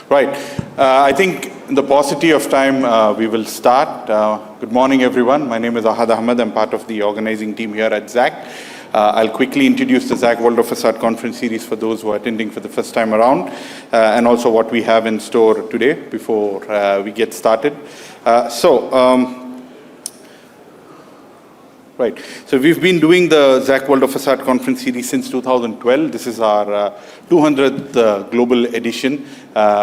Right. I think in the paucity of time, we will start. Good morning, everyone. My name is Ahmed. I'm part of the organizing team here at Zak. I'll quickly introduce the Zak World of Façades conference series for those who are attending for the first time around, and also what we have in store today before we get started. Right. So we've been doing the Zak World of Façades conference series since 2012. This is our 200th global edition,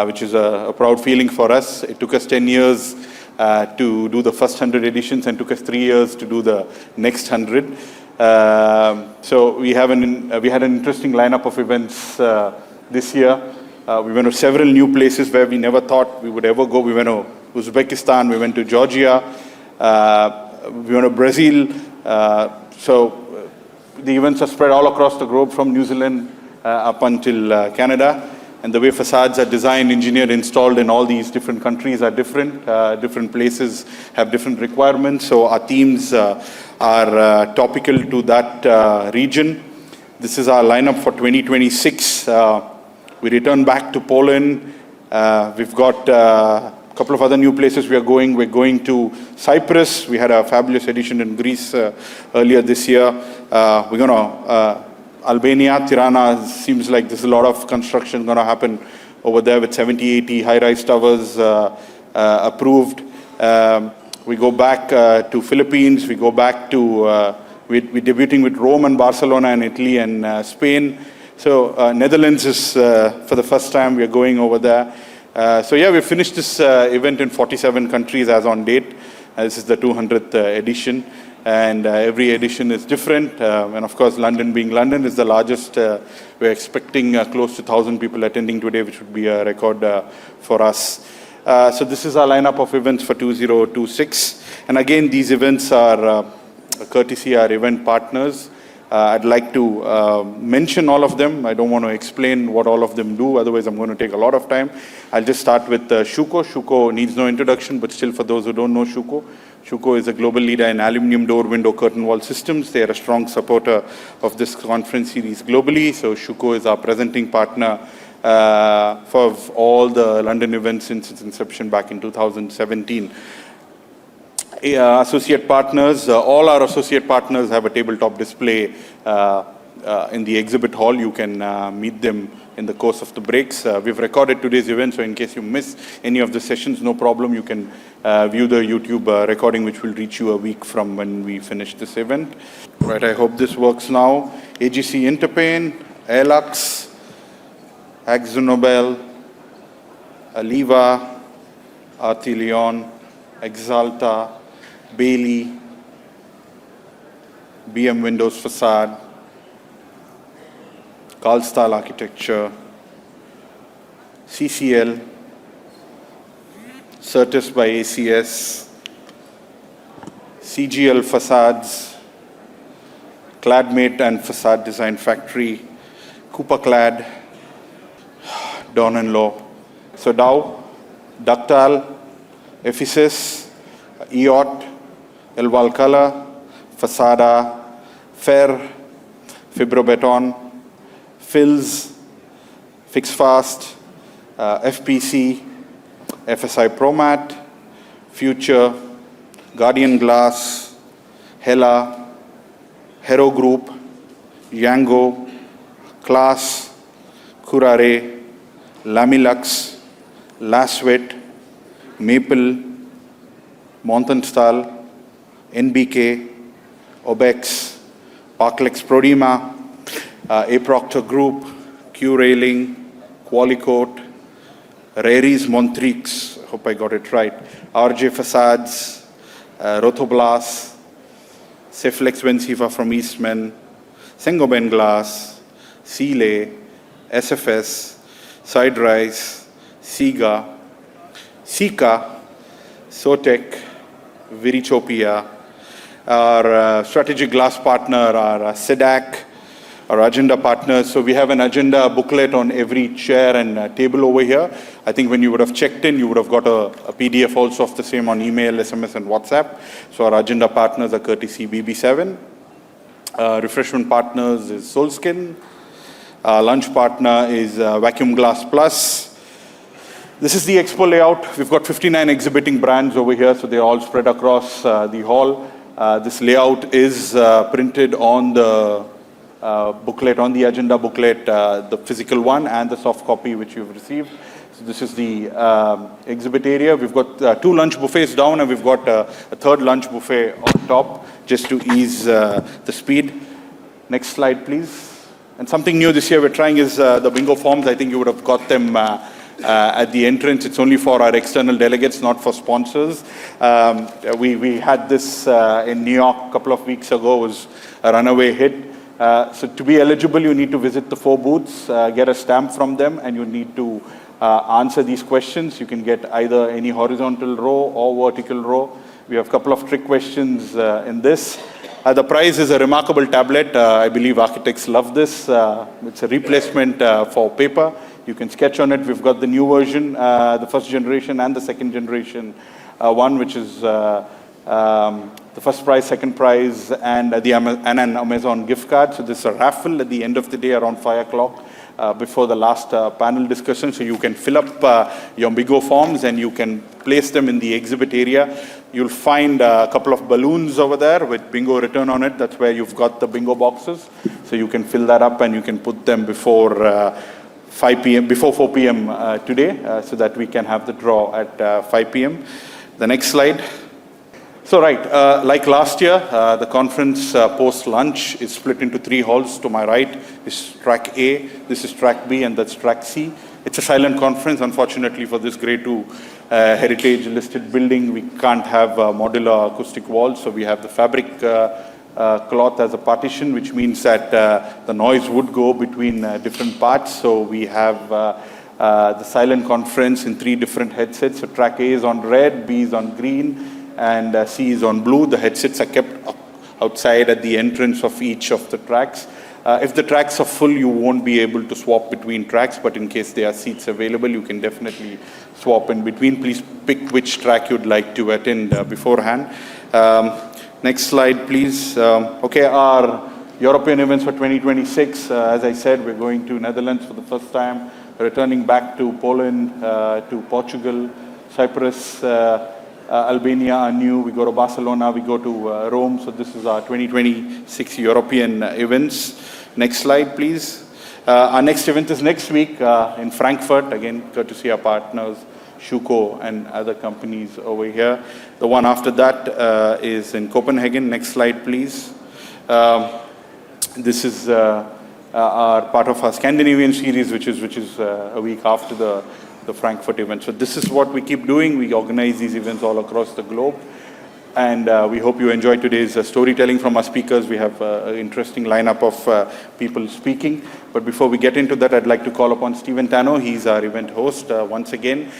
which is a proud feeling for us. It took us 10 years to do the first 100 editions and took us 3 years to do the next 100. So we had an interesting lineup of events this year. We went to several new places where we never thought we would ever go. We went to Uzbekistan, we went to Georgia, we went to Brazil. So the events are spread all across the globe from New Zealand up until Canada. And the way facades are designed, engineered, installed in all these different countries are different. Different places have different requirements. So our teams are topical to that region. This is our lineup for 2026. We return back to Poland. We've got a couple of other new places we are going. We're going to Cyprus. We had a fabulous edition in Greece earlier this year. We're going to Albania, Tirana. Seems like there's a lot of construction going to happen over there with 70, 80 high-rise towers approved. We go back to Philippines. We go back to, we're debuting with Rome and Barcelona and Italy and Spain. So Netherlands is, for the first time, we are going over there. So yeah, we finished this event in 47 countries as on date. This is the 200th edition, and every edition is different. And of course, London being London is the largest. We're expecting close to 1,000 people attending today, which would be a record for us. So this is our lineup of events for 2026. And again, these events are courtesy our event partners. I'd like to mention all of them. I don't want to explain what all of them do, otherwise I'm going to take a lot of time. I'll just start with Schüco. Schüco needs no introduction, but still for those who don't know Schüco, Schüco is a global leader in aluminum door, window, curtain wall systems. They are a strong supporter of this conference series globally. So Schüco is our presenting partner for all the London events since its inception back in 2017. Associate partners, all our associate partners have a tabletop display in the exhibit hall. You can meet them in the course of the breaks. We've recorded today's event, so in case you miss any of the sessions, no problem. You can view the YouTube recording, which will reach you a week from when we finish this event. Right, I hope this works now. AGC Interpain, Airlux, AkzoNobel, Aliva, Artilleon, Exalta, Bailey, BM Windows Facade, Carlstahl Architecture, CCL, Certis by ACS, CGL Facades, Cladmate and Facade Design Factory, Cooper Clad, Dawn & Law, so Dow, Ductal, Ephesus, EOT, El Valcala, Fasada, Fer, Fibrobeton, Fils, Fixfast, FPC, FSI Promat, Future, Guardian Glass, Hella, Hero Group, Yango, Class, Curare, Lamilux, Laswet, Maple, Montanstahl, NBK, Obex, Parklex Prodima, A Proctor Group, Q Railing, Qualicoat, Raries Montrix, I hope I got it right, RJ Facades, Rotoblas, Ceflex Vensiva from Eastman, Saint-Gobain Glass, Sealay, SFS, Siderise, Siga, Sika, Sotec, Virichopia, our strategic glass partner, our sedak, our agenda partners. So we have an agenda booklet on every chair and table over here. I think when you would have checked in, you would have got a PDF also of the same on email, SMS, and WhatsApp. So our agenda partners are courtesy BB7. Refreshment partners is Solskin. Lunch partner is Vacuum Glass Plus. This is the expo layout. We've got 59 exhibiting brands over here, so they're all spread across the hall. This layout is printed on the booklet, on the agenda booklet, the physical one and the soft copy which you've received. So this is the exhibit area. We've got 2 lunch buffets down, and we've got a third lunch buffet on top, just to ease the speed. Next slide, please. And something new this year we're trying is the bingo forms. I think you would have got them at the entrance. It's only for our external delegates, not for sponsors. We had this in New York a couple of weeks ago. It was a runaway hit. So to be eligible, you need to visit the 4 booths, get a stamp from them, and you need to answer these questions. You can get either any horizontal row or vertical row. We have a couple of trick questions in this. The prize is a remarkable tablet. I believe architects love this. It's a replacement for paper. You can sketch on it. We've got the new version, the first generation and the second generation one, which is the first prize, second prize, and an Amazon gift card. So this is a raffle at the end of the day around 5 o'clock before the last panel discussion. So you can fill up your bingo forms and you can place them in the exhibit area. You'll find a couple of balloons over there with bingo written on it. That's where you've got the bingo boxes. So you can fill that up and you can put them before 5 p.m., before 4 p.m. Today, so that we can have the draw at 5 p.m. The next slide. So like last year, the conference post-lunch is split into 3 halls. To my right is track A, this is track B, and that's track C. It's a silent conference. Unfortunately, for this Grade 2 heritage listed building, we can't have modular acoustic walls, so we have the fabric cloth as a partition, which means that the noise would go between different parts. So we have the silent conference in 3 different headsets. So track A is on red, B is on green, and C is on blue. The headsets are kept outside at the entrance of each of the tracks. If the tracks are full, you won't be able to swap between tracks, but in case there are seats available, you can definitely swap in between. Please pick which track you'd like to attend beforehand. Next slide, please. Okay, our European events for 2026. As I said, we're going to Netherlands for the first time, returning back to Poland, to Portugal, Cyprus, Albania are new. We go to Barcelona, we go to Rome. So this is our 2026 European events. Next slide, please. Our next event is next week in Frankfurt. Again, courtesy our partners, Schüco and other companies over here. The one after that is in Copenhagen. Next slide, please. This is our part of our Scandinavian series, which is a week after the Frankfurt event. So this is what we keep doing. We organize these events all across the globe. And we hope you enjoy today's storytelling from our speakers. We have an interesting lineup of people speaking. But before we get into that, I'd like to call upon Stephen Tanno. He's our event host once again.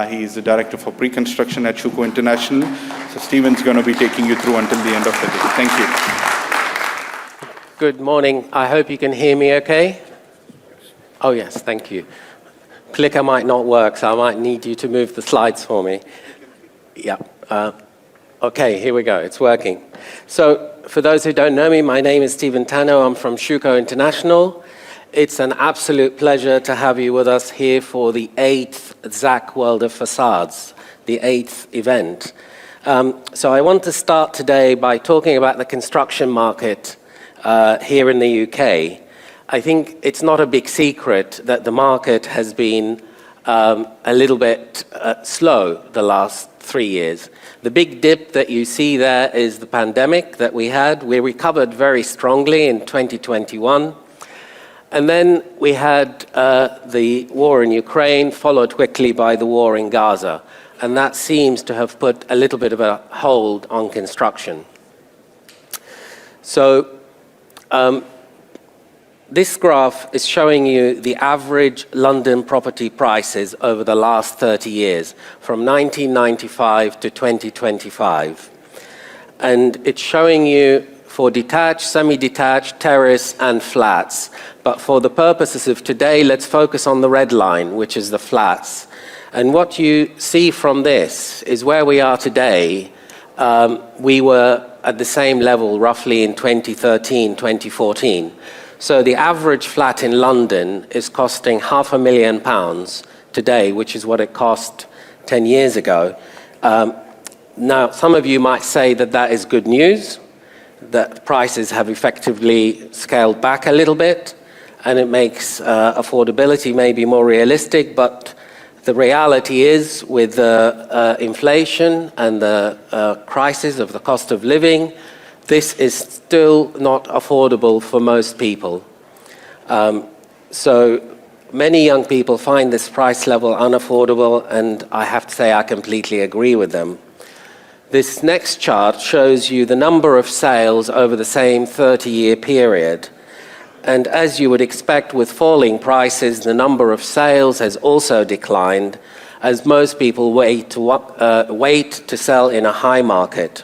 He's the director for pre-construction at Schüco International. So Stephen's going to be taking you through until the end of the day. Thank you. Good morning. I hope you can hear me okay. Oh yes, thank you. Clicker might not work, so I might need you to move the slides for me. Yeah. Okay, here we go. It's working. So, for those who don't know me, my name is Stephen Tanno. I'm from Schüco International. It's an absolute pleasure to have you with us here for the 8th Zak World of Façades, the 8th event. So I want to start today by talking about the construction market here in the UK. I think it's not a big secret that the market has been a little bit slow the last 3 years. The big dip that you see there is the pandemic that we had. We recovered very strongly in 2021. And then we had the war in Ukraine, followed quickly by the war in Gaza. And that seems to have put a little bit of a hold on construction. So, this graph is showing you the average London property prices over the last 30 years, from 1995 to 2025. And it's showing you for detached, semi-detached, terrace, and flats. But for the purposes of today, let's focus on the red line, which is the flats. And what you see from this is where we are today. We were at the same level roughly in 2013, 2014. So the average flat in London is costing £500,000 today, which is what it cost 10 years ago. Now, some of you might say that that is good news, that prices have effectively scaled back a little bit, and it makes affordability maybe more realistic, but the reality is with the inflation and the crisis of the cost of living, this is still not affordable for most people. So many young people find this price level unaffordable, and I have to say I completely agree with them. This next chart shows you the number of sales over the same 30-year period. And as you would expect with falling prices, the number of sales has also declined as most people wait to sell in a high market.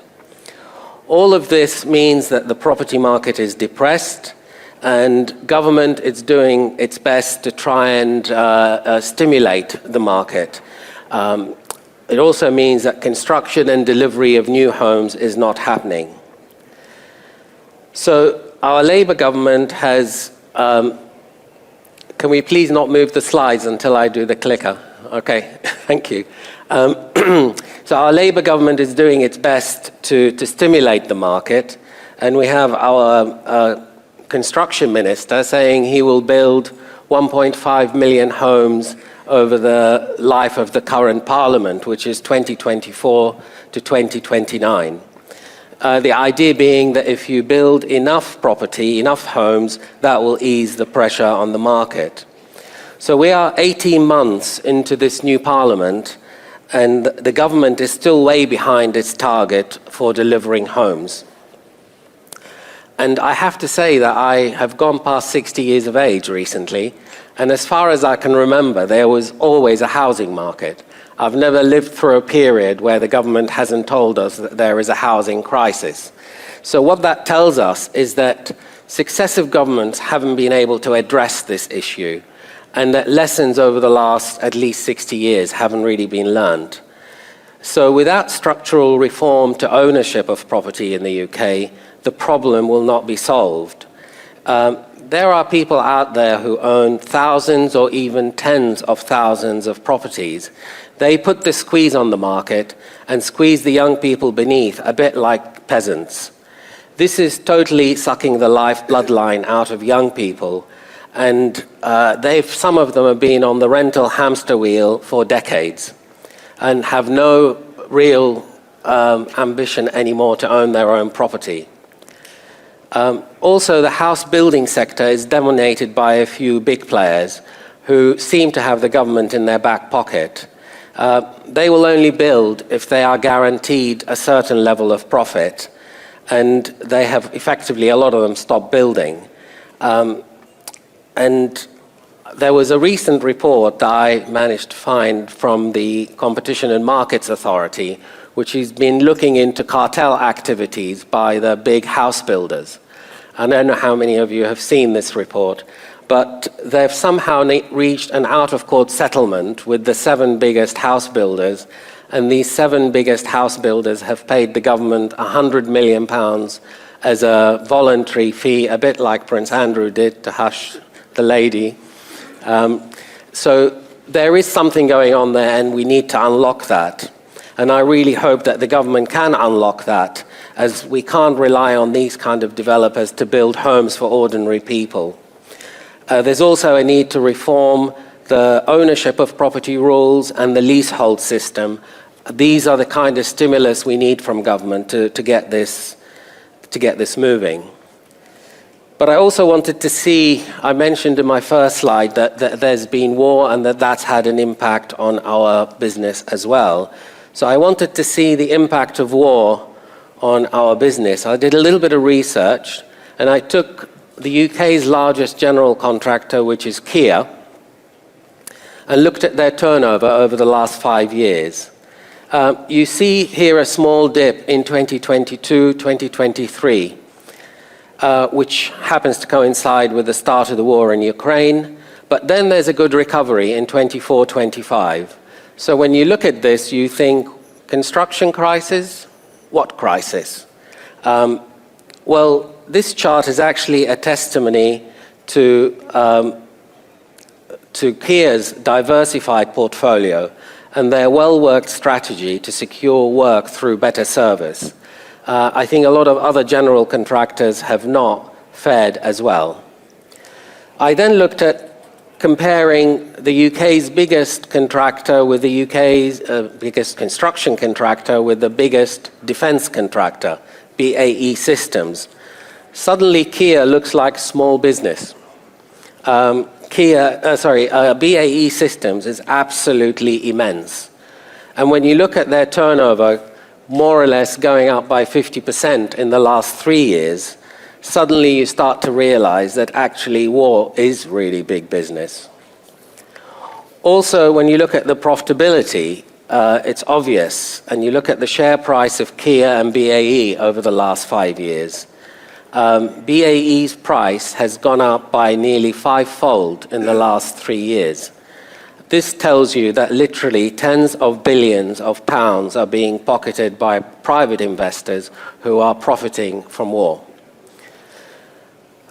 All of this means that the property market is depressed, and government is doing its best to try and stimulate the market. It also means that construction and delivery of new homes is not happening. So our Labour government has, can we please not move the slides until I do the clicker? Okay, thank you. So our Labour government is doing its best to stimulate the market, and we have our construction minister saying he will build 1.5 million homes over the life of the current parliament, which is 2024 to 2029. The idea being that if you build enough property, enough homes, that will ease the pressure on the market. So we are 18 months into this new parliament, and the government is still way behind its target for delivering homes. And I have to say that I have gone past 60 years of age recently, and as far as I can remember, there was always a housing market. I've never lived through a period where the government hasn't told us that there is a housing crisis. So what that tells us is that successive governments haven't been able to address this issue, and that lessons over the last at least 60 years haven't really been learned. So without structural reform to ownership of property in the UK, the problem will not be solved. There are people out there who own thousands or even tens of thousands of properties. They put the squeeze on the market and squeeze the young people beneath, a bit like peasants. This is totally sucking the life bloodline out of young people, and some of them have been on the rental hamster wheel for decades and have no real ambition anymore to own their own property. Also, the house building sector is dominated by a few big players who seem to have the government in their back pocket. They will only build if they are guaranteed a certain level of profit, and they have effectively, a lot of them, stopped building. And there was a recent report that I managed to find from the Competition and Markets Authority, which has been looking into cartel activities by the big house builders. I don't know how many of you have seen this report, but they've somehow reached an out-of-court settlement with the 7 biggest house builders, and these 7 biggest house builders have paid the government £100 million as a voluntary fee, a bit like Prince Andrew did to hush the lady. So there is something going on there, and we need to unlock that. And I really hope that the government can unlock that, as we can't rely on these kind of developers to build homes for ordinary people. There's also a need to reform the ownership of property rules and the leasehold system. These are the kind of stimulus we need from government to get this moving. But I also wanted to see, I mentioned in my first slide that there's been war and that's had an impact on our business as well. So I wanted to see the impact of war on our business. I did a little bit of research, and I took the UK's largest general contractor, which is Kia, and looked at their turnover over the last 5 years. You see here a small dip in 2022, 2023, which happens to coincide with the start of the war in Ukraine, but then there's a good recovery in 24, 25. So when you look at this, you think, construction crisis? What crisis? Well, this chart is actually a testimony to to Kia's diversified portfolio and their well-worked strategy to secure work through better service. I think a lot of other general contractors have not fared as well. I then looked at comparing the UK's biggest contractor with the UK's biggest construction contractor with the biggest defence contractor, BAE Systems. Suddenly, Kia looks like small business. BAE Systems is absolutely immense. And when you look at their turnover, more or less going up by 50% in the last 3 years, suddenly you start to realize that actually war is really big business. Also, when you look at the profitability, it's obvious, and you look at the share price of Kia and BAE over the last 5 years. BAE's price has gone up by nearly 5-fold in the last 3 years. This tells you that literally tens of billions of pounds are being pocketed by private investors who are profiting from war.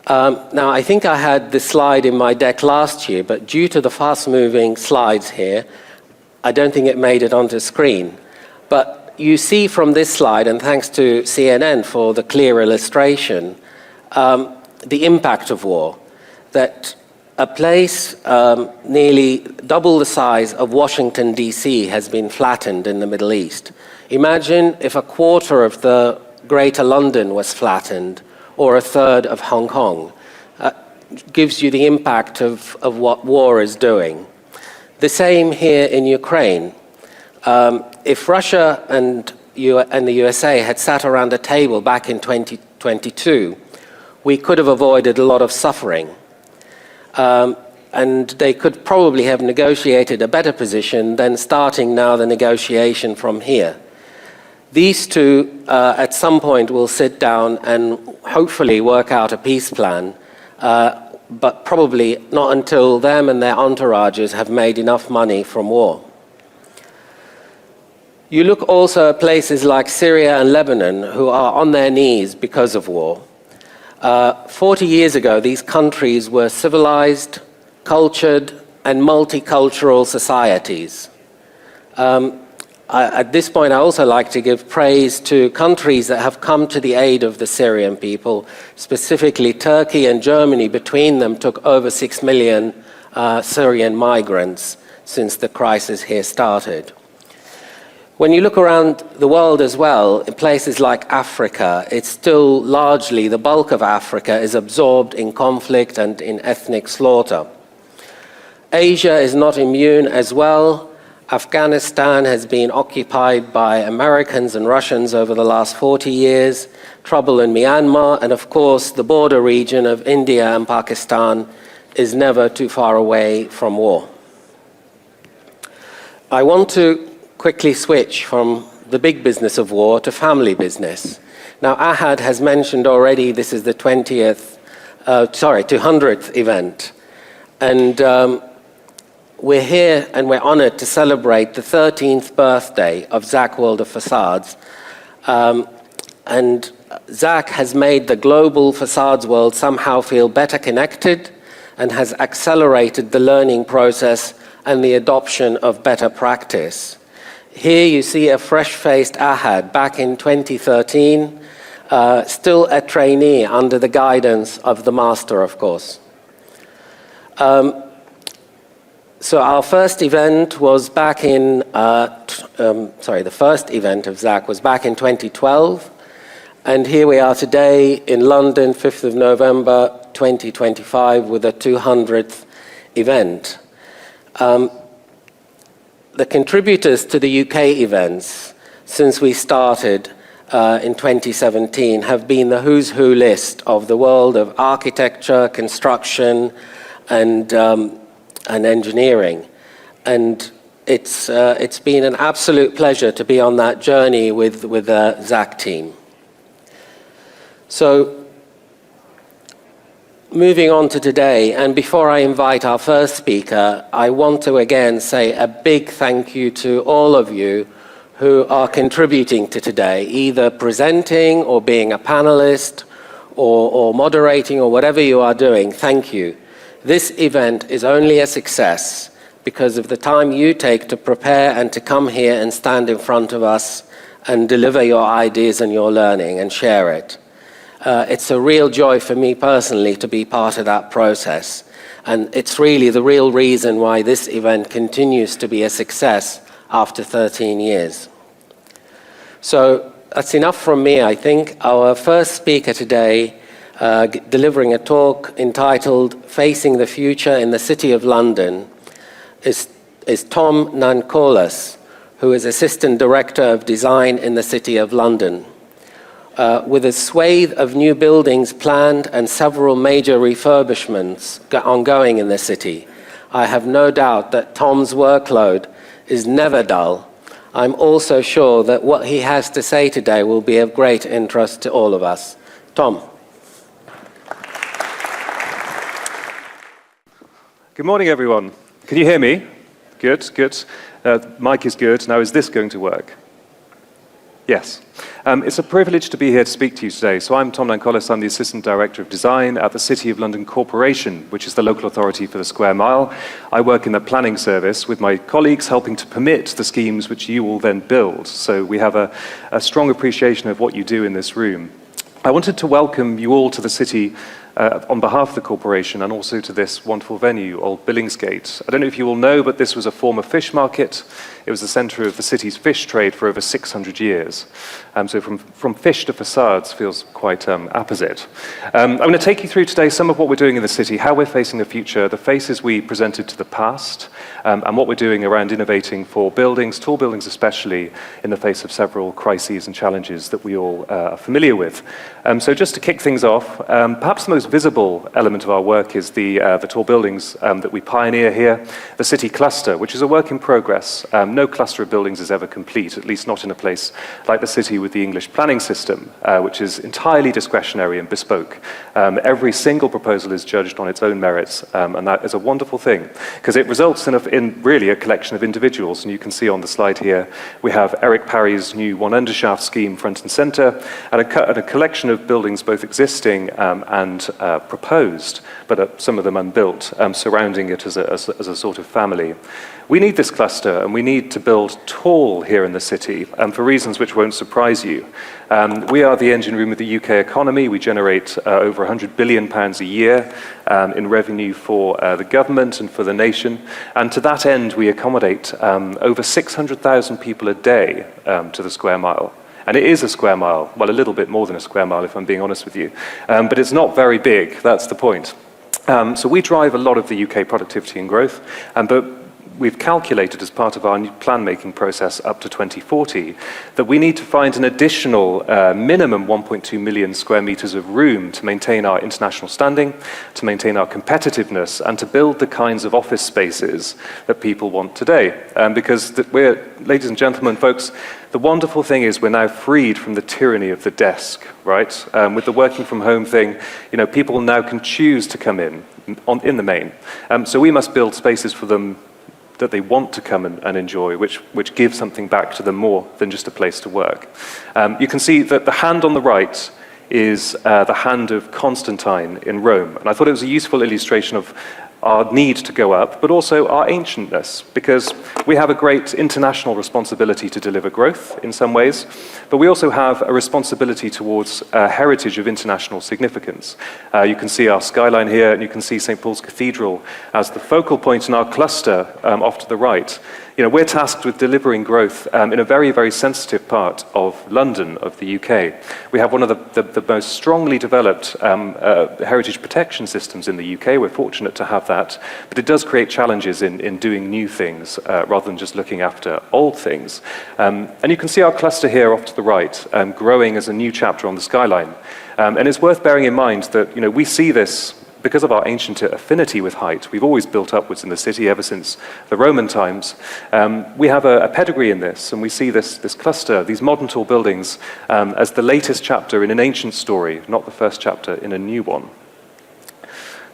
Now, I think I had this slide in my deck last year, but due to the fast-moving slides here, I don't think it made it onto screen. But you see from this slide, and thanks to CNN for the clear illustration, the impact of war, that a place nearly double the size of Washington, D.C. has been flattened in the Middle East. Imagine if a quarter of the Greater London was flattened, or a third of Hong Kong. Gives you the impact of what war is doing. The same here in Ukraine. If Russia and the USA had sat around a table back in 2022, we could have avoided a lot of suffering. And they could probably have negotiated a better position than starting now the negotiation from here. These two, at some point, will sit down and hopefully work out a peace plan, but probably not until them and their entourages have made enough money from war. You look also at places like Syria and Lebanon, who are on their knees because of war. 40 years ago, these countries were civilized, cultured, and multicultural societies. At this point, I also like to give praise to countries that have come to the aid of the Syrian people, specifically Turkey and Germany. Between them took over 6 million Syrian migrants since the crisis here started. When you look around the world as well, in places like Africa, it's still largely, the bulk of Africa is absorbed in conflict and in ethnic slaughter. Asia is not immune as well. Afghanistan has been occupied by Americans and Russians over the last 40 years, trouble in Myanmar, and of course the border region of India and Pakistan is never too far away from war. I want to quickly switch from the big business of war to family business. Now, Ahmed has mentioned already this is the 200th event, and we're here and we're honored to celebrate the 13th birthday of Zak World of Façades. And Zak has made the global facades world somehow feel better connected and has accelerated the learning process and the adoption of better practice. Here you see a fresh-faced Ahmed back in 2013, still a trainee under the guidance of the master, of course. So our first event was back in, the first event of Zak was back in 2012. And here we are today in London, 5th of November, 2025, with a 200th event. The contributors to the UK events since we started in 2017 have been the who's who list of the world of architecture, construction, and engineering. And it's been an absolute pleasure to be on that journey with the Zak team. So, moving on to today, and before I invite our first speaker, I want to again say a big thank you to all of you who are contributing to today, either presenting or being a panelist or moderating or whatever you are doing. Thank you. This event is only a success because of the time you take to prepare and to come here and stand in front of us and deliver your ideas and your learning and share it. It's a real joy for me personally to be part of that process. And it's really the real reason why this event continues to be a success after 13 years. So that's enough from me, I think. Our first speaker today, delivering a talk entitled Facing the Future in the City of London, is Tom Nancollas, who is Assistant Director of Design in the City of London. With a swathe of new buildings planned and several major refurbishments ongoing in the city, I have no doubt that Tom's workload is never dull. I'm also sure that what he has to say today will be of great interest to all of us. Tom. Good morning, everyone. Can you hear me? Good, good. Mic is good. Now, is this going to work? Yes. It's a privilege to be here to speak to you today. So I'm Tom Nancollas. I'm the Assistant Director of Design at the City of London Corporation, which is the local authority for the Square Mile. I work in the planning service with my colleagues helping to permit the schemes which you will then build. So we have a strong appreciation of what you do in this room. I wanted to welcome you all to the city on behalf of the corporation and also to this wonderful venue, Old Billingsgate. I don't know if you all know, but this was a former fish market. It was the centre of the city's fish trade for over 600 years. So from fish to facades feels quite apposite. I'm going to take you through today some of what we're doing in the city, how we're facing the future, the faces we presented to the past, and what we're doing around innovating for buildings, tall buildings especially, in the face of several crises and challenges that we all are familiar with. So just to kick things off, perhaps the most visible element of our work is the tall buildings that we pioneer here, the city cluster, which is a work in progress. No cluster of buildings is ever complete, at least not in a place like the city with the English planning system, which is entirely discretionary and bespoke. Every single proposal is judged on its own merits, and that is a wonderful thing, because it results in really a collection of individuals. And you can see on the slide here, we have Eric Parry's new one undershaft scheme front and centre, and a collection of buildings both existing and proposed, but some of them unbuilt, surrounding it as a sort of family. We need this cluster, and we need to build tall here in the city, for reasons which won't surprise you. We are the engine room of the UK economy. We generate over £100 billion a year in revenue for the government and for the nation. And to that end, we accommodate over 600,000 people a day to the square mile. And it is a square mile, well, a little bit more than a square mile, if I'm being honest with you. But it's not very big, that's the point. So we drive a lot of the UK productivity and growth, but we've calculated as part of our new plan-making process up to 2040 that we need to find an additional minimum 1.2 million square meters of room to maintain our international standing, to maintain our competitiveness, and to build the kinds of office spaces that people want today. Because ladies and gentlemen, folks, the wonderful thing is we're now freed from the tyranny of the desk, right? With the working from home thing, people now can choose to come in the main. So we must build spaces for them that they want to come and enjoy, which give something back to them more than just a place to work. You can see that the hand on the right is the hand of Constantine in Rome. And I thought it was a useful illustration of our need to go up, but also our ancientness, because we have a great international responsibility to deliver growth in some ways, but we also have a responsibility towards heritage of international significance. You can see our skyline here, and you can see St. Paul's Cathedral as the focal point in our cluster off to the right. We're tasked with delivering growth in a very, very sensitive part of London, of the UK. We have one of the most strongly developed heritage protection systems in the UK. We're fortunate to have that, but it does create challenges in doing new things rather than just looking after old things. And you can see our cluster here off to the right, growing as a new chapter on the skyline. And it's worth bearing in mind that we see this because of our ancient affinity with height. We've always built upwards in the city ever since the Roman times. We have a pedigree in this, and we see this cluster, these modern tall buildings, as the latest chapter in an ancient story, not the first chapter in a new one.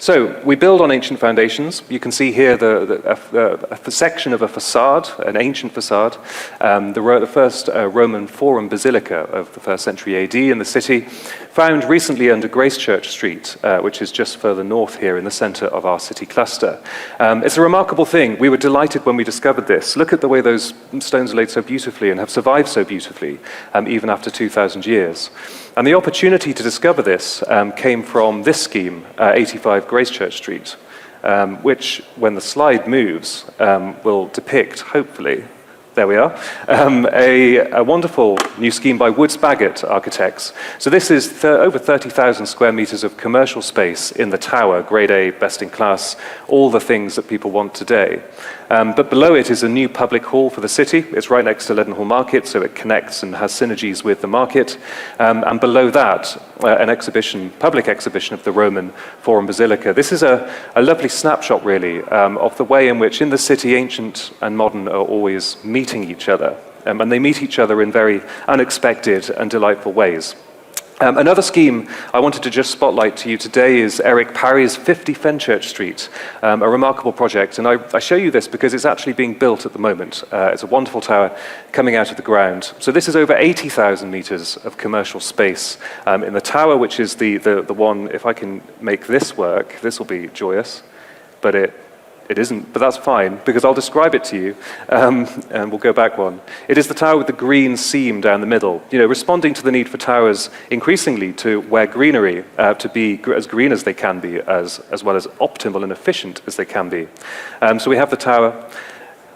So we build on ancient foundations. You can see here a section of a facade, an ancient facade, the first Roman Forum Basilica of the 1st century AD in the city, found recently under Gracechurch Street, which is just further north here in the center of our city cluster. It's a remarkable thing. We were delighted when we discovered this. Look at the way those stones are laid so beautifully and have survived so beautifully, even after 2,000 years. And the opportunity to discover this came from this scheme, 85 Gracechurch Street, which, when the slide moves, will depict, hopefully, there we are, a wonderful new scheme by Woods Bagot Architects. So this is over 30,000 square meters of commercial space in the tower, grade A, best in class, all the things that people want today. But below it is a new public hall for the city. It's right next to Leadenhall Market, so it connects and has synergies with the market. And below that, an exhibition, public exhibition of the Roman Forum Basilica. This is a lovely snapshot, really, of the way in which in the city, ancient and modern are always meeting each other. And they meet each other in very unexpected and delightful ways. Another scheme I wanted to just spotlight to you today is Eric Parry's 50 Fenchurch Street, a remarkable project. And I show you this because it's actually being built at the moment. It's a wonderful tower coming out of the ground. So this is over 80,000 meters of commercial space in the tower, which is the one, if I can make this work, this will be joyous, but it isn't, but that's fine, because I'll describe it to you, and we'll go back one. It is the tower with the green seam down the middle, responding to the need for towers increasingly to wear greenery, to be as green as they can be, as well as optimal and efficient as they can be. So we have the tower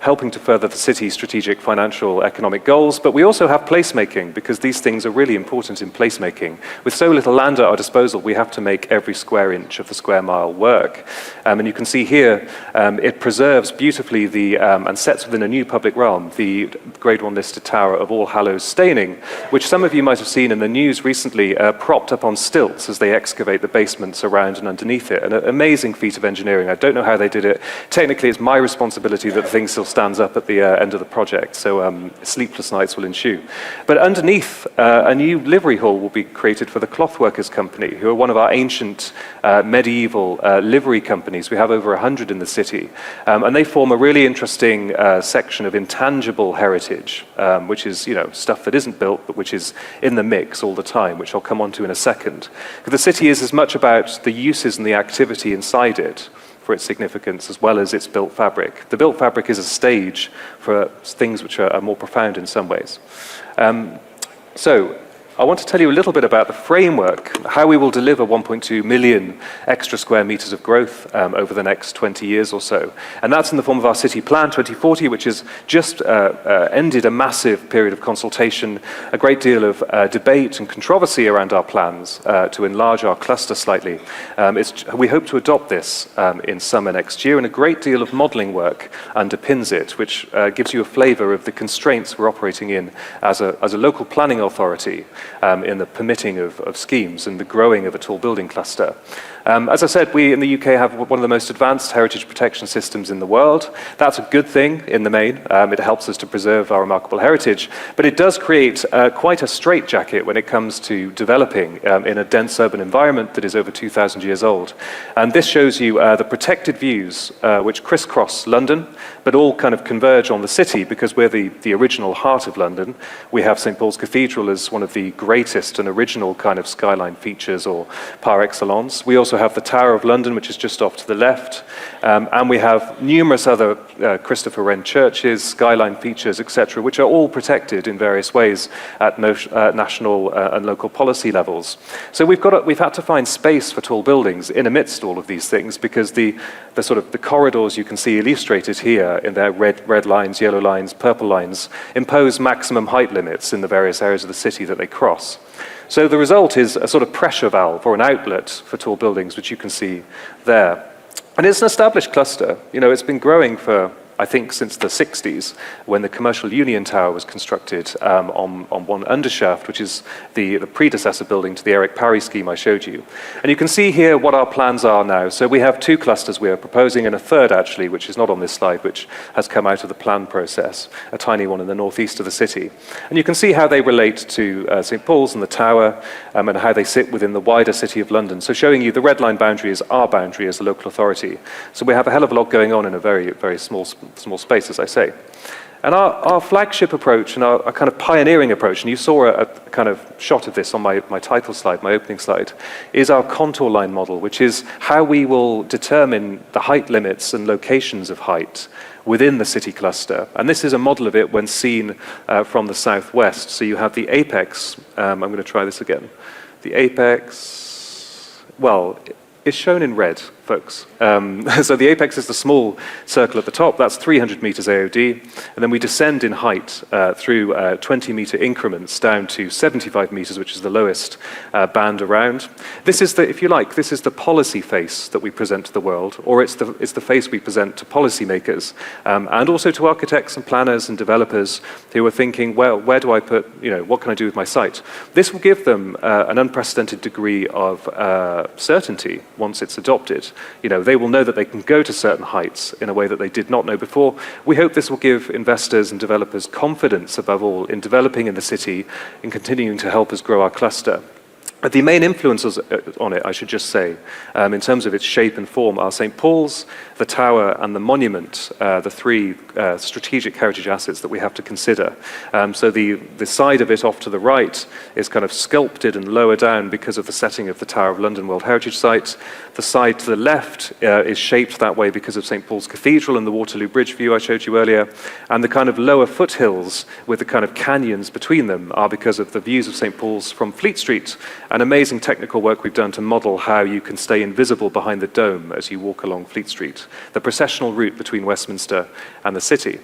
helping to further the city's strategic financial economic goals, but we also have placemaking, because these things are really important in placemaking. With so little land at our disposal, we have to make every square inch of the square mile work. And you can see here, it preserves beautifully and sets within a new public realm the Grade 1 listed tower of All Hallows Staining, which some of you might have seen in the news recently, propped up on stilts as they excavate the basements around and underneath it. An amazing feat of engineering. I don't know how they did it. Technically, it's my responsibility that the thing still stands up at the end of the project, so sleepless nights will ensue. But underneath, a new livery hall will be created for the Clothworkers Company, who are one of our ancient medieval livery companies. We have over 100 in the city, and they form a really interesting section of intangible heritage, which is stuff that isn't built, but which is in the mix all the time, which I'll come on to in a second. The city is as much about the uses and the activity inside it for its significance, as well as its built fabric. The built fabric is a stage for things which are more profound in some ways. So I want to tell you a little bit about the framework, how we will deliver 1.2 million extra square meters of growth over the next 20 years or so. And that's in the form of our City Plan 2040, which has just ended a massive period of consultation, a great deal of debate and controversy around our plans to enlarge our cluster slightly. We hope to adopt this in summer next year, and a great deal of modelling work underpins it, which gives you a flavour of the constraints we're operating in as a local planning authority. In the permitting of schemes and the growing of a tall building cluster. As I said, we in the UK have one of the most advanced heritage protection systems in the world. That's a good thing in the main. It helps us to preserve our remarkable heritage, but it does create quite a straitjacket when it comes to developing in a dense urban environment that is over 2,000 years old. And this shows you the protected views which crisscross London, but all kind of converge on the city because we're the original heart of London. We have St. Paul's Cathedral as one of the greatest and original kind of skyline features or par excellence. We also have the Tower of London, which is just off to the left, and we have numerous other Christopher Wren churches, skyline features, etc., which are all protected in various ways at national and local policy levels. So we've had to find space for tall buildings in amidst all of these things because the corridors you can see illustrated here in their red lines, yellow lines, purple lines impose maximum height limits in the various areas of the city that they cross. So the result is a sort of pressure valve or an outlet for tall buildings, which you can see there. And it's an established cluster. It's been growing for I think, since the 60s, when the Commercial Union Tower was constructed on one undershaft, which is the predecessor building to the Eric Parry scheme I showed you. And you can see here what our plans are now. So we have 2 clusters we are proposing, and a third, actually, which is not on this slide, which has come out of the plan process, a tiny one in the northeast of the city. And you can see how they relate to St. Paul's and the Tower, and how they sit within the wider City of London. So showing you the red line boundary is our boundary as a local authority. So we have a hell of a lot going on in a very, very small space, as I say. And our flagship approach and our kind of pioneering approach, and you saw a kind of shot of this on my title slide, my opening slide, is our contour line model, which is how we will determine the height limits and locations of height within the city cluster. And this is a model of it when seen from the southwest. So you have the apex. I'm going to try this again. The apex, well, is shown in red, folks. So the apex is the small circle at the top. That's 300 meters AOD. And then we descend in height through 20-meter increments down to 75 meters, which is the lowest band around. This is the, if you like, this is the policy face that we present to the world, or it's the face we present to policymakers, and also to architects and planners and developers who are thinking, well, where do I put, what can I do with my site? This will give them an unprecedented degree of certainty once it's adopted. They will know that they can go to certain heights in a way that they did not know before. We hope this will give investors and developers confidence, above all, in developing in the city and continuing to help us grow our cluster. The main influences on it, I should just say, in terms of its shape and form, are St. Paul's, the Tower, and the Monument, the 3 strategic heritage assets that we have to consider. So the side of it off to the right is kind of sculpted and lower down because of the setting of the Tower of London World Heritage Site. The side to the left is shaped that way because of St. Paul's Cathedral and the Waterloo Bridge view I showed you earlier. And the kind of lower foothills with the kind of canyons between them are because of the views of St. Paul's from Fleet Street. And amazing technical work we've done to model how you can stay invisible behind the dome as you walk along Fleet Street, the processional route between Westminster and the city.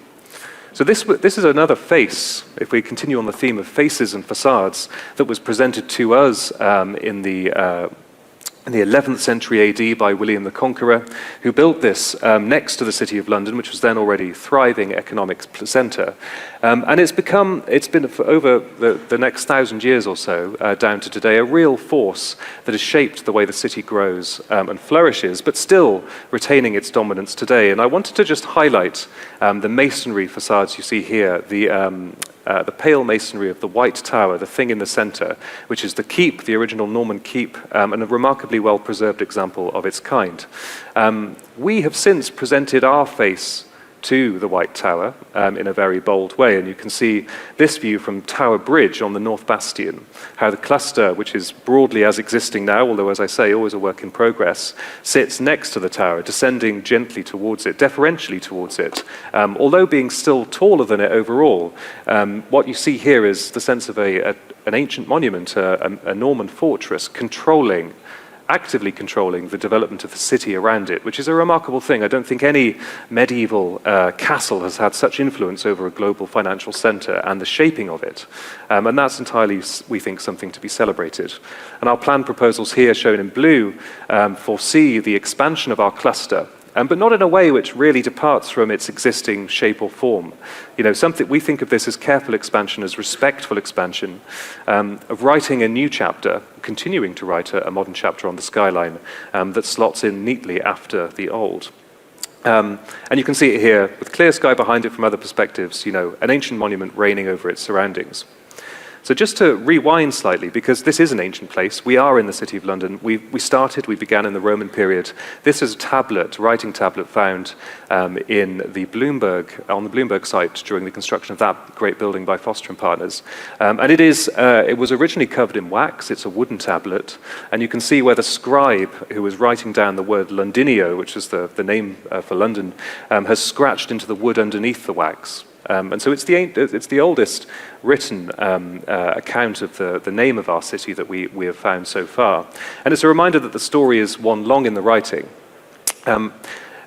So this is another face, if we continue on the theme of faces and facades, that was presented to us in the 11th century AD by William the Conqueror, who built this next to the City of London, which was then already a thriving economic centre. And it's been for over the next 1,000 years or so, down to today, a real force that has shaped the way the city grows and flourishes, but still retaining its dominance today. And I wanted to just highlight the masonry facades you see here, the pale masonry of the White Tower, the thing in the center, which is the keep, the original Norman keep, and a remarkably well-preserved example of its kind. We have since presented our face to the White Tower in a very bold way, and you can see this view from Tower Bridge on the North Bastion, how the cluster, which is broadly as existing now, although as I say, always a work in progress, sits next to the tower, descending gently towards it, deferentially towards it, although being still taller than it overall. What you see here is the sense of an ancient monument, a Norman fortress actively controlling the development of the city around it, which is a remarkable thing. I don't think any medieval castle has had such influence over a global financial center and the shaping of it. And that's entirely, we think, something to be celebrated. And our plan proposals here, shown in blue, foresee the expansion of our cluster, but not in a way which really departs from its existing shape or form. Something we think of this as careful expansion, as respectful expansion, of writing a new chapter, continuing to write a modern chapter on the Skyline that slots in neatly after the old. And you can see it here with clear sky behind it from other perspectives, an ancient monument reigning over its surroundings. So just to rewind slightly, because this is an ancient place, we are in the City of London. We began in the Roman period. This is a writing tablet found on the Bloomberg site during the construction of that great building by Foster & Partners. And it was originally covered in wax. It's a wooden tablet. And you can see where the scribe who was writing down the word Londinio, which is the name for London, has scratched into the wood underneath the wax. And so it's the oldest written account of the name of our city that we have found so far. And it's a reminder that the story is one long in the writing.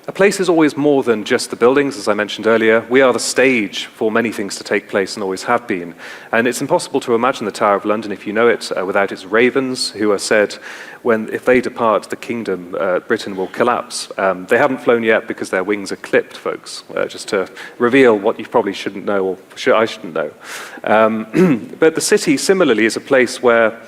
a place is always more than just the buildings, as I mentioned earlier. We are the stage for many things to take place and always have been. And it's impossible to imagine the Tower of London, if you know it, without its ravens, who are said, if they depart the kingdom, Britain will collapse. They haven't flown yet because their wings are clipped, folks, just to reveal what you probably shouldn't know, or I shouldn't know. But the city, similarly, is a place where,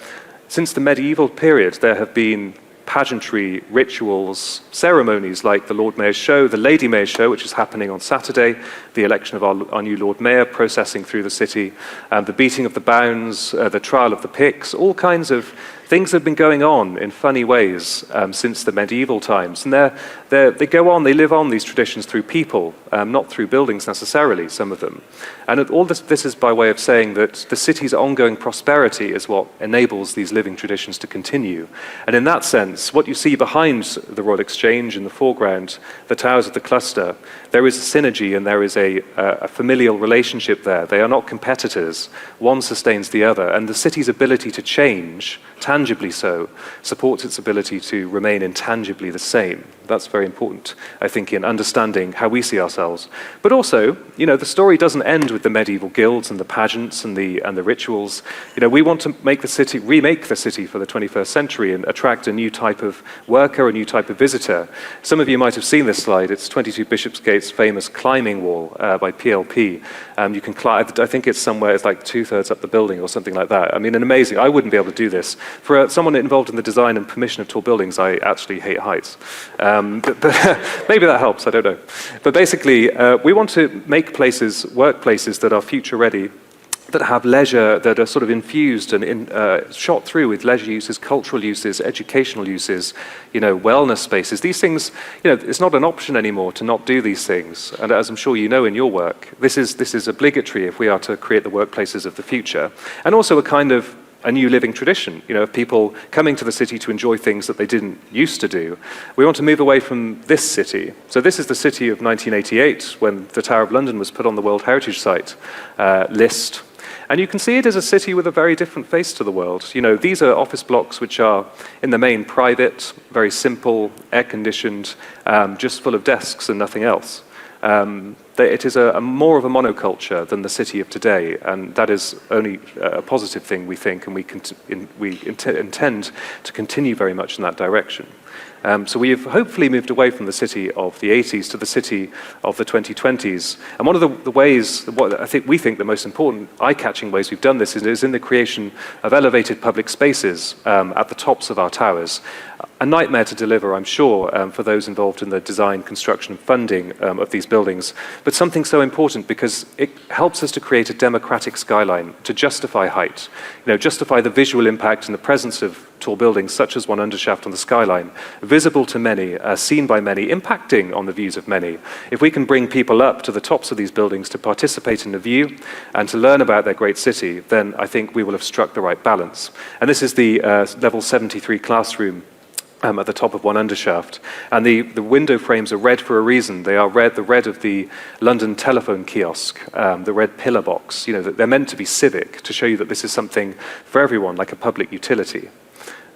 since the medieval period, there have been pageantry, rituals, ceremonies like the Lord Mayor's Show, the Lady Mayor's Show, which is happening on Saturday, the election of our new Lord Mayor processing through the city, the beating of the bounds, the trial of the Picts, all kinds of things have been going on in funny ways since the medieval times. And they go on, they live on these traditions through people, not through buildings necessarily, some of them. And all this is by way of saying that the city's ongoing prosperity is what enables these living traditions to continue. And in that sense, what you see behind the Royal Exchange in the foreground, the towers of the cluster, there is a synergy and there is a familial relationship there. They are not competitors. One sustains the other. And the city's ability to change, tangibly so, supports its ability to remain intangibly the same. That's very important, I think, in understanding how we see ourselves. But also, the story doesn't end with the medieval guilds and the pageants and the rituals. We want to remake the city for the 21st century and attract a new type of worker, a new type of visitor. Some of you might have seen this slide. It's 22 Bishopsgate's famous climbing wall by PLP. You can climb, I think it's somewhere, it's like 2/3 up the building or something like that. I mean, amazing. I wouldn't be able to do this. For someone involved in the design and permission of tall buildings, I actually hate heights. But maybe that helps, I don't know. But basically, we want to make workplaces that are future ready, that have leisure, that are sort of infused and shot through with leisure uses, cultural uses, educational uses, wellness spaces. These things, it's not an option anymore to not do these things. And as I'm sure you know in your work, this is obligatory if we are to create the workplaces of the future. And also a new living tradition, of people coming to the city to enjoy things that they didn't used to do. We want to move away from this city. So this is the city of 1988, when the Tower of London was put on the World Heritage Site list. And you can see it as a city with a very different face to the world. These are office blocks which are, in the main, private, very simple, air-conditioned, just full of desks and nothing else. It is more of a monoculture than the city of today, and that is only a positive thing, we think, and we intend to continue very much in that direction. So we have hopefully moved away from the city of the 80s to the city of the 2020s. And one of the ways, we think the most important eye-catching ways we've done this is in the creation of elevated public spaces at the tops of our towers. A nightmare to deliver, I'm sure, for those involved in the design, construction, and funding of these buildings, but something so important because it helps us to create a democratic skyline, to justify height, justify the visual impact in the presence of tall buildings such as one undershaft on the skyline, visible to many, seen by many, impacting on the views of many. If we can bring people up to the tops of these buildings to participate in the view and to learn about their great city, then I think we will have struck the right balance. And this is the level 73 classroom at the top of one undershaft. And the window frames are red for a reason. They are the red of the London telephone kiosk, the red pillar box. They're meant to be civic, to show you that this is something for everyone, like a public utility.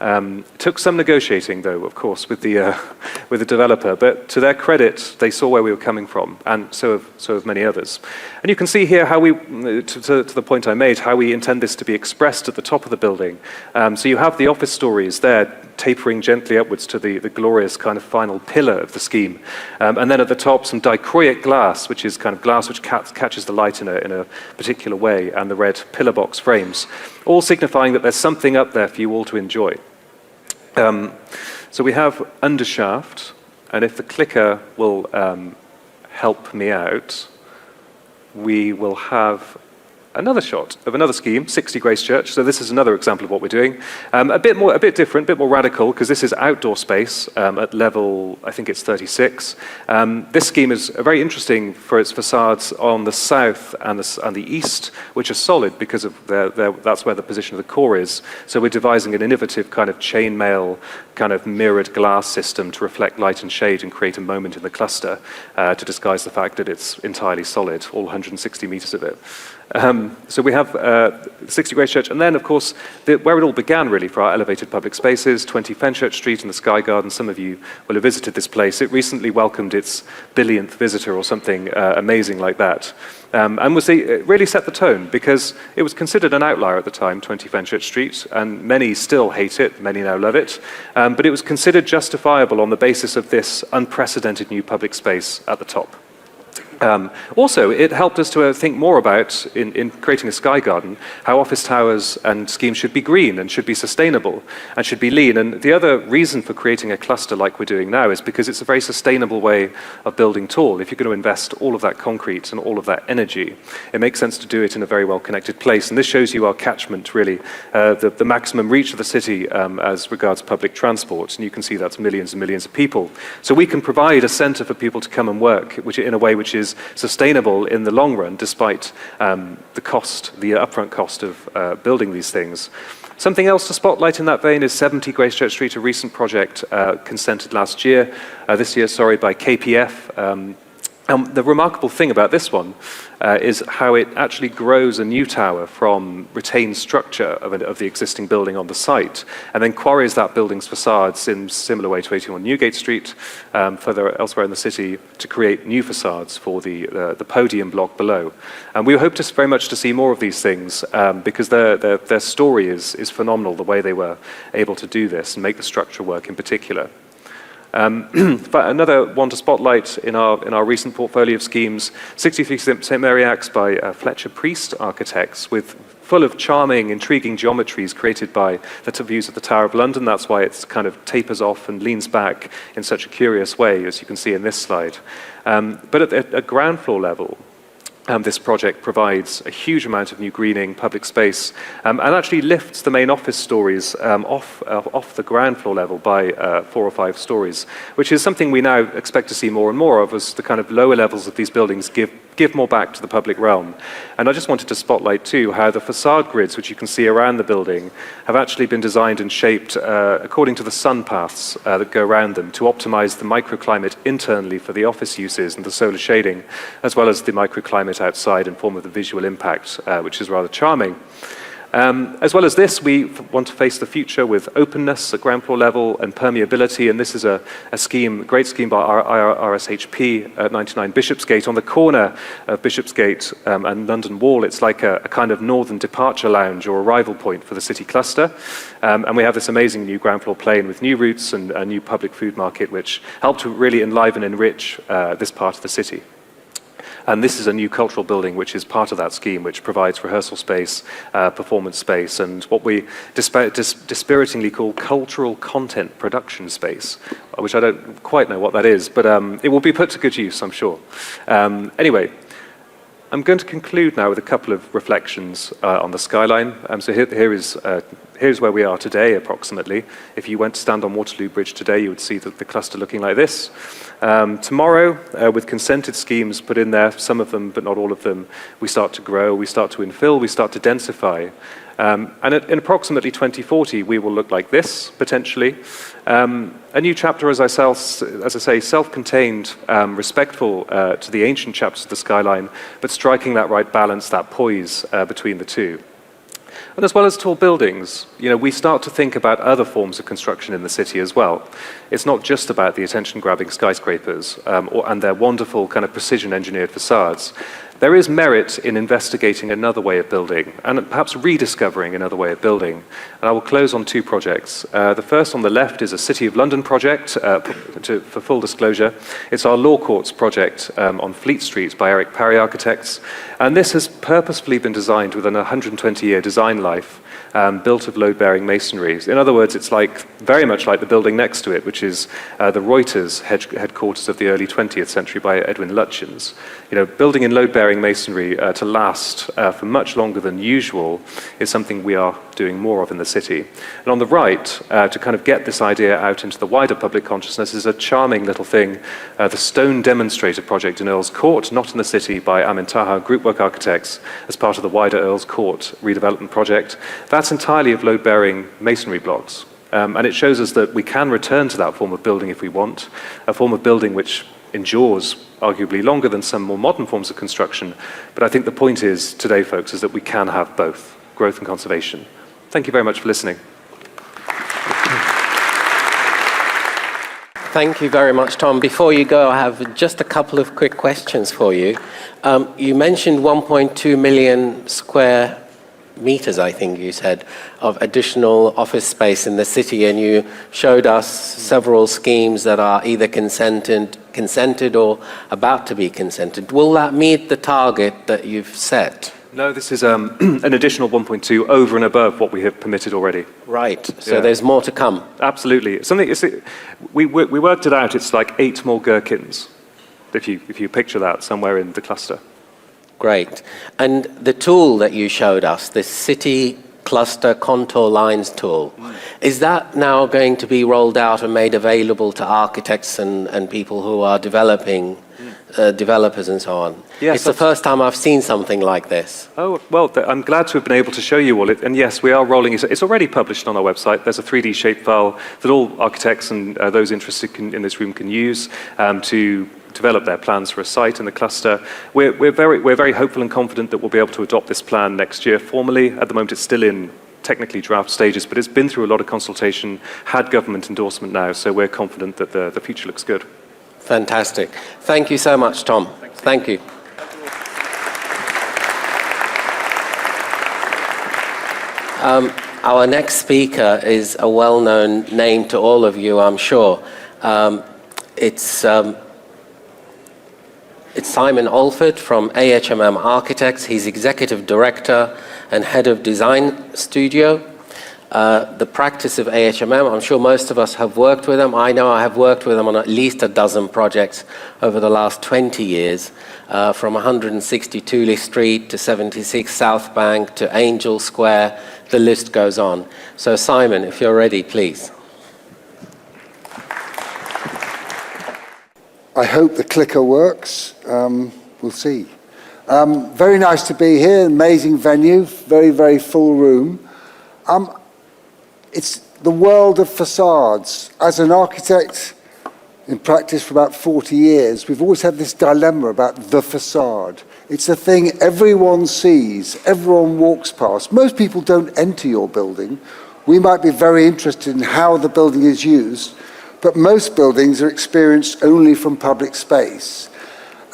It took some negotiating, though, of course, with the developer. But to their credit, they saw where we were coming from, and so have many others. And you can see here how to the point I made, how we intend this to be expressed at the top of the building. So you have the office stories there, tapering gently upwards to the glorious kind of final pillar of the scheme. And then at the top, some dichroic glass, which is kind of glass which catches the light in a particular way, and the red pillar box frames, all signifying that there's something up there for you all to enjoy. So we have undershaft, and if the clicker will help me out, we will have another shot of another scheme, 60 Grace Church. So this is another example of what we're doing. A bit different, a bit more radical, because this is outdoor space at level, I think it's 36. This scheme is very interesting for its facades on the south and the east, which are solid because of that's where the position of the core is. So we're devising an innovative kind of chainmail, kind of mirrored glass system to reflect light and shade and create a moment in the cluster to disguise the fact that it's entirely solid, all 160 meters of it. So we have 60 Grace Church, and then, of course, where it all began, really, for our elevated public spaces, 20 Fenchurch Street and the Sky Garden. Some of you will have visited this place. It recently welcomed its billionth visitor or something amazing like that. And it really set the tone, because it was considered an outlier at the time, 20 Fenchurch Street, and many still hate it, many now love it. But it was considered justifiable on the basis of this unprecedented new public space at the top. Also, it helped us to think more about, in creating a sky garden, how office towers and schemes should be green and should be sustainable and should be lean. And the other reason for creating a cluster like we're doing now is because it's a very sustainable way of building tall. If you're going to invest all of that concrete and all of that energy, it makes sense to do it in a very well-connected place. And this shows you our catchment, really, the maximum reach of the city as regards public transport. And you can see that's millions and millions of people. So we can provide a centre for people to come and work, which in a way which is sustainable in the long run, despite the upfront cost of building these things. Something else to spotlight in that vein is 70 Grace Church Street, a recent project consented this year, by KPF. The remarkable thing about this one is how it actually grows a new tower from retained structure of the existing building on the site, and then quarries that building's facades in similar way to 81 Newgate Street, further elsewhere in the city, to create new facades for the podium block below. And we hope very much to see more of these things, because their story is phenomenal, the way they were able to do this and make the structure work in particular. But another one to spotlight in our recent portfolio of schemes, 63 St Mary Axe by Fletcher Priest Architects, full of charming, intriguing geometries created by the views of the Tower of London. That's why it kind of tapers off and leans back in such a curious way, as you can see in this slide. But at a ground floor level, this project provides a huge amount of new greening, public space, and actually lifts the main office stories off the ground floor level by 4 or 5 stories, which is something we now expect to see more and more of, as the kind of lower levels of these buildings give more back to the public realm. And I just wanted to spotlight too how the facade grids, which you can see around the building, have actually been designed and shaped according to the sun paths that go around them, to optimize the microclimate internally for the office uses and the solar shading, as well as the microclimate outside in form of the visual impact, which is rather charming. As well as this, we want to face the future with openness at ground floor level and permeability, and this is a great scheme by RSHP at 99 Bishopsgate. On the corner of Bishopsgate and London Wall, it's like a kind of northern departure lounge or arrival point for the city cluster. And we have this amazing new ground floor plane with new routes and a new public food market, which help to really enliven and enrich this part of the city. And this is a new cultural building which is part of that scheme, which provides rehearsal space, performance space, and what we dispiritingly call cultural content production space, which I don't quite know what that is, but it will be put to good use, I'm sure. Anyway, I'm going to conclude now with a couple of reflections on the skyline. So here's where we are today, approximately. If you went to stand on Waterloo Bridge today, you would see the cluster looking like this. Tomorrow, with consented schemes put in there, some of them, but not all of them, we start to grow, we start to infill, we start to densify. And in approximately 2040, we will look like this, potentially. A new chapter, as I say, self-contained, respectful to the ancient chapters of the skyline, but striking that right balance, that poise between the two. And as well as tall buildings, we start to think about other forms of construction in the city as well. It's not just about the attention-grabbing skyscrapers and their wonderful kind of precision-engineered facades. There is merit in investigating another way of building, and perhaps rediscovering another way of building. And I will close on 2 projects. The first on the left is a City of London project, for full disclosure. It's our Law Courts project on Fleet Street by Eric Parry Architects. And this has purposefully been designed with an 120-year design life, built of load-bearing masonry. In other words, it's very much like the building next to it, which is the Reuters headquarters of the early 20th century by Edwin Lutyens. Building in load-bearing masonry to last for much longer than usual is something we are doing more of in the city. And on the right, to kind of get this idea out into the wider public consciousness, is a charming little thing, the Stone Demonstrator project in Earl's Court, not in the city, by Ahmed Group Work Architects, as part of the wider Earl's Court redevelopment project. That's entirely of load-bearing masonry blocks. And it shows us that we can return to that form of building if we want, a form of building which endures arguably longer than some more modern forms of construction. But I think the point is today, folks, is that we can have both growth and conservation. Thank you very much for listening. Thank you very much, Tom. Before you go, I have just a couple of quick questions for you. You mentioned 1.2 million square meters, I think you said, of additional office space in the city, and you showed us several schemes that are either consented or about to be consented. Will that meet the target that you've set? No, this is an additional 1.2 over and above what we have permitted already. Right, so there's more to come. Absolutely. We worked it out, it's like 8 more gherkins, if you picture that somewhere in the cluster. Great. And the tool that you showed us, the City Cluster Contour Lines tool, is that now going to be rolled out and made available to architects and people who are developing, developers and so on? Yes, it's the first time I've seen something like this. Oh, well, I'm glad to have been able to show you all it. And yes, we are rolling it. It's already published on our website. There's a 3D shapefile that all architects and those interested in this room can use to develop their plans for a site in the cluster. We're very hopeful and confident that we'll be able to adopt this plan next year formally. At the moment, it's still in technically draft stages, but it's been through a lot of consultation, had government endorsement now, so we're confident that the future looks good. Fantastic. Thank you so much, Tom. Thank you. Our next speaker is a well-known name to all of you, I'm sure. It's Simon Allford from AHMM Architects. He's Executive Director and Head of Design Studio. The practice of AHMM, I'm sure most of us have worked with them. I know I have worked with them on at least a dozen projects over the last 20 years, from 162 Lee Street to 76 South Bank to Angel Square. The list goes on. So Simon, if you're ready, please. I hope the clicker works. We'll see. Very nice to be here. Amazing venue. Very, very full room. It's the world of facades. As an architect in practice for about 40 years, we've always had this dilemma about the facade. It's a thing everyone sees, everyone walks past. Most people don't enter your building. We might be very interested in how the building is used, but most buildings are experienced only from public space.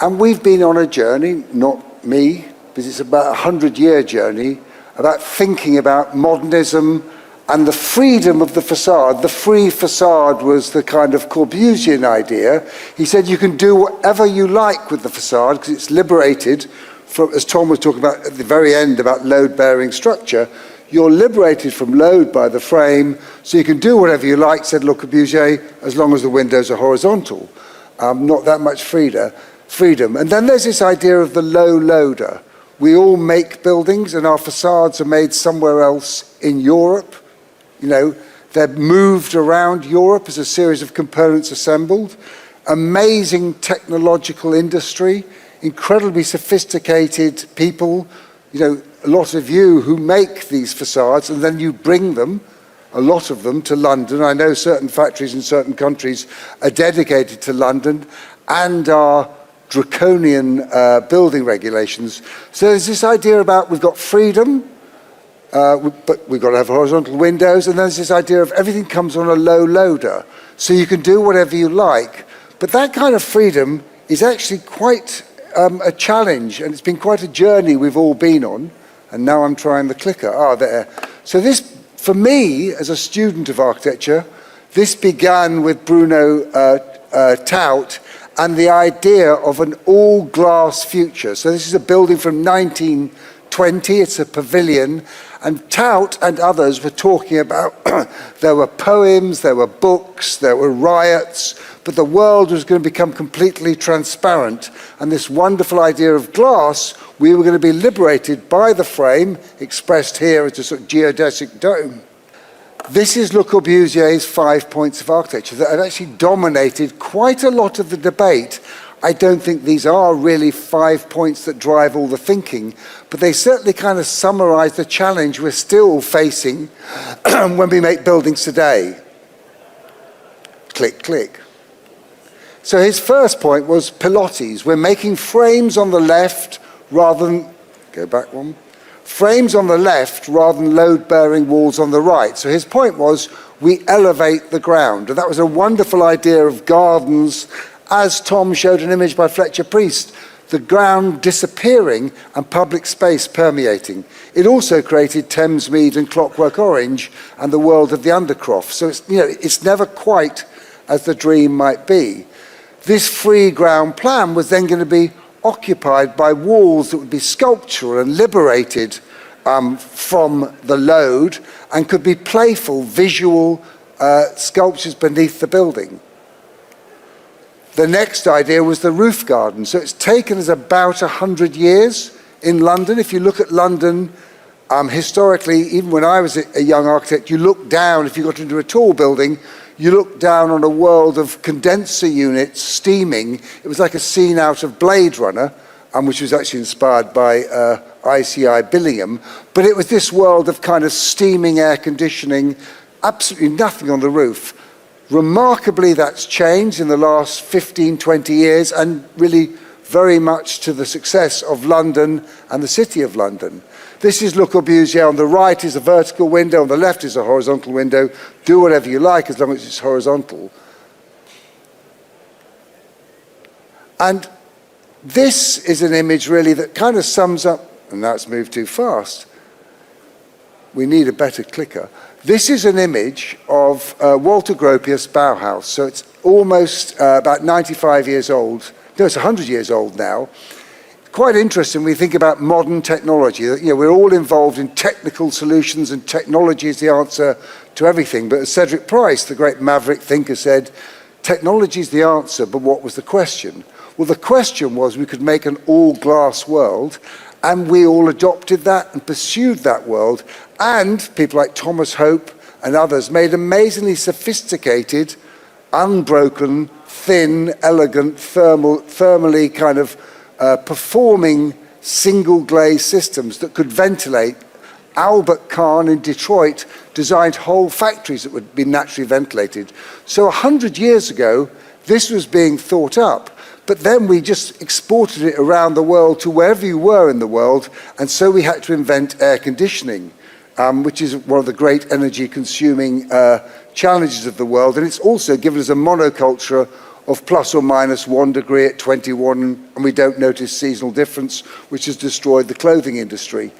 And we've been on a journey, not me, because it's about a 100-year journey, about thinking about modernism and the freedom of the facade. The free facade was the kind of Corbusian idea. He said you can do whatever you like with the facade because it's liberated from, as Tom was talking about at the very end about load-bearing structure, you're liberated from load by the frame, so you can do whatever you like, said Le Corbusier, as long as the windows are horizontal. Not that much freedom. And then there's this idea of the low loader. We all make buildings and our facades are made somewhere else in Europe. You know, they're moved around Europe as a series of components assembled. Amazing technological industry, incredibly sophisticated people, you know, a lot of you who make these facades, and then you bring them, a lot of them, to London. I know certain factories in certain countries are dedicated to London and are draconian building regulations. So there's this idea about we've got freedom, but we've got to have horizontal windows, and there's this idea of everything comes on a low loader, so you can do whatever you like. But that kind of freedom is actually quite a challenge, and it's been quite a journey we've all been on. And now I'm trying the clicker. There. So this, for me, as a student of architecture, this began with Bruno Taut and the idea of an all-glass future. So this is a building from 1920. It's a pavilion. And Taut and others were talking about there were poems, there were books, there were riots, but the world was going to become completely transparent. And this wonderful idea of glass, we were going to be liberated by the frame, expressed here as a sort of geodesic dome. This is Le Corbusier's 5 points of architecture that have actually dominated quite a lot of the debate. I don't think these are really 5 points that drive all the thinking, but they certainly kind of summarize the challenge we're still facing when we make buildings today. Click, click. So his first point was pilotes. We're making frames on the left rather than, go back one, frames on the left rather than load-bearing walls on the right. So his point was we elevate the ground. And that was a wonderful idea of gardens, as Tom showed an image by Fletcher Priest, the ground disappearing and public space permeating. It also created Thamesmead and Clockwork Orange and the world of the Undercroft. So it's, it's never quite as the dream might be. This free ground plan was then going to be occupied by walls that would be sculptural and liberated from the load and could be playful, visual sculptures beneath the building. The next idea was the roof garden. So it's taken us about 100 years in London. If you look at London, historically, even when I was a young architect, you look down, if you got into a tall building, you look down on a world of condenser units steaming. It was like a scene out of Blade Runner, which was actually inspired by ICI Billingham. But it was this world of kind of steaming air conditioning, absolutely nothing on the roof. Remarkably, that's changed in the last 15, 20 years, and really very much to the success of London and the City of London. This is Le Corbusier. On the right is a vertical window, on the left is a horizontal window. Do whatever you like as long as it's horizontal. And this is an image really that kind of sums up, and now it's moved too fast. We need a better clicker. This is an image of Walter Gropius Bauhaus. So it's almost about 95 years old. No, it's 100 years old now. Quite interesting when we think about modern technology. We're all involved in technical solutions, and technology is the answer to everything. But as Cedric Price, the great maverick thinker, said, technology is the answer, but what was the question? Well, the question was we could make an all-glass world, and we all adopted that and pursued that world. And people like Thomas Hope and others made amazingly sophisticated, unbroken, thin, elegant, thermally kind of performing single glaze systems that could ventilate. Albert Kahn in Detroit designed whole factories that would be naturally ventilated. So 100 years ago, this was being thought up. But then we just exported it around the world to wherever you were in the world, and so we had to invent air conditioning, which is one of the great energy-consuming challenges of the world, and it's also given us a monoculture of plus or minus 1 degree at 21, and we don't notice seasonal difference, which has destroyed the clothing industry.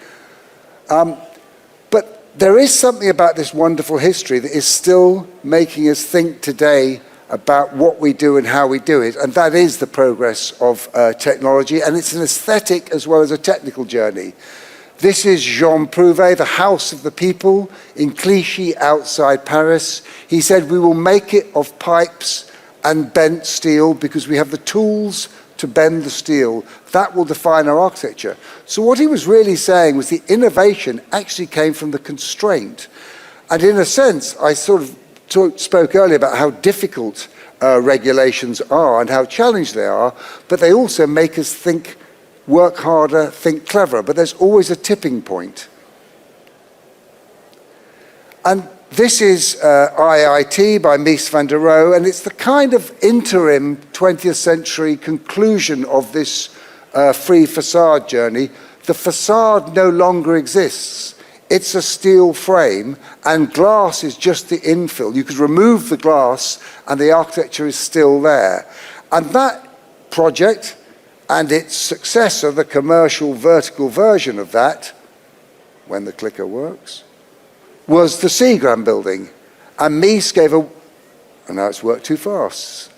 But there is something about this wonderful history that is still making us think today about what we do and how we do it, and that is the progress of technology, and it's an aesthetic as well as a technical journey. This is Jean Prouvé, the House of the People in Clichy outside Paris. He said, we will make it of pipes and bent steel because we have the tools to bend the steel. That will define our architecture. So what he was really saying was the innovation actually came from the constraint. And in a sense, I sort of spoke earlier about how difficult regulations are and how challenged they are, but they also make us think, work harder, think cleverer, but there's always a tipping point. And this is IIT by Mies van der Rohe, and it's the kind of interim 20th century conclusion of this free facade journey. The facade no longer exists. It's a steel frame, and glass is just the infill. You could remove the glass, and the architecture is still there. And that project and its successor, the commercial vertical version of that, when the clicker works, was the Seagram building. And Mies gave a, and now it's worked too fast.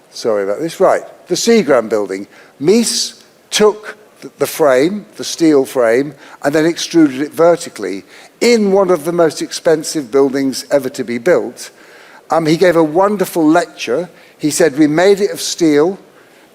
Sorry about this. Right, the Seagram building. Mies took the frame, the steel frame, and then extruded it vertically in one of the most expensive buildings ever to be built. He gave a wonderful lecture. He said, we made it of steel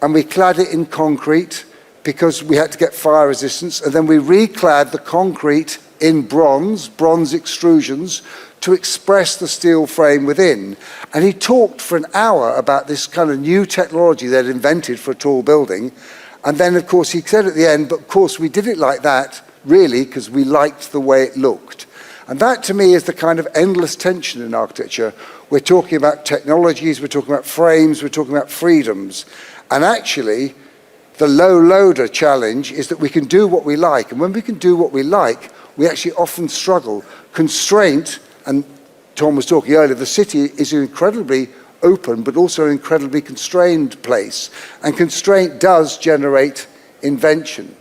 and we clad it in concrete because we had to get fire resistance, and then we reclad the concrete in bronze extrusions to express the steel frame within. And he talked for an hour about this kind of new technology they'd invented for a tall building. And then, of course, he said at the end, but of course we did it like that, really, because we liked the way it looked. And that, to me, is the kind of endless tension in architecture. We're talking about technologies, we're talking about frames, we're talking about freedoms. And actually, the low-loader challenge is that we can do what we like. And when we can do what we like, we actually often struggle. Constraint, and Tom was talking earlier, the city is an incredibly open, but also an incredibly constrained place. And constraint does generate invention.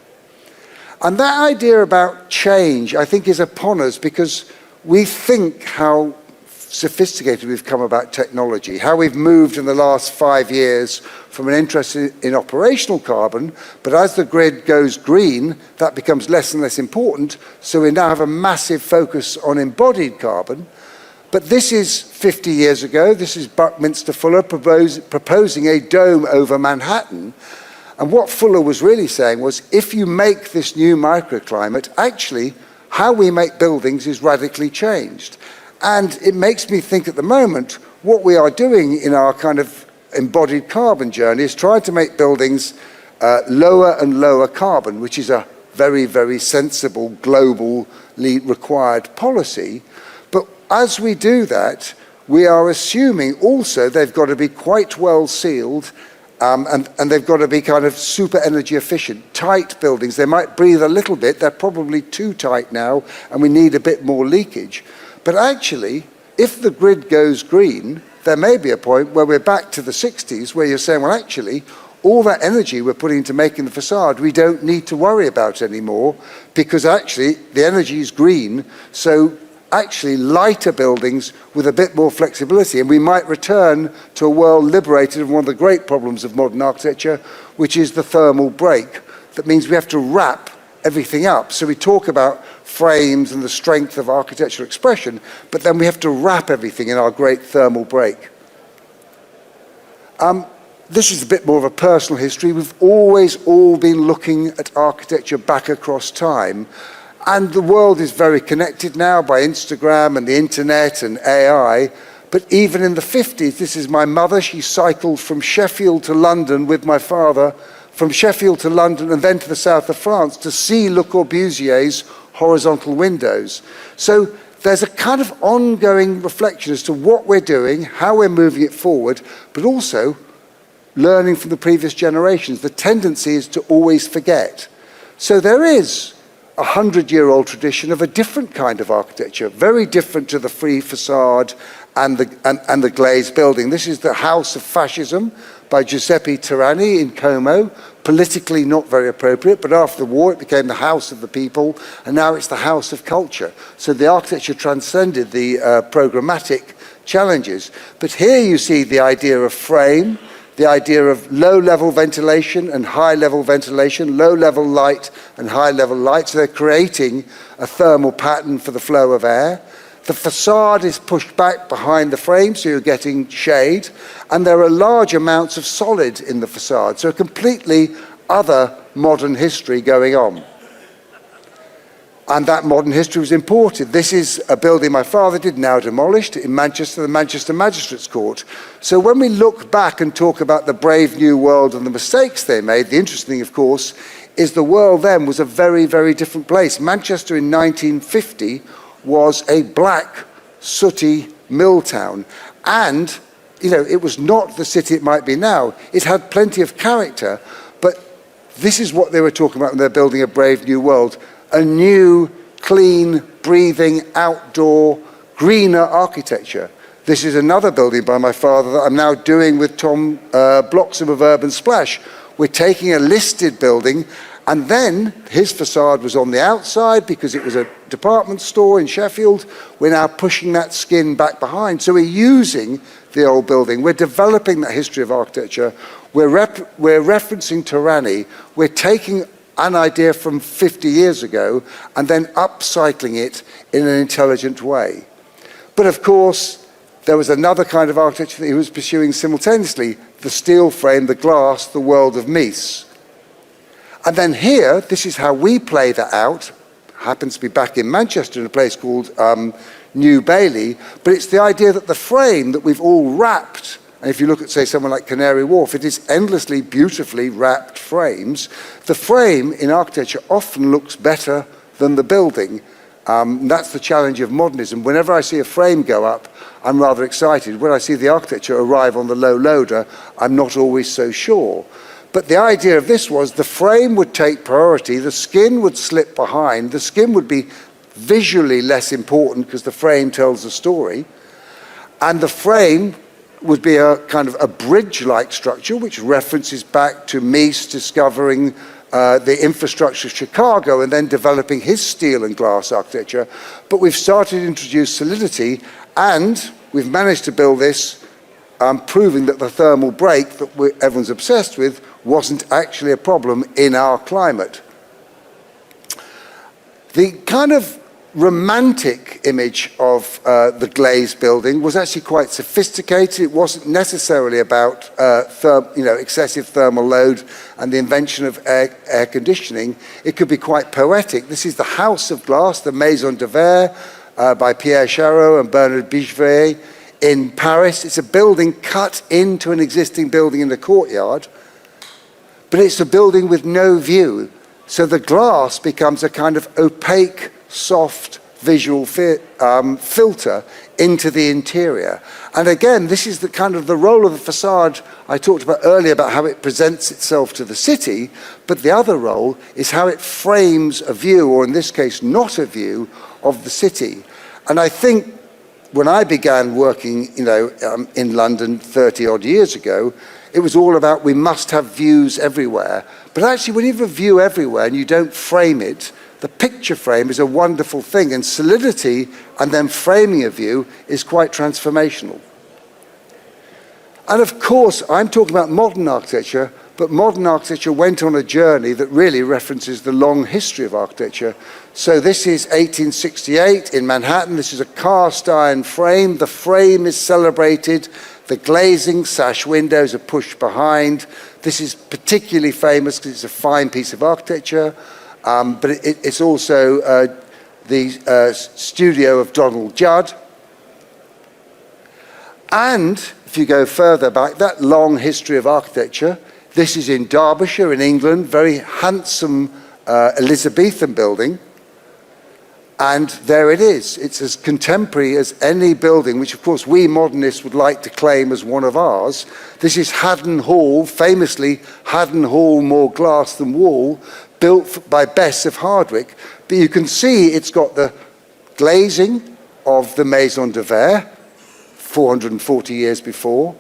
And that idea about change, I think, is upon us because we think how sophisticated we've come about technology, how we've moved in the last 5 years from an interest in operational carbon, but as the grid goes green, that becomes less and less important, so we now have a massive focus on embodied carbon. But this is 50 years ago, this is Buckminster Fuller proposing a dome over Manhattan. And what Fuller was really saying was, if you make this new microclimate, actually, how we make buildings is radically changed. And it makes me think at the moment, what we are doing in our kind of embodied carbon journey is trying to make buildings lower and lower carbon, which is a very, very sensible, globally required policy. But as we do that, we are assuming also they've got to be quite well sealed, and they've got to be kind of super energy efficient. Tight buildings, they might breathe a little bit, they're probably too tight now, and we need a bit more leakage. But actually, if the grid goes green, there may be a point where we're back to the 60s, where you're saying, well, actually, all that energy we're putting into making the facade, we don't need to worry about anymore, because actually, the energy is green, so actually lighter buildings with a bit more flexibility, and we might return to a world liberated of one of the great problems of modern architecture, which is the thermal break. That means we have to wrap everything up. So we talk about frames and the strength of architectural expression, but then we have to wrap everything in our great thermal break. This is a bit more of a personal history. We've always all been looking at architecture back across time. And the world is very connected now by Instagram and the internet and AI. But even in the 50s, this is my mother. She cycled from Sheffield to London with my father, from Sheffield to London and then to the south of France to see Le Corbusier's horizontal windows. So there's a kind of ongoing reflection as to what we're doing, how we're moving it forward, but also learning from the previous generations. The tendency is to always forget. So there is a 100-year-old tradition of a different kind of architecture, very different to the free facade and the glazed building. This is the House of Fascism by Giuseppe Terrani in Como, politically not very appropriate, but after the war it became the House of the People, and now it's the House of Culture. So the architecture transcended the programmatic challenges. But here you see the idea of frame, the idea of low-level ventilation and high-level ventilation, low-level light and high-level light, so they're creating a thermal pattern for the flow of air. The facade is pushed back behind the frame, so you're getting shade, and there are large amounts of solid in the facade, so a completely other modern history going on. And that modern history was imported. This is a building my father did, now demolished, in Manchester, the Manchester Magistrates Court. So when we look back and talk about the brave new world and the mistakes they made, the interesting thing, of course, is the world then was a very, very different place. Manchester in 1950 was a black, sooty mill town. And, you know, it was not the city it might be now. It had plenty of character, but this is what they were talking about when they're building a brave new world. A new, clean, breathing, outdoor, greener architecture. This is another building by my father that I'm now doing with Tom Bloxham of Urban Splash. We're taking a listed building, and then his facade was on the outside because it was a department store in Sheffield. We're now pushing that skin back behind. So we're using the old building. We're developing that history of architecture. We're referencing Terrani. We're taking an idea from 50 years ago and then upcycling it in an intelligent way. But of course, there was another kind of architecture that he was pursuing simultaneously, the steel frame, the glass, the world of Mies. And then here, this is how we play that out. Happens to be back in Manchester in a place called New Bailey, but it's the idea that the frame that we've all wrapped, and if you look at, say, someone like Canary Wharf, it is endlessly, beautifully wrapped frames. The frame in architecture often looks better than the building. That's the challenge of modernism. Whenever I see a frame go up, I'm rather excited. When I see the architecture arrive on the low loader, I'm not always so sure. But the idea of this was the frame would take priority, the skin would slip behind, the skin would be visually less important because the frame tells the story, and the frame would be a kind of a bridge-like structure which references back to Mies discovering the infrastructure of Chicago and then developing his steel and glass architecture. But we've started to introduce solidity, and we've managed to build this, proving that the thermal break that everyone's obsessed with wasn't actually a problem in our climate. The kind of romantic image of the glazed building was actually quite sophisticated. It wasn't necessarily about excessive thermal load and the invention of air conditioning. It could be quite poetic. This is the House of Glass, the Maison de Verre, by Pierre Charot and Bernard Bigevet in Paris. It's a building cut into an existing building in the courtyard, but it's a building with no view. So the glass becomes a kind of opaque, soft visual filter into the interior. And again, this is the kind of the role of the facade I talked about earlier about how it presents itself to the city, but the other role is how it frames a view, or in this case, not a view, of the city. And I think when I began working, in London 30 odd years ago, it was all about we must have views everywhere. But actually, when you have a view everywhere and you don't frame it, the picture frame is a wonderful thing, and solidity and then framing a view is quite transformational. And of course, I'm talking about modern architecture, but modern architecture went on a journey that really references the long history of architecture. So this is 1868 in Manhattan. This is a cast iron frame. The frame is celebrated. The glazing, sash windows are pushed behind. This is particularly famous because it's a fine piece of architecture. But it's also the studio of Donald Judd. And if you go further back, that long history of architecture, this is in Derbyshire in England, very handsome Elizabethan building. And there it is. It's as contemporary as any building, which of course we modernists would like to claim as one of ours. This is Haddon Hall, famously Haddon Hall, more glass than wall, built by Bess of Hardwick. But you can see it's got the glazing of the Maison de Verre, 440 years before,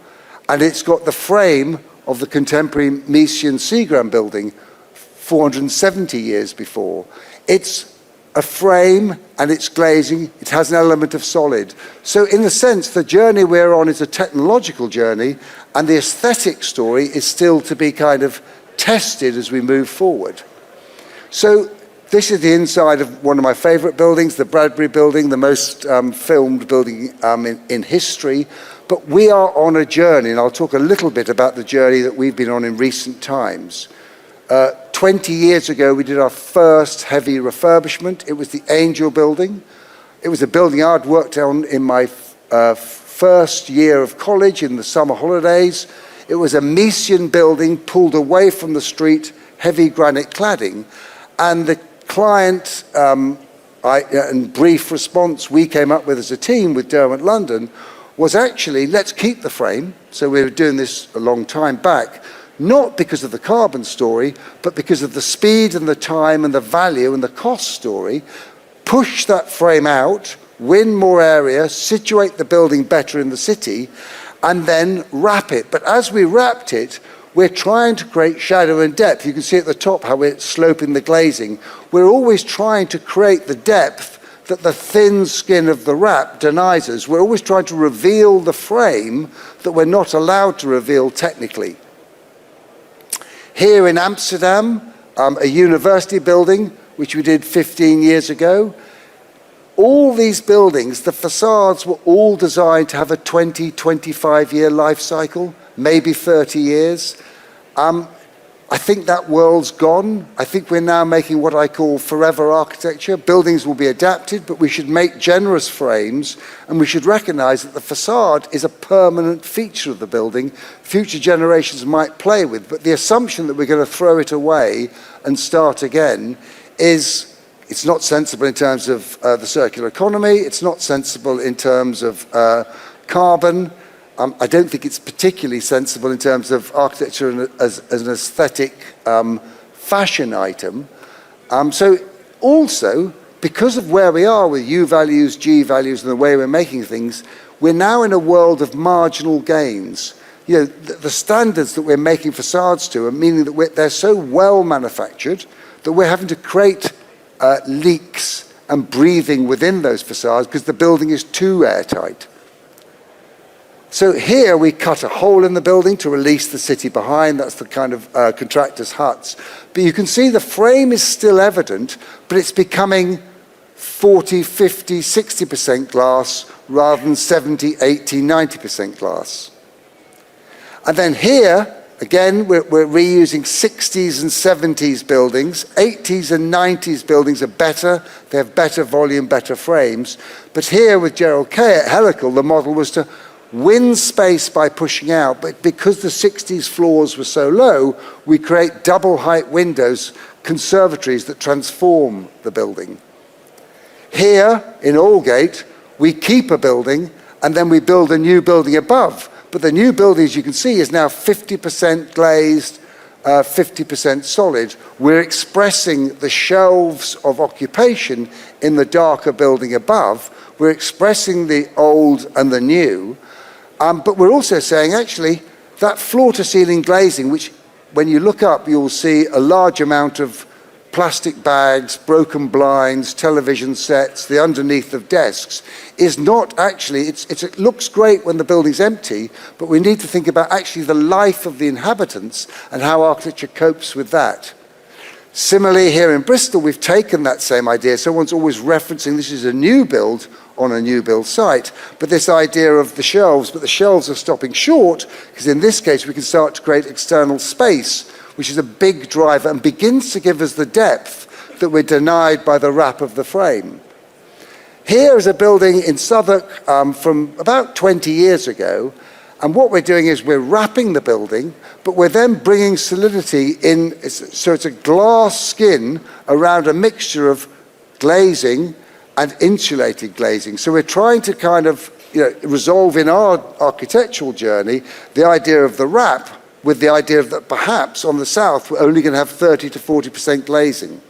and it's got the frame of the contemporary Messian Seagram building, 470 years before. It's a frame and it's glazing, it has an element of solid. So in a sense, the journey we're on is a technological journey, and the aesthetic story is still to be kind of tested as we move forward. So this is the inside of one of my favorite buildings, the Bradbury building, the most filmed building in history. But we are on a journey, and I'll talk a little bit about the journey that we've been on in recent times. 20 years ago, we did our first heavy refurbishment. It was the Angel building. It was a building I'd worked on in my first year of college in the summer holidays. It was a Messian building pulled away from the street, heavy granite cladding. And the client, and brief response we came up with as a team with Derwent London was actually, let's keep the frame. So we were doing this a long time back, not because of the carbon story, but because of the speed and the time and the value and the cost story. Push that frame out, win more area, situate the building better in the city, and then wrap it. But as we wrapped it, we're trying to create shadow and depth. You can see at the top how we're sloping the glazing. We're always trying to create the depth that the thin skin of the wrap denies us. We're always trying to reveal the frame that we're not allowed to reveal technically. Here in Amsterdam, a university building, which we did 15 years ago, all these buildings, the facades were all designed to have a 20, 25-year life cycle, maybe 30 years. I think that world's gone. I think we're now making what I call forever architecture. Buildings will be adapted, but we should make generous frames, and we should recognize that the facade is a permanent feature of the building future generations might play with. But the assumption that we're going to throw it away and start again is It's not sensible in terms of the circular economy. It's not sensible in terms of carbon. I don't think it's particularly sensible in terms of architecture as an aesthetic fashion item. So also, because of where we are with U values, G values, and the way we're making things, we're now in a world of marginal gains. You know, the standards that we're making facades to are meaning that they're so well manufactured that we're having to create leaks and breathing within those facades because the building is too airtight. So here we cut a hole in the building to release the city behind. That's the kind of contractors' huts. But you can see the frame is still evident, but it's becoming 40, 50, 60% glass rather than 70, 80, 90% glass. And then here, again, we're reusing 60s and 70s buildings. 80s and 90s buildings are better. They have better volume, better frames. But here with Gerald Kay at Helical, the model was to win space by pushing out, but because the 60s floors were so low, we create double height windows, conservatories that transform the building. Here in Aldgate, we keep a building and then we build a new building above. But the new building, as you can see, is now 50% glazed, 50% solid. We're expressing the shelves of occupation in the darker building above. We're expressing the old and the new. But we're also saying, actually, that floor-to-ceiling glazing, which when you look up, you'll see a large amount of plastic bags, broken blinds, television sets, the underneath of desks, is not actually, it looks great when the building's empty, but we need to think about actually the life of the inhabitants and how architecture copes with that. Similarly, here in Bristol, we've taken that same idea. Someone's always referencing this is a new build on a new build site, but this idea of the shelves, but the shelves are stopping short, because in this case, we can start to create external space, which is a big driver and begins to give us the depth that we're denied by the wrap of the frame. Here is a building in Southwark from about 20 years ago, and what we're doing is we're wrapping the building, but we're then bringing solidity in, so it's a glass skin around a mixture of glazing and insulated glazing. So we're trying to kind of resolve in our architectural journey the idea of the wrap with the idea that perhaps on the south we're only going to have 30 to 40% glazing.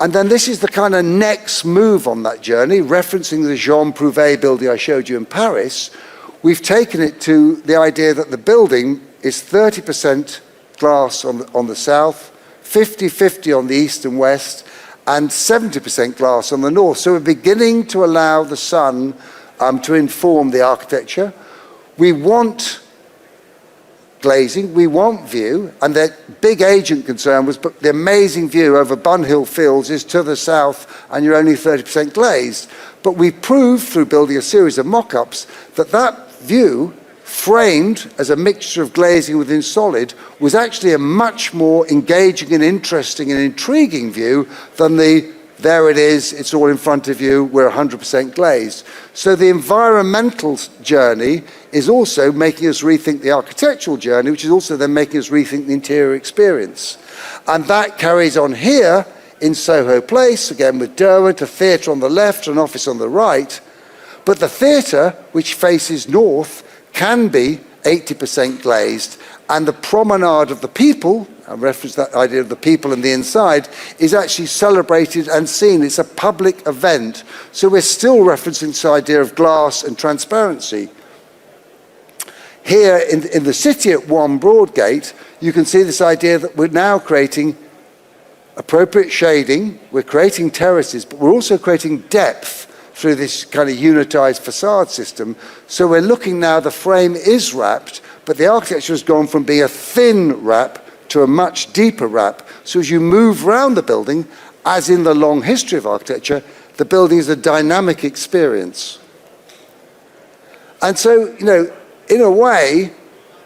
And then this is the kind of next move on that journey, referencing the Jean Prouvé building I showed you in Paris. We've taken it to the idea that the building is 30% glass on the south, 50-50 on the east and west, and 70% glass on the north. So we're beginning to allow the sun to inform the architecture. We want glazing, we want view, and the big agent concern was, but the amazing view over Bunhill Fields is to the south and you're only 30% glazed. But we proved through building a series of mock-ups that that view, framed as a mixture of glazing within solid, was actually a much more engaging and interesting and intriguing view than the, there it is, it's all in front of you, we're 100% glazed. So the environmental journey is also making us rethink the architectural journey, which is also then making us rethink the interior experience. And that carries on here in Soho Place, again with Derwent, a theatre on the left, an office on the right. But the theatre, which faces north, can be 80% glazed, and the promenade of the people, I reference that idea of the people and the inside, is actually celebrated and seen. It's a public event. So we're still referencing this idea of glass and transparency. Here in the city at 1 Broadgate, you can see this idea that we're now creating appropriate shading, we're creating terraces, but we're also creating depth through this kind of unitized facade system. So we're looking now, the frame is wrapped, but the architecture has gone from being a thin wrap to a much deeper wrap. So as you move around the building, as in the long history of architecture, the building is a dynamic experience. And so, in a way,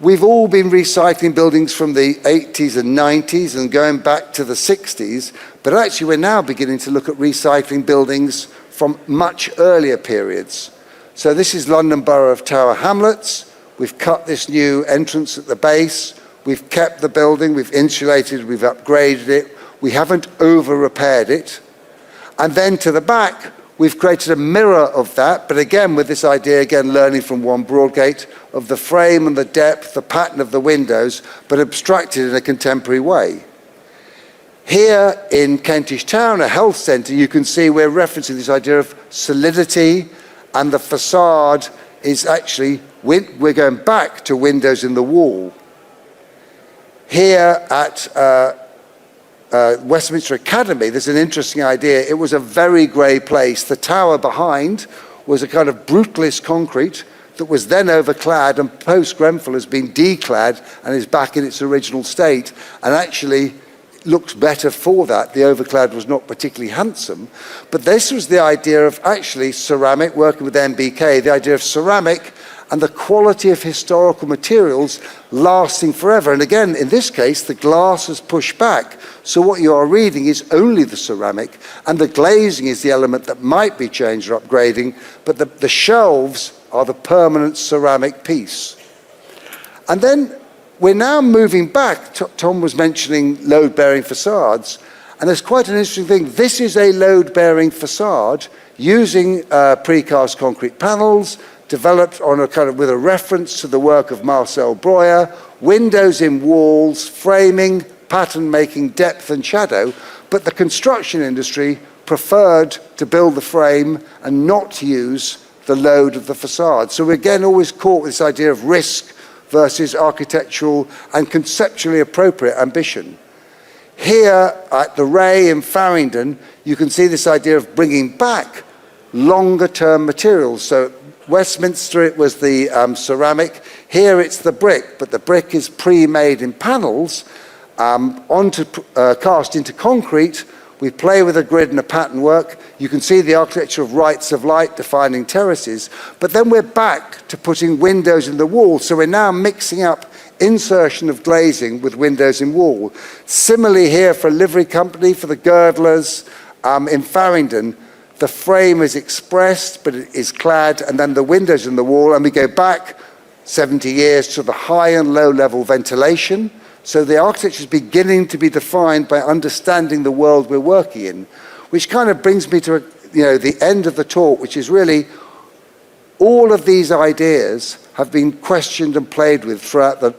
we've all been recycling buildings from the 80s and 90s and going back to the 60s, but actually we're now beginning to look at recycling buildings from much earlier periods. So this is London Borough of Tower Hamlets. We've cut this new entrance at the base. We've kept the building, we've insulated, we've upgraded it. We haven't over-repaired it. And then to the back, we've created a mirror of that, but again, with this idea, again, learning from one Broadgate, of the frame and the depth, the pattern of the windows, but abstracted in a contemporary way. Here in Kentish Town, a health centre, you can see we're referencing this idea of solidity, and the facade is actually, we're going back to windows in the wall. Here at Westminster Academy, there's an interesting idea. It was a very grey place. The tower behind was a kind of brutalist concrete that was then overclad, and post-Grenfell has been declad and is back in its original state, and actually looks better for that. The overclad was not particularly handsome, but this was the idea of actually ceramic, working with MBK, the idea of ceramic and the quality of historical materials lasting forever. And again, in this case, the glass is pushed back, so what you are reading is only the ceramic, and the glazing is the element that might be changed or upgrading, but the shelves are the permanent ceramic piece. And then we're now moving back. Tom was mentioning load-bearing facades, and there's quite an interesting thing. This is a load-bearing facade using precast concrete panels, developed on a kind of with a reference to the work of Marcel Breuer, windows in walls, framing, pattern making, depth and shadow, but the construction industry preferred to build the frame and not use the load of the facade. So we're again always caught with this idea of risk versus architectural and conceptually appropriate ambition. Here at the Ray in Farringdon, you can see this idea of bringing back longer term materials. So Westminster, it was the ceramic. Here it's the brick, but the brick is pre-made in panels, cast into concrete. We play with a grid and a pattern work. You can see the architecture of rights of light defining terraces, but then we're back to putting windows in the wall. So we're now mixing up insertion of glazing with windows in wall. Similarly here for a livery company, for the girdlers in Farringdon, the frame is expressed, but it is clad, and then the windows in the wall, and we go back 70 years to the high and low level ventilation. So the architecture is beginning to be defined by understanding the world we're working in, which kind of brings me to the end of the talk, which is really all of these ideas have been questioned and played with throughout the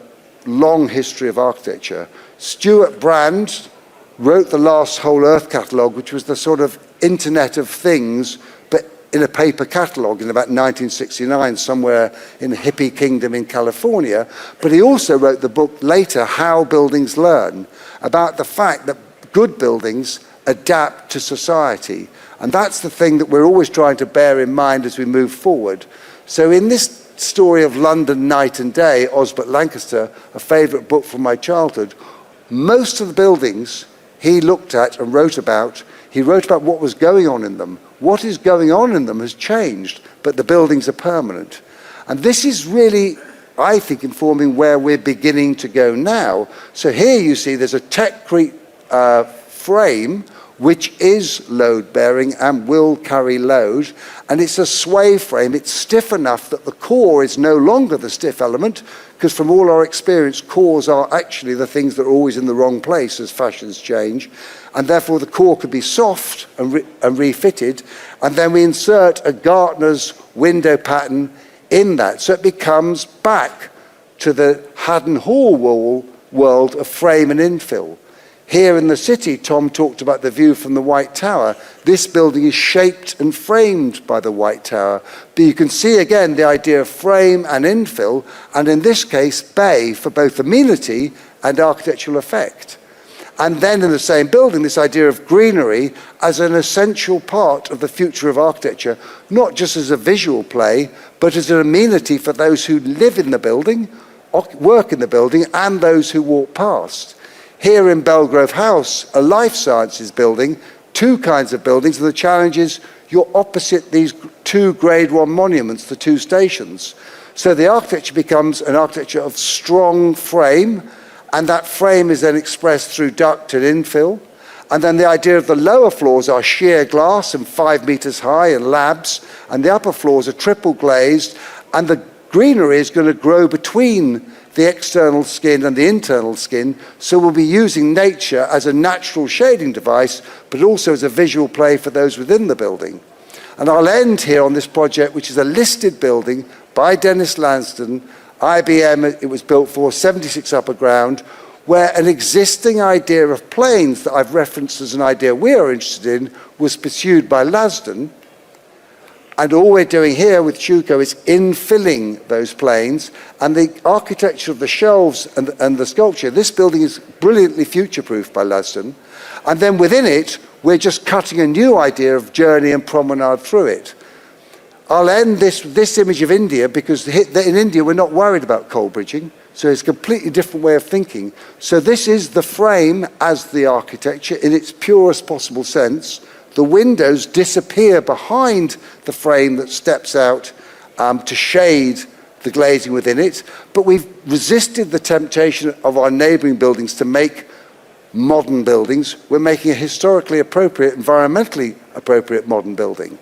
long history of architecture. Stuart Brand wrote the last Whole Earth catalogue, which was the sort of Internet of Things, but in a paper catalogue in about 1969, somewhere in a hippie kingdom in California. But he also wrote the book later, How Buildings Learn, about the fact that good buildings adapt to society. And that's the thing that we're always trying to bear in mind as we move forward. So in this story of London Night and Day, Osbert Lancaster, a favourite book from my childhood, most of the buildings he looked at and wrote about, he wrote about what was going on in them. What is going on in them has changed, but the buildings are permanent. And this is really, I think, informing where we're beginning to go now. So here you see there's a Techcrete frame which is load-bearing and will carry load, and it's a sway frame. It's stiff enough that the core is no longer the stiff element, because from all our experience, cores are actually the things that are always in the wrong place as fashions change, and therefore the core could be soft and refitted, and then we insert a Gartner's window pattern in that, so it becomes back to the Haddon Hall world of frame and infill. Here in the city, Tom talked about the view from the White Tower. This building is shaped and framed by the White Tower. But you can see again the idea of frame and infill, and in this case, bay for both amenity and architectural effect. And then in the same building, this idea of greenery as an essential part of the future of architecture, not just as a visual play, but as an amenity for those who live in the building, work in the building, and those who walk past. Here in Belgrove House, a life sciences building, two kinds of buildings, and the challenge is you're opposite these two Grade 1 monuments, the two stations. So the architecture becomes an architecture of strong frame, and that frame is then expressed through duct and infill. And then the idea of the lower floors are sheer glass and 5 meters high and labs, and the upper floors are triple glazed, and the greenery is going to grow between the external skin and the internal skin, so we'll be using nature as a natural shading device, but also as a visual play for those within the building. And I'll end here on this project, which is a listed building by Dennis Lansdowne, IBM, it was built for 76 upper ground, where an existing idea of planes that I've referenced as an idea we are interested in was pursued by Lansdowne. And all we're doing here with Schueco is infilling those planes, and the architecture of the shelves and the sculpture. This building is brilliantly future-proofed by Lansdowne. And then within it, we're just cutting a new idea of journey and promenade through it. I'll end this image of India because in India we're not worried about coal bridging, so it's a completely different way of thinking. So this is the frame as the architecture in its purest possible sense. The windows disappear behind the frame that steps out to shade the glazing within it, but we've resisted the temptation of our neighbouring buildings to make modern buildings. We're making a historically appropriate, environmentally appropriate modern building.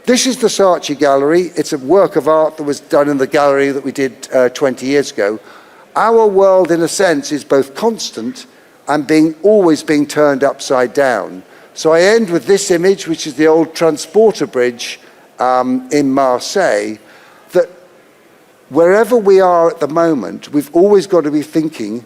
This is the Saatchi Gallery. It's a work of art that was done in the gallery that we did 20 years ago. Our world, in a sense, is both constant and always being turned upside down. So I end with this image, which is the old transporter bridge in Marseille, that wherever we are at the moment, we've always got to be thinking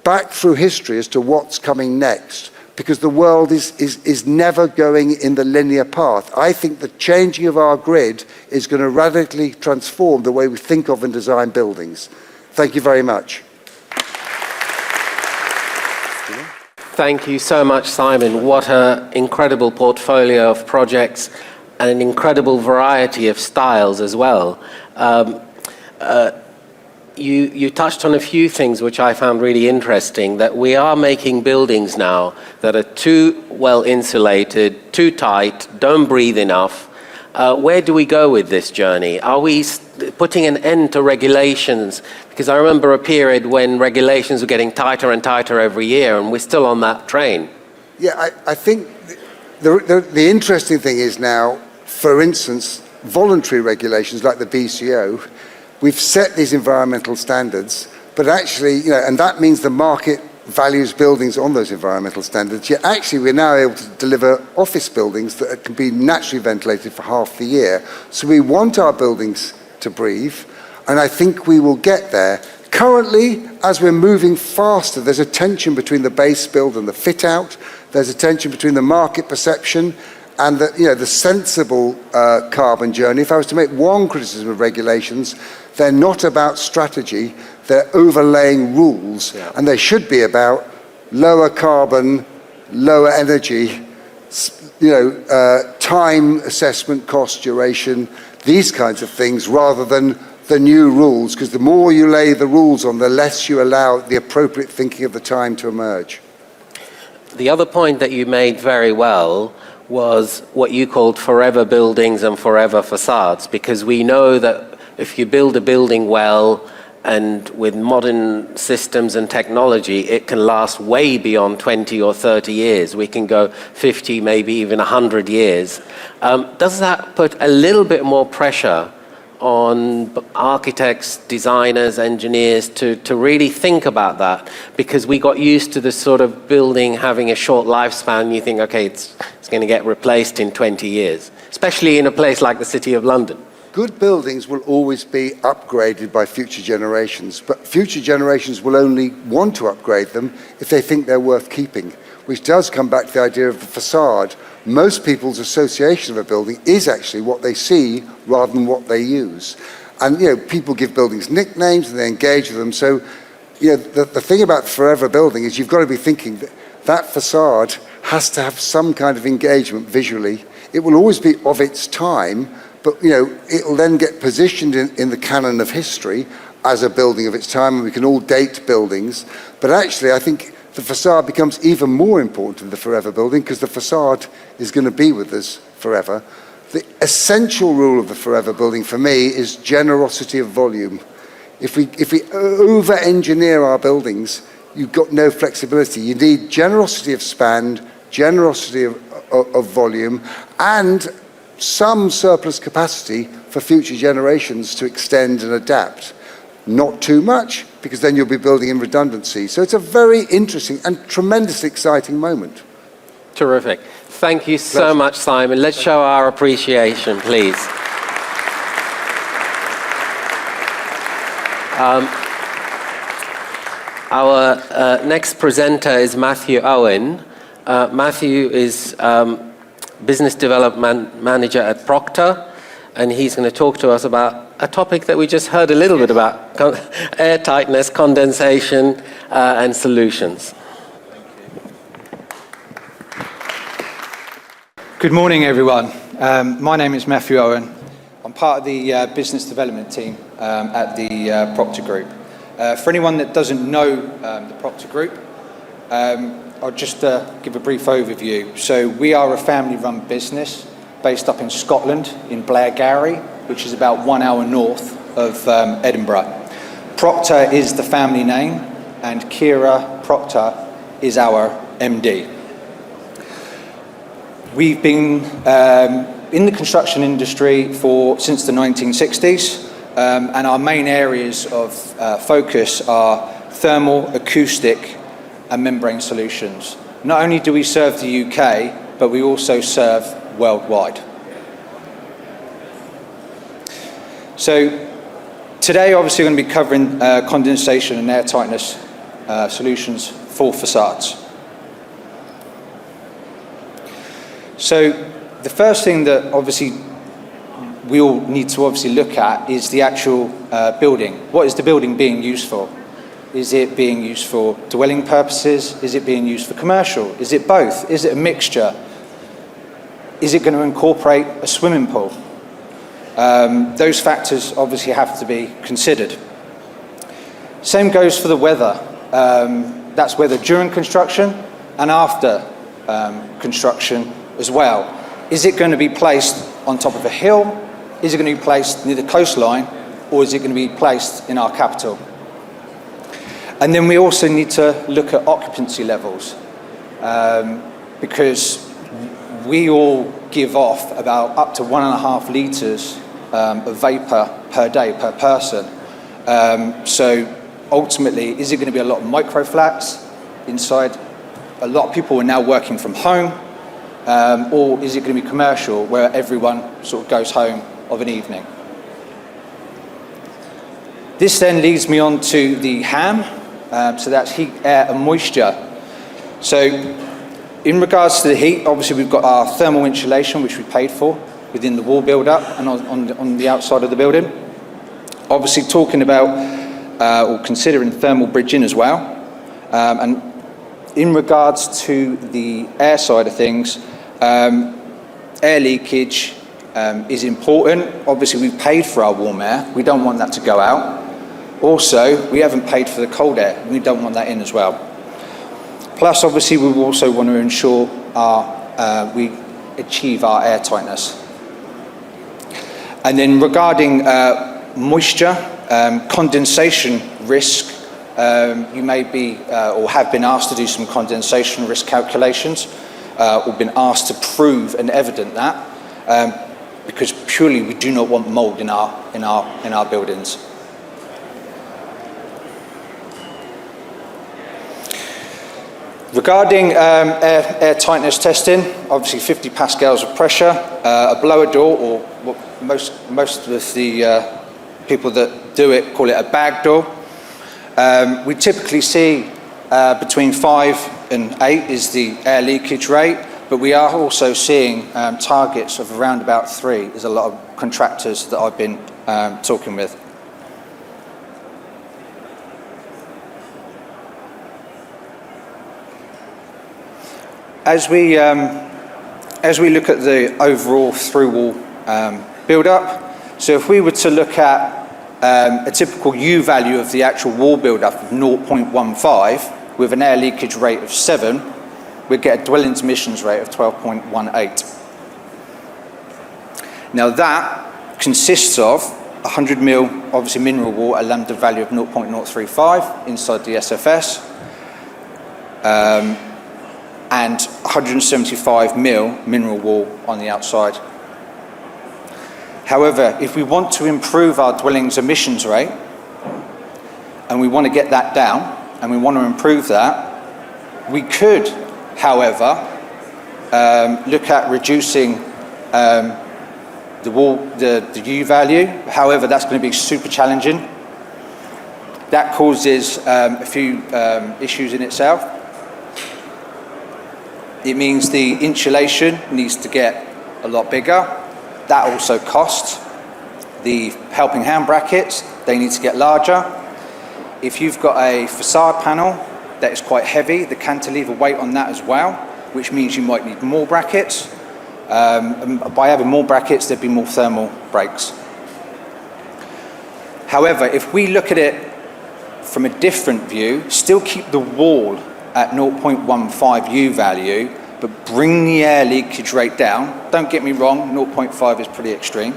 back through history as to what's coming next, because the world is never going in the linear path. I think the changing of our grid is going to radically transform the way we think of and design buildings. Thank you very much. Thank you so much, Simon. What an incredible portfolio of projects and an incredible variety of styles as well. You touched on a few things which I found really interesting, that we are making buildings now that are too well insulated, too tight, don't breathe enough. Where do we go with this journey? Are we putting an end to regulations? Because I remember a period when regulations were getting tighter and tighter every year, and we're still on that train. Yeah, I think the interesting thing is now, for instance, voluntary regulations like the BCO, we've set these environmental standards, but actually, and that means the market values buildings on those environmental standards, yet actually we're now able to deliver office buildings that can be naturally ventilated for half the year. So we want our buildings to breathe, and I think we will get there. Currently, as we're moving faster, there's a tension between the base build and the fit out. There's a tension between the market perception and the sensible carbon journey. If I was to make one criticism of regulations, they're not about strategy, they're overlaying rules, and they should be about lower carbon, lower energy, time assessment, cost, duration, these kinds of things, rather than the new rules, because the more you lay the rules on, the less you allow the appropriate thinking of the time to emerge. The other point that you made very well was what you called forever buildings and forever facades, because we know that if you build a building well and with modern systems and technology, it can last way beyond 20 or 30 years. We can go 50, maybe even 100 years. Does that put a little bit more pressure on architects, designers, engineers to really think about that? Because we got used to this sort of building having a short lifespan. You think, okay, it's going to get replaced in 20 years, especially in a place like the City of London. Good buildings will always be upgraded by future generations, but future generations will only want to upgrade them if they think they're worth keeping, which does come back to the idea of the facade. Most people's association of a building is actually what they see rather than what they use. And people give buildings nicknames and they engage with them. So the thing about forever building is you've got to be thinking that facade has to have some kind of engagement visually. It will always be of its time, but it'll then get positioned in the canon of history as a building of its time, and we can all date buildings. But actually, I think the facade becomes even more important in the forever building, because the facade is going to be with us forever. The essential rule of the forever building for me is generosity of volume. If we over-engineer our buildings, you've got no flexibility. You need generosity of span, generosity of volume, and some surplus capacity for future generations to extend and adapt. Not too much, because then you'll be building in redundancy. So it's a very interesting and tremendously exciting moment. Terrific. Thank you so much, Simon. Let's show our appreciation, please. Our next presenter is Matthew Owen. Matthew is Business Development Manager at Proctor, and he's going to talk to us about a topic that we just heard a little bit about, air tightness, condensation, and solutions. Good morning, everyone. My name is Matthew Owen. I'm part of the business development team at the Proctor Group. For anyone that doesn't know the Proctor Group, I'll just give a brief overview. So we are a family-run business based up in Scotland, in Blairgowrie, which is about 1 hour north of Edinburgh. Proctor is the family name, and Kira Proctor is our MD. We've been in the construction industry since the 1960s, and our main areas of focus are thermal, acoustic, and membrane solutions. Not only do we serve the UK, but we also serve worldwide. So today, obviously, we're going to be covering condensation and air tightness solutions for facades. So the first thing that obviously we all need to obviously look at is the actual building. What is the building being used for? Is it being used for dwelling purposes? Is it being used for commercial? Is it both? Is it a mixture? Is it going to incorporate a swimming pool? Those factors obviously have to be considered. Same goes for the weather. That's weather during construction and after construction as well. Is it going to be placed on top of a hill? Is it going to be placed near the coastline? Or is it going to be placed in our capital? And then we also need to look at occupancy levels, because we all give off about up to 1.5 litres of vapour per day per person. So ultimately, is it going to be a lot of micro flats inside? A lot of people are now working from home, or is it going to be commercial where everyone sort of goes home of an evening? This then leads me on to the HAM, so that's heat, air and moisture. So in regards to the heat, obviously we've got our thermal insulation, which we paid for within the wall build-up and on the outside of the building. Obviously talking about or considering thermal bridging as well. And in regards to the air side of things, air leakage is important. Obviously we've paid for our warm air. We don't want that to go out. Also, we haven't paid for the cold air. We don't want that in as well. Plus, obviously, we also want to ensure we achieve our air tightness. And then regarding moisture, condensation risk, you may be or have been asked to do some condensation risk calculations, or been asked to prove and evident that, because purely we do not want mold in our buildings. Regarding air tightness testing, obviously 50 pascals of pressure, a blower door, or what most of the people that do it call it a bag door. We typically see between 5 and 8 is the air leakage rate, but we are also seeing targets of around about 3. There's a lot of contractors that I've been talking with. As we look at the overall through-wall build-up, so if we were to look at a typical U value of the actual wall build-up of 0.15 with an air leakage rate of 7, we'd get a dwellings emissions rate of 12.18. Now that consists of 100 mil, obviously mineral wall, a lambda value of 0.035 inside the SFS, and 175 mil mineral wall on the outside However, if we want to improve our dwellings emissions rate, and we want to get that down, and we want to improve that, we could, however, look at reducing the U value. However, that's going to be super challenging. That causes a few issues in itself. It means the insulation needs to get a lot bigger. That also costs. The helping hand brackets, they need to get larger. If you've got a facade panel that is quite heavy, the cantilever weight on that as well, which means you might need more brackets. And by having more brackets, there'd be more thermal breaks. However, if we look at it from a different view, still keep the wall at 0.15 U value, but bring the air leakage rate down. Don't get me wrong, 0.5 is pretty extreme.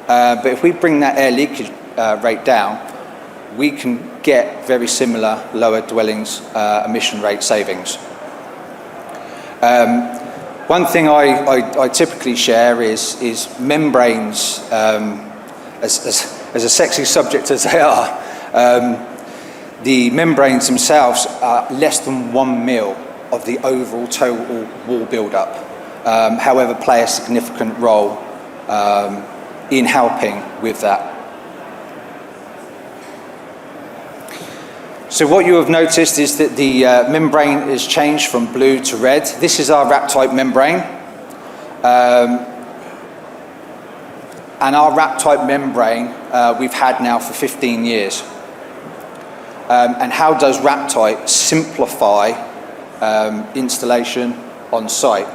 But if we bring that air leakage rate down, we can get very similar lower dwellings emission rate savings. One thing I typically share is membranes, as a sexy subject as they are, the membranes themselves are less than 1 mil of the overall total wall build-up, however play a significant role in helping with that. So what you have noticed is that the membrane is changed from blue to red. This is our wrap type membrane. And our wrap type membrane we've had now for 15 years. And how does wrap type simplify installation on site?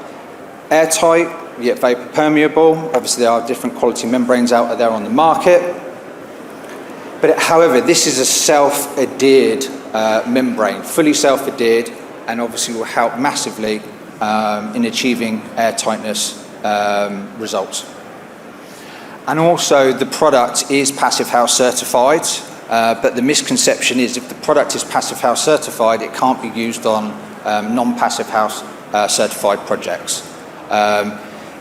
Airtight, yet vapor permeable. Obviously there are different quality membranes out there on the market. But however, this is a self-adhered membrane, fully self-adhered, and obviously will help massively in achieving air tightness results. And also the product is Passive House certified, but the misconception is if the product is Passive House certified, it can't be used on non-Passive House certified projects.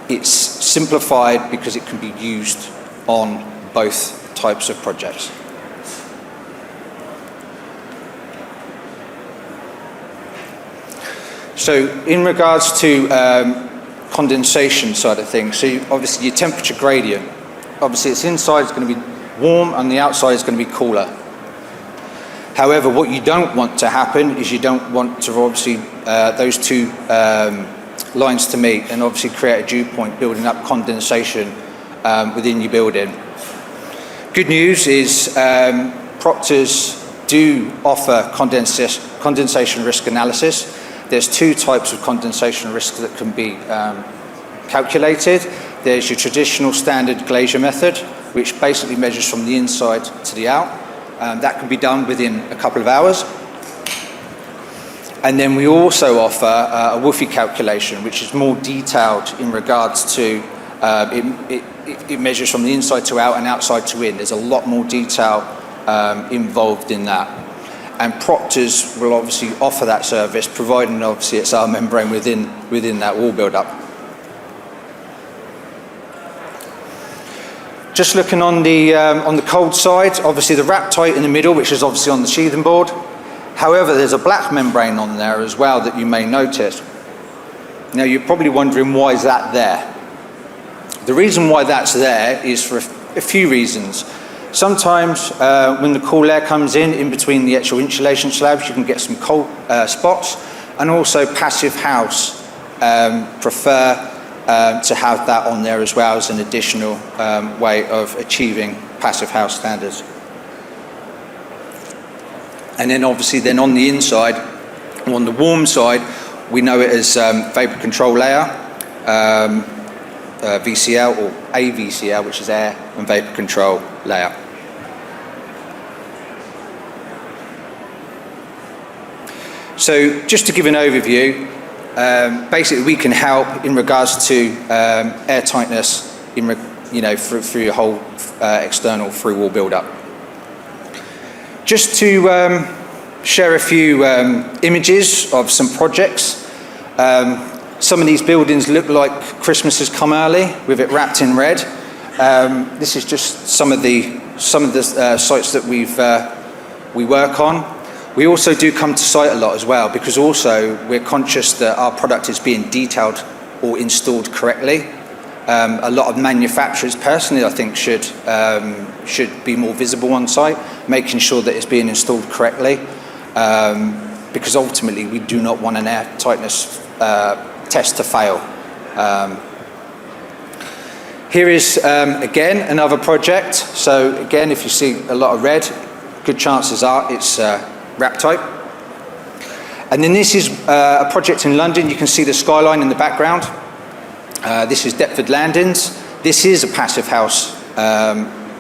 It's simplified because it can be used on both types of projects. So in regards to condensation side of things, so obviously your temperature gradient, obviously it's inside is going to be warm and the outside is going to be cooler. However, what you don't want to happen is you don't want to obviously those two lines to meet and obviously create a dew point, building up condensation within your building. Good news is Proctors do offer condensation risk analysis. There's two types of condensation risk that can be calculated. There's your traditional standard glazier method, which basically measures from the inside to the out. That can be done within a couple of hours. And then we also offer a WUFI calculation, which is more detailed in regards to, it measures from the inside to out and outside to in. There's a lot more detail involved in that. And Proctors will obviously offer that service, providing obviously it's our membrane within that wall build-up. Just looking on the cold side, obviously the wrap tight in the middle, which is obviously on the sheathing board. However, there's a black membrane on there as well that you may notice. Now you're probably wondering why is that there? The reason why that's there is for a few reasons. Sometimes when the cool air comes in between the actual insulation slabs, you can get some cold spots, and also Passive House prefer to have that on there as well as an additional way of achieving Passive House standards. And then obviously then on the inside, on the warm side, we know it as vapor control layer, VCL or AVCL, which is air and vapor control layer. So just to give an overview, basically we can help in regards to air tightness through your whole external through wall build-up. Just to share a few images of some projects. Some of these buildings look like Christmas has come early with it wrapped in red. this is just some of the sites that we work on. We also do come to site a lot as well, because also we're conscious that our product is being detailed or installed correctly. A lot of manufacturers, personally, I think should be more visible on site, making sure that it's being installed correctly, because ultimately we do not want an air tightness test to fail. Here is, again, another project. So again, if you see a lot of red, good chances are it's wrap type. And then this is a project in London. You can see the Skyline in the background. This is Deptford Landings. This is a passive house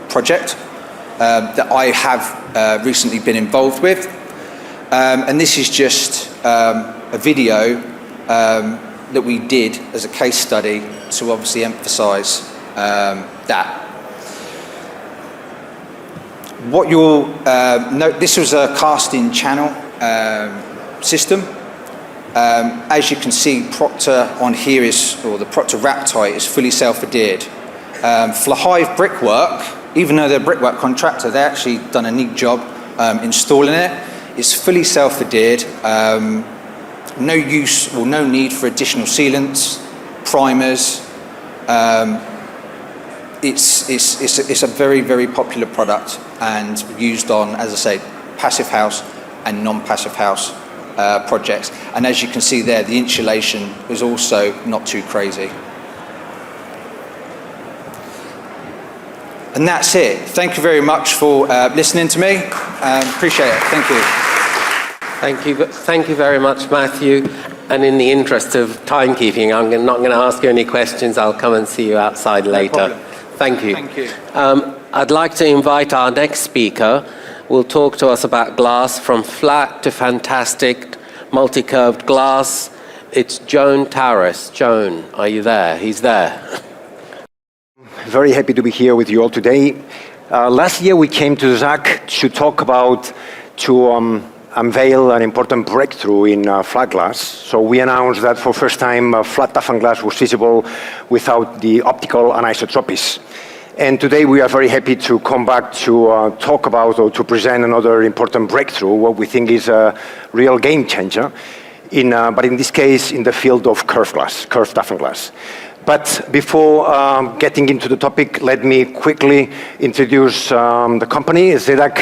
project that I have recently been involved with. And this is just a video that we did as a case study to obviously emphasise that. What you'll note, this was a casting channel system. As you can see, Proctor on here or the Proctor wrap tight is fully self-adhered. For the Hive brickwork, even though they're a brickwork contractor, they actually done a neat job installing it. It's fully self-adhered. No use or no need for additional sealants, primers. It's a very, very popular product and used on, as I say, passive house and non-passive house projects. And as you can see there, the insulation is also not too crazy. And that's it. Thank you very much for listening to me. Appreciate it. Thank you. Thank you very much, Matthew. And in the interest of timekeeping, I'm not going to ask you any questions. I'll come and see you outside later. Thank you. Thank you. I'd like to invite our next speaker. Will talk to us about glass from flat to fantastic multi-curved glass. It's Joan Tarrús. Joan, are you there? He's there. Very happy to be here with you all today. Last year we came to Zak to talk about, unveil an important breakthrough in flat glass. So we announced that for the first time flat toughened glass was feasible without the optical anisotropies. And today we are very happy to come back to talk about or to present another important breakthrough, what we think is a real game changer, but in this case in the field of curved toughened glass. But before getting into the topic, let me quickly introduce the company. sedak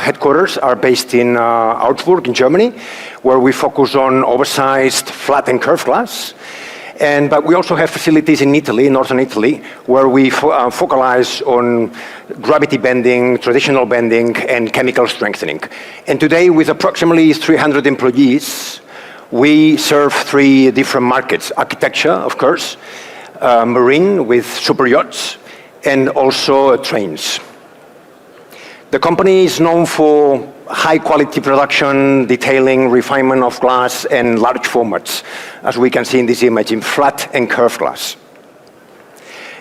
headquarters are based in Augsburg in Germany, where we focus on oversized flat and curved glass. But we also have facilities in Italy, northern Italy, where we focalize on gravity bending, traditional bending, and chemical strengthening. And today, with approximately 300 employees, we serve 3 different markets: architecture, of course, marine with super yachts, and also trains. The company is known for high quality production, detailing, refinement of glass, and large formats, as we can see in this image, in flat and curved glass.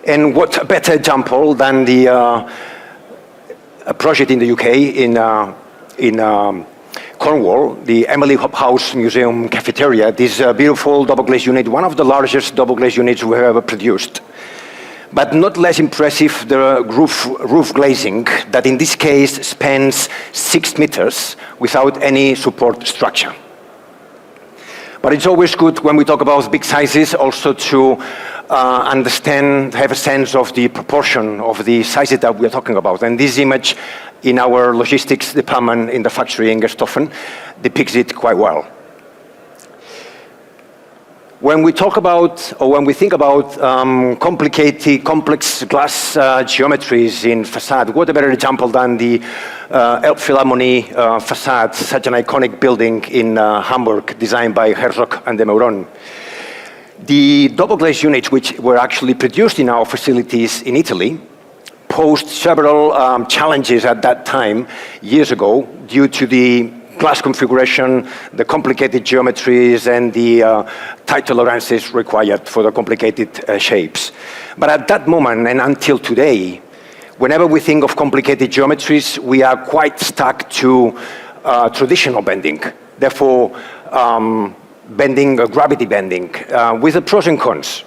And what better example than the project in the UK in Cornwall, the Emily Hobhouse Museum cafeteria. This beautiful double glazed unit, one of the largest double glazed units we have ever produced. But not less impressive, the roof glazing, that in this case spans 6 meters without any support structure. But it's always good when we talk about big sizes also to understand, have a sense of the proportion of the sizes that we're talking about. And this image in our logistics department in the factory in Gersthofen depicts it quite well. When we talk about, or when we think about complex glass geometries in facade, what a better example than the Elbphilharmonie facade, such an iconic building in Hamburg, designed by Herzog and de Meuron. The double glazed units, which were actually produced in our facilities in Italy, posed several challenges at that time, years ago, due to the glass configuration, the complicated geometries, and the tight tolerances required for the complicated shapes. But at that moment, and until today, whenever we think of complicated geometries, we are quite stuck to traditional bending. Therefore, gravity bending, with the pros and cons.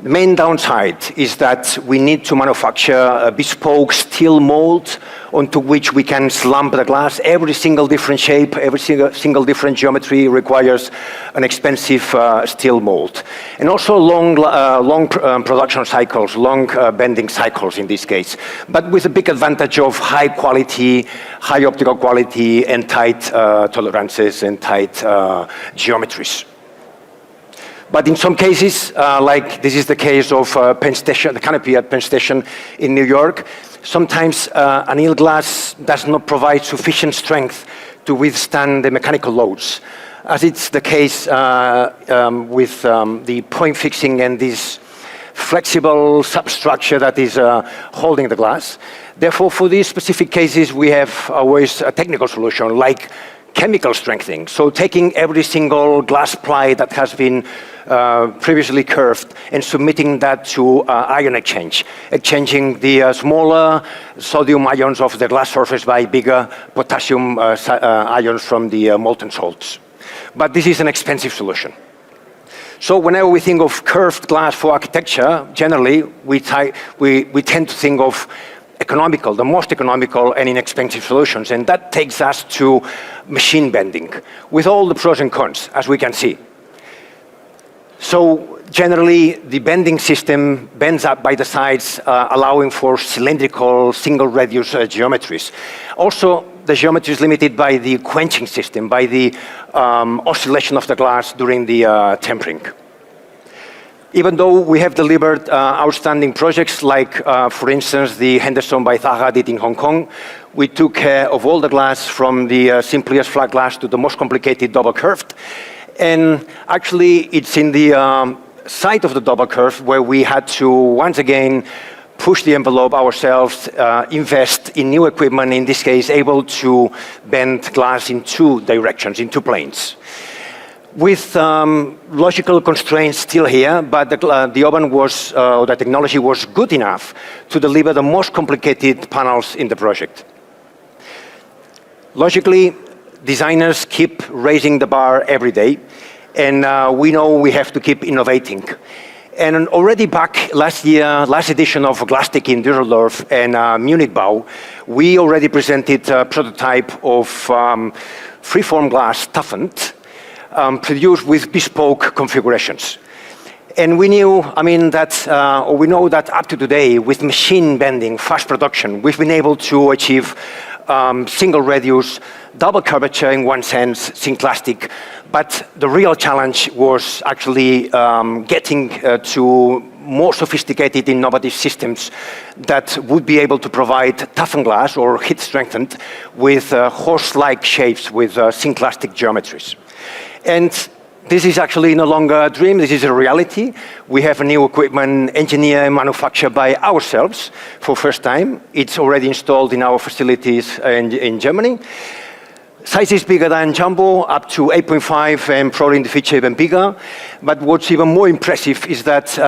The main downside is that we need to manufacture a bespoke steel mold onto which we can slump the glass. Every single different shape, every single different geometry requires an expensive steel mold. And also long production cycles, long bending cycles in this case, but with a big advantage of high quality, high optical quality, and tight tolerances and tight geometries. But in some cases, like this is the case of Penn Station, the canopy at Penn Station in New York, sometimes annealed glass does not provide sufficient strength to withstand the mechanical loads, as it's the case with the point fixing and this flexible substructure that is holding the glass. Therefore, for these specific cases, we have always a technical solution, like chemical strengthening. So taking every single glass ply that has been previously curved and submitting that to ion exchange, exchanging the smaller sodium ions of the glass surface by bigger potassium ions from the molten salts. But this is an expensive solution. So whenever we think of curved glass for architecture, generally we tend to think of economical, the most economical and inexpensive solutions, and that takes us to machine bending, with all the pros and cons, as we can see. So generally, the bending system bends up by the sides, allowing for cylindrical, single radius geometries. Also, the geometry is limited by the quenching system, by the oscillation of the glass during the tempering. Even though we have delivered outstanding projects like, for instance, the Henderson by Zaha did in Hong Kong, we took care of all the glass from the simplest flat glass to the most complicated double curved. And actually, it's in the side of the double curve where we had to, once again, push the envelope ourselves, invest in new equipment, in this case, able to bend glass in two directions, in two planes. With logical constraints still here, but the oven was, or the technology was good enough to deliver the most complicated panels in the project. Logically, designers keep raising the bar every day, and we know we have to keep innovating. And already back last year, last edition of Glastic in Düsseldorf and Munich Bau, we already presented a prototype of freeform glass toughened, produced with bespoke configurations. And we knew, or we know that up to today, with machine bending, fast production, we've been able to achieve single radius, double curvature in one sense, synclastic. But the real challenge was actually getting to more sophisticated, innovative systems that would be able to provide toughened glass or heat strengthened with horse-like shapes with synclastic geometries. And this is actually no longer a dream, this is a reality. We have a new equipment engineered and manufactured by ourselves for first time. It's already installed in our facilities in Germany. Size is bigger than Jumbo, up to 8.5 and probably in the future even bigger. But what's even more impressive is that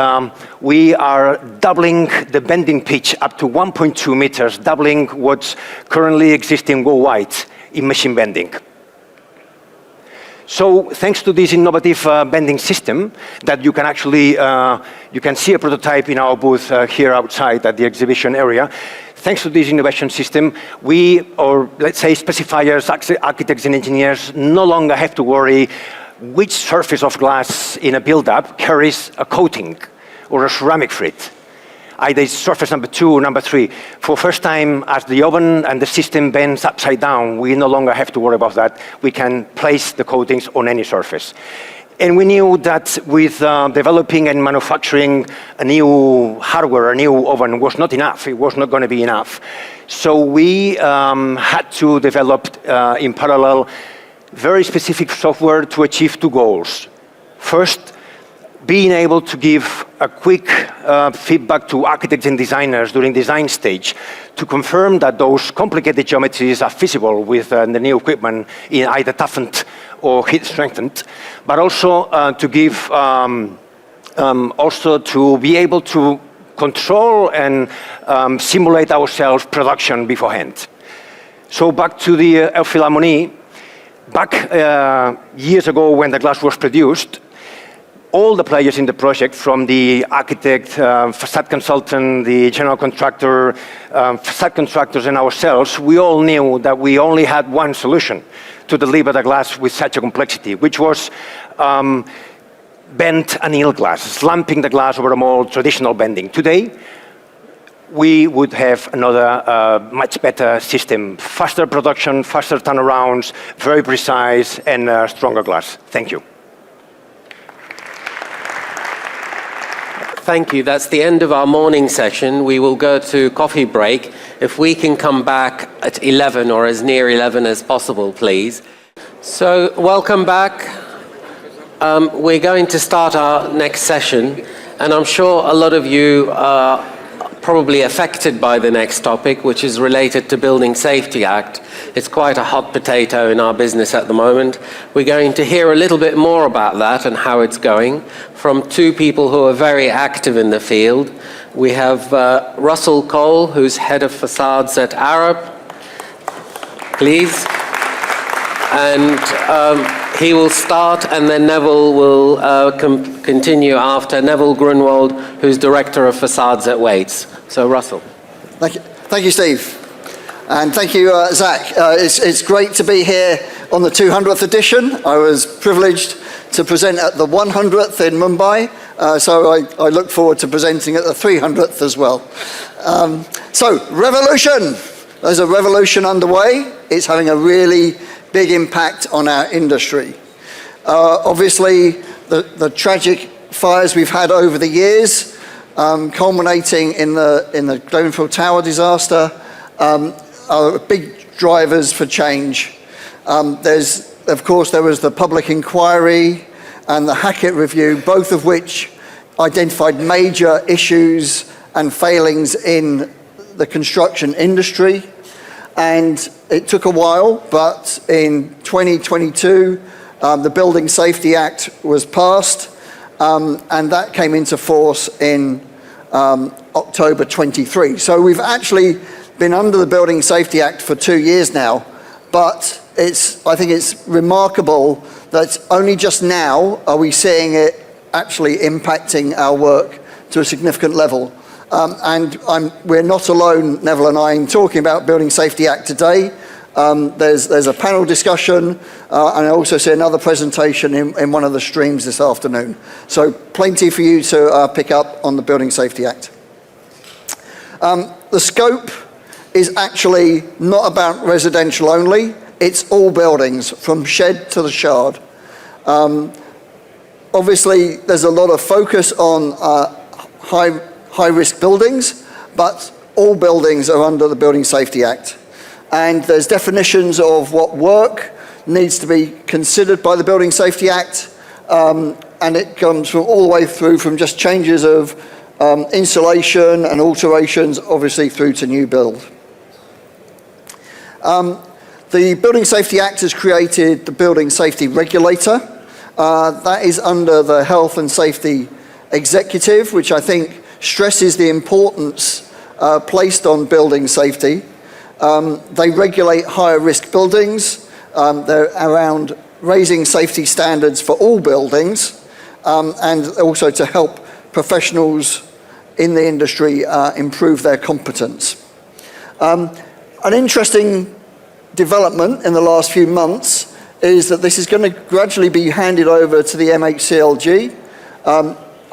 we are doubling the bending pitch up to 1.2 meters, doubling what's currently existing worldwide in machine bending. So thanks to this innovative bending system that you can actually, you can see a prototype in our booth here outside at the exhibition area. Thanks to this innovation system, we, or let's say specifiers, architects and engineers, no longer have to worry which surface of glass in a build-up carries a coating or a ceramic frit. Either it's surface number 2 or number 3. For first time, as the oven and the system bends upside down, we no longer have to worry about that. We can place the coatings on any surface. And we knew that with developing and manufacturing a new hardware, a new oven was not enough. It was not going to be enough. So we had to develop in parallel very specific software to achieve two goals. First, being able to give a quick feedback to architects and designers during design stage to confirm that those complicated geometries are feasible with the new equipment in either toughened or heat strengthened, but also to give, also to be able to control and simulate ourselves production beforehand. So back to the Elbphilharmonie, back years ago when the glass was produced, all the players in the project, from the architect, facade consultant, the general contractor, facade contractors, and ourselves, we all knew that we only had one solution to deliver the glass with such a complexity, which was bent anneal glass, slamping the glass over a more traditional bending. Today, we would have another much better system, faster production, faster turnarounds, very precise, and stronger glass. Thank you. Thank you. That's the end of our morning session. We will go to coffee break. If we can come back at 11 or as near 11 as possible, please. So, welcome back. We're going to start our next session, and I'm sure a lot of you are probably affected by the next topic, which is related to Building Safety Act. It's quite a hot potato in our business at the moment. We're going to hear a little bit more about that and how it's going from two people who are very active in the field. We have Russell Cole, who's head of facades at Arup. Please. And he will start, and then Neville will continue after. Neville Grunwald, who's Director of Facades at Wates. So, Russell. Thank you, Steve. And thank you, Zach. It's great to be here on the 200th edition. I was privileged to present at the 100th in Mumbai, so I look forward to presenting at the 300th as well. So, revolution. There's a revolution underway. It's having a really big impact on our industry. Obviously, the tragic fires we've had over the years, culminating in the Grenfell Tower disaster, are big drivers for change. Of course, there was the public inquiry and the Hackett review, both of which identified major issues and failings in the construction industry. And it took a while, but in 2022, the Building Safety Act was passed, and that came into force in October 23. So we've actually been under the Building Safety Act for 2 years now, but I think it's remarkable that only just now are we seeing it actually impacting our work to a significant level. We're not alone, Neville and I, in talking about Building Safety Act today. There's a panel discussion, and I also see another presentation in one of the streams this afternoon. So plenty for you to pick up on the Building Safety Act. The scope is actually not about residential only. It's all buildings, from shed to the shard. Obviously, there's a lot of focus on high-risk buildings, but all buildings are under the Building Safety Act. And there's definitions of what work needs to be considered by the Building Safety Act, and it comes from all the way through from just changes of insulation and alterations, obviously through to new build. The Building Safety Act has created the Building Safety Regulator. That is under the Health and Safety Executive, which I think stresses the importance placed on building safety. They regulate higher risk buildings. They're around raising safety standards for all buildings, and also to help professionals in the industry improve their competence. An interesting development in the last few months is that this is going to gradually be handed over to the MHCLG.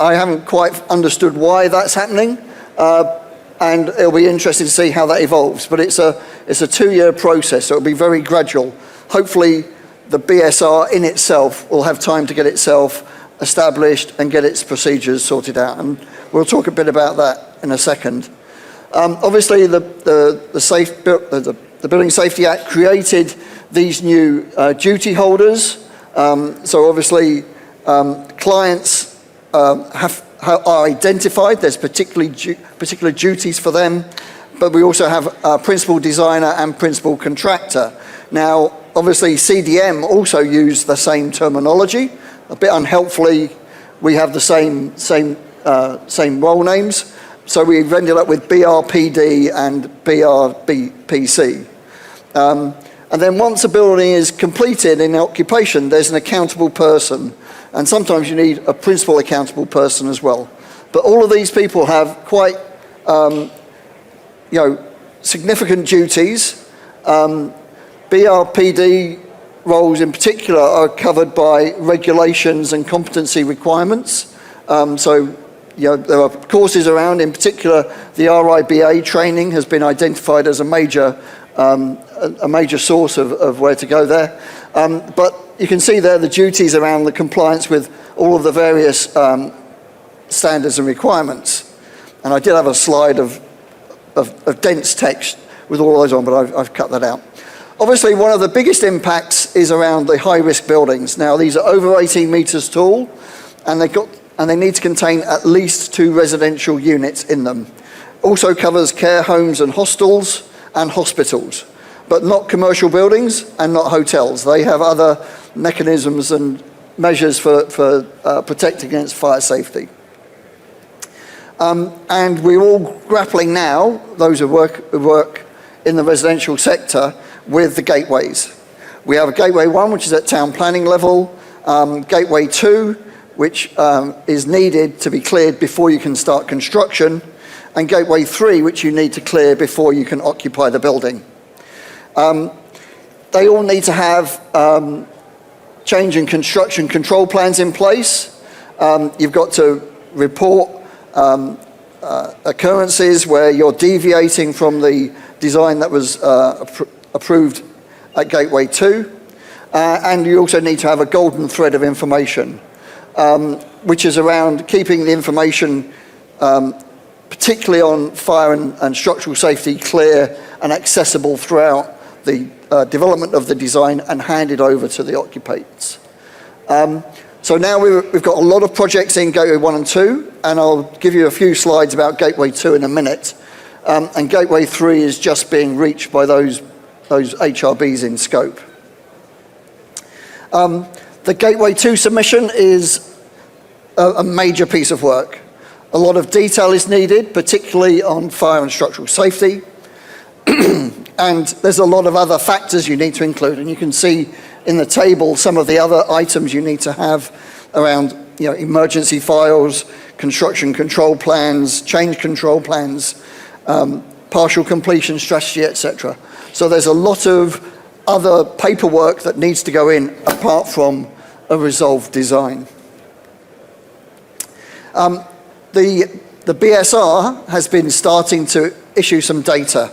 I haven't quite understood why that's happening, and it'll be interesting to see how that evolves. But it's a 2-year process, so it'll be very gradual. Hopefully, the BSR in itself will have time to get itself established and get its procedures sorted out, and we'll talk a bit about that in a second. Obviously, the Building Safety Act created these new duty holders. So obviously, clients are identified. There's particular duties for them, but we also have principal designer and principal contractor. Now, obviously, CDM also use the same terminology. A bit unhelpfully, we have the same role names. So we've ended up with BRPD and BRPC. And then once a building is completed in occupation, there's an accountable person And sometimes you need a principal accountable person as well. But all of these people have quite, significant duties. BRPD roles in particular are covered by regulations and competency requirements. There are courses around, in particular the RIBA training has been identified as a major source of where to go there. But you can see there the duties around the compliance with all of the various standards and requirements. And I did have a slide of dense text with all those on, but I've cut that out. Obviously, one of the biggest impacts is around the high-risk buildings. Now, these are over 18 metres tall, and they need to contain at least 2 residential units in them. Also covers care homes and hostels and hospitals, but not commercial buildings and not hotels. They have other mechanisms and measures for protecting against fire safety. And we're all grappling now, those who work in the residential sector, with the gateways. We have a Gateway 1, which is at town planning level, Gateway 2, which is needed to be cleared before you can start construction, and Gateway 3, which you need to clear before you can occupy the building. They all need to have change in construction control plans in place. You've got to report occurrences where you're deviating from the design that was approved at Gateway 2. And you also need to have a golden thread of information, which is around keeping the information, particularly on fire and structural safety, clear and accessible throughout the development of the design and handed over to the occupants. So now we've got a lot of projects in Gateway 1 and 2, and I'll give you a few slides about Gateway 2 in a minute. And Gateway 3 is just being reached by those HRBs in scope. The Gateway 2 submission is a major piece of work. A lot of detail is needed, particularly on fire and structural safety. And there's a lot of other factors you need to include. And you can see in the table some of the other items you need to have around emergency files, construction control plans, change control plans, partial completion strategy, etc. So there's a lot of other paperwork that needs to go in apart from a resolved design. The BSR has been starting to issue some data,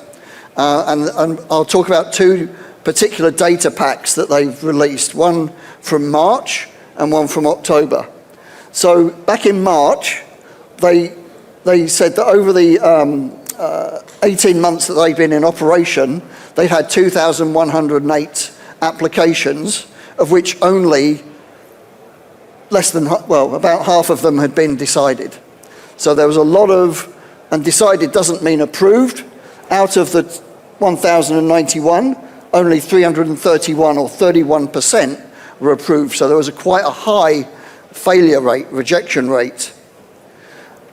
and I'll talk about 2 particular data packs that they've released, one from March and one from October. So back in March, they said that over the 18 months that they've been in operation, they had 2,108 applications, of which only about half of them had been decided. So there was a lot of, and decided doesn't mean approved. Out of the 1,091, only 331 or 31% were approved. So there was quite a high failure rate, rejection rate.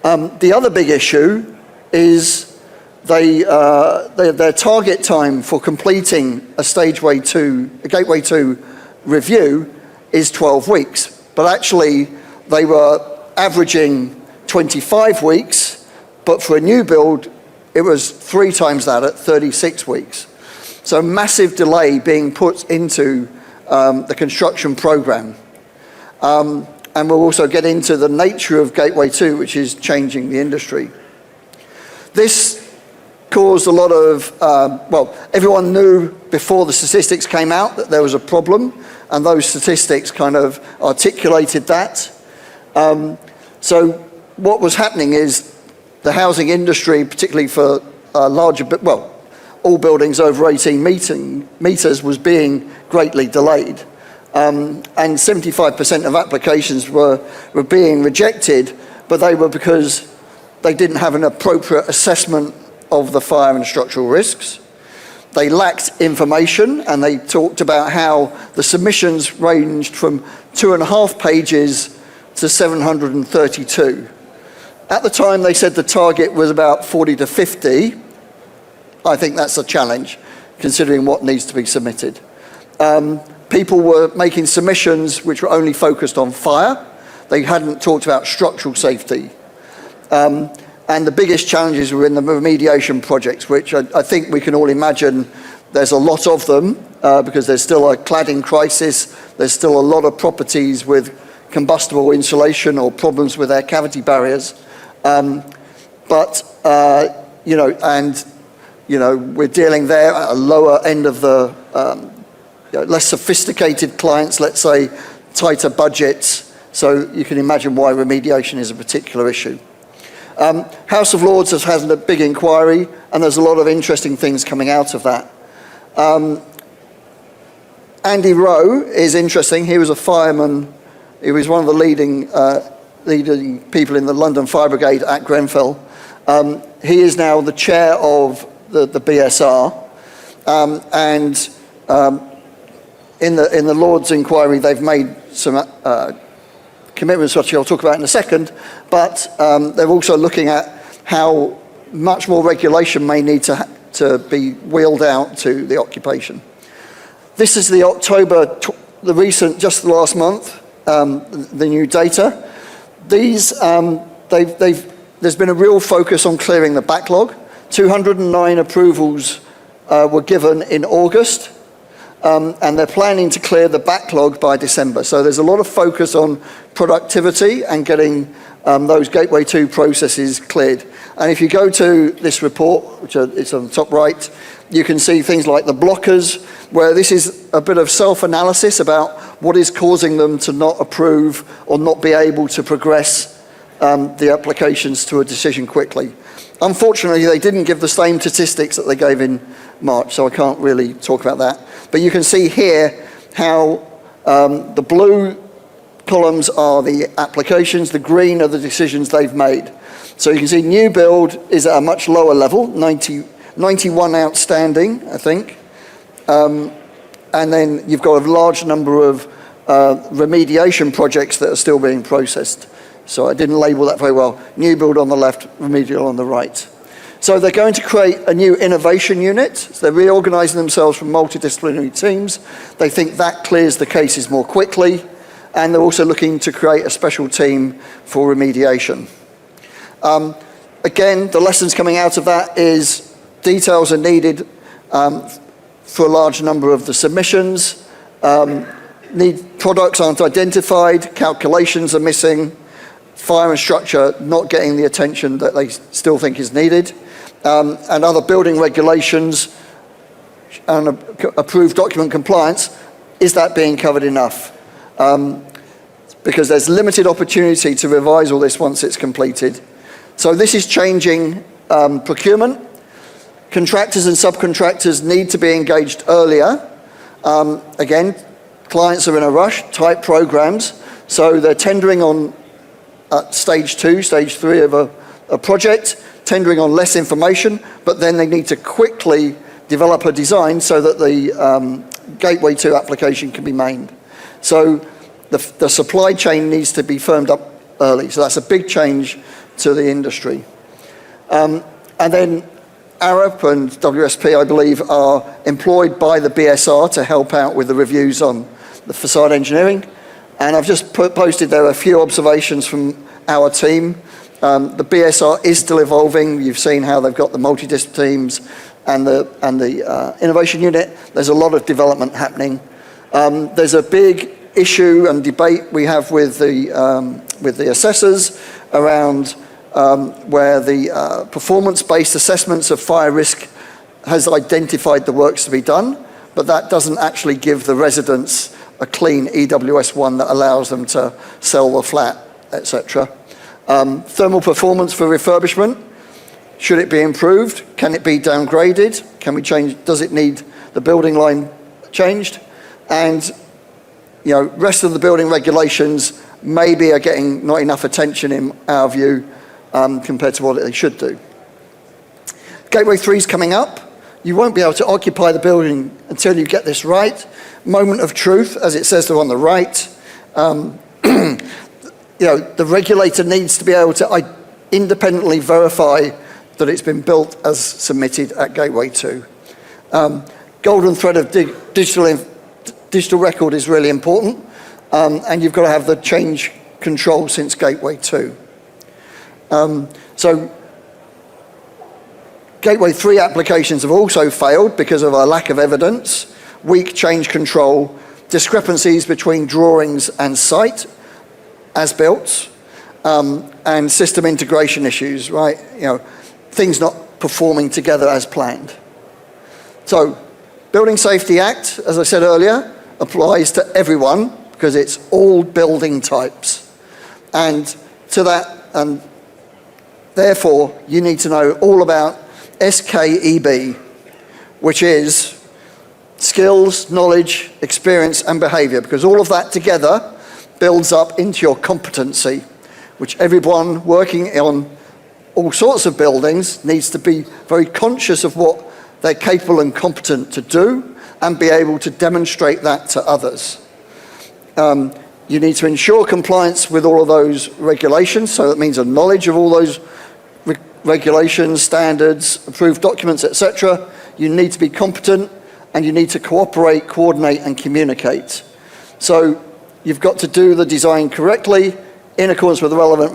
The other big issue is their target time for completing a Gateway 2 review is 12 weeks. But actually, they were averaging 25 weeks, but for a new build, it was 3 times that at 36 weeks. So massive delay being put into the construction program. And we'll also get into the nature of Gateway 2, which is changing the industry. This caused a lot of, everyone knew before the statistics came out that there was a problem, and those statistics kind of articulated that. So what was happening is the housing industry, particularly for larger, all buildings over 18 meters, was being greatly delayed. And 75% of applications were being rejected, but they were because they didn't have an appropriate assessment of the fire and structural risks. They lacked information, and they talked about how the submissions ranged from 2.5 pages to 732. At the time, they said the target was about 40 to 50. I think that's a challenge, considering what needs to be submitted. people were making submissions which were only focused on fire. They hadn't talked about structural safety. And the biggest challenges were in the remediation projects, which I think we can all imagine there's a lot of them because there's still a cladding crisis. There's still a lot of properties with combustible insulation or problems with air cavity barriers. We're dealing there at a lower end of the less sophisticated clients, let's say, tighter budgets. So you can imagine why remediation is a particular issue. House of Lords has had a big inquiry, and there's a lot of interesting things coming out of that. Andy Rowe is interesting. He was a fireman. He was one of the leading people in the London Fire Brigade at Grenfell. He is now the chair of the BSR. In the Lords inquiry, they've made some commitments, which I'll talk about in a second, but they're also looking at how much more regulation may need to be wheeled out to the occupation. This is the October, the recent, just the last month, the new data. These, there's been a real focus on clearing the backlog. 209 approvals were given in August, and they're planning to clear the backlog by December. So there's a lot of focus on productivity and getting those Gateway 2 processes cleared. And if you go to this report, which is on the top right, you can see things like the blockers, where this is a bit of self-analysis about what is causing them to not approve or not be able to progress the applications to a decision quickly. Unfortunately, they didn't give the same statistics that they gave in March, so I can't really talk about that. But you can see here how the blue columns are the applications, the green are the decisions they've made. So you can see new build is at a much lower level, 91 outstanding, I think. And then you've got a large number of remediation projects that are still being processed. So I didn't label that very well. New build on the left, remedial on the right. So they're going to create a new innovation unit. So they're reorganizing themselves from multidisciplinary teams. They think that clears the cases more quickly. And they're also looking to create a special team for remediation. Again, the lessons coming out of that is details are needed for a large number of the submissions. Products aren't identified, calculations are missing, fire and structure not getting the attention that they still think is needed, and other building regulations and approved document compliance, is that being covered enough? Because there's limited opportunity to revise all this once it's completed. So this is changing procurement. Contractors and subcontractors need to be engaged earlier. Again, clients are in a rush, tight programs, so they're tendering on stage 2, stage 3 of a project, tendering on less information, but then they need to quickly develop a design so that the Gateway 2 application can be made. So the supply chain needs to be firmed up early. So that's a big change to the industry. And then Arup and WSP, I believe, are employed by the BSR to help out with the reviews on the facade engineering. And I've just posted there a few observations from our team. The BSR is still evolving. You've seen how they've got the multidisciplinary teams and the innovation unit. There's a lot of development happening. There's a big issue and debate we have with the assessors around where the performance-based assessments of fire risk has identified the works to be done, but that doesn't actually give the residents a clean EWS1 that allows them to sell the flat, etc. Thermal performance for refurbishment, should it be improved? Can it be downgraded? Can we change, does it need the building line changed? And rest of the building regulations maybe are getting not enough attention in our view compared to what they should do. Gateway 3 is coming up. You won't be able to occupy the building until you get this right. Moment of truth, as it says there on the right. The regulator needs to be able to independently verify that it's been built as submitted at Gateway 2. Golden thread of digital digital record is really important, and you've got to have the change control since Gateway 2. So Gateway 3 applications have also failed because of a lack of evidence, weak change control, discrepancies between drawings and site, as built, and system integration issues, right? Things not performing together as planned. So, Building Safety Act, as I said earlier, applies to everyone because it's all building types. And to that, and therefore, you need to know all about SKEB, which is skills, knowledge, experience, and behavior, because all of that together builds up into your competency, which everyone working on all sorts of buildings needs to be very conscious of what they're capable and competent to do and be able to demonstrate that to others. You need to ensure compliance with all of those regulations, so that means a knowledge of all those regulations, standards, approved documents, etc. You need to be competent, and you need to cooperate, coordinate, and communicate. So you've got to do the design correctly, in accordance with the relevant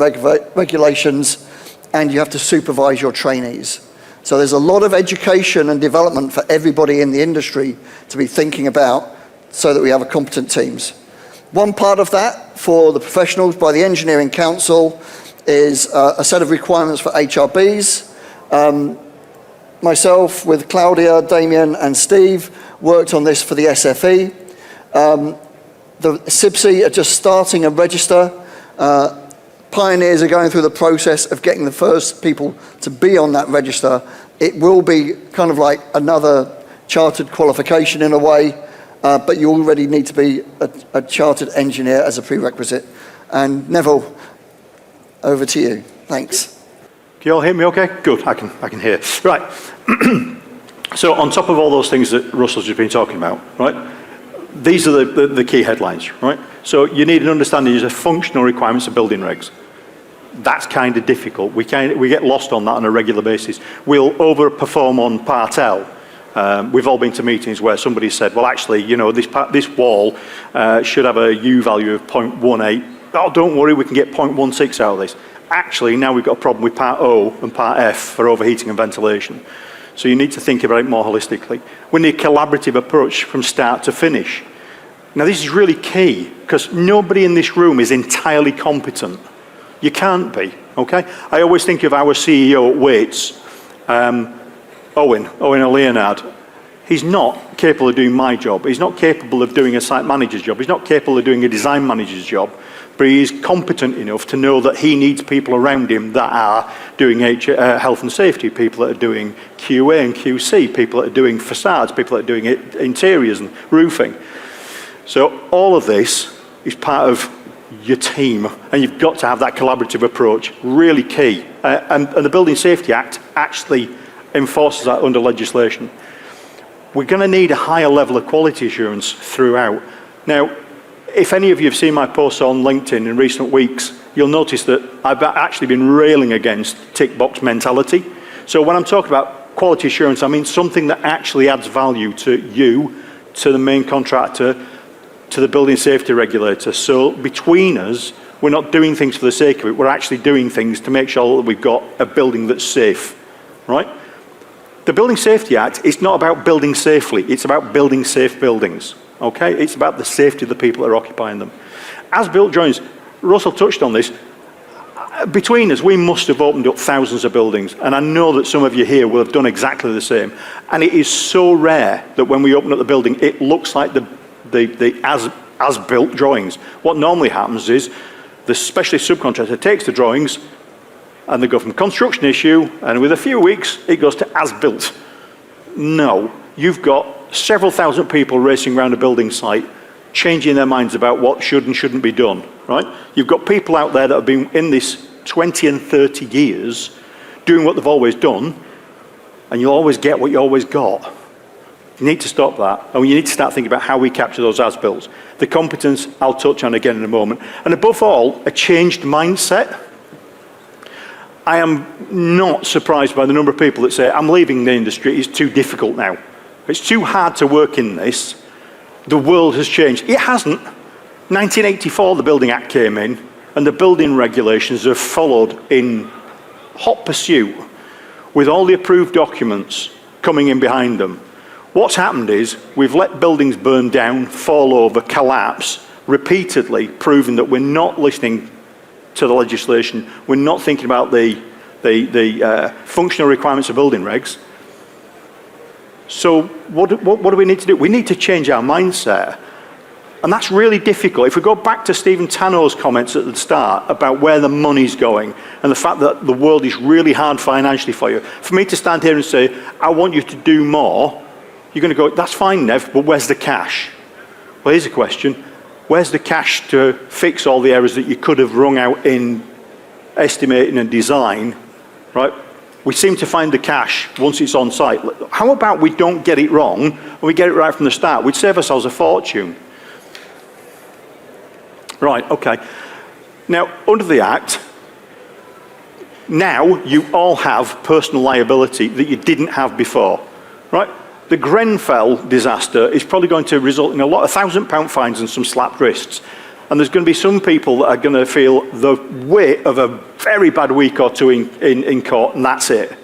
regulations, and you have to supervise your trainees. So there's a lot of education and development for everybody in the industry to be thinking about so that we have competent teams. One part of that for the professionals by the Engineering Council is a set of requirements for HRBs. Myself, with Claudia, Damien, and Steve, worked on this for the SFE. The CIBSE are just starting a register. Pioneers are going through the process of getting the first people to be on that register. It will be kind of like another chartered qualification in a way, but you already need to be a chartered engineer as a prerequisite. And Neville, over to you. Thanks. Can you all hear me okay? Good, I can hear. Right, so on top of all those things that Russell's just been talking about, right, these are the key headlines, right? So you need an understanding of the functional requirements of building regs. That's kind of difficult. We get lost on that on a regular basis. We'll overperform on Part L. We've all been to meetings where somebody said, well, actually, this wall should have a U value of 0.18. Oh, don't worry, we can get 0.16 out of this. Actually, now we've got a problem with Part O and Part F for overheating and ventilation. So you need to think about it more holistically. We need a collaborative approach from start to finish. Now, this is really key, because nobody in this room is entirely competent. You can't be, okay? I always think of our CEO at Wates, Owen Leonard. He's not capable of doing my job. He's not capable of doing a site manager's job. He's not capable of doing a design manager's job. But he is competent enough to know that he needs people around him that are doing health and safety, people that are doing QA and QC, people that are doing facades, people that are doing interiors and roofing. So all of this is part of your team, and you've got to have that collaborative approach, really key. And the Building Safety Act actually enforces that under legislation. We're going to need a higher level of quality assurance throughout. Now, if any of you have seen my posts on LinkedIn in recent weeks, you'll notice that I've actually been railing against tick box mentality. So when I'm talking about quality assurance, I mean something that actually adds value to you, to the main contractor, to the building safety regulator. So between us, we're not doing things for the sake of it, we're actually doing things to make sure that we've got a building that's safe, right? The Building Safety Act is not about building safely, it's about building safe buildings. Okay, it's about the safety of the people that are occupying them. As-built drawings, Russell touched on this. Between us, we must have opened up thousands of buildings, and I know that some of you here will have done exactly the same. And it is so rare that when we open up the building, it looks like the as-built drawings. What normally happens is the specialist subcontractor takes the drawings, and they go from construction issue, and with a few weeks, it goes to as-built. No, you've got several thousand people racing around a building site, changing their minds about what should and shouldn't be done, right? You've got people out there that have been in this 20 and 30 years doing what they've always done, and you'll always get what you always got. You need to stop that, and you need to start thinking about how we capture those as-builts. The competence, I'll touch on again in a moment. And above all, a changed mindset. I am not surprised by the number of people that say, I'm leaving the industry, it's too difficult now. It's too hard to work in this. the world has changed. It hasn't. 1984, the Building Act came in, and the building regulations have followed in hot pursuit with all the approved documents coming in behind them. What's happened is we've let buildings burn down, fall over, collapse, repeatedly proving that we're not listening to the legislation, we're not thinking about the functional requirements of building regs. So what do we need to do? We need to change our mindset. And that's really difficult. If we go back to Stephen Tanno's comments at the start about where the money's going and the fact that the world is really hard financially for you, for me to stand here and say, I want you to do more, you're going to go, that's fine, Nev, but where's the cash? Well, here's a question. Where's the cash to fix all the errors that you could have wrung out in estimating and design, right? We seem to find the cash once it's on site. How about we don't get it wrong and we get it right from the start? We'd save ourselves a fortune. Right, okay. Now, under the Act, now you all have personal liability that you didn't have before, right? The Grenfell disaster is probably going to result in a lot of £1,000 fines and some slapped wrists. And there's going to be some people that are going to feel the weight of a very bad week or two in court, and that's it.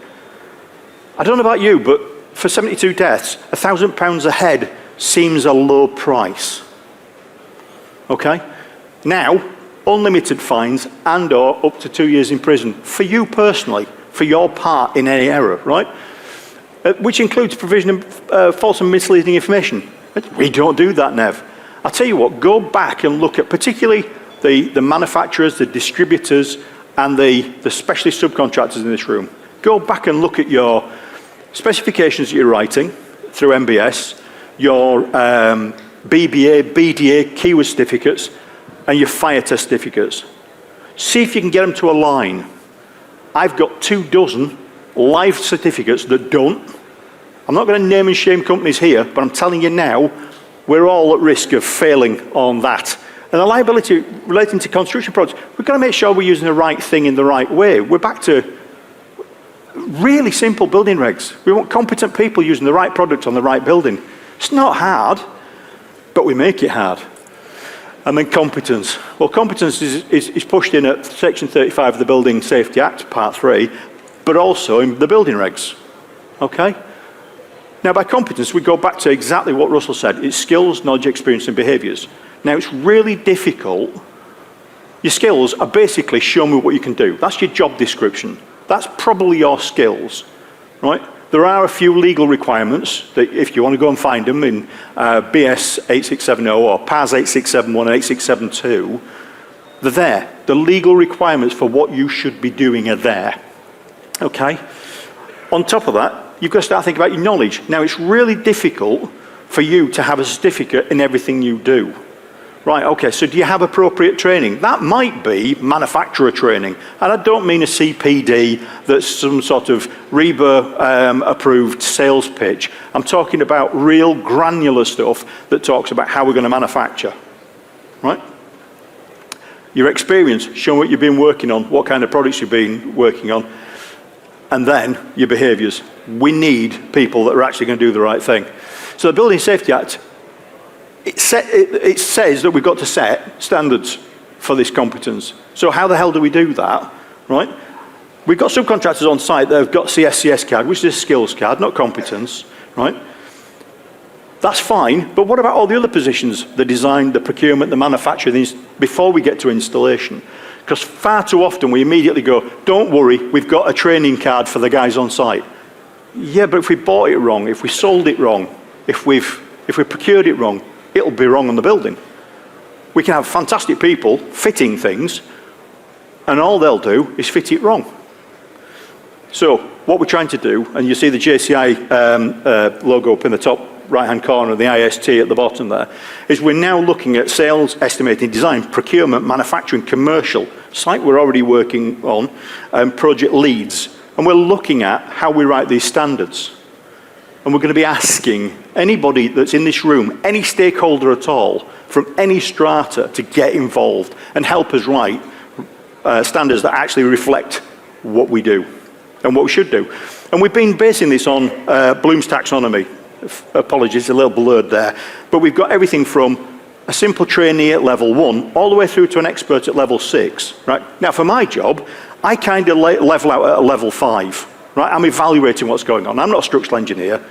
I don't know about you, but for 72 deaths, £1,000 a head seems a low price. Okay? Now, unlimited fines and or up to 2 years in prison for you personally, for your part in any error, right? Which includes provision of false and misleading information. We don't do that, Nev. I'll tell you what, go back and look at particularly the manufacturers, the distributors, and the specialist subcontractors in this room. Go back and look at your specifications that you're writing through MBS, your BBA, BDA, keyword certificates, and your fire test certificates. See if you can get them to align. I've got 24 live certificates that don't. I'm not going to name and shame companies here, but I'm telling you now, we're all at risk of failing on that. And the liability relating to construction products, we've got to make sure we're using the right thing in the right way. We're back to really simple building regs. We want competent people using the right product on the right building. It's not hard, but we make it hard. And then competence. Well, competence is pushed in at Section 35 of the Building Safety Act, Part 3, but also in the building regs. Okay? Now, by competence, we go back to exactly what Russell said. It's skills, knowledge, experience, and behaviours. Now, it's really difficult. Your skills are basically show me what you can do. That's your job description. That's probably your skills, right? There are a few legal requirements that if you want to go and find them in BS 8670 or PAS 8671 and 8672, they're there. The legal requirements for what you should be doing are there. Okay? On top of that, you've got to start thinking about your knowledge. Now, it's really difficult for you to have a certificate in everything you do. Right, okay, so do you have appropriate training? That might be manufacturer training. And I don't mean a CPD that's some sort of REBA-approved sales pitch. I'm talking about real granular stuff that talks about how we're going to manufacture. Right? Your experience, show what you've been working on, what kind of products you've been working on, and then your behaviours. We need people that are actually going to do the right thing. So the Building Safety Act, it says that we've got to set standards for this competence. So how the hell do we do that, right? We've got subcontractors on site that have got CSCS card, which is a skills card, not competence, right? That's fine, but what about all the other positions, the design, the procurement, the manufacture, before we get to installation? Because far too often we immediately go, don't worry, we've got a training card for the guys on site. Yeah, but if we bought it wrong, if we sold it wrong, if we procured it wrong, it'll be wrong on the building. We can have fantastic people fitting things, and all they'll do is fit it wrong. So what we're trying to do, and you see the JCI logo up in the top right-hand corner, the IST at the bottom there, is we're now looking at sales, estimating, design, procurement, manufacturing, commercial, site we're already working on, project leads. And we're looking at how we write these standards. And we're going to be asking anybody that's in this room, any stakeholder at all, from any strata to get involved and help us write standards that actually reflect what we do and what we should do. And we've been basing this on Bloom's taxonomy. apologies, a little blurred there. But we've got everything from a simple trainee at level 1 all the way through to an expert at level 6, right? Now, for my job, I kind of level out at a level 5, right? I'm evaluating what's going on. I'm not a structural engineer,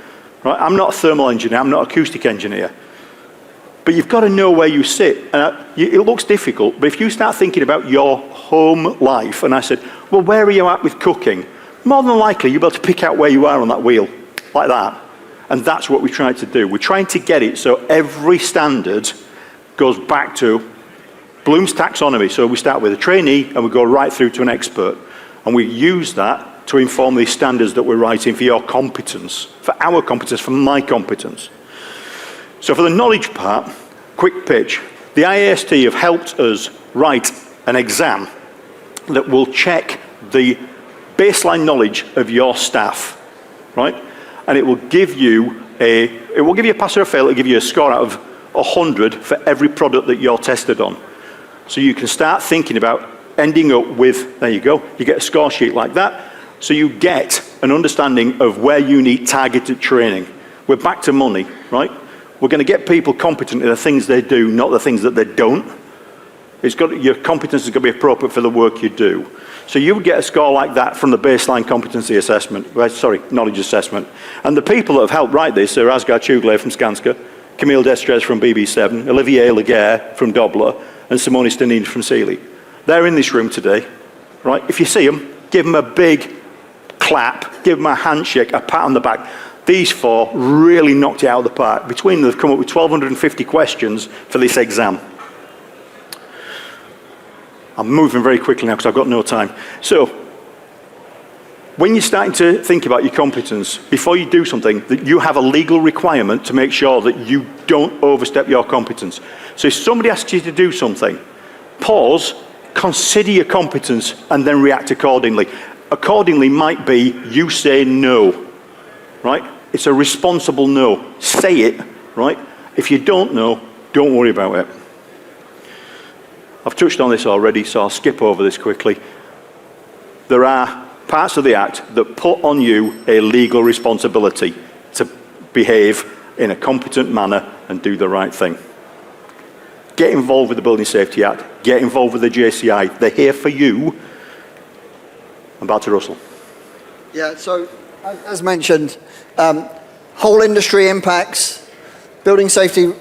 right? I'm not a thermal engineer. I'm not an acoustic engineer. But you've got to know where you sit. It looks difficult, but if you start thinking about your home life, and I said, well, where are you at with cooking? More than likely, you'll be able to pick out where you are on that wheel, like that. And that's what we tried to do. We're trying to get it so every standard goes back to Bloom's taxonomy. So we start with a trainee, and we go right through to an expert. And we use that to inform these standards that we're writing for your competence, for our competence, for my competence. So for the knowledge part, quick pitch. The IAST have helped us write an exam that will check the baseline knowledge of your staff, right? And it will give you a pass or a fail. It'll give you a score out of 100 for every product that you're tested on. So you can start thinking about ending up with, there you go, you get a score sheet like that. So you get an understanding of where you need targeted training. We're back to money, right? We're going to get people competent in the things they do, not the things that they don't. Your competence is going to be appropriate for the work you do. So you would get a score like that from the baseline competency assessment, knowledge assessment. And the people that have helped write this are Asghar Chugley from Skanska, Camille Destrez from BB7, Olivier Laguerre from Dobler, and Simone Stanini from Sealy. They're in this room today, right? If you see them, give them a big clap, give them a handshake, a pat on the back. These 4 really knocked it out of the park. Between them, they've come up with 1,250 questions for this exam. I'm moving very quickly now because I've got no time. So, when you're starting to think about your competence, before you do something, that you have a legal requirement to make sure that you don't overstep your competence. So if somebody asks you to do something, pause, consider your competence, and then react accordingly. Accordingly might be you say no, right? It's a responsible no. Say it, right? If you don't know, don't worry about it. I've touched on this already, so I'll skip over this quickly. There are parts of the Act that put on you a legal responsibility to behave in a competent manner and do the right thing. Get involved with the Building Safety Act. Get involved with the JCI. They're here for you. I'm back to Russell. Yeah, so as mentioned, whole industry impacts, building safety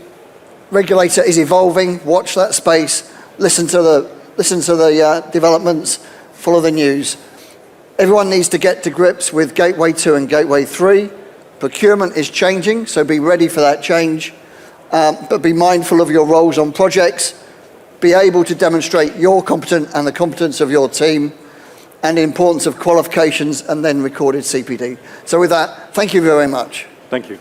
regulator is evolving. Watch that space. Listen to the developments. Follow the news. Everyone needs to get to grips with Gateway 2 and Gateway 3. Procurement is changing, so be ready for that change. But be mindful of your roles on projects. Be able to demonstrate your competence and the competence of your team, and the importance of qualifications and then recorded CPD. So with that, thank you very much. Thank you.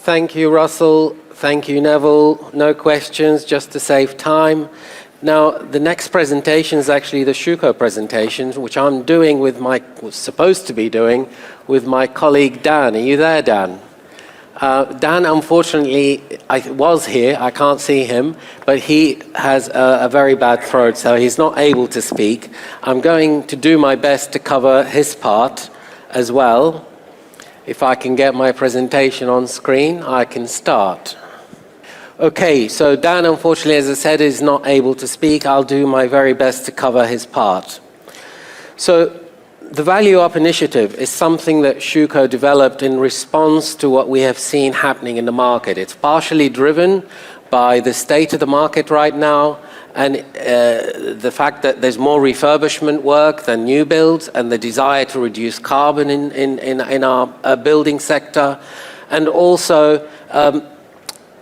Thank you, Russell. Thank you, Neville. No questions, just to save time. Now, the next presentation is actually the Schüco presentation, which I'm doing with was supposed to be doing with my colleague Dan. Are you there, Dan? Dan, unfortunately, was here. I can't see him, but he has a very bad throat, so he's not able to speak. I'm going to do my best to cover his part as well. If I can get my presentation on screen, I can start. Okay, so Dan, unfortunately, as I said, is not able to speak. I'll do my very best to cover his part. So, the Value Up initiative is something that Schüco developed in response to what we have seen happening in the market. It's partially driven by the state of the market right now and the fact that there's more refurbishment work than new builds and the desire to reduce carbon in our building sector, and also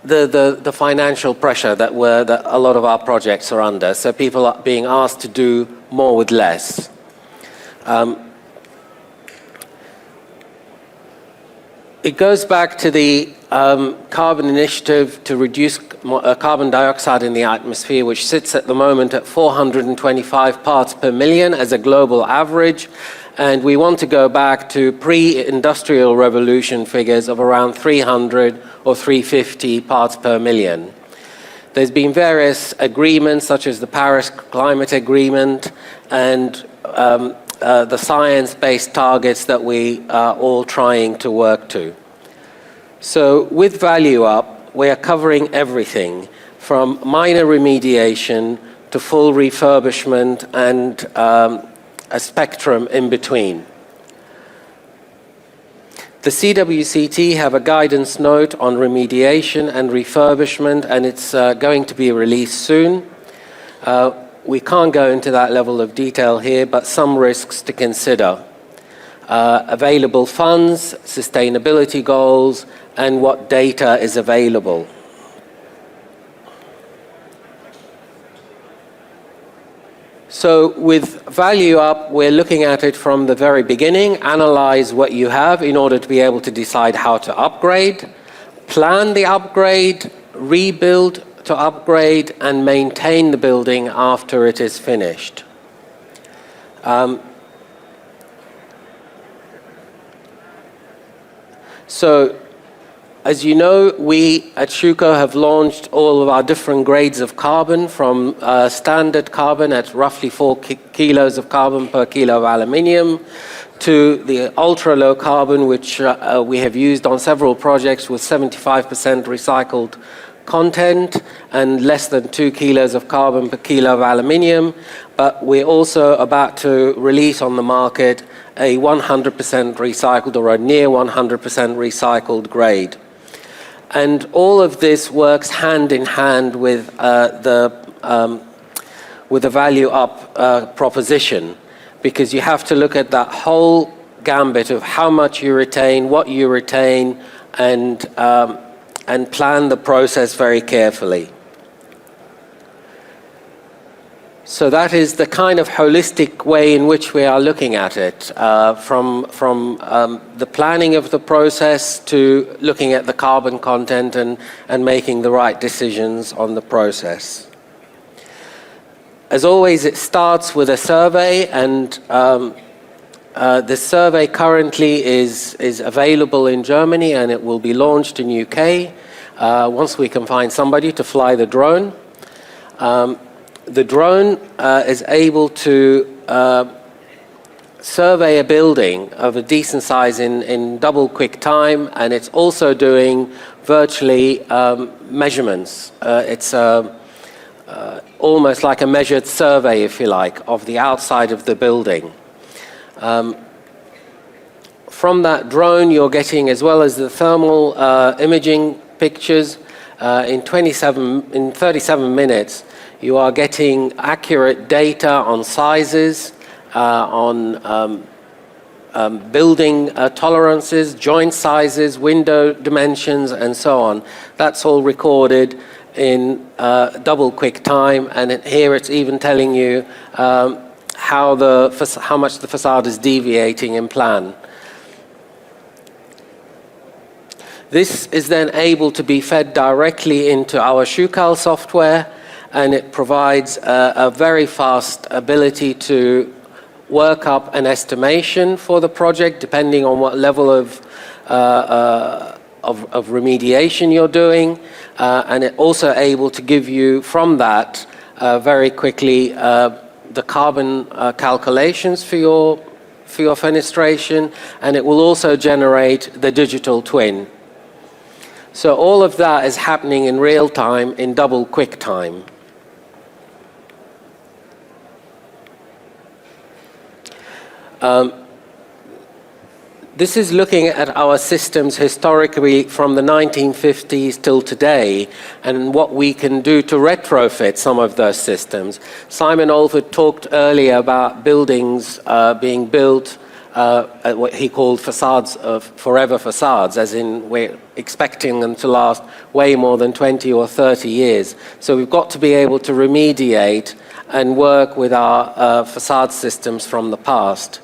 the financial pressure that a lot of our projects are under. So people are being asked to do more with less. It goes back to the carbon initiative to reduce carbon dioxide in the atmosphere, which sits at the moment at 425 parts per million as a global average. And we want to go back to pre-industrial revolution figures of around 300 or 350 parts per million. There's been various agreements, such as the Paris Climate Agreement, and the science-based targets that we are all trying to work to. So with Value Up, we are covering everything from minor remediation to full refurbishment and a spectrum in between. The CWCT have a guidance note on remediation and refurbishment, and it's going to be released soon. We can't go into that level of detail here, but some risks to consider. Available funds, sustainability goals, and what data is available. So with Value Up, we're looking at it from the very beginning, analyze what you have in order to be able to decide how to upgrade, plan the upgrade, rebuild to upgrade, and maintain the building after it is finished. So, as you know, we at Schüco have launched all of our different grades of carbon, from standard carbon at roughly 4 kilos of carbon per kilo of aluminium to the ultra-low carbon, which we have used on several projects with 75% recycled content and less than 2 kilos of carbon per kilo of aluminium. But we're also about to release on the market a 100% recycled or a near 100% recycled grade. And all of this works hand in hand with the Value Up proposition, because you have to look at that whole gambit of how much you retain, what you retain, and plan the process very carefully. So that is the kind of holistic way in which we are looking at it, from the planning of the process to looking at the carbon content and making the right decisions on the process. As always, it starts with a survey, and the survey currently is available in Germany, and it will be launched in UK once we can find somebody to fly the drone. The drone is able to survey a building of a decent size in double quick time, and it's also doing virtually measurements. It's almost like a measured survey, if you like, of the outside of the building. From that drone, you're getting, as well as the thermal imaging pictures, in 37 minutes, you are getting accurate data on sizes, on building tolerances, joint sizes, window dimensions, and so on. That's all recorded in double quick time, and here it's even telling you how much the facade is deviating in plan. This is then able to be fed directly into our Schüco software, and it provides a very fast ability to work up an estimation for the project, depending on what level of remediation you're doing, and it also able to give you from that very quickly the carbon calculations for your fenestration, and it will also generate the digital twin. So all of that is happening in real time, in double quick time. This is looking at our systems historically from the 1950s till today, and what we can do to retrofit some of those systems. Simon Allford talked earlier about buildings being built at what he called facades of forever facades, as in we're expecting them to last way more than 20 or 30 years. So we've got to be able to remediate and work with our facade systems from the past.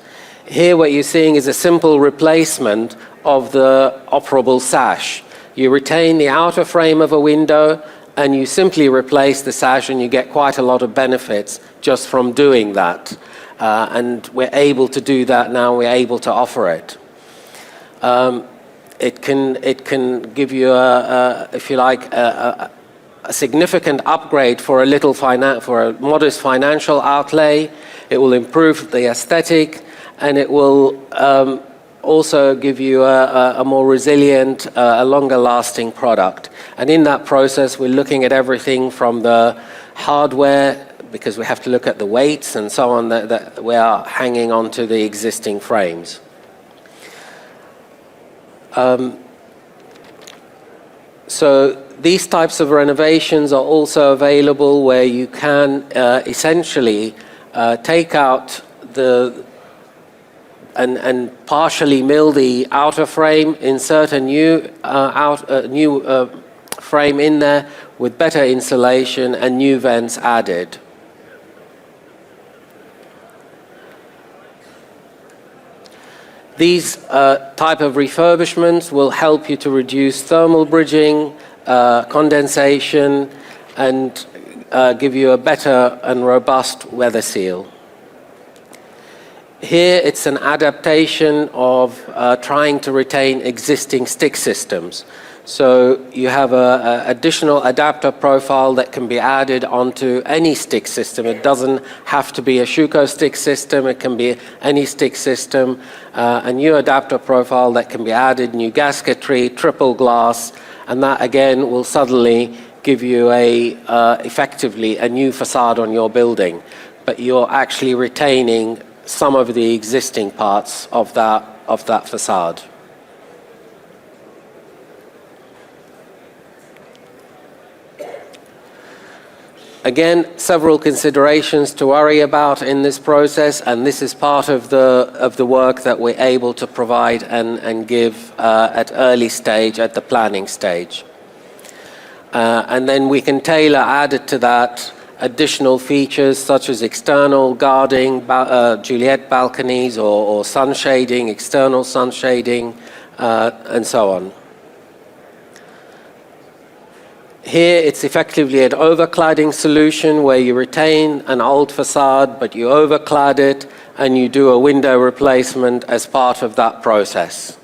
Here what you're seeing is a simple replacement of the operable sash. You retain the outer frame of a window and you simply replace the sash, and you get quite a lot of benefits just from doing that. And we're able to do that now, we're able to offer it. It can give you, if you like, a significant upgrade for a modest financial outlay. It will improve the aesthetic, and it will also give you a more resilient, a longer lasting product. And in that process, we're looking at everything from the hardware, because we have to look at the weights and so on that we are hanging onto the existing frames. So these types of renovations are also available where you can essentially take out and partially mill the outer frame, insert a new frame in there with better insulation and new vents added. These type of refurbishments will help you to reduce thermal bridging, condensation, and give you a better and robust weather seal. Here it's an adaptation of trying to retain existing stick systems. So you have an additional adapter profile that can be added onto any stick system. It doesn't have to be a Schüco stick system. It can be any stick system. A new adapter profile that can be added, new gasketry, triple glass, and that again will suddenly give you effectively a new facade on your building. But you're actually retaining some of the existing parts of that facade. Again, several considerations to worry about in this process, and this is part of the work that we're able to provide and give at early stage, at the planning stage. And then we can tailor added to that additional features such as external guarding, Juliet balconies or sun shading, external sun shading, and so on. Here it's effectively an overcladding solution where you retain an old facade but you overclad it and you do a window replacement as part of that process.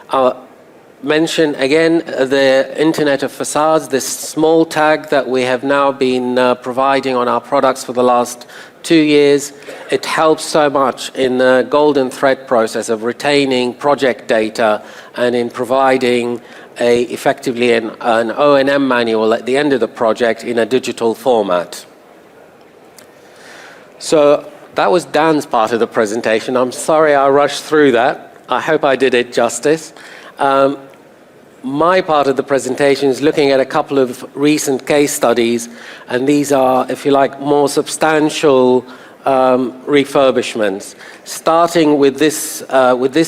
I'll mention again the Internet of Facades, this small tag that we have now been providing on our products for the last 2 years. It helps so much in the golden thread process of retaining project data and in providing effectively an O&M manual at the end of the project in a digital format. So that was Dan's part of the presentation. I'm sorry I rushed through that. I hope I did it justice. My part of the presentation is looking at a couple of recent case studies, and these are, if you like, more substantial refurbishments. Starting with this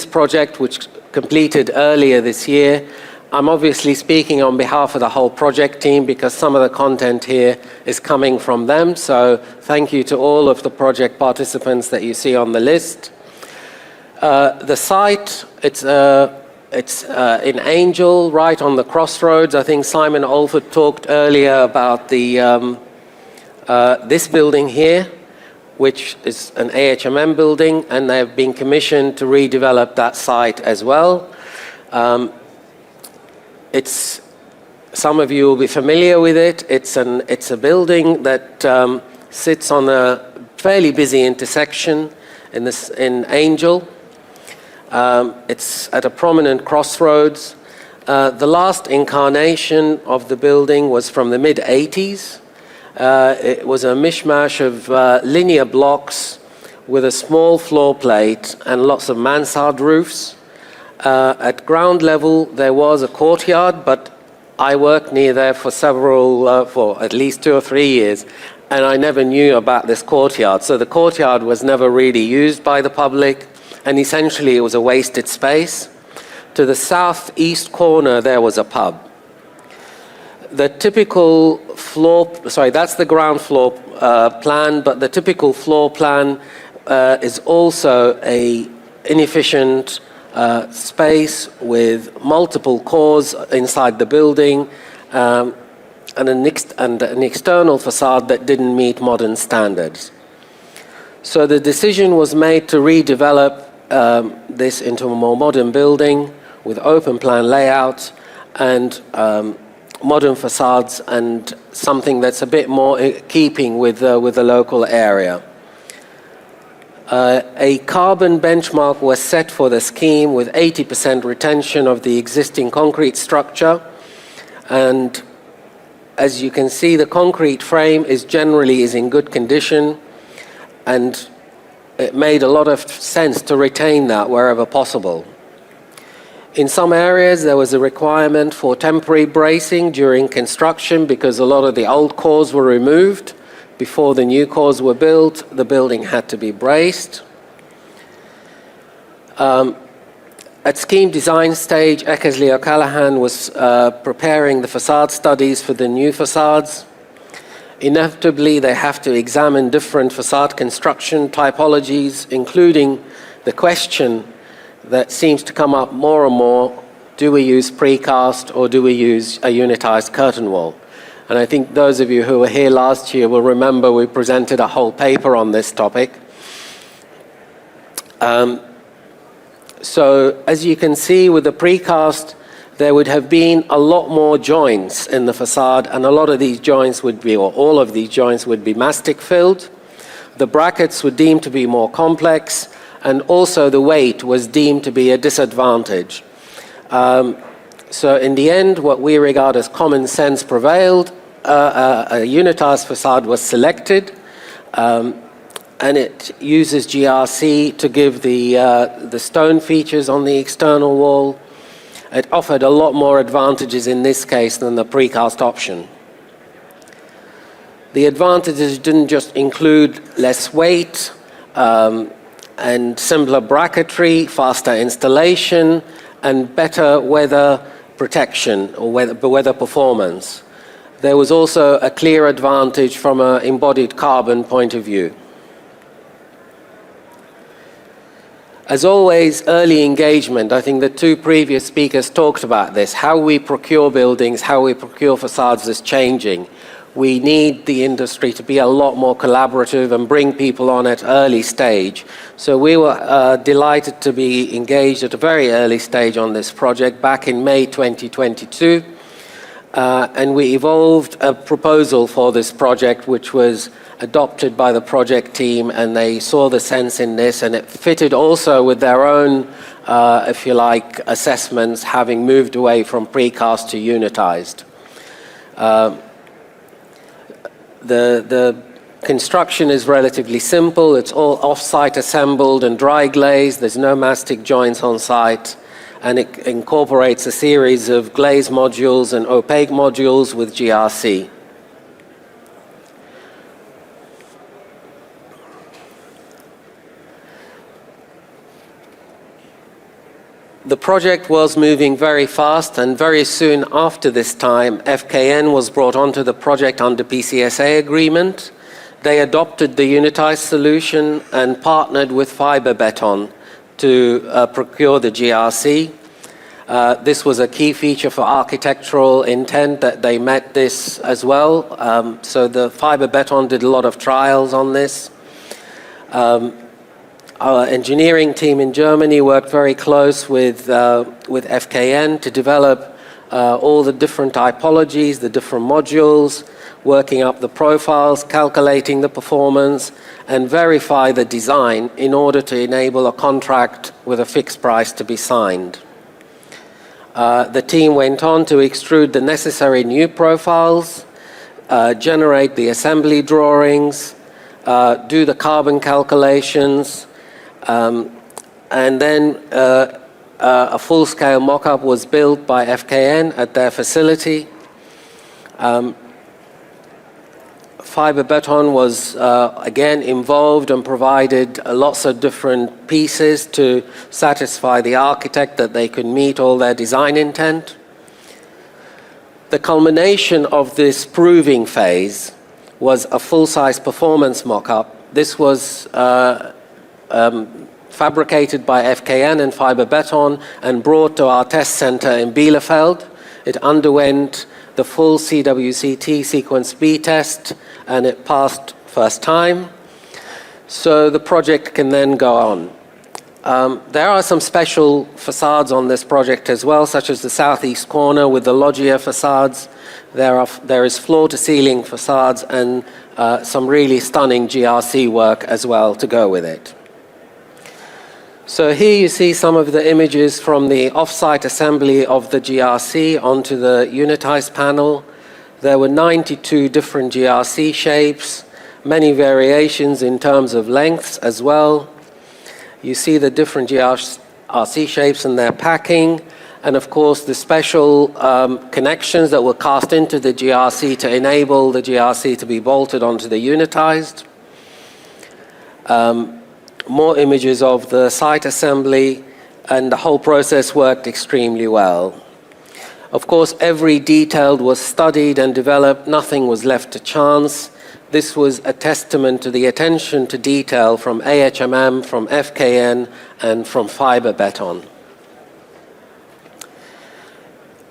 project, which completed earlier this year. I'm obviously speaking on behalf of the whole project team because some of the content here is coming from them. So thank you to all of the project participants that you see on the list. The site, it's in Angel, right on the crossroads. I think Simon Allford talked earlier about this building here, which is an AHMM building, and they've been commissioned to redevelop that site as well. Some of you will be familiar with it. It's a building that sits on a fairly busy intersection in Angel. It's at a prominent crossroads. The last incarnation of the building was from the mid-80s. It was a mishmash of linear blocks with a small floor plate and lots of mansard roofs. At ground level, there was a courtyard, but I worked near there for at least 2 or 3 years, and I never knew about this courtyard. So the courtyard was never really used by the public, and essentially it was a wasted space. To the southeast corner, there was a pub. The typical that's the ground floor plan, but the typical floor plan is also a inefficient space with multiple cores inside the building and an external facade that didn't meet modern standards. So the decision was made to redevelop this into a more modern building with open plan layout and modern facades and something that's a bit more in keeping with the local area. A carbon benchmark was set for the scheme with 80% retention of the existing concrete structure. And as you can see, the concrete frame is generally in good condition, and it made a lot of sense to retain that wherever possible. In some areas, there was a requirement for temporary bracing during construction because a lot of the old cores were removed. Before the new cores were built, the building had to be braced. At scheme design stage, Eckersley O'Callaghan was preparing the facade studies for the new facades. Inevitably, they have to examine different facade construction typologies, including the question that seems to come up more and more: do we use precast or do we use a unitized curtain wall? And I think those of you who were here last year will remember we presented a whole paper on this topic. So as you can see with the precast, there would have been a lot more joints in the facade, and a lot of these joints would be, or all of these joints would be mastic filled. The brackets were deemed to be more complex, and also the weight was deemed to be a disadvantage. So in the end, what we regard as common sense prevailed. A unitized facade was selected, and it uses GRC to give the stone features on the external wall. It offered a lot more advantages in this case than the precast option. The advantages didn't just include less weight and simpler bracketry, faster installation, and better weather protection or weather performance. There was also a clear advantage from an embodied carbon point of view. As always, early engagement. I think the two previous speakers talked about this. How we procure buildings, how we procure facades is changing. We need the industry to be a lot more collaborative and bring people on at early stage. So we were delighted to be engaged at a very early stage on this project back in May 2022. And we evolved a proposal for this project, which was adopted by the project team, and they saw the sense in this, and it fitted also with their own, if you like, assessments, having moved away from precast to unitized. The construction is relatively simple. It's all off-site assembled and dry glazed. There's no mastic joints on site, and it incorporates a series of glaze modules and opaque modules with GRC. The project was moving very fast, and very soon after this time, FKN was brought onto the project under PCSA agreement. They adopted the unitized solution and partnered with Fiber Beton to procure the GRC. This was a key feature for architectural intent, that they met this as well. So the Fiber Beton did a lot of trials on this. Our engineering team in Germany worked very close with FKN to develop all the different typologies, the different modules, working up the profiles, calculating the performance, and verify the design in order to enable a contract with a fixed price to be signed. The team went on to extrude the necessary new profiles, generate the assembly drawings, do the carbon calculations, and then a full-scale mock-up was built by FKN at their facility. Fiber Beton was again involved and provided lots of different pieces to satisfy the architect that they could meet all their design intent. The culmination of this proving phase was a full-size performance mock-up. This was fabricated by FKN and Fiber Beton and brought to our test center in Bielefeld. It underwent the full CWCT sequence B test, and it passed first time. So the project can then go on. There are some special facades on this project as well, such as the southeast corner with the loggia facades. There is floor-to-ceiling facades and some really stunning GRC work as well to go with it. So here you see some of the images from the off-site assembly of the GRC onto the unitized panel. There were 92 different GRC shapes, many variations in terms of lengths as well. You see the different GRC shapes and their packing, and of course the special connections that were cast into the GRC to enable the GRC to be bolted onto the unitized. More images of the site assembly, and the whole process worked extremely well. Of course, every detail was studied and developed, nothing was left to chance. This was a testament to the attention to detail from AHMM, from FKN, and from Fiber Beton.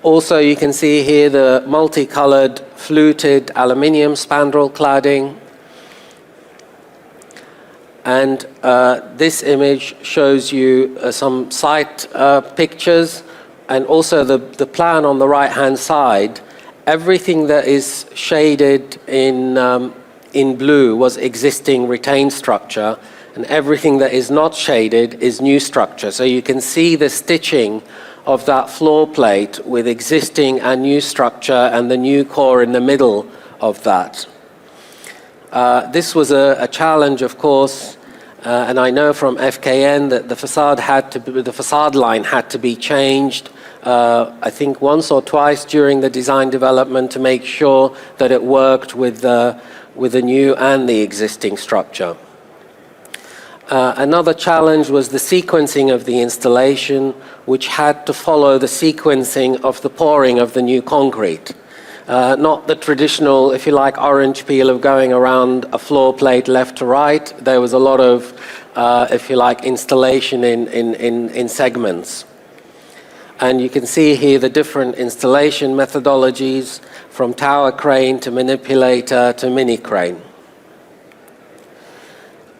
Also, you can see here the multicolored fluted aluminium spandrel cladding. And this image shows you some site pictures, and also the plan on the right-hand side. Everything that is shaded in blue was existing retained structure, and everything that is not shaded is new structure. So you can see the stitching of that floor plate with existing and new structure and the new core in the middle of that. This was a challenge, of course, and I know from FKN that the facade line had to be changed, I think once or twice during the design development to make sure that it worked with the new and the existing structure. Another challenge was the sequencing of the installation, which had to follow the sequencing of the pouring of the new concrete. Not the traditional, if you like, orange peel of going around a floor plate left to right. There was a lot of, if you like, installation in segments. And you can see here the different installation methodologies from tower crane to manipulator to mini crane.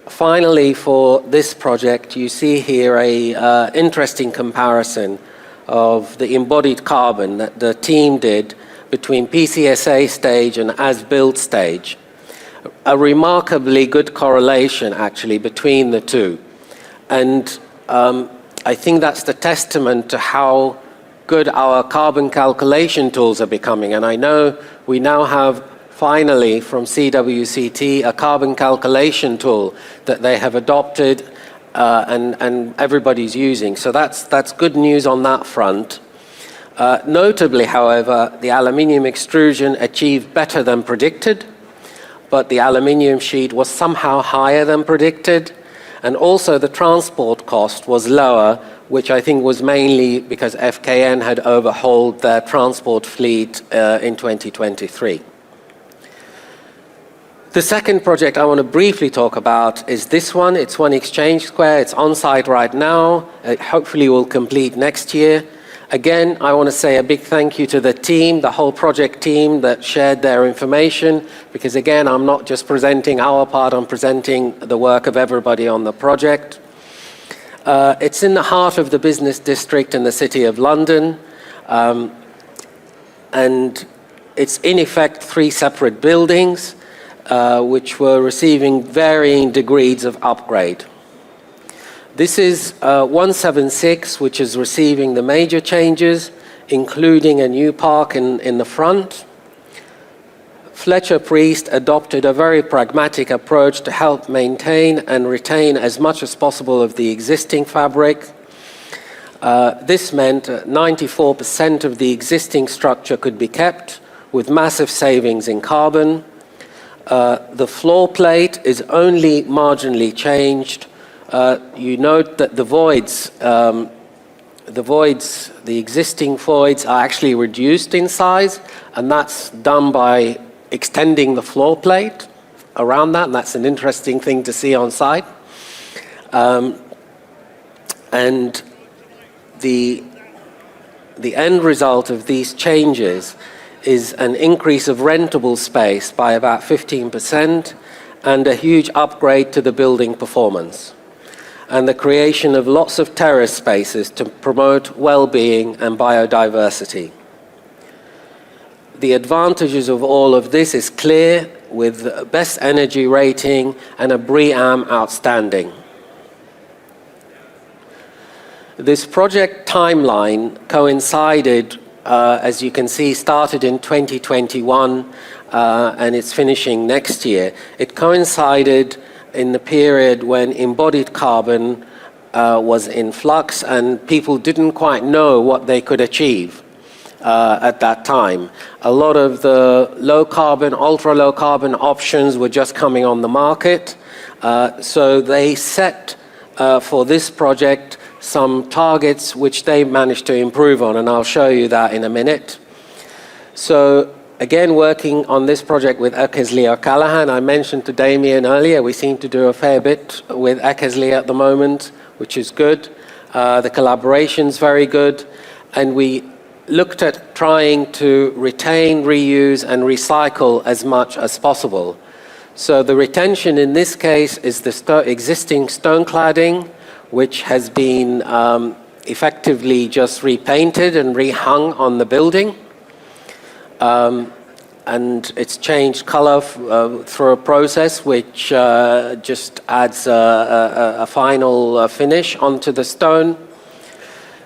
Finally, for this project, you see here an interesting comparison of the embodied carbon that the team did between PCSA stage and as-built stage. A remarkably good correlation, actually, between the two. And I think that's the testament to how good our carbon calculation tools are becoming. And I know we now have, finally, from CWCT, a carbon calculation tool that they have adopted and everybody's using. So that's good news on that front. Notably, however, the aluminium extrusion achieved better than predicted, but the aluminium sheet was somehow higher than predicted, and also the transport cost was lower, which I think was mainly because FKN had overhauled their transport fleet in 2023. The second project I want to briefly talk about is this one. It's One Exchange Square. It's on site right now. It hopefully will complete next year. Again, I want to say a big thank you to the team, the whole project team that shared their information, because again, I'm not just presenting our part, I'm presenting the work of everybody on the project. It's in the heart of the business district in the City of London, and it's in effect 3 separate buildings, which were receiving varying degrees of upgrade. This is 176, which is receiving the major changes, including a new park in the front. Fletcher Priest adopted a very pragmatic approach to help maintain and retain as much as possible of the existing fabric. This meant 94% of the existing structure could be kept, with massive savings in carbon. The floor plate is only marginally changed. You note that the existing voids are actually reduced in size, and that's done by extending the floor plate around that, and that's an interesting thing to see on site. And the end result of these changes is an increase of rentable space by about 15% and a huge upgrade to the building performance. and the creation of lots of terrace spaces to promote well-being and biodiversity. The advantages of all of this is clear, with best energy rating and a BREEAM outstanding. This project timeline coincided, as you can see, started in 2021 and it's finishing next year. It coincided in the period when embodied carbon was in flux and people didn't quite know what they could achieve at that time. A lot of the low carbon, ultra low carbon options were just coming on the market. So they set for this project some targets which they managed to improve on, and I'll show you that in a minute. So again, working on this project with Eckersley O'Callaghan, I mentioned to Damien earlier, we seem to do a fair bit with Eckersley at the moment, which is good. The collaboration's very good, and we looked at trying to retain, reuse, and recycle as much as possible. So the retention in this case is the existing stone cladding, which has been effectively just repainted and rehung on the building. And it's changed color through a process which just adds a final finish onto the stone.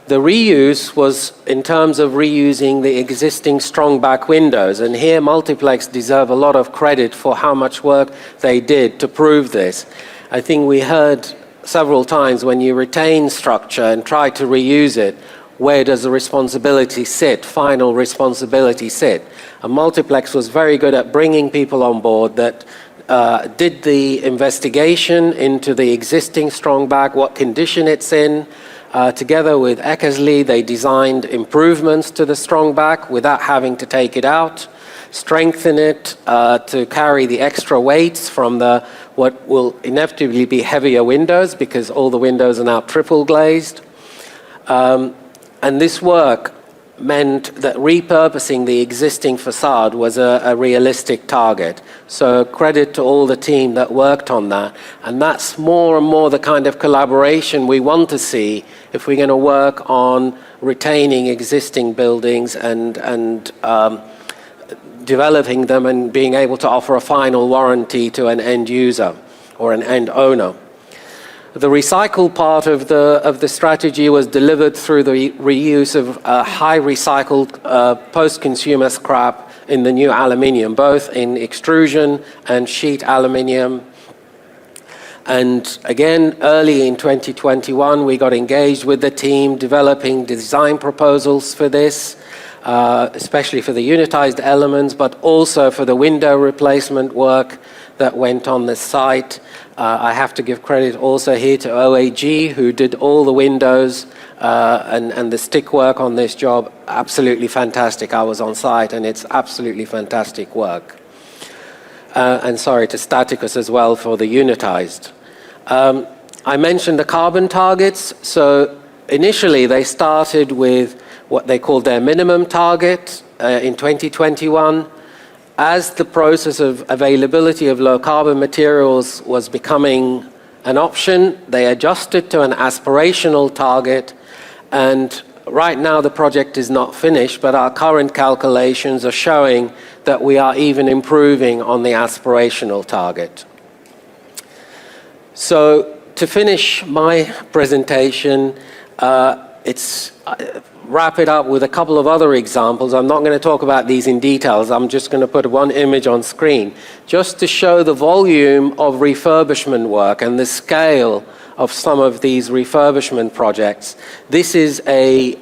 The reuse was in terms of reusing the existing strong back windows, and here Multiplex deserve a lot of credit for how much work they did to prove this. I think we heard several times, when you retain structure and try to reuse it, where does the responsibility sit, final responsibility sit? And Multiplex was very good at bringing people on board that did the investigation into the existing strong back, what condition it's in. Together with Eckersley, they designed improvements to the strong back without having to take it out, strengthen it to carry the extra weights from what will inevitably be heavier windows, because all the windows are now triple glazed. And this work meant that repurposing the existing facade was a realistic target. So credit to all the team that worked on that. And that's more and more the kind of collaboration we want to see if we're going to work on retaining existing buildings and developing them and being able to offer a final warranty to an end user or an end owner. The recycle part of the strategy was delivered through the reuse of high recycled post-consumer scrap in the new aluminium, both in extrusion and sheet aluminium. And again, early in 2021, we got engaged with the team developing design proposals for this, especially for the unitized elements, but also for the window replacement work that went on the site. I have to give credit also here to OAG, who did all the windows and the stick work on this job. Absolutely fantastic. I was on site, and it's absolutely fantastic work. And sorry to Staticus as well for the unitized. I mentioned the carbon targets. So initially, they started with what they called their minimum target in 2021. As the process of availability of low carbon materials was becoming an option, they adjusted to an aspirational target. And right now the project is not finished, but our current calculations are showing that we are even improving on the aspirational target. So to finish my presentation, wrap it up with a couple of other examples. I'm not going to talk about these in details. I'm just going to put one image on screen just to show the volume of refurbishment work and the scale of some of these refurbishment projects. This is a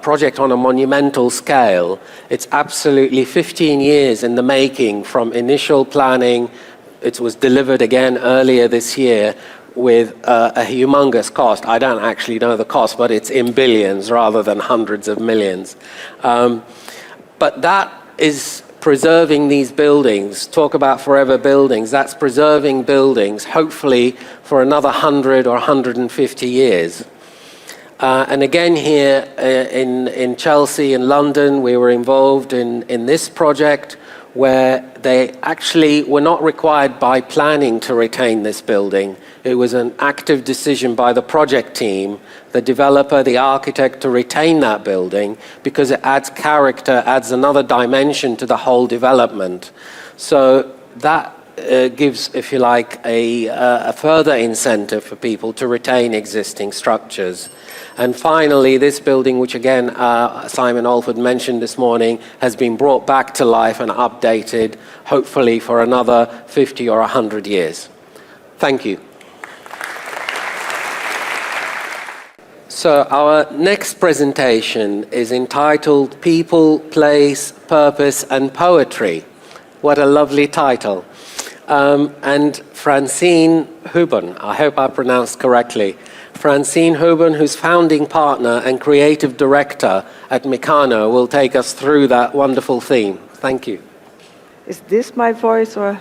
project on a monumental scale. It's absolutely 15 years in the making from initial planning. It was delivered again earlier this year with a humongous cost. I don't actually know the cost, but it's in billions rather than hundreds of millions. But that is preserving these buildings. Talk about forever buildings. That's preserving buildings, hopefully for another 100 or 150 years. And again here in Chelsea and London, we were involved in this project where they actually were not required by planning to retain this building. It was an active decision by the project team, the developer, the architect, to retain that building because it adds character, adds another dimension to the whole development. So that gives, if you like, a further incentive for people to retain existing structures. And finally, this building, which again Simon Allford mentioned this morning, has been brought back to life and updated, hopefully for another 50 or 100 years. Thank you. So our next presentation is entitled People, Place, Purpose and Poetry. What a lovely title. And Francine Houben, I hope I pronounced correctly. Francine Houben, who's founding partner and creative director at Mecanoo, will take us through that wonderful theme. Thank you. Is this my voice or?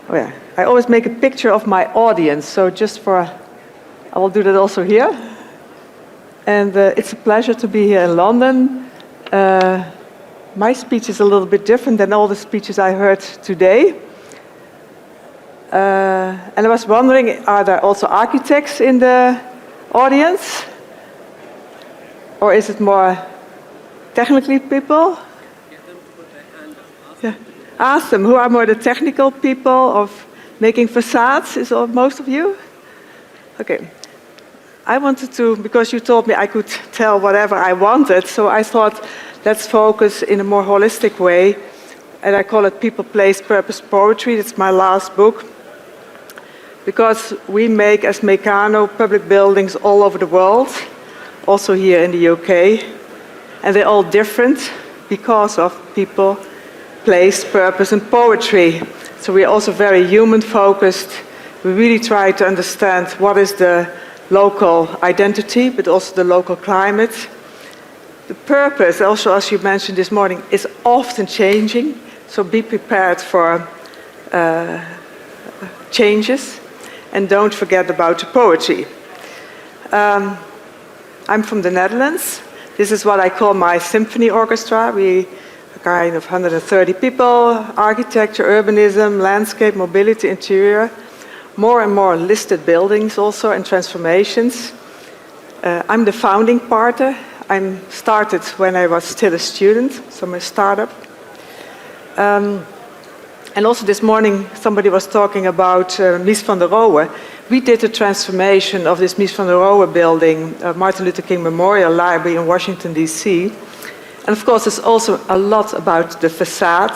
Oh yeah, I always make a picture of my audience, so just for, I will do that also here. And it's a pleasure to be here in London. My speech is a little bit different than all the speeches I heard today. And I was wondering, are there also architects in the audience? Or is it more technically people? Get them to put their hand up. Yeah. Ask them, who are more the technical people of making facades? Is most of you? Okay. I wanted to, because you told me I could tell whatever I wanted, so I thought, let's focus in a more holistic way. And I call it People, Place, Purpose, Poetry. It's my last book. Because we make, as Mecanoo, public buildings all over the world, also here in the UK. And they're all different because of people, place, purpose, and poetry. So we're also very human-focused. We really try to understand what is the local identity, but also the local climate. The purpose, also as you mentioned this morning, is often changing. So be prepared for changes. And don't forget about the poetry. I'm from the Netherlands. This is what I call my symphony orchestra. We are kind of 130 people, architecture, urbanism, landscape, mobility, interior. More and more listed buildings also and transformations. I'm the founding partner. I started when I was still a student, so I'm a startup. And also this morning, somebody was talking about Mies van der Rohe. We did a transformation of this Mies van der Rohe building, Martin Luther King Memorial Library in Washington, D.C. And of course, there's also a lot about the facade,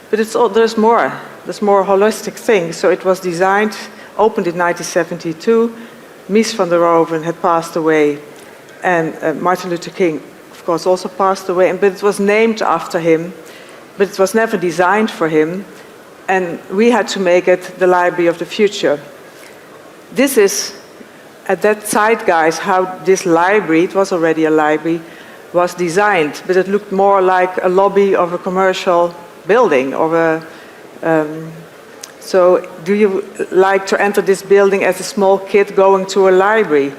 but there's more holistic things. So it was designed, opened in 1972. Mies van der Rohe had passed away, and Martin Luther King, of course, also passed away. But it was named after him, but it was never designed for him. And we had to make it the library of the future. This is, at that zeitgeist, how this library, it was already a library, was designed. But it looked more like a lobby of a commercial building. So do you like to enter this building as a small kid going to a library?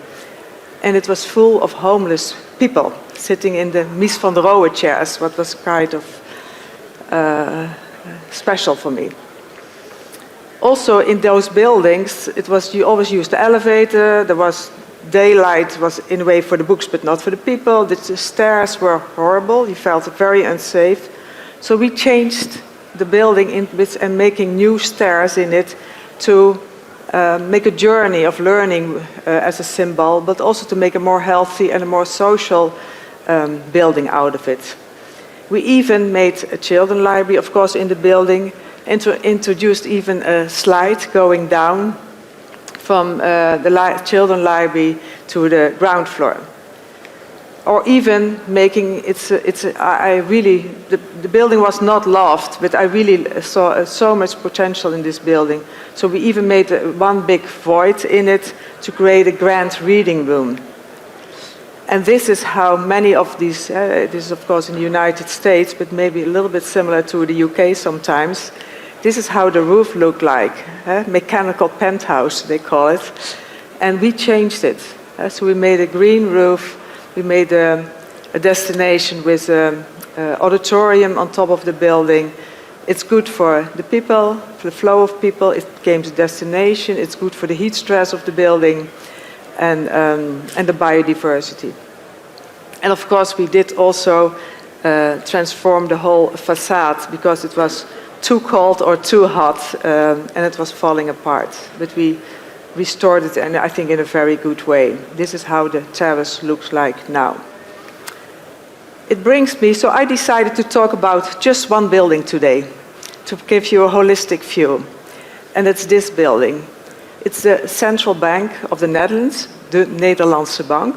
And it was full of homeless people sitting in the Mies van der Rohe chairs, what was kind of special for me. Also in those buildings, you always used the elevator, there was daylight, was in a way for the books but not for the people. The stairs were horrible, you felt very unsafe. So we changed the building and making new stairs in it to make a journey of learning as a symbol, but also to make a more healthy and a more social building out of it. We even made a children's library, of course, in the building, and introduced even a slide going down from the children's library to the ground floor. Or even making the building was not loved, but I really saw so much potential in this building. So we even made one big void in it to create a grand reading room. And this is how many of these, this is of course in the United States, but maybe a little bit similar to the UK sometimes. This is how the roof looked like, mechanical penthouse they call it. And we changed it. So we made a green roof, we made a destination with an auditorium on top of the building. It's good for the people, for the flow of people. It becomes a destination. It's good for the heat stress of the building and the biodiversity. And of course, we did also transform the whole facade because it was too cold or too hot and it was falling apart. But we restored it, and I think in a very good way. This is how the terrace looks like now. It brings me, so I decided to talk about just one building today, to give you a holistic view. And it's this building. It's the Central Bank of the Netherlands, de Nederlandse Bank.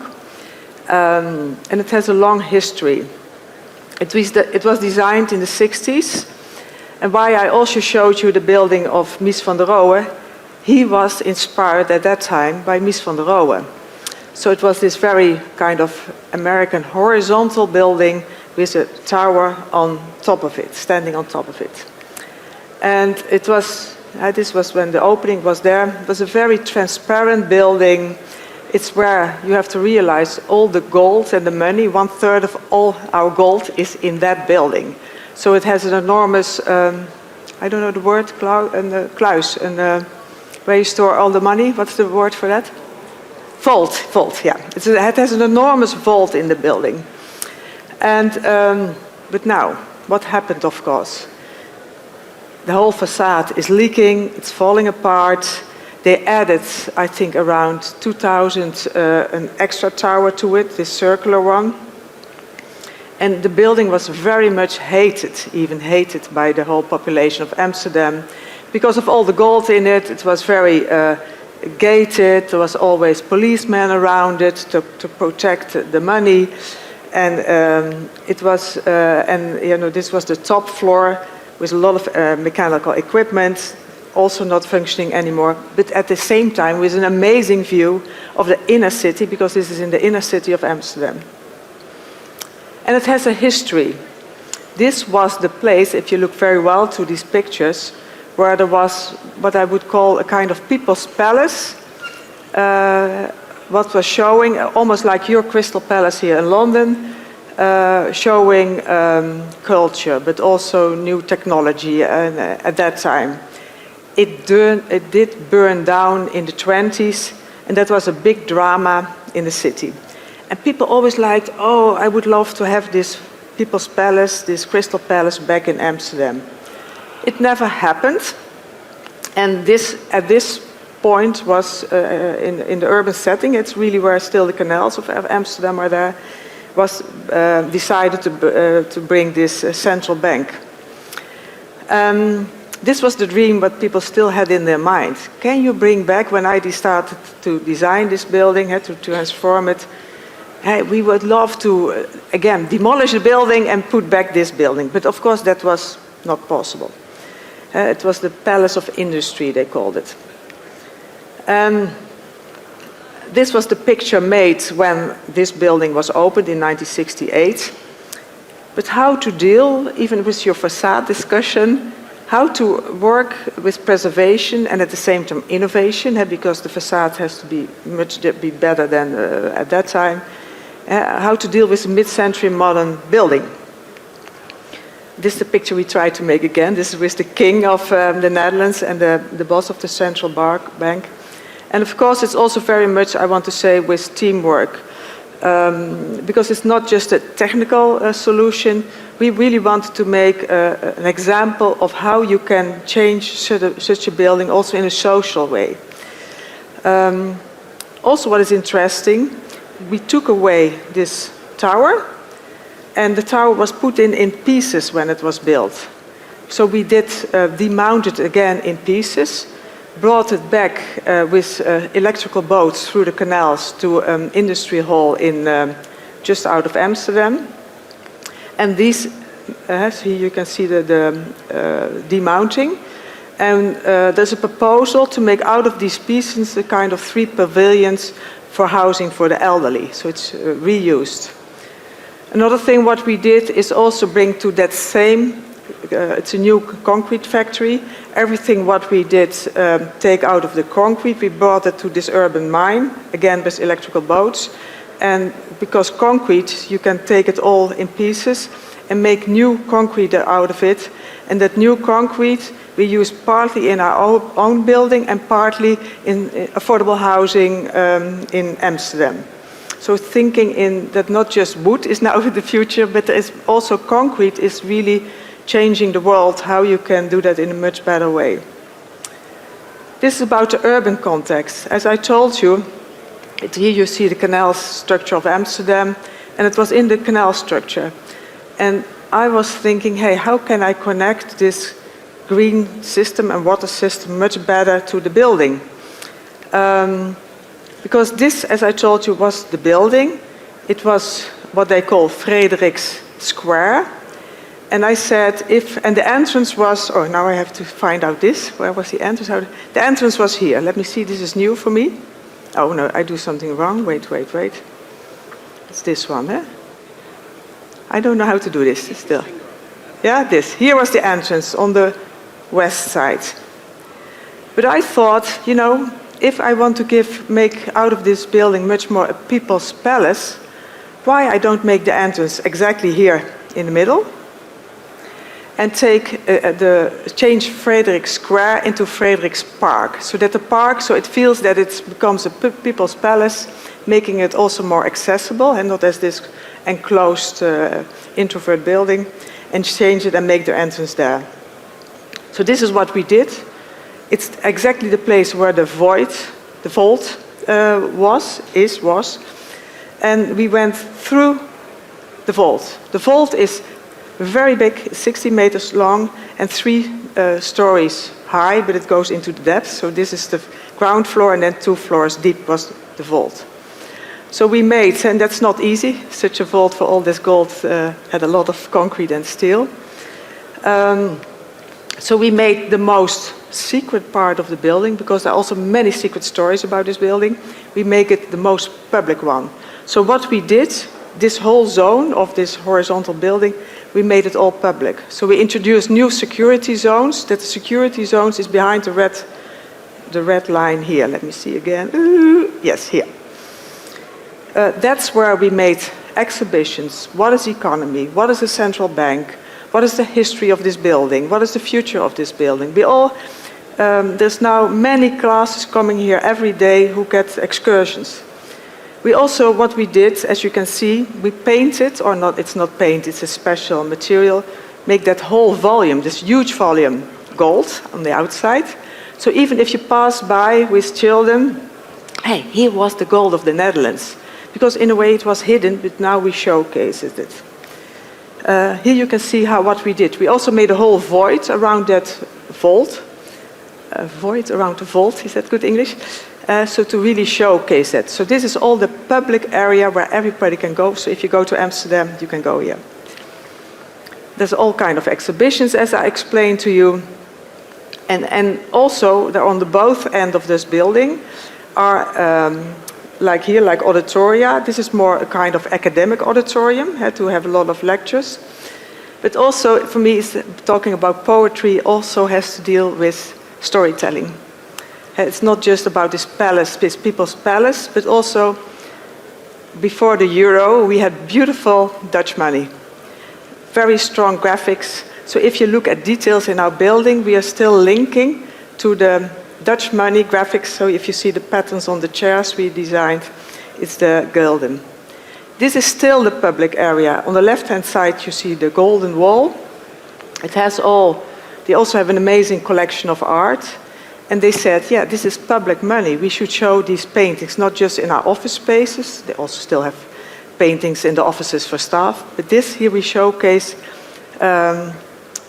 And it has a long history. It was designed in the 60s. And why I also showed you the building of Mies van der Rohe, he was inspired at that time by Mies van der Rohe. So it was this very kind of American horizontal building with a tower on top of it, standing on top of it. And it was, this was when the opening was there. It was a very transparent building. It's where you have to realize all the gold and the money, 1/3 of all our gold is in that building. So it has an enormous, I don't know the word, kluis, where you store all the money. What's the word for that? Vault, yeah. It has an enormous vault in the building. And, but now, what happened, of course? The whole facade is leaking, it's falling apart. They added, I think, around 2000 an extra tower to it, this circular one. And the building was very much hated, even hated by the whole population of Amsterdam. Because of all the gold in it, it was very gated, there was always policemen around it to protect the money. And it was, this was the top floor with a lot of mechanical equipment, also not functioning anymore, but at the same time with an amazing view of the inner city, because this is in the inner city of Amsterdam. And it has a history. This was the place, if you look very well to these pictures, where there was what I would call a kind of people's palace, what was showing, almost like your Crystal Palace here in London, showing culture, but also new technology at that time. It did burn down in the 20s, and that was a big drama in the city. And people always liked, oh, I would love to have this People's Palace, this Crystal Palace back in Amsterdam. It never happened, and this, at this point, was in the urban setting. It's really where still the canals of Amsterdam are there. Was decided to bring this central bank. This was the dream what people still had in their mind. Can you bring back, when I started to design this building, to transform it, hey, we would love to, again, demolish the building and put back this building. But of course that was not possible. It was the Palace of Industry, they called it. This was the picture made when this building was opened in 1968. But how to deal, even with your facade discussion, how to work with preservation and at the same time innovation, because the facade has to be better than at that time. How to deal with a mid-century modern building. This is the picture we try to make again. This is with the king of the Netherlands and the boss of the central bank. And of course, it's also very much, I want to say, with teamwork. Because it's not just a technical solution. We really want to make an example of how you can change such a building also in a social way. Also, what is interesting, we took away this tower, and the tower was put in pieces when it was built. So we did demount it again in pieces, brought it back with electrical boats through the canals to an industry hall in just out of Amsterdam. And these, here you can see the demounting. And there's a proposal to make out of these pieces a kind of 3 pavilions for housing for the elderly. So it's reused. Another thing what we did is also bring to that same, it's a new concrete factory. Everything what we did take out of the concrete, we brought it to this urban mine, again with electrical boats. And because concrete, you can take it all in pieces and make new concrete out of it. And that new concrete we use partly in our own building and partly in affordable housing in Amsterdam. So thinking in that not just wood is now the future, but there is also concrete is really changing the world, how you can do that in a much better way. This is about the urban context. As I told you, here you see the canal structure of Amsterdam, and it was in the canal structure. And I was thinking, hey, how can I connect this green system and water system much better to the building? Because this, as I told you, was the building. It was what they call Frederiks Square. And I said, and the entrance was, oh, now I have to find out this. Where was the entrance? The entrance was here. Let me see, this is new for me. Oh, no, I do something wrong. Wait. It's this one, eh? I don't know how to do this still. Yeah, this. Here was the entrance on the west side. But I thought, you know, if I want to make out of this building much more a people's palace, why I don't make the entrance exactly here in the middle and change Frederiks Square into Frederiks Park, so that the park, so it feels that it becomes a people's palace, making it also more accessible and not as this enclosed introvert building, and change it and make the entrance there. So this is what we did. It's exactly the place where the vault was, and we went through the vault. The vault is very big, 60 meters long and 3 stories high, but it goes into the depth. So this is the ground floor, and then 2 floors deep was the vault. So we made, and that's not easy, such a vault for all this gold had a lot of concrete and steel. So we made the most secret part of the building, because there are also many secret stories about this building. We make it the most public one. So what we did, this whole zone of this horizontal building, we made it all public. So we introduced new security zones. That the security zones is behind the red line here. Let me see again. Yes, here. That's where we made exhibitions. What is economy? What is the central bank? What is the history of this building? What is the future of this building? There's now many classes coming here every day who get excursions. We also, what we did, as you can see, we painted, or not, it's not paint, it's a special material, make that whole volume, this huge volume, gold on the outside. So even if you pass by with children, hey, here was the gold of the Netherlands. Because in a way it was hidden, but now we showcase it. Here you can see what we did. We also made a whole void around that vault. A void around the vault, is that good English? So to really showcase that. So this is all the public area where everybody can go. So if you go to Amsterdam, you can go here. There's all kind of exhibitions, as I explained to you. And also, they're on the both end of this building are, like here, like auditoria. This is more a kind of academic auditorium, had to have a lot of lectures. But also, for me, talking about poetry also has to deal with storytelling. It's not just about this palace, this people's palace, but also before the euro, we had beautiful Dutch money. Very strong graphics. So if you look at details in our building, we are still linking to the Dutch money graphics. So if you see the patterns on the chairs we designed, it's the gulden. This is still the public area. On the left-hand side, you see the golden wall. It has they also have an amazing collection of art. And they said, yeah, this is public money. We should show these paintings, not just in our office spaces. They also still have paintings in the offices for staff. But this here we showcase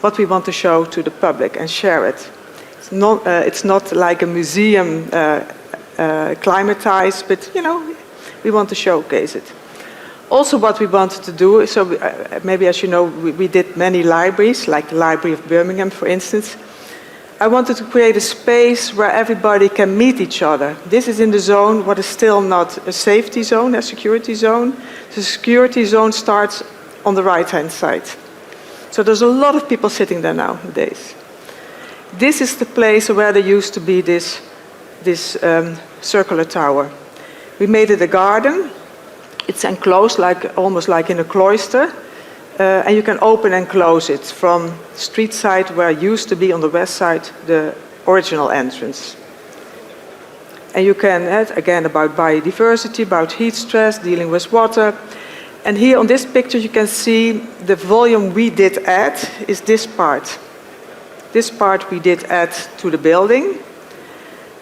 what we want to show to the public and share it. It's not like a museum climatized, but you know, we want to showcase it. Also what we wanted to do, so maybe as you know, we did many libraries, like the Library of Birmingham, for instance. I wanted to create a space where everybody can meet each other. This is in the zone, what is still not a safety zone, a security zone. The security zone starts on the right-hand side. So there's a lot of people sitting there nowadays. This is the place where there used to be this circular tower. We made it a garden. It's enclosed, almost like in a cloister. and you can open and close it from street side where it used to be on the west side, the original entrance. And you can add, again, about biodiversity, about heat stress, dealing with water. And here on this picture you can see the volume we did add is this part. This part we did add to the building.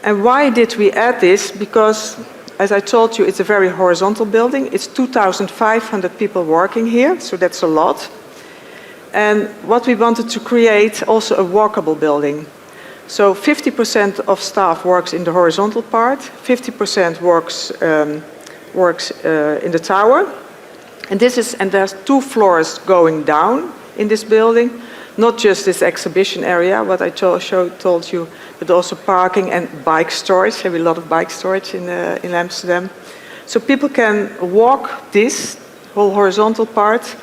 And why did we add this? Because, as I told you, it's a very horizontal building. It's 2,500 people working here, so that's a lot. And what we wanted to create, also a walkable building. So 50% of staff works in the horizontal part, 50% works in the tower. And there's 2 floors going down in this building, not just this exhibition area, what I told you, but also parking and bike storage. There will be a lot of bike storage in Amsterdam. So people can walk this whole horizontal part,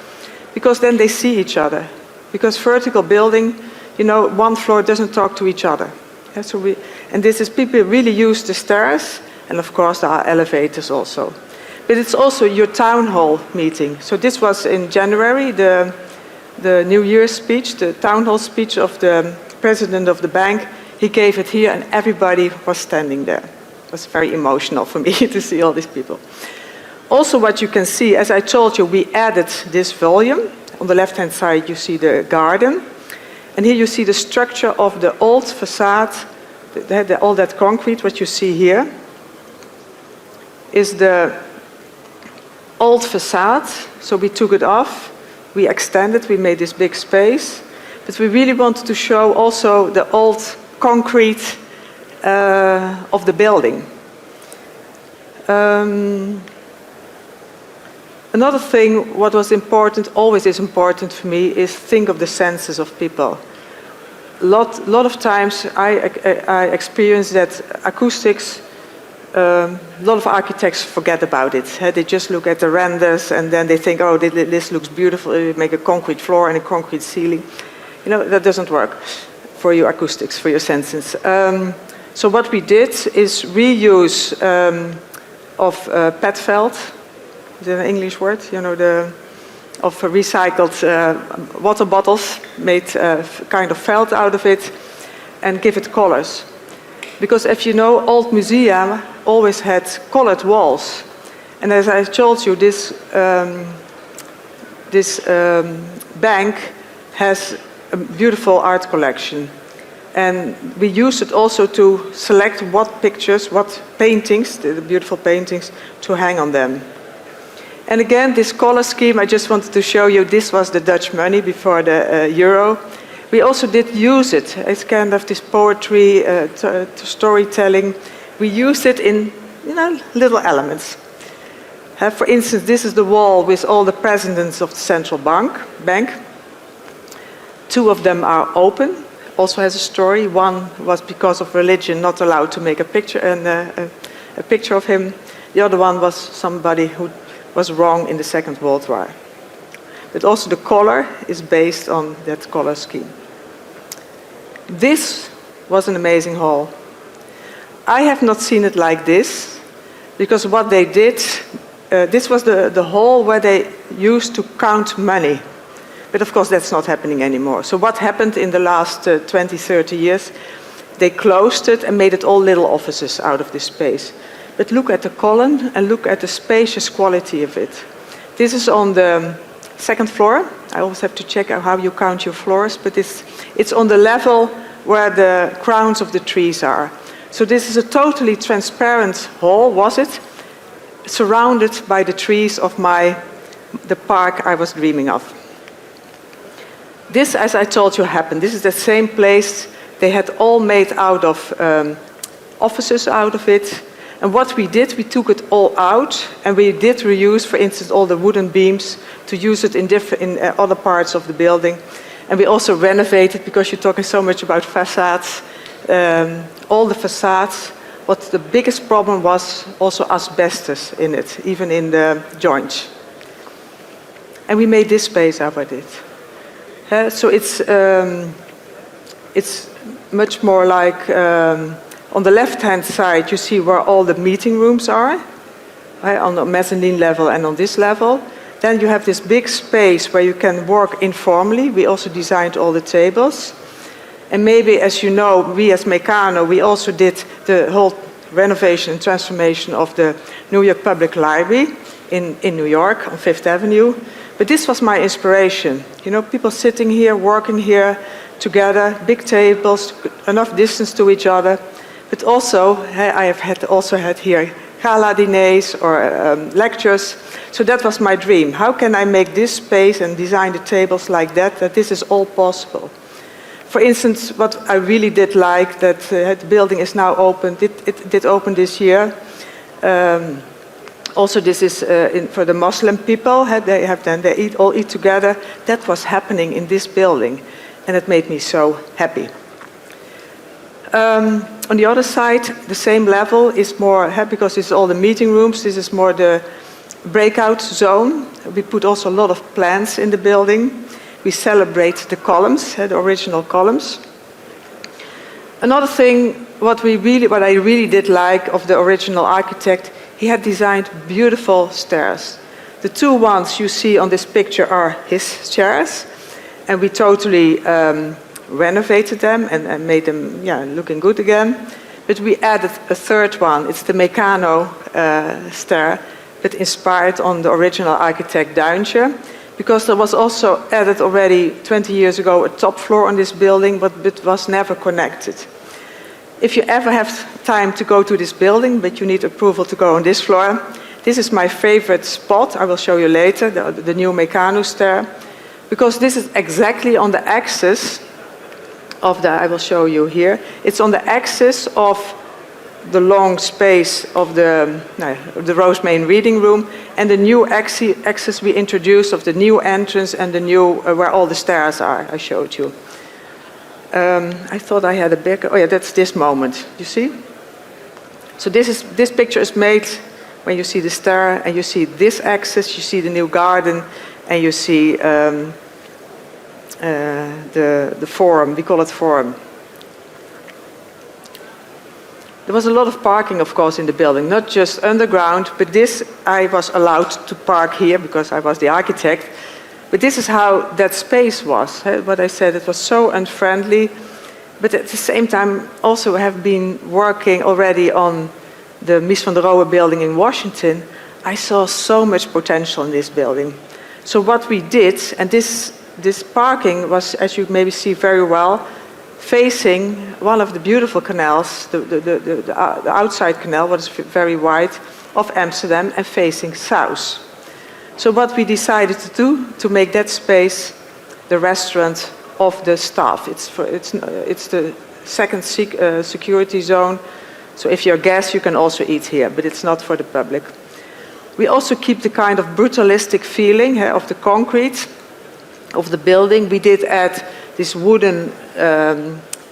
because then they see each other. Because vertical building, you know, one floor doesn't talk to each other. Yeah, and this is, people really use the stairs, and of course there are elevators also. But it's also your town hall meeting. So this was in January, the New Year's speech, the town hall speech of the president of the bank. He gave it here and everybody was standing there. It was very emotional for me to see all these people. Also what you can see, as I told you, we added this volume. On the left-hand side you see the garden. And here you see the structure of the old facade, all that concrete, what you see here, is the old facade. So we took it off, we extended, we made this big space, but we really wanted to show also the old concrete of the building. Another thing, what was important, always is important for me, is think of the senses of people. A lot of times I experience that acoustics, a lot of architects forget about it. They just look at the renders and then they think, oh, this looks beautiful, we make a concrete floor and a concrete ceiling. You know, that doesn't work for your acoustics, for your senses. So what we did is reuse of PET felt. Is that an English word? You know, of recycled water bottles, made kind of felt out of it, and give it colors. Because if you know, old museum always had colored walls. And as I told you, this bank has a beautiful art collection. And we used it also to select what pictures, what paintings, the beautiful paintings, to hang on them. And again, this color scheme, I just wanted to show you, this was the Dutch money before the euro. We also did use it. It's kind of this poetry, storytelling. We used it in, you know, little elements. For instance, this is the wall with all the presidents of the central bank. 2 of them are open, also has a story. One was because of religion not allowed to make a picture, a picture of him. The other one was somebody who was wrong in the Second World War. But also the color is based on that color scheme. This was an amazing hall. I have not seen it like this, because what they did, this was the hall where they used to count money. But of course that's not happening anymore. So what happened in the last 20, 30 years? They closed it and made it all little offices out of this space. But look at the column and look at the spacious quality of it. This is on the 2nd floor. I always have to check out how you count your floors, but it's on the level where the crowns of the trees are. So this is a totally transparent hall, was it? Surrounded by the trees of the park I was dreaming of. This, as I told you, happened. This is the same place. They had all made out of offices out of it. And what we did, we took it all out, and we did reuse, for instance, all the wooden beams to use it in other parts of the building. And we also renovated, because you're talking so much about facades, all the facades. What the biggest problem was also asbestos in it, even in the joints. And we made this space out of it. So it's much more like, on the left-hand side, you see where all the meeting rooms are, right, on the mezzanine level and on this level. Then you have this big space where you can work informally. We also designed all the tables. And maybe, as you know, we as Mecanoo, we also did the whole renovation and transformation of the New York Public Library in New York on Fifth Avenue. But this was my inspiration. You know, people sitting here, working here together, big tables, enough distance to each other. But also, I have also had here gala diners or lectures. So that was my dream. How can I make this space and design the tables like that this is all possible? For instance, what I really did like, that the building is now open, it did open this year. Also, this is for the Muslim people. They all eat together. That was happening in this building, and it made me so happy. On the other side, the same level is more, because it's all the meeting rooms, this is more the breakout zone. We put also a lot of plants in the building. We celebrate the columns, the original columns. Another thing, what I really did like of the original architect, he had designed beautiful stairs. The two ones you see on this picture are his stairs, and we totally renovated them and made them looking good again. But we added a third one. It's the Mecanoo stair, but inspired on the original architect Duintje, because there was also added already 20 years ago a top floor on this building, but it was never connected. If you ever have time to go to this building, but you need approval to go on this floor, this is my favorite spot. I will show you later, the new Mecanoo stair, because this is exactly on the axis of I will show you here. It's on the axis of the long space of the Rosemain Reading Room and the new axis we introduced of the new entrance and the new, where all the stairs are, I showed you. I thought I had a bigger, that's this moment, you see? So this picture is made when you see the stair and you see this axis, you see the new garden, and you see the forum, we call it forum. There was a lot of parking, of course, in the building, not just underground, but this I was allowed to park here because I was the architect. But this is how that space was. What I said, it was so unfriendly, but at the same time also have been working already on the Mies van der Rohe building in Washington. I saw so much potential in this building. So what we did, and this parking was, as you maybe see very well, facing one of the beautiful canals, the outside canal, what is very wide, of Amsterdam, and facing south. So what we decided to do, to make that space the restaurant of the staff. It's the second security zone. So if you're a guest, you can also eat here, but it's not for the public. We also keep the kind of brutalistic feeling of the concrete of the building. We did add these wooden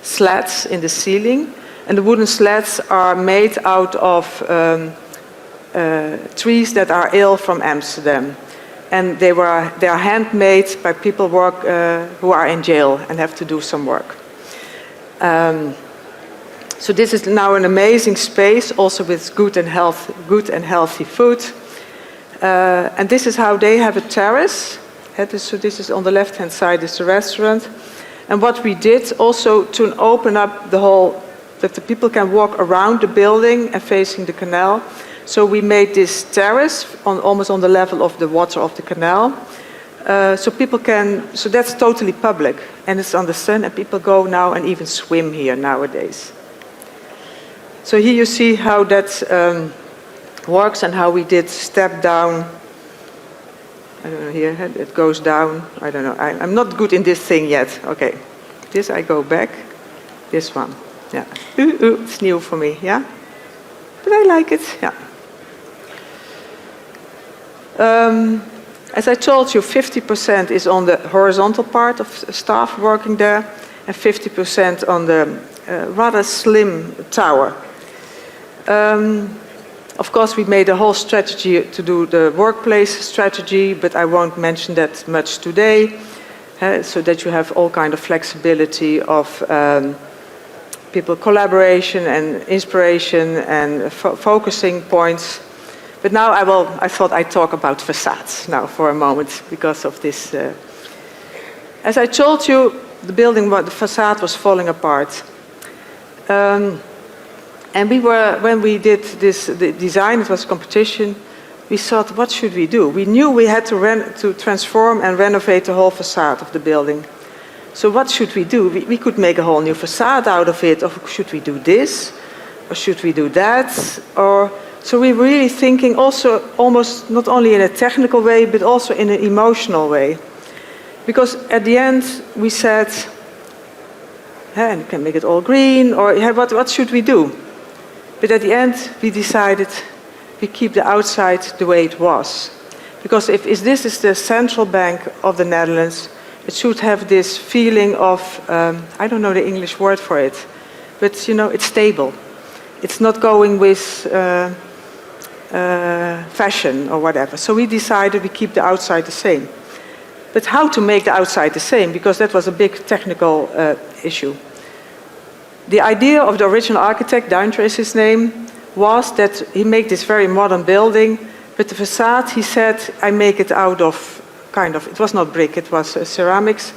slats in the ceiling, and the wooden slats are made out of trees that are ill from Amsterdam, and they are handmade by people who are in jail and have to do some work. So this is now an amazing space, also with good and healthy food. And this is how they have a terrace. So this is on the left-hand side is the restaurant. And what we did also to open up the whole, that the people can walk around the building and facing the canal. So we made this terrace almost on the level of the water of the canal. So people can, so that's totally public. And it's on the sun, and people go now and even swim here nowadays. So here you see how that works and how we did step down. I don't know, here it goes down. I don't know. I'm not good in this thing yet. Okay. This I go back. This one. Yeah. It's new for me. Yeah. But I like it. Yeah. As I told you, 50% is on the horizontal part of staff working there, and 50% on the rather slim tower. Of course, we made a whole strategy to do the workplace strategy, but I won't mention that much today, so that you have all kind of flexibility of people collaboration and inspiration and focusing points. But now I thought I'd talk about facades now for a moment because of this. As I told you, the building, the facade was falling apart. And when we did the design, it was a competition, we thought, what should we do? We knew we had to transform and renovate the whole facade of the building. So what should we do? We could make a whole new facade out of it. Or should we do this? Or should we do that? So we were really thinking also almost not only in a technical way, but also in an emotional way. Because at the end, we said, and you can make it all green, or what should we do? But at the end, we decided we keep the outside the way it was. Because if this is the central bank of the Netherlands, it should have this feeling of, I don't know the English word for it, but you know, it's stable. It's not going with fashion or whatever. So we decided we keep the outside the same. But how to make the outside the same? Because that was a big technical issue. The idea of the original architect, Duinter is his name, was that he made this very modern building, but the facade, he said, I make it out of it was not brick, it was ceramics.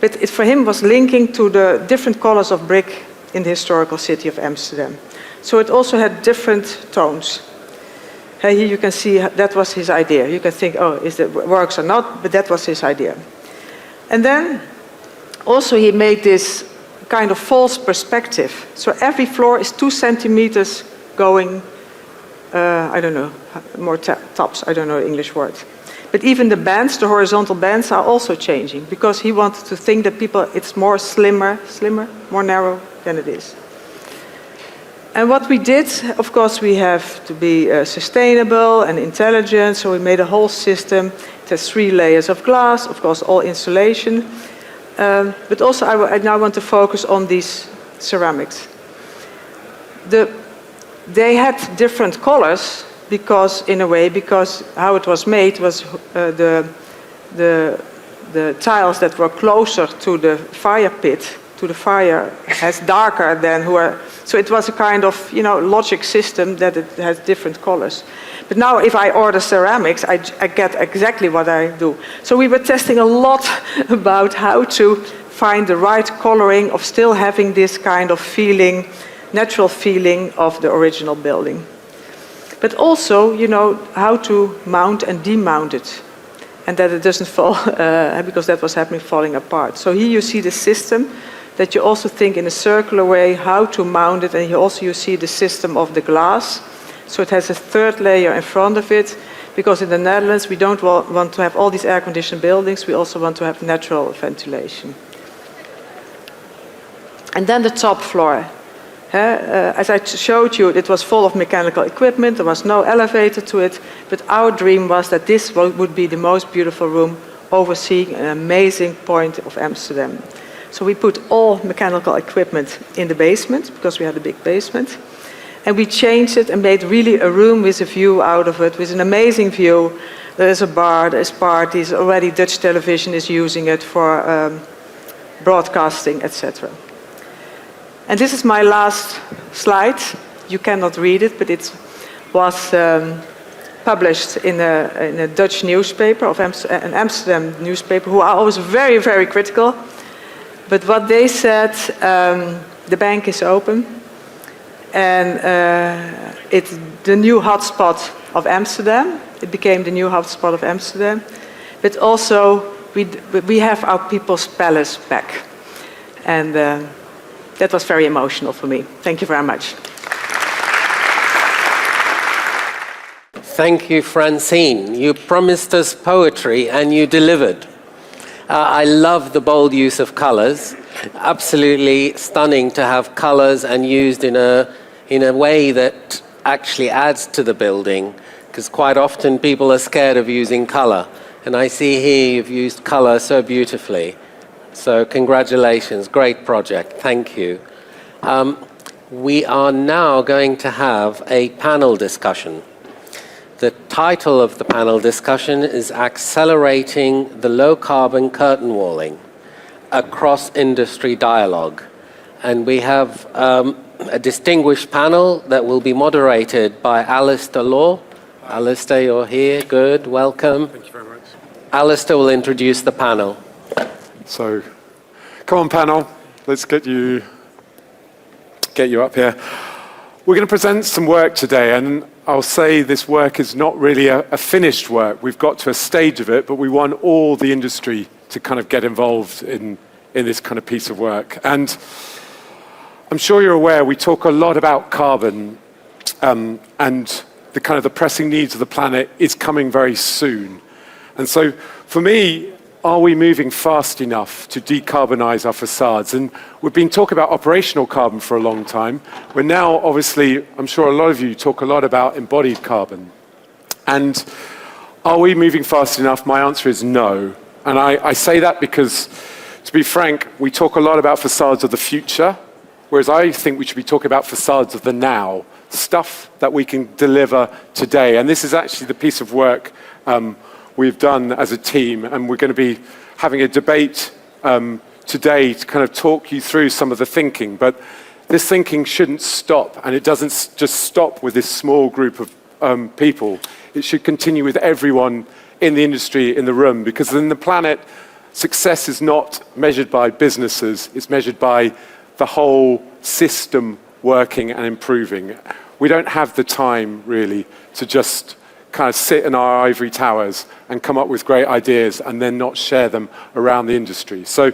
But it for him was linking to the different colors of brick in the historical city of Amsterdam. So it also had different tones. Here you can see that was his idea. You can think, oh, is it works or not? But that was his idea. And then also he made this kind of false perspective. So every floor is 2 centimeters going, I don't know, more tops, I don't know the English word. But even the bands, the horizontal bands, are also changing because he wanted to think that it's more slimmer, more narrow than it is. And what we did, of course, we have to be sustainable and intelligent, so we made a whole system. It has 3 layers of glass, of course, all insulation. But also, I now want to focus on these ceramics. They had different colors because how it was made was the tiles that were closer to the fire pit, to the fire, has darker than so it was a kind of, logic system that it has different colors. But now if I order ceramics, I get exactly what I do. So we were testing a lot about how to find the right coloring of still having this kind of feeling, natural feeling of the original building. But also, how to mount and demount it. And that it doesn't fall, because that was falling apart. So here you see the system that you also think in a circular way how to mount it. And you see the system of the glass. So it has a 3rd layer in front of it. Because in the Netherlands, we don't want to have all these air-conditioned buildings. We also want to have natural ventilation. And then the top floor. As I showed you, it was full of mechanical equipment. There was no elevator to it. But our dream was that this would be the most beautiful room overseeing an amazing point of Amsterdam. So we put all mechanical equipment in the basement because we had a big basement. And we changed it and made really a room with a view out of it, with an amazing view. There's a bar, there's parties. Already Dutch television is using it for broadcasting, etc. And this is my last slide. You cannot read it, but it was published in a Dutch newspaper, an Amsterdam newspaper, who are always very, very critical. But what they said, the bank is open, and it's the new hotspot of Amsterdam. It became the new hotspot of Amsterdam. But also, we have our people's palace back. And that was very emotional for me. Thank you very much. Thank you, Francine. You promised us poetry and you delivered. I love the bold use of colors. Absolutely stunning to have colors and used in a way that actually adds to the building, because quite often people are scared of using color. And I see here you've used color so beautifully. So congratulations, great project, thank you. We are now going to have a panel discussion. The title of the panel discussion is Accelerating the Low Carbon Curtain Walling, a Cross-Industry Dialogue. And we have a distinguished panel that will be moderated by Alistair Law Alistair, you're here. Good. Welcome. Thank you very much. Alistair will introduce the panel. So, come on, panel. Let's get you up here. We're going to present some work today, and I'll say this work is not really a finished work. We've got to a stage of it, but we want all the industry to kind of get involved in this kind of piece of work. And I'm sure you're aware we talk a lot about carbon, and the kind of the pressing needs of the planet is coming very soon. And so for me, are we moving fast enough to decarbonize our facades? And we've been talking about operational carbon for a long time. We're now, obviously, I'm sure a lot of you talk a lot about embodied carbon. And are we moving fast enough? My answer is no. And I say that because, to be frank, we talk a lot about facades of the future, whereas I think we should be talking about facades of the now, stuff that we can deliver today. And this is actually the piece of work we've done as a team, and we're going to be having a debate today to kind of talk you through some of the thinking. But this thinking shouldn't stop, and it doesn't just stop with this small group of people. It should continue with everyone in the industry in the room, because in the planet, success is not measured by businesses, it's measured by the whole system working and improving. We don't have the time, really, to just kind of sit in our ivory towers and come up with great ideas and then not share them around the industry. So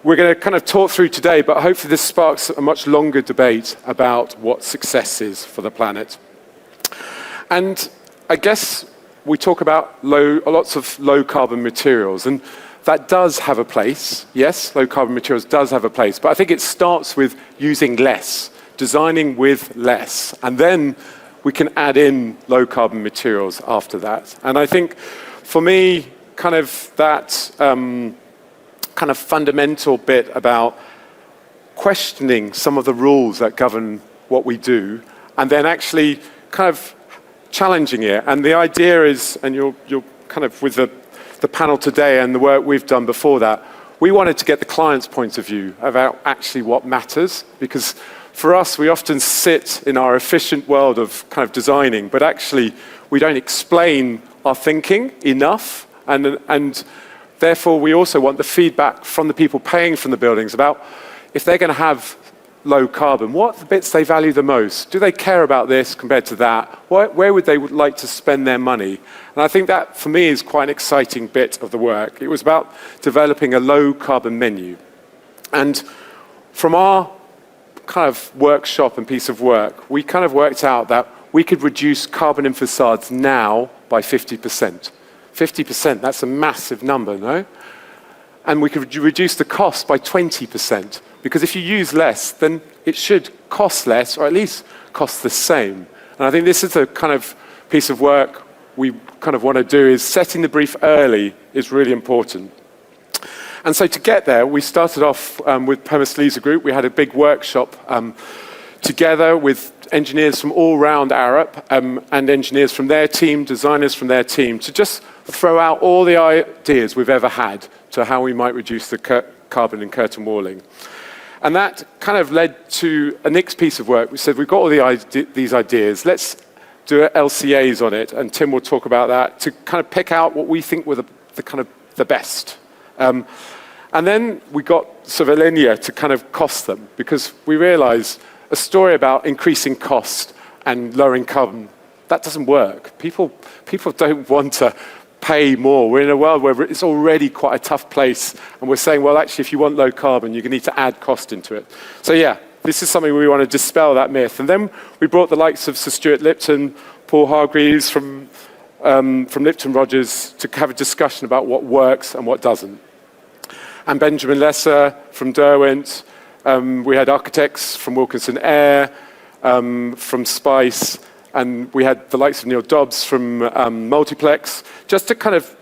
we're going to kind of talk through today, but hopefully this sparks a much longer debate about what success is for the planet. And I guess we talk about lots of low carbon materials, and that does have a place. Yes, low carbon materials does have a place, but I think it starts with using less, designing with less, and then we can add in low carbon materials after that. And I think for me, kind of that kind of fundamental bit about questioning some of the rules that govern what we do, and then actually kind of challenging it. And the idea is, and you're kind of with the panel today and the work we've done before that, we wanted to get the client's point of view about actually what matters, because for us, we often sit in our efficient world of kind of designing, but actually we don't explain our thinking enough, and therefore we also want the feedback from the people paying for the buildings about if they're going to have low carbon, what are the bits they value the most? Do they care about this compared to that? Where would they like to spend their money? And I think that, for me, is quite an exciting bit of the work. It was about developing a low carbon menu. And from our kind of workshop and piece of work, we kind of worked out that we could reduce carbon in facades now by 50%. 50%, that's a massive number, no? And we could reduce the cost by 20%, because if you use less, then it should cost less, or at least cost the same. And I think this is the kind of piece of work we kind of want to do, is setting the brief early is really important. And so to get there, we started off with Permis Leaser Group. We had a big workshop together with engineers from all around Arup, and engineers from their team, designers from their team, to just throw out all the ideas we've ever had to how we might reduce the carbon in curtain walling. And that kind of led to a next piece of work. We said, we've got all these ideas, let's do LCAs on it, and Tim will talk about that, to kind of pick out what we think were the kind of the best. And then we got sort of a linear to kind of cost them, because we realized a story about increasing cost and lowering carbon, that doesn't work. People don't want to pay more. We're in a world where it's already quite a tough place, and we're saying, well, actually, if you want low carbon, you're going to need to add cost into it. So yeah, this is something we want to dispel that myth. And then we brought the likes of Sir Stuart Lipton, Paul Hargreaves from Lipton Rogers to have a discussion about what works and what doesn't. And Benjamin Lesser from Derwent. We had architects from Wilkinson Eyre, from Spice, and we had the likes of Neil Dobbs from Multiplex, just to kind of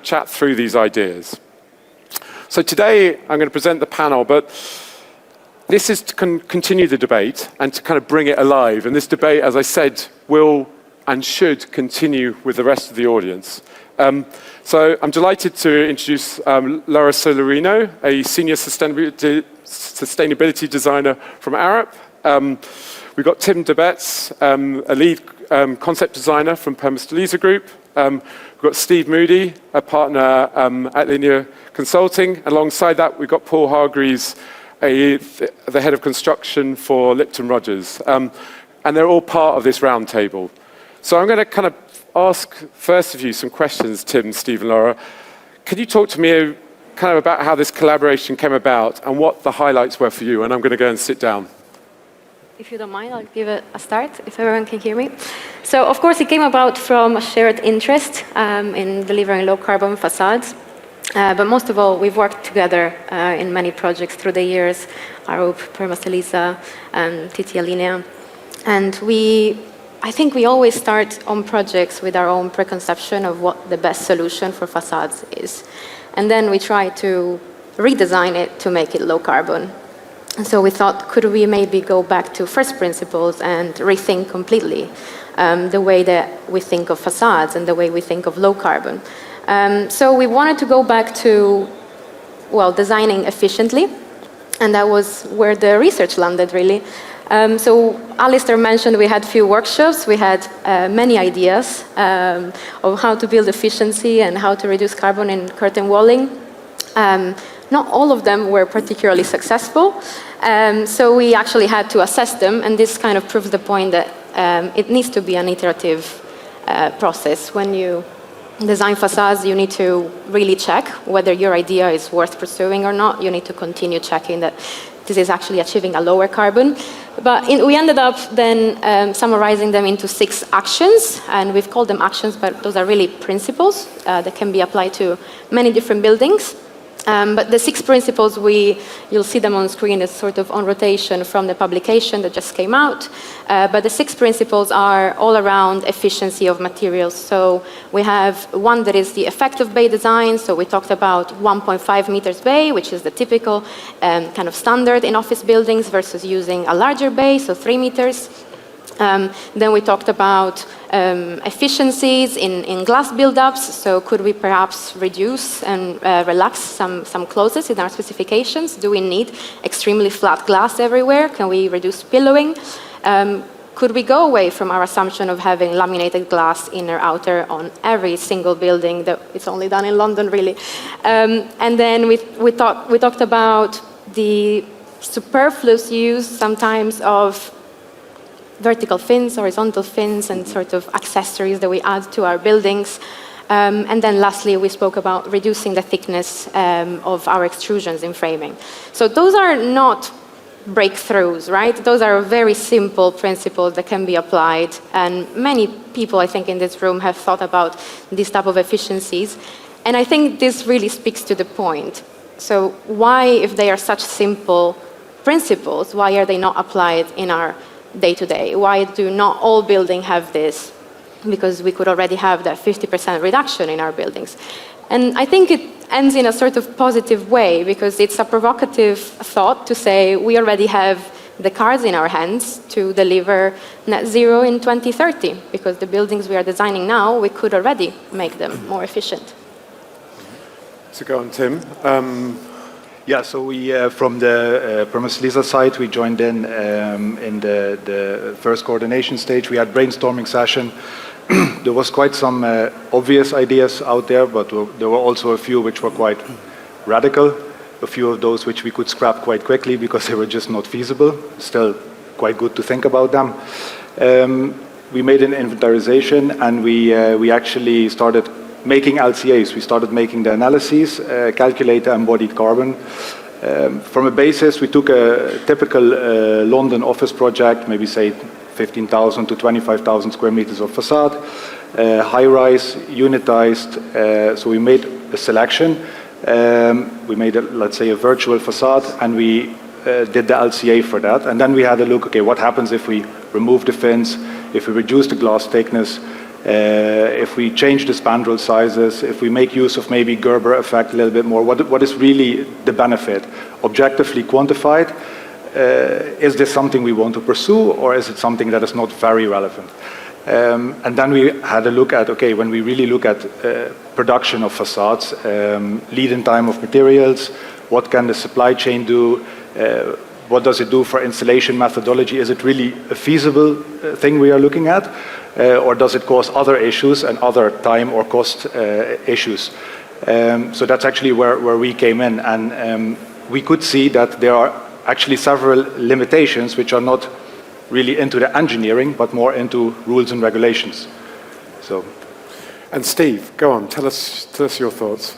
chat through these ideas. So today I'm going to present the panel, but this is to continue the debate and to kind of bring it alive. And this debate, as I said, will and should continue with the rest of the audience. So I'm delighted to introduce Laura Solarino, a senior sustainability designer from Arup. We've got Tim Debetz, a lead concept designer from Perma Group. We've got Steve Moody, a partner at Linear Consulting. Alongside that, we've got Paul Hargreaves, the head of construction for Lipton Rogers. And they're all part of this round table. So I'm going to kind of ask first of you some questions, Tim, Steve, and Laura. Could you talk to me kind of about how this collaboration came about and what the highlights were for you? And I'm going to go and sit down. If you don't mind, I'll give it a start, if everyone can hear me. So, of course, it came about from a shared interest in delivering low-carbon facades. But most of all, we've worked together in many projects through the years, Arup, Perma and TT Alinea. And I think we always start on projects with our own preconception of what the best solution for facades is. And then we try to redesign it to make it low-carbon. And so we thought, could we maybe go back to first principles and rethink completely the way that we think of facades and the way we think of low carbon. So we wanted to go back to, well, designing efficiently, and that was where the research landed, really. So Alistair mentioned we had few workshops. We had many ideas of how to build efficiency and how to reduce carbon in curtain walling. Not all of them were particularly successful, so we actually had to assess them, and this kind of proves the point that it needs to be an iterative process. When you design facades, you need to really check whether your idea is worth pursuing or not. You need to continue checking that this is actually achieving a lower carbon. But we ended up then summarizing them into 6 actions, and we've called them actions, but those are really principles that can be applied to many different buildings. But the 6 principles, you'll see them on screen as sort of on rotation from the publication that just came out. But the 6 principles are all around efficiency of materials. So we have one that is the effective bay design. So we talked about 1.5 meters bay, which is the typical kind of standard in office buildings, versus using a larger bay, so 3 meters. Then we talked about efficiencies in glass buildups. So could we perhaps reduce and relax some clauses in our specifications? Do we need extremely flat glass everywhere? Can we reduce pillowing? Could we go away from our assumption of having laminated glass inner outer on every single building? That it's only done in London, really. And then we talked about the superfluous use sometimes of vertical fins, horizontal fins, and sort of accessories that we add to our buildings. And then lastly, we spoke about reducing the thickness of our extrusions in framing. So those are not breakthroughs, right? Those are very simple principles that can be applied. And many people, I think, in this room have thought about these type of efficiencies. And I think this really speaks to the point. So why, if they are such simple principles, why are they not applied in our day-to-day? Why do not all buildings have this? Because we could already have that 50% reduction in our buildings. And I think it ends in a sort of positive way, because it's a provocative thought to say we already have the cards in our hands to deliver net zero in 2030, because the buildings we are designing now, we could already make them more efficient. So go on, Tim. Yeah, so we, from the Perma side, we joined in the first coordination stage. We had brainstorming session. There was quite some obvious ideas out there, but there were also a few which were quite radical. A few of those which we could scrap quite quickly because they were just not feasible. Still quite good to think about them. We made an inventarization, and we actually started making LCAs. We started making the analyses, calculate the embodied carbon. From a basis, we took a typical London office project, maybe say 15,000 to 25,000 square meters of facade, high-rise, unitized. So we made a selection. We made, let's say, a virtual facade, and we did the LCA for that. And then we had a look, okay, what happens if we remove the fins, if we reduce the glass thickness, if we change the spandrel sizes, if we make use of maybe Gerber effect a little bit more, what is really the benefit? Objectively quantified, is this something we want to pursue, or is it something that is not very relevant? And then we had a look at, okay, when we really look at production of facades, lead in time of materials, what can the supply chain do? what does it do for installation methodology? Is it really a feasible thing we are looking at? Or does it cause other issues and other time or cost issues? So that's actually where we came in, and we could see that there are actually several limitations which are not really into the engineering, but more into rules and regulations. So, and Steve, go on, tell us your thoughts.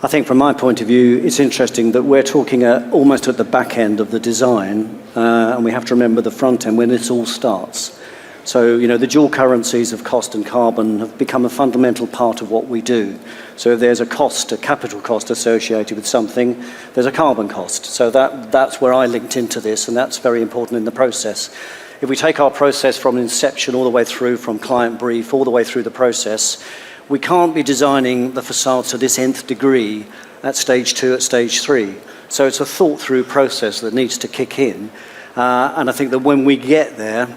I think from my point of view, it's interesting that we're talking almost at the back end of the design, and we have to remember the front end when this all starts. So, you know, the dual currencies of cost and carbon have become a fundamental part of what we do. So if there's a cost, a capital cost associated with something, there's a carbon cost. So that's where I linked into this, and that's very important in the process. If we take our process from inception all the way through, from client brief all the way through the process, we can't be designing the facade to this nth degree at stage 2, at stage 3. So it's a thought-through process that needs to kick in. And I think that when we get there,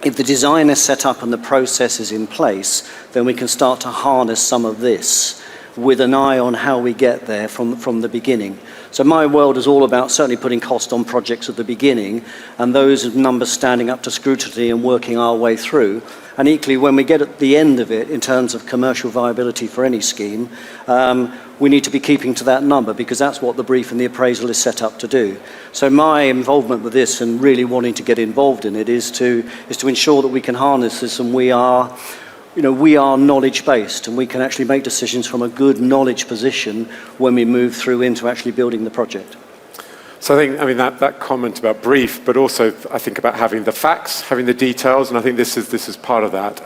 if the design is set up and the process is in place, then we can start to harness some of this with an eye on how we get there from the beginning. So my world is all about certainly putting cost on projects at the beginning, and those numbers standing up to scrutiny and working our way through. And equally, when we get at the end of it, in terms of commercial viability for any scheme, we need to be keeping to that number, because that's what the brief and the appraisal is set up to do. So my involvement with this, and really wanting to get involved in it, is to ensure that we can harness this, and we are knowledge-based, and we can actually make decisions from a good knowledge position when we move through into actually building the project. So I mean, that comment about brief, but also I think about having the facts, having the details, and I think this is part of that.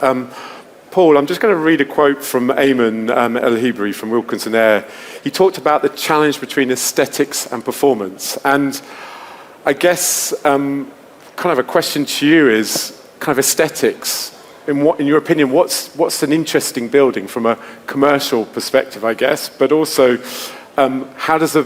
Paul, I'm just going to read a quote from Eamon El-Hebri from Wilkinson Eyre. He talked about the challenge between aesthetics and performance. And I guess kind of a question to you is kind of aesthetics. In your opinion, what's an interesting building from a commercial perspective, I guess, but also how does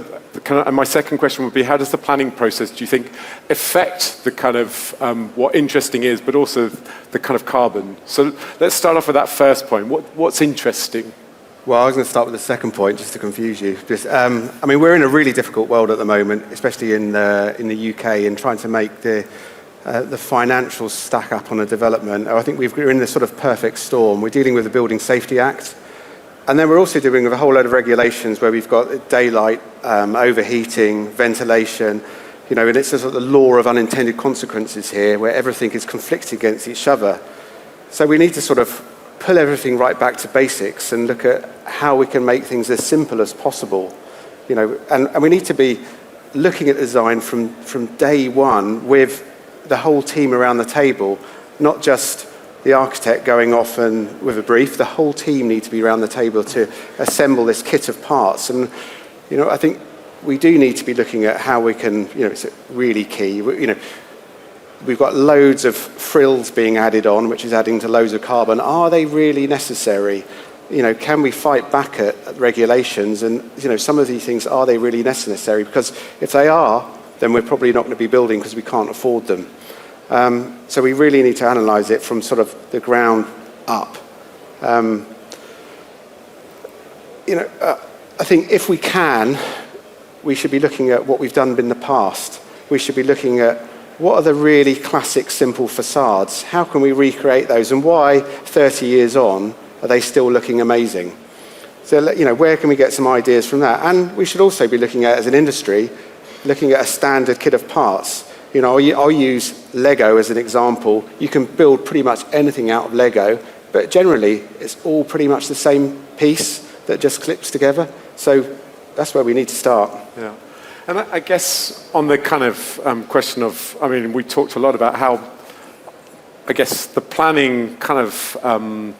and my second question would be, how does the planning process, do you think, affect the kind of what interesting is, but also the kind of carbon? So let's start off with that first point. What's interesting? Well, I was going to start with the second point, just to confuse you. I mean, we're in a really difficult world at the moment, especially in the UK, in trying to make the financials stack up on a development. I think we're in this sort of perfect storm. We're dealing with the Building Safety Act. And then we're also dealing with a whole load of regulations where we've got daylight, overheating, ventilation, and it's sort of the law of unintended consequences here, where everything is conflicted against each other. So we need to sort of pull everything right back to basics and look at how we can make things as simple as possible, and we need to be looking at design from day one with the whole team around the table, not just the architect going off and with a brief. The whole team need to be around the table to assemble this kit of parts. And, I think we do need to be looking at how we can, it's really key. We've got loads of frills being added on, which is adding to loads of carbon. Are they really necessary? Can we fight back at regulations? And, some of these things, are they really necessary? Because if they are, then we're probably not going to be building because we can't afford them. So we really need to analyse it from sort of the ground up. I think if we can, we should be looking at what we've done in the past. We should be looking at what are the really classic, simple facades? How can we recreate those? And why, 30 years on, are they still looking amazing? So, where can we get some ideas from that? And we should also be looking at, as an industry, looking at a standard kit of parts. I'll use Lego as an example. You can build pretty much anything out of Lego, but generally it's all pretty much the same piece that just clips together. So that's where we need to start. Yeah. And I guess on the kind of question of, we talked a lot about how, I guess, the planning kind of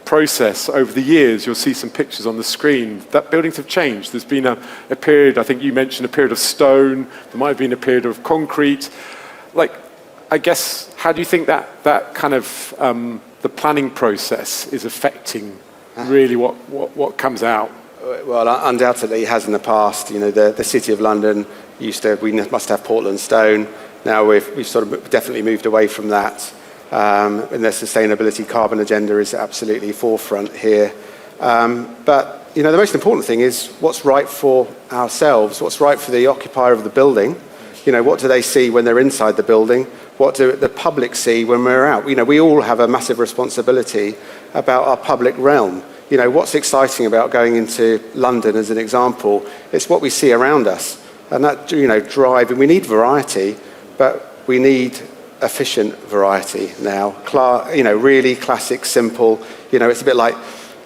process over the years, you'll see some pictures on the screen, that buildings have changed. There's been a period, I think you mentioned a period of stone, there might have been a period of concrete. I guess, how do you think that kind of the planning process is affecting really what comes out? Well, undoubtedly it has in the past. The City of London we must have Portland stone. Now we've sort of definitely moved away from that. And their sustainability carbon agenda is absolutely forefront here. But the most important thing is what's right for ourselves, what's right for the occupier of the building, You know, what do they see when they're inside the building? What do the public see when we're out? You know, we all have a massive responsibility about our public realm. You know, what's exciting about going into London as an example, it's what we see around us. And that, you know, drive, and we need variety, but we need efficient variety now. You know, really classic, simple, you know, it's a bit like,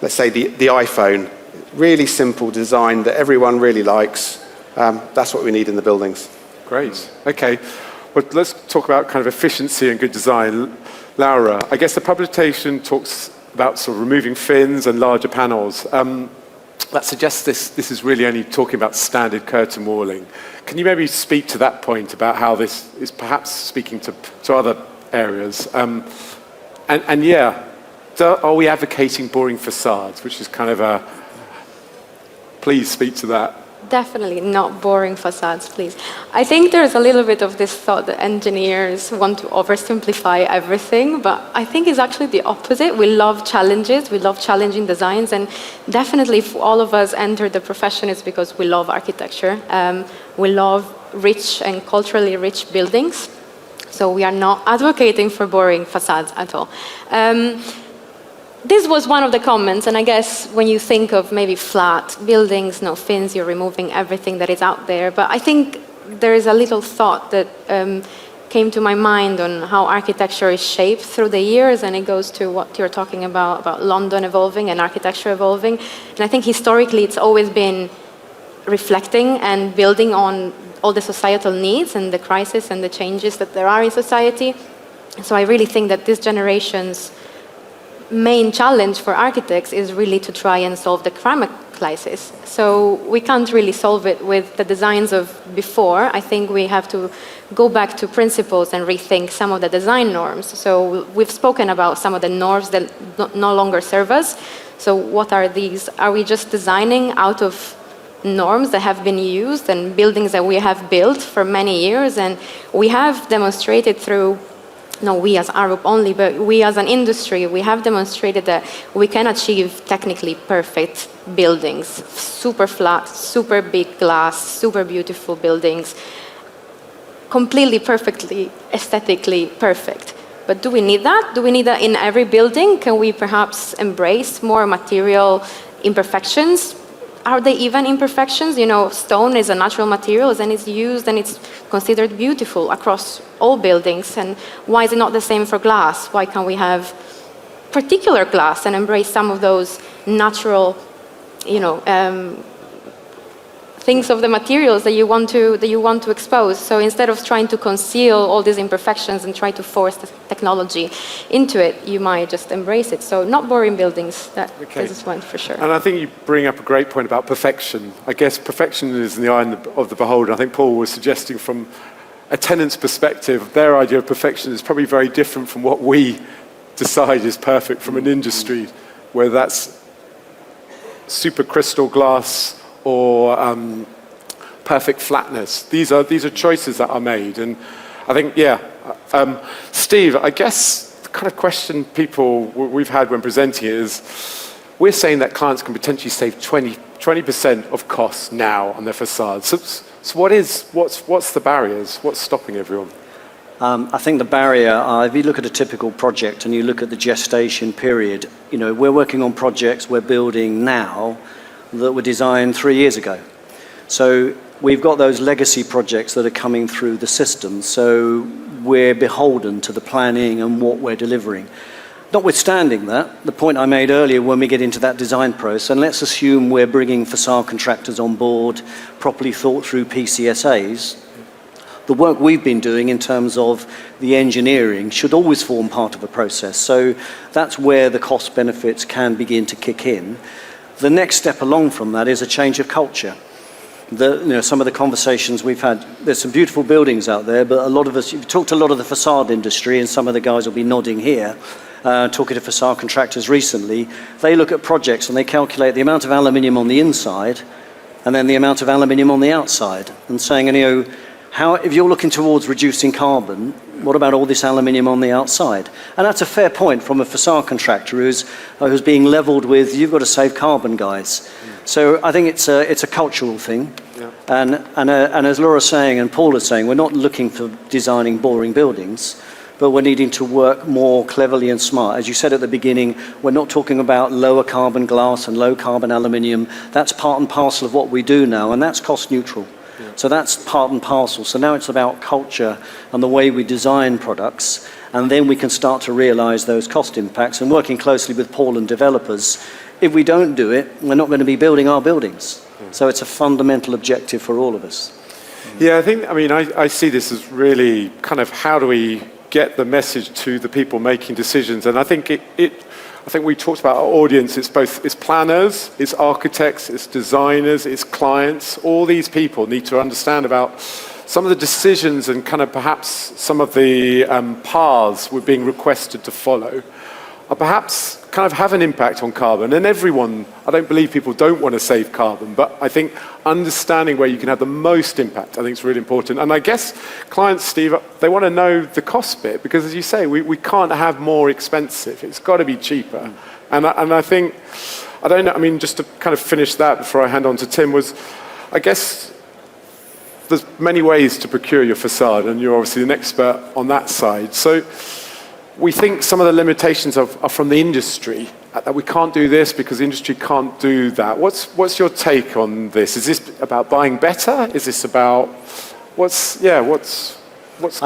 let's say, the iPhone. Really simple design that everyone really likes. That's what we need in the buildings. Great. Okay. Well, let's talk about kind of efficiency and good design. Laura, I guess the publication talks about sort of removing fins and larger panels. That suggests this is really only talking about standard curtain walling. Can you maybe speak to that point about how this is perhaps speaking to other areas? And yeah, are we advocating boring facades, which is kind of a... Please speak to that. Definitely not boring facades, please. I think there's a little bit of this thought that engineers want to oversimplify everything, but I think it's actually the opposite. We love challenges, we love challenging designs, and definitely if all of us enter the profession, it's because we love architecture. We love rich and culturally rich buildings, so we are not advocating for boring facades at all. This was one of the comments, and I guess when you think of maybe flat buildings, no fins, you're removing everything that is out there. But I think there is a little thought that came to my mind on how architecture is shaped through the years, and it goes to what you're talking about London evolving and architecture evolving. And I think historically it's always been reflecting and building on all the societal needs and the crisis and the changes that there are in society. So I really think that this generation's main challenge for architects is really to try and solve the climate crisis. So we can't really solve it with the designs of before. I think we have to go back to principles and rethink some of the design norms. So we've spoken about some of the norms that no longer serve us. So what are these? Are we just designing out of norms that have been used and buildings that we have built for many years? And we have demonstrated through, not we as Arup only, but we as an industry, we have demonstrated that we can achieve technically perfect buildings, super flat, super big glass, super beautiful buildings, completely perfectly, aesthetically perfect. But do we need that? Do we need that in every building? Can we perhaps embrace more material imperfections? Are they even imperfections? You know, stone is a natural material and it's used and it's considered beautiful across all buildings. And why is it not the same for glass? Why can't we have particular glass and embrace some of those natural, you know, things of the materials that you want to expose? So instead of trying to conceal all these imperfections and try to force the technology into it, you might just embrace it. So not boring buildings, this is one for sure. And I think you bring up a great point about perfection. I guess perfection is in the eye of the beholder. I think Paul was suggesting from a tenant's perspective, their idea of perfection is probably very different from what we decide is perfect from an industry, whether that's super crystal glass or perfect flatness. These are choices that are made, and I think, yeah. Steve, I guess the kind of question we've had when presenting it is, we're saying that clients can potentially save 20% of costs now on their facades. So what's the barriers? What's stopping everyone? I think the barrier, if you look at a typical project and you look at the gestation period, you know, we're working on projects we're building now that were designed 3 years ago. So we've got those legacy projects that are coming through the system. So we're beholden to the planning and what we're delivering. Notwithstanding that, the point I made earlier when we get into that design process, and let's assume we're bringing facade contractors on board, properly thought through PCSAs, the work we've been doing in terms of the engineering should always form part of the process. So that's where the cost benefits can begin to kick in. The next step along from that is a change of culture. Some of the conversations we've had, there's some beautiful buildings out there, but a lot of us, you've talked to a lot of the facade industry, and some of the guys will be nodding here, talking to facade contractors recently. They look at projects and they calculate the amount of aluminium on the inside and then the amount of aluminium on the outside, and saying, if you're looking towards reducing carbon, what about all this aluminium on the outside? And that's a fair point from a facade contractor who's being leveled with, you've got to save carbon, guys. So I think it's a cultural thing. Yeah. And as Laura's saying and Paul is saying, we're not looking for designing boring buildings, but we're needing to work more cleverly and smart. As you said at the beginning, we're not talking about lower carbon glass and low carbon aluminium. That's part and parcel of what we do now, and that's cost neutral. Yeah. So that's part and parcel. So now it's about culture and the way we design products, and then we can start to realize those cost impacts. And working closely with Paul and developers, if we don't do it, we're not going to be building our buildings. So it's a fundamental objective for all of us. Yeah, I see this as really kind of how do we get the message to the people making decisions. And I think I think we talked about our audience. It's planners, it's architects, it's designers, it's clients. All these people need to understand about some of the decisions and kind of perhaps some of the paths we're being requested to follow are perhaps kind of have an impact on carbon. And everyone, I don't believe people don't want to save carbon, but I think understanding where you can have the most impact, I think is really important. And I guess clients, Steve, they want to know the cost bit, because as you say, we can't have more expensive. It's got to be cheaper. And I think, I don't know, just to kind of finish that before I hand on to Tim, was, I guess, there's many ways to procure your facade, and you're obviously an expert on that side. So we think some of the limitations are from the industry, that we can't do this because the industry can't do that. What's your take on this? Is this about buying better? Is this about I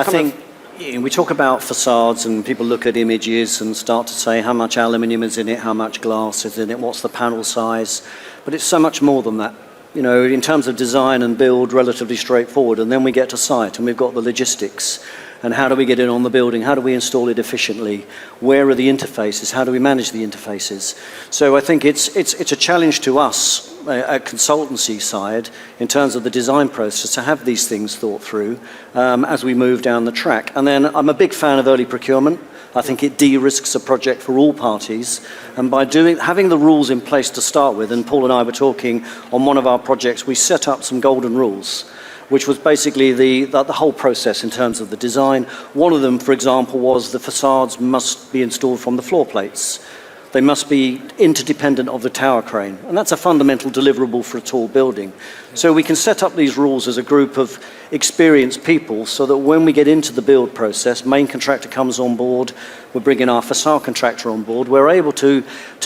think we talk about facades and people look at images and start to say how much aluminium is in it, how much glass is in it, what's the panel size, but it's so much more than that. In terms of design and build, relatively straightforward, and then we get to site and we've got the logistics. And how do we get in on the building? How do we install it efficiently? Where are the interfaces? How do we manage the interfaces? So I think it's a challenge to us at consultancy side in terms of the design process to have these things thought through as we move down the track. And then I'm a big fan of early procurement. I think it de-risks a project for all parties. And by having the rules in place to start with, and Paul and I were talking on one of our projects, we set up some golden rules, which was basically the whole process in terms of the design. One of them, for example, was the facades must be installed from the floor plates. They must be interdependent of the tower crane. And that's a fundamental deliverable for a tall building. So we can set up these rules as a group of experienced people so that when we get into the build process, main contractor comes on board, we're bringing our facade contractor on board, we're able to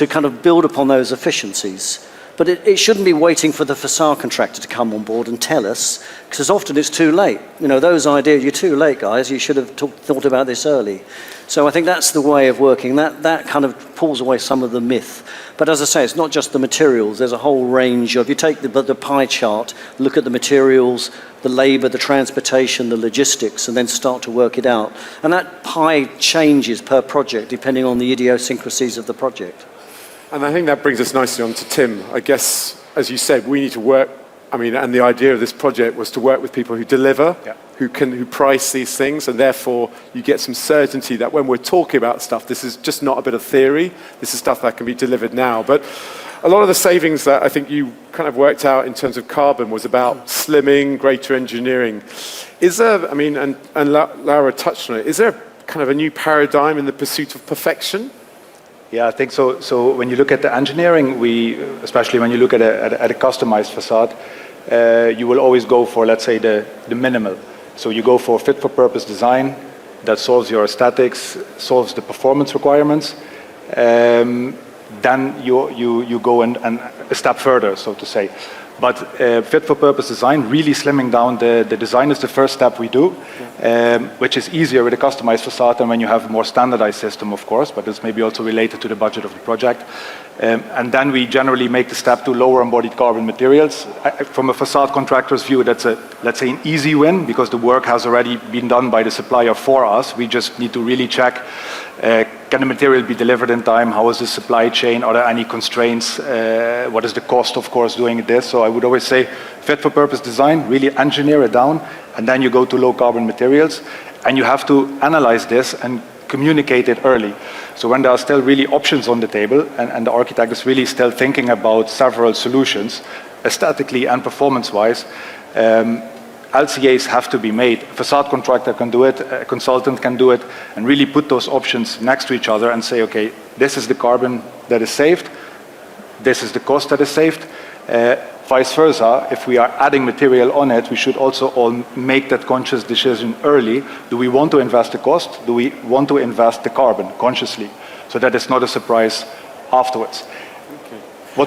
kind of build upon those efficiencies. But it shouldn't be waiting for the facade contractor to come on board and tell us, because often it's too late. Those ideas, you're too late, guys. You should have thought about this early. So I think that's the way of working. That kind of pulls away some of the myth. But as I say, it's not just the materials. There's a whole range of, you take the pie chart, look at the materials, the labor, the transportation, the logistics, and then start to work it out. And that pie changes per project depending on the idiosyncrasies of the project. And I think that brings us nicely on to Tim. I guess, as you said, we need to work, and the idea of this project was to work with people who deliver, who price these things, and therefore you get some certainty that when we're talking about stuff, this is just not a bit of theory, this is stuff that can be delivered now. But a lot of the savings that I think you kind of worked out in terms of carbon was about slimming, greater engineering. Is there, and Laura touched on it, is there kind of a new paradigm in the pursuit of perfection? Yeah, I think so. So when you look at the engineering, especially when you look at a customized facade, you will always go for, let's say, the minimal. So you go for fit-for-purpose design that solves your aesthetics, solves the performance requirements. Then you go and a step further, so to say. But fit-for-purpose design, really slimming down the design is the first step we do, which is easier with a customized facade than when you have a more standardized system, of course, but it's maybe also related to the budget of the project. And then we generally make the step to lower embodied carbon materials. From a facade contractor's view, that's let's say, an easy win, because the work has already been done by the supplier for us. We just need to really check, can the material be delivered in time? How is the supply chain? Are there any constraints? What is the cost, of course, doing this? So I would always say fit-for-purpose design, really engineer it down, and then you go to low-carbon materials. And you have to analyze this and communicate it early. So when there are still really options on the table, and the architect is really still thinking about several solutions, aesthetically and performance-wise, LCAs have to be made. A facade contractor can do it, a consultant can do it, and really put those options next to each other and say, okay, this is the carbon that is saved, this is the cost that is saved. Vice versa, if we are adding material on it, we should also all make that conscious decision early. Do we want to invest the cost? Do we want to invest the carbon consciously? So that it's not a surprise afterwards. I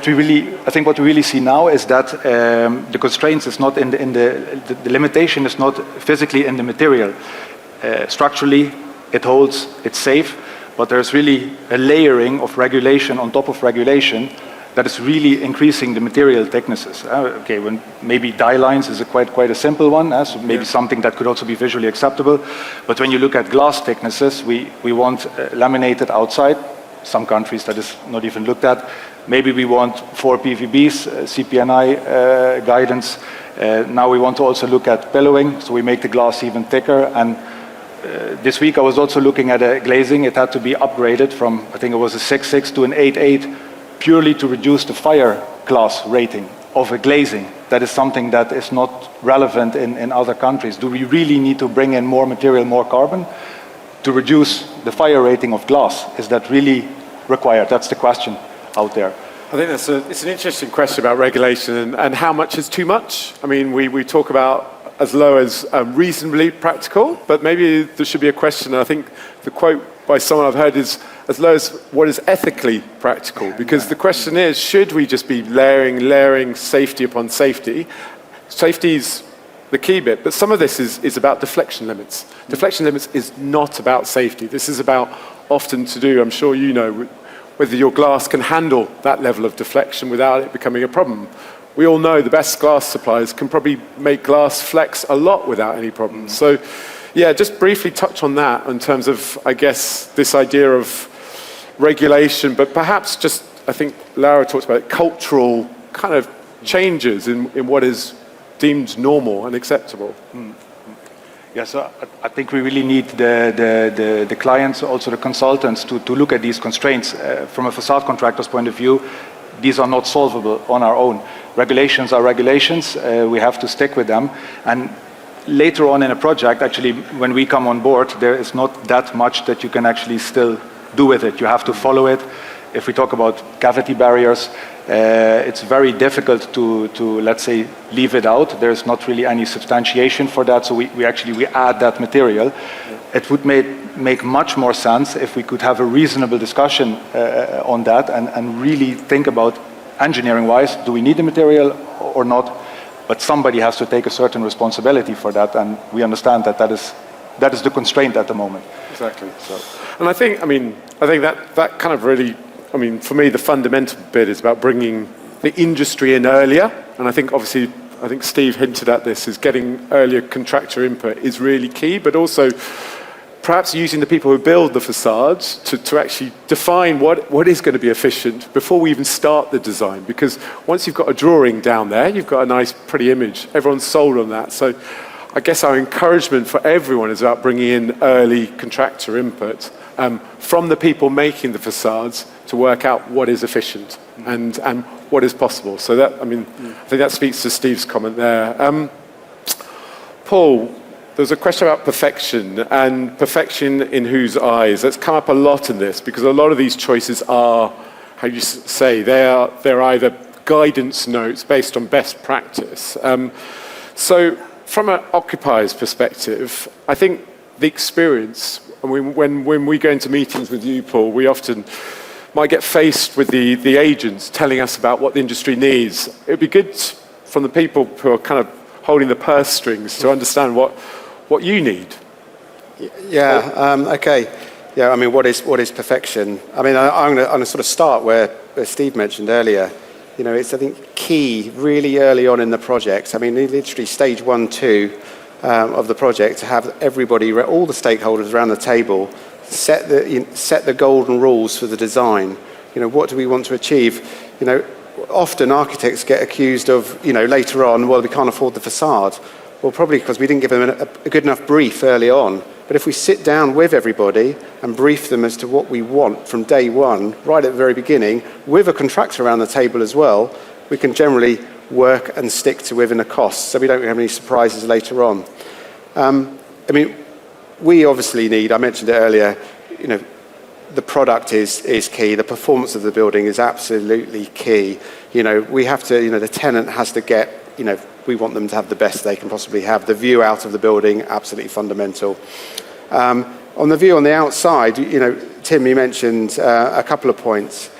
think what we really see now is that the constraints is not the limitation is not physically in the material. Structurally, it holds, it's safe, but there's really a layering of regulation on top of regulation that is really increasing the material thicknesses. When maybe die lines is quite a simple one, so maybe something that could also be visually acceptable. But when you look at glass thicknesses, we want laminated outside. Some countries that is not even looked at. Maybe we want 4 PVBs, CPNI guidance. Now we want to also look at billowing, so we make the glass even thicker. And this week I was also looking at a glazing. It had to be upgraded from, I think it was a 6.6 to an 8.8, purely to reduce the fire class rating of a glazing. That is something that is not relevant in other countries. Do we really need to bring in more material, more carbon to reduce the fire rating of glass? Is that really required? That's the question out there. I think it's an interesting question about regulation and how much is too much. I mean, we talk about as low as reasonably practical, but maybe there should be a question. I think the quote by someone I've heard is as low as what is ethically practical, because the question is, should we just be layering safety upon safety? Safety's the key bit, but some of this is about deflection limits. Deflection limits is not about safety. This is about often to do, I'm sure you know, whether your glass can handle that level of deflection without it becoming a problem. We all know the best glass suppliers can probably make glass flex a lot without any problems. So, yeah, just briefly touch on that in terms of, I guess, this idea of regulation, but perhaps just, I think Lara talked about it, cultural kind of changes in what is deemed normal and acceptable. Yeah, so I think we really need the clients, also the consultants, to look at these constraints. From a facade contractor's point of view, these are not solvable on our own. Regulations are regulations. We have to stick with them. And later on in a project, actually, when we come on board, there is not that much that you can actually still do with it. You have to follow it. If we talk about cavity barriers, it's very difficult to, let's say, leave it out. There's not really any substantiation for that, so we add that material. It would make much more sense if we could have a reasonable discussion on that and really think about engineering-wise, do we need the material or not? But somebody has to take a certain responsibility for that, and we understand that is the constraint at the moment. Exactly. So, and I think that kind of really, I mean, for me, the fundamental bit is about bringing the industry in earlier. And I think, obviously, Steve hinted at this, is getting earlier contractor input is really key, but also perhaps using the people who build the facades to actually define what is going to be efficient before we even start the design. Because once you've got a drawing down there, you've got a nice, pretty image. Everyone's sold on that. So I guess our encouragement for everyone is about bringing in early contractor input from the people making the facades to work out what is efficient and what is possible. So that, I think that speaks to Steve's comment there. Paul, there's a question about perfection, and perfection in whose eyes? That's come up a lot in this, because a lot of these choices are, how you say, they're either guidance notes based on best practice. So from an occupier's perspective, I think the experience, and when we go into meetings with you, Paul, we often might get faced with the agents telling us about what the industry needs. It would be good from the people who are kind of holding the purse strings to understand what you need. Yeah, okay. Yeah, I mean, what is perfection? I mean, I'm going to sort of start where Steve mentioned earlier. You know, it's, I think, key really early on in the project. I mean, literally stage 1, 2 of the project, to have everybody, all the stakeholders around the table, set the golden rules for the design. You know, what do we want to achieve? You know, often architects get accused of, you know, later on, well, we can't afford the facade. Well, probably because we didn't give them a good enough brief early on. But if we sit down with everybody and brief them as to what we want from day one, right at the very beginning, with a contractor around the table as well, we can generally work and stick to within a cost, so we don't have any surprises later on. I mean, we obviously need, I mentioned it earlier, you know, the product is key. The performance of the building is absolutely key. We have to, the tenant has to get, we want them to have the best they can possibly have. The view out of the building, absolutely fundamental. On the view on the outside, Tim, you mentioned a couple of points.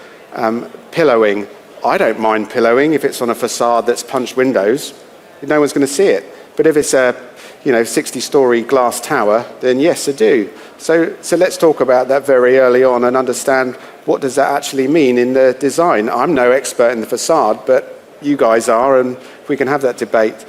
Pillowing. I don't mind pillowing if it's on a facade that's punched windows. No one's going to see it. But if it's a 60-story glass tower, then yes, I do. So let's talk about that very early on and understand what does that actually mean in the design. I'm no expert in the facade, but you guys are, and we can have that debate.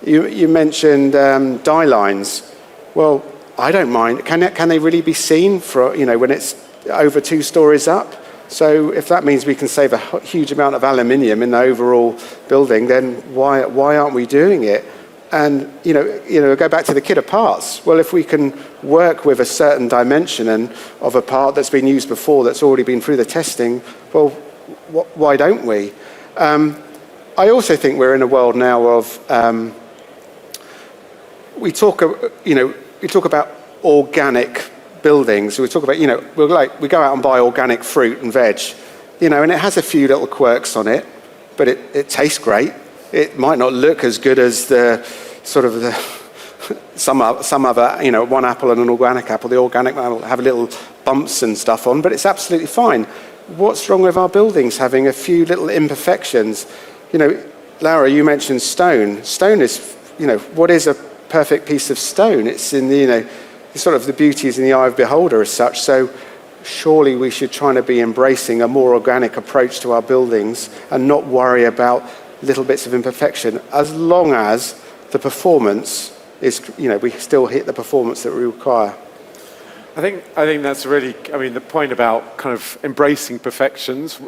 You mentioned dye lines. Well, I don't mind. Can they really be seen when it's over 2 stories up? So if that means we can save a huge amount of aluminium in the overall building, then why aren't we doing it? And go back to the kit of parts. Well, if we can work with a certain dimension and of a part that's been used before, that's already been through the testing, well, why don't we? I also think we're in a world now of we talk about organic buildings. We talk about we go out and buy organic fruit and veg, and it has a few little quirks on it, but it tastes great. It might not look as good as some other, one apple and an organic apple. The organic one will have little bumps and stuff on, but it's absolutely fine. What's wrong with our buildings having a few little imperfections? Laura, you mentioned stone. Stone is, what is a perfect piece of stone? It's in the, sort of the beauty is in the eye of the beholder as such. So surely we should try to be embracing a more organic approach to our buildings and not worry about little bits of imperfection, as long as the performance is, we still hit the performance that we require. I think that's really, the point about kind of embracing imperfections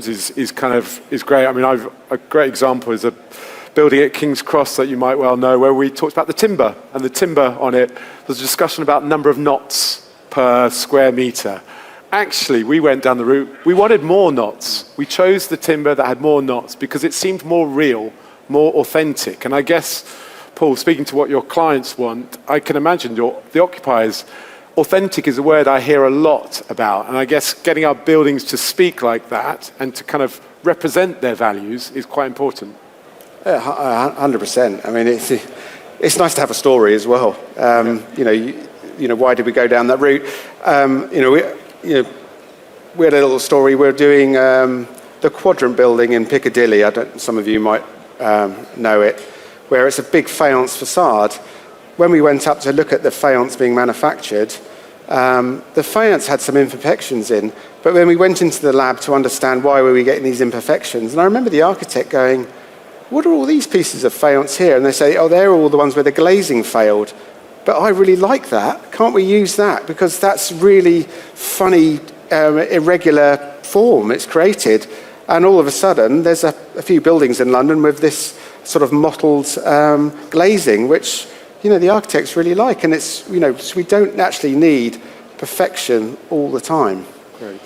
is great. A great example is a building at King's Cross that you might well know, where we talked about the timber, and the timber on it, there's a discussion about number of knots per square metre. Actually, we went down the route, we wanted more knots. We chose the timber that had more knots because it seemed more real, more authentic. And I guess, Paul, speaking to what your clients want, I can imagine the occupiers, authentic is a word I hear a lot about. And I guess getting our buildings to speak like that and to kind of represent their values is quite important. Yeah, 100%. It's nice to have a story as well. Why did we go down that route? We had a little story. We're doing the Quadrant building in Piccadilly. Some of you might know it, where it's a big faience facade. When we went up to look at the faience being manufactured, the faience had some imperfections in. But when we went into the lab to understand why were we getting these imperfections, and I remember the architect going, "What are all these pieces of faience here?" And they say, "Oh, they're all the ones where the glazing failed. But I really like that. Can't we use that? Because that's really funny, irregular form it's created." And all of a sudden, there's a few buildings in London with this sort of mottled glazing, which, the architects really like. And it's, so we don't actually need perfection all the time. Great.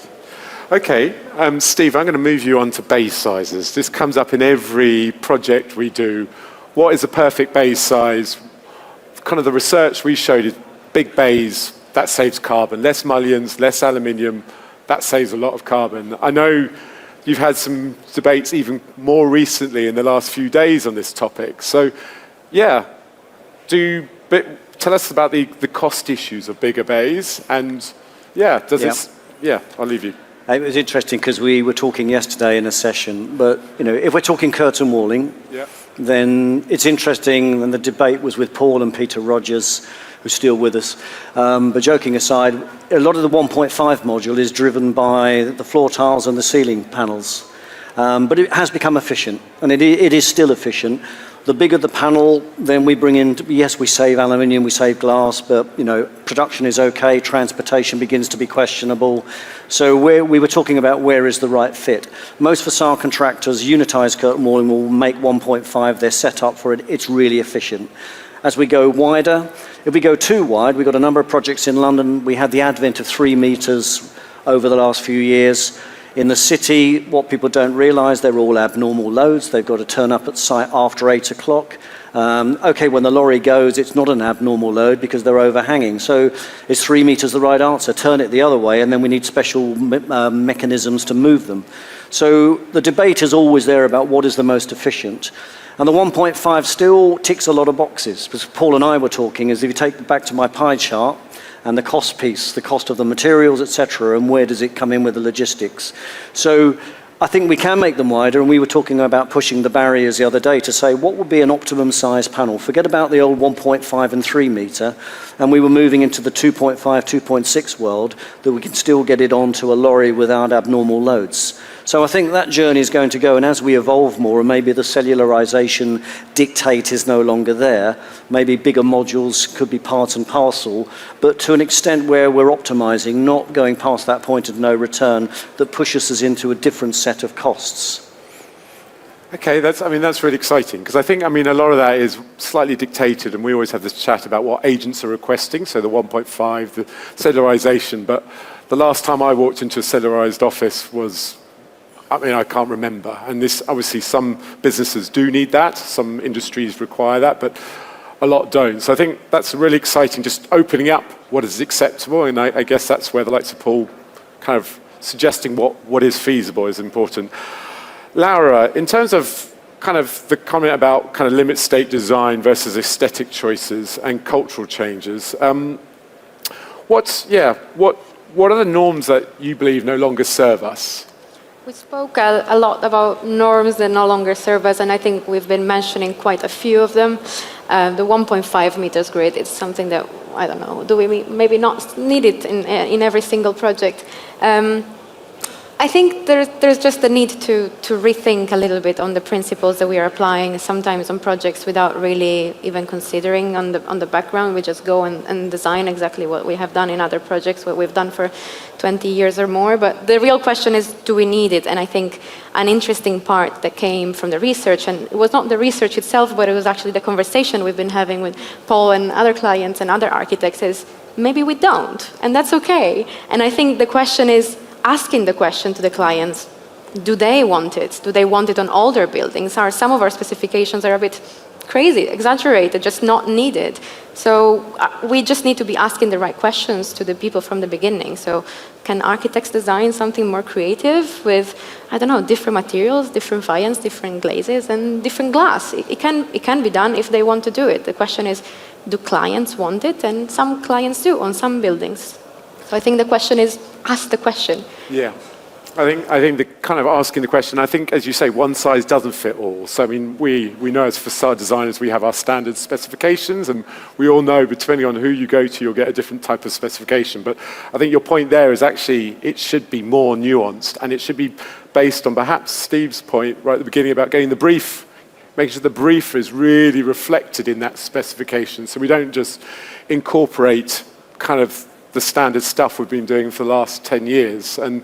Okay, Steve, I'm going to move you on to bay sizes. This comes up in every project we do. What is a perfect bay size? Kind of the research we showed is big bays, that saves carbon. Less mullions, less aluminium, that saves a lot of carbon. I know you've had some debates even more recently in the last few days on this topic. So, yeah, tell us about the cost issues of bigger bays. And, I'll leave you. It was interesting because we were talking yesterday in a session, but if we're talking curtain walling, then it's interesting, and the debate was with Paul and Peter Rogers, who's still with us. But joking aside, a lot of the 1.5 module is driven by the floor tiles and the ceiling panels. But it has become efficient, and it is still efficient. The bigger the panel, then we bring in, yes, we save aluminium, we save glass, but production is okay, transportation begins to be questionable. So we were talking about where is the right fit. Most facade contractors, unitized curtain walling will make 1.5, they're set up for it, it's really efficient. As we go wider, if we go too wide, we've got a number of projects in London, we had the advent of 3 meters over the last few years. In the city, what people don't realise, they're all abnormal loads. They've got to turn up at site after 8 o'clock. Okay, when the lorry goes, it's not an abnormal load because they're overhanging. So is 3 metres the right answer? Turn it the other way, and then we need special mechanisms to move them. So the debate is always there about what is the most efficient. And the 1.5 still ticks a lot of boxes. Because Paul and I were talking, is if you take back to my pie chart, and the cost piece, the cost of the materials, etc., and where does it come in with the logistics. So I think we can make them wider, and we were talking about pushing the barriers the other day to say what would be an optimum size panel. Forget about the old 1.5 and 3 metre, and we were moving into the 2.5, 2.6 world, that we can still get it onto a lorry without abnormal loads. So I think that journey is going to go, and as we evolve more, and maybe the cellularization dictate is no longer there, maybe bigger modules could be part and parcel, but to an extent where we're optimizing, not going past that point of no return that pushes us into a different set of costs. Okay, that's really exciting, because I think, a lot of that is slightly dictated, and we always have this chat about what agents are requesting, so the 1.5, the cellularization, but the last time I walked into a cellularized office was, I can't remember. And this, obviously, some businesses do need that, some industries require that, but a lot don't. So I think that's really exciting, just opening up what is acceptable, and I guess that's where the likes of Paul kind of suggesting what is feasible is important. Laura, in terms of kind of the comment about kind of limit state design versus aesthetic choices and cultural changes, what are the norms that you believe no longer serve us? We spoke a lot about norms that no longer serve us, and I think we've been mentioning quite a few of them. The 1.5 meters grid is something that, I don't know, do we maybe not need it in every single project? I think there's just a need to rethink a little bit on the principles that we are applying sometimes on projects without really even considering on the background. We just go and design exactly what we have done in other projects, what we've done for 20 years or more. But the real question is, do we need it? And I think an interesting part that came from the research, and it was not the research itself, but it was actually the conversation we've been having with Paul and other clients and other architects, is maybe we don't, and that's okay. And I think the question is, asking the question to the clients, do they want it? Do they want it on all their buildings? Are some of our specifications are a bit crazy, exaggerated, just not needed? So we just need to be asking the right questions to the people from the beginning. So can architects design something more creative with, I don't know, different materials, different faience, different glazes, and different glass? It can be done if they want to do it. The question is, do clients want it? And some clients do on some buildings. So I think the question is, ask the question. Yeah, I think the kind of asking the question, I think, as you say, one size doesn't fit all. So, we know as facade designers, we have our standard specifications, and we all know, depending on who you go to, you'll get a different type of specification. But I think your point there is actually, it should be more nuanced, and it should be based on perhaps Steve's point right at the beginning about getting the brief, making sure the brief is really reflected in that specification. So we don't just incorporate kind of the standard stuff we've been doing for the last 10 years. And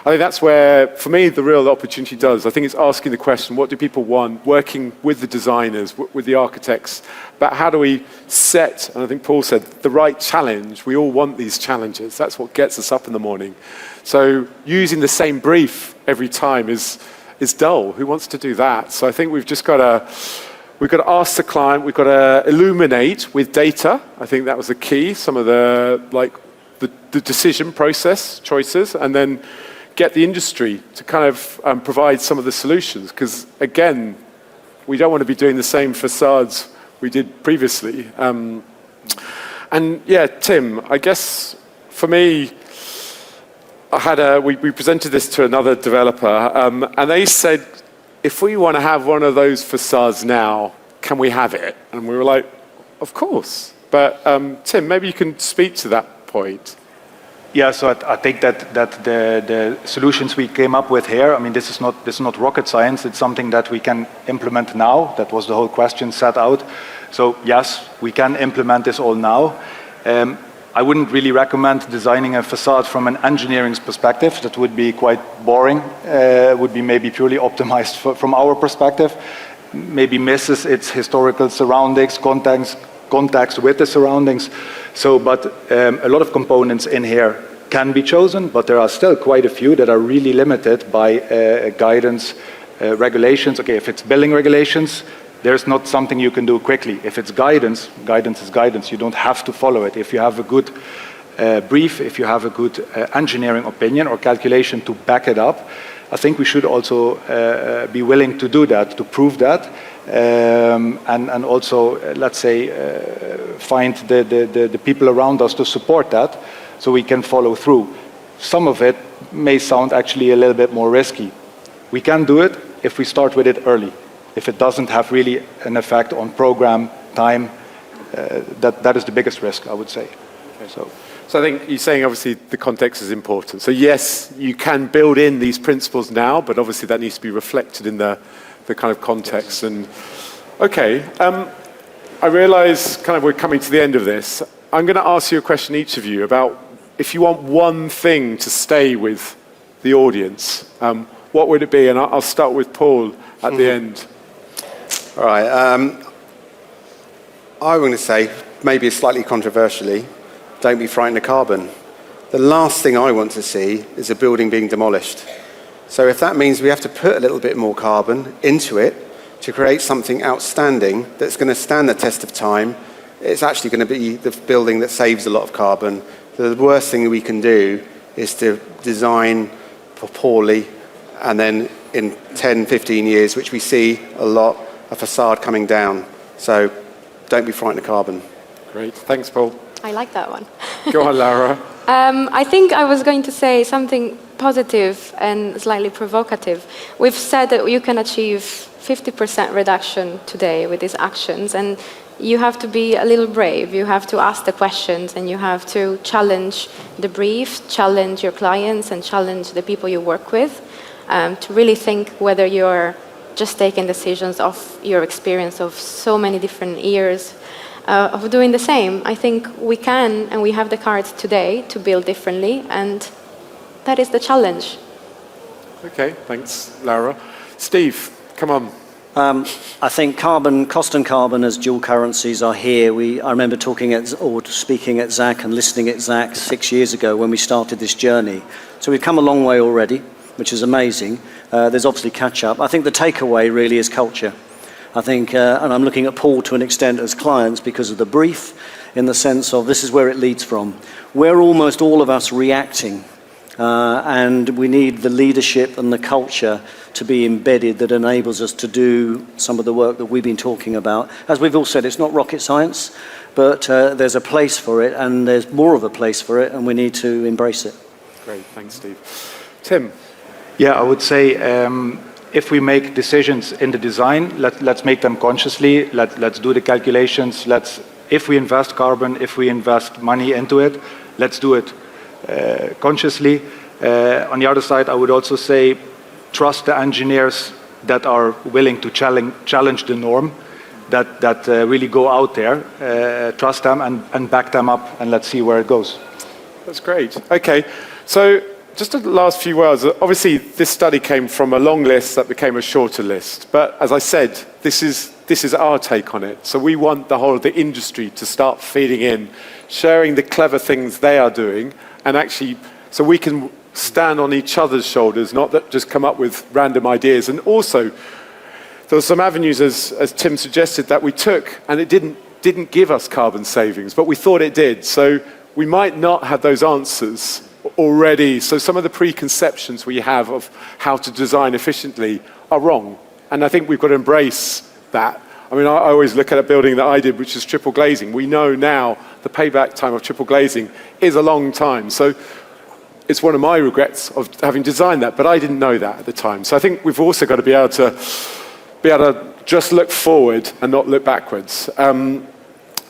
I think that's where, for me, the real opportunity does. I think it's asking the question, what do people want? Working with the designers, with the architects, about how do we set, and I think Paul said, the right challenge. We all want these challenges. That's what gets us up in the morning. So using the same brief every time is dull. Who wants to do that? So I think we've just got to ask the client, we've got to illuminate with data. I think that was the key, some of the decision process choices, and then get the industry to kind of provide some of the solutions. Because again, we don't want to be doing the same facades we did previously. And yeah, Tim, I guess for me, we presented this to another developer, and they said, if we want to have one of those facades now, can we have it? And we were like, of course. But Tim, maybe you can speak to that point. Yeah, so I think that the solutions we came up with here, this is not rocket science. It's something that we can implement now. That was the whole question set out. So yes, we can implement this all now. I wouldn't really recommend designing a facade from an engineering perspective. That would be quite boring. Would be maybe purely optimized from our perspective. Maybe misses its historical surroundings, context with the surroundings. So, but a lot of components in here can be chosen, but there are still quite a few that are really limited by guidance, regulations. Okay, if it's building regulations, there's not something you can do quickly. If it's guidance, guidance is guidance. You don't have to follow it. If you have a good brief, if you have a good engineering opinion or calculation to back it up, I think we should also be willing to do that, to prove that, and also, let's say, find the people around us to support that so we can follow through. Some of it may sound actually a little bit more risky. We can do it if we start with it early. If it doesn't have really an effect on program, time, that is the biggest risk, I would say. Okay. So I think you're saying obviously the context is important. So yes, you can build in these principles now, but obviously that needs to be reflected in the kind of context. And okay, I realise kind of we're coming to the end of this. I'm going to ask you a question, each of you, about if you want one thing to stay with the audience, what would it be? And I'll start with Paul at the end. All right. I'm going to say, maybe slightly controversially, don't be frightened of carbon. The last thing I want to see is a building being demolished. So if that means we have to put a little bit more carbon into it to create something outstanding that's going to stand the test of time, it's actually going to be the building that saves a lot of carbon. The worst thing we can do is to design poorly, and then in 10, 15 years, which we see a lot, a facade coming down. So don't be frightened of carbon. Great. Thanks, Paul. I like that one. Go on, Laura. I think I was going to say something positive and slightly provocative. We've said that you can achieve 50% reduction today with these actions, and you have to be a little brave. You have to ask the questions, and you have to challenge the brief, challenge your clients, and challenge the people you work with to really think whether you're just taking decisions of your experience of so many different years of doing the same. I think we can, and we have the cards today to build differently, and that is the challenge. Okay, thanks, Laura. Steve, come on. I think carbon, cost and carbon as dual currencies are here. I remember speaking at Zak and listening at Zak 6 years ago when we started this journey. So we've come a long way already, which is amazing. There's obviously catch up. I think the takeaway really is culture. I think, and I'm looking at Paul to an extent as clients because of the brief, in the sense of this is where it leads from. We're almost all of us reacting, and we need the leadership and the culture to be embedded that enables us to do some of the work that we've been talking about. As we've all said, it's not rocket science, but there's a place for it, and there's more of a place for it, and we need to embrace it. Great, thanks, Steve. Tim? Yeah, I would say if we make decisions in the design, let's make them consciously. Let's do the calculations. If we invest carbon, if we invest money into it, let's do it consciously. On the other side, I would also say trust the engineers that are willing to challenge the norm, that really go out there. Trust them and back them up, and let's see where it goes. That's great. Okay, so just the last few words. Obviously, this study came from a long list that became a shorter list. But as I said, this is our take on it. So we want the whole of the industry to start feeding in, sharing the clever things they are doing, and actually, so we can stand on each other's shoulders, not that just come up with random ideas. And also, there were some avenues, as Tim suggested, that we took, and it didn't give us carbon savings, but we thought it did. So we might not have those answers already. So some of the preconceptions we have of how to design efficiently are wrong. And I think we've got to embrace that. I mean, I always look at a building that I did, which is triple glazing. We know now the payback time of triple glazing is a long time. So it's one of my regrets of having designed that, but I didn't know that at the time. So I think we've also got to be able to just look forward and not look backwards.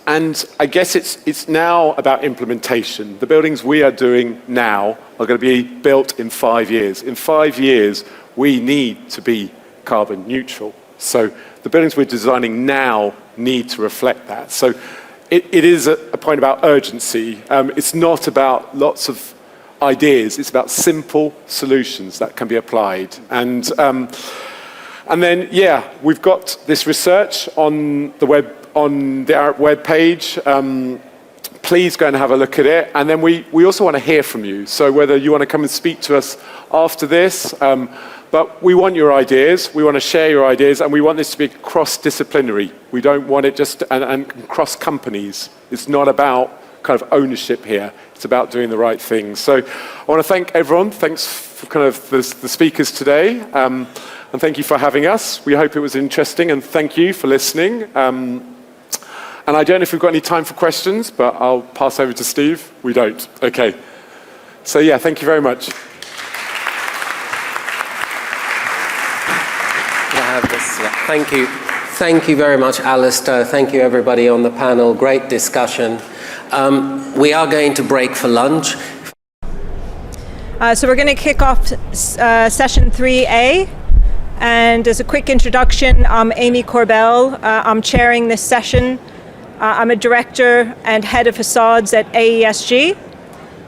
And I guess it's now about implementation. The buildings we are doing now are going to be built in 5 years. In 5 years, we need to be carbon neutral. So the buildings we're designing now need to reflect that. So it is a point about urgency. It's not about lots of ideas. It's about simple solutions that can be applied. And then, yeah, we've got this research on the web, on the Arup web page. please go and have a look at it. And then we also want to hear from you. So whether you want to come and speak to us after this, but we want your ideas, we want to share your ideas, and we want this to be cross-disciplinary. We don't want it just, and cross companies. It's not about kind of ownership here. It's about doing the right thing. So I want to thank everyone. Thanks for kind of the speakers today. And thank you for having us. We hope it was interesting, and thank you for listening. And I don't know if we've got any time for questions, but I'll pass over to Steve. We don't. Okay. So yeah, thank you very much. Thank you. Thank you very much, Alistair. Thank you, everybody on the panel. Great discussion. We are going to break for lunch. So we're going to kick off session 3A. And as a quick introduction, I'm Amy Koerbel. I'm chairing this session. I'm a director and head of facades at AESG.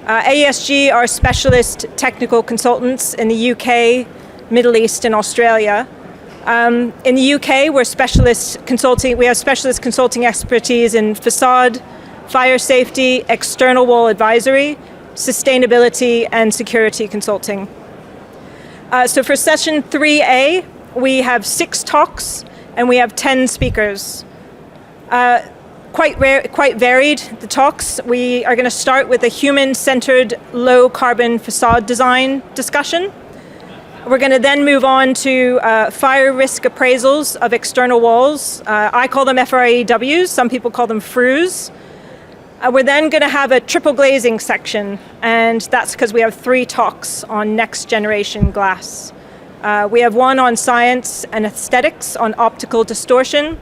AESG are specialist technical consultants in the UK, Middle East, and Australia. In the UK, we're specialist consulting. We have specialist consulting expertise in facade, fire safety, external wall advisory, sustainability, and security consulting. So for session 3A, we have 6 talks and we have 10 speakers. Quite varied, the talks. We are going to start with a human-centered, low-carbon facade design discussion. We're going to then move on to fire risk appraisals of external walls. I call them FRAEWs, some people call them FRUs. We're then going to have a triple glazing section, and that's because we have 3 talks on next generation glass. We have one on science and aesthetics on optical distortion.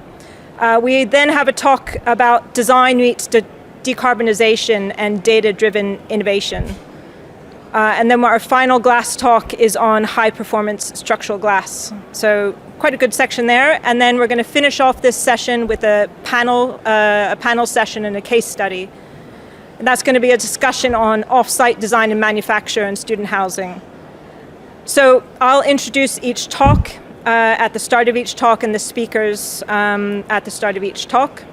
We then have a talk about design meets decarbonization and data-driven innovation. And then our final glass talk is on high-performance structural glass. So quite a good section there. And then we're going to finish off this session with a panel session and a case study. And that's going to be a discussion on off-site design and manufacture and student housing. So I'll introduce each talk at the start of each talk and the speakers at the start of each talk.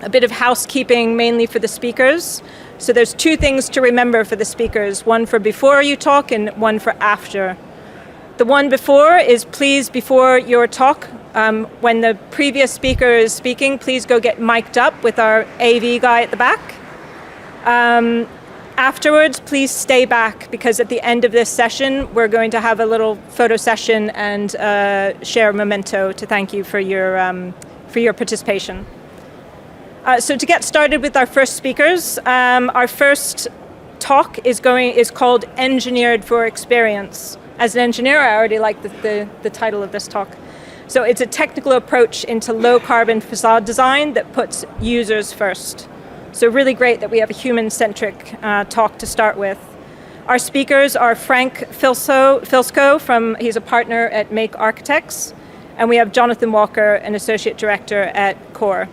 A bit of housekeeping mainly for the speakers. So there's 2 things to remember for the speakers, one for before you talk and one for after. The one before is please, before your talk, when the previous speaker is speaking, please go get mic'd up with our AV guy at the back. Afterwards, please stay back because at the end of this session, we're going to have a little photo session and share a memento to thank you for your participation. So to get started with our first speakers, our first talk is called Engineered for Experience. As an engineer, I already like the title of this talk. So it's a technical approach into low-carbon facade design that puts users first. So really great that we have a human-centric talk to start with. Our speakers are Frank Filskow, he's a partner at Make Architects, and we have Jonathan Walker, an associate director at Core.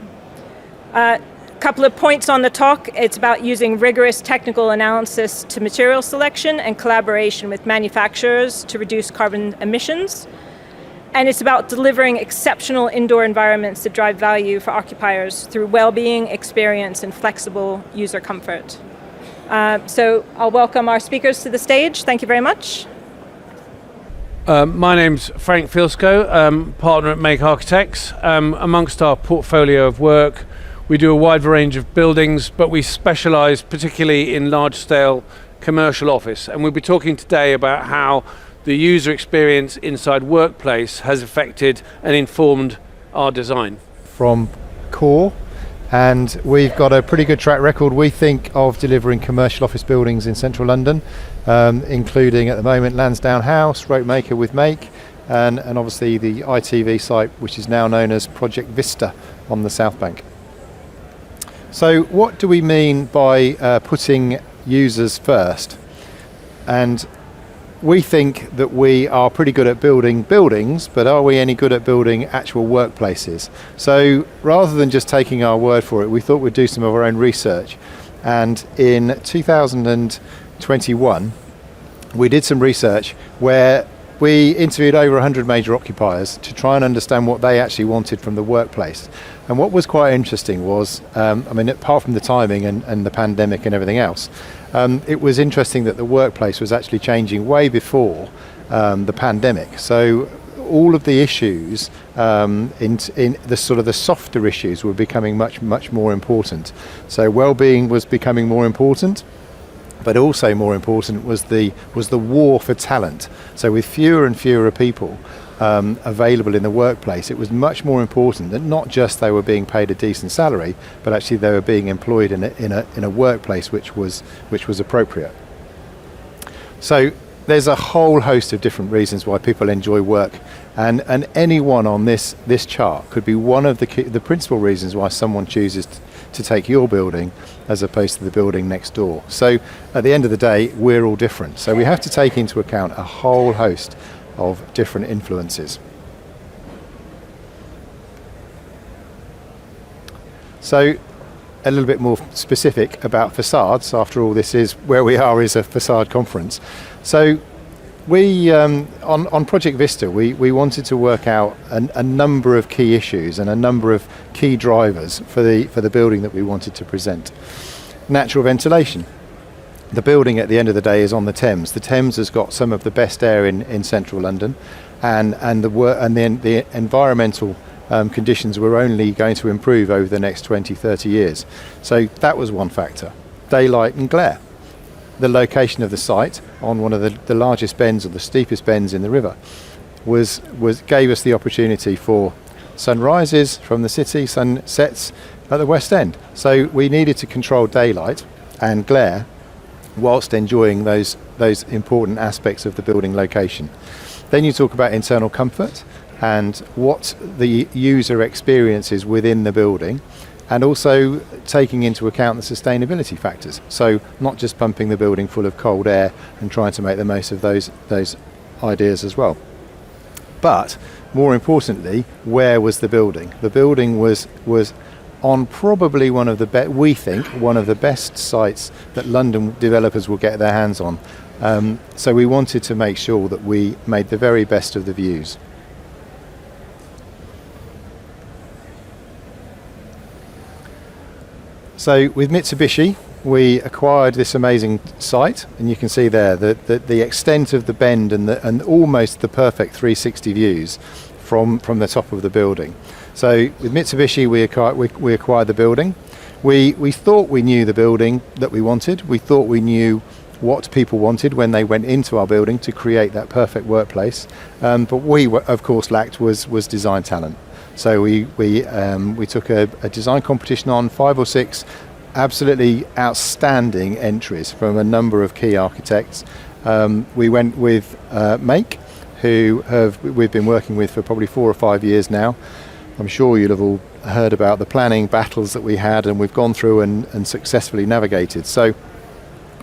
Couple of points on the talk. It's about using rigorous technical analysis to material selection and collaboration with manufacturers to reduce carbon emissions. And it's about delivering exceptional indoor environments that drive value for occupiers through well-being, experience, and flexible user comfort. So I'll welcome our speakers to the stage. Thank you very much. My name's Frank Filskow, partner at Make Architects. Amongst our portfolio of work, we do a wide range of buildings, but we specialise particularly in large-scale commercial office. And we'll be talking today about how the user experience inside workplace has affected and informed our design. From Core, and we've got a pretty good track record, we think, of delivering commercial office buildings in central London, including at the moment Lansdowne House, Ropemaker with Make, and obviously the ITV site, which is now known as Project Vista on the South Bank. So what do we mean by putting users first? And we think that we are pretty good at building buildings, but are we any good at building actual workplaces? So rather than just taking our word for it, we thought we'd do some of our own research. And in 2021, we did some research where we interviewed over 100 major occupiers to try and understand what they actually wanted from the workplace. And what was quite interesting was, apart from the timing and the pandemic and everything else, it was interesting that the workplace was actually changing way before the pandemic. So all of the issues, in the sort of the softer issues, were becoming much more important. So well-being was becoming more important, but also more important was the war for talent. So with fewer and fewer people available in the workplace, it was much more important that not just they were being paid a decent salary, but actually they were being employed in a workplace which was appropriate. So there's a whole host of different reasons why people enjoy work, and any one on this chart could be one of the principal reasons why someone chooses to take your building as opposed to the building next door. So at the end of the day, we're all different. So we have to take into account a whole host of different influences. So a little bit more specific about facades. After all, this is where we are, is a facade conference. So we, on Project Vista, we wanted to work out a number of key issues and a number of key drivers for the building that we wanted to present. Natural ventilation. The building at the end of the day is on the Thames. The Thames has got some of the best air in central London, and the environmental conditions were only going to improve over the next 20-30 years. So that was one factor. Daylight and glare. The location of the site on one of the largest bends or the steepest bends in the river gave us the opportunity for sunrises from the city, sunsets at the West End. So we needed to control daylight and glare whilst enjoying those important aspects of the building location. Then you talk about internal comfort and what the user experiences within the building, and also taking into account the sustainability factors. So not just pumping the building full of cold air and trying to make the most of those ideas as well. But more importantly, where was the building? The building was on probably one of the best sites that London developers will get their hands on. So we wanted to make sure that we made the very best of the views. So with Mitsubishi, we acquired this amazing site, and you can see there the extent of the bend and almost the perfect 360 views from the top of the building. So with Mitsubishi, we acquired the building. We thought we knew the building that we wanted. We thought we knew what people wanted when they went into our building to create that perfect workplace. But we, of course, lacked was design talent. So we took a design competition on 5 or 6 absolutely outstanding entries from a number of key architects. We went with Make, who we've been working with for probably 4 or 5 years now. I'm sure you'll have all heard about the planning battles that we had, and we've gone through and successfully navigated. So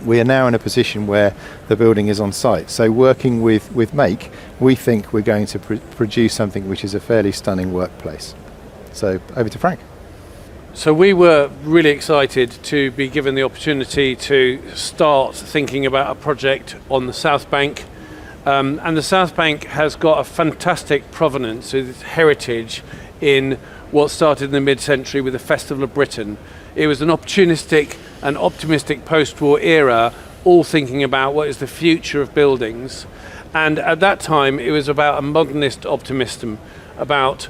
we are now in a position where the building is on site. So working with Make, we think we're going to produce something which is a fairly stunning workplace. So over to Frank. So we were really excited to be given the opportunity to start thinking about a project on the South Bank. And the South Bank has got a fantastic provenance, its heritage in what started in the mid-century with the Festival of Britain. It was an opportunistic and optimistic post-war era, all thinking about what is the future of buildings. And at that time, it was about a modernist optimism, about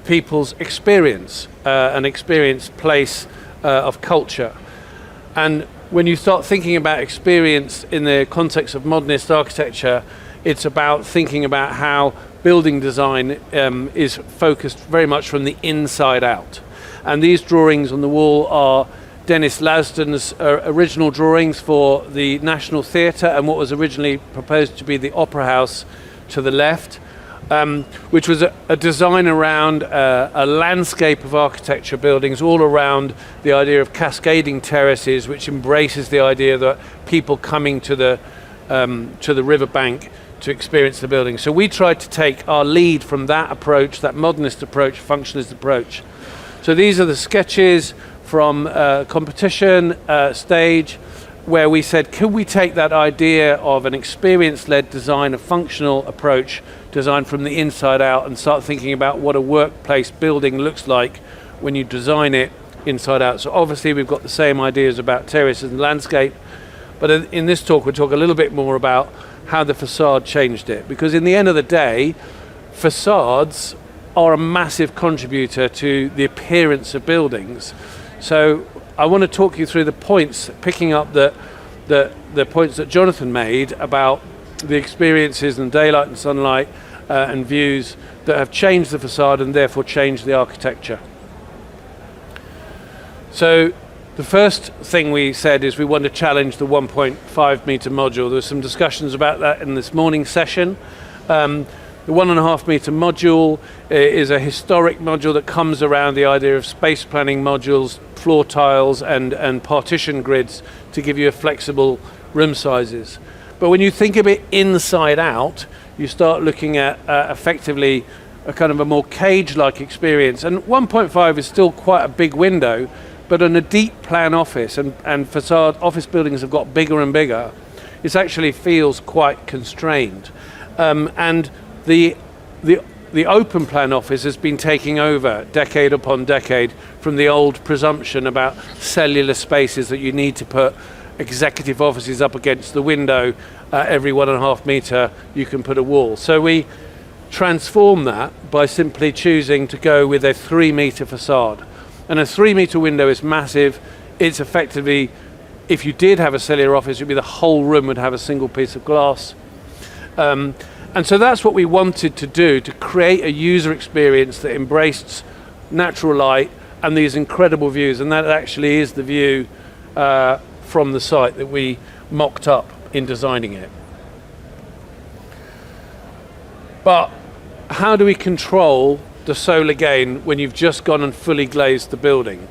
people's experience, an experienced place of culture. And when you start thinking about experience in the context of modernist architecture, it's about thinking about how building design is focused very much from the inside out. And these drawings on the wall are Dennis Lasden's original drawings for the National Theatre and what was originally proposed to be the Opera House to the left, which was a design around a landscape of architecture buildings all around the idea of cascading terraces, which embraces the idea that people coming to the riverbank to experience the building. So we tried to take our lead from that approach, that modernist approach, functionalist approach. So these are the sketches from competition stage. where we said, could we take that idea of an experience-led design, a functional approach, design from the inside out, and start thinking about what a workplace building looks like when you design it inside out. So obviously we've got the same ideas about terraces and landscape, but in this talk we'll talk a little bit more about how the facade changed it. Because in the end of the day, facades are a massive contributor to the appearance of buildings. So I want to talk you through the points, picking up the points that Jonathan made about the experiences and daylight and sunlight and views that have changed the facade and therefore changed the architecture. So the first thing we said is we want to challenge the 1.5 metre module. There were some discussions about that in this morning's session. The 1.5 metre module is a historic module that comes around the idea of space planning modules, floor tiles and partition grids to give you a flexible room sizes. But when you think of it inside out, you start looking at effectively a kind of a more cage-like experience. And 1.5 is still quite a big window, but in a deep plan office, and facade office buildings have got bigger and bigger, it actually feels quite constrained. And the open plan office has been taking over decade upon decade from the old presumption about cellular spaces that you need to put executive offices up against the window. Every 1.5 metre you can put a wall. So we transform that by simply choosing to go with a 3 metre facade. And a 3 metre window is massive. It's effectively, if you did have a cellular office, it would be the whole room would have a single piece of glass. And so that's what we wanted to do, to create a user experience that embraced natural light and these incredible views. And that actually is the view from the site that we mocked up in designing it. But how do we control the solar gain when you've just gone and fully glazed the building?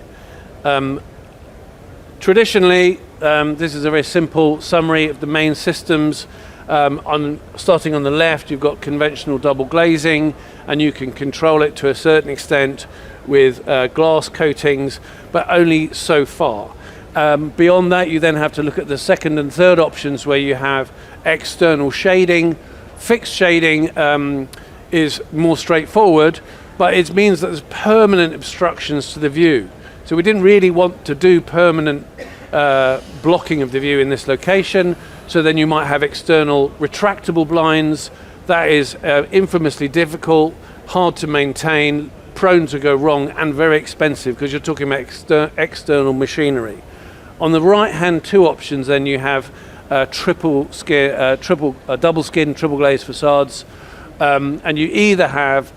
Traditionally, this is a very simple summary of the main systems. Starting on the left, you've got conventional double glazing, and you can control it to a certain extent with glass coatings, but only so far. Beyond that, you then have to look at the second and third options where you have external shading. Fixed shading is more straightforward, but it means that there's permanent obstructions to the view. So we didn't really want to do permanent blocking of the view in this location. So then you might have external retractable blinds. That is infamously difficult, hard to maintain, prone to go wrong, and very expensive because you're talking about external machinery. On the right-hand two options, then you have double skin, triple glazed facades, and you either have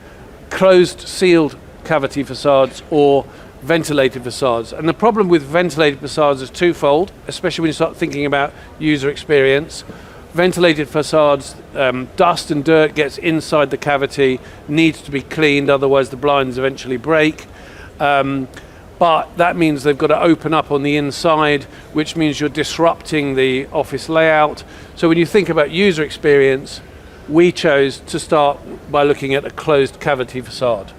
closed, sealed cavity facades or ventilated facades. And the problem with ventilated facades is twofold, especially when you start thinking about user experience. Ventilated facades, dust and dirt gets inside the cavity, needs to be cleaned, otherwise the blinds eventually break. But that means they've got to open up on the inside, which means you're disrupting the office layout. So when you think about user experience, we chose to start by looking at a closed cavity facade.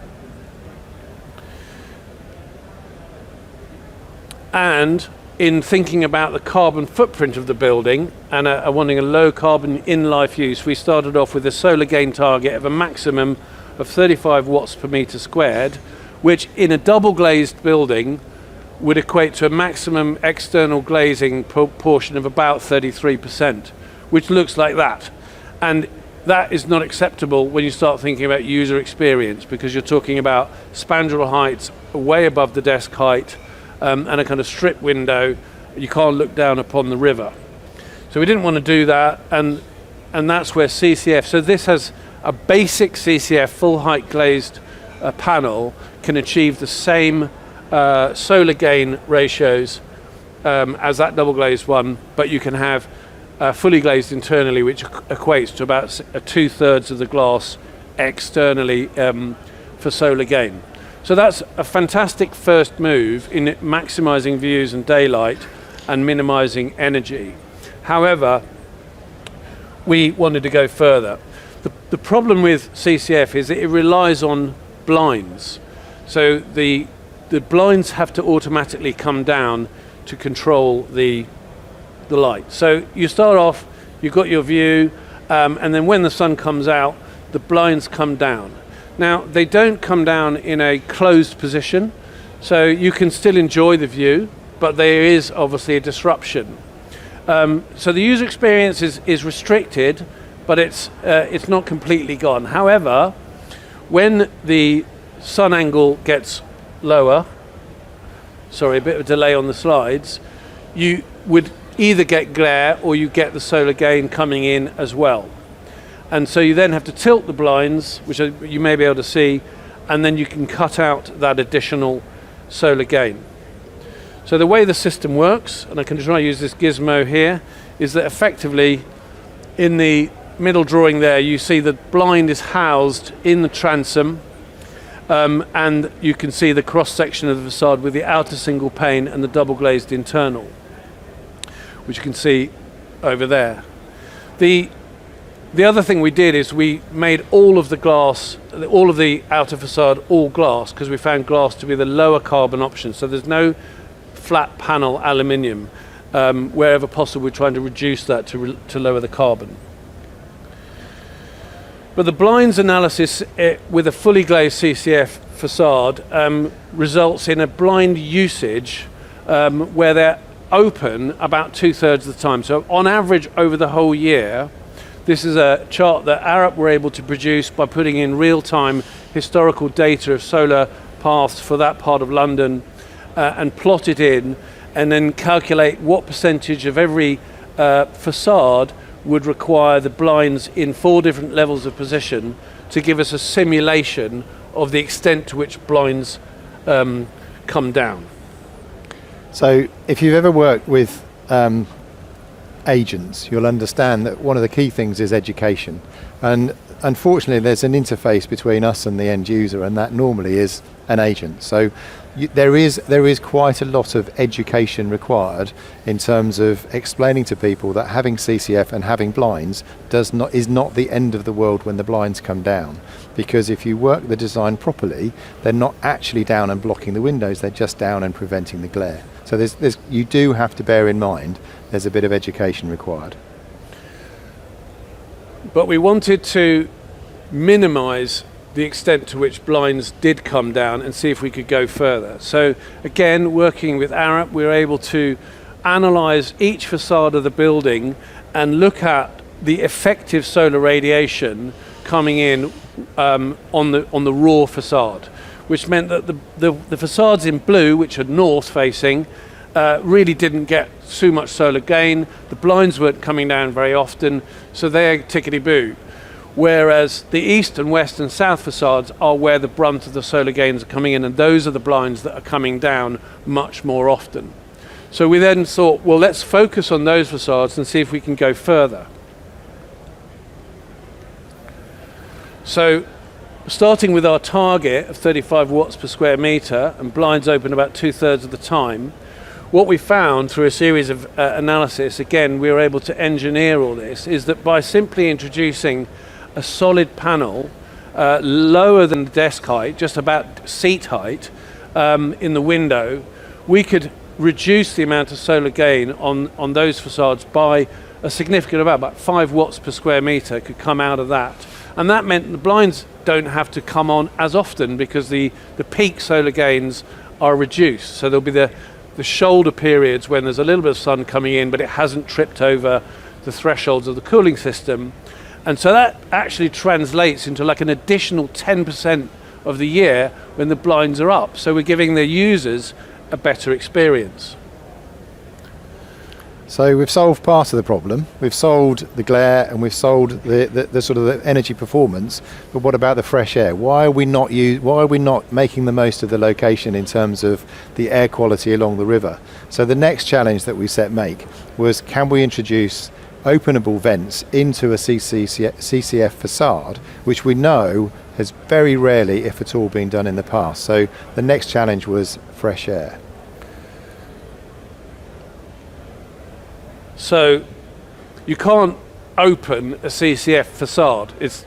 And in thinking about the carbon footprint of the building and wanting a low carbon in-life use, we started off with a solar gain target of a maximum of 35 watts per metre squared, which in a double glazed building would equate to a maximum external glazing proportion of about 33%, which looks like that. And that is not acceptable when you start thinking about user experience, because you're talking about spandrel heights way above the desk height, and a kind of strip window. You can't look down upon the river. So we didn't want to do that, and that's where CCF, so this has a basic CCF full height glazed panel, can achieve the same solar gain ratios as that double glazed one, but you can have fully glazed internally, which equates to about 2/3 of the glass externally for solar gain. So that's a fantastic first move in maximizing views and daylight and minimizing energy. However, we wanted to go further. The problem with CCF is that it relies on blinds. So the blinds have to automatically come down to control the the light. So you start off, you've got your view, and then when the sun comes out, the blinds come down. Now, they don't come down in a closed position, so you can still enjoy the view, but there is obviously a disruption. So the user experience is restricted, but it's not completely gone. However, when the sun angle gets lower, sorry, a bit of a delay on the slides, you would either get glare or you get the solar gain coming in as well. And so you then have to tilt the blinds, which you may be able to see, and then you can cut out that additional solar gain. So the way the system works, and I can try to use this gizmo here, is that effectively in the middle drawing there, you see the blind is housed in the transom, and you can see the cross-section of the facade with the outer single pane and the double-glazed internal, which you can see over there. The other thing we did is we made all of the glass, all of the outer facade all glass, because we found glass to be the lower carbon option. So there's no flat panel aluminium. Wherever possible, we're trying to reduce that to lower the carbon. But the blinds analysis with a fully glazed CCF facade results in a blind usage where they're open about 2/3 of the time. So on average over the whole year, this is a chart that Arup were able to produce by putting in real-time historical data of solar paths for that part of London and plot it in, and then calculate what percentage of every facade would require the blinds in 4 different levels of position to give us a simulation of the extent to which blinds come down. So if you've ever worked with agents, you'll understand that one of the key things is education. And unfortunately, there's an interface between us and the end user, and that normally is an agent. So there is quite a lot of education required in terms of explaining to people that having CCF and having blinds is not the end of the world when the blinds come down. Because if you work the design properly, they're not actually down and blocking the windows, they're just down and preventing the glare. So you do have to bear in mind there's a bit of education required. But we wanted to minimize the extent to which blinds did come down and see if we could go further. So again, working with Arup, we were able to analyze each facade of the building and look at the effective solar radiation coming in on the raw facade, which meant that the facades in blue, which are north facing, really didn't get too much solar gain. The blinds weren't coming down very often, so they're tickety-boo. Whereas the east and west and south facades are where the brunt of the solar gains are coming in, and those are the blinds that are coming down much more often. So we then thought, well, let's focus on those facades and see if we can go further. So starting with our target of 35 watts per square metre and blinds open about 2/3 of the time, what we found through a series of analysis, again, we were able to engineer all this, is that by simply introducing a solid panel lower than the desk height, just about seat height in the window, we could reduce the amount of solar gain on those facades by a significant amount, about 5 watts per square metre could come out of that. And that meant the blinds don't have to come on as often because the peak solar gains are reduced. So there'll be the shoulder periods when there's a little bit of sun coming in, but it hasn't tripped over the thresholds of the cooling system. And so that actually translates into like an additional 10% of the year when the blinds are up. So we're giving the users a better experience. So we've solved part of the problem. We've solved the glare and we've solved the sort of the energy performance. But what about the fresh air? Why are we not making the most of the location in terms of the air quality along the river? So the next challenge that we set was, can we introduce openable vents into a CCF facade, which we know has very rarely, if at all, been done in the past. So the next challenge was fresh air. So you can't open a CCF facade. It's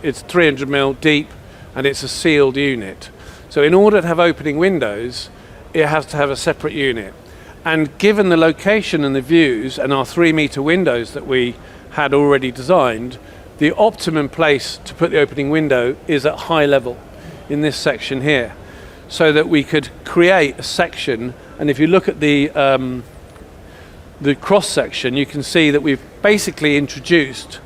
300 mil deep and it's a sealed unit. So in order to have opening windows, it has to have a separate unit. And given the location and the views and our 3-metre windows that we had already designed, the optimum place to put the opening window is at high level in this section here, so that we could create a section. And if you look at the cross section, you can see that we've basically introduced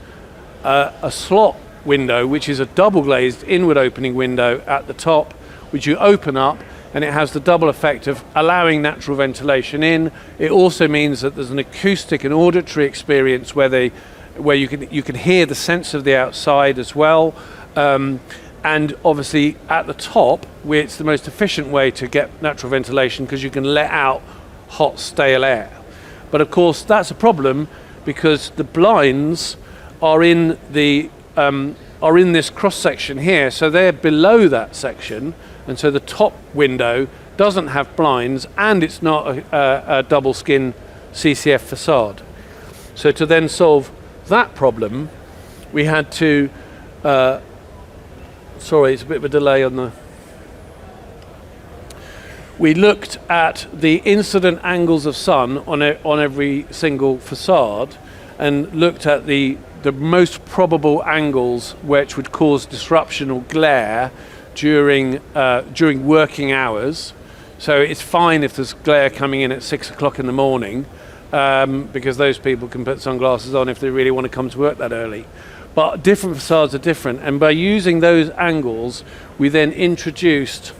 a slot window, which is a double glazed inward opening window at the top, which you open up, and it has the double effect of allowing natural ventilation in. It also means that there's an acoustic and auditory experience where you can hear the sense of the outside as well. And obviously at the top, where it's the most efficient way to get natural ventilation, because you can let out hot, stale air. But of course, that's a problem because the blinds are in this cross section here, so they're below that section, and so the top window doesn't have blinds, and it's not a double skin CCF facade. So to then solve that problem, we had to sorry, it's a bit of a delay on the... We looked at the incident angles of sun on every single facade, and looked at the most probable angles which would cause disruption or glare during working hours. So it's fine if there's glare coming in at 6 o'clock in the morning, because those people can put sunglasses on if they really want to come to work that early. But different facades are different, and by using those angles, we then introduced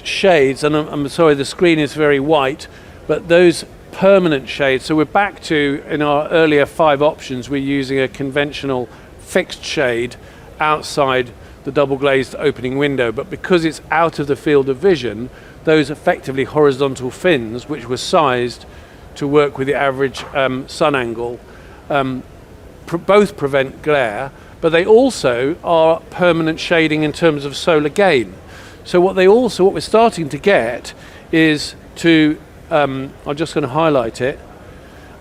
shades, and I'm sorry, the screen is very white, but those permanent shades. So we're back to, in our earlier 5 options, we're using a conventional fixed shade outside the double glazed opening window, but because it's out of the field of vision, those effectively horizontal fins, which were sized to work with the average sun angle, both prevent glare, but they also are permanent shading in terms of solar gain. So what we're starting to get is to, I'm just going to highlight it.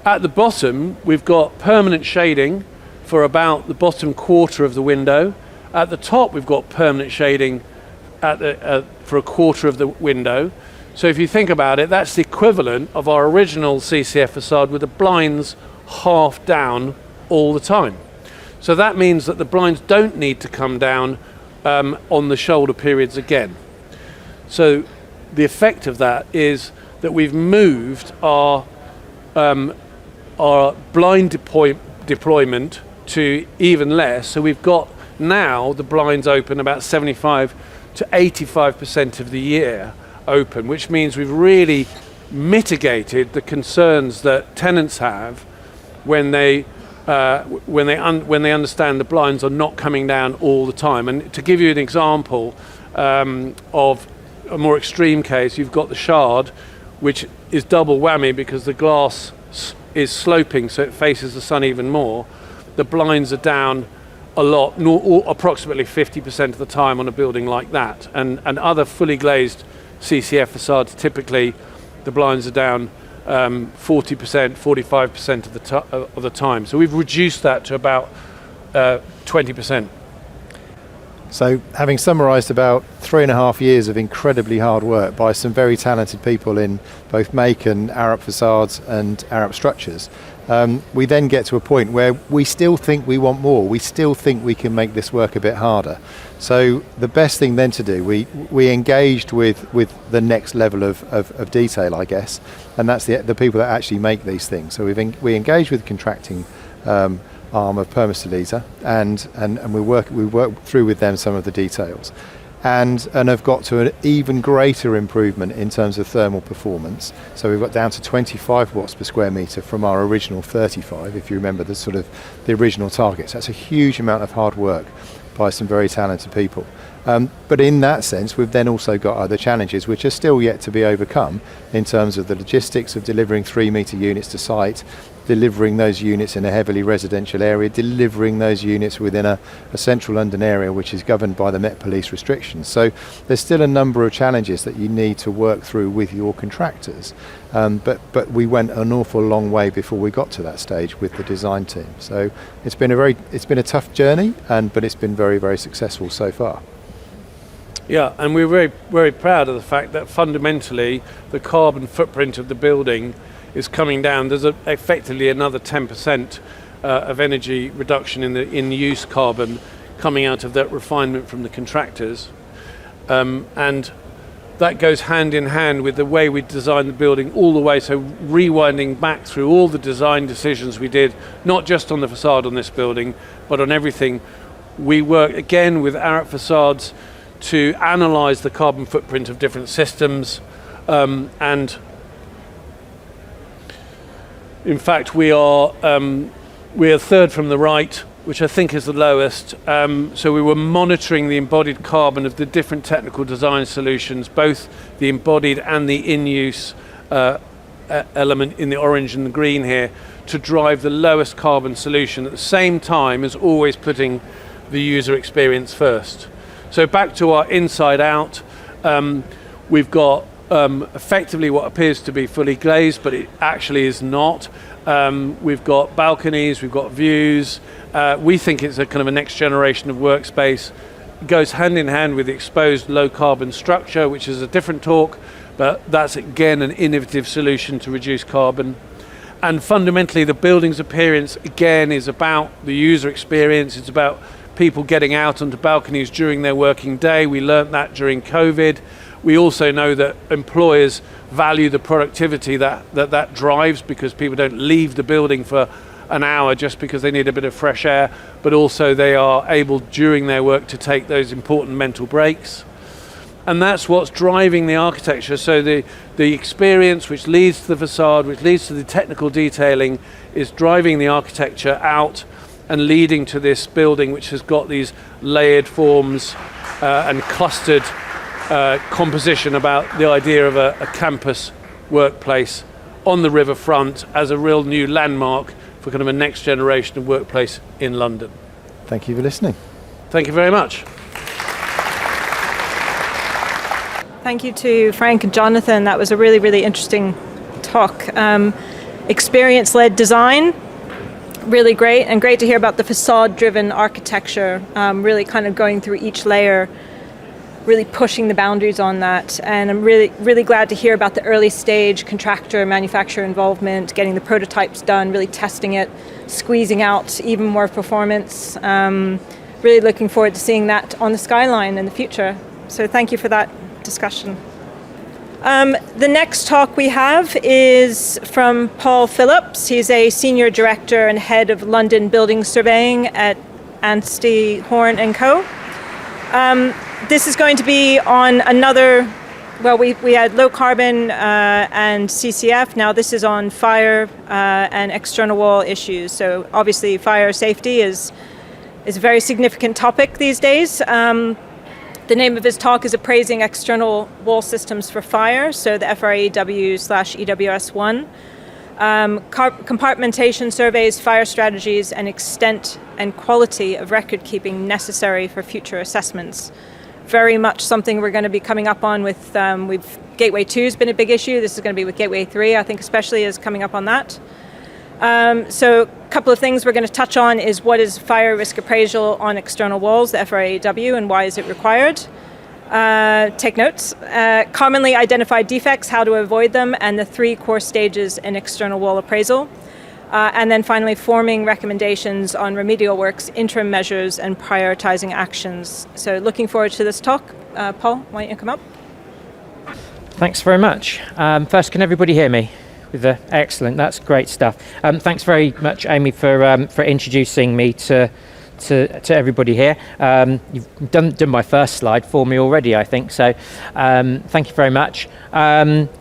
At the bottom, we've got permanent shading for about the bottom quarter of the window. At the top, we've got permanent shading for a quarter of the window. So if you think about it, that's the equivalent of our original CCF facade with the blinds half down all the time. So that means that the blinds don't need to come down on the shoulder periods again. So the effect of that is that we've moved our blind deployment to even less. So we've got now the blinds open about 75 to 85% of the year open, which means we've really mitigated the concerns that tenants have when they understand the blinds are not coming down all the time. And to give you an example of a more extreme case, you've got the Shard, which is double whammy because the glass is sloping, so it faces the sun even more. The blinds are down a lot, approximately 50% of the time on a building like that. And other fully glazed CCF facades, typically the blinds are down 40%, 45% of the time. So we've reduced that to about 20%. So having summarised about 3.5 years of incredibly hard work by some very talented people in both Macon, Arup Facades and Arup Structures, we then get to a point where we still think we want more. We still think we can make this work a bit harder. So the best thing then to do, we engaged with the next level of detail, I guess, and that's the people that actually make these things. So we engaged with the contracting arm of Permasolita, and we work through with them some of the details, and have got to an even greater improvement in terms of thermal performance. So we've got down to 25 watts per square metre from our original 35, if you remember the original targets. That's a huge amount of hard work by some very talented people. But in that sense, we've then also got other challenges which are still yet to be overcome in terms of the logistics of delivering 3-metre units to site, delivering those units in a heavily residential area, delivering those units within a central London area which is governed by the Met Police restrictions. So there's still a number of challenges that you need to work through with your contractors. But we went an awful long way before we got to that stage with the design team. So it's been a tough journey, but it's been very, very successful so far. Yeah, and we're very, very proud of the fact that fundamentally the carbon footprint of the building is coming down. There's effectively another 10% of energy reduction in the in-use carbon coming out of that refinement from the contractors. And that goes hand in hand with the way we designed the building all the way, so rewinding back through all the design decisions we did, not just on the facade on this building, but on everything. We work again with Arup Façades to analyse the carbon footprint of different systems, and in fact we are third from the right, which I think is the lowest. So we were monitoring the embodied carbon of the different technical design solutions, both the embodied and the in-use element in the orange and the green here, to drive the lowest carbon solution at the same time as always putting the user experience first. So back to our inside out, we've got effectively what appears to be fully glazed, but it actually is not. We've got balconies, we've got views. We think it's a kind of a next generation of workspace. It goes hand in hand with the exposed low carbon structure, which is a different talk, but that's again an innovative solution to reduce carbon. And fundamentally the building's appearance again is about the user experience. It's about people getting out onto balconies during their working day. We learnt that during COVID. We also know that employers value the productivity that drives, because people don't leave the building for an hour just because they need a bit of fresh air, but also they are able during their work to take those important mental breaks. And that's what's driving the architecture. So the experience which leads to the facade, which leads to the technical detailing, is driving the architecture out and leading to this building which has got these layered forms and clustered composition about the idea of a campus workplace on the riverfront as a real new landmark for kind of a next generation of workplace in London. Thank you for listening. Thank you very much. Thank you to Frank and Jonathan. That was a really, really interesting talk. Experience-led design, really great, and great to hear about the facade-driven architecture, really kind of going through each layer, really pushing the boundaries on that. And I'm really, really glad to hear about the early stage contractor, manufacturer involvement, getting the prototypes done, really testing it, squeezing out even more performance. Really looking forward to seeing that on the Skyline in the future. So thank you for that discussion. The next talk we have is from Paul Phillips. He's a senior director and head of London building surveying at Anstey, Horne and Co. This is going to be on another, well, we had low carbon and CCF. Now this is on fire and external wall issues. So obviously fire safety is a very significant topic these days. The name of his talk is Appraising External Wall Systems for Fire, so the FRAEW/EWS1. Compartmentation surveys, fire strategies, and extent and quality of record keeping necessary for future assessments. Very much something we're going to be coming up on with, Gateway 2 has been a big issue. This is going to be with Gateway 3, I think especially is coming up on that. So a couple of things we're going to touch on is what is fire risk appraisal on external walls, the FRAEW, and why is it required? Take notes. Commonly identified defects, how to avoid them, and the 3 core stages in external wall appraisal. And then finally, forming recommendations on remedial works, interim measures, and prioritizing actions. So looking forward to this talk. Paul, why don't you come up? Thanks very much. First, can everybody hear me? Excellent, that's great stuff. Thanks very much, Amy, for introducing me to everybody here. You've done my first slide for me already, I think, so thank you very much.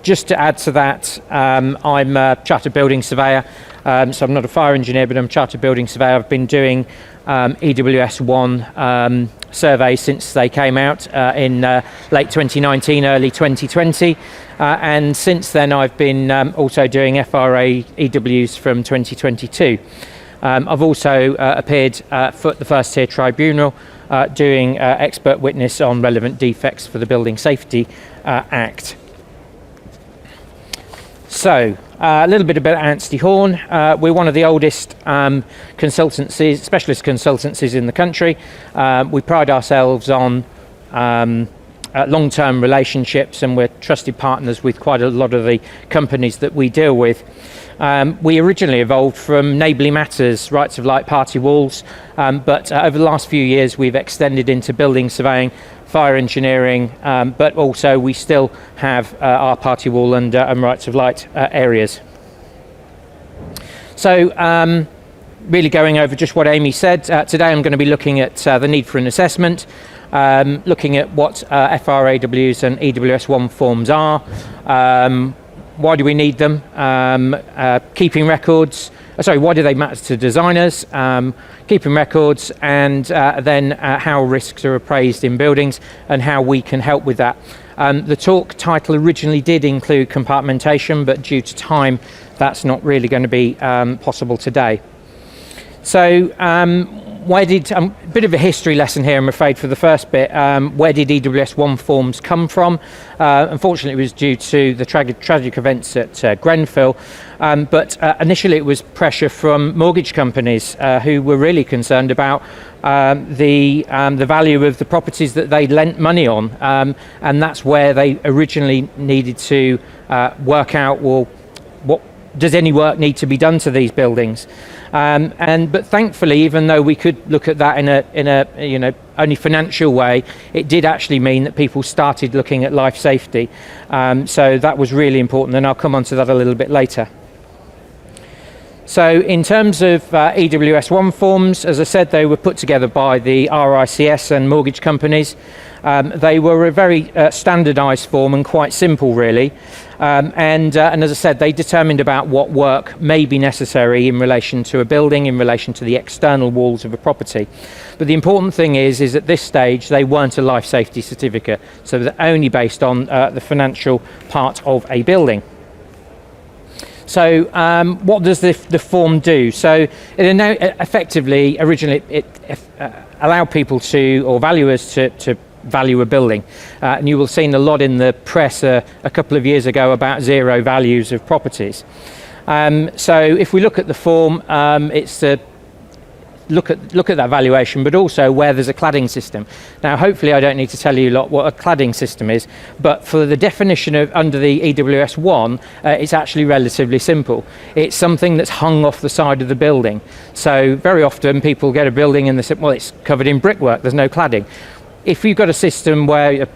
Just to add to that, I'm a chartered building surveyor, so I'm not a fire engineer, but I'm a chartered building surveyor. I've been doing EWS1 surveys since they came out in late 2019, early 2020. And since then I've been also doing FRAEWs from 2022. I've also appeared for the First Tier Tribunal doing expert witness on relevant defects for the Building Safety Act. So, a little bit about Anstey Horne. We're one of the oldest consultancies, specialist consultancies in the country. We pride ourselves on long-term relationships, and we're trusted partners with quite a lot of the companies that we deal with. We originally evolved from neighbourly matters, rights of light, party walls, but over the last few years we've extended into building surveying, fire engineering, but also we still have our party wall and rights of light areas. So really going over just what Amy said, today I'm going to be looking at the need for an assessment, looking at what FRAWs and EWS1 forms are, why do we need them, keeping records, why do they matter to designers, keeping records, and then how risks are appraised in buildings and how we can help with that. The talk title originally did include compartmentation, but due to time that's not really going to be possible today. So a bit of a history lesson here, I'm afraid, for the first bit. Where did EWS1 forms come from? Unfortunately, it was due to the tragic events at Grenfell, but initially it was pressure from mortgage companies who were really concerned about the value of the properties that they lent money on, and that's where they originally needed to work out, well, what does any work need to be done to these buildings? But thankfully, even though we could look at that in a only financial way, it did actually mean that people started looking at life safety. So that was really important, and I'll come on to that a little bit later. So in terms of EWS1 forms, as I said, they were put together by the RICS and mortgage companies. They were a very standardised form and quite simple, really. And as I said, they determined about what work may be necessary in relation to a building, in relation to the external walls of a property. But the important thing is at this stage, they weren't a life safety certificate. So they're only based on the financial part of a building. So what does the form do? So effectively, originally it allowed people to, or valuers to value a building. And you will have seen a lot in the press a couple of years ago about zero values of properties. So if we look at the form, it's to look at that valuation, but also where there's a cladding system. Now, hopefully I don't need to tell you a lot what a cladding system is, but for the definition of under the EWS1, it's actually relatively simple. It's something that's hung off the side of the building. So very often people get a building and they say, well, it's covered in brickwork, there's no cladding. If you've got a system where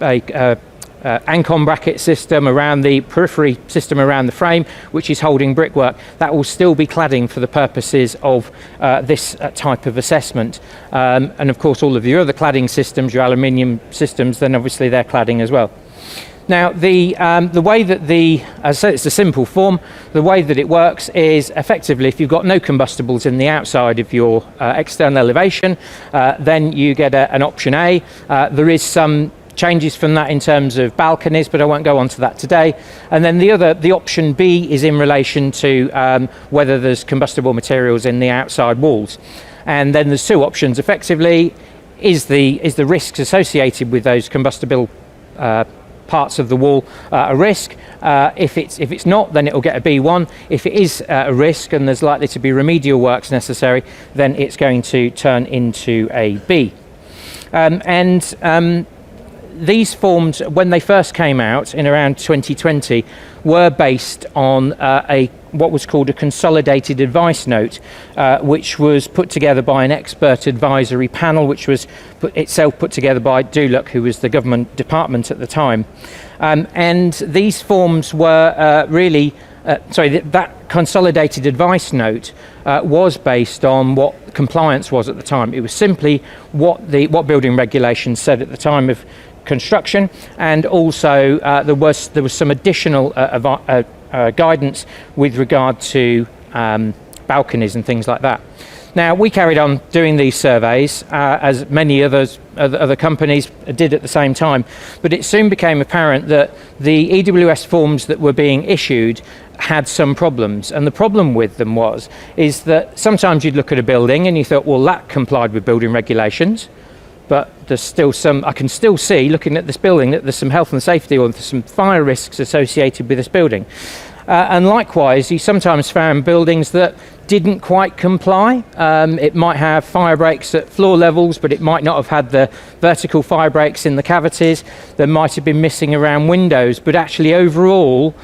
Ancon bracket system around the periphery system around the frame, which is holding brickwork, that will still be cladding for the purposes of this type of assessment. And of course, all of your other cladding systems, your aluminium systems, then obviously they're cladding as well. Now, the way that as I said, it's a simple form. The way that it works is effectively, if you've got no combustibles in the outside of your external elevation, then you get an option A. There is some changes from that in terms of balconies, but I won't go on to that today. And then the option B is in relation to whether there's combustible materials in the outside walls. And then there's two options. Effectively, is the risks associated with those combustible parts of the wall a risk? If it's not, then it will get a B1. If it is a risk and there's likely to be remedial works necessary, then it's going to turn into a B. These forms, when they first came out in around 2020, were based on what was called a consolidated advice note, which was put together by an expert advisory panel, which was itself put together by Duluck, who was the government department at the time. And these forms were that consolidated advice note was based on what compliance was at the time. It was simply what building regulations said at the time of construction, and also there was some additional guidance with regard to balconies and things like that. Now, we carried on doing these surveys as many other companies did at the same time, but it soon became apparent that the EWS forms that were being issued had some problems, and the problem with them is that sometimes you'd look at a building and you thought, well, that complied with building regulations, but there's still I can still see, looking at this building, that there's some health and safety or there's some fire risks associated with this building. And likewise, you sometimes found buildings that didn't quite comply. It might have fire breaks at floor levels, but it might not have had the vertical fire breaks in the cavities. There might have been missing around windows, but actually overall,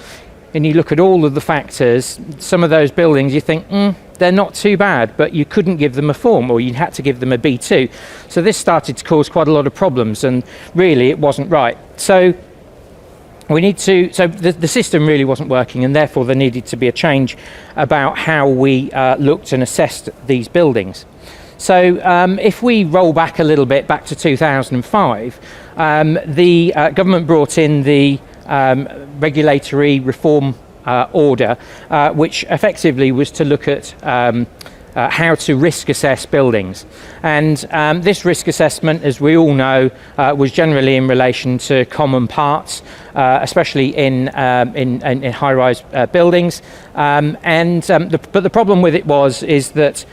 and you look at all of the factors, some of those buildings you think, they're not too bad, but you couldn't give them a form, or you had to give them a B2. So this started to cause quite a lot of problems, and really it wasn't right. So the system really wasn't working, and therefore there needed to be a change about how we looked and assessed these buildings. So if we roll back a little bit, back to 2005, the government brought in the regulatory reform order, which effectively was to look at how to risk assess buildings. And this risk assessment, as we all know, was generally in relation to common parts, especially in high-rise buildings. But the problem with it is that,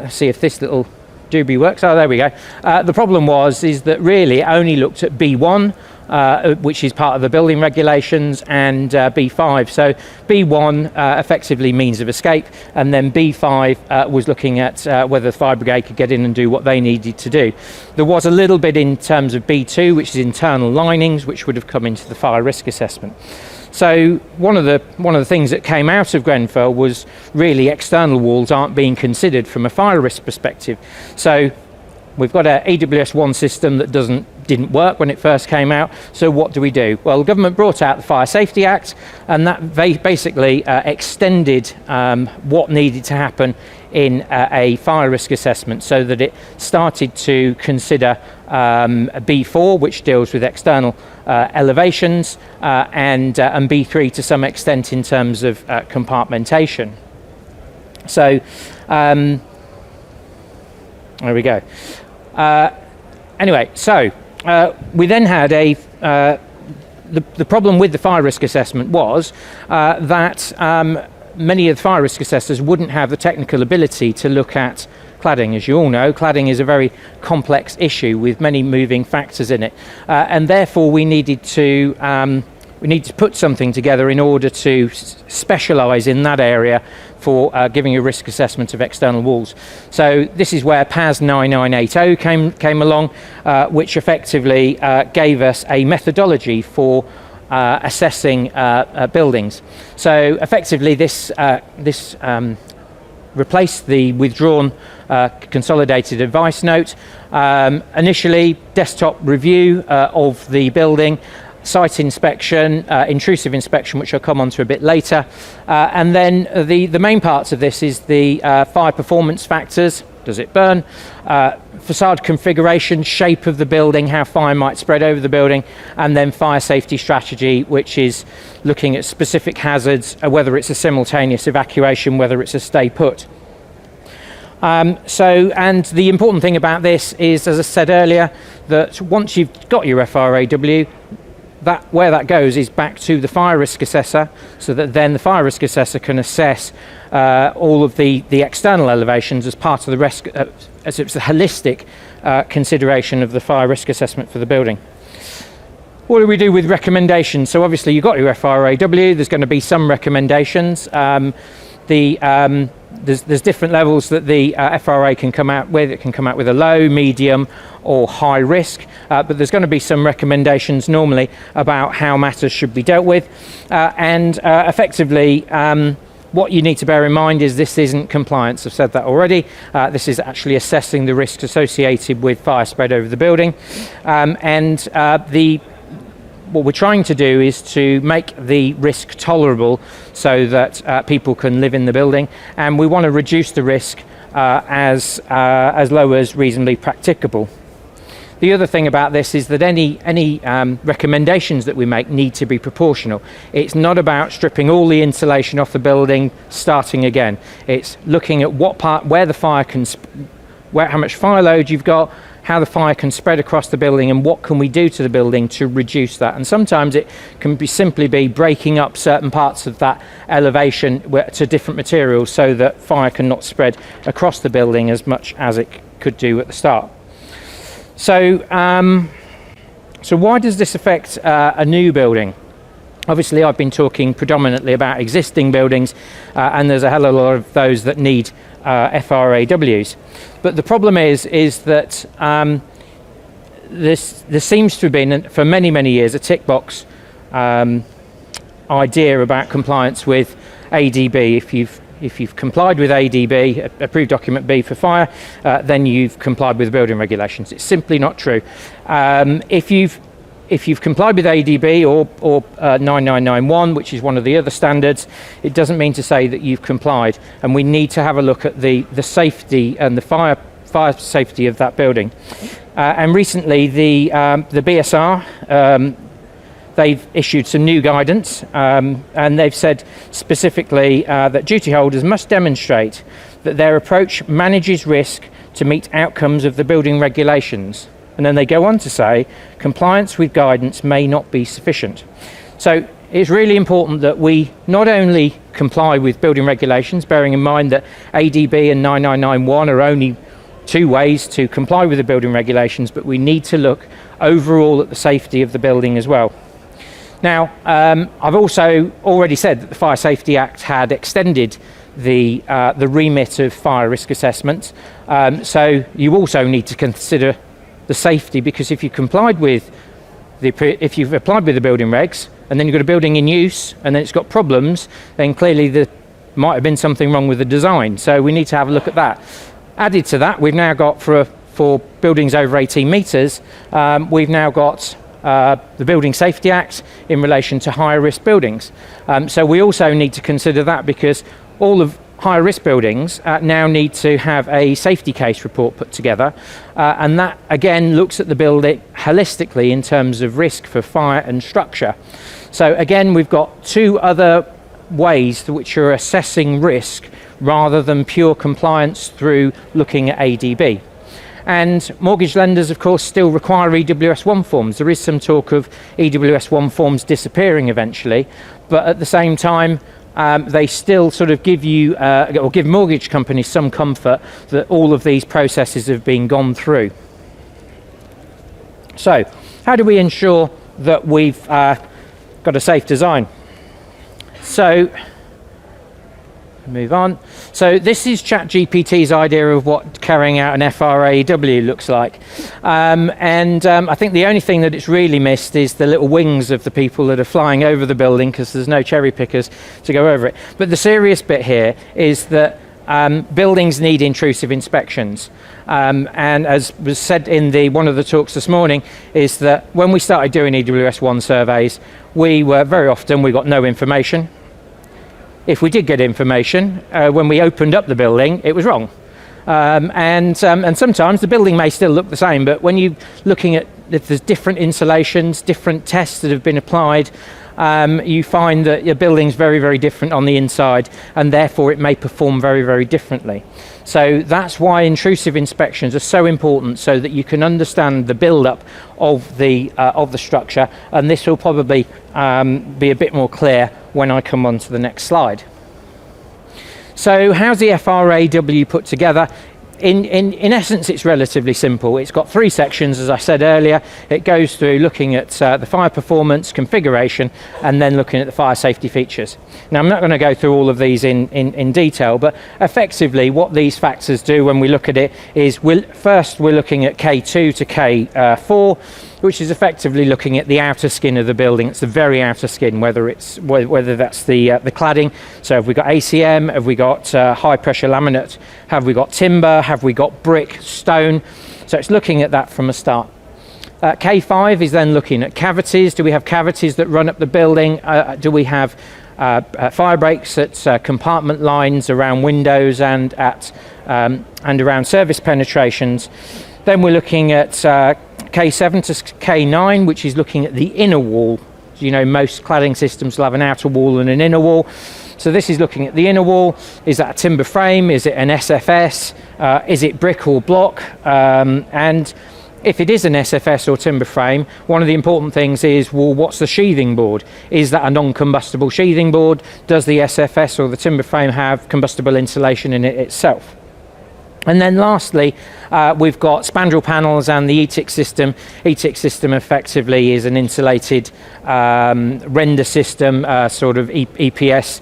see if this little doobie works. Oh, there we go. The problem is that really it only looked at B1, which is part of the building regulations, and B5. So B1 effectively means of escape, and then B5 was looking at whether the fire brigade could get in and do what they needed to do. There was a little bit in terms of B2, which is internal linings, which would have come into the fire risk assessment. So one of the things that came out of Grenfell was really external walls aren't being considered from a fire risk perspective. So we've got an AWS1 system that didn't work when it first came out. So what do we do? Well, the government brought out the Fire Safety Act, and that basically extended what needed to happen in a fire risk assessment, so that it started to consider B4, which deals with external elevations, and B3 to some extent in terms of compartmentation. So there we go. Anyway, so we then had the problem with the fire risk assessment was that many of the fire risk assessors wouldn't have the technical ability to look at cladding. As you all know, cladding is a very complex issue with many moving factors in it, and therefore we needed to put something together in order to specialise in that area for giving a risk assessment of external walls. So this is where PAS 9980 came along, which effectively gave us a methodology for assessing buildings. So effectively this replaced the withdrawn consolidated advice note. Initially, desktop review of the building, site inspection, intrusive inspection, which I'll come on to a bit later. And then the main parts of this is the fire performance factors. Does it burn? Facade configuration, shape of the building, how fire might spread over the building, and then fire safety strategy, which is looking at specific hazards, whether it's a simultaneous evacuation, whether it's a stay put. And the important thing about this is, as I said earlier, that once you've got your FRAW, where that goes is back to the fire risk assessor, so that then the fire risk assessor can assess all of the external elevations as part of the risk, as it's a holistic consideration of the fire risk assessment for the building. What do we do with recommendations? So obviously you've got your FRAW, there's going to be some recommendations. There's different levels that the FRA can come out with. It can come out with a low, medium, or high risk, but there's going to be some recommendations normally about how matters should be dealt with. Effectively, what you need to bear in mind is this isn't compliance. I've said that already. This is actually assessing the risks associated with fire spread over the building. What we're trying to do is to make the risk tolerable so that people can live in the building, and we want to reduce the risk as low as reasonably practicable. The other thing about this is that any recommendations that we make need to be proportional. It's not about stripping all the insulation off the building, starting again. It's looking at what part, where the fire can, how much fire load you've got, how the fire can spread across the building, and what can we do to the building to reduce that. And sometimes it can simply be breaking up certain parts of that elevation to different materials so that fire cannot spread across the building as much as it could do at the start. So why does this affect a new building? Obviously, I've been talking predominantly about existing buildings, and there's a hell of a lot of those that need FRAWs. But the problem is that there seems to have been, for many, many years, a tick box idea about compliance with ADB. If you've complied with ADB, approved document B for fire, then you've complied with building regulations. It's simply not true. If you've complied with ADB or 9991, which is one of the other standards, it doesn't mean to say that you've complied. And we need to have a look at the safety and the fire safety of that building. And recently, the BSR, they've issued some new guidance, and they've said specifically that duty holders must demonstrate that their approach manages risk to meet outcomes of the building regulations. And then they go on to say, compliance with guidance may not be sufficient. So it's really important that we not only comply with building regulations, bearing in mind that ADB and 9991 are only two ways to comply with the building regulations, but we need to look overall at the safety of the building as well. Now, I've also already said that the Fire Safety Act had extended the remit of fire risk assessment. So you also need to consider the safety, because if you've applied with the building regs, and then you've got a building in use, and then it's got problems, then clearly there might have been something wrong with the design. So we need to have a look at that. Added to that, we've now got for buildings over 18 metres, we've now got the Building Safety Act in relation to higher risk buildings. So we also need to consider that, because all of higher risk buildings now need to have a safety case report put together, and that again looks at the building holistically in terms of risk for fire and structure. So again, we've got two other ways which are assessing risk rather than pure compliance through looking at ADB. And mortgage lenders, of course, still require EWS1 forms. There is some talk of EWS1 forms disappearing eventually, but at the same time, they still sort of give you, or give mortgage companies some comfort that all of these processes have been gone through. So, how do we ensure that we've got a safe design? So, move on. So this is ChatGPT's idea of what carrying out an FRAW looks like. I think the only thing that it's really missed is the little wings of the people that are flying over the building, because there's no cherry pickers to go over it. But the serious bit here is that buildings need intrusive inspections. And as was said in one of the talks this morning, is that when we started doing EWS1 surveys, we got no information. If we did get information, when we opened up the building, it was wrong. And sometimes the building may still look the same, but when you're looking at if there's different insulations, different tests that have been applied, you find that your building's very, very different on the inside, and therefore it may perform very, very differently. So that's why intrusive inspections are so important, so that you can understand the build-up of the structure, and this will probably be a bit more clear when I come on to the next slide. So how's the FRAW put together? In essence, it's relatively simple. It's got three sections, as I said earlier. It goes through looking at the fire performance, configuration, and then looking at the fire safety features. Now, I'm not going to go through all of these in detail, but effectively what these factors do when we look at it is first we're looking at K2 to K4, which is effectively looking at the outer skin of the building. It's the very outer skin, whether that's the cladding. So have we got ACM? Have we got high pressure laminate? Have we got timber? Have we got brick, stone? So it's looking at that from a start. K5 is then looking at cavities. Do we have cavities that run up the building? Do we have fire breaks at compartment lines around windows and around service penetrations? Then we're looking at K7 to K9, which is looking at the inner wall. You know, most cladding systems will have an outer wall and an inner wall. So this is looking at the inner wall. Is that a timber frame? Is it an SFS? Is it brick or block? And if it is an SFS or timber frame, one of the important things is, well, what's the sheathing board? Is that a non-combustible sheathing board? Does the SFS or the timber frame have combustible insulation in it itself? And then lastly, we've got spandrel panels and the ETIC system. ETIC system effectively is an insulated render system, sort of EPS,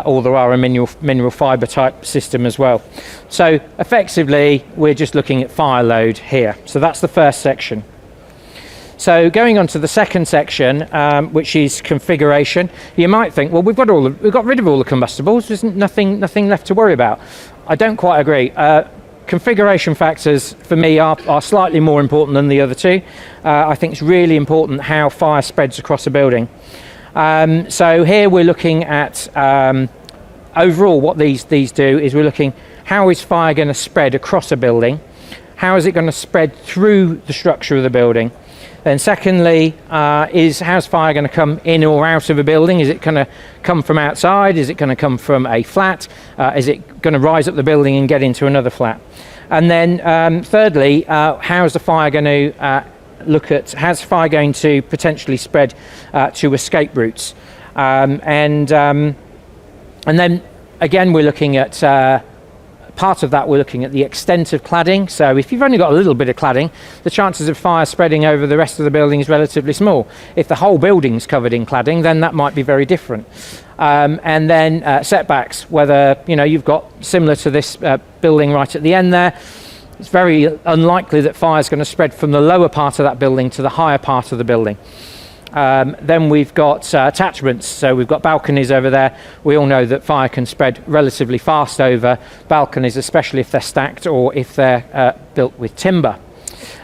or there are a mineral fibre type system as well. So effectively, we're just looking at fire load here. So that's the first section. So going on to the second section, which is configuration, you might think, well, we've got rid of all the combustibles. There's nothing left to worry about. I don't quite agree. Configuration factors for me are slightly more important than the other two. I think it's really important how fire spreads across a building. So here we're looking at overall what these do is we're looking how is fire going to spread across a building, how is it going to spread through the structure of the building. Then secondly, is how's fire going to come in or out of a building? Is it going to come from outside? Is it going to come from a flat? Is it going to rise up the building and get into another flat? And then thirdly, how's the fire going to how's fire going to potentially spread to escape routes? And then again, we're looking at part of that, we're looking at the extent of cladding. So if you've only got a little bit of cladding, the chances of fire spreading over the rest of the building is relatively small. If the whole building's covered in cladding, then that might be very different. And then setbacks, whether you've got similar to this building right at the end there, it's very unlikely that fire is going to spread from the lower part of that building to the higher part of the building. Then we've got attachments, so we've got balconies over there. We all know that fire can spread relatively fast over balconies, especially if they're stacked or if they're built with timber.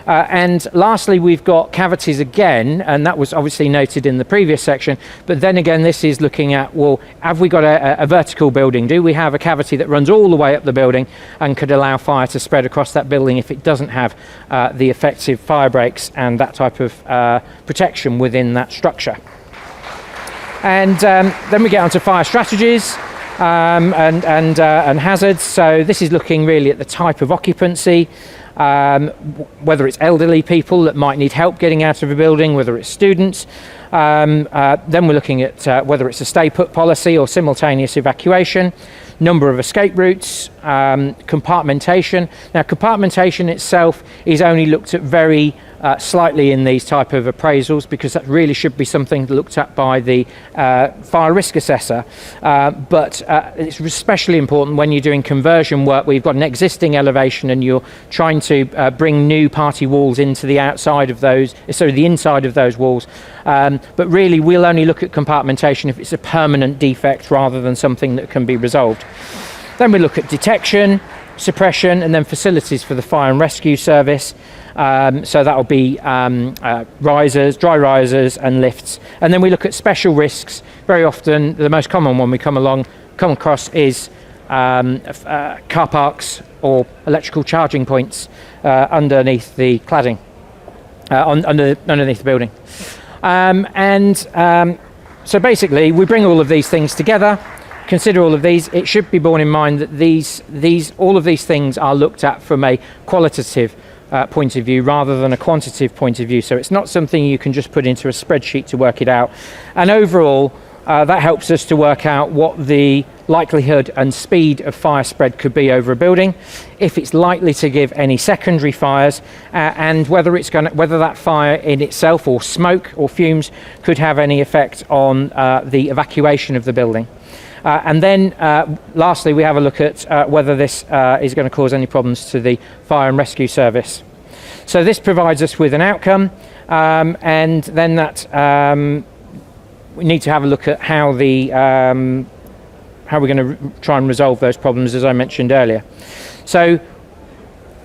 And lastly, we've got cavities again, and that was obviously noted in the previous section, but then again this is looking at, well, have we got a vertical building? Do we have a cavity that runs all the way up the building and could allow fire to spread across that building if it doesn't have the effective fire breaks and that type of protection within that structure? And then we get onto fire strategies and hazards. So this is looking really at the type of occupancy, whether it's elderly people that might need help getting out of a building, whether it's students. Then we're looking at whether it's a stay put policy or simultaneous evacuation, number of escape routes, compartmentation. Now compartmentation itself is only looked at very slightly in these type of appraisals, because that really should be something looked at by the fire risk assessor. But it's especially important when you're doing conversion work where you've got an existing elevation and you're trying to bring new party walls into the outside of those, sorry, the inside of those walls. But really we'll only look at compartmentation if it's a permanent defect rather than something that can be resolved. Then we look at detection, suppression, and then facilities for the fire and rescue service. So that will be risers, dry risers and lifts. And then we look at special risks. Very often the most common one we come across is car parks or electrical charging points underneath the cladding, underneath the building. So basically we bring all of these things together, consider all of these. It should be borne in mind that all of these things are looked at from a qualitative point of view rather than a quantitative point of view. So it's not something you can just put into a spreadsheet to work it out. And overall, that helps us to work out what the likelihood and speed of fire spread could be over a building, if it's likely to give any secondary fires, and whether that fire in itself or smoke or fumes could have any effect on the evacuation of the building. And then lastly, we have a look at whether this is going to cause any problems to the fire and rescue service. So this provides us with an outcome, and then that we need to have a look at how we're going to try and resolve those problems, as I mentioned earlier. So,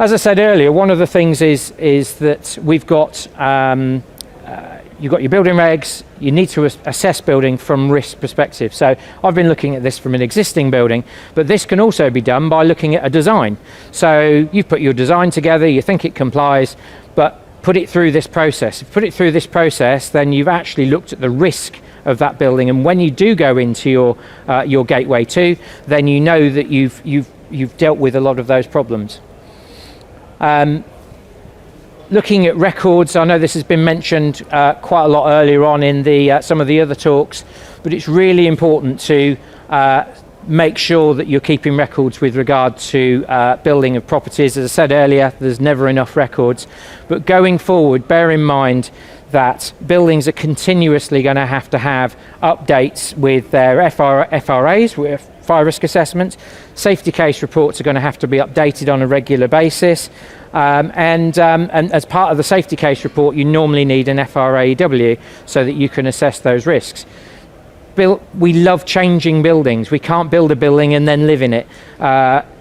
as I said earlier, one of the things is that we've got you've got your building regs. You need to assess building from risk perspective. So I've been looking at this from an existing building, but this can also be done by looking at a design. So you've put your design together, you think it complies, but put it through this process. If you put it through this process, then you've actually looked at the risk of that building, and when you do go into your gateway 2, then you know that you've dealt with a lot of those problems. Looking at records, I know this has been mentioned quite a lot earlier on in some of the other talks, but it's really important to make sure that you're keeping records with regard to building of properties. As I said earlier, there's never enough records. But going forward, bear in mind that buildings are continuously going to have updates with their FRAs, with fire risk assessments. Safety case reports are going to have to be updated on a regular basis. And as part of the safety case report, you normally need an FRAEW so that you can assess those risks. We love changing buildings. We can't build a building and then live in it.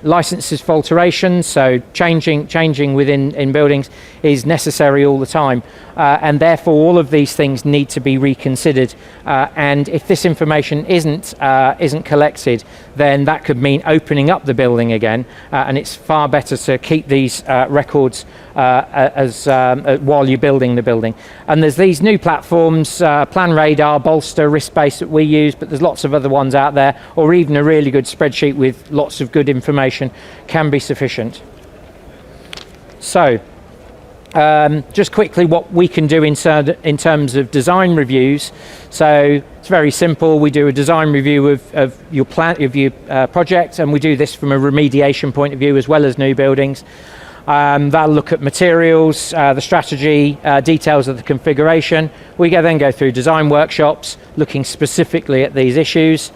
Licenses for alteration, so changing within buildings is necessary all the time. And therefore all of these things need to be reconsidered. And if this information isn't collected, then that could mean opening up the building again. And it's far better to keep these records while you're building the building. And there's these new platforms, Plan Radar, Bolster, Risk-Based that we use, but there's lots of other ones out there, or even a really good spreadsheet with lots of good information can be sufficient. So, just quickly what we can do in terms of design reviews. So it's very simple. We do a design review of your project, and we do this from a remediation point of view as well as new buildings. That'll look at materials, the strategy, details of the configuration. We then go through design workshops looking specifically at these issues.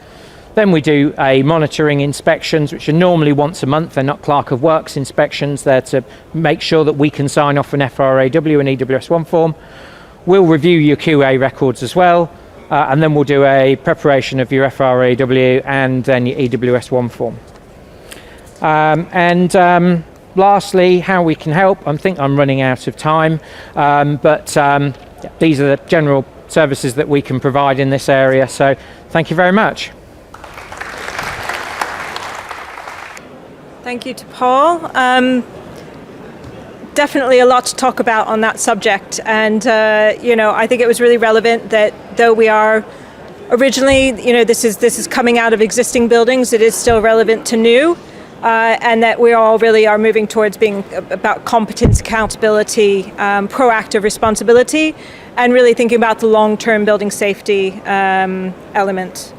Then we do a monitoring inspections, which are normally once a month. They're not clerk of works inspections. They're to make sure that we can sign off an FRAW and EWS1 form. We'll review your QA records as well, and then we'll do a preparation of your FRAW and then your EWS1 form. Lastly, how we can help. I think I'm running out of time, but these are the general services that we can provide in this area. So thank you very much. Thank you to Paul. Definitely a lot to talk about on that subject, and I think it was really relevant that though we are originally, this is coming out of existing buildings, it is still relevant to new, and that we all really are moving towards being about competence, accountability, proactive responsibility, and really thinking about the long-term building safety element.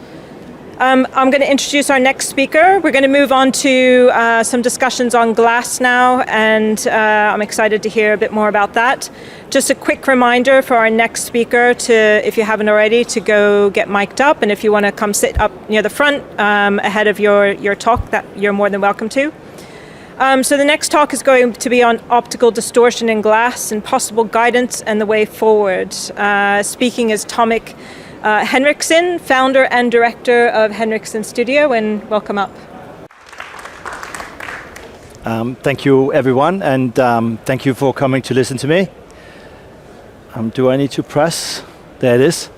I'm going to introduce our next speaker. We're going to move on to some discussions on glass now, and I'm excited to hear a bit more about that. Just a quick reminder for our next speaker to, if you haven't already, to go get mic'd up, and if you want to come sit up near the front ahead of your talk, that you're more than welcome to. So the next talk is going to be on optical distortion in glass and possible guidance and the way forward. Speaking is Tomek Henriksen, founder and director of Henriksen Studio, and welcome up. Thank you, everyone, and thank you for coming to listen to me. Do I need to press? There it is.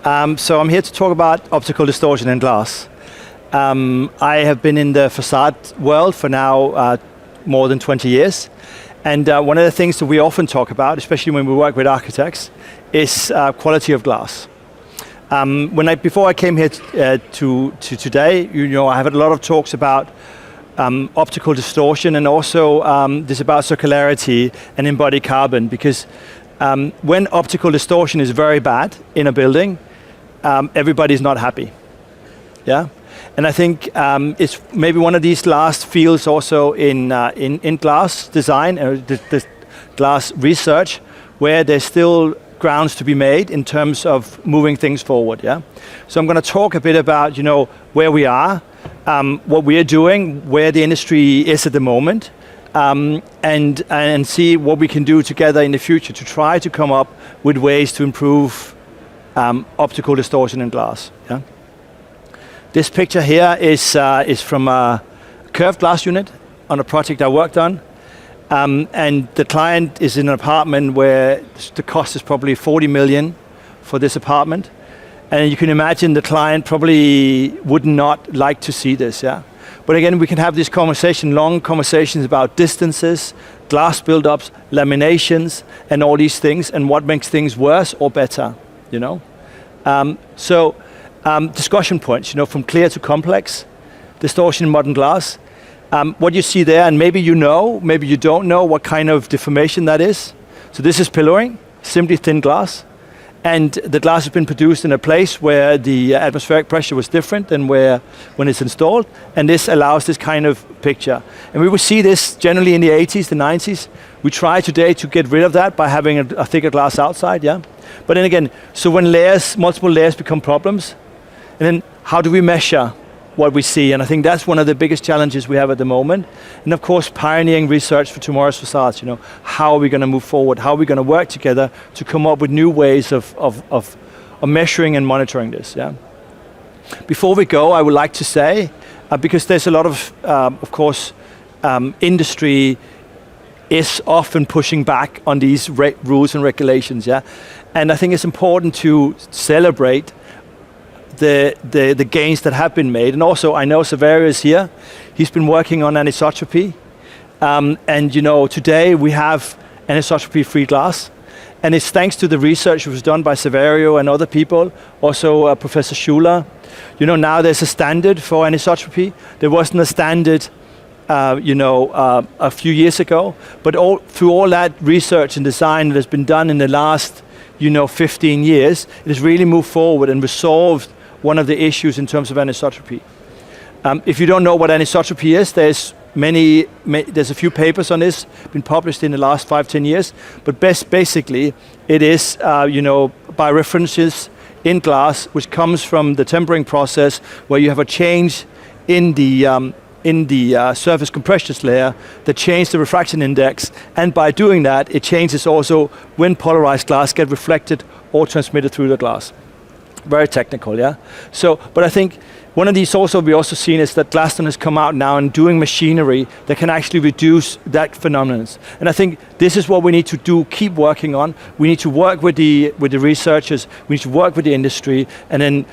So I'm here to talk about optical distortion in glass. I have been in the facade world for now more than 20 years, and one of the things that we often talk about, especially when we work with architects, is quality of glass. Before I came here to today, I have had a lot of talks about optical distortion, and also this about circularity and embodied carbon, because when optical distortion is very bad in a building, everybody's not happy. Yeah, and I think it's maybe one of these last fields also in glass design, the glass research, where there's still grounds to be made in terms of moving things forward. Yeah, so I'm going to talk a bit about where we are, what we are doing, where the industry is at the moment, and see what we can do together in the future to try to come up with ways to improve optical distortion in glass. Yeah, this picture here is from a curved glass unit on a project I worked on. And the client is in an apartment where the cost is probably 40 million for this apartment. And you can imagine the client probably would not like to see this, yeah? But again, we can have this conversation, long conversations about distances, glass buildups, laminations, and all these things, and what makes things worse or better, discussion points, from clear to complex, distortion in modern glass. What you see there, and maybe maybe you don't know what kind of deformation that is. So this is pillaring, simply thin glass. And the glass has been produced in a place where the atmospheric pressure was different than when it's installed, and this allows this kind of picture. And we will see this generally in the 80s, the 90s. We try today to get rid of that by having a thicker glass outside, yeah? But then again, so when multiple layers become problems, and then how do we measure what we see? And I think that's one of the biggest challenges we have at the moment. And of course, pioneering research for tomorrow's facades, how are we going to move forward? How are we going to work together to come up with new ways of measuring and monitoring this, yeah? Before we go, I would like to say, because there's a lot of course, industry is often pushing back on these rules and regulations, yeah? And I think it's important to celebrate the gains that have been made. And also, I know Saverio is here. He's been working on anisotropy. And today we have anisotropy-free glass. And it's thanks to the research that was done by Saverio and other people, also Professor Schuler. Now there's a standard for anisotropy. There wasn't a standard a few years ago, but through all that research and design that has been done in the last 15 years, it has really moved forward and resolved one of the issues in terms of anisotropy. If you don't know what anisotropy is, there's a few papers on this been published in the last 5-10 years, but basically it is by references in glass, which comes from the tempering process, where you have a change in the surface compression layer that changes the refraction index, and by doing that, it changes also when polarized glass get reflected or transmitted through the glass. Very technical, yeah? But I think one of these we also seen is that Glaston has come out now and doing machinery that can actually reduce that phenomenon. And I think this is what we need to do, keep working on. We need to work with the researchers, we need to work with the industry, and then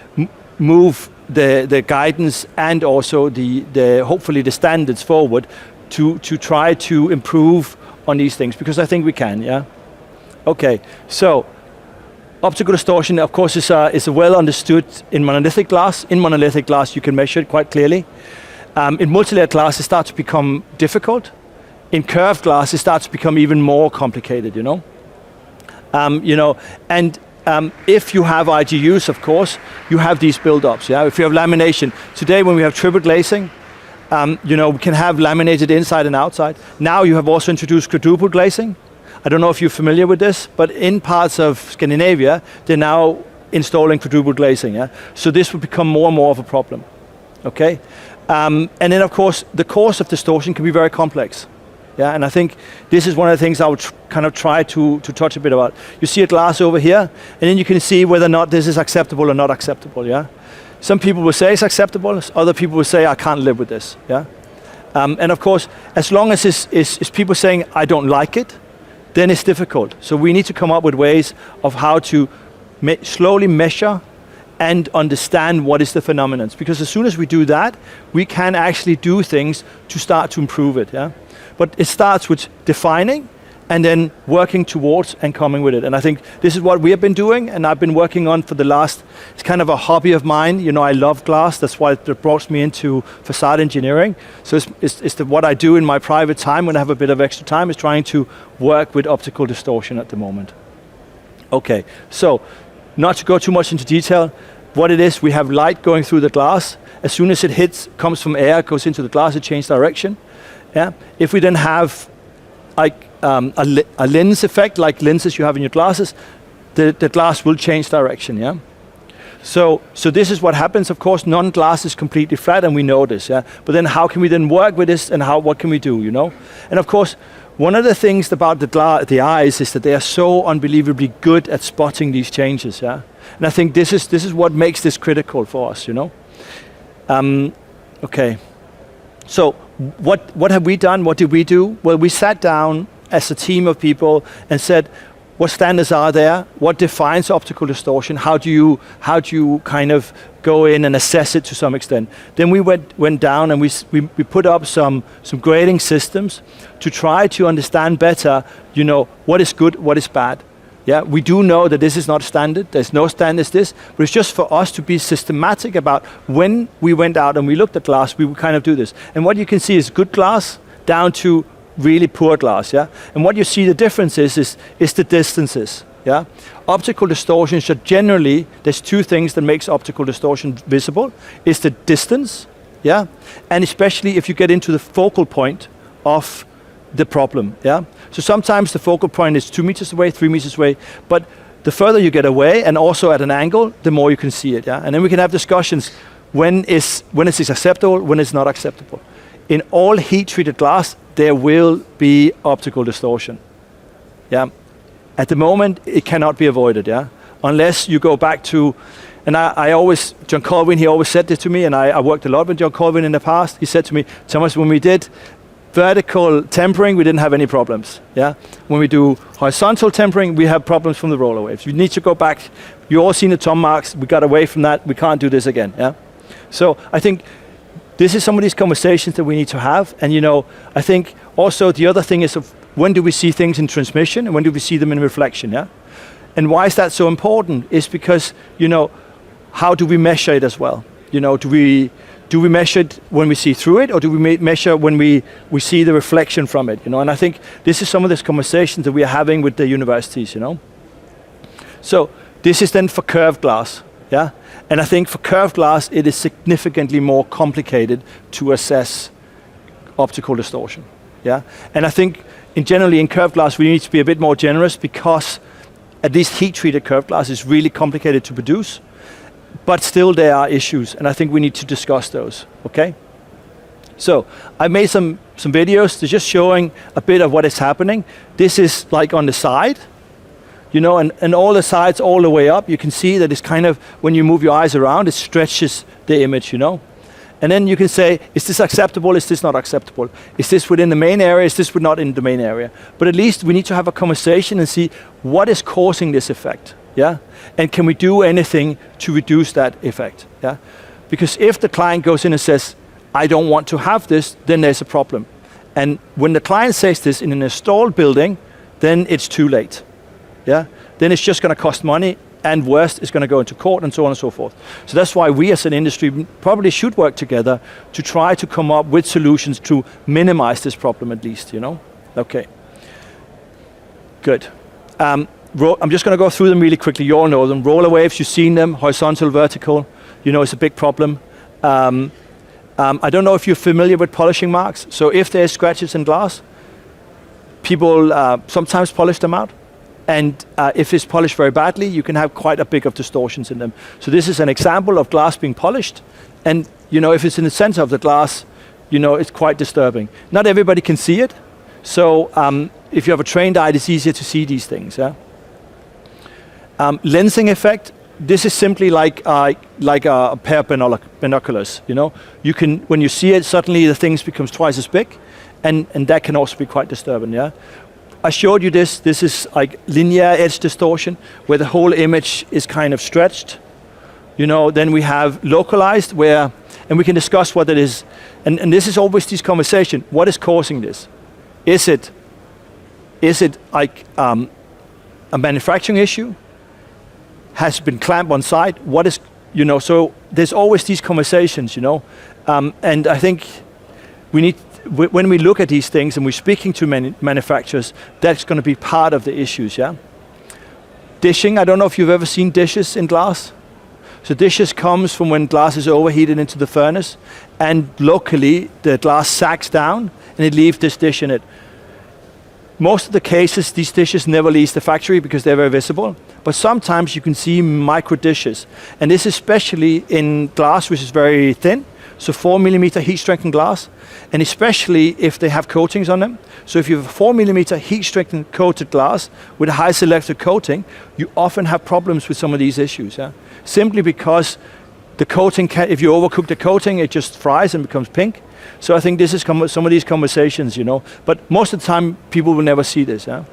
move the guidance and also the hopefully the standards forward to try to improve on these things, because I think we can, yeah? Okay, so optical distortion, of course, is well understood in monolithic glass. In monolithic glass, you can measure it quite clearly. In multilayer glass, it starts to become difficult. In curved glass, it starts to become even more complicated, if you have IGUs, of course, you have these build-ups, yeah? If you have lamination, today when we have triple glazing, we can have laminated inside and outside. Now you have also introduced quadruple glazing. I don't know if you're familiar with this, but in parts of Scandinavia, they're now installing quadruple glazing, yeah? So this will become more and more of a problem, okay? And then, of course, the cause of distortion can be very complex. Yeah, and I think this is one of the things I would kind of try to touch a bit about. You see a glass over here, and then you can see whether or not this is acceptable or not acceptable, yeah? Some people will say it's acceptable, other people will say I can't live with this, yeah? And of course, as long as it's people saying I don't like it, then it's difficult. So we need to come up with ways of how to slowly measure and understand what is the phenomenon. Because as soon as we do that, we can actually do things to start to improve it, yeah? But it starts with defining and then working towards and coming with it. And I think this is what we have been doing, and I've been working on for the last, it's kind of a hobby of mine. I love glass. That's why it brought me into facade engineering. So it's what I do in my private time when I have a bit of extra time, is trying to work with optical distortion at the moment. Okay, so not to go too much into detail, what it is, we have light going through the glass. As soon as it comes from air, goes into the glass, it changes direction. Yeah. If we then have like a lens effect, like lenses you have in your glasses, the glass will change direction. Yeah. So this is what happens. Of course, non-glass is completely flat, and we know this. Yeah. But then how can we then work with this, and what can we do? And of course, one of the things about the eyes is that they are so unbelievably good at spotting these changes. Yeah. And I think this is what makes this critical for us. Okay. So what have we done? What did we do? Well, we sat down as a team of people and said, what standards are there? What defines optical distortion? How do you kind of go in and assess it to some extent? Then we went down and we put up some grading systems to try to understand better, what is good, what is bad. Yeah, we do know that this is not standard. There's no standards this, but it's just for us to be systematic about when we went out and we looked at glass, we would kind of do this. And what you can see is good glass down to really poor glass, yeah? And what you see the difference is the distances, Yeah, optical distortions are generally, there's two things that makes optical distortion visible. Is the distance, yeah, and especially if you get into the focal point of the problem, yeah. So sometimes the focal point is 2 meters away, 3 meters away, but the further you get away and also at an angle, the more you can see it, yeah. And then we can have discussions when is this acceptable, when it's not acceptable. In all heat-treated glass, there will be optical distortion, yeah. At the moment, it cannot be avoided, yeah, unless you go back to, and I always, John Colvin, he always said this to me, and I worked a lot with John Colvin in the past. He said to me, Thomas, when we did vertical tempering, we didn't have any problems, yeah. When we do horizontal tempering, we have problems from the roller waves. You need to go back. You all seen the tom marks. We got away from that. We can't do this again, yeah. So I think this is some of these conversations that we need to have, and I think also the other thing is of when do we see things in transmission and when do we see them in reflection, yeah? And why is that so important? Is because, how do we measure it as well? Do we measure it when we see through it, or do we measure when we see the reflection from it, And I think this is some of these conversations that we are having with the universities, So this is then for curved glass, yeah? And I think for curved glass, it is significantly more complicated to assess optical distortion, yeah? And I think generally in curved glass, we need to be a bit more generous because at least heat-treated curved glass is really complicated to produce, but still there are issues, and I think we need to discuss those, okay? So I made some videos. They're just showing a bit of what is happening. This is like on the side, and all the sides all the way up. You can see that it's kind of, when you move your eyes around, it stretches the image, And then you can say, is this acceptable? Is this not acceptable? Is this within the main area? Is this not in the main area? But at least we need to have a conversation and see what is causing this effect, yeah? And can we do anything to reduce that effect, yeah? Because if the client goes in and says, I don't want to have this, then there's a problem. And when the client says this in an installed building, then it's too late, yeah? Then it's just gonna cost money, and worst is going to go into court and so on and so forth. So that's why we as an industry probably should work together to try to come up with solutions to minimize this problem at least, Okay. Good. I'm just going to go through them really quickly. You all know them. Roller waves, you've seen them. Horizontal, vertical, it's a big problem. I don't know if you're familiar with polishing marks. So if there's scratches in glass, people sometimes polish them out. And if it's polished very badly, you can have quite a bit of distortions in them. So this is an example of glass being polished. And, if it's in the center of the glass, it's quite disturbing. Not everybody can see it. So if you have a trained eye, it's easier to see these things. Yeah? Lensing effect. This is simply like a pair of binoculars. You can, when you see it, suddenly the things becomes twice as big. And that can also be quite disturbing. Yeah. I showed you this. This is like linear edge distortion, where the whole image is kind of stretched. Then we have localized, and we can discuss what it is. And this is always this conversation. What is causing this? Is it like a manufacturing issue? Has been clamped on site? What is, so there's always these conversations, and I think we need, when we look at these things and we're speaking to manufacturers, that's going to be part of the issues, yeah? Dishing, I don't know if you've ever seen dishes in glass. So dishes comes from when glass is overheated into the furnace, and locally the glass sags down and it leaves this dish in it. Most of the cases, these dishes never leave the factory because they're very visible, but sometimes you can see micro dishes. And this is especially in glass, which is very thin, so 4mm heat strengthened glass, and especially if they have coatings on them. So if you have a 4mm heat strengthened coated glass with a high selective coating, you often have problems with some of these issues, yeah? Simply because the coating, if you overcook the coating, it just fries and becomes pink. So I think this is some of these conversations, but most of the time people will never see this, yeah?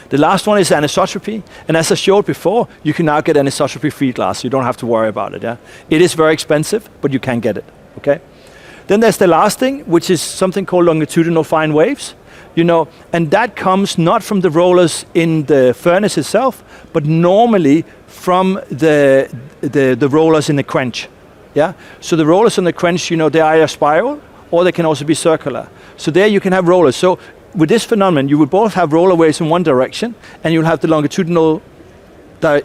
The last one is anisotropy, and as I showed before, you can now get anisotropy-free glass. You don't have to worry about it, yeah? It is very expensive, but you can get it, okay? Then there's the last thing, which is something called longitudinal fine waves, and that comes not from the rollers in the furnace itself, but normally from the rollers in the quench, yeah? So the rollers in the quench, they are a spiral, or they can also be circular. So there you can have rollers. So with this phenomenon, you would both have roller waves in one direction, and you'll have the longitudinal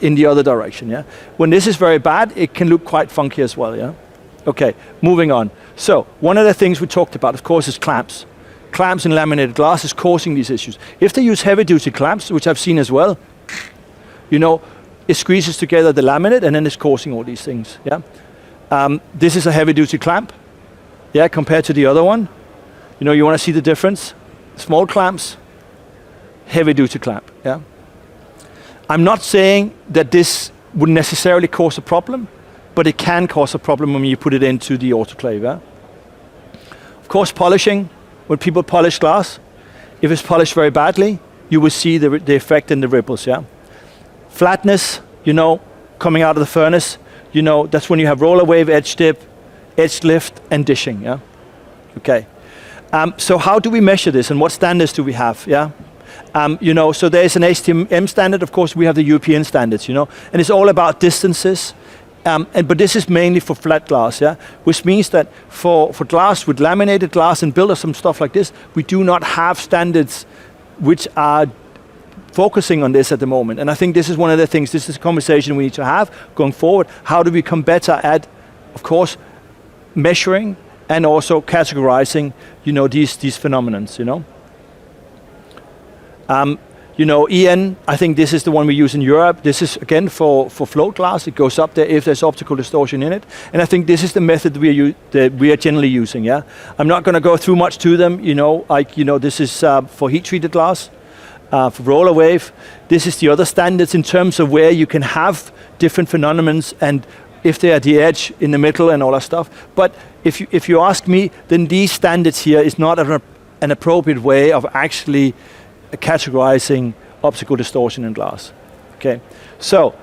in the other direction, yeah? When this is very bad, it can look quite funky as well, yeah? Okay, moving on. So, one of the things we talked about, of course, is clamps. Clamps in laminated glass is causing these issues. If they use heavy-duty clamps, which I've seen as well, you know, it squeezes together the laminate, and then it's causing all these things, yeah? This is a heavy-duty clamp, yeah, compared to the other one. You know, you want to see the difference? Small clamps, heavy-duty clamp, yeah? I'm not saying that this would necessarily cause a problem, but it can cause a problem when you put it into the autoclave, yeah? Of course, polishing, when people polish glass, if it's polished very badly, you will see the effect in the ripples, yeah? Flatness, you know, coming out of the furnace, you know, that's when you have roller wave, edge dip, edge lift, and dishing, yeah? Okay. So how do we measure this, and what standards do we have, yeah? You know, so there's an HTM standard, of course, we have the European standards, you know, and it's all about distances, but this is mainly for flat glass, yeah? Which means that for glass with laminated glass and build some stuff like this, we do not have standards which are focusing on this at the moment. And I think this is one of the things, this is a conversation we need to have going forward. How do we become better at, of course, measuring and also categorizing, you know, these phenomenons, you know? You know, EN, I think this is the one we use in Europe. This is, again, for float glass. It goes up there if there's optical distortion in it. And I think this is the method that we are generally using, yeah? I'm not going to go through much to them, you know, like, you know, this is for heat-treated glass, for roller wave. This is the other standards in terms of where you can have different phenomenons and if they're at the edge, in the middle, and all that stuff. But if you ask me, then these standards here is not an appropriate way of actually categorizing optical distortion in glass. Okay, so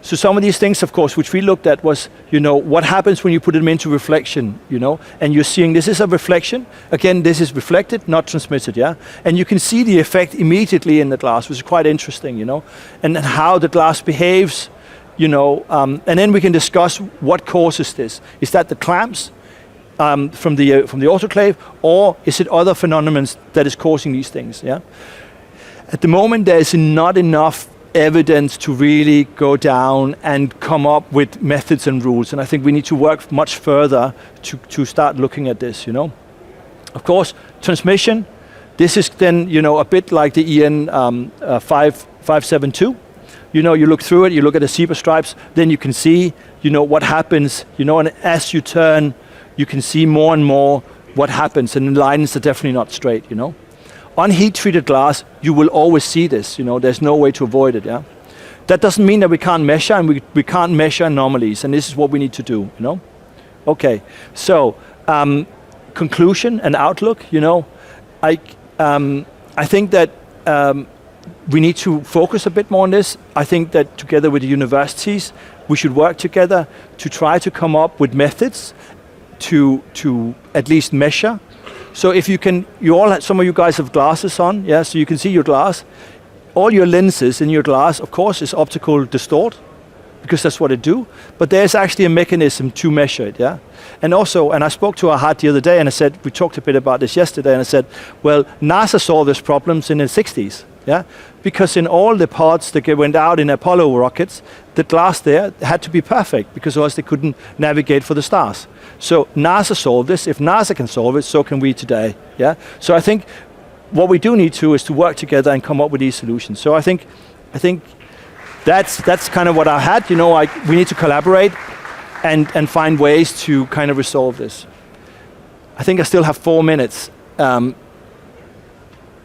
some of these things, of course, which we looked at was, you know, what happens when you put them into reflection, you know, and you're seeing this is a reflection. Again, this is reflected, not transmitted, yeah? And you can see the effect immediately in the glass, which is quite interesting, you know, and how the glass behaves, you know, and then we can discuss what causes this. Is that the clamps from the autoclave, or is it other phenomena that is causing these things, yeah? At the moment, there is not enough evidence to really go down and come up with methods and rules. And I think we need to work much further to start looking at this, you know. Of course, transmission, this is then, you know, a bit like the EN 572. You know, you look through it, you look at the zebra stripes, then you can see, you know, what happens, you know, and as you turn, you can see more and more what happens, and the lines are definitely not straight, you know. On heat-treated glass, you will always see this, you know, there's no way to avoid it, yeah? That doesn't mean that we can't measure, and we can't measure anomalies, and this is what we need to do, you know? Okay, so, conclusion and outlook, you know, I think that we need to focus a bit more on this. I think that together with the universities, we should work together to try to come up with methods to at least measure. So if you can, some of you guys have glasses on, yeah, so you can see your glass. All your lenses in your glass, of course, is optical distort, because that's what it do, but there's actually a mechanism to measure it, yeah? And also, and I spoke to Ahmed the other day, and I said, we talked a bit about this yesterday, and I said, well, NASA solved these problems in the 60s, yeah? Because in all the parts that went out in Apollo rockets, the glass there had to be perfect, because otherwise they couldn't navigate for the stars. So NASA solved this. If NASA can solve it, so can we today, yeah? So I think what we do need to is to work together and come up with these solutions. So I think that's kind of what I had, you know, we need to collaborate and find ways to kind of resolve this. I think I still have 4 minutes.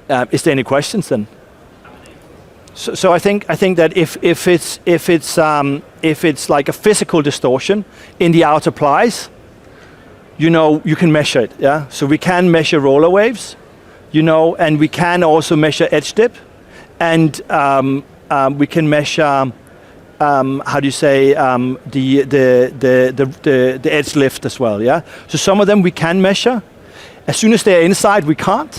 Is there any questions then? So I think that if it's like a physical distortion in the outer plies, you know, you can measure it, yeah? So we can measure roller waves, you know, and we can also measure edge dip, and we can measure, how do you say, the edge lift as well, yeah? So some of them we can measure. As soon as they're inside, we can't,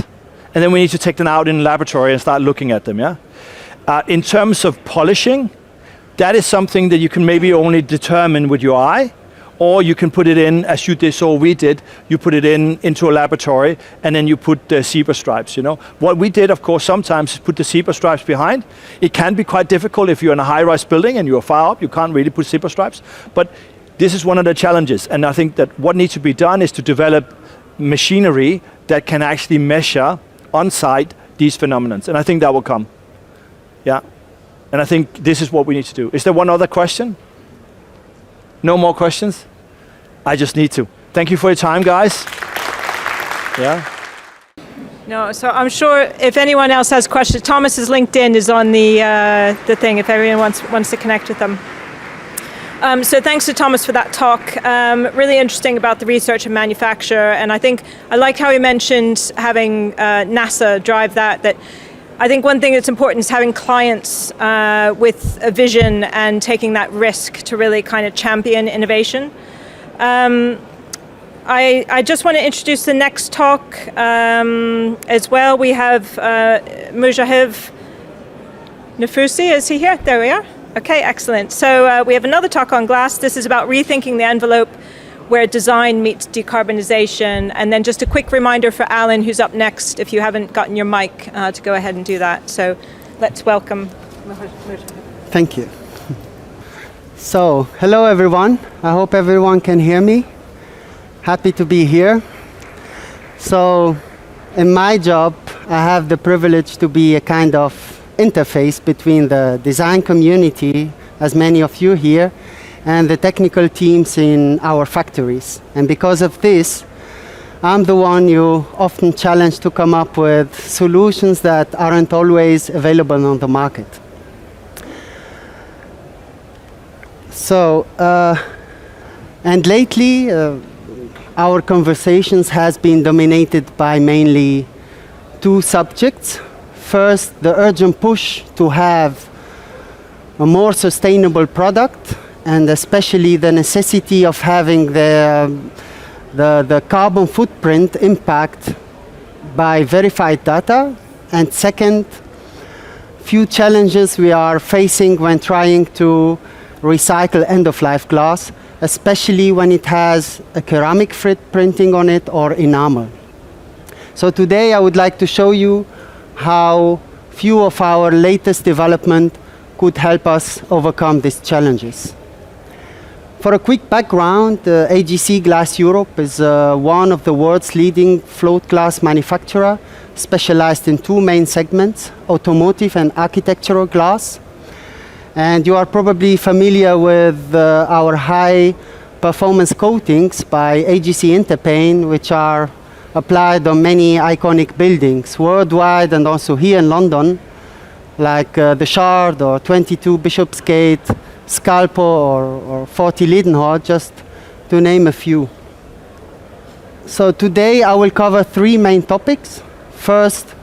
and then we need to take them out in the laboratory and start looking at them, yeah? In terms of polishing, that is something that you can maybe only determine with your eye, or you can put it in, as you did, so we did, you put it into a laboratory, and then you put the zebra stripes, you know. What we did, of course, sometimes is put the zebra stripes behind. It can be quite difficult if you're in a high-rise building and you're far up, you can't really put zebra stripes, but this is one of the challenges, and I think that what needs to be done is to develop machinery that can actually measure on-site these phenomena, and I think that will come. Yeah, and I think this is what we need to do. Is there one other question? No more questions? I just need to. Thank you for your time, guys. Yeah. No, so I'm sure if anyone else has questions, Thomas's LinkedIn is on the thing if everyone wants to connect with them. So thanks to Thomas for that talk. Really interesting about the research and manufacture, and I think I like how he mentioned having NASA drive that I think one thing that's important is having clients with a vision and taking that risk to really kind of champion innovation. I just want to introduce the next talk as well. We have Moujehed Neffoussi. Is he here? There we are. Okay, excellent. So we have another talk on glass. This is about rethinking the envelope where design meets decarbonization. And then just a quick reminder for Allan, who's up next, if you haven't gotten your mic, to go ahead and do that. So let's welcome Moujehed. Thank you. So, hello everyone. I hope everyone can hear me. Happy to be here. So, in my job, I have the privilege to be a kind of interface between the design community, as many of you here, and the technical teams in our factories. And because of this, I'm the one you often challenge to come up with solutions that aren't always available on the market. So, and lately, our conversations has been dominated by mainly two subjects. First, the urgent push to have a more sustainable product, and especially the necessity of having the carbon footprint impact by verified data. And second, few challenges we are facing when trying to recycle end-of-life glass, especially when it has a ceramic printing on it or enamel. So today I would like to show you how few of our latest development could help us overcome these challenges. For a quick background, AGC Glass Europe is one of the world's leading float glass manufacturer, specialized in two main segments, automotive and architectural glass. And you are probably familiar with our high performance coatings by AGC Interpaint, which are applied on many iconic buildings worldwide and also here in London, like the Shard or 22 Bishopsgate, Scalpo or 40 Leadenhall, just to name a few. So today I will cover three main topics. First,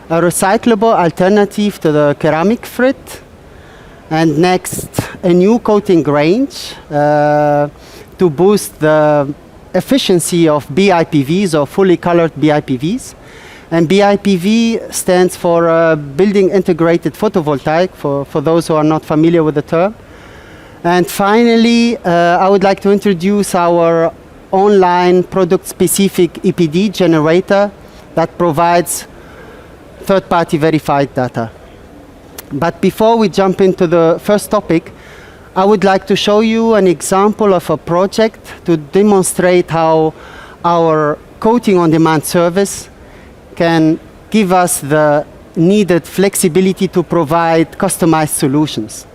a recyclable alternative to the ceramic frit. And next, a new coating range to boost the efficiency of BIPVs or fully colored BIPVs. And BIPV stands for Building Integrated Photovoltaic, for those who are not familiar with the term. And finally, I would like to introduce our online product-specific EPD generator that provides third-party verified data. But before we jump into the first topic, I would like to show you an example of a project to demonstrate how our coating on demand service can give us the needed flexibility to provide customized solutions.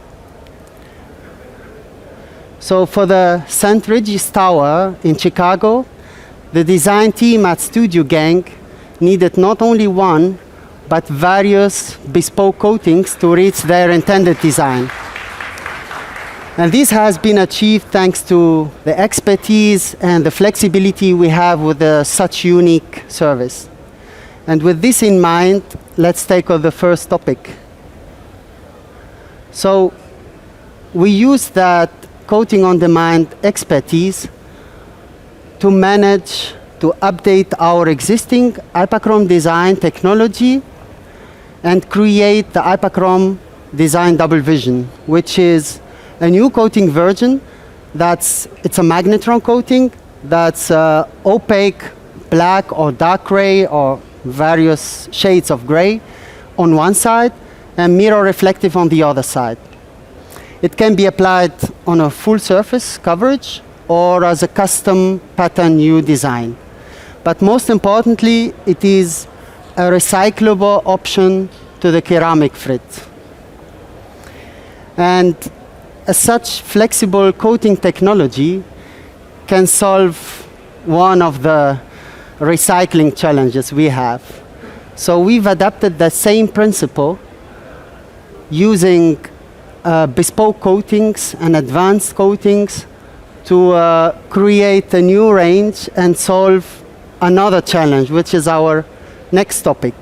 So for the St. Regis Tower in Chicago, the design team at Studio Gang needed not only one, but various bespoke coatings to reach their intended design. And this has been achieved thanks to the expertise and the flexibility we have with such unique service. And with this in mind, let's take on the first topic. So we use that coating on demand expertise to manage to update our existing Ipachrome design technology and create the Ipachrome Design Double Vision, which is a new coating version it's a magnetron coating that's opaque, black or dark gray or various shades of gray on one side and mirror reflective on the other side. It can be applied on a full surface coverage or as a custom pattern new design. But most importantly, it is a recyclable option to the ceramic frit. And as such, flexible coating technology can solve one of the recycling challenges we have. So we've adapted the same principle using bespoke coatings and advanced coatings to create a new range and solve another challenge, which is our next topic.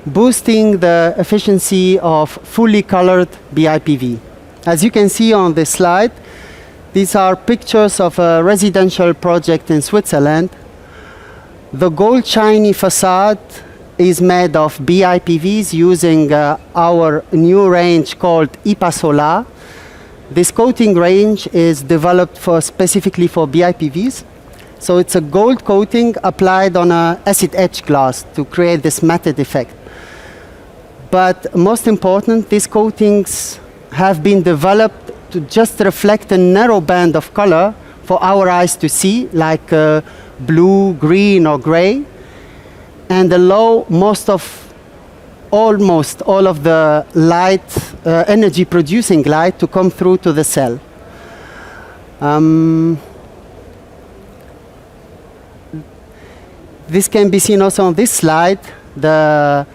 Boosting the efficiency of fully colored BIPV. As you can see on this slide, these are pictures of a residential project in Switzerland. The gold shiny facade is made of BIPVs using our new range called IPA Solar. This coating range is developed specifically for BIPVs. So it's a gold coating applied on an acid etch glass to create this matted effect. But most important, these coatings have been developed to just reflect a narrow band of color for our eyes to see, like blue, green, or gray, and allow almost all of the light, energy-producing light to come through to the cell. This can be seen also on this slide. The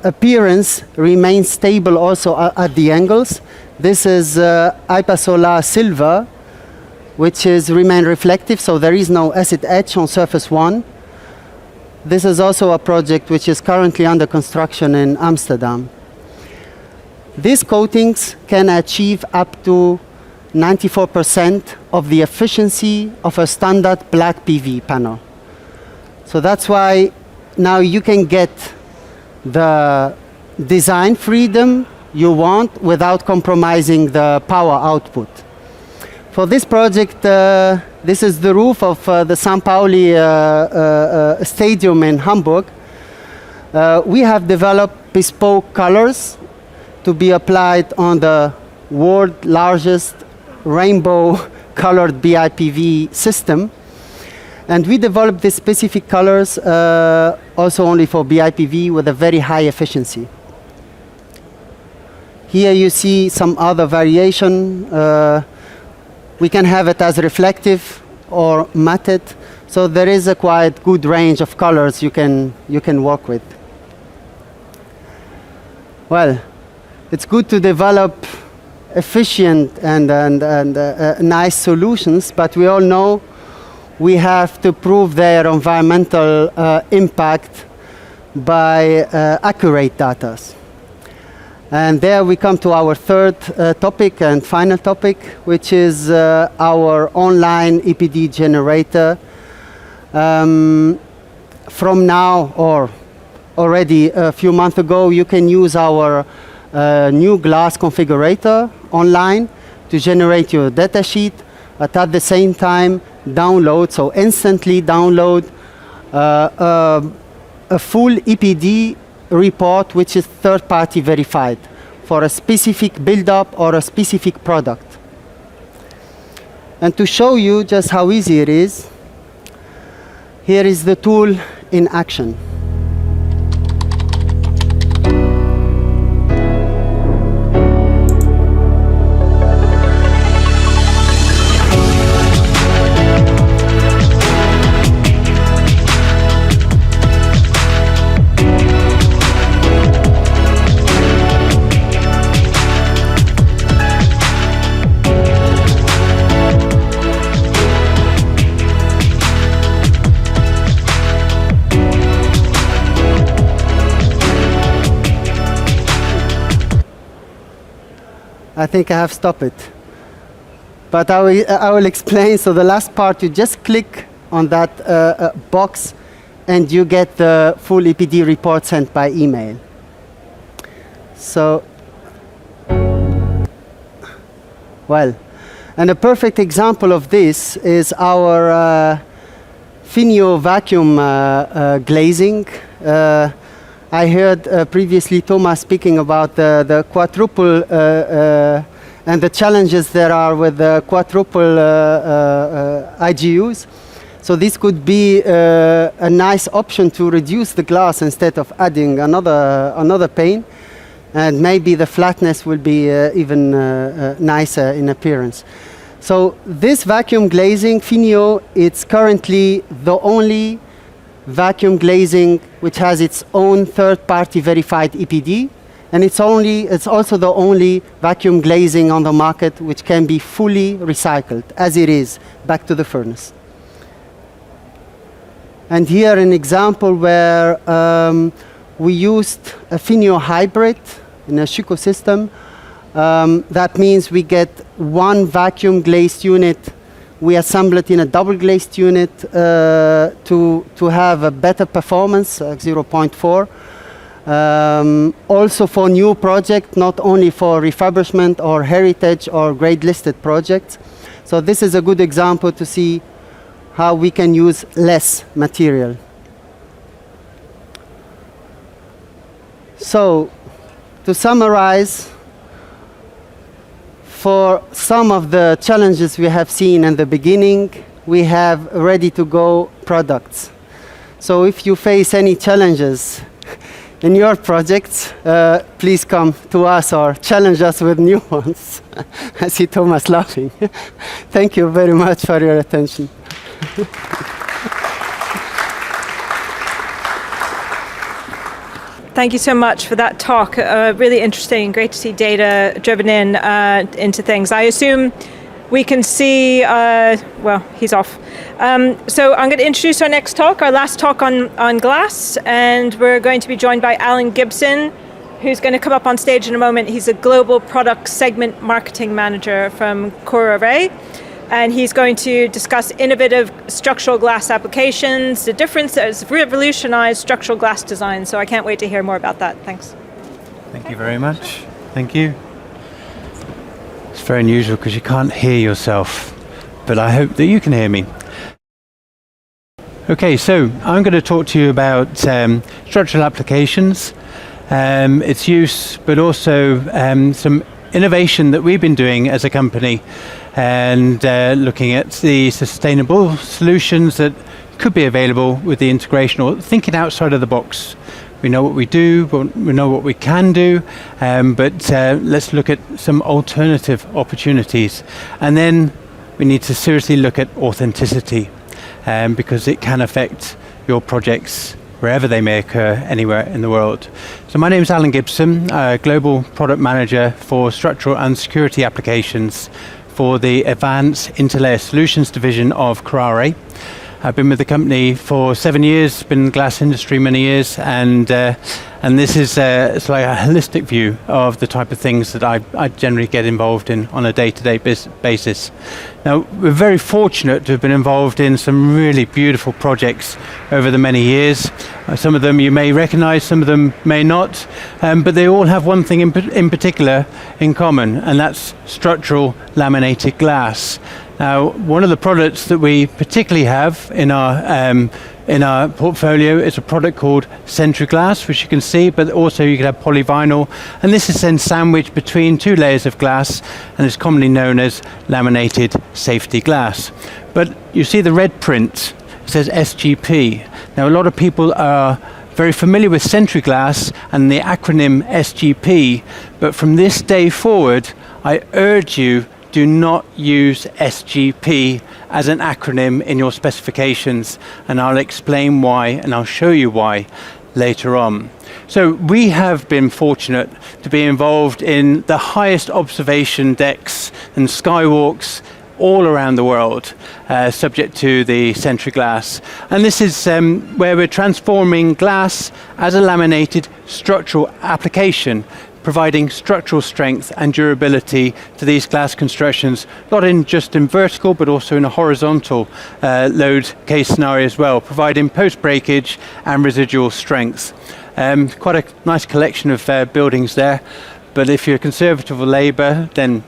appearance remains stable also at the angles. This is IPA Solar Silver, which is remain reflective, so there is no acid etch on surface 1. This is also a project which is currently under construction in Amsterdam. These coatings can achieve up to 94% of the efficiency of a standard black PV panel. So that's why now you can get the design freedom you want without compromising the power output. For this project, this is the roof of the St. Pauli Stadium in Hamburg. We have developed bespoke colors to be applied on the world's largest rainbow-colored BIPV system. And we developed these specific colors also only for BIPV with a very high efficiency. Here you see some other variation. We can have it as reflective or matted. So there is a quite good range of colors you can work with. Well, it's good to develop efficient and nice solutions, but we all know we have to prove their environmental impact by accurate data. And there we come to our third topic and final topic, which is our online EPD generator. From now, or already a few months ago, you can use our new glass configurator online to generate your data sheet, but at the same time download, so instantly download a full EPD report which is third-party verified for a specific build-up or a specific product. And to show you just how easy it is, here is the tool in action. I think I have stopped it. But I will explain. So the last part, you just click on that box and you get the full EPD report sent by email. So well. And a perfect example of this is our Finio vacuum glazing. I heard previously Thomas speaking about the quadruple and the challenges there are with the quadruple IGUs. So this could be a nice option to reduce the glass instead of adding another pane. And maybe the flatness will be even nicer in appearance. So this vacuum glazing, Finio, it's currently the only vacuum glazing which has its own third-party verified EPD. And it's also the only vacuum glazing on the market which can be fully recycled, as it is, back to the furnace. And here an example where we used a Finio hybrid in a Schüco system. That means we get one vacuum glazed unit. We assemble it in a double glazed unit to have a better performance, 0.4. Also for new projects, not only for refurbishment or heritage or grade listed projects. So this is a good example to see how we can use less material. So, to summarize, for some of the challenges we have seen in the beginning, we have ready-to-go products. So if you face any challenges in your projects, please come to us or challenge us with new ones. I see Thomas laughing. Thank you very much for your attention. Thank you so much for that talk. Really interesting. Great to see data driven into things. I assume we can see, well, he's off. So I'm going to introduce our next talk, our last talk on glass, and we're going to be joined by Allan Gibson, who's going to come up on stage in a moment. He's a global product segment marketing manager from Koerbel. And he's going to discuss innovative structural glass applications, the difference that has revolutionized structural glass design. So I can't wait to hear more about that. Thanks. Thank you very much. Thank you. It's very unusual because you can't hear yourself, but I hope that you can hear me. Okay, so I'm going to talk to you about structural applications, its use, but also some innovation that we've been doing as a company, and looking at the sustainable solutions that could be available with the integration, or thinking outside of the box. We know what we do, we know what we can do, but let's look at some alternative opportunities. And then we need to seriously look at authenticity, because it can affect your projects wherever they may occur anywhere in the world. So my name is Allan Gibson, Global Product Manager for Structural and Security Applications for the Advanced Interlayer Solutions Division of Koerbel. I've been with the company for 7 years, been in the glass industry many years, and this is it's like a holistic view of the type of things that I generally get involved in on a day-to-day basis. Now, we're very fortunate to have been involved in some really beautiful projects over the many years. Some of them you may recognize, some of them may not, but they all have one thing in particular in common, and that's structural laminated glass. Now, one of the products that we particularly have in our portfolio is a product called Sentry Glass, which you can see, but also you can have polyvinyl, and this is then sandwiched between two layers of glass, and is commonly known as laminated safety glass. But you see the red print, it says SGP. Now, a lot of people are very familiar with Sentry Glass and the acronym SGP, but from this day forward, I urge you, do not use SGP as an acronym in your specifications, and I'll explain why, and I'll show you why later on. So we have been fortunate to be involved in the highest observation decks and skywalks all around the world, subject to the Sentry Glass. And this is where we're transforming glass as a laminated structural application, providing structural strength and durability to these glass constructions, not just in vertical, but also in a horizontal load case scenario as well, providing post-breakage and residual strength. Quite a nice collection of buildings there. but if you're conservative or Labour, then,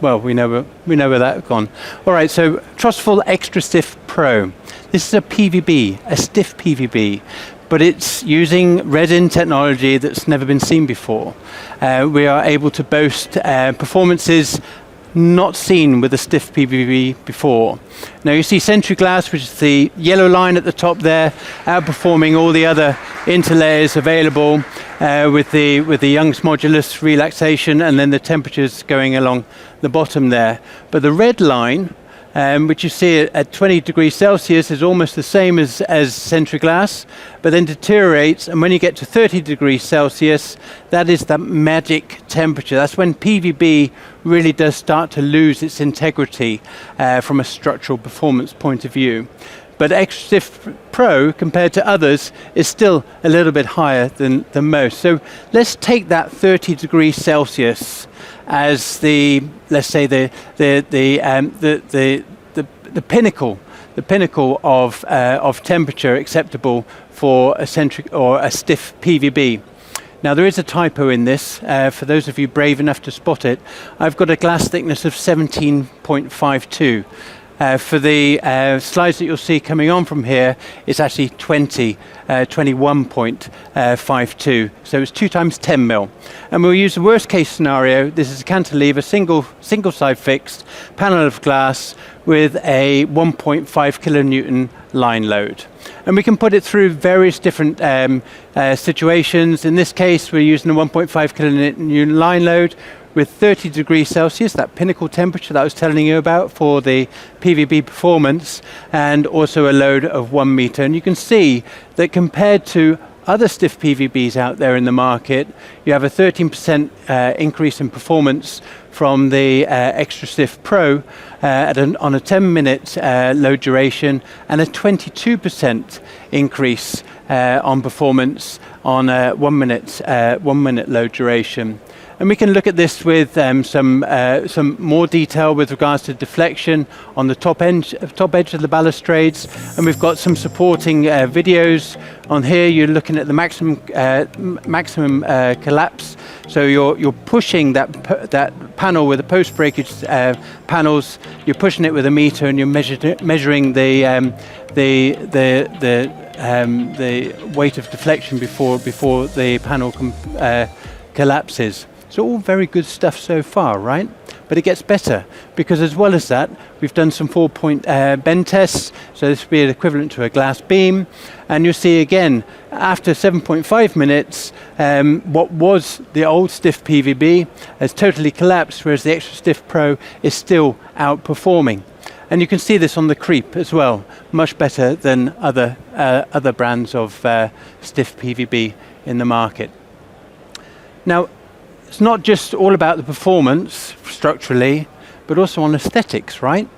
well, we know where that's gone. All right, so Trussful Extra Stiff Pro. This is a PVB, a stiff PVB, but it's using resin technology that's never been seen before. We are able to boast performances not seen with a stiff PVB before. Now you see Sentry Glass, which is the yellow line at the top there, outperforming all the other interlayers available with the Young's modulus relaxation and then the temperatures going along the bottom there. But the red line, which you see at 20 degrees Celsius, is almost the same as Sentry Glass, but then deteriorates, and when you get to 30 degrees Celsius, that is the magic temperature. That's when PVB really does start to lose its integrity from a structural performance point of view. But Extra Stiff Pro, compared to others, is still a little bit higher than most. So let's take that 30 degrees Celsius as the, let's say, the pinnacle of temperature acceptable for a centric or a stiff PVB. Now there is a typo in this. For those of you brave enough to spot it, I've got a glass thickness of 17.52. For the slides that you'll see coming on from here, it's actually 21.52. So it's 2 times 10 mil. And we'll use the worst case scenario. This is a cantilever, single side fixed panel of glass with a 1.5 kilonewton line load. And we can put it through various different situations. In this case, we're using a 1.5 kilonewton line load with 30 degrees Celsius, that pinnacle temperature that I was telling you about for the PVB performance, and also a load of 1 meter. And you can see that compared to other stiff PVBs out there in the market, you have a 13% increase in performance from the Extra Stiff Pro on a 10-minute load duration, and a 22% increase on performance on a 1 minute load duration. And we can look at this with some more detail with regards to deflection on the top edge of the balustrades. And we've got some supporting videos on here. You're looking at the maximum collapse. So you're pushing that panel with the post breakage panels. You're pushing it with a meter, and you're measuring the weight of deflection before the panel collapses. So all very good stuff so far, right? But it gets better, because as well as that, we've done some 4-point bend tests. So this would be equivalent to a glass beam. And you'll see again, after 7.5 minutes, what was the old stiff PVB has totally collapsed, whereas the Extra Stiff Pro is still outperforming. And you can see this on the creep as well, much better than other brands of stiff PVB in the market. Now, it's not just all about the performance structurally, but also on aesthetics, right?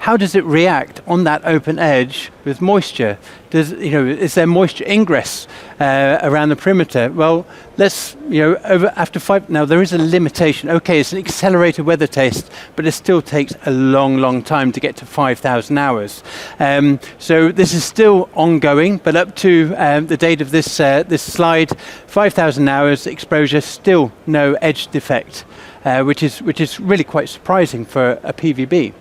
How does it react on that open edge with moisture? Is there moisture ingress around the perimeter? Well, after 5, now there is a limitation. Okay, it's an accelerated weather test, but it still takes a long time to get to 5,000 hours. So this is still ongoing, but up to the date of this slide, 5,000 hours exposure, still no edge defect, which is really quite surprising for a PVB.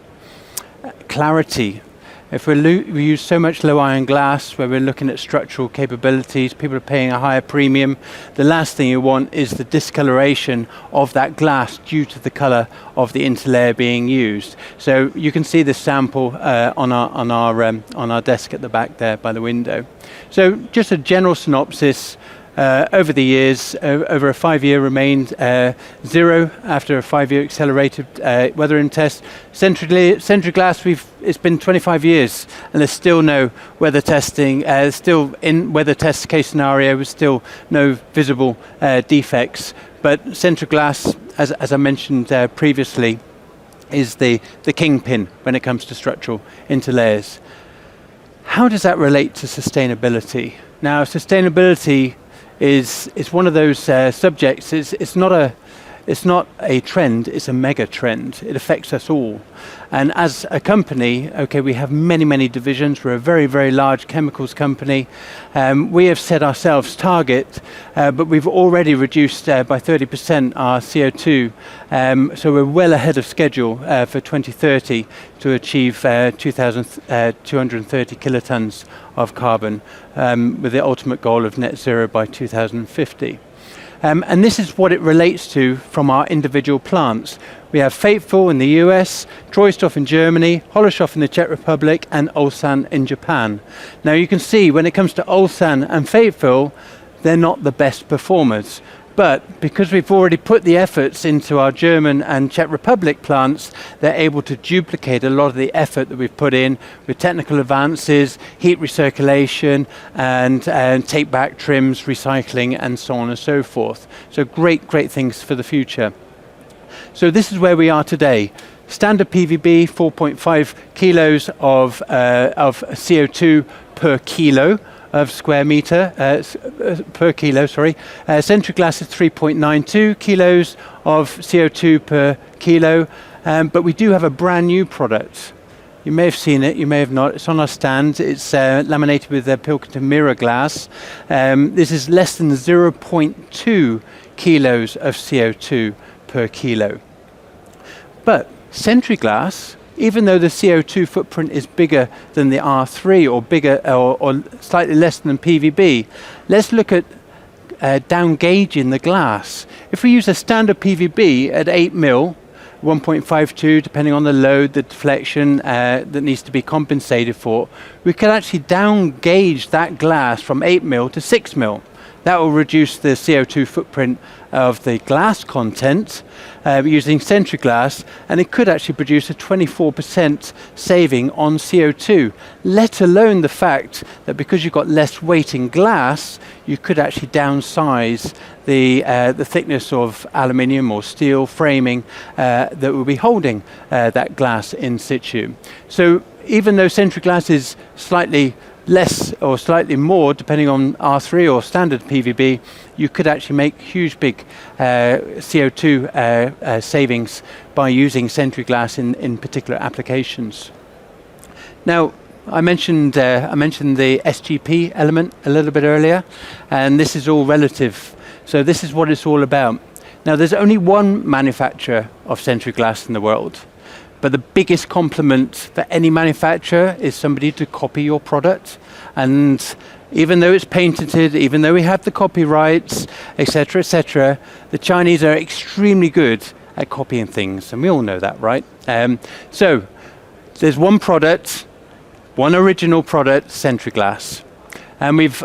Clarity. If we use so much low iron glass where we're looking at structural capabilities, people are paying a higher premium. The last thing you want is the discoloration of that glass due to the color of the interlayer being used. So you can see this sample on our desk at the back there by the window. So just a general synopsis. Over the years, over a 5-year remained 0 after a 5-year accelerated weathering test. Sentry Glass, it's been 25 years and there's still no weather testing, still in weather test case scenario with still no visible defects. But Sentry Glass, as I mentioned previously, is the kingpin when it comes to structural interlayers. How does that relate to sustainability? Now, sustainability is one of those subjects. It's not it's not a trend, it's a mega trend. It affects us all. And as a company, okay, we have many, many divisions. We're a very, very large chemicals company. We have set ourselves target, but we've already reduced by 30% our CO2. So we're well ahead of schedule for 2030 to achieve 2,230 kilotons of carbon, with the ultimate goal of net zero by 2050. And this is what it relates to from our individual plants. We have Faithful in the US, Troisdorf in Germany, Hollershof in the Czech Republic, and Ulsan in Japan. Now you can see when it comes to Ulsan and Faithful, they're not the best performers. But because we've already put the efforts into our German and Czech Republic plants, they're able to duplicate a lot of the effort that we've put in with technical advances, heat recirculation, and take back trims, recycling, and so on and so forth. So great, great things for the future. So this is where we are today. Standard PVB, 4.5 kilos of CO2 per kilo of square meter, per kilo, sorry. Century Glass is 3.92 kilos of CO2 per kilo, but we do have a brand new product. You may have seen it, you may have not. It's on our stand. It's laminated with Pilkington mirror glass. This is less than 0.2 kilos of CO2 per kilo. But Century Glass, even though the CO2 footprint is bigger than the R3 or bigger or slightly less than PVB, let's look at down gauging the glass. If we use a standard PVB at 8 mil, 1.52, depending on the load, the deflection that needs to be compensated for, we can actually down gauge that glass from 8 mil to 6 mil. That will reduce the CO2 footprint of the glass content using Century Glass, and it could actually produce a 24% saving on CO2, let alone the fact that because you've got less weight in glass, you could actually downsize the thickness of aluminium or steel framing that will be holding that glass in situ. So even though Century Glass is slightly less or slightly more, depending on R3 or standard PVB, you could actually make huge big CO2 savings by using Century Glass in particular applications. Now, I mentioned the SGP element a little bit earlier, and this is all relative. So this is what it's all about. Now, there's only one manufacturer of Century Glass in the world. But the biggest compliment for any manufacturer is somebody to copy your product. And even though it's patented, even though we have the copyrights, etc., the Chinese are extremely good at copying things. And we all know that, right? So there's one product, one original product, Century Glass. And we've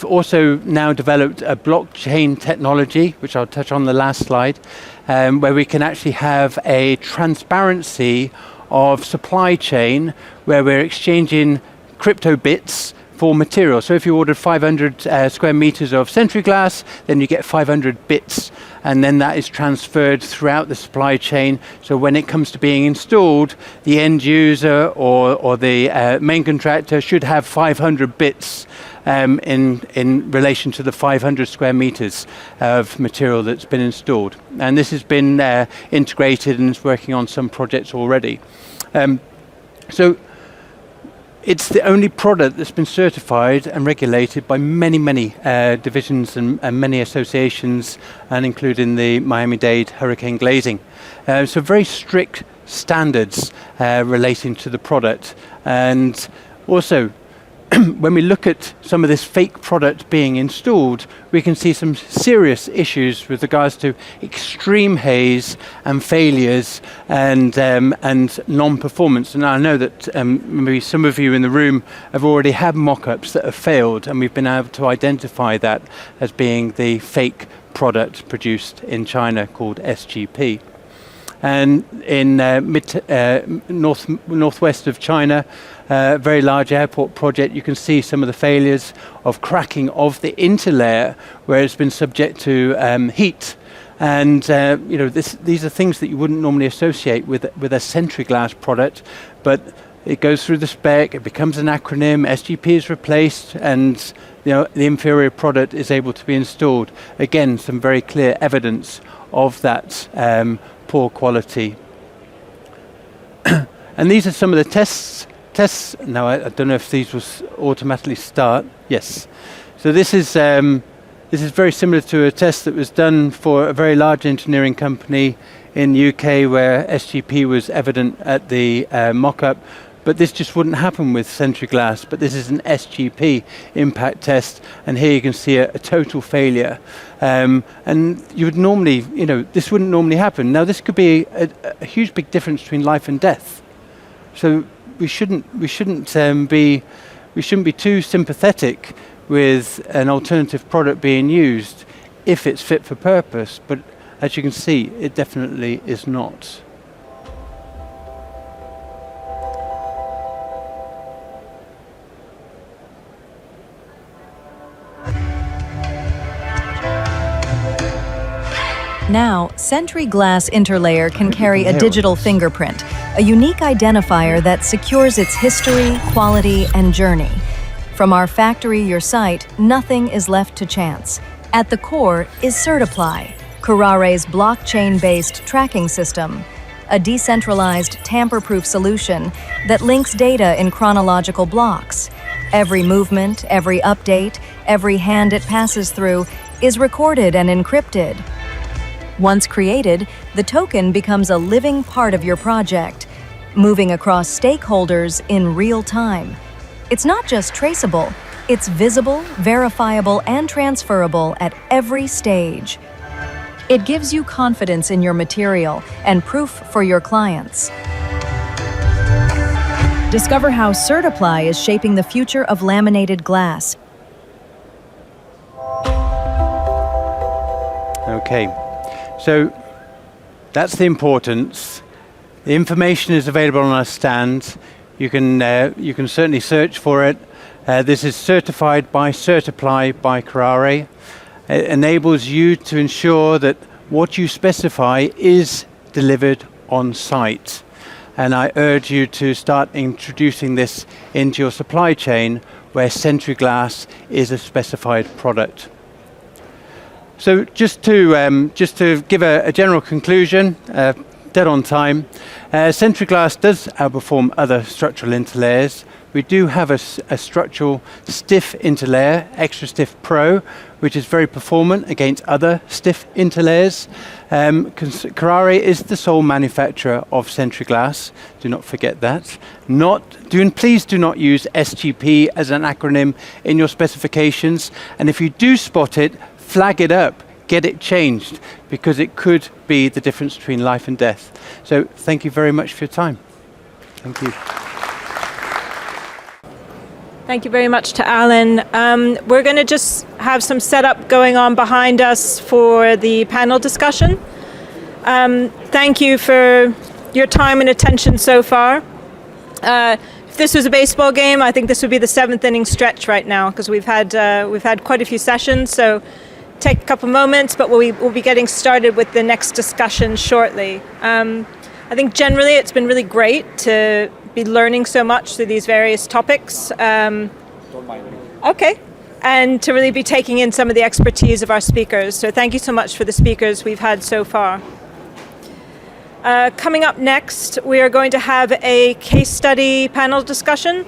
also now developed a blockchain technology, which I'll touch on the last slide, where we can actually have a transparency of supply chain where we're exchanging crypto bits for material. So if you ordered 500 square meters of Century Glass, then you get 500 bits, and then that is transferred throughout the supply chain. So when it comes to being installed, the end user or the main contractor should have 500 bits in relation to the 500 square meters of material that's been installed. And this has been integrated and is working on some projects already. So it's the only product that's been certified and regulated by many, many divisions and many associations, and including the Miami-Dade hurricane glazing. So very strict standards relating to the product. And also, when we look at some of this fake product being installed, we can see some serious issues with regards to extreme haze and failures and non-performance. And I know that maybe some of you in the room have already had mock-ups that have failed, and we've been able to identify that as being the fake product produced in China called SGP. And in northwest of China, a very large airport project, you can see some of the failures of cracking of the interlayer where it's been subject to heat. And these are things that you wouldn't normally associate with a Century Glass product, but it goes through the spec, it becomes an acronym, SGP is replaced, and the inferior product is able to be installed. Again, some very clear evidence of that poor quality. And these are some of the tests. Now, I don't know if these will automatically start. Yes. So this is very similar to a test that was done for a very large engineering company in the UK where SGP was evident at the mock-up. But this just wouldn't happen with Sentry Glass. But this is an SGP impact test, and here you can see a total failure. And you would normally, this wouldn't normally happen. Now, this could be a huge, big difference between life and death. So we shouldn't be too sympathetic with an alternative product being used if it's fit for purpose. But as you can see, it definitely is not. Now, Sentry Glass Interlayer can carry a digital fingerprint, a unique identifier that secures its history, quality, and journey. From our factory, your site, nothing is left to chance. At the core is Certiply, Kurare's blockchain-based tracking system, a decentralized, tamper-proof solution that links data in chronological blocks. Every movement, every update, every hand it passes through is recorded and encrypted. Once created, the token becomes a living part of your project, moving across stakeholders in real time. It's not just traceable, it's visible, verifiable, and transferable at every stage. It gives you confidence in your material and proof for your clients. Discover how Certiply is shaping the future of laminated glass. Okay. So that's the importance. The information is available on our stand. You can certainly search for it. This is certified by Certiply by Kurare. It enables you to ensure that what you specify is delivered on site. And I urge you to start introducing this into your supply chain where Sentry Glass is a specified product. So just to give a general conclusion, dead on time, Sentry Glass does outperform other structural interlayers. We do have a structural stiff interlayer, Extra Stiff Pro, which is very performant against other stiff interlayers. Kurare is the sole manufacturer of Sentry Glass. Do not forget that. Please do not use SGP as an acronym in your specifications. And if you do spot it, flag it up, get it changed, because it could be the difference between life and death. So thank you very much for your time. Thank you. Thank you very much to Allan. We're going to just have some setup going on behind us for the panel discussion. Thank you for your time and attention so far. If this was a baseball game, I think this would be the 7th inning stretch right now, because we've had quite a few sessions. So take a couple moments, but we'll be getting started with the next discussion shortly. I think generally it's been really great to be learning so much through these various topics. Okay. And to really be taking in some of the expertise of our speakers. So thank you so much for the speakers we've had so far. Coming up next, we are going to have a case study panel discussion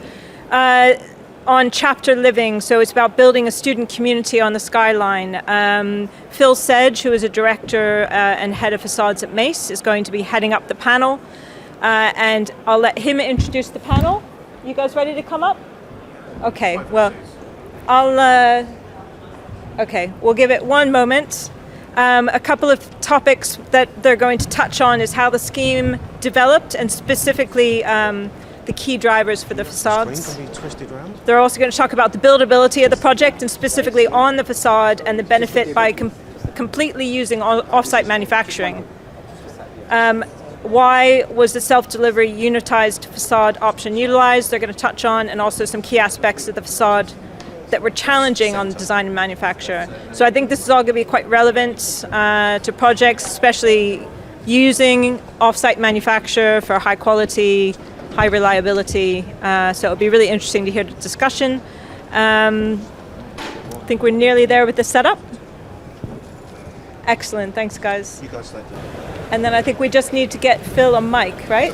on chapter living. So it's about building a student community on the Skyline. Phil Sedge, who is a director and head of facades at Mace, is going to be heading up the panel. And I'll let him introduce the panel. You guys ready to come up? Okay, well, okay, we'll give it one moment. A couple of topics that they're going to touch on is how the scheme developed and specifically the key drivers for the facades. They're also going to talk about the buildability of the project and specifically on the facade and the benefit by completely using off-site manufacturing. Why was the self-delivery unitized facade option utilized? They're going to touch on, and also some key aspects of the facade that were challenging on design and manufacture. So I think this is all going to be quite relevant to projects, especially using off-site manufacture for high quality, high reliability. So it'll be really interesting to hear the discussion. I think we're nearly there with the setup. Excellent. Thanks, guys. You guys later. And then I think we just need to get Phil a mic, right?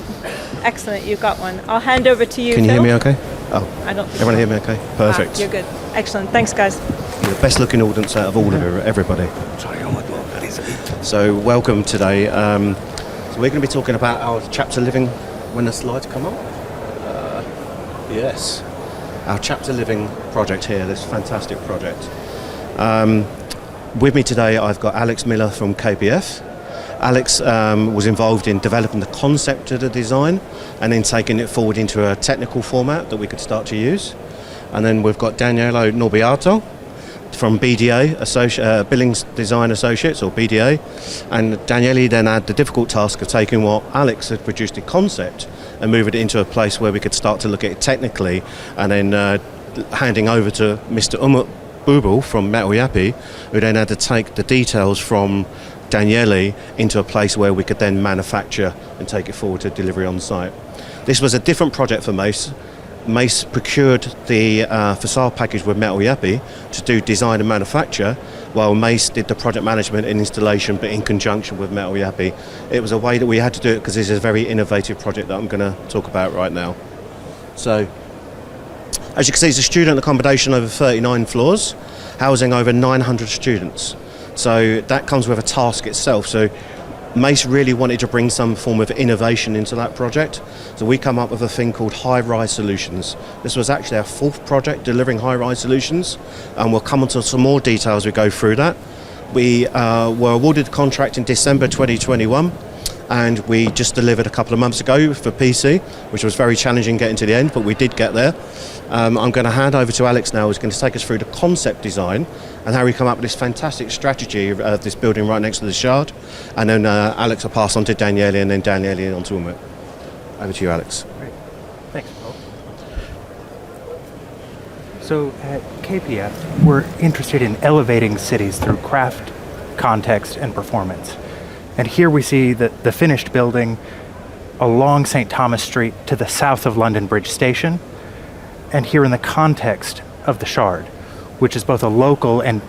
Excellent. You got one. I'll hand over to you, Can you Phil. hear me okay? Oh, I don't think everyone so. hear me okay? Perfect. You're good. Excellent. Thanks, guys. You're the best looking audience out of all of everybody. Sorry, oh my God, that is it. So welcome today. So we're going to be talking about our chapter living when the slides come up. Yes. Our chapter living project here, this fantastic project. With me today I've got Alex Miller from KPF. Alex was involved in developing the concept of the design and then taking it forward into a technical format that we could start to use. And then we've got Daniele Norbiato from BDA, Billings Design Associates, or BDA. And Daniele then had the difficult task of taking what Alex had produced in concept and moving it into a place where we could start to look at it technically, and then handing over to Mr. Umut Bubel from Metal Yappy, who then had to take the details from Daniele into a place where we could then manufacture and take it forward to delivery on site. This was a different project for Mace. Mace procured the facade package with Metal Yappy to do design and manufacture, while Mace did the project management and installation, but in conjunction with Metal Yappy. It was a way that we had to do it because this is a very innovative project that I'm going to talk about right now. So, as you can see, it's a student accommodation over 39 floors, housing over 900 students. So that comes with a task itself. So Mace really wanted to bring some form of innovation into that project. So we come up with a thing called high-rise solutions. This was actually our fourth project delivering high-rise solutions, and we'll come onto some more detail as we go through that. We were awarded the contract in December 2021, and we just delivered a couple of months ago for PC, which was very challenging getting to the end, but we did get there. I'm going to hand over to Alex now, who's going to take us through the concept design and how we come up with this fantastic strategy of this building right next to the Shard. And then Alex will pass on to Daniele, and then Daniele on to Ahmed. Over to you, Alex. Great. Thanks, Paul. So at KPF, we're interested in elevating cities through craft, context, and performance. And here we see the finished building along St. Thomas Street to the south of London Bridge Station, and here in the context of the Shard, which is both a local and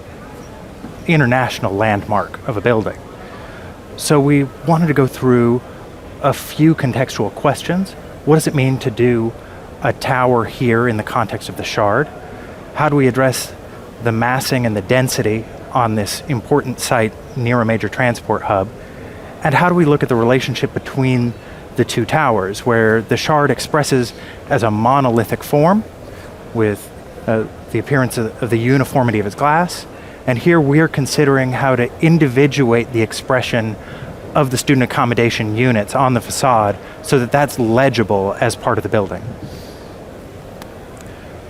international landmark of a building. So we wanted to go through a few contextual questions. What does it mean to do a tower here in the context of the Shard? How do we address the massing and the density on this important site near a major transport hub? And how do we look at the relationship between the two towers, where the Shard expresses as a monolithic form with the appearance of the uniformity of its glass, and here we're considering how to individuate the expression of the student accommodation units on the facade so that that's legible as part of the building.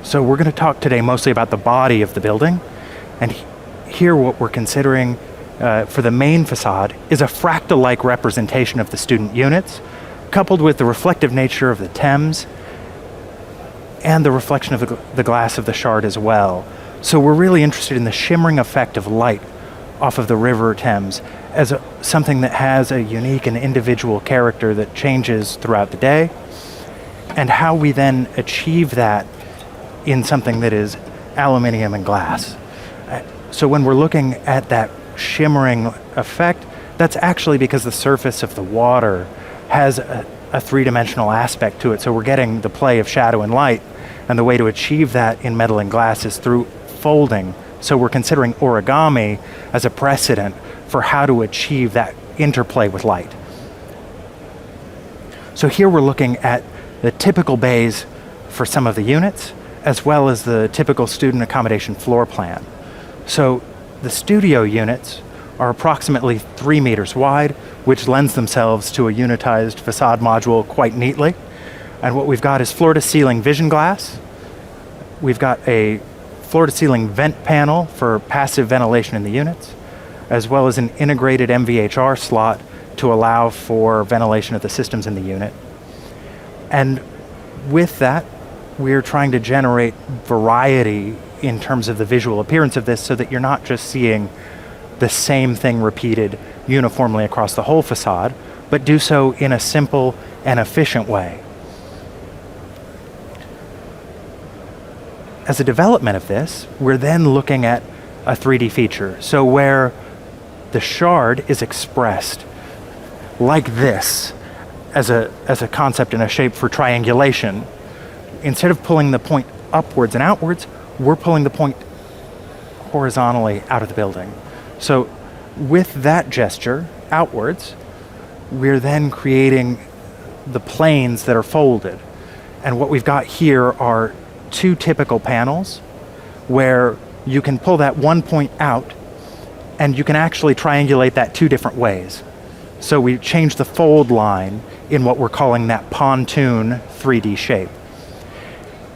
So we're going to talk today mostly about the body of the building, and here what we're considering for the main facade is a fractal-like representation of the student units, coupled with the reflective nature of the Thames and the reflection of the glass of the Shard as well. So we're really interested in the shimmering effect of light off of the River Thames as something that has a unique and individual character that changes throughout the day, and how we then achieve that in something that is aluminium and glass. So when we're looking at that shimmering effect, that's actually because the surface of the water has a three-dimensional aspect to it. So we're getting the play of shadow and light, and the way to achieve that in metal and glass is through folding. So we're considering origami as a precedent for how to achieve that interplay with light. So here we're looking at the typical bays for some of the units, as well as the typical student accommodation floor plan. So the studio units are approximately 3 meters wide, which lends themselves to a unitized facade module quite neatly. And what we've got is floor-to-ceiling vision glass. We've got a floor-to-ceiling vent panel for passive ventilation in the units, as well as an integrated MVHR slot to allow for ventilation of the systems in the unit. And with that, we're trying to generate variety in terms of the visual appearance of this, so that you're not just seeing the same thing repeated uniformly across the whole facade, but do so in a simple and efficient way. As a development of this, we're then looking at a 3D feature. So where the shard is expressed like this as a concept and a shape for triangulation. Instead of pulling the point upwards and outwards, we're pulling the point horizontally out of the building. So with that gesture outwards, we're then creating the planes that are folded. And what we've got here are two typical panels where you can pull that one point out and you can actually triangulate that two different ways. So we change the fold line in what we're calling that pontoon 3D shape.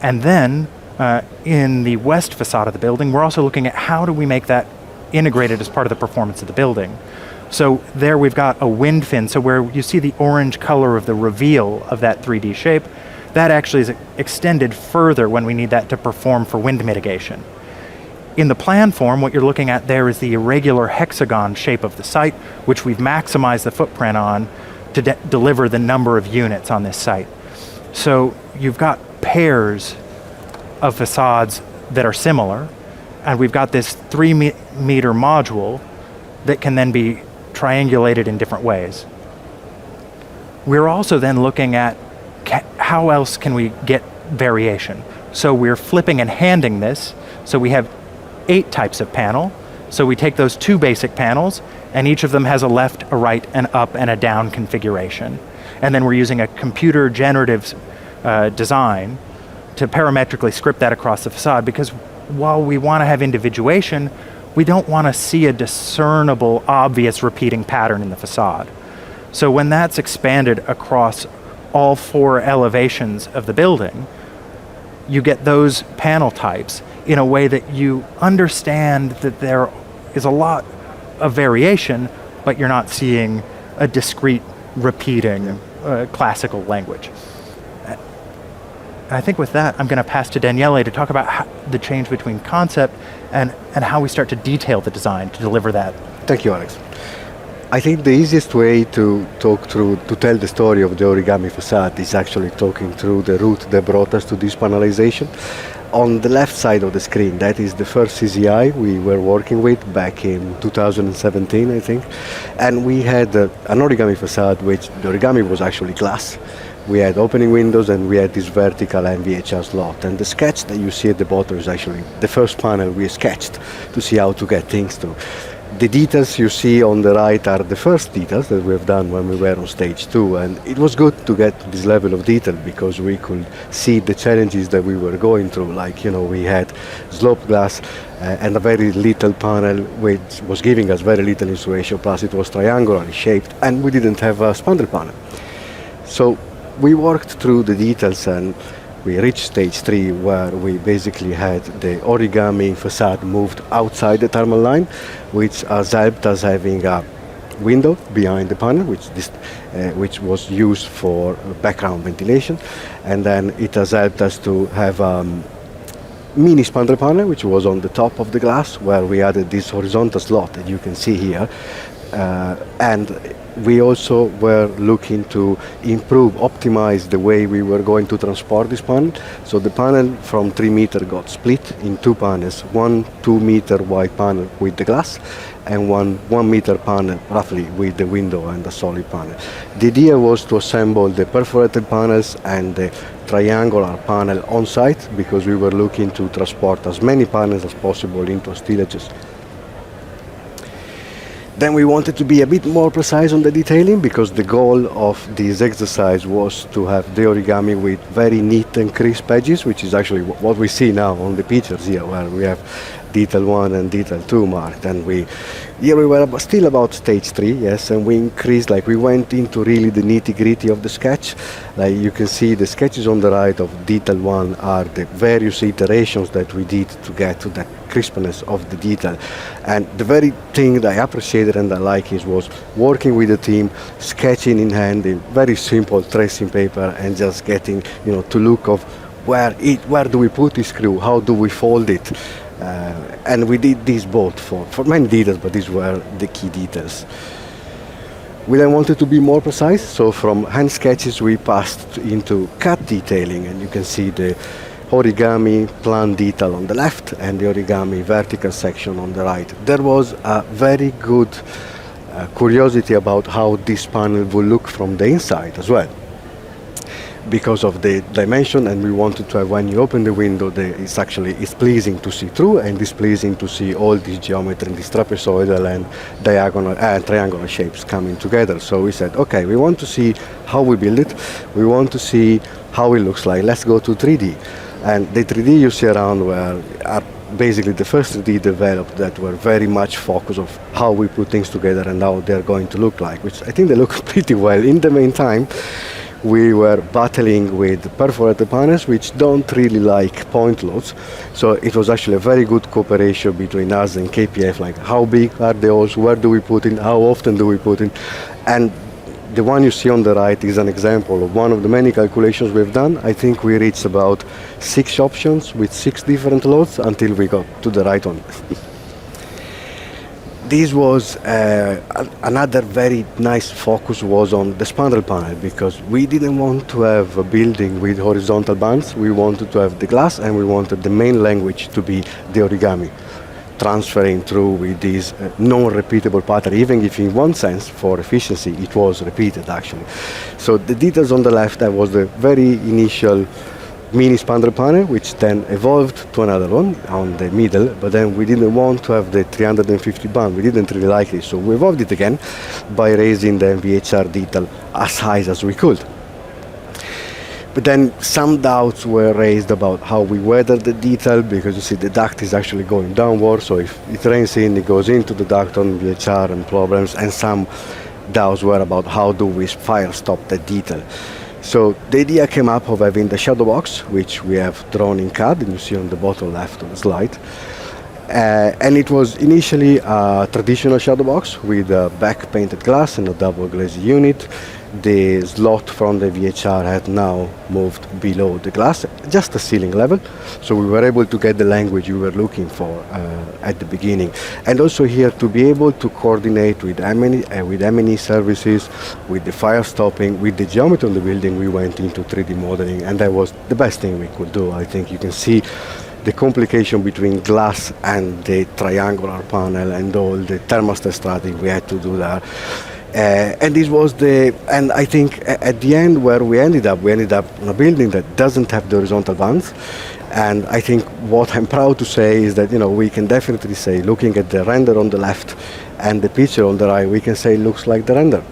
And then in the west facade of the building, we're also looking at how do we make that integrated as part of the performance of the building. So there we've got a wind fin, so where you see the orange color of the reveal of that 3D shape, that actually is extended further when we need that to perform for wind mitigation. In the plan form, what you're looking at there is the irregular hexagon shape of the site, which we've maximized the footprint on to deliver the number of units on this site. So you've got pairs of facades that are similar, and we've got this 3-meter module that can then be triangulated in different ways. We're also then looking at how else can we get variation. So we're flipping and handing this, so we have 8 types of panel. So we take those 2 basic panels, and each of them has a left, a right, an up, and a down configuration. And then we're using a computer generative design to parametrically script that across the facade, because while we want to have individuation, we don't want to see a discernible, obvious repeating pattern in the facade. So when that's expanded across all 4 elevations of the building, you get those panel types in a way that you understand that there is a lot of variation, but you're not seeing a discrete, repeating classical language. I think with that, I'm going to pass to Daniele to talk about the change between concept and how we start to detail the design to deliver that. Thank you, Alex. I think the easiest way to tell the story of the origami facade is actually talking through the route that brought us to this panelization. On the left side of the screen, that is the first CZI we were working with back in 2017, I think. And we had an origami facade, which the origami was actually glass. We had opening windows and we had this vertical NVHR slot. And the sketch that you see at the bottom is actually the first panel we sketched to see how to get things through. The details you see on the right are the first details that we've done when we were on stage 2, and it was good to get to this level of detail because we could see the challenges that we were going through. Like, we had sloped glass and a very little panel which was giving us very little insulation, plus it was triangularly shaped and we didn't have a spandrel panel. So we worked through the details and we reached stage 3 where we basically had the origami facade moved outside the thermal line, which has helped us having a window behind the panel, which was used for background ventilation. And then it has helped us to have a mini spandrel panel, which was on the top of the glass, where we added this horizontal slot that you can see here. And we also were looking to improve, optimize the way we were going to transport this panel. So the panel from 3 meter got split in 2 panels, one 2 meter wide panel with the glass and one 1 meter panel roughly with the window and the solid panel. The idea was to assemble the perforated panels and the triangular panel on site because we were looking to transport as many panels as possible into stillages. Then we wanted to be a bit more precise on the detailing because the goal of this exercise was to have the origami with very neat and crisp edges, which is actually what we see now on the pictures here, where we have detail 1 and detail 2 marked. And here we were still about stage 3, yes, and we increased, we went into really the nitty-gritty of the sketch. Like you can see the sketches on the right of detail 1 are the various iterations that we did to get to that crispness of the detail. And the very thing that I appreciated and I like was working with the team, sketching in hand in very simple tracing paper and just getting, to look of where do we put this screw, how do we fold it. And we did this both for many details, but these were the key details. We then wanted to be more precise, so from hand sketches we passed into cut detailing, and you can see the origami plan detail on the left and the origami vertical section on the right. There was a very good curiosity about how this panel will look from the inside as well, because of the dimension, and we wanted to have, when you open the window, it's pleasing to see through, and it's pleasing to see all this geometry, this trapezoidal and diagonal and triangular shapes coming together. So we said, okay, we want to see how we build it, we want to see how it looks like, let's go to 3D. And the 3D you see around are basically the first 3D developed that were very much focused of how we put things together and how they're going to look like, which I think they look pretty well. In the meantime, we were battling with perforated panels, which don't really like point loads. So it was actually a very good cooperation between us and KPF, like how big are the holes, where do we put in, how often do we put in. And the one you see on the right is an example of one of the many calculations we've done. I think we reached about 6 options with 6 different loads until we got to the right one. This was another very nice focus was on the spandrel panel, because we didn't want to have a building with horizontal bands. We wanted to have the glass, and we wanted the main language to be the origami, transferring through with this non-repeatable pattern, even if in one sense, for efficiency, it was repeated actually. So the details on the left, that was the very initial mini spandrel panel, which then evolved to another one on the middle, but then we didn't want to have the 350 band. We didn't really like it, so we evolved it again by raising the MVHR detail as high as we could. But then some doubts were raised about how we weather the detail, because you see the duct is actually going downward, so if it rains in, it goes into the duct on VHR and problems, and some doubts were about how do we fire stop the detail. So the idea came up of having the shadow box, which we have drawn in CAD, and you see on the bottom left of the slide. And it was initially a traditional shadow box with a back painted glass and a double glazed unit. The slot from the VHR had now moved below the glass, just a ceiling level. So we were able to get the language we were looking for at the beginning. And also here to be able to coordinate with M&E services, with the fire stopping, with the geometry of the building, we went into 3D modeling, and that was the best thing we could do. I think you can see the complication between glass and the triangular panel and all the thermostat strategy we had to do there. And this was and I think at the end where we ended up in a building that doesn't have the horizontal bands. And I think what I'm proud to say is that, we can definitely say, looking at the render on the left and the picture on the right, we can say it looks like the render.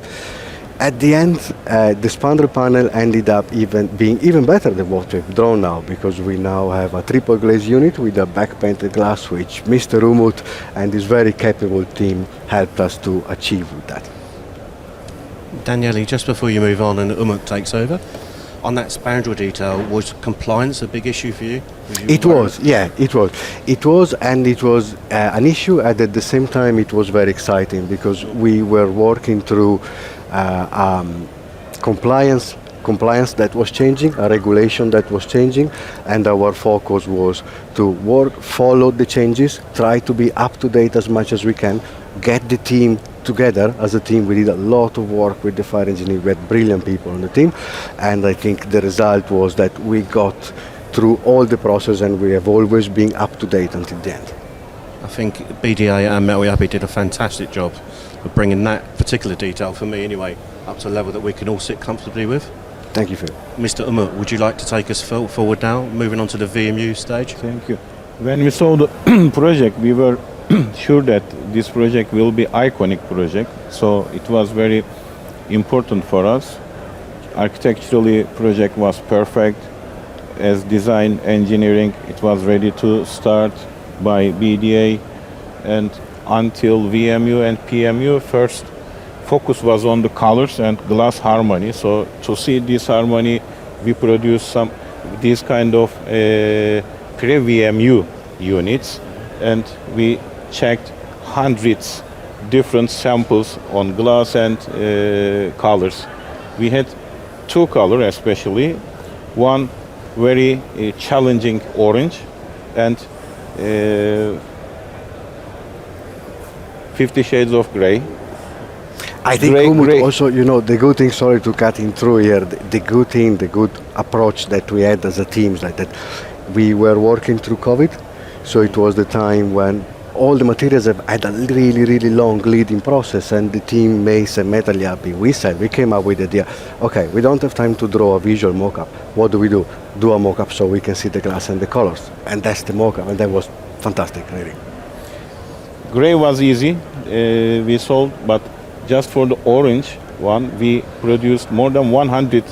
At the end, the spandrel panel ended up being even better than what we've drawn now, because we now have a triple glaze unit with a back painted glass, which Mr. Umut and his very capable team helped us to achieve with that. Daniele, just before you move on and Umut takes over, on that spandrel detail, was compliance a big issue for you? It was, yeah, it was. It was, and it was an issue, and at the same time it was very exciting, because we were working through compliance that was changing, a regulation that was changing, and our focus was to follow the changes, try to be up to date as much as we can, get the team together as a team. We did a lot of work with the fire engineer. We had brilliant people on the team, and I think the result was that we got through all the process, and we have always been up to date until the end. I think BDA and Moujehed did a fantastic job of bringing that particular detail, for me anyway, up to a level that we can all sit comfortably with. Thank you, Phil. Mr. Umut, would you like to take us forward now, moving on to the VMU stage? Thank you. When we saw the project, we were sure that this project will be iconic project, so it was very important for us. Architecturally, project was perfect. As design engineering, it was ready to start by BDA, and until VMU and PMU, first focus was on the colors and glass harmony. So to see this harmony, we produced these kind of pre-VMU units, and we checked hundreds different samples on glass and colors. We had 2 colors especially, one very challenging orange, and 50 shades of gray. I think also, the good thing, sorry to cut in through here, the good approach that we had as a team is like that We were working through COVID, so it was the time when all the materials have had a really, really long leading process, and the team, Mace and Metal Yappy, we came up with the idea, okay, we don't have time to draw a visual mock-up. What do? Do a mock-up so we can see the glass and the colors. And that's the mock-up, and that was fantastic, really. Gray was easy, we solved, but just for the orange one, we produced more than 100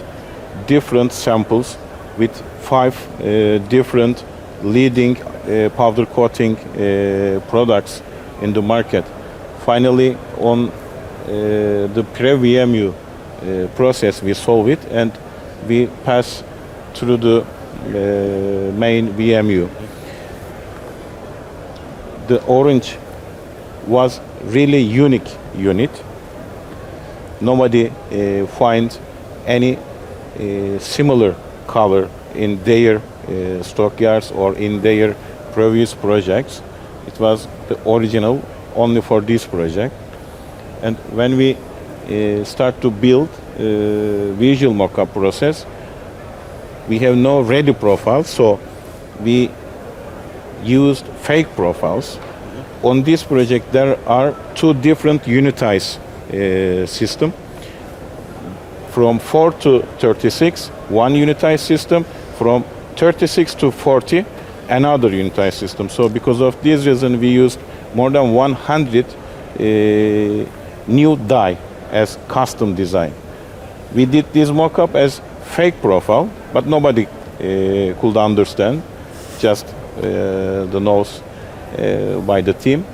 different samples with 5 different leading powder coating products in the market. Finally, on the pre-VMU process, we solve it and we pass through the main VMU. The orange was really unique unit. Nobody find any similar color in their stockyards or in their previous projects. It was the original only for this project. And when we start to build visual mock-up process, we have no ready profiles, so we used fake profiles. On this project, there are 2 different unitized system. From 4 to 36, one unitized system. From 36 to 40, another unitized system. So because of this reason, we used more than 100 new die as custom design. We did this mock-up as fake profile, but nobody could understand, just the nose by the team.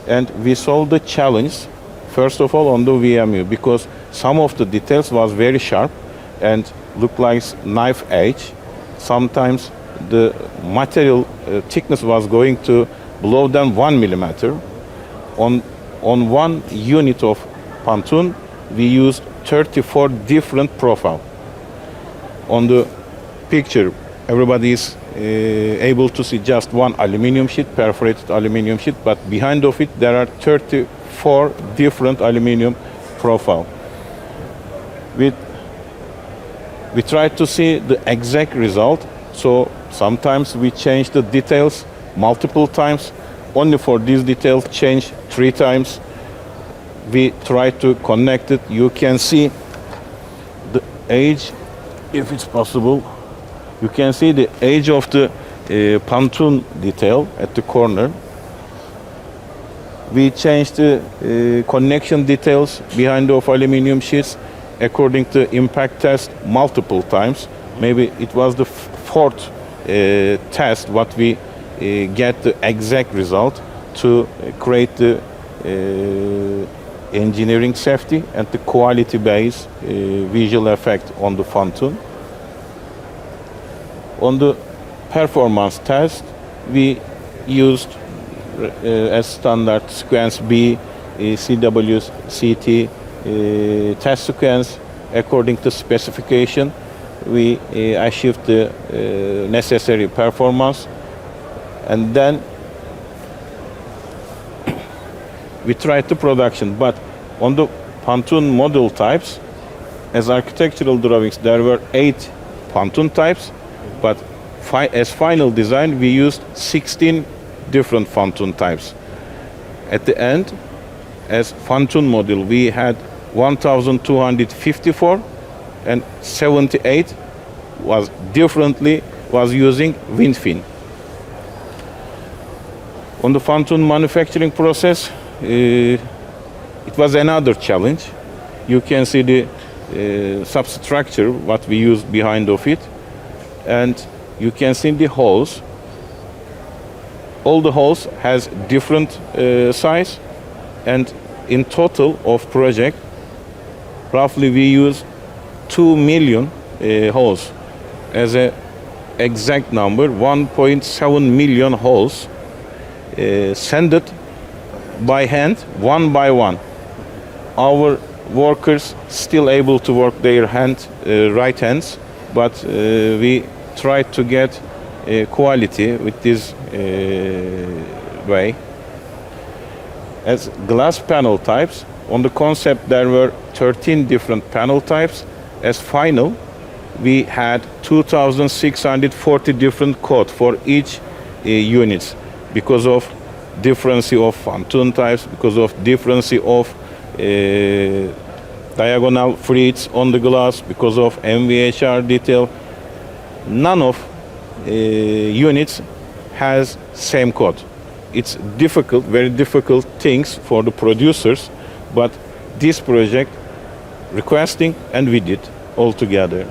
And we solved the challenge, first of all, on the VMU, because some of the details was very sharp and looked like knife edge. Sometimes the material thickness was going to below than 1 millimeter. On one unit of pontoon, we used 34 different profile. On the picture, everybody is able to see just one aluminum sheet, perforated aluminum sheet, but behind of it there are 34 different aluminum profile. We try to see the exact result, so sometimes we change the details multiple times. Only for these details, change 3 times. We try to connect it. You can see the age, if it's possible. You can see the age of the pontoon detail at the corner. We changed the connection details behind of aluminum sheets according to impact test multiple times. Maybe it was the 4th test what we get the exact result to create the engineering safety and the quality based visual effect on the pontoon. On the performance test, we used as standard sequence B, CW, CT test sequence according to specification. We achieved the necessary performance, and then we tried the production. But on the pontoon model types, as architectural drawings, there were 8 pontoon types, but as final design, we used 16 different pontoon types. At the end, as pontoon model, we had 1,254, and 78 was using wind fin. On the pontoon manufacturing process, it was another challenge. You can see the substructure what we used behind of it, and you can see the holes. All the holes has different size, and in total of project, roughly we use 2 million holes. As an exact number, 1.7 million holes sanded by hand, one by one. Our workers still able to work their right hands, but we try to get quality with this way. As glass panel types, on the concept there were 13 different panel types. As final, we had 2,640 different codes for each units because of difference of pontoon types, because of difference of diagonal friets on the glass, because of MVHR detail. None of units has same code. It's difficult, very difficult things for the producers, but this project requesting and we did all together.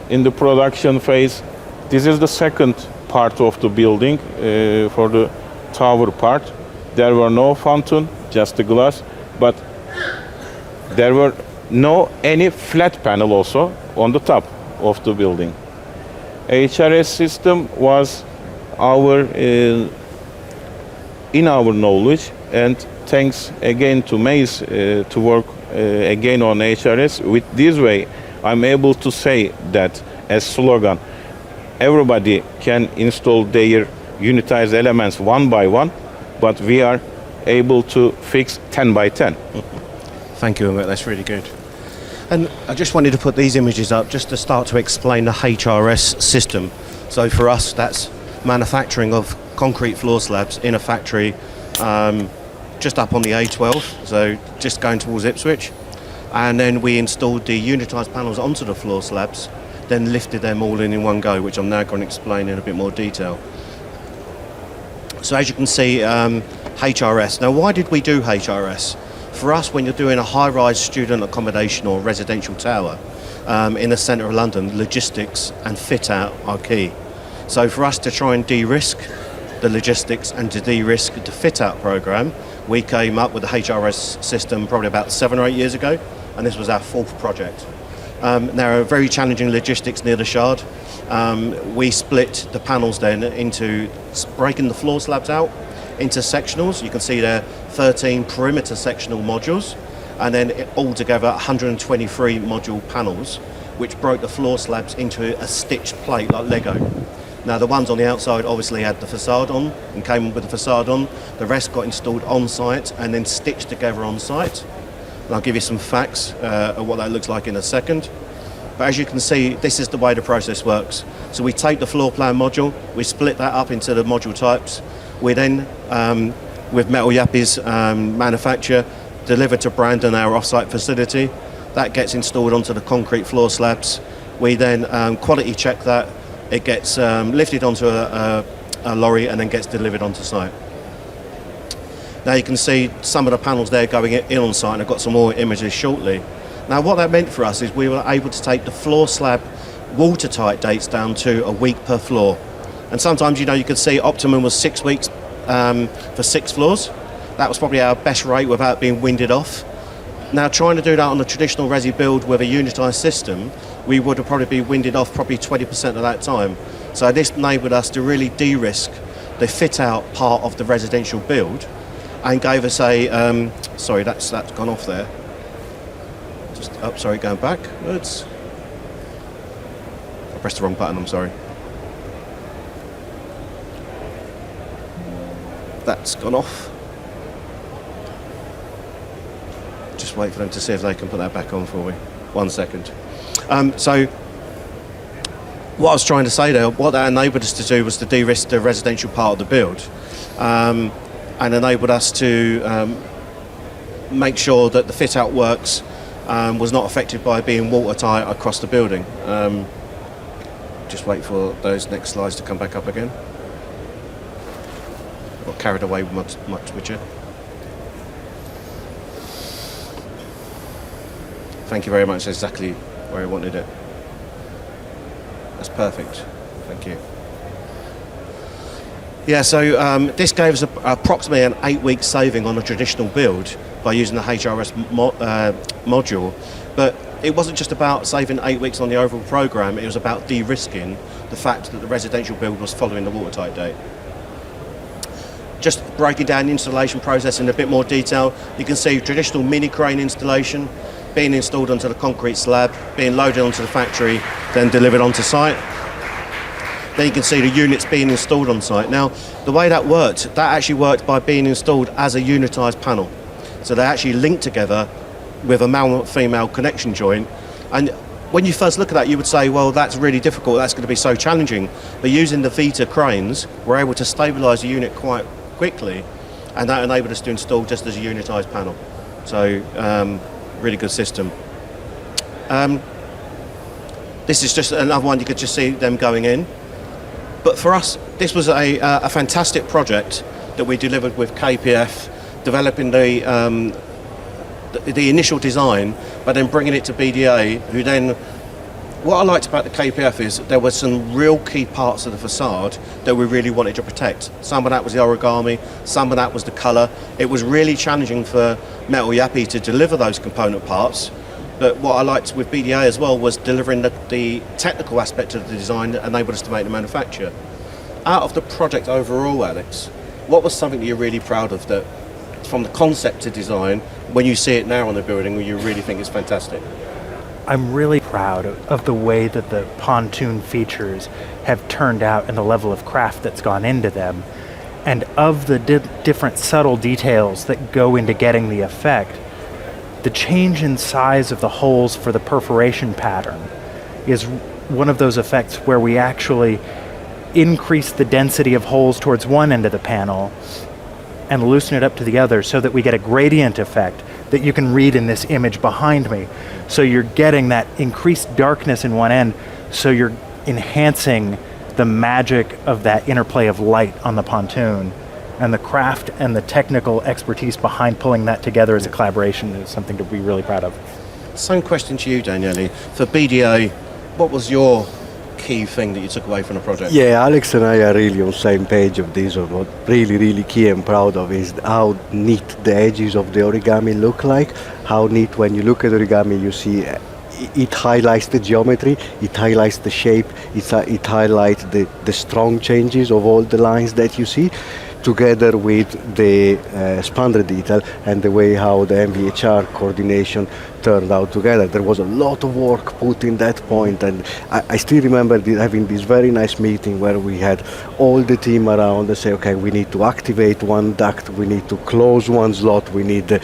In the production phase, this is the second part of the building for the tower part. There were no fountain, just the glass, but there were no any flat panel also on the top of the building. HRS system was our in our knowledge, and thanks again to Mace to work again on HRS. With this way, I'm able to say that as slogan, everybody can install their unitized elements one by one, but we are able to fix 10 by 10. Thank you, Ahmed. That's really good. And I just wanted to put these images up just to start to explain the HRS system. So for us, that's manufacturing of concrete floor slabs in a factory just up on the A12, so just going towards Ipswich. And then we installed the unitized panels onto the floor slabs, then lifted them all in one go, which I'm now going to explain in a bit more detail. So as you can see, HRS. Now, why did we do HRS? For us, when you're doing a high-rise student accommodation or residential tower in the centre of London, logistics and fit-out are key. So for us to try and de-risk the logistics and to de-risk the fit-out programme, we came up with the HRS system probably about 7 or 8 years ago, and this was our 4th project. There are very challenging logistics near the Shard. We split the panels then into breaking the floor slabs out into sectionals. You can see there 13 perimeter sectional modules, and then altogether 123 module panels, which broke the floor slabs into a stitched plate like Lego. Now the ones on the outside obviously had the facade on and came with the facade on. The rest got installed on site and then stitched together on site. And I'll give you some facts of what that looks like in a second. But as you can see, this is the way the process works. So we take the floor plan module, we split that up into the module types. We then, with Metal Yappies manufacture, deliver to Brandon, our off-site facility. That gets installed onto the concrete floor slabs. We then quality check that. It gets lifted onto a lorry and then gets delivered onto site. Now you can see some of the panels there going in on site, and I've got some more images shortly. Now what that meant for us is we were able to take the floor slab watertight dates down to a week per floor. And sometimes, you could see optimum was 6 weeks for 6 floors. That was probably our best rate without being winded off. Now trying to do that on a traditional resi build with a unitised system, we would have probably been winded off probably 20% of that time. So this enabled us to really de-risk the fit-out part of the residential build and gave us a, sorry, that's gone off there. Just, sorry, going backwards. I pressed the wrong button, I'm sorry. That's gone off. Just wait for them to see if they can put that back on for me. 1 second. So what I was trying to say there, what that enabled us to do was to de-risk the residential part of the build and enabled us to make sure that the fit-out works was not affected by being watertight across the building. Just wait for those next slides to come back up again. Got carried away much with you. Thank you very much. That's exactly where I wanted it. That's perfect. Thank you. Yeah, so this gave us approximately an 8-week saving on a traditional build by using the HRS module. But it wasn't just about saving 8 weeks on the overall programme, it was about de-risking the fact that the residential build was following the watertight date. Just breaking down the installation process in a bit more detail, you can see traditional mini crane installation being installed onto the concrete slab, being loaded onto the factory, then delivered onto site. Then you can see the units being installed on site. Now, the way that actually worked by being installed as a unitised panel. So they actually linked together with a male-female connection joint. And when you first look at that, you would say, well, that's really difficult, that's going to be so challenging. But using the Vita cranes, we're able to stabilise the unit quite quickly, and that enabled us to install just as a unitised panel. So, really good system. This is just another one, you could just see them going in. But for us, this was a fantastic project that we delivered with KPF, developing the initial design, but then bringing it to BDA, who then, what I liked about the KPF is there were some real key parts of the facade that we really wanted to protect. Some of that was the origami, some of that was the colour. It was really challenging for Metal Yappy to deliver those component parts, but what I liked with BDA as well was delivering the technical aspect of the design that enabled us to make the manufacture. Out of the project overall, Alex, what was something that you're really proud of, that from the concept to design, when you see it now on the building, you really think it's fantastic? I'm really proud of the way that the pontoon features have turned out and the level of craft that's gone into them, and of the different subtle details that go into getting the effect. The change in size of the holes for the perforation pattern is one of those effects where we actually increase the density of holes towards one end of the panel and loosen it up to the other so that we get a gradient effect that you can read in this image behind me. So you're getting that increased darkness in one end, so you're enhancing the magic of that interplay of light on the pontoon. And the craft and the technical expertise behind pulling that together as a collaboration is something to be really proud of. Same question to you, Daniele. For BDA, what was your key thing that you took away from the project? Yeah, Alex and I are really on the same page of this. Of what really key and proud of is how neat the edges of the origami look like. How neat, when you look at origami, you see it highlights the geometry, it highlights the shape, it highlights the strong changes of all the lines that you see, together with the spandrel detail and the way how the MVHR coordination turned out together. There was a lot of work put in that point, and I still remember having this very nice meeting where we had all the team around and say, okay, we need to activate one duct, we need to close one slot, we need the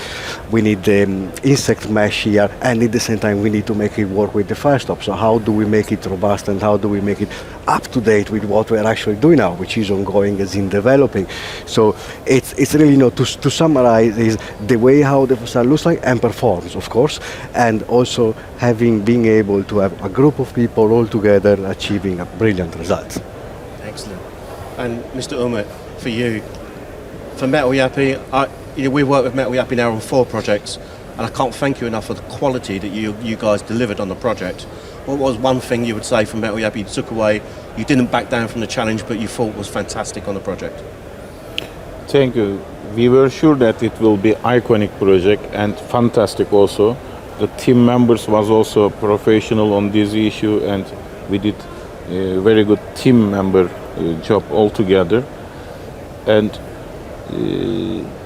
insect mesh here, and at the same time we need to make it work with the fire stop. So how do we make it robust and how do we make it up to date with what we're actually doing now, which is ongoing as in developing. So it's really, to summarize, is the way how the facade looks like and performs, of course, and also being able to have a group of people all together achieving a brilliant result. Excellent. And Mr. Ahmed, for you, for Metal Yappy, we work with Metal Yappy now on 4 projects, and I can't thank you enough for the quality that you guys delivered on the project. What was one thing you would say from Metal Yappy you took away, you didn't back down from the challenge, but you thought was fantastic on the project? Thank you. We were sure that it will be iconic project and fantastic also. The team members was also professional on this issue, and we did a very good team member job altogether. And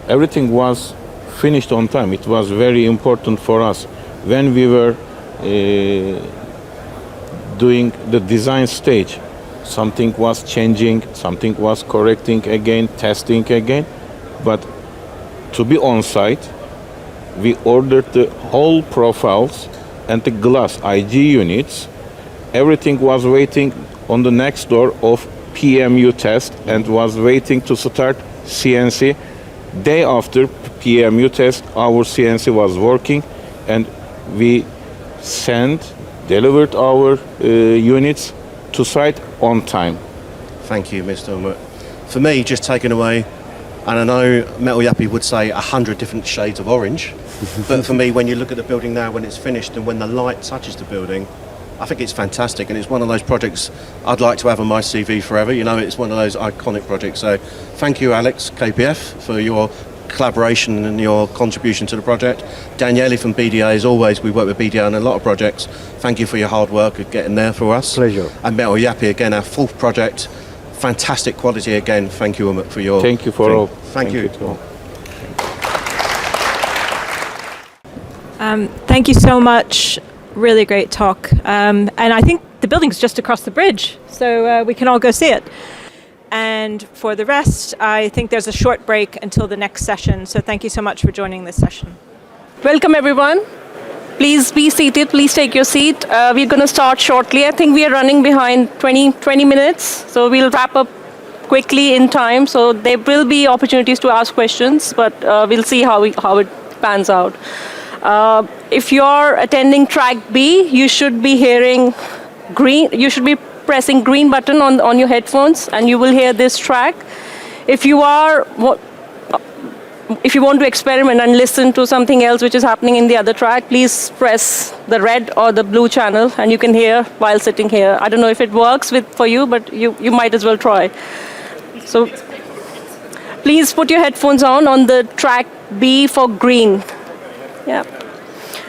everything was finished on time. It was very important for us. When we were doing the design stage, something was changing, something was correcting again, testing again. But to be on site, we ordered the whole profiles and the glass IG units. Everything was waiting on the next door of PMU test and was waiting to start CNC. Day after PMU test, our CNC was working, and we delivered our units to site on time. Thank you, Mr. Ahmed. For me, just taking away, and I know Metal Yappy would say 100 different shades of orange, but for me, when you look at the building now, when it's finished and when the light touches the building, I think it's fantastic, and it's one of those projects I'd like to have on my CV forever. It's one of those iconic projects. So thank you, Alex, KPF, for your collaboration and your contribution to the project. Daniele from BDA, as always, we work with BDA on a lot of projects. Thank you for your hard work of getting there for us. Pleasure. And Metal Yappy, again, our 4th project. Fantastic quality again. Thank you, Ahmed, for your... Thank you for all. Thank you. Thank you so much. Really great talk. And I think the building's just across the bridge, so we can all go see it. And for the rest, I think there's a short break until the next session. So thank you so much for joining this session. Welcome, everyone. Please be seated. Please take your seat. We're going to start shortly. I think we are running behind 20 minutes, so we'll wrap up quickly in time. So there will be opportunities to ask questions, but we'll see how it pans out. If you're attending track B, you should be hearing green. You should be pressing green button on your headphones, and you will hear this track. If you want to experiment and listen to something else which is happening in the other track, please press the red or the blue channel, and you can hear while sitting here. I don't know if it works for you, but you might as well try. So please put your headphones on the track B for green. Yeah.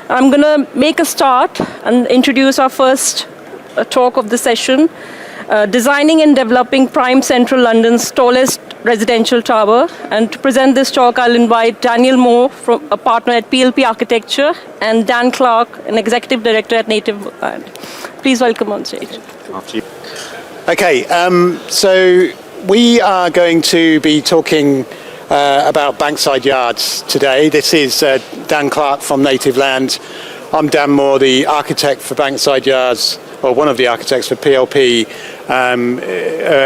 I'm going to make a start and introduce our first talk of the session, Designing and Developing Prime Central London's Tallest Residential Tower. And to present this talk, I'll invite Daniel Moore, a partner at PLP Architecture, and Dan Clark, an Executive Director at Native Land. Please welcome on stage. After you. Okay, so we are going to be talking about Bankside Yards today. This is Dan Clark from Native Land. I'm Dan Moore, the architect for Bankside Yards, or one of the architects for PLP,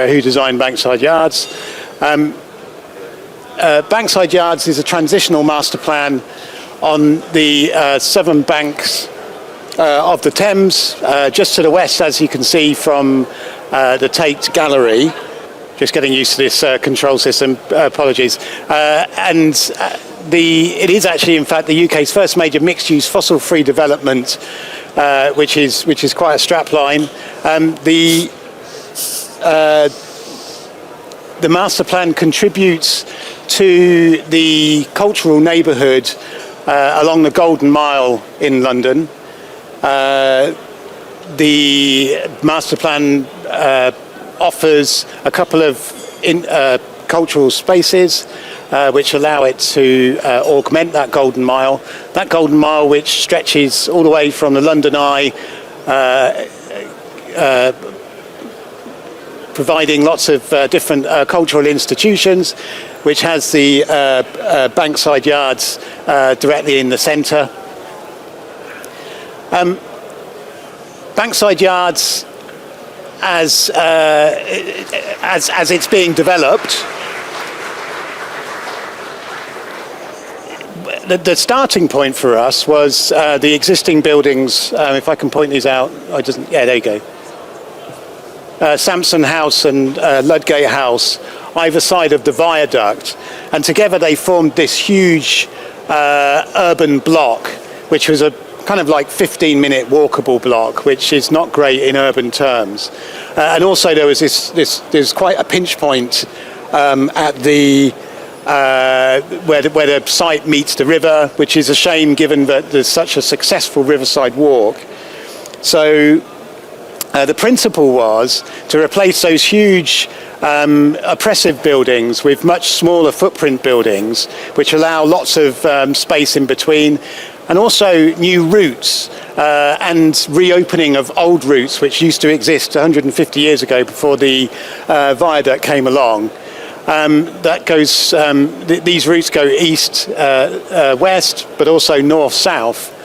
who designed Bankside Yards. Bankside Yards is a transitional master plan on the southern banks of the Thames, just to the west, as you can see from the Tate Gallery. Just getting used to this control system, apologies. It is actually, in fact, the UK's first major mixed-use fossil-free development, which is quite a strapline. The master plan contributes to the cultural neighbourhood along the Golden Mile in London. The master plan offers a couple of cultural spaces which allow it to augment that Golden Mile. That Golden Mile which stretches all the way from the London Eye, providing lots of different cultural institutions, which has the Bankside Yards directly in the centre. Bankside Yards, as it's being developed, the starting point for us was the existing buildings. If I can point these out, yeah, there you go. Sampson House and Ludgate House, either side of the viaduct, and together they formed this huge urban block, which was a kind of like 15-minute walkable block, which is not great in urban terms. And also there was there's quite a pinch point at the where the site meets the river, which is a shame given that there's such a successful riverside walk. So the principle was to replace those huge oppressive buildings with much smaller footprint buildings, which allow lots of space in between, and also new routes and reopening of old routes which used to exist 150 years ago before the viaduct came along. That goes, these routes go east, west, but also north-south.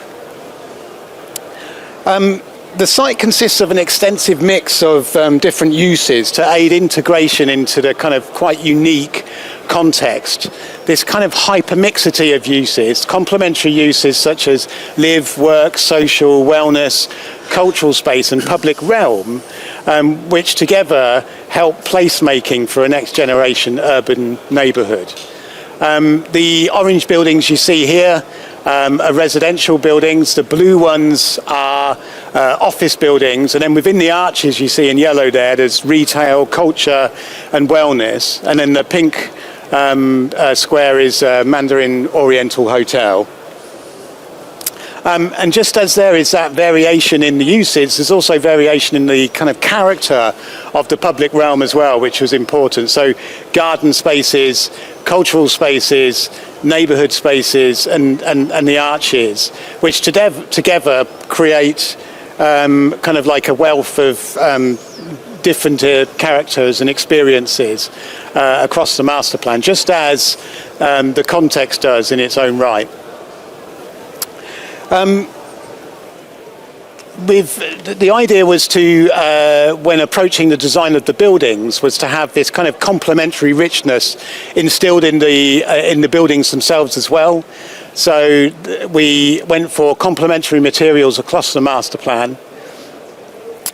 The site consists of an extensive mix of different uses to aid integration into the kind of quite unique context. This kind of hypermixity of uses, complementary uses such as live, work, social, wellness, cultural space and public realm, which together help placemaking for a next generation urban neighbourhood. The orange buildings you see here are residential buildings. The blue ones are office buildings, and then within the arches you see in yellow there's retail, culture and wellness, and then the pink square is Mandarin Oriental Hotel. And just as there is that variation in the uses, there's also variation in the kind of character of the public realm as well, which was important. So garden spaces, cultural spaces, neighbourhood spaces, and the arches, which together create kind of like a wealth of different characters and experiences across the master plan, just as the context does in its own right. the idea was to, when approaching the design of the buildings, was to have this kind of complementary richness instilled in the buildings themselves as well. So we went for complementary materials across the master plan.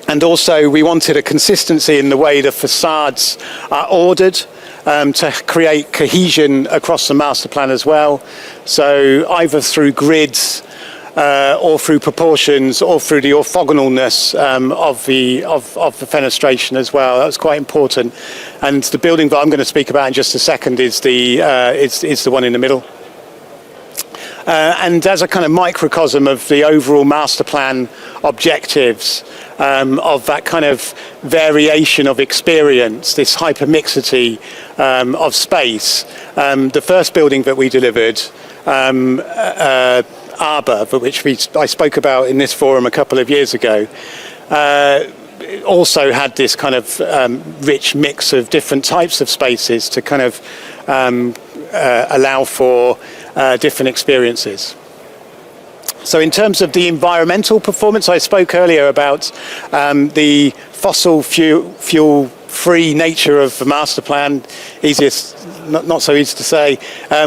And also we wanted a consistency in the way the facades are ordered to create cohesion across the master plan as well. So either through grids or through proportions or through the orthogonalness of the fenestration as well. That was quite important. And the building that I'm going to speak about in just a second is the one in the middle. And as a kind of microcosm of the overall master plan objectives of that kind of variation of experience, this hypermixity of space, the first building that we delivered, Arbor, which I spoke about in this forum a couple of years ago, also had this kind of rich mix of different types of spaces to kind of allow for different experiences. So in terms of the environmental performance, I spoke earlier about the fossil fuel-free nature of the master plan, not so easy to say,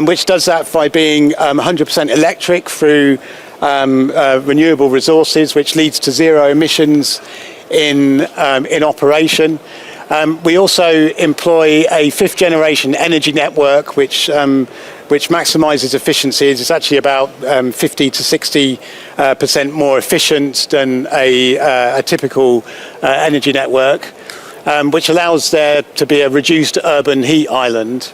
which does that by being 100% electric through renewable resources, which leads to zero emissions in operation. We also employ a fifth generation energy network which maximizes efficiencies. It's actually about 50 to 60% more efficient than a typical energy network, which allows there to be a reduced urban heat island.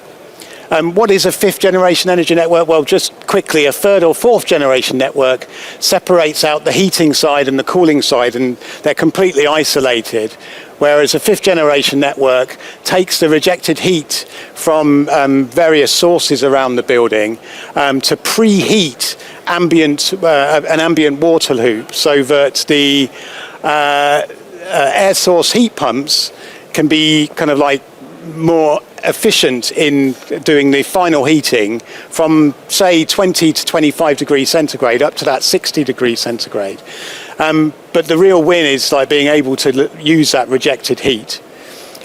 What is a fifth generation energy network? Well, just quickly, a third or fourth generation network separates out the heating side and the cooling side, and they're completely isolated. Whereas a fifth generation network takes the rejected heat from various sources around the building to preheat an ambient water loop, so that the air source heat pumps can be kind of like more efficient in doing the final heating from, say, 20 to 25 degrees centigrade up to that 60 degrees centigrade. But the real win is like being able to use that rejected heat.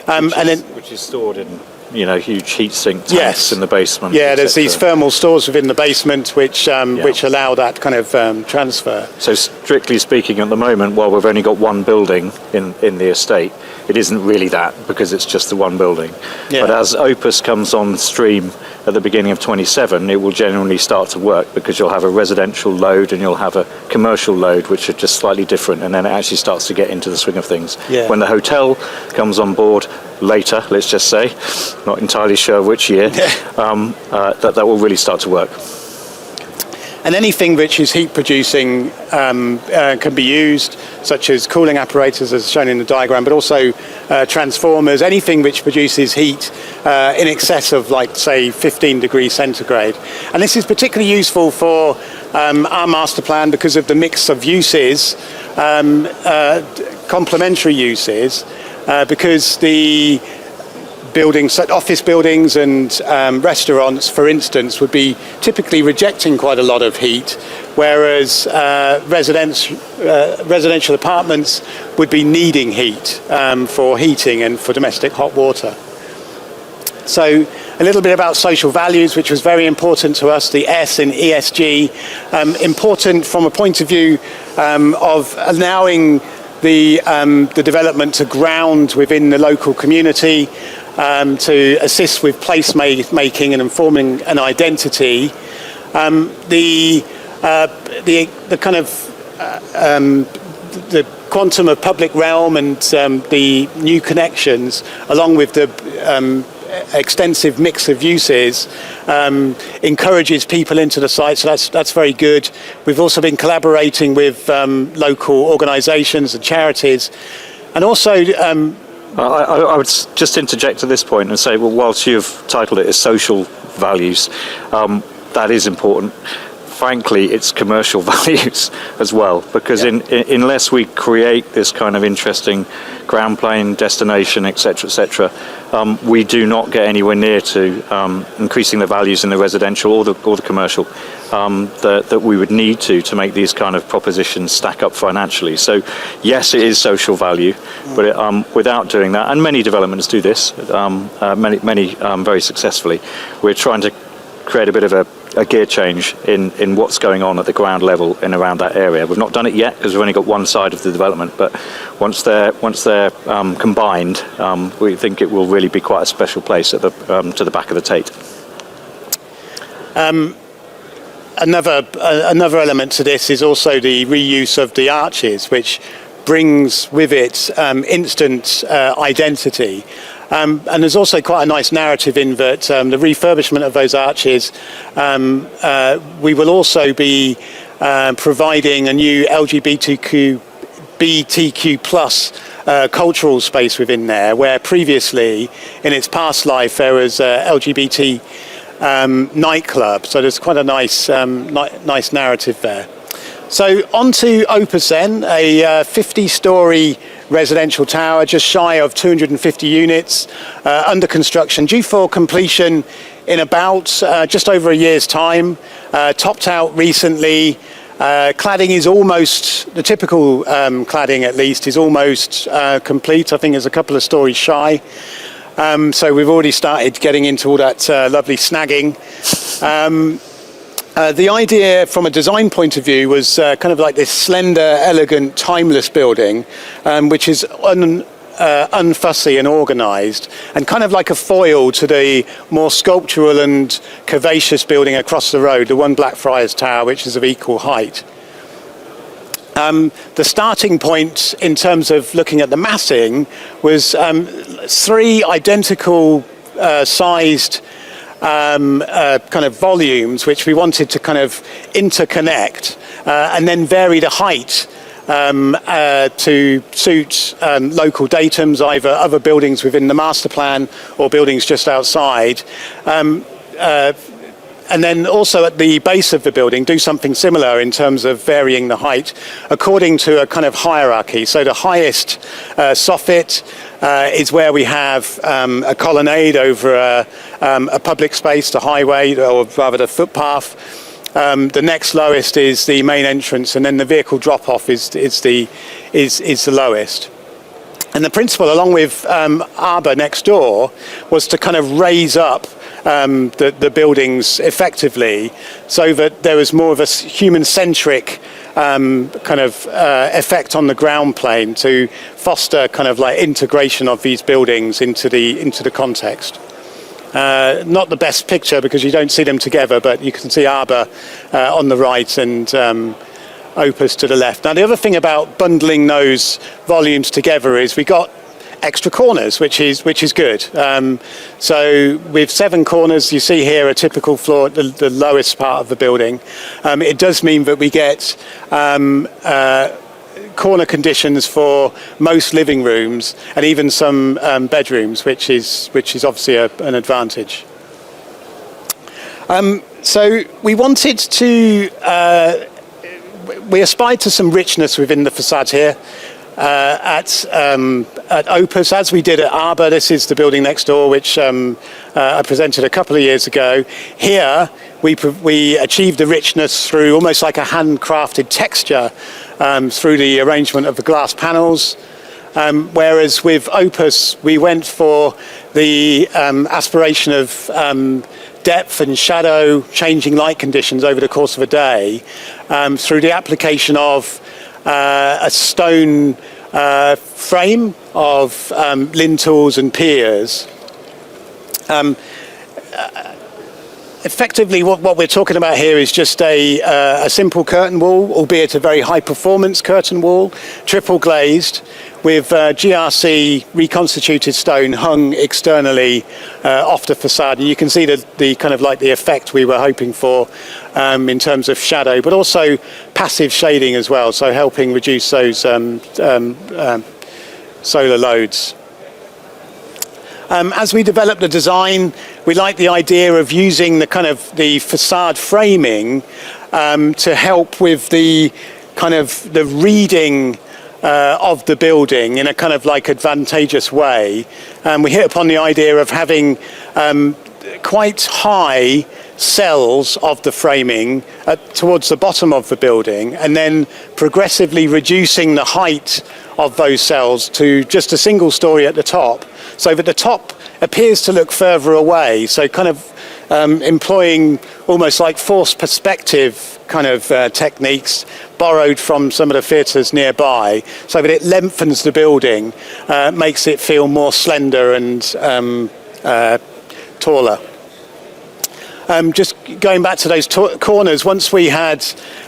Which is stored in, huge heat sink tanks in the basement. Yeah, there's these thermal stores within the basement which allow that kind of transfer. So strictly speaking, at the moment, while we've only got one building in the estate, it isn't really that because it's just the one building. Yeah. But as Opus comes on stream at the beginning of 27, it will generally start to work because you'll have a residential load and you'll have a commercial load, which are just slightly different, and then it actually starts to get into the swing of things. Yeah. When the hotel comes on board later, let's just say, not entirely sure which year, that will really start to work. And anything which is heat producing can be used, such as cooling apparatus as shown in the diagram, but also transformers, anything which produces heat in excess of, like, say, 15 degrees centigrade. And this is particularly useful for our master plan because of the mix of uses, complementary uses, because the buildings, office buildings and restaurants, for instance, would be typically rejecting quite a lot of heat, whereas residential apartments would be needing heat for heating and for domestic hot water. So a little bit about social values, which was very important to us, the S in ESG, important from a point of view of allowing the development to ground within the local community, to assist with place making and informing an identity. The kind of the quantum of public realm and the new connections, along with the extensive mix of uses, encourages people into the site, so that's very good. We've also been collaborating with local organisations and charities, and also I would just interject at this point and say, well, whilst you've titled it as social values, that is important. Frankly, it's commercial values as well, because unless we create this kind of interesting ground plane destination, etc., we do not get anywhere near to increasing the values in the residential or the commercial that we would need to make these kind of propositions stack up financially. So yes, it is social value, but without doing that, and many developments do this, many very successfully, we're trying to create a bit of a gear change in what's going on at the ground level in around that area. We've not done it yet because we've only got one side of the development, but once they're combined, we think it will really be quite a special place at to the back of the Tate. Another element to this is also the reuse of the arches, which brings with it instant identity. And there's also quite a nice narrative in that the refurbishment of those arches, we will also be providing a new LGBTQ plus cultural space within there, where previously in its past life there was LGBT nightclub. So there's quite a nice narrative there. So on to Opus then, a 50-storey residential tower, just shy of 250 units, under construction, due for completion in about just over a year's time, topped out recently. Cladding is almost, the typical cladding at least, is almost complete. I think it's a couple of stories shy. So we've already started getting into all that lovely snagging. The idea from a design point of view was kind of like this slender, elegant, timeless building, which is unfussy and organised, and kind of like a foil to the more sculptural and curvaceous building across the road, the One Blackfriars Tower, which is of equal height. The starting point in terms of looking at the massing was 3 identical sized kind of volumes, which we wanted to kind of interconnect and then vary the height to suit local datums, either other buildings within the master plan or buildings just outside. And then also at the base of the building, do something similar in terms of varying the height according to a kind of hierarchy. So the highest soffit is where we have a colonnade over a public space, the highway, or rather the footpath. The next lowest is the main entrance, and then the vehicle drop-off is the lowest. And the principle, along with Arbour next door, was to kind of raise up the buildings effectively, so that there was more of a human-centric kind of effect on the ground plane to foster kind of like integration of these buildings into the context. Not the best picture because you don't see them together, but you can see Arbour on the right and Opus to the left. Now the other thing about bundling those volumes together is we got extra corners, which is good. So with 7 corners, you see here a typical floor, the lowest part of the building. It does mean that we get corner conditions for most living rooms and even some bedrooms, which is obviously an advantage. So we wanted to, we aspired to some richness within the facade here. At Opus, as we did at Arbour. This is the building next door, which I presented a couple of years ago. Here, we achieved the richness through almost like a handcrafted texture through the arrangement of the glass panels. Whereas with Opus, we went for the aspiration of depth and shadow, changing light conditions over the course of a day, through the application of a stone frame of lintels and piers. Effectively, what we're talking about here is just a simple curtain wall, albeit a very high-performance curtain wall, triple glazed, with GRC reconstituted stone hung externally off the facade. And you can see the kind of like the effect we were hoping for in terms of shadow, but also passive shading as well, so helping reduce those solar loads. As we developed the design, we like the idea of using the kind of the facade framing to help with the kind of the reading of the building in a kind of like advantageous way. We hit upon the idea of having quite high cells of the framing towards the bottom of the building, and then progressively reducing the height of those cells to just a single story at the top, so that the top appears to look further away, so kind of employing almost like forced perspective kind of techniques borrowed from some of the theatres nearby, so that it lengthens the building, makes it feel more slender and taller. Just going back to those corners, once we had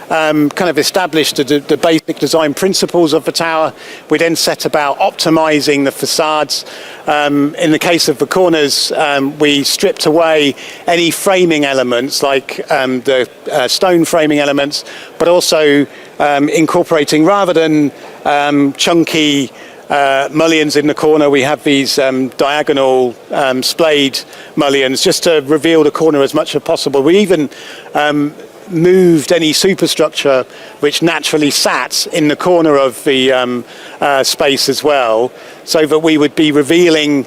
kind of established the basic design principles of the tower, we then set about optimizing the facades. In the case of the corners, we stripped away any framing elements like the stone framing elements, but also incorporating, rather than chunky mullions in the corner, we have these diagonal splayed mullions just to reveal the corner as much as possible. We even moved any superstructure which naturally sat in the corner of the space as well, so that we would be revealing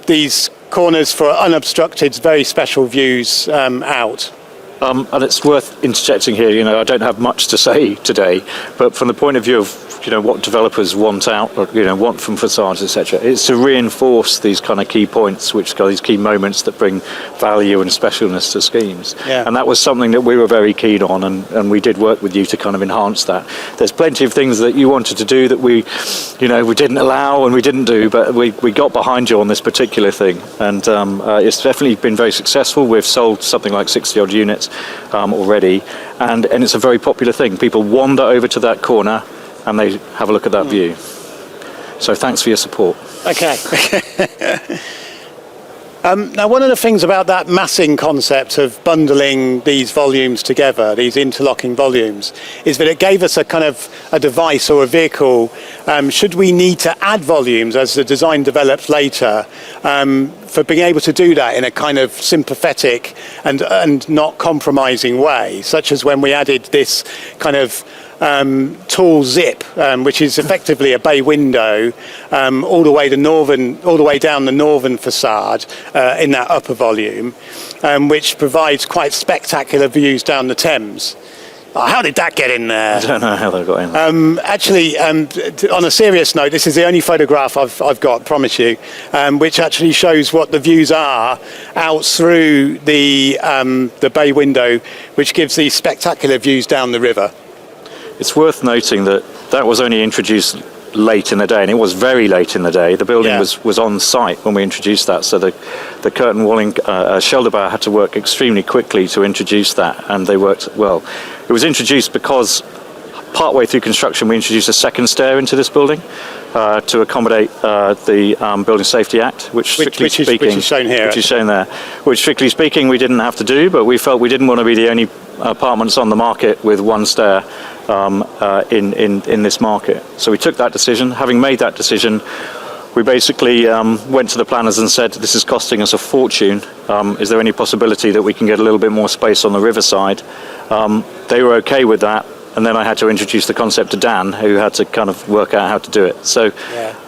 these corners for unobstructed, very special views out. And it's worth interjecting here, I don't have much to say today, but from the point of view of what developers want out, or want from facades, etc., it's to reinforce these kind of key points, which are these key moments that bring value and specialness to schemes. Yeah. And that was something that we were very keen on, and we did work with you to kind of enhance that. There's plenty of things that you wanted to do that we didn't allow and we didn't do, but we got behind you on this particular thing, and it's definitely been very successful. We've sold something like 60 odd units already, and it's a very popular thing. People wander over to that corner and they have a look at that view. So thanks for your support. Okay. Now, one of the things about that massing concept of bundling these volumes together, these interlocking volumes, is that it gave us a kind of a device or a vehicle, should we need to add volumes as the design develops later, for being able to do that in a kind of sympathetic and not compromising way, such as when we added this kind of tall zip, which is effectively a bay window, all the way down the northern facade in that upper volume, which provides quite spectacular views down the Thames. Oh, how did that get in there? I don't know how that got in there. Actually, on a serious note, this is the only photograph I've got, promise you, which actually shows what the views are out through the bay window, which gives these spectacular views down the river. It's worth noting that was only introduced late in the day, and it was very late in the day. The building was on site when we introduced that, so the curtain walling Schelderbauer had to work extremely quickly to introduce that, and they worked well. It was introduced because partway through construction we introduced a second stair into this building to accommodate the Building Safety Act, which strictly speaking, which is shown here, which is shown there, which strictly speaking we didn't have to do, but we felt we didn't want to be the only apartments on the market with one stair in this market. So we took that decision. Having made that decision, we basically went to the planners and said, this is costing us a fortune. Is there any possibility that we can get a little bit more space on the riverside? They were okay with that. And then I had to introduce the concept to Dan, who had to kind of work out how to do it. So,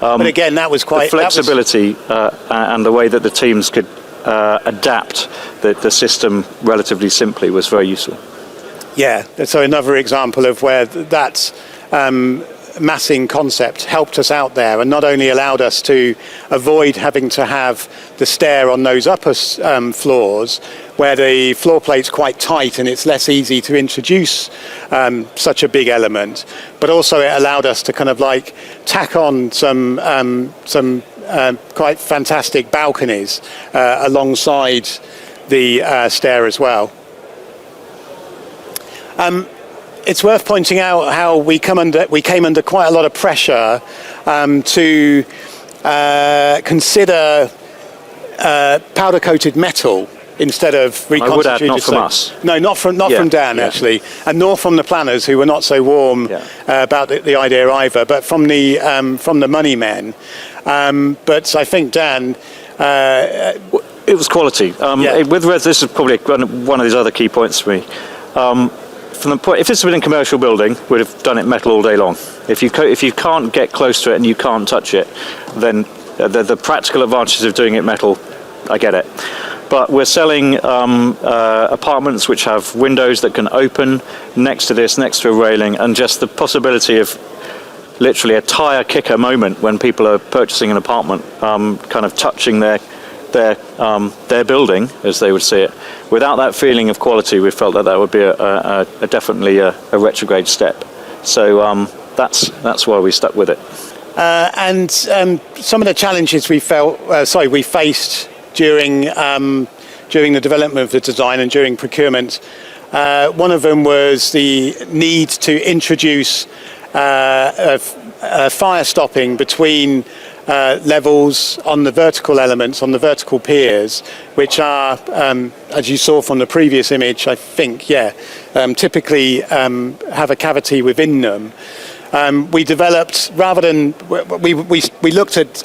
but again, that was quite the flexibility and the way that the teams could adapt the system relatively simply was very useful. Yeah, so another example of where that massing concept helped us out there, and not only allowed us to avoid having to have the stair on those upper floors where the floor plate's quite tight and it's less easy to introduce such a big element, but also it allowed us to kind of like tack on some quite fantastic balconies alongside the stair as well. It's worth pointing out how we came under quite a lot of pressure to consider powder-coated metal instead of reconstituted. I would add, not from us. No, not from Dan actually, and nor from the planners, who were not so warm about the idea either, but from the money men. But I think Dan. It was quality. This is probably one of these other key points for me. if this had been a commercial building, we'd have done it metal all day long. If you can't get close to it and you can't touch it, then the practical advantages of doing it metal, I get it. But we're selling apartments which have windows that can open next to this, next to a railing, and just the possibility of literally a tire kicker moment when people are purchasing an apartment, kind of touching their building as they would see it. Without that feeling of quality, we felt that would be definitely a retrograde step. So that's why we stuck with it. And some of the challenges we faced during the development of the design and during procurement. One of them was the need to introduce fire stopping between levels on the vertical elements, on the vertical piers, which are, as you saw from the previous image, I think, typically have a cavity within them. We developed, rather than, we looked at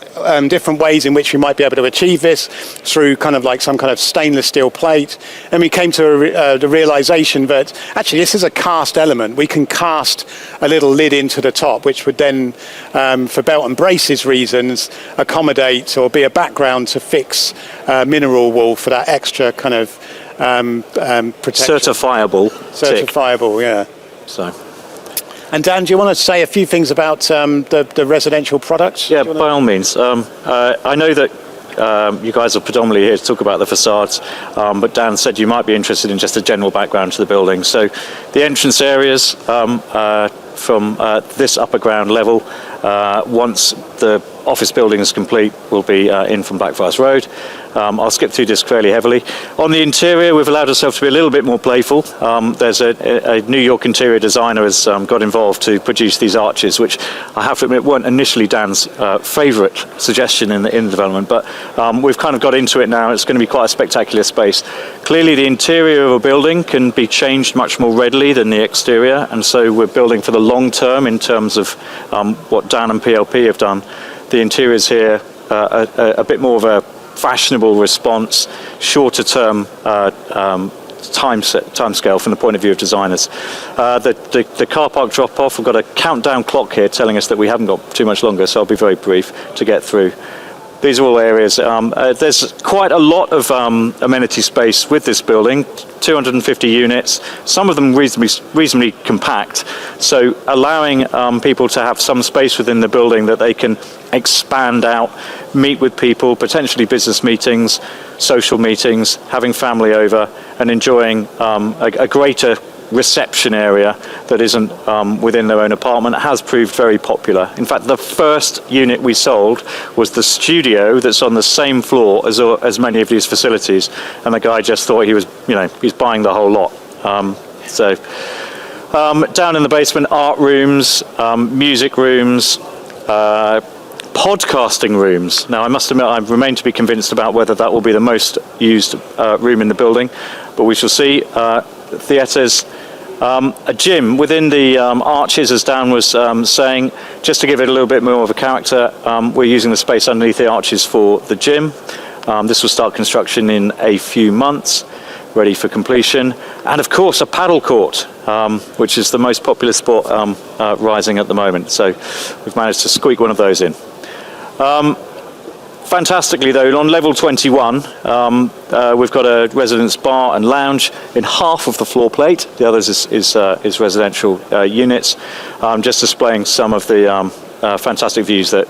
different ways in which we might be able to achieve this through kind of like some kind of stainless steel plate, and we came to the realization that actually this is a cast element. We can cast a little lid into the top, which would then, for belt and braces reasons, accommodate or be a background to fix mineral wool for that extra kind of protection. Certifiable, yeah. So. And Dan, do you want to say a few things about the residential products? Yeah, by all means. I know that you guys are predominantly here to talk about the facades, but Dan said you might be interested in just a general background to the building. So the entrance areas from this upper ground level, once the office building is complete, will be in from Blackfriars Road. I'll skip through this fairly heavily. On the interior, we've allowed ourselves to be a little bit more playful. There's a New York interior designer has got involved to produce these arches, which I have to admit weren't initially Dan's favourite suggestion in the development, but we've kind of got into it now. It's going to be quite a spectacular space. Clearly, the interior of a building can be changed much more readily than the exterior, and so we're building for the long term in terms of what Dan and PLP have done. The interiors here are a bit more of a fashionable response, shorter term time scale from the point of view of designers. The car park drop off, we've got a countdown clock here telling us that we haven't got too much longer, so I'll be very brief to get through. These are all areas. There's quite a lot of amenity space with this building, 250 units, some of them reasonably compact, so allowing people to have some space within the building that they can expand out, meet with people, potentially business meetings, social meetings, having family over, and enjoying a greater reception area that isn't within their own apartment has proved very popular. In fact, the first unit we sold was the studio that's on the same floor as many of these facilities, and the guy just thought he was buying the whole lot. Down in the basement, art rooms, music rooms, podcasting rooms. Now, I must admit, I remain to be convinced about whether that will be the most used room in the building, but we shall see. Theatres, a gym within the arches, as Dan was saying, just to give it a little bit more of a character. We're using the space underneath the arches for the gym. This will start construction in a few months, ready for completion. And of course, a paddle court, which is the most popular sport rising at the moment. So we've managed to squeak one of those in. Fantastically, though, on level 21, we've got a residence bar and lounge in half of the floor plate. The others is residential units, just displaying some of the fantastic views that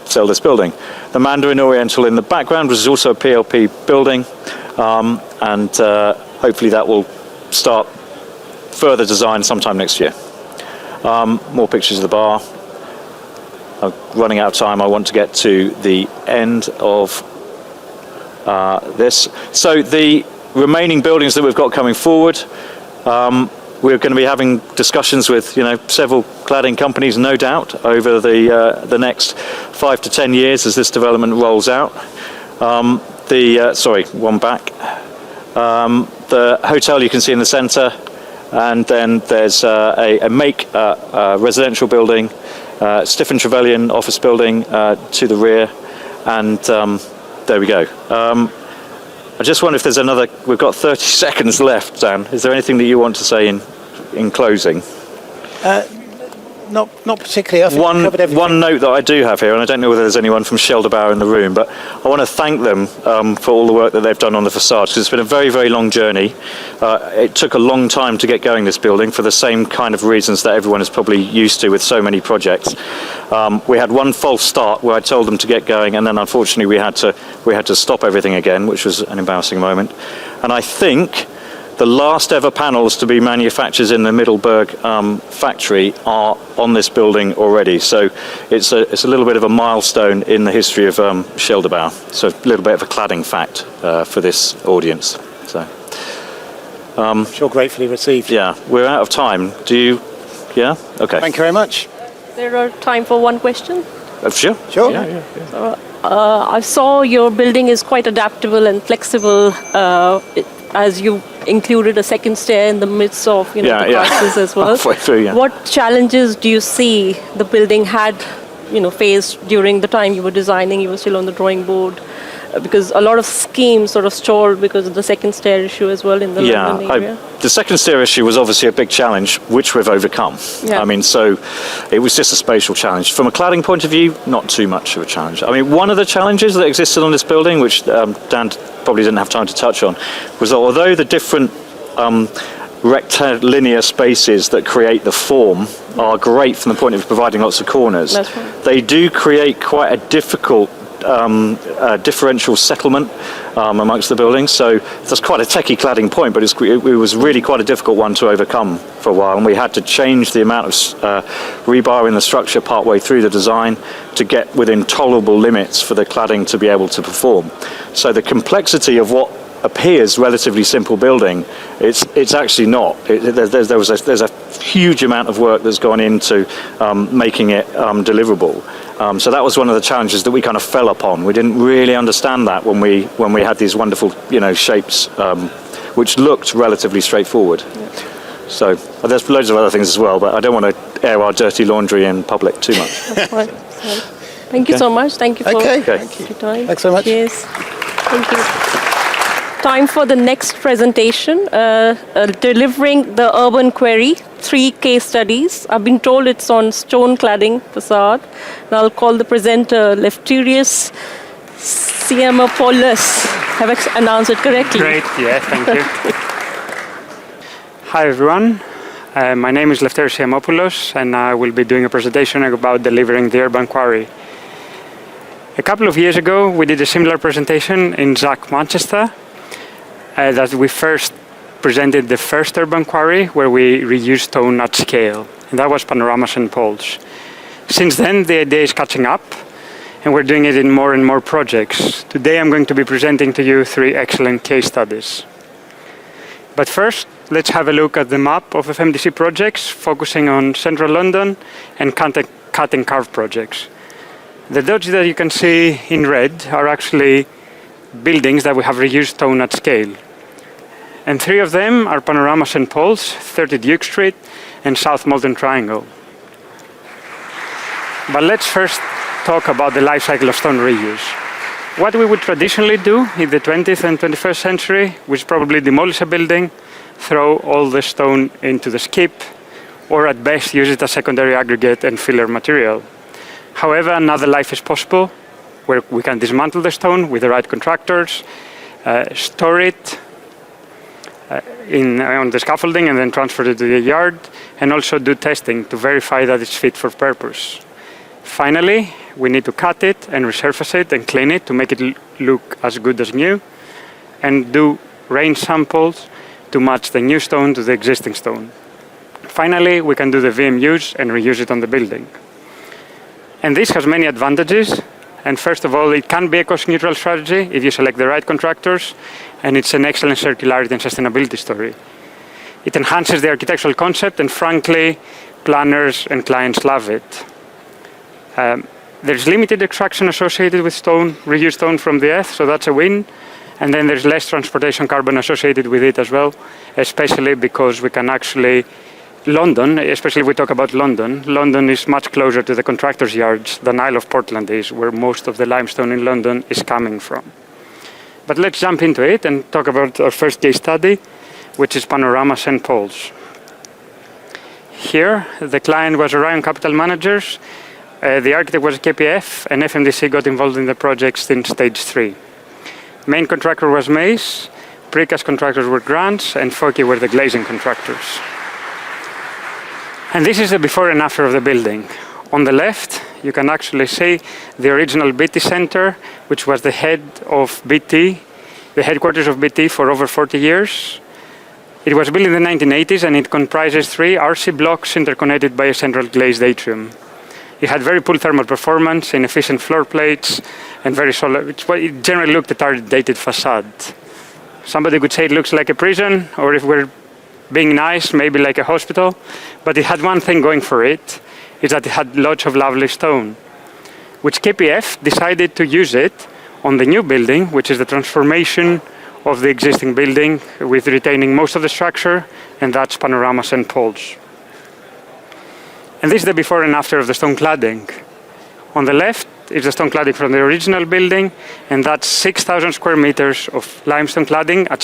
sell this building. The Mandarin Oriental in the background, which is also a PLP building, and hopefully that will start further design sometime next year. More pictures of the bar. I'm running out of time. I want to get to the end of this. So the remaining buildings that we've got coming forward, we're going to be having discussions with several cladding companies, no doubt, over the next 5 to 10 years as this development rolls out. One back. The hotel you can see in the centre, and then there's a Make residential building. Stiffen Trevelyan office building to the rear, and there we go. I just wonder if there's another. We've got 30 seconds left, Dan. Is there anything that you want to say in closing? Not particularly. I think we covered everything. One note that I do have here, and I don't know whether there's anyone from Scheldebauer in the room, but I want to thank them for all the work that they've done on the facade, because it's been a very, very long journey. It took a long time to get going, this building, for the same kind of reasons that everyone is probably used to with so many projects. We had one false start where I told them to get going, and then unfortunately we had to stop everything again, which was an embarrassing moment. And I think the last ever panels to be manufactured in the Middelburg factory are on this building already. So it's a little bit of a milestone in the history of Scheldebauer. So a little bit of a cladding fact for this audience. So, sure, gratefully received. Yeah, we're out of time. Do you? Yeah? Okay. Thank you very much. There are time for one question. Sure. Sure. Yeah. So, I saw your building is quite adaptable and flexible, as you included a second stair in the midst of the crisis as well. Halfway through, yeah. What challenges do you see the building had faced during the time you were designing? You were still on the drawing board, because a lot of schemes sort of stalled because of the second stair issue as well in the London area. The second stair issue was obviously a big challenge, which we've overcome. Yeah. I mean, so it was just a spatial challenge. From a cladding point of view, not too much of a challenge. I mean, one of the challenges that existed on this building, which Dan probably didn't have time to touch on, was that although the different rectilinear spaces that create the form are great from the point of providing lots of corners, That's right. they do create quite a difficult differential settlement amongst the buildings. So that's quite a techie cladding point, but it was really quite a difficult one to overcome for a while, and we had to change the amount of rebar in the structure partway through the design to get within tolerable limits for the cladding to be able to perform. So the complexity of what appears relatively simple building, it's actually not. There's a huge amount of work that's gone into making it deliverable. So that was one of the challenges that we kind of fell upon. We didn't really understand that when we had these wonderful shapes, which looked relatively straightforward. Yeah. So there's loads of other things as well, but I don't want to air our dirty laundry in public too much. That's fine. Thank you so much. Thank you for your time. Thanks so much. Cheers. Thank you. Time for the next presentation, delivering the urban query, 3 case studies. I've been told it's on stone cladding facade. And I'll call the presenter Lefterius Siemopoulos. Have I announced it correctly? Great, yeah, thank you. Hi everyone, my name is Lefterius Siemopoulos, and I will be doing a presentation about delivering the urban quarry. A couple of years ago, we did a similar presentation in Zak, Manchester. That we first presented the first urban quarry where we reused stone at scale, and that was panoramas and poles. Since then, the idea is catching up, and we're doing it in more and more projects. Today, I'm going to be presenting to you 3 excellent case studies. But first, let's have a look at the map of FMDC projects, focusing on central London and cut and carve projects. The dots that you can see in red are actually buildings that we have reused stone at scale. And 3 of them are panoramas and poles, 30 Duke Street and South Molton Triangle. But let's first talk about the life cycle of stone reuse. What we would traditionally do in the 20th and 21st century was probably demolish a building, throw all the stone into the skip, or at best use it as secondary aggregate and filler material. However, another life is possible, where we can dismantle the stone with the right contractors, store it on the scaffolding and then transfer it to the yard, and also do testing to verify that it's fit for purpose. Finally, we need to cut it and resurface it and clean it to make it look as good as new, and do range samples to match the new stone to the existing stone. Finally, we can do the VMUs and reuse it on the building. And this has many advantages. And first of all, it can be a cost-neutral strategy if you select the right contractors, and it's an excellent circularity and sustainability story. It enhances the architectural concept, and frankly, planners and clients love it. There's limited extraction associated with stone, reused stone from the earth, so that's a win. And then there's less transportation carbon associated with it as well, especially because we can actually London, especially if we talk about London, London is much closer to the contractors' yards than Isle of Portland is, where most of the limestone in London is coming from. But let's jump into it and talk about our first case study, which is Panorama St. Paul's. Here, the client was Orion Capital Managers, the architect was KPF, and FMDC got involved in the project since stage 3. Main contractor was Mace, precast contractors were Grants, and Foki were the glazing contractors. And this is the before and after of the building. On the left, you can actually see the original BT Center, which was the head of BT, the headquarters of BT for over 40 years. It was built in the 1980s and it comprises 3 RC blocks interconnected by a central glazed atrium. It had very poor thermal performance, inefficient floor plates, and very solid. It generally looked a dated facade. Somebody could say it looks like a prison, or if we're being nice, maybe like a hospital. But it had one thing going for it, is that it had lots of lovely stone, which KPF decided to use it on the new building, which is the transformation of the existing building with retaining most of the structure, and that's Panorama St. Paul's. And this is the before and after of the stone cladding. On the left is the stone cladding from the original building, and that's 6,000 square meters of limestone cladding at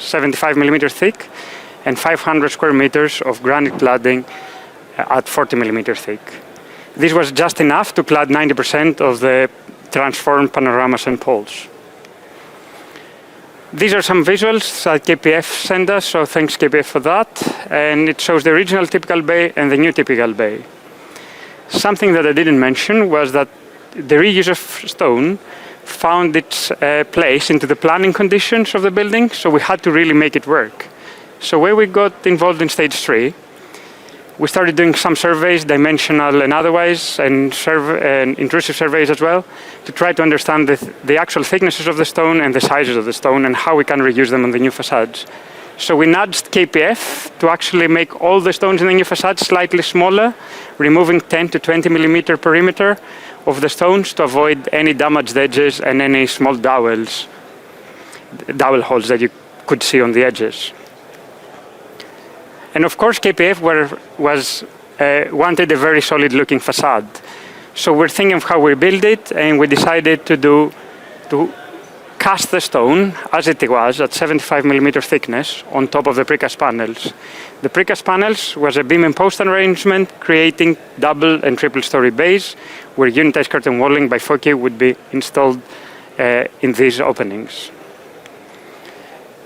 75 millimeter thick, and 500 square meters of granite cladding at 40 millimeter thick. This was just enough to clad 90% of the transformed Panorama St. Paul's. These are some visuals that KPF sent us, so thanks KPF for that. And it shows the original typical bay and the new typical bay. Something that I didn't mention was that the reuse of stone found its place into the planning conditions of the building, so we had to really make it work. So when we got involved in stage 3, we started doing some surveys, dimensional and otherwise, and intrusive surveys as well, to try to understand the actual thicknesses of the stone and the sizes of the stone and how we can reuse them on the new facades. So we nudged KPF to actually make all the stones in the new facade slightly smaller, removing 10 to 20 millimeter perimeter of the stones to avoid any damaged edges and any small dowel holes that you could see on the edges. And of course, KPF wanted a very solid looking facade. So we're thinking of how we build it, and we decided to cast the stone as it was at 75 millimeter thickness on top of the precast panels. The precast panels was a beam and post arrangement creating double and triple story bays where unitized curtain walling by Foki would be installed in these openings.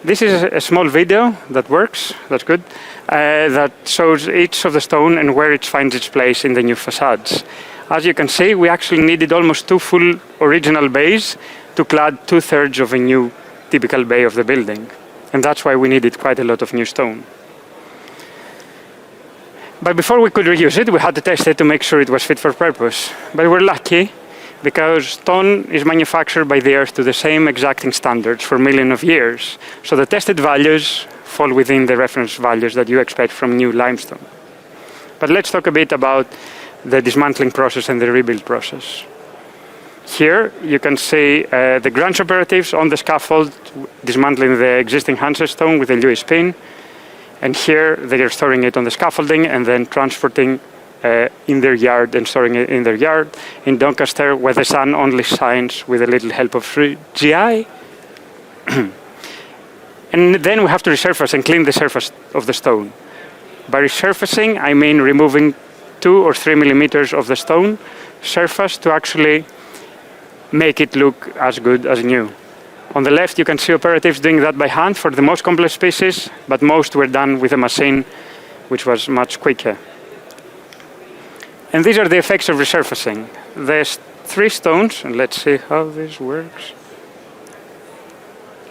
This is a small video that works, that's good, that shows each of the stone and where it finds its place in the new facades. As you can see, we actually needed almost 2 full original bays to clad 2/3 of a new typical bay of the building. And that's why we needed quite a lot of new stone. But before we could reuse it, we had to test it to make sure it was fit for purpose. But we're lucky, because stone is manufactured by the earth to the same exacting standards for millions of years. So the tested values fall within the reference values that you expect from new limestone. But let's talk a bit about the dismantling process and the rebuild process. Here you can see the Grunge operatives on the scaffold dismantling the existing Hansen stone with a Lewis pin. And here they are storing it on the scaffolding and then transporting in their yard and storing it in their yard in Doncaster, where the sun only shines with a little help of GI. And then we have to resurface and clean the surface of the stone. By resurfacing, I mean removing 2 or 3 millimeters of the stone surface to actually make it look as good as new. On the left, you can see operatives doing that by hand for the most complex pieces, but most were done with a machine, which was much quicker. And these are the effects of resurfacing. There's 3 stones, and let's see how this works.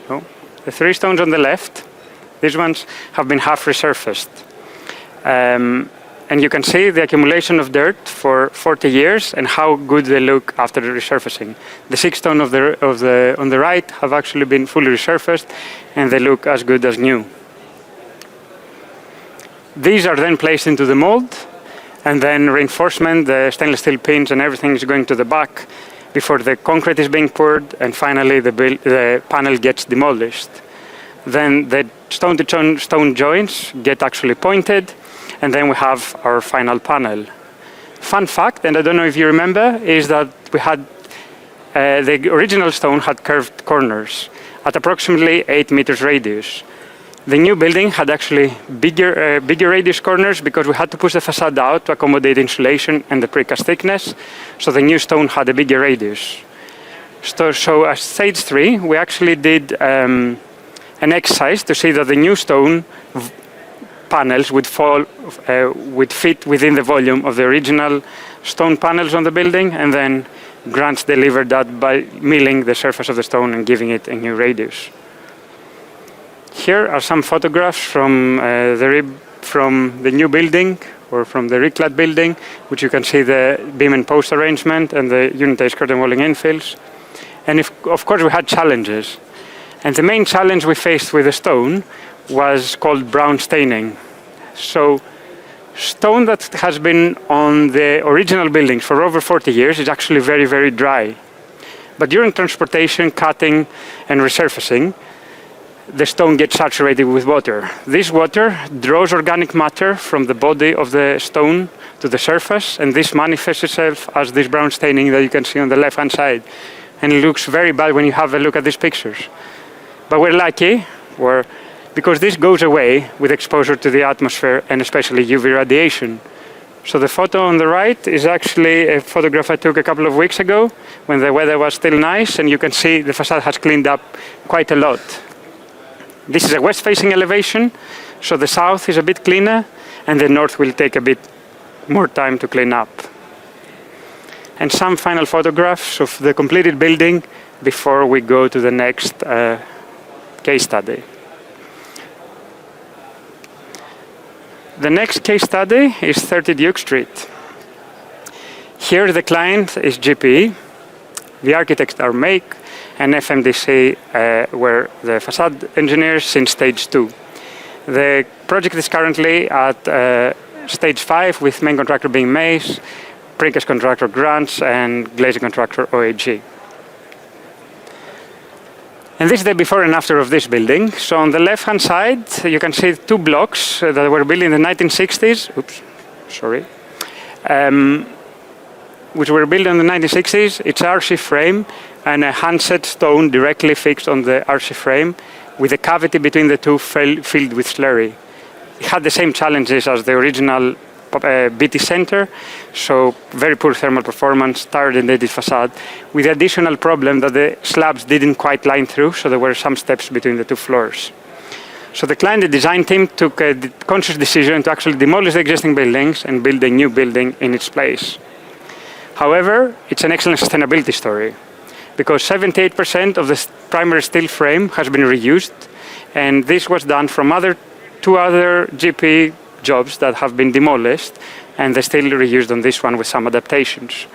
Oh, the 3 stones on the left, these ones have been half resurfaced. And you can see the accumulation of dirt for 40 years and how good they look after the resurfacing. The 6 stones on the right have actually been fully resurfaced, and they look as good as new. These are then placed into the mold, and then reinforcement, the stainless steel pins and everything is going to the back before the concrete is being poured, and finally the panel gets demolished. Then the stone joints get actually pointed, and then we have our final panel. Fun fact, and I don't know if you remember, is that we had the original stone had curved corners at approximately 8 meters radius. The new building had actually bigger radius corners because we had to push the facade out to accommodate insulation and the precast thickness, so the new stone had a bigger radius. So at stage 3, we actually did an exercise to see that the new stone panels would fit within the volume of the original stone panels on the building, and then Grant delivered that by milling the surface of the stone and giving it a new radius. Here are some photographs from the new building, or from the reclad building, which you can see the beam and post arrangement and the unitized curtain walling infills. And of course we had challenges. And the main challenge we faced with the stone was called brown staining. So stone that has been on the original buildings for over 40 years is actually very, very dry. But during transportation, cutting, and resurfacing, the stone gets saturated with water. This water draws organic matter from the body of the stone to the surface, and this manifests itself as this brown staining that you can see on the left-hand side. And it looks very bad when you have a look at these pictures. But we're lucky, because this goes away with exposure to the atmosphere and especially UV radiation. So the photo on the right is actually a photograph I took a couple of weeks ago when the weather was still nice, and you can see the facade has cleaned up quite a lot. This is a west-facing elevation, so the south is a bit cleaner, and the north will take a bit more time to clean up. And some final photographs of the completed building before we go to the next case study. The next case study is 30 Duke Street. Here the client is GPE, the architects are Make, and FMDC were the facade engineers since stage 2. The project is currently at stage 5, with main contractor being Mace, precast contractor Grants, and glazing contractor OAG. And this is the before and after of this building. So on the left-hand side, you can see 2 blocks that were built in the 1960s. Oops, sorry. Which were built in the 1960s. It's RC frame and a handset stone directly fixed on the RC frame, with a cavity between the two filled with slurry. It had the same challenges as the original BT center, so very poor thermal performance, tired and dated facade, with the additional problem that the slabs didn't quite line through, so there were some steps between the 2 floors. So the client, the design team, took a conscious decision to actually demolish the existing buildings and build a new building in its place. However, it's an excellent sustainability story, because 78% of the primary steel frame has been reused, and this was done from 2 other GP jobs that have been demolished, and they're still reused on this one with some adaptations.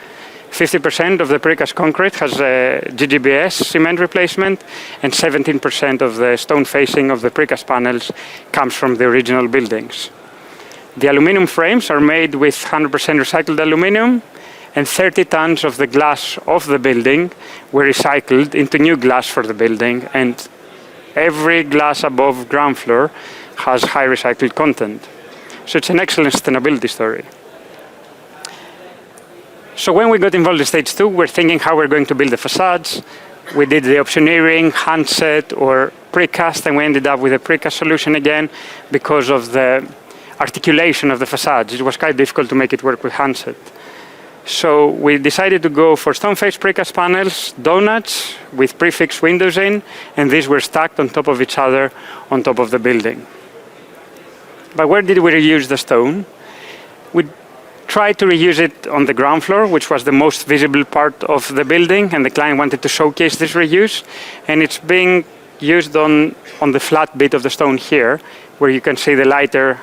50% of the precast concrete has GGBS cement replacement, and 17% of the stone facing of the precast panels comes from the original buildings. The aluminum frames are made with 100% recycled aluminum, and 30 tons of the glass of the building were recycled into new glass for the building, and every glass above ground floor has high recycled content. So it's an excellent sustainability story. So when we got involved in stage 2, we're thinking how we're going to build the facades. We did the optioneering, handset, or precast, and we ended up with a precast solution again because of the articulation of the facades. It was quite difficult to make it work with handset. So we decided to go for stone-faced precast panels, donuts, with prefix windows in, and these were stacked on top of each other on top of the building. But where did we reuse the stone? We tried to reuse it on the ground floor, which was the most visible part of the building, and the client wanted to showcase this reuse, and it's being used on the flat bit of the stone here, where you can see the lighter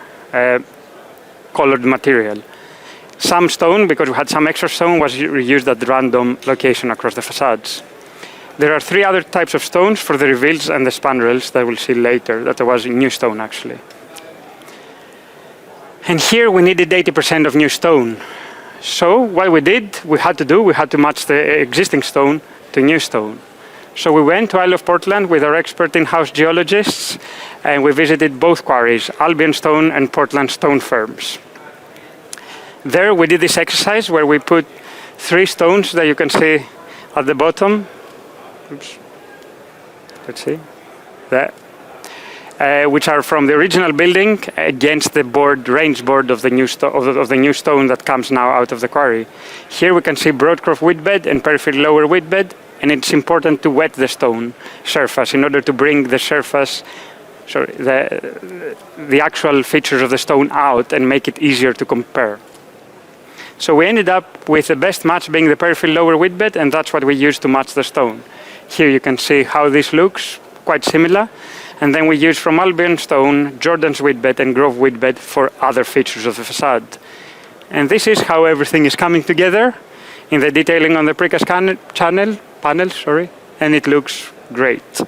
colored material. Some stone, because we had some extra stone, was reused at random location across the facades. There are 3 other types of stones for the reveals and the spandrels that we'll see later, that there was in new stone actually. And here we needed 80% of new stone. So what we did, we had to match the existing stone to new stone. So we went to Isle of Portland with our expert in-house geologists, and we visited both quarries, Albion Stone and Portland Stone firms. There we did this exercise where we put 3 stones that you can see at the bottom. Oops. Let's see. There. Which are from the original building against the range board of the new stone that comes now out of the quarry. Here we can see broadcroft wheatbed and peripheral lower wheatbed, and it's important to wet the stone surface in order to bring the surface, the actual features of the stone out and make it easier to compare. So we ended up with the best match being the peripheral lower wheatbed, and that's what we used to match the stone. Here you can see how this looks, quite similar. And then we use from Albion stone, Jordan's wheatbed and Grove wheatbed for other features of the facade. And this is how everything is coming together in the detailing on the precast panels, and it looks great.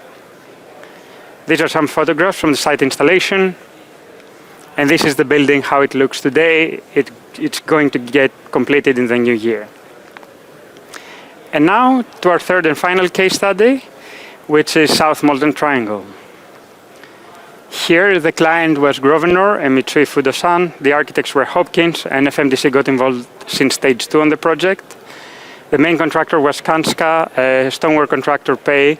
These are some photographs from the site installation. And this is the building, how it looks today. It's going to get completed in the new year. And now to our third and final case study, which is South Molten Triangle. Here, the client was Convenor and Mitsui Fudosan. The architects were Hopkins, and FMDC got involved since stage 2 on the project. The main contractor was Kanska, stonework contractor Pei,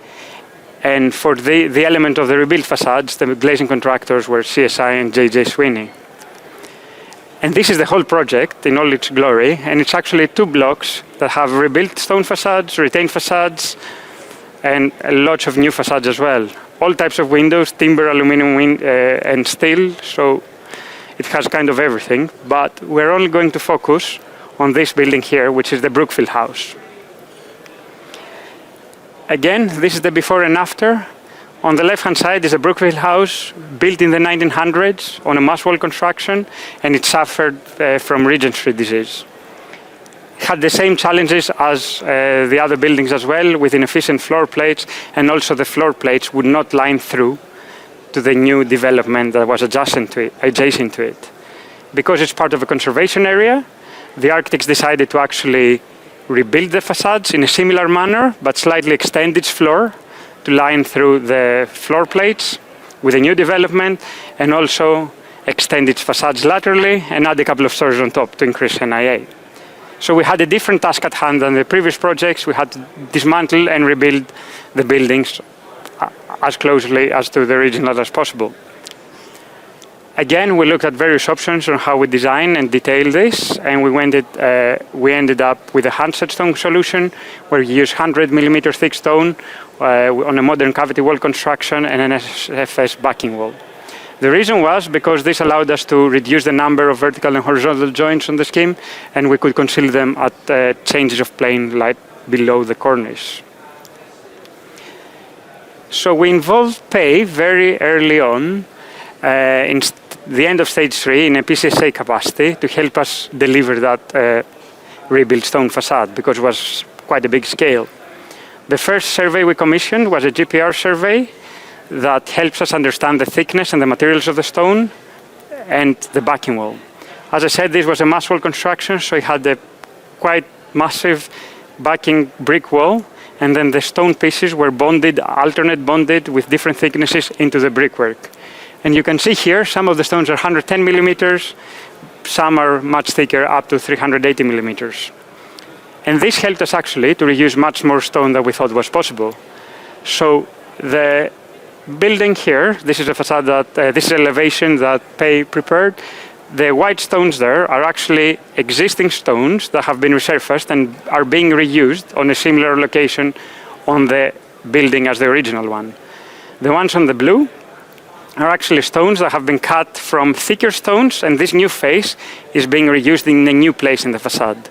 and for the element of the rebuilt facades, the glazing contractors were CSI and JJ Sweeney. And this is the whole project in all its glory, and it's actually 2 blocks that have rebuilt stone facades, retained facades, and lots of new facades as well. All types of windows, timber, aluminum, and steel, so it has kind of everything. But we're only going to focus on this building here, which is the Brookfield House. Again, this is the before and after. On the left-hand side is a Brookfield House built in the 1900s on a mass wall construction, and it suffered from Regent Street disease. Had the same challenges as the other buildings as well, with inefficient floor plates, and also the floor plates would not line through to the new development that was adjacent to it. Because it's part of a conservation area, the architects decided to actually rebuild the facades in a similar manner, but slightly extend its floor to line through the floor plates with a new development, and also extend its facades laterally and add a couple of stories on top to increase NIA. So we had a different task at hand than the previous projects. We had to dismantle and rebuild the buildings as closely as to the original as possible. Again, we looked at various options on how we design and detail this, and we ended up with a handset stone solution where we use 100mm thick stone on a modern cavity wall construction and an SFS backing wall. The reason was because this allowed us to reduce the number of vertical and horizontal joints on the scheme, and we could conceal them at changes of plane light below the cornice. So we involved Pei very early on in the end of stage 3 in a PCSA capacity to help us deliver that rebuilt stone facade, because it was quite a big scale. The first survey we commissioned was a GPR survey that helps us understand the thickness and the materials of the stone and the backing wall. As I said, this was a mass wall construction, so it had a quite massive backing brick wall, and then the stone pieces were bonded, alternate bonded with different thicknesses into the brickwork. And you can see here, some of the stones are 110mm, some are much thicker, up to 380mm. And this helped us actually to reuse much more stone than we thought was possible. So the building here, this is a facade that, this is elevation that Pei prepared. The white stones there are actually existing stones that have been resurfaced and are being reused on a similar location on the building as the original one. The ones on the blue are actually stones that have been cut from thicker stones, and this new face is being reused in a new place in the facade.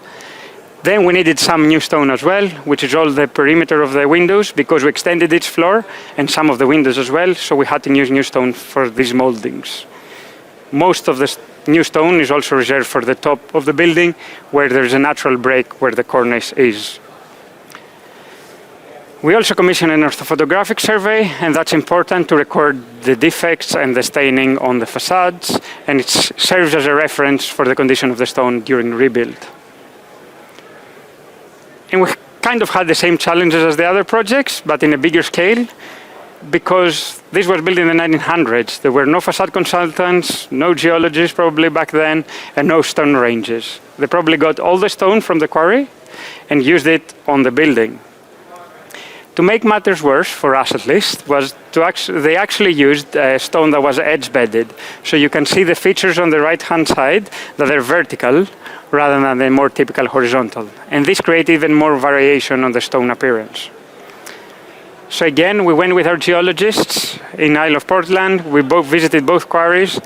Then we needed some new stone as well, which is all the perimeter of the windows, because we extended its floor and some of the windows as well, so we had to use new stone for these moldings. Most of the new stone is also reserved for the top of the building, where there is a natural break where the cornice is. We also commissioned an orthophotographic survey, and that's important to record the defects and the staining on the facades, and it serves as a reference for the condition of the stone during rebuild. And we kind of had the same challenges as the other projects, but in a bigger scale, because this was built in the 1900s. There were no facade consultants, no geologists probably back then, and no stone ranges. They probably got all the stone from the quarry and used it on the building. To make matters worse, for us at least, was they actually used stone that was edge bedded. So you can see the features on the right-hand side that are vertical rather than the more typical horizontal. And this created even more variation on the stone appearance. So again, we went with our geologists in Isle of Portland. We visited both quarries,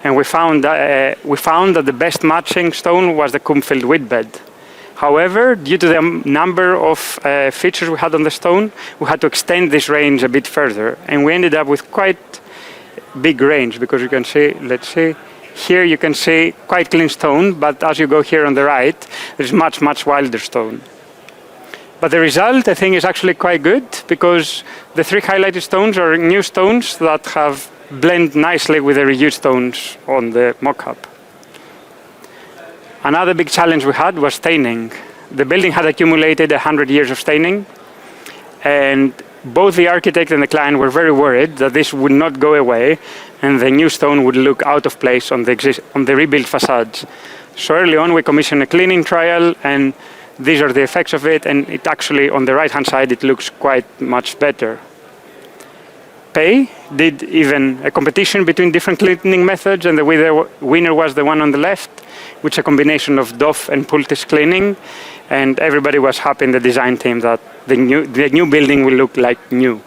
and we found that the best matching stone was the Kumfield Whitbed. However, due to the number of features we had on the stone, we had to extend this range a bit further, and we ended up with quite big range, because you can see, let's see, here you can see quite clean stone, but as you go here on the right, there's much, much wilder stone. But the result, I think, is actually quite good, because the three highlighted stones are new stones that have blend nicely with the reused stones on the mock-up. Another big challenge we had was staining. The building had accumulated 100 years of staining, and both the architect and the client were very worried that this would not go away and the new stone would look out of place on the rebuilt facades. So early on we commissioned a cleaning trial, and these are the effects of it, and it actually, on the right-hand side, it looks quite much better. Pay did even a competition between different cleaning methods, and the winner was the one on the left, which is a combination of Doff and Pultis cleaning, and everybody was happy in the design team that the new building will look like new.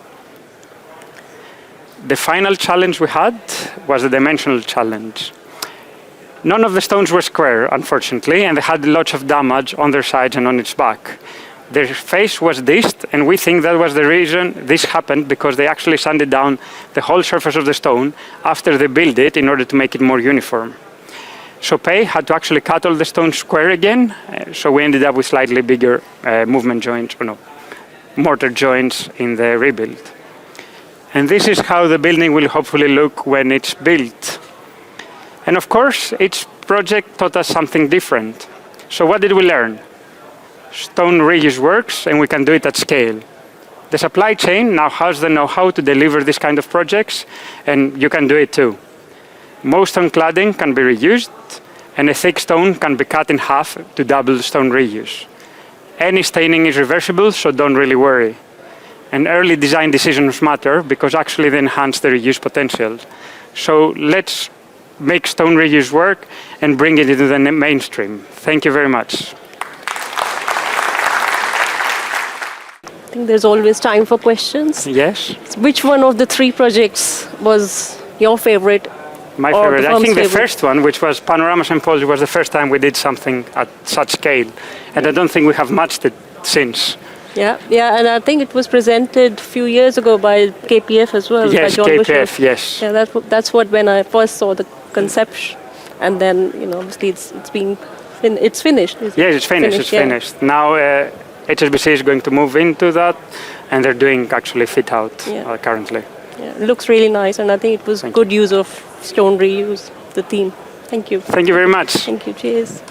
The final challenge we had was the dimensional challenge. None of the stones were square, unfortunately, and they had lots of damage on their sides and on its back. Their face was dished, and we think that was the reason this happened, because they actually sanded down the whole surface of the stone after they built it in order to make it more uniform. So Pei had to actually cut all the stones square again, so we ended up with slightly bigger movement joints, mortar joints in the rebuild. And this is how the building will hopefully look when it's built. And of course, each project taught us something different. So what did we learn? Stone reuse works, and we can do it at scale. The supply chain now has the know-how to deliver this kind of projects, and you can do it too. Most stone cladding can be reused, and a thick stone can be cut in half to double stone reuse. Any staining is reversible, so don't really worry. And early design decisions matter, because actually they enhance the reuse potential. So let's make stone reuse work and bring it into the mainstream. Thank you very much. I think there's always time for questions. Yes. Which one of the three projects was your favorite? My favorite, I think the first one, which was Panorama St. Paul's, was the first time we did something at such scale. And I don't think we have matched it since. Yeah, and I think it was presented a few years ago by KPF as well. Yes, by John KPF, Bushel. yes. Yeah, that's what, when I first saw the conception, and then, obviously it's finished. Yes, it's finished. Now HSBC is going to move into that, and they're doing actually fit out currently. Yeah, it looks really nice, and I think it was good use of stone reuse, the theme. Thank you. Thank you very much. Thank you. Cheers.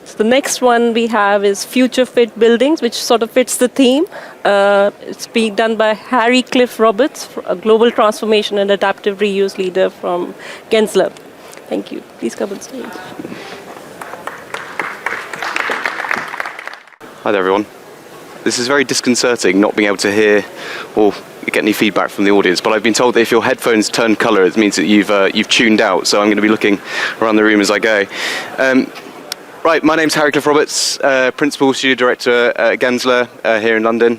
So the next one we have is Future Fit Buildings, which sort of fits the theme. It's being done by Harry Cliff Roberts, a global transformation and adaptive reuse leader from Gensler. Thank you. Please come on stage. Hi there, everyone. This is very disconcerting, not being able to hear or get any feedback from the audience, but I've been told that if your headphones turn colour, it means that you've tuned out, so I'm going to be looking around the room as I go. Right, my name's Harry Cliff Roberts, Principal Studio Director at Gensler here in London.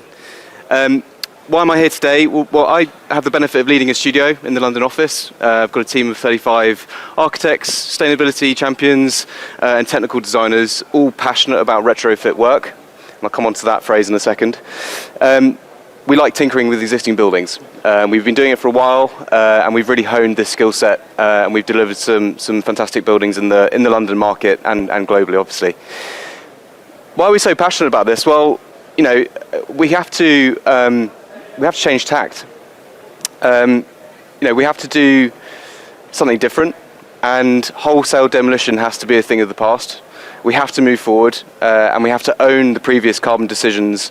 Why am I here today? Well, I have the benefit of leading a studio in the London office. I've got a team of 35 architects, sustainability champions, and technical designers, all passionate about retrofit work. I'll come on to that phrase in a second. We like tinkering with existing buildings. We've been doing it for a while, and we've really honed this skill set, and we've delivered some fantastic buildings in the London market and globally, obviously. Why are we so passionate about this? Well, we have to change tact. We have to do something different, and wholesale demolition has to be a thing of the past. We have to move forward, and we have to own the previous carbon decisions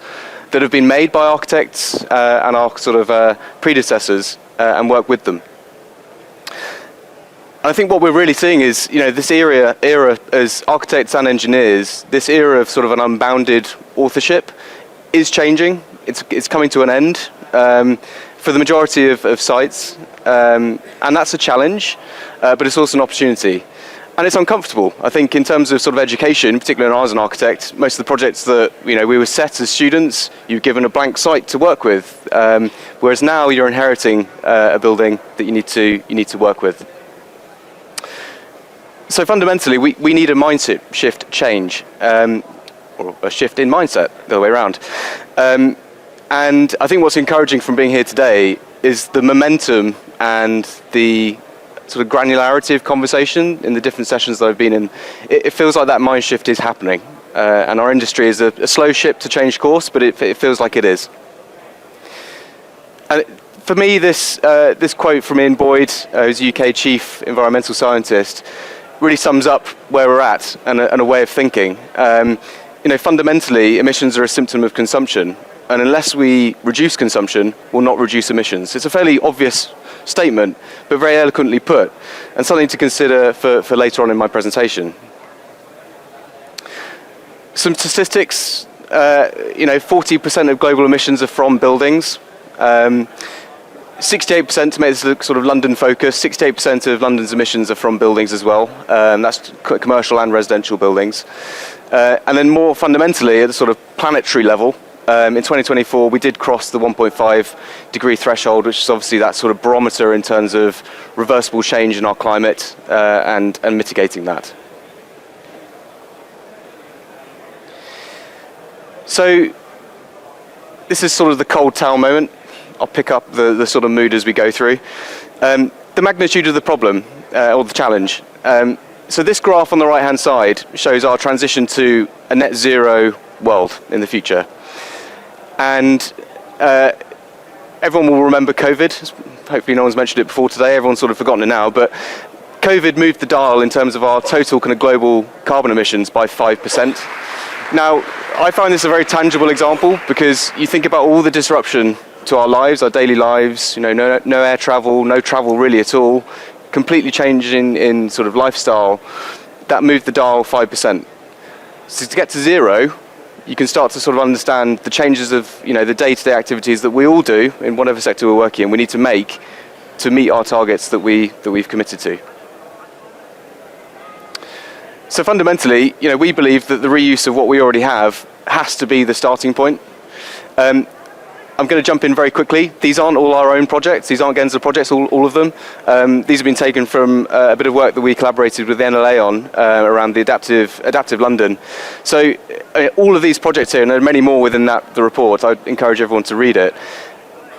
that have been made by architects and our sort of predecessors, and work with them. I think what we're really seeing is, this era as architects and engineers, this era of sort of an unbounded authorship is changing. It's coming to an end for the majority of sites, and that's a challenge, but it's also an opportunity. And it's uncomfortable. I think in terms of sort of education, particularly when I was an architect, most of the projects that we were set as students, you're given a blank site to work with, whereas now you're inheriting a building that you need to work with. So fundamentally, we need a mindset shift change, or a shift in mindset, the other way around. And I think what's encouraging from being here today is the momentum and the sort of granularity of conversation in the different sessions that I've been in. It feels like that mind shift is happening, and our industry is a slow ship to change course, but it feels like it is. And for me, this quote from Ian Boyd, who's UK Chief Environmental Scientist, really sums up where we're at and a way of thinking. Fundamentally, emissions are a symptom of consumption, and unless we reduce consumption, we'll not reduce emissions. It's a fairly obvious statement, but very eloquently put, and something to consider for later on in my presentation. Some statistics, 40% of global emissions are from buildings. 68%, to make this sort of London focus, 68% of London's emissions are from buildings as well. That's commercial and residential buildings. And then more fundamentally, at the sort of planetary level, in 2024, we did cross the 1.5 degree threshold, which is obviously that sort of barometer in terms of reversible change in our climate and mitigating that. So this is sort of the cold towel moment. I'll pick up the sort of mood as we go through. The magnitude of the problem, or the challenge. So this graph on the right-hand side shows our transition to a net zero world in the future. And everyone will remember COVID. Hopefully no one's mentioned it before today. Everyone's sort of forgotten it now. But COVID moved the dial in terms of our total kind of global carbon emissions by 5%. Now, I find this a very tangible example because you think about all the disruption to our lives, our daily lives, no air travel, no travel really at all, completely changing in sort of lifestyle. That moved the dial 5%. So to get to zero, you can start to sort of understand the changes of, the day-to-day activities that we all do in whatever sector we're working in, we need to make to meet our targets that we've committed to. So fundamentally, we believe that the reuse of what we already have has to be the starting point. I'm going to jump in very quickly. These aren't all our own projects. These aren't Gensler projects, all of them. These have been taken from a bit of work that we collaborated with the NLA on around the adaptive London. So all of these projects here, and there are many more within the report, I'd encourage everyone to read it.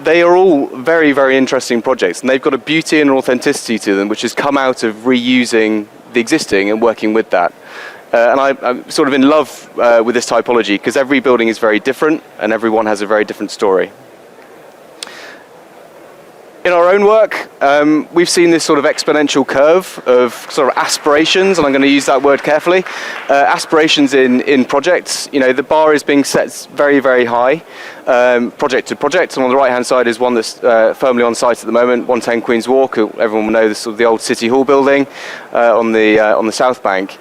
They are all very, very interesting projects, and they've got a beauty and an authenticity to them, which has come out of reusing the existing and working with that. And I'm sort of in love with this typology because every building is very different and everyone has a very different story. In our own work, we've seen this sort of exponential curve of sort of aspirations, and I'm going to use that word carefully. Aspirations in projects, the bar is being set very, very high, project to project. And on the right-hand side is one that's firmly on site at the moment, 110 Queen's Walk. Everyone will know this sort of the old City Hall building on the South Bank.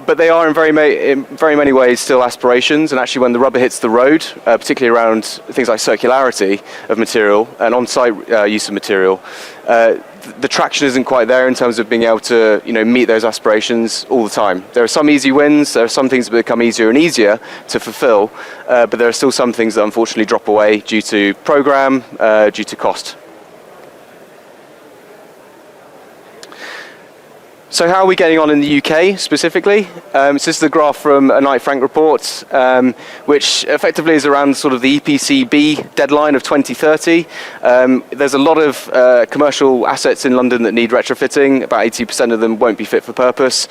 But they are in very many ways still aspirations, and actually when the rubber hits the road, particularly around things like circularity of material and on-site use of material, the traction isn't quite there in terms of being able to meet those aspirations all the time. There are some easy wins, there are some things that become easier and easier to fulfill, but there are still some things that unfortunately drop away due to program, due to cost. So how are we getting on in the UK specifically? So this is the graph from a Knight Frank report, which effectively is around sort of the EPC-B deadline of 2030. There's a lot of commercial assets in London that need retrofitting. About 80% of them won't be fit for purpose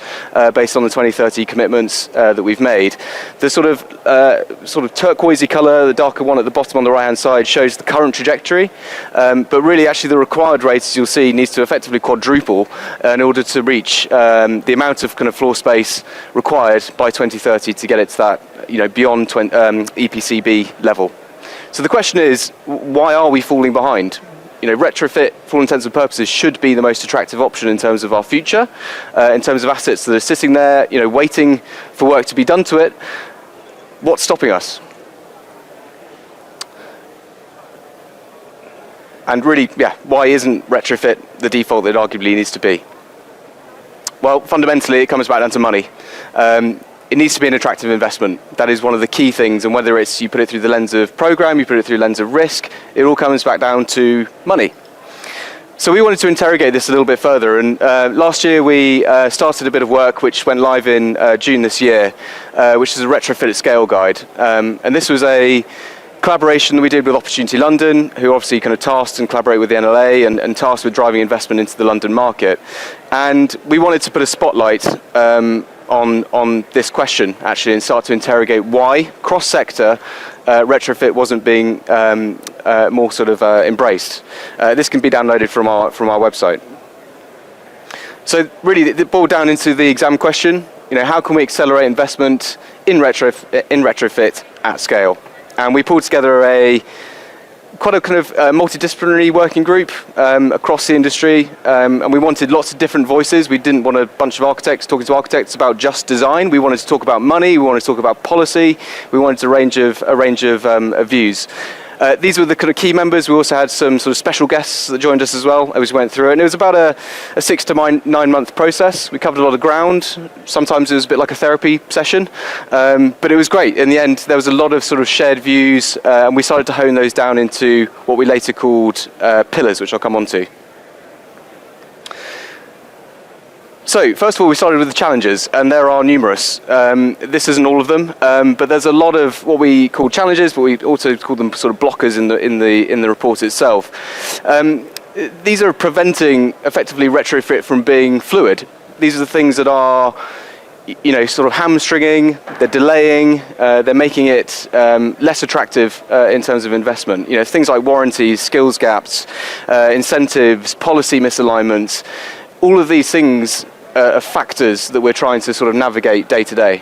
based on the 2030 commitments that we've made. The sort of turquoisey colour, the darker one at the bottom on the right-hand side, shows the current trajectory. But really, actually, the required rate, as you'll see, needs to effectively quadruple in order to reach the amount of kind of floor space required by 2030 to get it to that, beyond EPC-B level. So the question is, why are we falling behind? retrofit, for all intents and purposes, should be the most attractive option in terms of our future, in terms of assets that are sitting there, waiting for work to be done to it. What's stopping us? And really, why isn't retrofit the default that it arguably needs to be? Well, fundamentally, it comes back down to money. It needs to be an attractive investment. That is one of the key things, and whether it's you put it through the lens of program, you put it through the lens of risk, it all comes back down to money. So we wanted to interrogate this a little bit further, and last year we started a bit of work which went live in June this year, which is a retrofit at scale guide. And this was a collaboration that we did with Opportunity London, who obviously kind of tasked and collaborate with the NLA and tasked with driving investment into the London market. And we wanted to put a spotlight on this question, actually, and start to interrogate why cross-sector retrofit wasn't being more sort of embraced. This can be downloaded from our website. So really, it boiled down into the exam question. How can we accelerate investment in retrofit at scale? And we pulled together quite a kind of multidisciplinary working group across the industry, and we wanted lots of different voices. We didn't want a bunch of architects talking to architects about just design. We wanted to talk about money. We wanted to talk about policy. We wanted a range of views. These were the kind of key members. We also had some sort of special guests that joined us as well as we went through it. And it was about a 6 to 9 month process. We covered a lot of ground. Sometimes it was a bit like a therapy session, but it was great. In the end, there was a lot of sort of shared views, and we started to hone those down into what we later called pillars, which I'll come on to. So, first of all, we started with the challenges, and there are numerous. This isn't all of them, but there's a lot of what we call challenges, but we also call them sort of blockers in the report itself. These are preventing, effectively, retrofit from being fluid. These are the things that are, sort of hamstringing, they're delaying, they're making it less attractive in terms of investment. Things like warranties, skills gaps, incentives, policy misalignments. All of these things are factors that we're trying to sort of navigate day to day.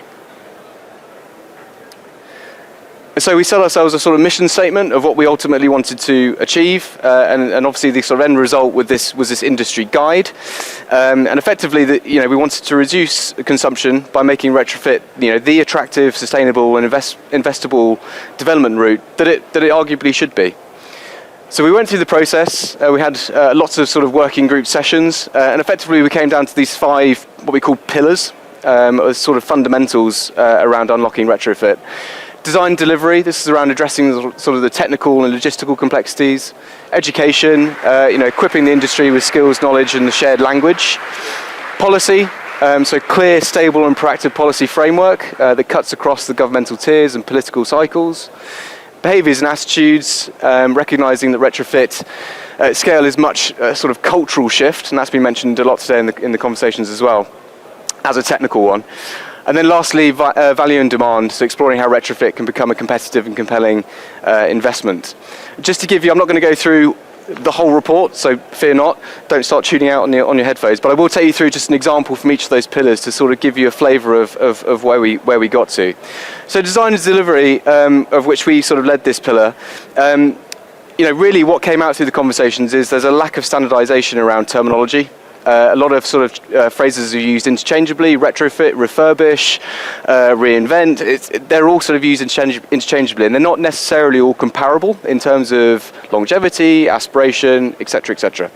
So we set ourselves a sort of mission statement of what we ultimately wanted to achieve, and obviously the sort of end result with this was this industry guide, and effectively we wanted to reduce consumption by making retrofit the attractive, sustainable, and investable development route that it arguably should be. So we went through the process, we had lots of sort of working group sessions, and effectively we came down to these 5, what we call pillars, as sort of fundamentals around unlocking retrofit. Design delivery, this is around addressing sort of the technical and logistical complexities. Education, equipping the industry with skills, knowledge, and the shared language. Policy, so clear, stable, and proactive policy framework that cuts across the governmental tiers and political cycles. Behaviours and attitudes, recognising that retrofit scale is much sort of cultural shift, and that's been mentioned a lot today in the conversations as well, as a technical one. And then lastly, value and demand, so exploring how retrofit can become a competitive and compelling investment. Just to give you, I'm not going to go through the whole report, so fear not, don't start tuning out on your headphones, but I will take you through just an example from each of those pillars to sort of give you a flavour of where we got to. So design and delivery, of which we sort of led this pillar, really what came out through the conversations is there's a lack of standardisation around terminology. A lot of sort of phrases are used interchangeably: retrofit, refurbish, reinvent. They're all sort of used interchangeably, and they're not necessarily all comparable in terms of longevity, aspiration, etc., etc.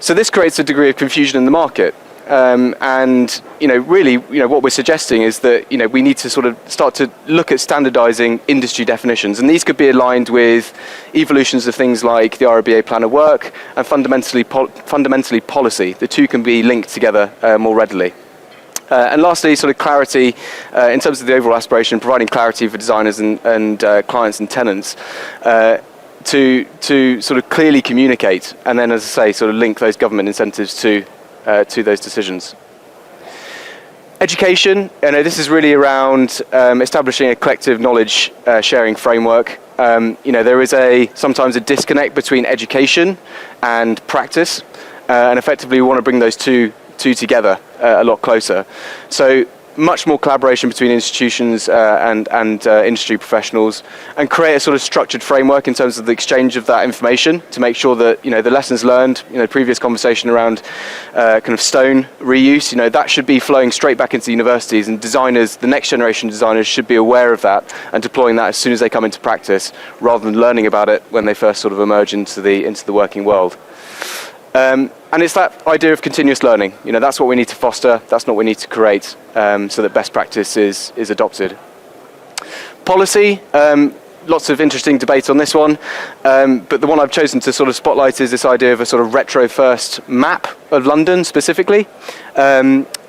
So this creates a degree of confusion in the market. And really, what we're suggesting is that we need to sort of start to look at standardising industry definitions, and these could be aligned with evolutions of things like the RIBA plan of work and fundamentally policy. The two can be linked together more readily. And lastly, sort of clarity in terms of the overall aspiration, providing clarity for designers and clients and tenants. To sort of clearly communicate, and then, as I say, sort of link those government incentives to those decisions. Education, this is really around establishing a collective knowledge sharing framework. There is sometimes a disconnect between education and practice, and effectively we want to bring those two together a lot closer. So much more collaboration between institutions and industry professionals, and create a sort of structured framework in terms of the exchange of that information to make sure that, you know, the lessons learned, you know, previous conversation around kind of stone reuse, you know, that should be flowing straight back into universities, and designers, the next generation designers, should be aware of that and deploying that as soon as they come into practice, rather than learning about it when they first sort of emerge into the working world. And it's that idea of continuous learning. You know, that's what we need to foster. That's not what we need to create, so that best practice is adopted. Policy, lots of interesting debate on this one, but the one I've chosen to sort of spotlight is this idea of a sort of retro-first map of London specifically.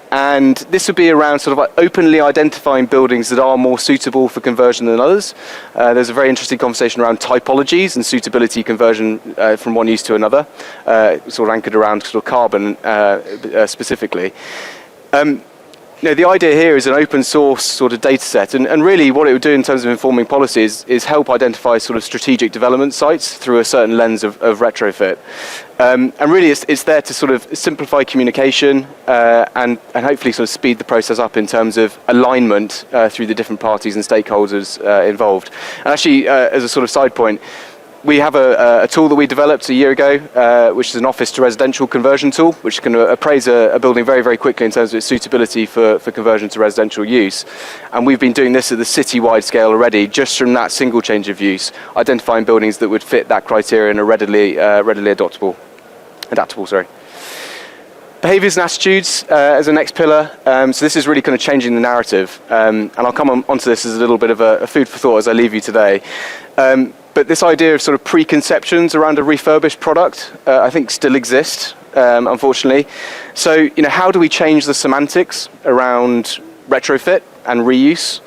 And this would be around sort of like openly identifying buildings that are more suitable for conversion than others. There's a very interesting conversation around typologies and suitability conversion from one use to another, sort of anchored around sort of carbon specifically. You know, the idea here is an open source sort of data set, and really what it would do in terms of informing policy is help identify sort of strategic development sites through a certain lens of retrofit. And really it's there to sort of simplify communication and hopefully sort of speed the process up in terms of alignment through the different parties and stakeholders involved. And actually, as a sort of side point, we have a tool that we developed a year ago, which is an office to residential conversion tool, which can appraise a building very, very quickly in terms of its suitability for conversion to residential use. And we've been doing this at the city-wide scale already, just from that single change of use, identifying buildings that would fit that criteria and are readily adaptable. Behaviours and attitudes as a next pillar. So this is really kind of changing the narrative. And I'll come onto this as a little bit of a food for thought as I leave you today. But this idea of sort of preconceptions around a refurbished product, I think still exist, unfortunately. So, you know, how do we change the semantics around retrofit and reuse?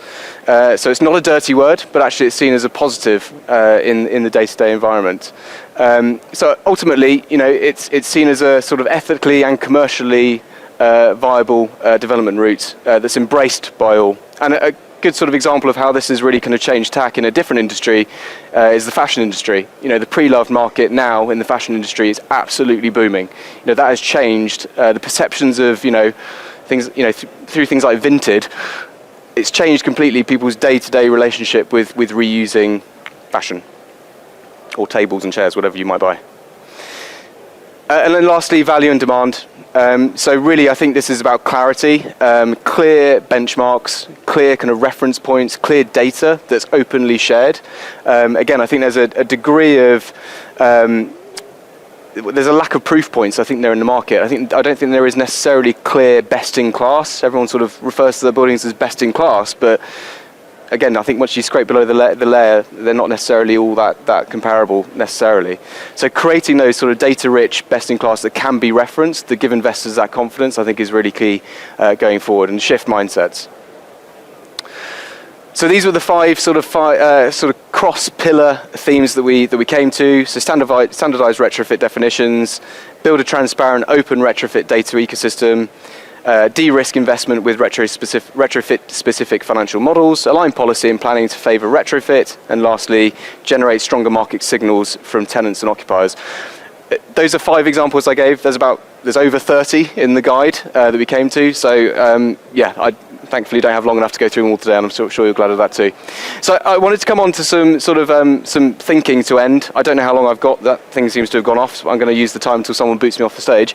So it's not a dirty word, but actually it's seen as a positive in the day-to-day environment. So ultimately, you know, it's seen as a sort of ethically and commercially viable development route that's embraced by all. And a good sort of example of how this has really kind of changed tack in a different industry is the fashion industry. You know, the pre-loved market now in the fashion industry is absolutely booming. You know, that has changed the perceptions of, you know, things, you know, through things like Vinted. It's changed completely people's day-to-day relationship with reusing fashion, or tables and chairs, whatever you might buy. And then lastly, value and demand. So really, I think this is about clarity, clear benchmarks, clear kind of reference points, clear data that's openly shared. Again, I think there's a degree of, there's a lack of proof points, I think, there in the market. I don't think there is necessarily clear best in class. Everyone sort of refers to their buildings as best in class, but again, I think once you scrape below the layer, they're not necessarily all that comparable necessarily. So creating those sort of data-rich, best-in-class that can be referenced, that give investors that confidence, I think is really key going forward, and shift mindsets. So these were the five sort of cross-pillar themes that we came to. So standardized retrofit definitions, build a transparent, open retrofit data ecosystem, de-risk investment with retrofit-specific financial models, align policy and planning to favour retrofit, and lastly, generate stronger market signals from tenants and occupiers. Those are 5 examples I gave. There's over 30 in the guide that we came to. So yeah, I thankfully don't have long enough to go through them all today, and I'm sure you're glad of that too. So I wanted to come on to some sort of some thinking to end. I don't know how long I've got. That thing seems to have gone off, so I'm going to use the time until someone boots me off the stage.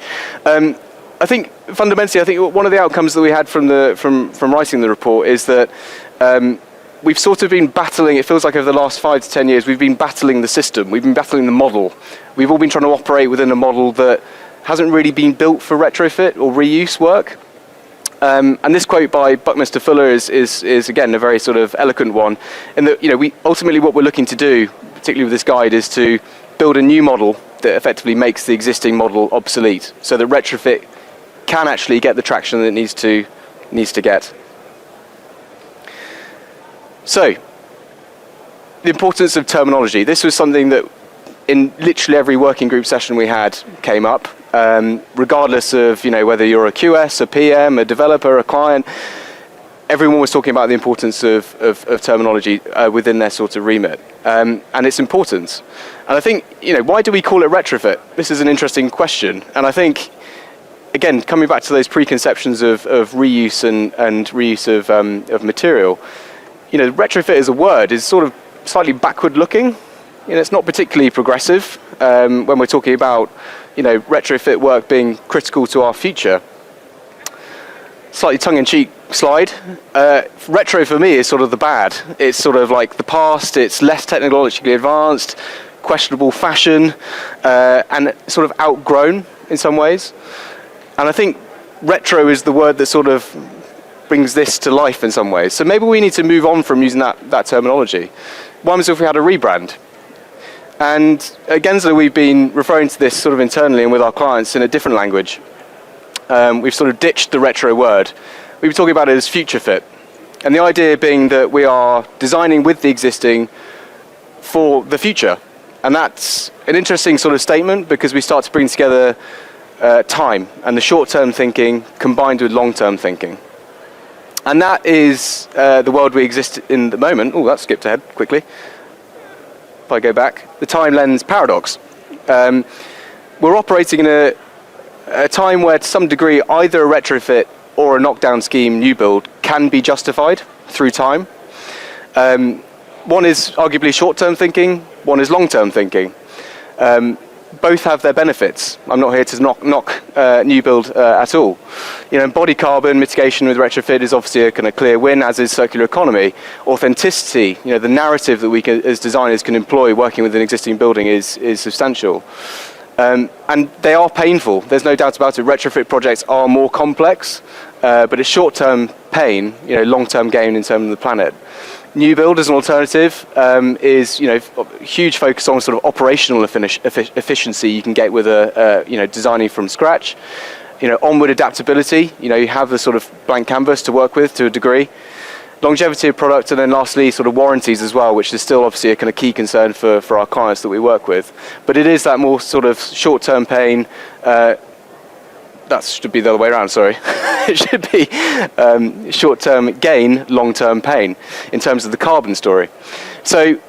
I think fundamentally, one of the outcomes that we had from writing the report is that we've sort of been battling, it feels like over the last 5 to 10 years, we've been battling the system, we've been battling the model. We've all been trying to operate within a model that hasn't really been built for retrofit or reuse work. And this quote by Buckminster Fuller is again a very sort of eloquent one, in that, you know, we ultimately what we're looking to do, particularly with this guide, is to build a new model that effectively makes the existing model obsolete, so that retrofit can actually get the traction that it needs to get. So, the importance of terminology. This was something that in literally every working group session we had came up, regardless of, you know, whether you're a QS, a PM, a developer, a client. Everyone was talking about the importance of terminology within their sort of remit, and its importance. And I think, you know, why do we call it retrofit? This is an interesting question, and I think again, coming back to those preconceptions of reuse and reuse of material, retrofit as a word is sort of slightly backward looking. It's not particularly progressive when we're talking about, retrofit work being critical to our future. Slightly tongue-in-cheek slide. Retro for me is sort of the bad. It's sort of like the past, it's less technologically advanced, questionable fashion, and sort of outgrown in some ways. And I think retro is the word that sort of brings this to life in some ways. So maybe we need to move on from using that terminology. What happens if we had a rebrand? And at Gensler, we've been referring to this sort of internally and with our clients in a different language. We've sort of ditched the retro word. We've been talking about it as future fit. And the idea being that we are designing with the existing for the future. And that's an interesting sort of statement because we start to bring together time and the short-term thinking combined with long-term thinking. And that is the world we exist in at the moment. Oh, that skipped ahead quickly. If I go back, the time lens paradox. We're operating in a time where to some degree either a retrofit or a knockdown scheme new build can be justified through time. One is arguably short-term thinking, one is long-term thinking. Both have their benefits. I'm not here to knock new build at all. Embodied carbon mitigation with retrofit is obviously a kind of clear win, as is circular economy. Authenticity, the narrative that we can, as designers can employ working with an existing building is substantial. And they are painful. There's no doubt about it. Retrofit projects are more complex, but it's short-term pain, long-term gain in terms of the planet. New build as an alternative is, huge focus on sort of operational efficiency you can get with designing from scratch. Onward adaptability. You have the sort of blank canvas to work with to a degree. Longevity of product, and then lastly, sort of warranties as well, which is still obviously a kind of key concern for our clients that we work with. But it is that more sort of short-term pain. That should be the other way around, sorry. It should be short-term gain, long-term pain in terms of the carbon story. So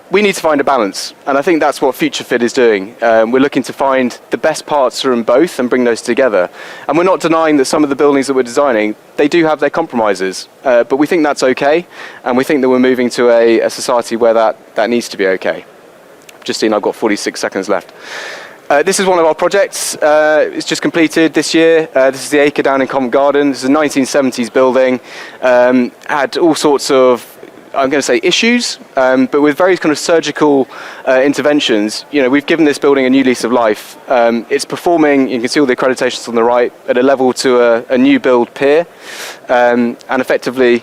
we need to find a balance, and I think that's what Future Fit is doing. We're looking to find the best parts from both and bring those together. And we're not denying that some of the buildings that we're designing, they do have their compromises, but we think that's okay, and we think that we're moving to a society where that needs to be okay. Just seen I've got 46 seconds left. This is one of our projects. It's just completed this year. This is the acre down in Covent Garden. This is a 1970s building. Had all sorts of, I'm going to say, issues, but with very kind of surgical interventions. We've given this building a new lease of life. It's performing, you can see all the accreditations on the right, at a level to a new build peer. And effectively,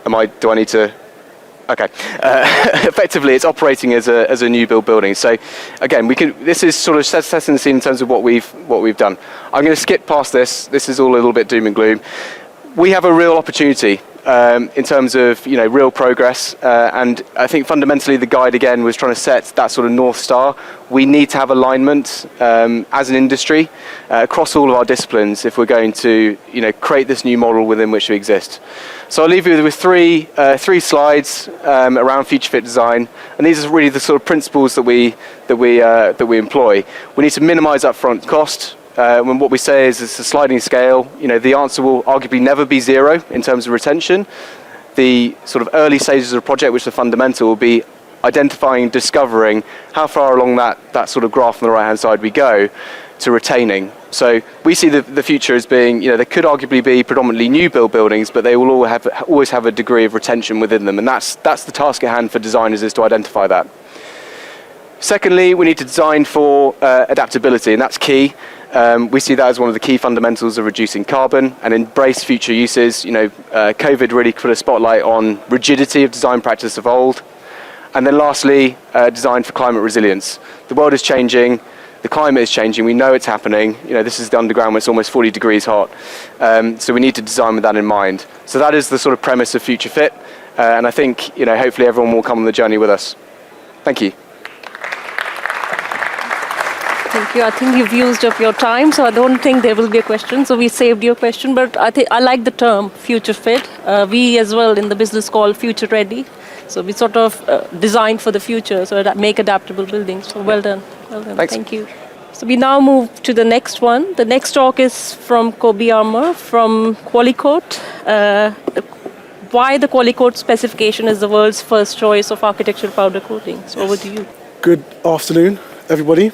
do I need to? Okay. Effectively, it's operating as a new build building. So, again, this is sort of setting the scene in terms of what we've done. I'm going to skip past this. This is all a little bit doom and gloom. We have a real opportunity in terms of real progress, and I think fundamentally the guide again was trying to set that sort of North Star. We need to have alignment as an industry across all of our disciplines if we're going to create this new model within which we exist. So I'll leave you with three slides around future fit design, and these are really the sort of principles that we employ. We need to minimise upfront cost. When what we say is it's a sliding scale, the answer will arguably never be zero in terms of retention. The sort of early stages of a project, which are fundamental, will be identifying, discovering how far along that sort of graph on the right-hand side we go to retaining. So we see the future as being, there could arguably be predominantly new build buildings, but they will always have a degree of retention within them, and that's the task at hand for designers, is to identify that. Secondly, we need to design for adaptability, and that's key. We see that as one of the key fundamentals of reducing carbon and embrace future uses. COVID really put a spotlight on rigidity of design practice of old. And then lastly, design for climate resilience. The world is changing, the climate is changing, we know it's happening. This is the underground where it's almost 40 degrees hot. So we need to design with that in mind. So that is the sort of premise of Future Fit. And I think, hopefully everyone will come on the journey with us. Thank you. Thank you. I think you've used up your time, so I don't think there will be a question. So we saved your question, but I like the term future fit. We as well in the business call future ready. So we sort of designed for the future, so that make adaptable buildings. So well done. Well done. Thanks. Thank you. So we now move to the next one. The next talk is from Kobe Armour from Qualicoat. Why the Qualicoat specification is the world's first choice of architectural powder coating. So over to you. Good afternoon, everybody.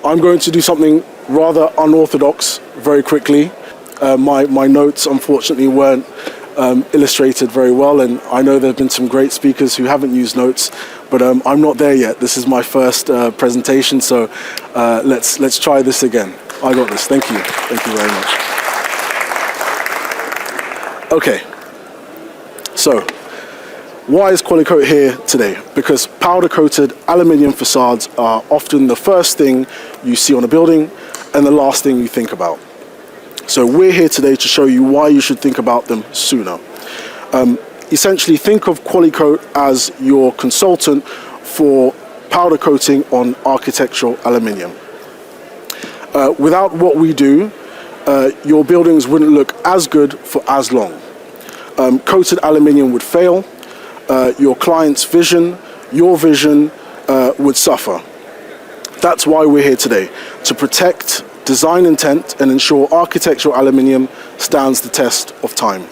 I'm going to do something rather unorthodox very quickly. My notes, unfortunately, weren't illustrated very well, and I know there have been some great speakers who haven't used notes, but I'm not there yet. This is my first presentation, so let's try this again. I got this. Thank you. Thank you very much. Okay. So, why is Qualicoat here today? Because powder-coated aluminium facades are often the first thing you see on a building and the last thing you think about. So we're here today to show you why you should think about them sooner. Essentially, think of Qualicoat as your consultant for powder coating on architectural aluminium. Without what we do, your buildings wouldn't look as good for as long. Coated aluminium would fail, your client's vision, your vision would suffer. That's why we're here today, to protect design intent and ensure architectural aluminium stands the test of time.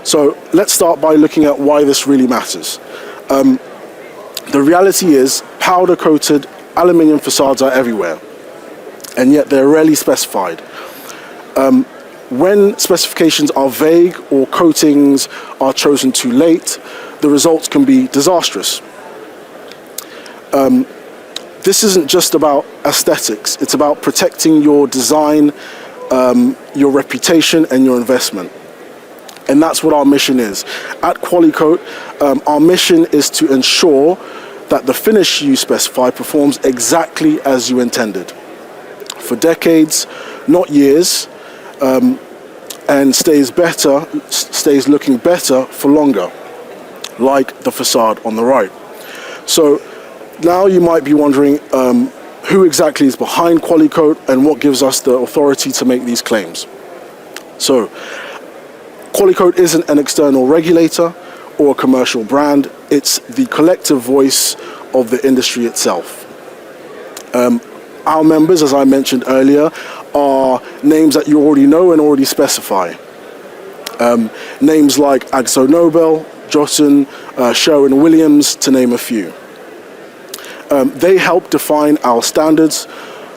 So let's start by looking at why this really matters. The reality is powder-coated aluminium facades are everywhere, and yet they're rarely specified. When specifications are vague or coatings are chosen too late, the results can be disastrous. This isn't just about aesthetics, it's about protecting your design, your reputation, and your investment. And that's what our mission is. At Qualicoat, our mission is to ensure that the finish you specify performs exactly as you intended. For decades, not years, and stays looking better for longer, like the facade on the right. So now you might be wondering who exactly is behind Qualicoat and what gives us the authority to make these claims. So Qualicoat isn't an external regulator or a commercial brand, it's the collective voice of the industry itself. Our members, as I mentioned earlier, are names that you already know and already specify. Names like Akzo Nobel, Johnson, Sherwin-Williams, to name a few. They help define our standards,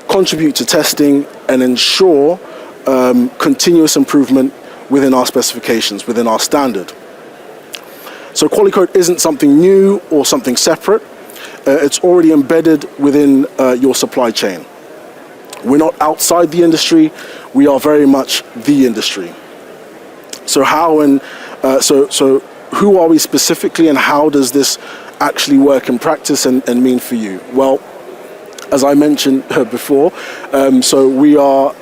contribute to testing, and ensure continuous improvement within our specifications, within our standard. So Qualicoat isn't something new or something separate. It's already embedded within your supply chain. We're not outside the industry, we are very much the industry. So so who are we specifically, and how does this actually work in practice and mean for you? Well, as I mentioned before, so we are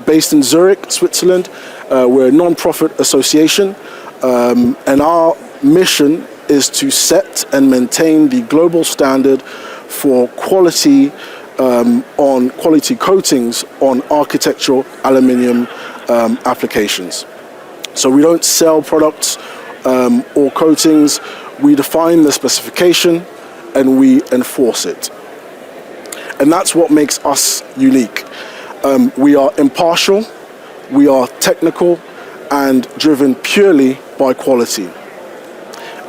based in Zurich, Switzerland. We're a non-profit association, and our mission is to set and maintain the global standard for quality quality coatings on architectural aluminium applications. So we don't sell products or coatings, we define the specification and we enforce it. And that's what makes us unique. We are impartial, we are technical and driven purely by quality.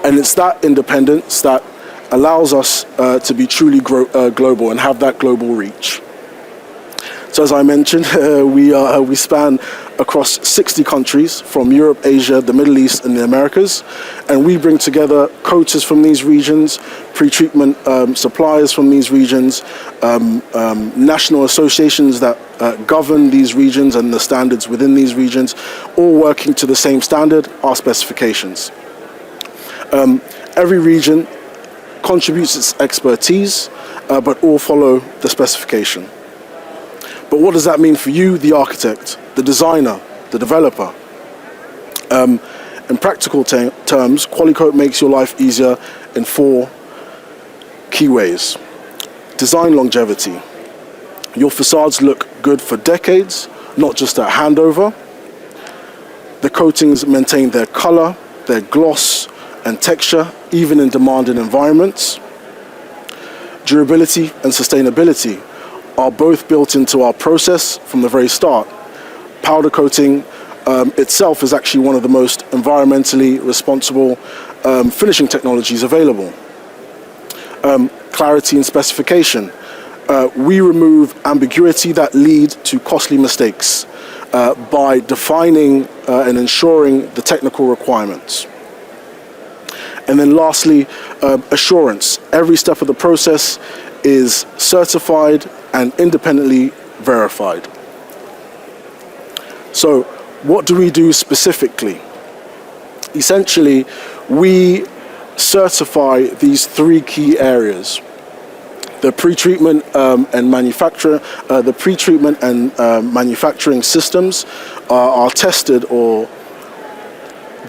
And it's that independence that allows us to be truly global and have that global reach. So as I mentioned, we span across 60 countries from Europe, Asia, the Middle East and the Americas, and we bring together coaters from these regions, pre-treatment suppliers from these regions, national associations that govern these regions and the standards within these regions, all working to the same standard, our specifications. Every region contributes its expertise, but all follow the specification. But what does that mean for you, the architect, the designer, the developer? In practical terms, Qualicoat makes your life easier in 4 key ways. Design longevity. Your facades look good for decades, not just at handover. The coatings maintain their color, their gloss and texture, even in demanding environments. Durability and sustainability. are both built into our process from the very start. Powder coating itself is actually one of the most environmentally responsible finishing technologies available. Clarity and specification. We remove ambiguity that lead to costly mistakes by defining and ensuring the technical requirements. And then lastly, assurance. Every step of the process is certified and independently verified. So what do we do specifically? Essentially, we certify these three key areas. The pre-treatment and manufacture, the pre-treatment and manufacturing systems are tested, or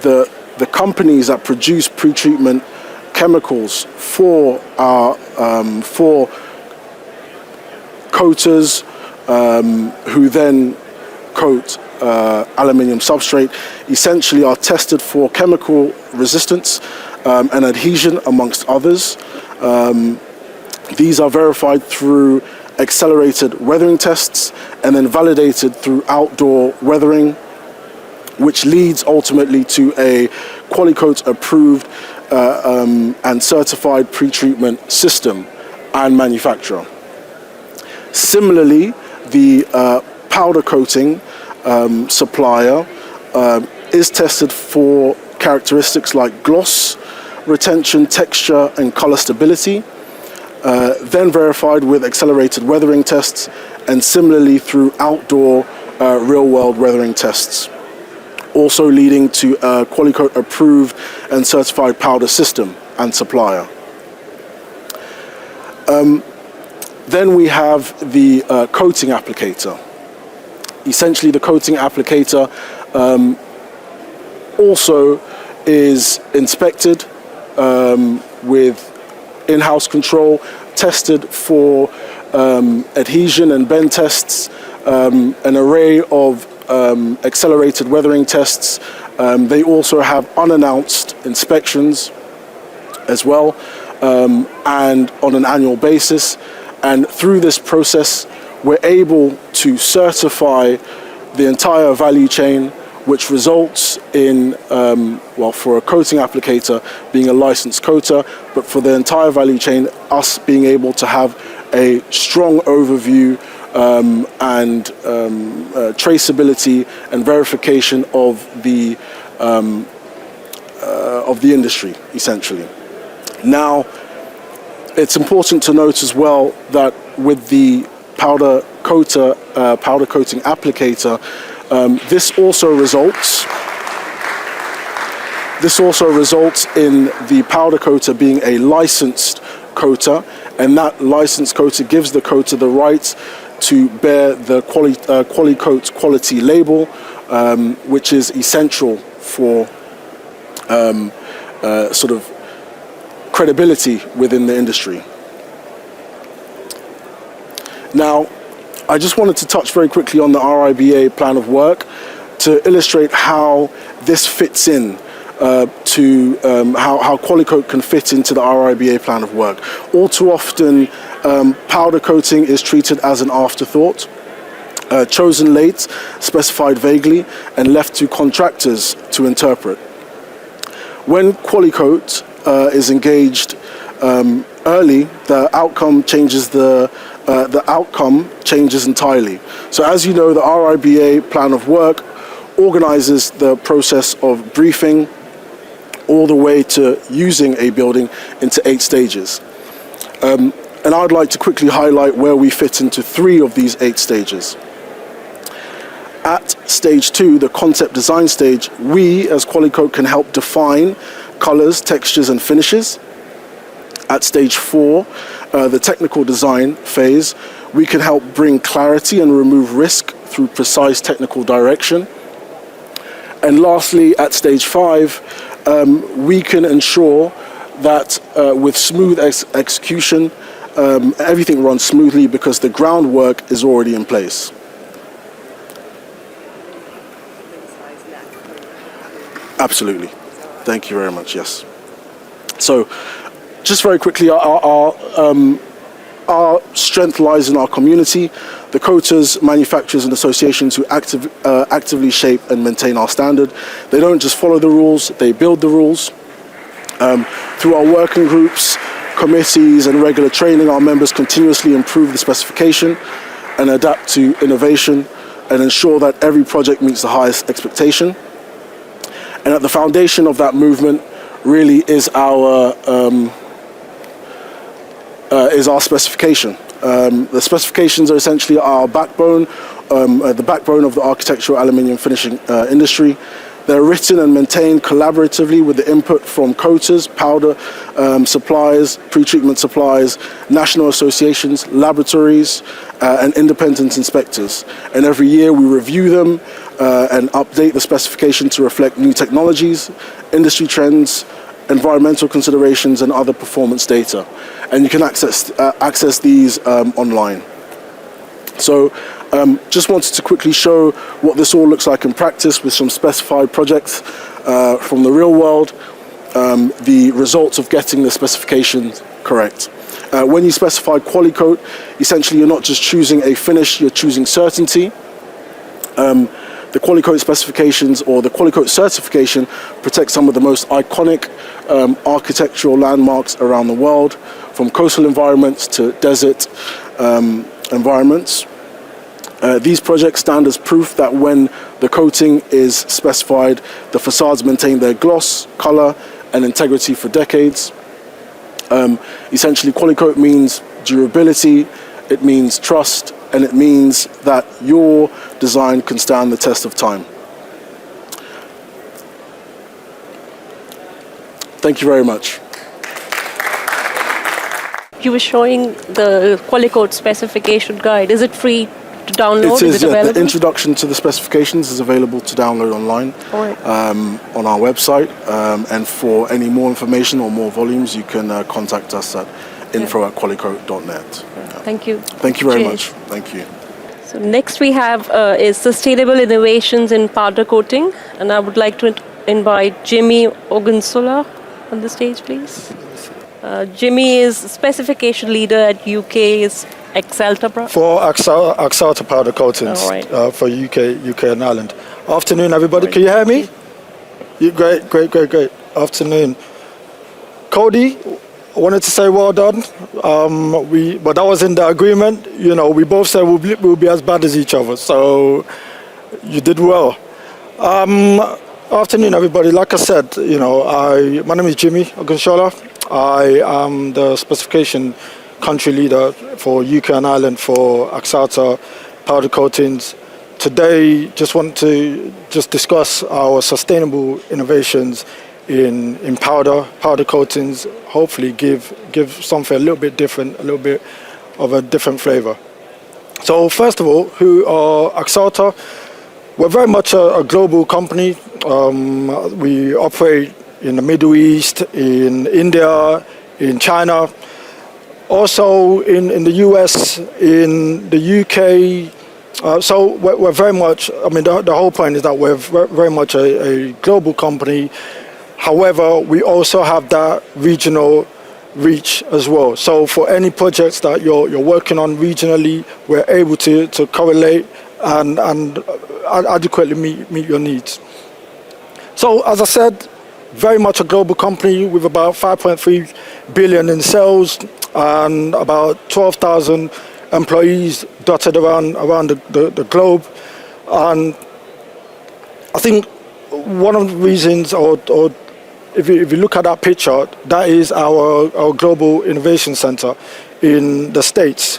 the companies that produce pre-treatment chemicals for our for coaters who then coat aluminium substrate, essentially are tested for chemical resistance and adhesion, amongst others. These are verified through accelerated weathering tests and then validated through outdoor weathering, which leads ultimately to a Qualicoat approved and certified pre-treatment system and manufacturer. Similarly, the powder coating supplier is tested for characteristics like gloss, retention, texture, and color stability, then verified with accelerated weathering tests, and similarly through outdoor real-world weathering tests, also leading to a Qualicoat approved and certified powder system and supplier. Then we have the coating applicator. Essentially, the coating applicator also is inspected with in-house control, tested for adhesion and bend tests, an array of accelerated weathering tests. They also have unannounced inspections as well, and on an annual basis. And through this process, we're able to certify the entire value chain, which results in, well, for a coating applicator being a licensed coater, but for the entire value chain, us being able to have a strong overview and traceability and verification of the industry, essentially. Now, it's important to note as well that with the powder coating applicator, this also results in the powder coater being a licensed coater, and that licensed coater gives the coater the right to bear the Qualicoat quality label, which is essential for sort of credibility within the industry. Now, I just wanted to touch very quickly on the RIBA plan of work to illustrate how this fits in to how Qualicoat can fit into the RIBA plan of work. All too often, powder coating is treated as an afterthought, chosen late, specified vaguely, and left to contractors to interpret. When Qualicoat is engaged early, the outcome changes entirely. So as you know, the RIBA plan of work organizes the process of briefing all the way to using a building into 8 stages. And I'd like to quickly highlight where we fit into 3 of these 8 stages. At stage 2, the concept design stage, we as Qualicoat can help define colors, textures, and finishes. At stage 4, the technical design phase, we can help bring clarity and remove risk through precise technical direction. And lastly, at stage 5, we can ensure that with smooth execution, everything runs smoothly because the groundwork is already in place. Absolutely. Thank you very much, yes. So, just very quickly, our our strength lies in our community, the coaters, manufacturers and associations who actively shape and maintain our standard. They don't just follow the rules, they build the rules. Through our working groups, committees and regular training, our members continuously improve the specification and adapt to innovation and ensure that every project meets the highest expectation. And at the foundation of that movement really is our specification. The specifications are essentially our backbone, the backbone of the architectural aluminium finishing industry. They're written and maintained collaboratively with the input from coaters, powder suppliers, pre-treatment suppliers, national associations, laboratories, and independent inspectors. And every year we review them and update the specification to reflect new technologies, industry trends, environmental considerations, and other performance data. And you can access these online. So just wanted to quickly show what this all looks like in practice with some specified projects from the real world, the results of getting the specifications correct. When you specify QualiCoat, essentially you're not just choosing a finish, you're choosing certainty. The QualiCoat specifications or the QualiCoat certification protects some of the most iconic architectural landmarks around the world, from coastal environments to desert environments. These projects stand as proof that when the coating is specified, the facades maintain their gloss, color, and integrity for decades. Essentially, QualiCoat means durability, it means trust, and it means that your design can stand the test of time. Thank you very much. You were showing the QualiCoat specification guide. Is it free to download? It is, available? The introduction to the specifications is available to download online on our website. And for any more information or more volumes, you can contact us at info@qualicoat.net. Thank you. Thank you very Cheers. much. Thank you. So next we have is sustainable innovations in powder coating, and I would like to invite Jimmy Ogunsola on the stage, please. Jimmy is specification leader at UK's Axalta. For Axalta powder coatings for UK and Ireland. Afternoon, everybody. Can you hear me? Great. Afternoon. Cody, I wanted to say well done. But that was in the agreement. You know, we both said we'll be as bad as each other. So you did well. Afternoon, everybody. Like I said, you know, my name is Jimmy Ogunshola. I am the specification country leader for UK and Ireland for Axalta powder coatings. Today, just want to discuss our sustainable innovations in powder coatings. Hopefully, give something a little bit different, a little bit of a different flavour. So, first of all, who are Axalta? We're very much a global company. We operate in the Middle East, in India, in China, also in the US, in the UK. So we're very much, I mean, the whole point is that we're very much a global company. However, we also have that regional reach as well. So for any projects that you're working on regionally, we're able to correlate and adequately meet your needs. So as I said, very much a global company with about 5.3 billion in sales and about 12,000 employees dotted around the globe. And I think one of the reasons, or if you look at that picture, that is our global innovation center in the States.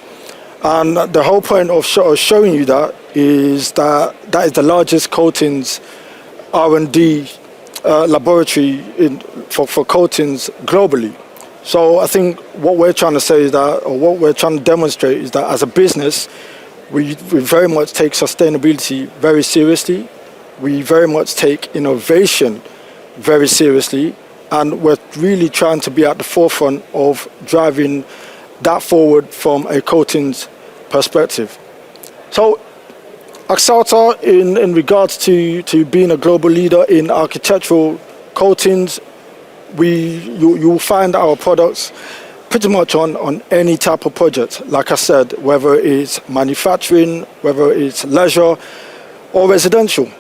And the whole point of showing you that is that is the largest coatings R&D laboratory for coatings globally. So I think what we're trying to say is that, or what we're trying to demonstrate is that as a business, we very much take sustainability very seriously. We very much take innovation very seriously, and we're really trying to be at the forefront of driving that forward from a coatings perspective. So Axalta, in regards to being a global leader in architectural coatings, you will find our products pretty much on any type of project. Like I said, whether it's manufacturing, whether it's leisure or residential.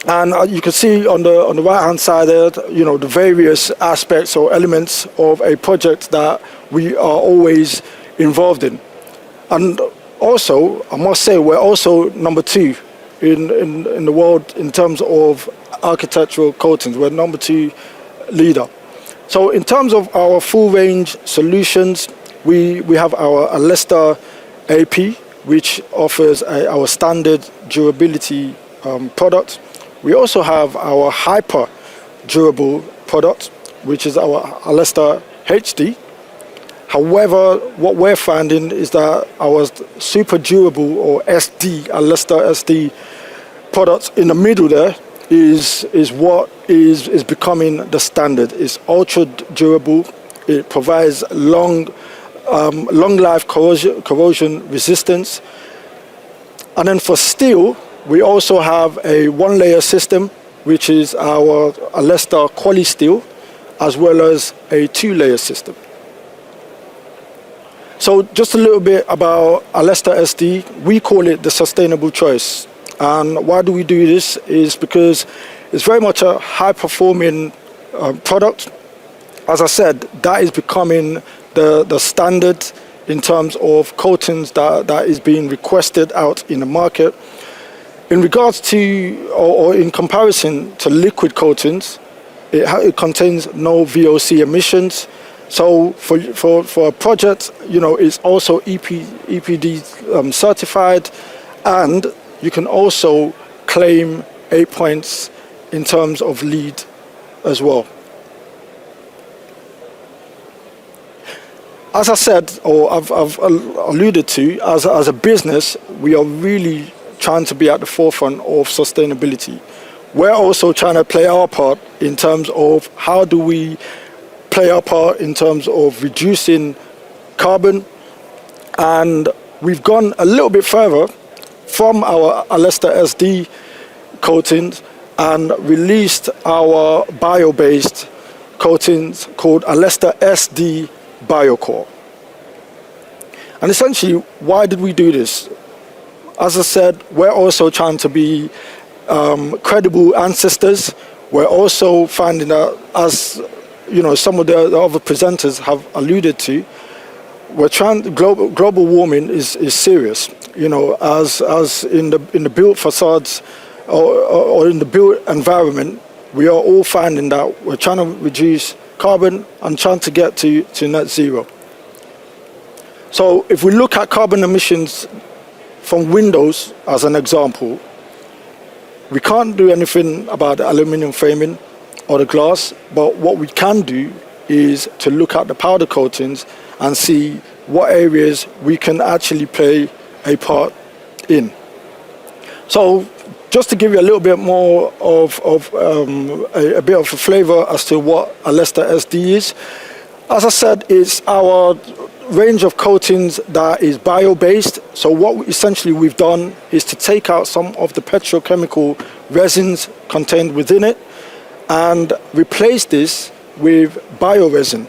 And you can see on the right-hand side there, the various aspects or elements of a project that we are always involved in. And also, I must say, we're also number 2 in the world in terms of architectural coatings. We're number 2 leader. So in terms of our full range solutions, we have our Alesta AP, which offers our standard durability product. We also have our hyper durable product, which is our Alesta HD. However, what we're finding is that our super durable or SD, Alesta SD product in the middle there is what is becoming the standard. It's ultra durable. It provides long life corrosion resistance. And then for steel, we also have a 1-layer system, which is our Alesta Quali Steel, as well as a 2-layer system. So just a little bit about Alesta SD. We call it the sustainable choice. And why do we do this is because it's very much a high-performing product. As I said, that is becoming the standard in terms of coatings that is being requested out in the market. In regards to, or in comparison to liquid coatings, it contains no VOC emissions. So for a project, it's also EPD certified, and you can also claim 8 points in terms of LEED as well. As I said, or I've alluded to, as a business, we are really trying to be at the forefront of sustainability. We're also trying to play our part in terms of how do we play our part in terms of reducing carbon, and we've gone a little bit further from our Alesta SD coatings and released our bio-based coatings called Alesta SD BioCore. And essentially, why did we do this? As I said, we're also trying to be credible ancestors. We're also finding that, as some of the other presenters have alluded to, we're trying. Global warming is serious. As in the built facades or in the built environment, we are all finding that we're trying to reduce carbon and trying to get to net zero. So if we look at carbon emissions from windows as an example, we can't do anything about the aluminium framing or the glass, but what we can do is to look at the powder coatings and see what areas we can actually play a part in. So just to give you a little bit more of a bit of a flavor as to what Alesta SD is, as I said, it's our range of coatings that is bio-based. So what essentially we've done is to take out some of the petrochemical resins contained within it and replace this with bioresin.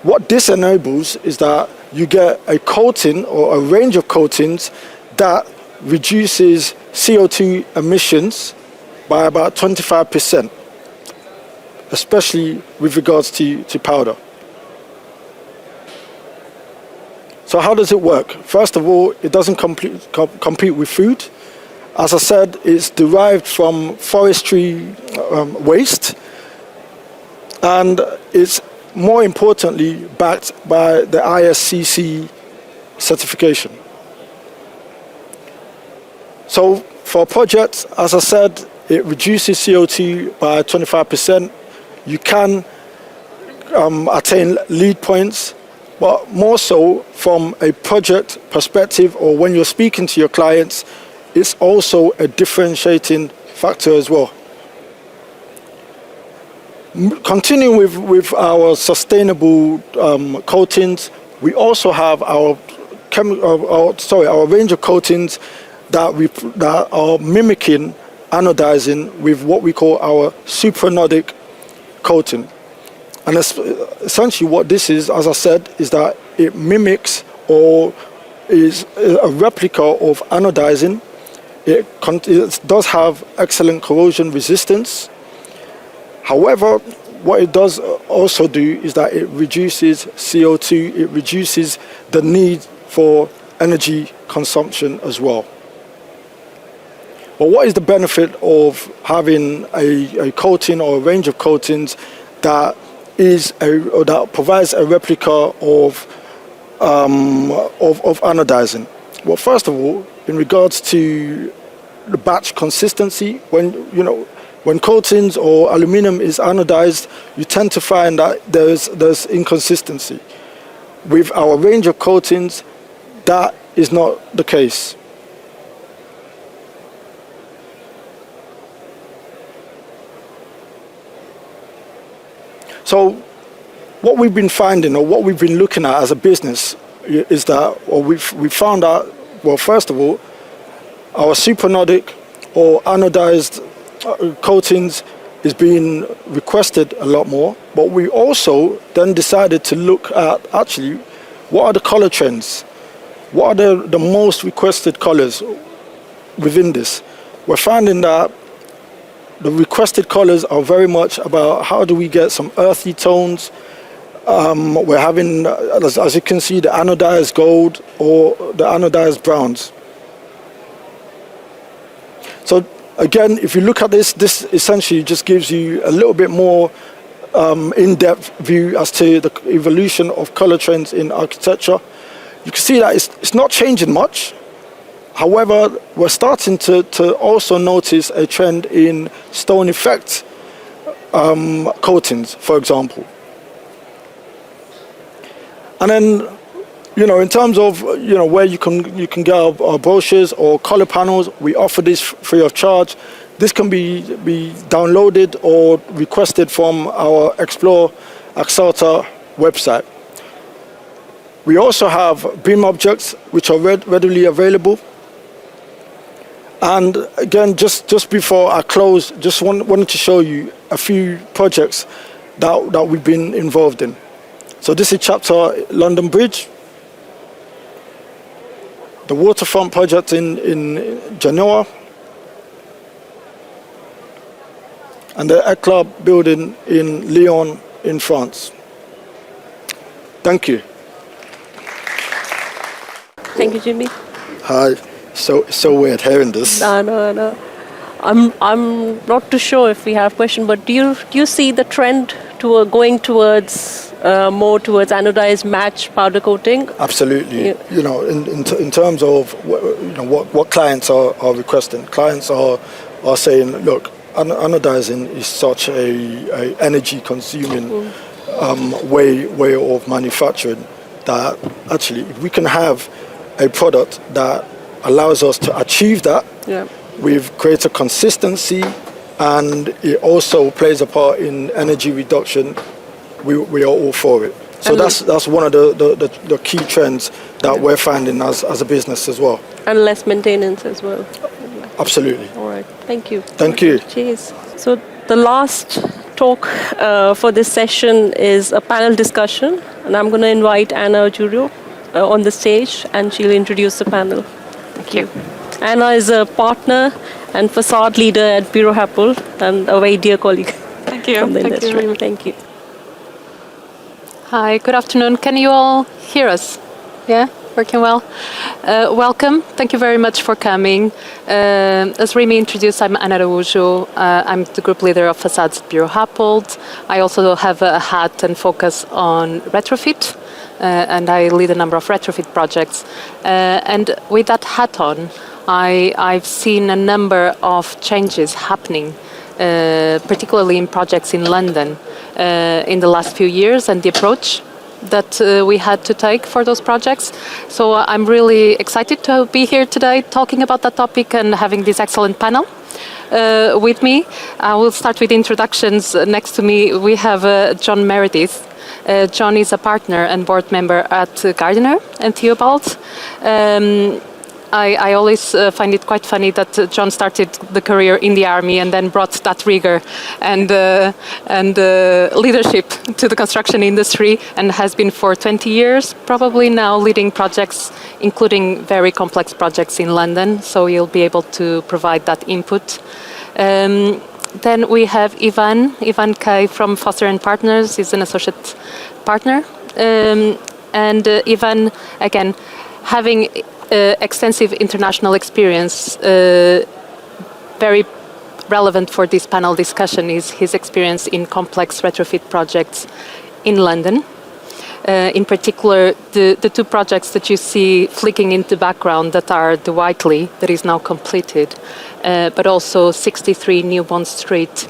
What this enables is that you get a coating or a range of coatings that reduces CO2 emissions by about 25%, especially with regards to powder. So how does it work? First of all, it doesn't compete with food. As I said, it's derived from forestry waste, and it's more importantly backed by the AESG certification. So for a project, as I said, it reduces CO2 by 25%. You can attain LEED points, but more so from a project perspective, or when you're speaking to your clients, it's also a differentiating factor as well. Continuing with our sustainable coatings, we also have our range of coatings that are mimicking anodizing with what we call our supraanodic coating. And essentially what this is, as I said, is that it mimics or is a replica of anodizing. It does have excellent corrosion resistance. However, what it does also do is that it reduces CO2, it reduces the need for energy consumption as well. But what is the benefit of having a coating or a range of coatings that that provides a replica of anodizing? Well, first of all, in regards to the batch consistency, when coatings or aluminium is anodized, you tend to find that there's inconsistency. With our range of coatings, that is not the case. So what we've been finding, or what we've been looking at as a business, is that, or we found out, well, first of all, our supernodic or anodized coatings is being requested a lot more, but we also then decided to look at actually what are the color trends, what are the most requested colors within this. We're finding that the requested colors are very much about how do we get some earthy tones. We're having, as you can see, the anodized gold or the anodized browns. So again, if you look at this essentially just gives you a little bit more in-depth view as to the evolution of color trends in architecture. You can see that it's not changing much. However, we're starting to also notice a trend in stone effect coatings, for example. And then, in terms of where you can get our brochures or color panels, we offer this free of charge. This can be downloaded or requested from our Explore Axalta website. We also have BIM objects which are readily available. And again, just before I close, just wanted to show you a few projects that we've been involved in. So this is chapter London Bridge, the waterfront project in Genoa, and the Eclat building in Lyon in France. Thank you. Thank you, Jimmy. Hi. So weird hearing this. No. I'm not too sure if we have a question, but do you see the trend going towards more towards anodized match powder coating? Absolutely. Yeah. In terms of what clients are requesting, clients are saying, look, anodizing is such a energy consuming way of manufacturing that actually if we can have a product that allows us to achieve that with greater consistency, and it also plays a part in energy reduction, we are all for it. So that's one of the key trends that we're finding as a business as well. And less maintenance as well. Absolutely. All right. Thank you. Thank you. Cheers. So the last talk for this session is a panel discussion, and I'm going to invite Anna Giulio on the stage, and she'll introduce the panel. Thank you. Anna is a partner and facade leader at Bureau Happel and a very dear colleague. Thank you. From the Thank industry. you. Thank you. Hi, good afternoon. Can you all hear us? Yeah, working well. Welcome. Thank you very much for coming. As Remy introduced, I'm Anna Araújo. I'm the group leader of facades at Bureau Happel. I also have a hat and focus on retrofit. And I lead a number of retrofit projects. And with that hat on, I've seen a number of changes happening, particularly in projects in London in the last few years, and the approach that we had to take for those projects. So I'm really excited to be here today talking about that topic and having this excellent panel with me. I will start with introductions. Next to me, we have John Meredith. John is a partner and board member at Gardiner and Theobald. I always find it quite funny that John started the career in the army and then brought that rigor and leadership to the construction industry, and has been for 20 years probably now leading projects, including very complex projects in London. So you'll be able to provide that input. Then we have Ivan Kay from Foster & Partners. He's an associate partner. And Ivan, again, having extensive international experience, very relevant for this panel discussion is his experience in complex retrofit projects in London. In particular, the two projects that you see flicking into the background that are the Whiteley, that is now completed, but also 63 New Bond Street.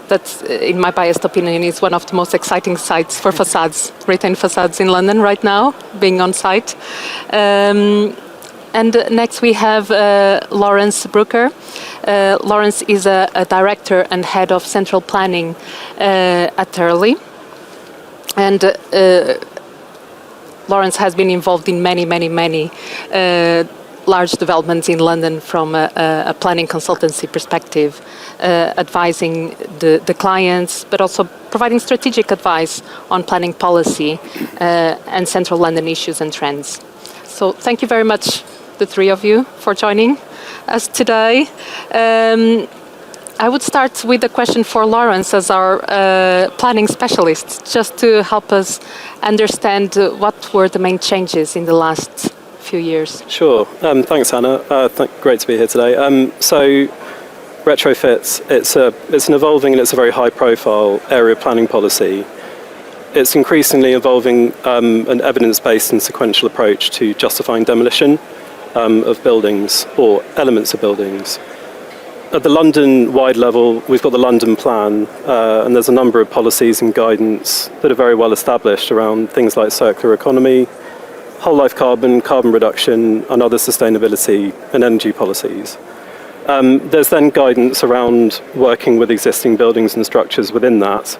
That's, in my biased opinion, is one of the most exciting sites for facades, retained facades in London right now, being on site. And next we have Lawrence Brooker. Lawrence is a director and head of central planning at Turley. And Lawrence has been involved in many large developments in London from a planning consultancy perspective, advising the clients, but also providing strategic advice on planning policy and central London issues and trends. So thank you very much, the three of you, for joining us today. I would start with a question for Lawrence as our planning specialist, just to help us understand what were the main changes in the last few years. Sure. Thanks, Anna. Great to be here today. So retrofits, it's an evolving and it's a very high-profile area of planning policy. It's increasingly involving an evidence-based and sequential approach to justifying demolition of buildings or elements of buildings. At the London-wide level, we've got the London Plan, and there's a number of policies and guidance that are very well established around things like circular economy, whole life carbon reduction, and other sustainability and energy policies. There's then guidance around working with existing buildings and structures within that,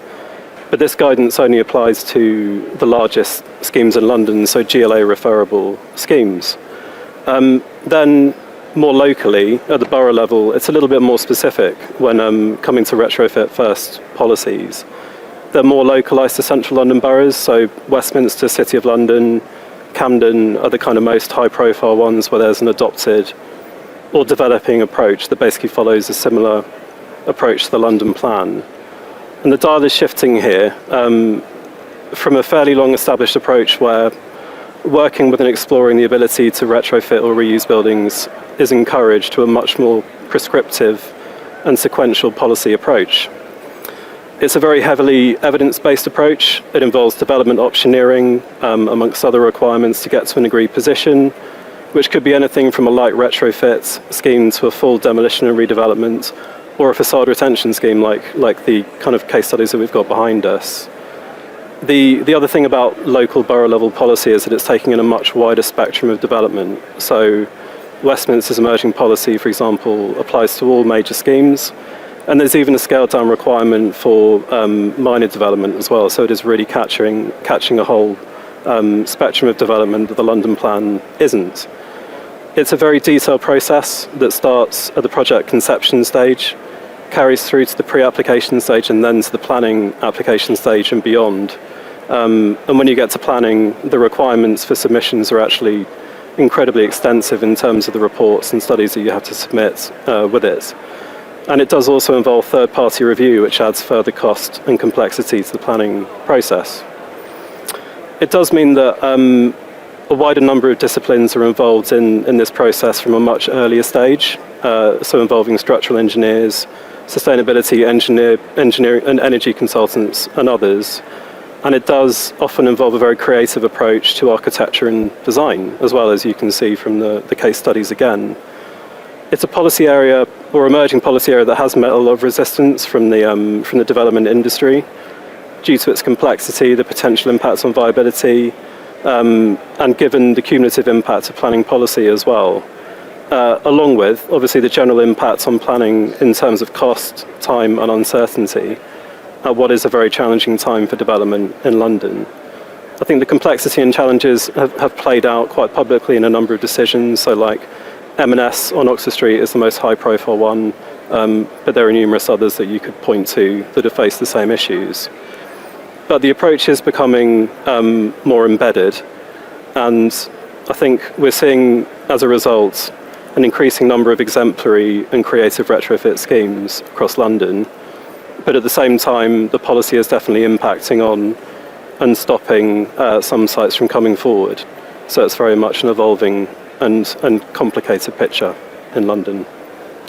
but this guidance only applies to the largest schemes in London, so GLA referable schemes. Then more locally, at the borough level, it's a little bit more specific when coming to retrofit first policies. They're more localised to central London boroughs, so Westminster, City of London, Camden are the kind of most high-profile ones where there's an adopted or developing approach that basically follows a similar approach to the London Plan. And the dial is shifting here from a fairly long-established approach where working with and exploring the ability to retrofit or reuse buildings is encouraged to a much more prescriptive and sequential policy approach. It's a very heavily evidence-based approach. It involves development optioneering, amongst other requirements to get to an agreed position, which could be anything from a light retrofit scheme to a full demolition and redevelopment, or a facade retention scheme like the kind of case studies that we've got behind us. The other thing about local borough level policy is that it's taking in a much wider spectrum of development. So Westminster's emerging policy, for example, applies to all major schemes, and there's even a scaled down requirement for minor development as well. So it is really catching a whole spectrum of development that the London Plan isn't. It's a very detailed process that starts at the project conception stage, carries through to the pre-application stage, and then to the planning application stage and beyond. And when you get to planning, the requirements for submissions are actually incredibly extensive in terms of the reports and studies that you have to submit with it. And it does also involve third-party review, which adds further cost and complexity to the planning process. It does mean that a wider number of disciplines are involved in this process from a much earlier stage, so involving structural engineers, sustainability engineering and energy consultants and others. And it does often involve a very creative approach to architecture and design, as well, as you can see from the case studies again. It's a policy area, or emerging policy area, that has met a lot of resistance from the development industry due to its complexity, the potential impacts on viability, and given the cumulative impact of planning policy as well. Along with, obviously, the general impact on planning in terms of cost, time and uncertainty, at what is a very challenging time for development in London. I think the complexity and challenges have played out quite publicly in a number of decisions. So like M&S on Oxford Street is the most high profile one, but there are numerous others that you could point to that have faced the same issues. But the approach is becoming more embedded, and I think we're seeing, as a result, an increasing number of exemplary and creative retrofit schemes across London. But at the same time, the policy is definitely impacting on and stopping some sites from coming forward. So it's very much an evolving and complicated picture in London.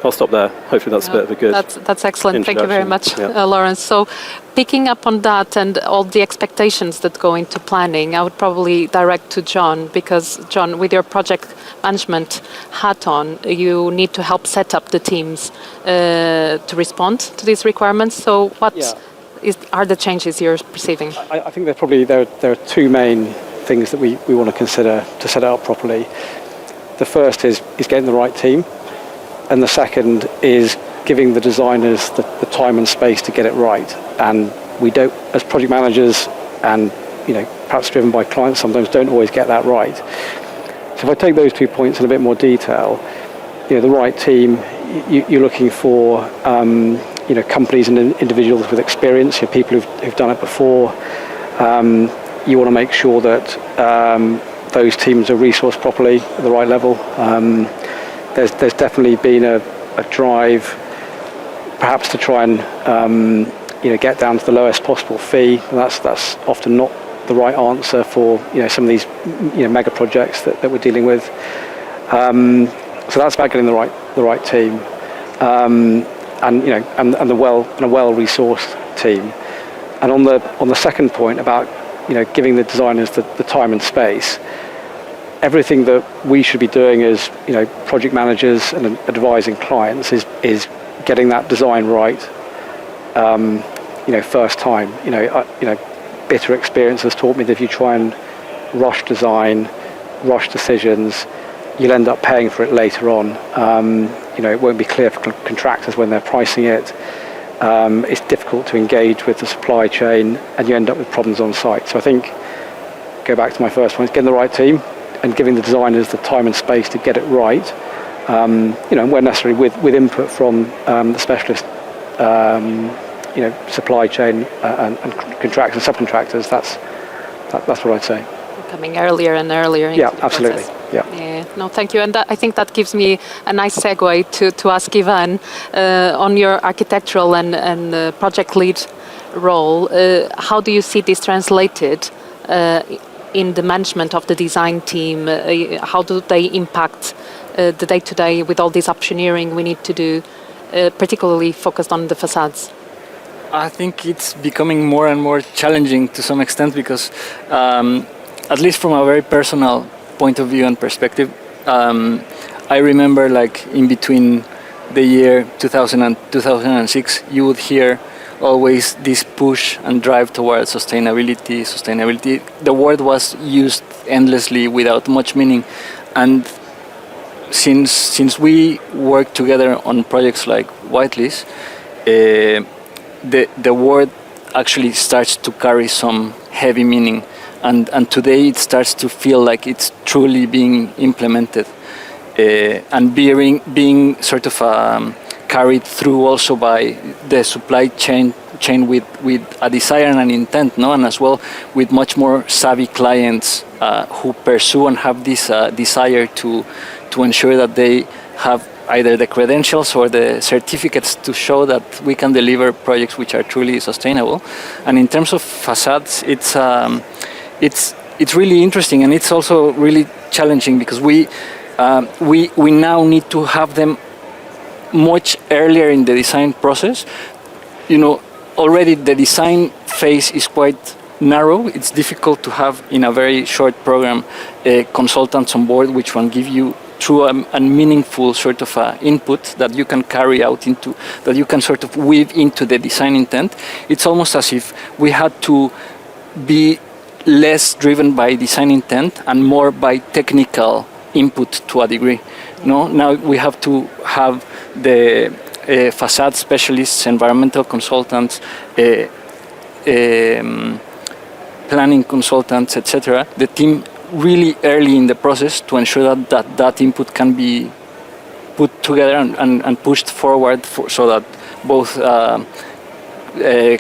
I'll stop there. Hopefully that's a bit of a good That's excellent. Thank you very much, Lawrence. So picking up on that and all the expectations that go into planning, I would probably direct to John, because John, with your project management hat on, you need to help set up the teams to respond to these requirements. So what are the changes you're perceiving? I think there are two main things that we want to consider to set it up properly. The first is getting the right team. And the second is giving the designers the time and space to get it right. And we don't, as project managers, and perhaps driven by clients, sometimes don't always get that right. So if I take those 2 points in a bit more detail, the right team, you're looking for companies and individuals with experience, people who've done it before. You want to make sure that those teams are resourced properly at the right level. There's definitely been a drive, perhaps to try and get down to the lowest possible fee. And that's often not the right answer for some of these mega projects that we're dealing with. So that's about getting the right team, and a well-resourced team. And on the second point about giving the designers the time and space. Everything that we should be doing as project managers and advising clients is getting that design right first time. Bitter experience has taught me that if you try and rush design, rush decisions, you'll end up paying for it later on. It won't be clear for contractors when they're pricing it. It's difficult to engage with the supply chain, and you end up with problems on site. So I think, go back to my first point, getting the right team and giving the designers the time and space to get it right, where necessary with input from the specialist, supply chain and contractors and subcontractors. That's what I'd say. Coming earlier and earlier. Yeah, absolutely. Yeah. No, thank you. And I think that gives me a nice segue to ask Ivan on your architectural and project lead role. How do you see this translated in the management of the design team? How do they impact the day-to-day with all this optioneering we need to do, particularly focused on the facades? I think it's becoming more and more challenging to some extent because, at least from a very personal point of view and perspective, I remember in between the year 2000 and 2006, you would hear always this push and drive towards sustainability. The word was used endlessly without much meaning, and since we work together on projects like Whitelist, the word actually starts to carry some heavy meaning, and today it starts to feel like it's truly being implemented and being sort of carried through also by the supply chain with a desire and an intent, and as well with much more savvy clients who pursue and have this desire to ensure that they have either the credentials or the certificates to show that we can deliver projects which are truly sustainable. And in terms of facades, it's really interesting, and it's also really challenging because we now need to have them much earlier in the design process. Already the design phase is quite narrow. It's difficult to have in a very short program consultants on board which can give you true and meaningful sort of input that you can carry out into, that you can sort of weave into the design intent. It's almost as if we had to be less driven by design intent and more by technical input to a degree. Now we have to have the facade specialists, environmental consultants, planning consultants, etc., the team really early in the process to ensure that input can be put together and pushed forward so that both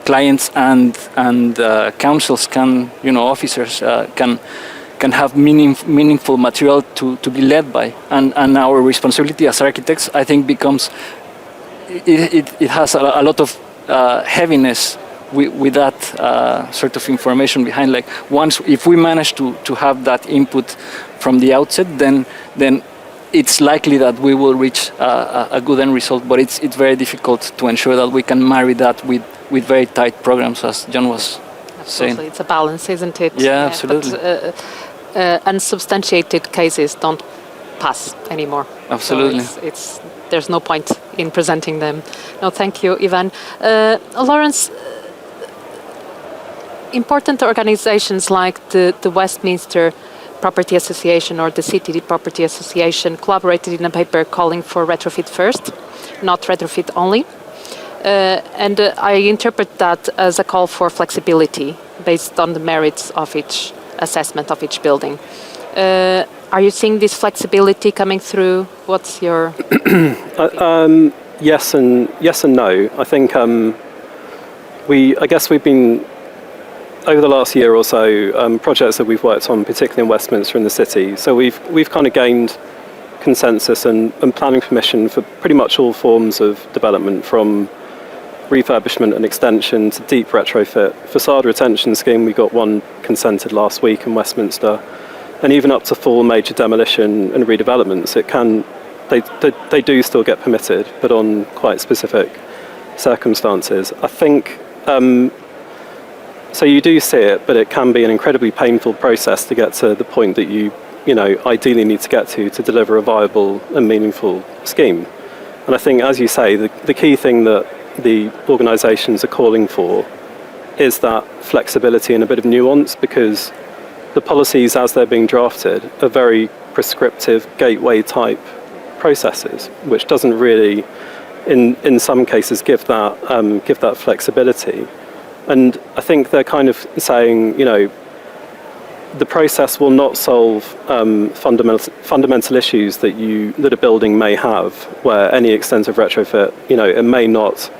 clients and councils can, officers can have meaningful material to be led by. And our responsibility as architects, I think, becomes, it has a lot of heaviness with that sort of information behind. Like, once, if we manage to have that input from the outset, then it's likely that we will reach a good end result, but it's very difficult to ensure that we can marry that with very tight programs, as John was saying. Absolutely, it's a balance, isn't it? Yeah, absolutely. But unsubstantiated cases don't pass anymore. Absolutely. So there's no point in presenting them. No, thank you, Ivan. Lawrence, important organizations like the Westminster Property Association or the City Property Association collaborated in a paper calling for retrofit first, not retrofit only. And I interpret that as a call for flexibility based on the merits of each assessment of each building. Are you seeing this flexibility coming through? What's your yes and no. I think I guess we've been, over the last year or so, projects that we've worked on, particularly in Westminster and the city. So we've kind of gained consensus and planning permission for pretty much all forms of development, from refurbishment and extension to deep retrofit. Facade retention scheme, we got one consented last week in Westminster, and even up to full major demolition and redevelopments. They do still get permitted, but on quite specific circumstances. I think. So you do see it, but it can be an incredibly painful process to get to the point that you ideally need to get to deliver a viable and meaningful scheme. And I think, as you say, the key thing that the organisations are calling for is that flexibility and a bit of nuance, because the policies as they're being drafted are very prescriptive gateway type processes, which doesn't really, in some cases, give that flexibility. And I think they're kind of saying, the process will not solve fundamental issues that a building may have, where any extensive retrofit, it may not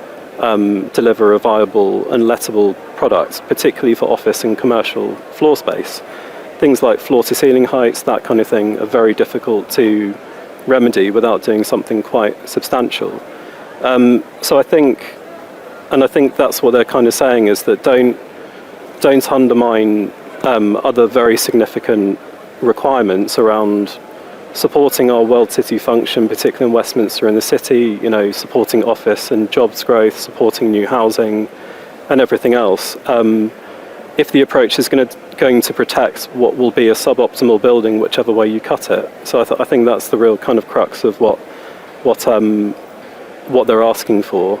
deliver a viable and lettable product, particularly for office and commercial floor space. Things like floor-to-ceiling heights, that kind of thing, are very difficult to remedy without doing something quite substantial. So I think that's what they're kind of saying, is that don't undermine other very significant requirements around supporting our world city function, particularly in Westminster and the city, supporting office and jobs growth, supporting new housing and everything else. If the approach is going to protect what will be a suboptimal building, whichever way you cut it. So I think that's the real kind of crux of what they're asking for.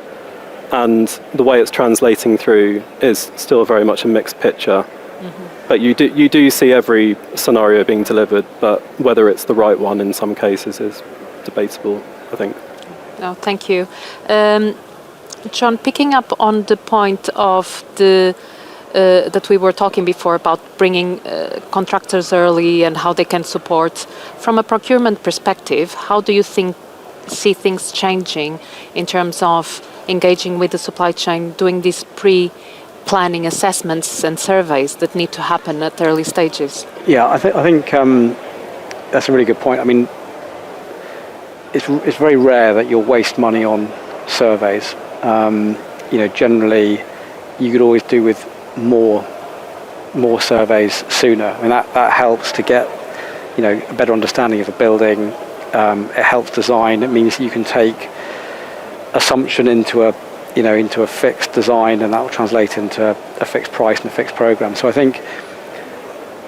And the way it's translating through is still very much a mixed picture. Mm-hmm. But you do see every scenario being delivered, but whether it's the right one in some cases is debatable, I think. No, thank you. John, picking up on the point of that we were talking before about bringing contractors early and how they can support, from a procurement perspective, how do you see things changing in terms of engaging with the supply chain, doing these pre-planning assessments and surveys that need to happen at early stages? Yeah, I think that's a really good point. I mean, it's very rare that you'll waste money on surveys. Generally, you could always do with more surveys sooner. I mean, that helps to get a better understanding of a building. It helps design. It means you can take assumption into a fixed design, and that will translate into a fixed price and a fixed program. So I think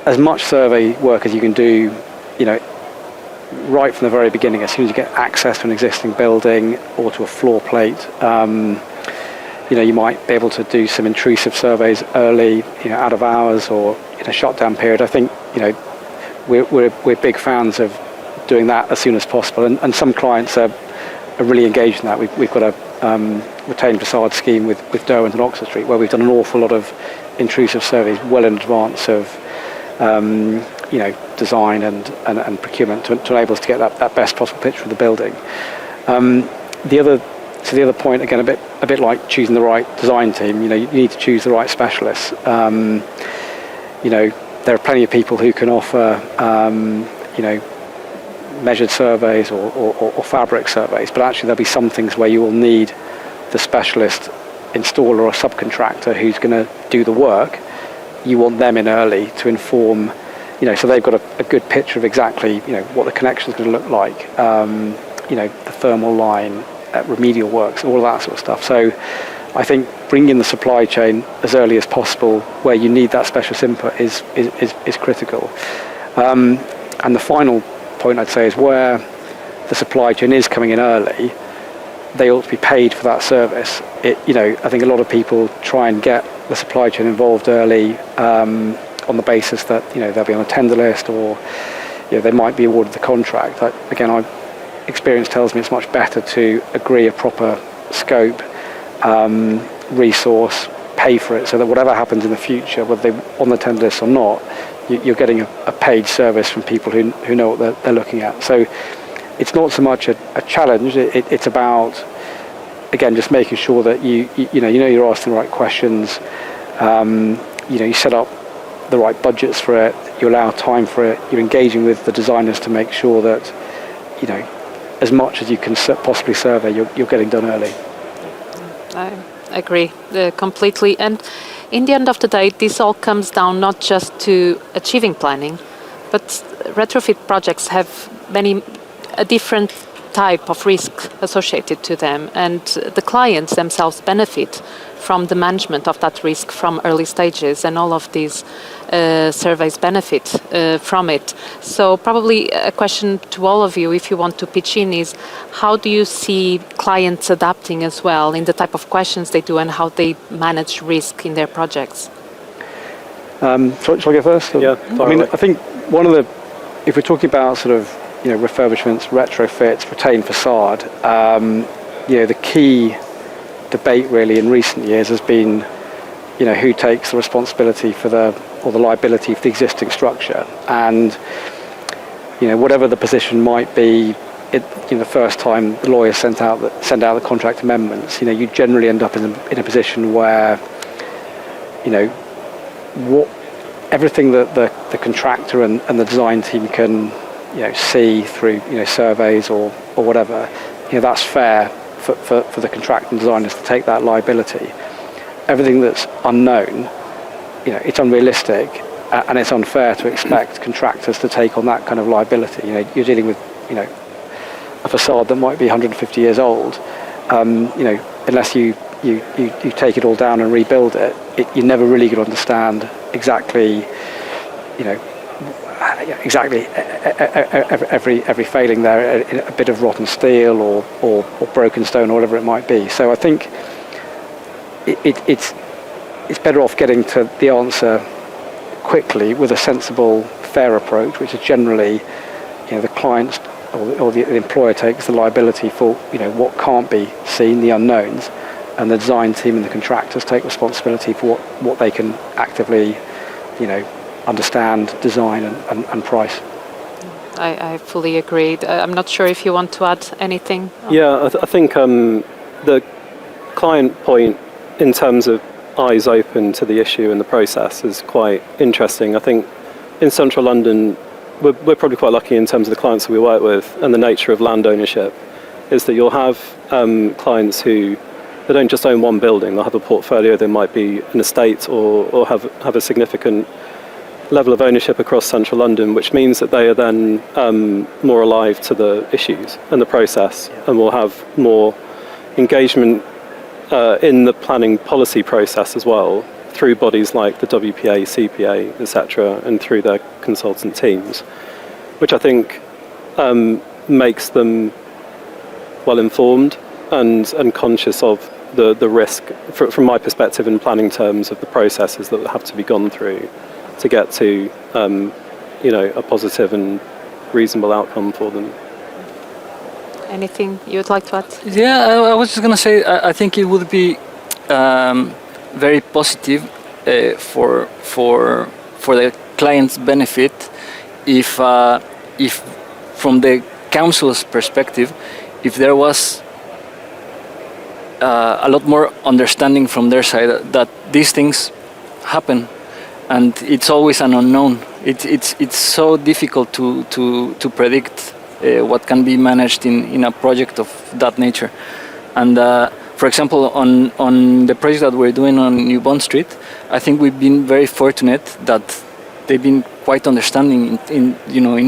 as much survey work as you can do, right from the very beginning, as soon as you get access to an existing building or to a floor plate, you might be able to do some intrusive surveys early, out of hours or in a shutdown period. I think we're big fans of doing that as soon as possible, and some clients are really engaged in that. We've got a retained facade scheme with Derwent and Oxford Street, where we've done an awful lot of intrusive surveys well in advance of design and procurement to enable us to get that best possible picture of the building. The other point, again, a bit like choosing the right design team. You need to choose the right specialists. There are plenty of people who can offer measured surveys or fabric surveys, but actually there'll be some things where you will need the specialist installer or subcontractor who's going to do the work. You want them in early to inform, so they've got a good picture of exactly, what the connection is going to look like, the thermal line, remedial works, all of that sort of stuff. So I think bringing in the supply chain as early as possible where you need that specialist input is critical. And the final point I'd say is where the supply chain is coming in early, they ought to be paid for that service. I think a lot of people try and get the supply chain involved early on the basis that they'll be on a tender list or they might be awarded the contract. Experience tells me it's much better to agree a proper scope, resource, pay for it, so that whatever happens in the future, whether they're on the tender list or not, you're getting a paid service from people who know what they're looking at. So it's not so much a challenge. It's about, again, just making sure that you're asking the right questions. You set up the right budgets for it. You allow time for it. You're engaging with the designers to make sure that as much as you can possibly survey, you're getting done early. I agree completely. And in the end of the day, this all comes down not just to achieving planning, but retrofit projects have a different type of risk associated to them, and the clients themselves benefit from the management of that risk from early stages, and all of these surveys benefit from it. So probably a question to all of you, if you want to pitch in, is how do you see clients adapting as well in the type of questions they do and how they manage risk in their projects? Shall I go first? Yeah. I think if we're talking about sort of refurbishments, retrofits, retained facade, the key debate really in recent years has been, who takes the responsibility for the liability for the existing structure, and whatever the position might be, the first time the lawyers send out the contract amendments, you generally end up in a position where, everything that the contractor and the design team can see through surveys or whatever, that's fair for the contractor and designers to take that liability. Everything that's unknown, it's unrealistic and it's unfair to expect contractors to take on that kind of liability. You're dealing with a facade that might be 150 years old. Unless you take it all down and rebuild it, you're never really going to understand exactly every failing there, a bit of rotten steel or broken stone or whatever it might be. So I think it's better off getting to the answer quickly with a sensible, fair approach, which is generally, the clients or the employer takes the liability for what can't be seen, the unknowns, and the design team and the contractors take responsibility for what they can actively, understand, design and price. I fully agree. I'm not sure if you want to add anything. Yeah, I think the client point in terms of eyes open to the issue and the process is quite interesting. I think in central London, we're probably quite lucky in terms of the clients that we work with and the nature of land ownership, is that you'll have clients who they don't just own one building, they'll have a portfolio, they might be an estate or have a significant level of ownership across central London, which means that they are then more alive to the issues and the process, and will have more engagement in the planning policy process as well, through bodies like the WPA, CPA, etc., and through their consultant teams, which I think makes them well informed and conscious of the risk, from my perspective, in planning terms, of the processes that have to be gone through to get to a positive and reasonable outcome for them. Anything you would like to add? Yeah, I was just going to say, I think it would be very positive for the client's benefit if from the council's perspective, if there was a lot more understanding from their side that these things happen, and it's always an unknown. It's so difficult to predict what can be managed in a project of that nature. And for example, on the project that we're doing on New Bond Street, I think we've been very fortunate that they've been quite understanding in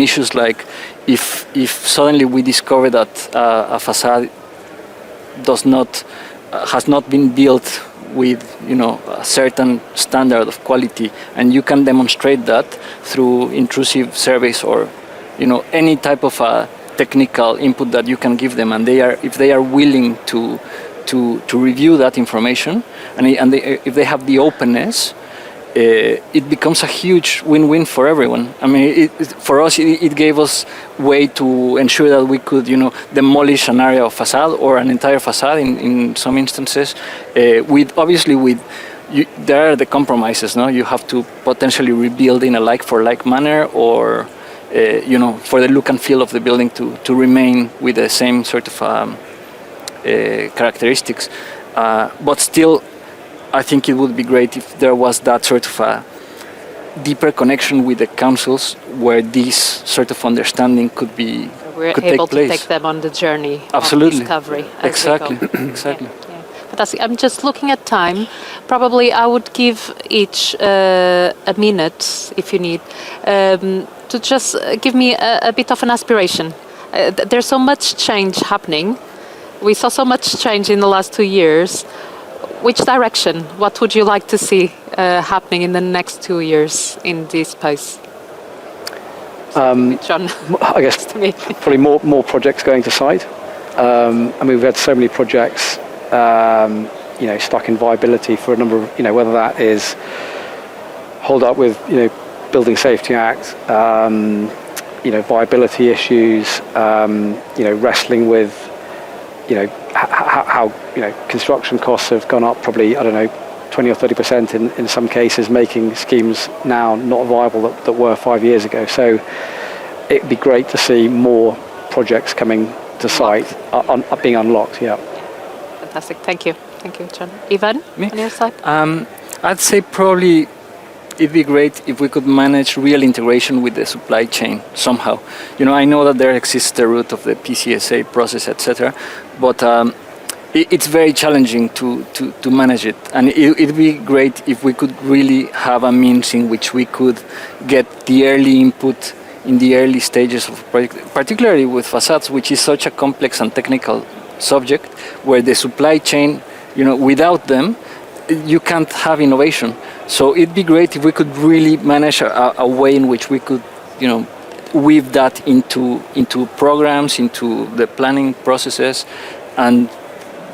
issues like if suddenly we discover that a facade has not been built with a certain standard of quality, and you can demonstrate that through intrusive surveys or any type of technical input that you can give them, and if they are willing to review that information, and if they have the openness, it becomes a huge win-win for everyone. I mean, for us, it gave us way to ensure that we could, demolish an area of facade or an entire facade in some instances. There are the compromises. No, you have to potentially rebuild in a like-for-like manner, or for the look and feel of the building to remain with the same sort of characteristics. But still, I think it would be great if there was that sort of a deeper connection with the councils where this sort of understanding could We're take able place. to take them on the journey Absolutely. of discovery. Exactly. As we go. Exactly. Yeah. Fantastic. I'm just looking at time. Probably I would give each a minute, if you need, to just give me a bit of an aspiration. There's so much change happening. We saw so much change in the last 2 years. Which direction? What would you like to see happening in the next 2 years in this space? John, I guess probably more projects going to site. I mean, we've had so many projects, stuck in viability for a number of, whether that is hold up with, Building Safety Act, viability issues, wrestling with, how construction costs have gone up probably, 20 or 30% in some cases, making schemes now not viable that were 5 years ago. So it'd be great to see more projects coming to site being unlocked. Yeah. Fantastic. Thank you, John. Ivan, on your side? I'd say probably it'd be great if we could manage real integration with the supply chain somehow. I know that there exists the route of the PCSA process, etc., but it's very challenging to manage it. And it'd be great if we could really have a means in which we could get the early input in the early stages of a project, particularly with facades, which is such a complex and technical subject, where the supply chain, without them, you can't have innovation. So it'd be great if we could really manage a way in which we could, weave that into programs, into the planning processes, and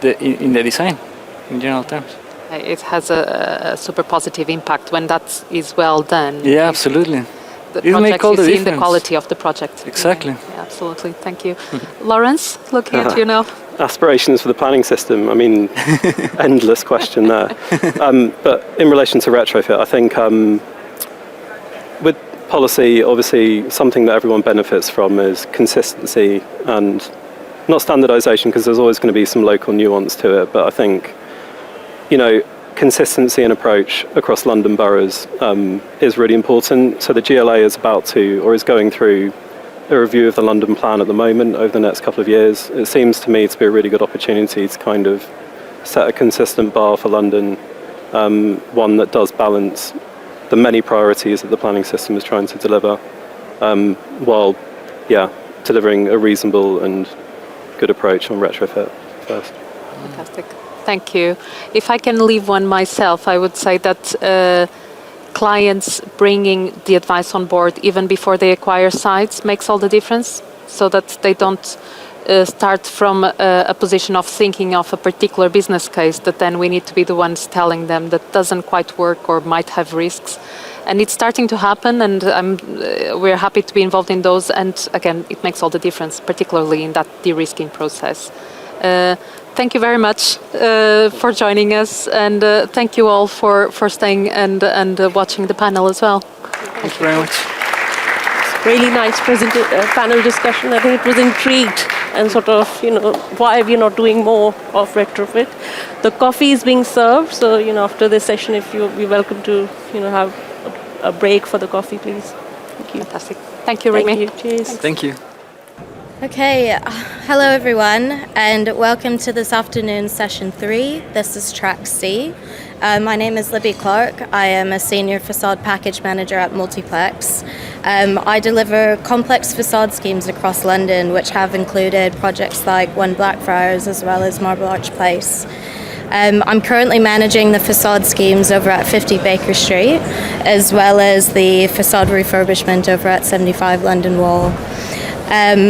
in the design, in general terms. It has a super positive impact when that is well done. Yeah, absolutely. The It'll make project all is the in difference. the quality of the project. Exactly. Yeah, absolutely. Thank you. Lawrence, looking at you now. Aspirations for the planning system. I mean, endless question there. But in relation to retrofit, I think with policy, obviously, something that everyone benefits from is consistency and not standardization, because there's always going to be some local nuance to it. But I think, consistency and approach across London boroughs is really important. So the GLA is going through a review of the London plan at the moment over the next couple of years. It seems to me to be a really good opportunity to kind of set a consistent bar for London, one that does balance the many priorities that the planning system is trying to deliver, while delivering a reasonable and good approach on retrofit first. Fantastic. Thank you. If I can leave one myself, I would say that clients bringing the advice on board even before they acquire sites makes all the difference, so that they don't start from a position of thinking of a particular business case that then we need to be the ones telling them that doesn't quite work or might have risks. And it's starting to happen, and we're happy to be involved in those. And again, it makes all the difference, particularly in that de-risking process. Thank you very much for joining us, and thank you all for staying and watching the panel as well. Thank you very much. Really nice panel discussion. I think it was intrigued and sort of, why we're not doing more of retrofit. The coffee is being served, so, after this session, if you'll be welcome to, have a break for the coffee, please. Thank you. Fantastic. Thank you, Remy. Thank you. Cheers. Thank you. Okay, hello everyone, and welcome to this afternoon's session 3. This is track C. My name is Libby Clark. I am a senior facade package manager at Multiplex. I deliver complex facade schemes across London, which have included projects like One Blackfriars as well as Marble Arch Place. I'm currently managing the facade schemes over at 50 Baker Street, as well as the facade refurbishment over at 75 London Wall.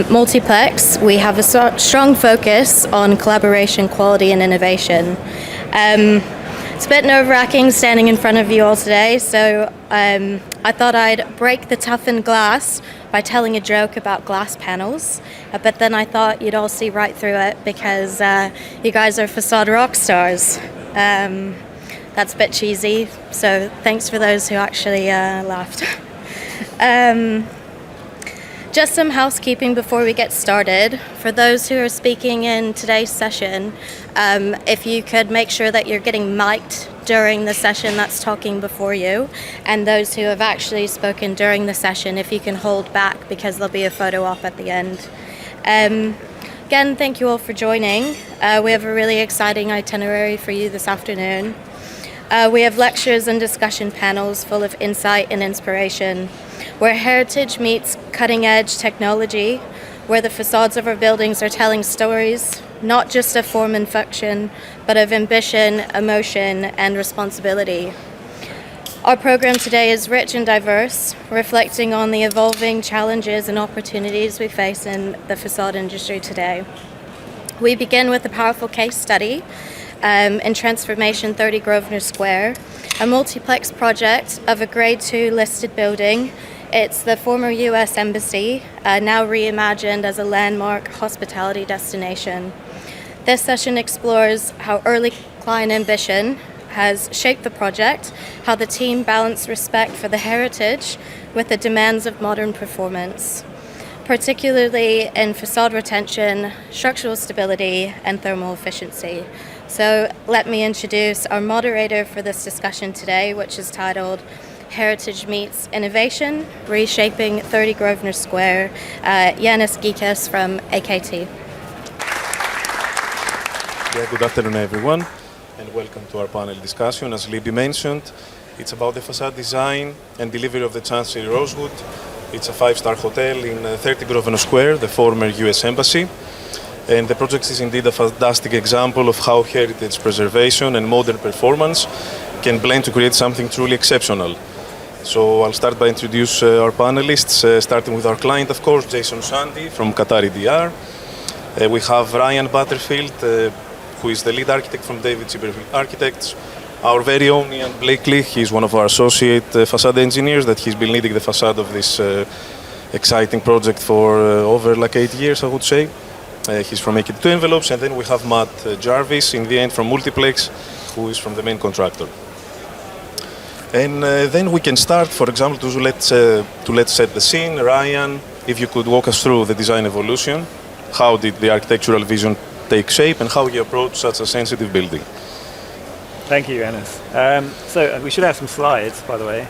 Multiplex, we have a strong focus on collaboration, quality and innovation. It's a bit nerve-wracking standing in front of you all today, so I thought I'd break the toughened glass by telling a joke about glass panels, but then I thought you'd all see right through it because you guys are facade rock stars. That's a bit cheesy, so thanks for those who actually laughed. Just some housekeeping before we get started. For those who are speaking in today's session, if you could make sure that you're getting mic'd during the session that's talking before you, and those who have actually spoken during the session, if you can hold back because there'll be a photo op at the end. Again, thank you all for joining. We have a really exciting itinerary for you this afternoon. We have lectures and discussion panels full of insight and inspiration, where heritage meets cutting-edge technology, where the facades of our buildings are telling stories, not just of form and function, but of ambition, emotion, and responsibility. Our program today is rich and diverse, reflecting on the evolving challenges and opportunities we face in the facade industry today. We begin with a powerful case study in Transformation 30 Grosvenor Square, a multiplex project of a Grade 2 listed building. It's the former US Embassy, now reimagined as a landmark hospitality destination. This session explores how early client ambition has shaped the project, how the team balanced respect for the heritage with the demands of modern performance, particularly in facade retention, structural stability, and thermal efficiency. So let me introduce our moderator for this discussion today, which is titled Heritage Meets Innovation, Reshaping 30 Grosvenor Square, Yanis Gikas from AKT. Yeah, good afternoon, everyone, and welcome to our panel discussion. As Libby mentioned, it's about the facade design and delivery of the Chancery Rosewood. It's a 5-star hotel in 30 Grosvenor Square, the former US Embassy. And the project is indeed a fantastic example of how heritage preservation and modern performance can blend to create something truly exceptional. So I'll start by introducing our panelists, starting with our client, of course, Jason Sandy from Qatari DR. We have Ryan Butterfield, who is the lead architect from David Chipperfield Architects. Our very own Ian Blakely, he's one of our associate facade engineers that he's been leading the facade of this exciting project for over 8 years, I would say. He's from AKT2 Envelopes, and then we have Matt Jarvis, in the end from Multiplex, who is from the main contractor. And then we can start, for example, let's set the scene. Ryan, if you could walk us through the design evolution, how did the architectural vision take shape, and how you approach such a sensitive building? Thank you, Yanis. So we should have some slides, by the way,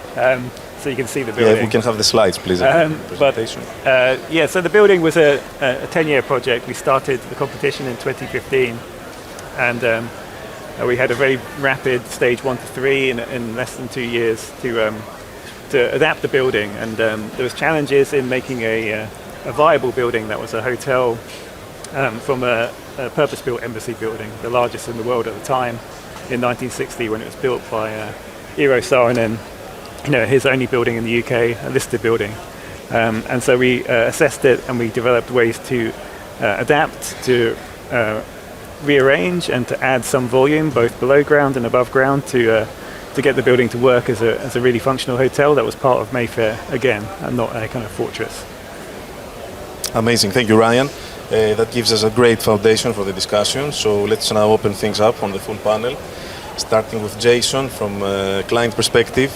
so you can see the building. Yeah, if we can have the slides, please. So the building was a 10-year project. We started the competition in 2015, and we had a very rapid stage 1 to 3 in less than 2 years to adapt the building. And there was challenges in making a viable building that was a hotel from a purpose-built embassy building, the largest in the world at the time, in 1960 when it was built by Eero Saarinen, his only building in the UK, a listed building. And so we assessed it, and we developed ways to adapt, to rearrange, and to add some volume both below ground and above ground to get the building to work as a really functional hotel that was part of Mayfair again, and not a kind of fortress. Amazing, thank you, Ryan. That gives us a great foundation for the discussion. So let's now open things up on the full panel, starting with Jason from client perspective.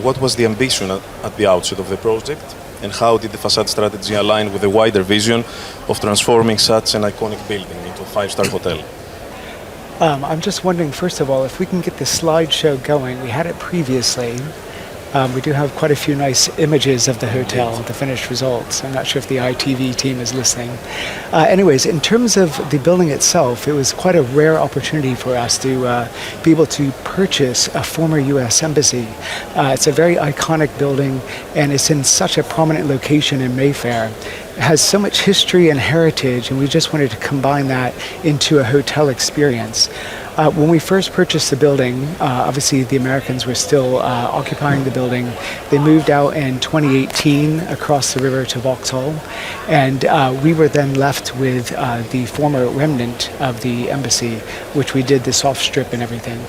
What was the ambition at the outset of the project, and how did the facade strategy align with the wider vision of transforming such an iconic building into a five-star hotel? I'm just wondering, first of all, if we can get the slideshow going. We had it previously. We do have quite a few nice images of the hotel, the finished results. I'm not sure if the ITV team is listening. Anyways, in terms of the building itself, it was quite a rare opportunity for us to be able to purchase a former U.S. embassy. It's a very iconic building, and it's in such a prominent location in Mayfair. It has so much history and heritage, and we just wanted to combine that into a hotel experience. When we first purchased the building, obviously the Americans were still occupying the building. They moved out in 2018 across the river to Vauxhall, and we were then left with the former remnant of the embassy, which we did the soft strip and everything.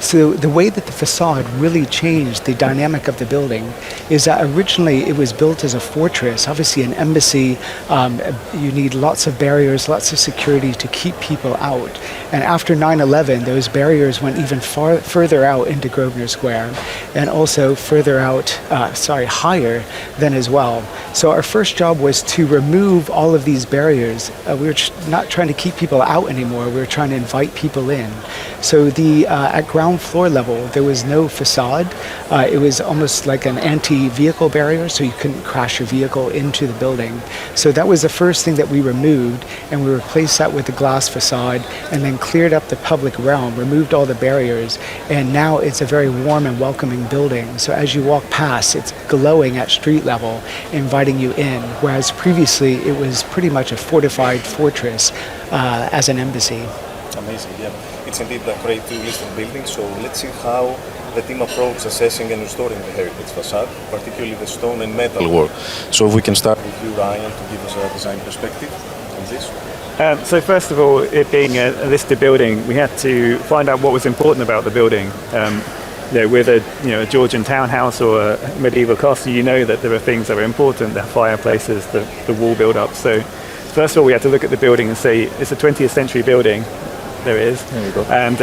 So the way that the facade really changed the dynamic of the building is that originally it was built as a fortress. Obviously an embassy, you need lots of barriers, lots of security to keep people out. And after 9/11, those barriers went even further out into Grosvenor Square, and also further out, higher than as well. So our first job was to remove all of these barriers. We were not trying to keep people out anymore, we were trying to invite people in. So at ground floor level, there was no facade. It was almost like an anti-vehicle barrier, so you couldn't crash your vehicle into the building. So that was the first thing that we removed, and we replaced that with the glass facade, and then cleared up the public realm, removed all the barriers, and now it's a very warm and welcoming building. So as you walk past, it's glowing at street level, inviting you in, whereas previously it was pretty much a fortified fortress as an embassy. Amazing, yeah. It's indeed a great two-listed building, so let's see how the team approached assessing and restoring the heritage facade, particularly the stone and metal work. So if we can start with you, Ryan, to give us a design perspective on this. So first of all, it being a listed building, we had to find out what was important about the building. With a Georgian townhouse or a medieval castle, you know that there are things that are important, the fireplaces, the wall build-up. So first of all, we had to look at the building and say, it's a 20th century building. There is, and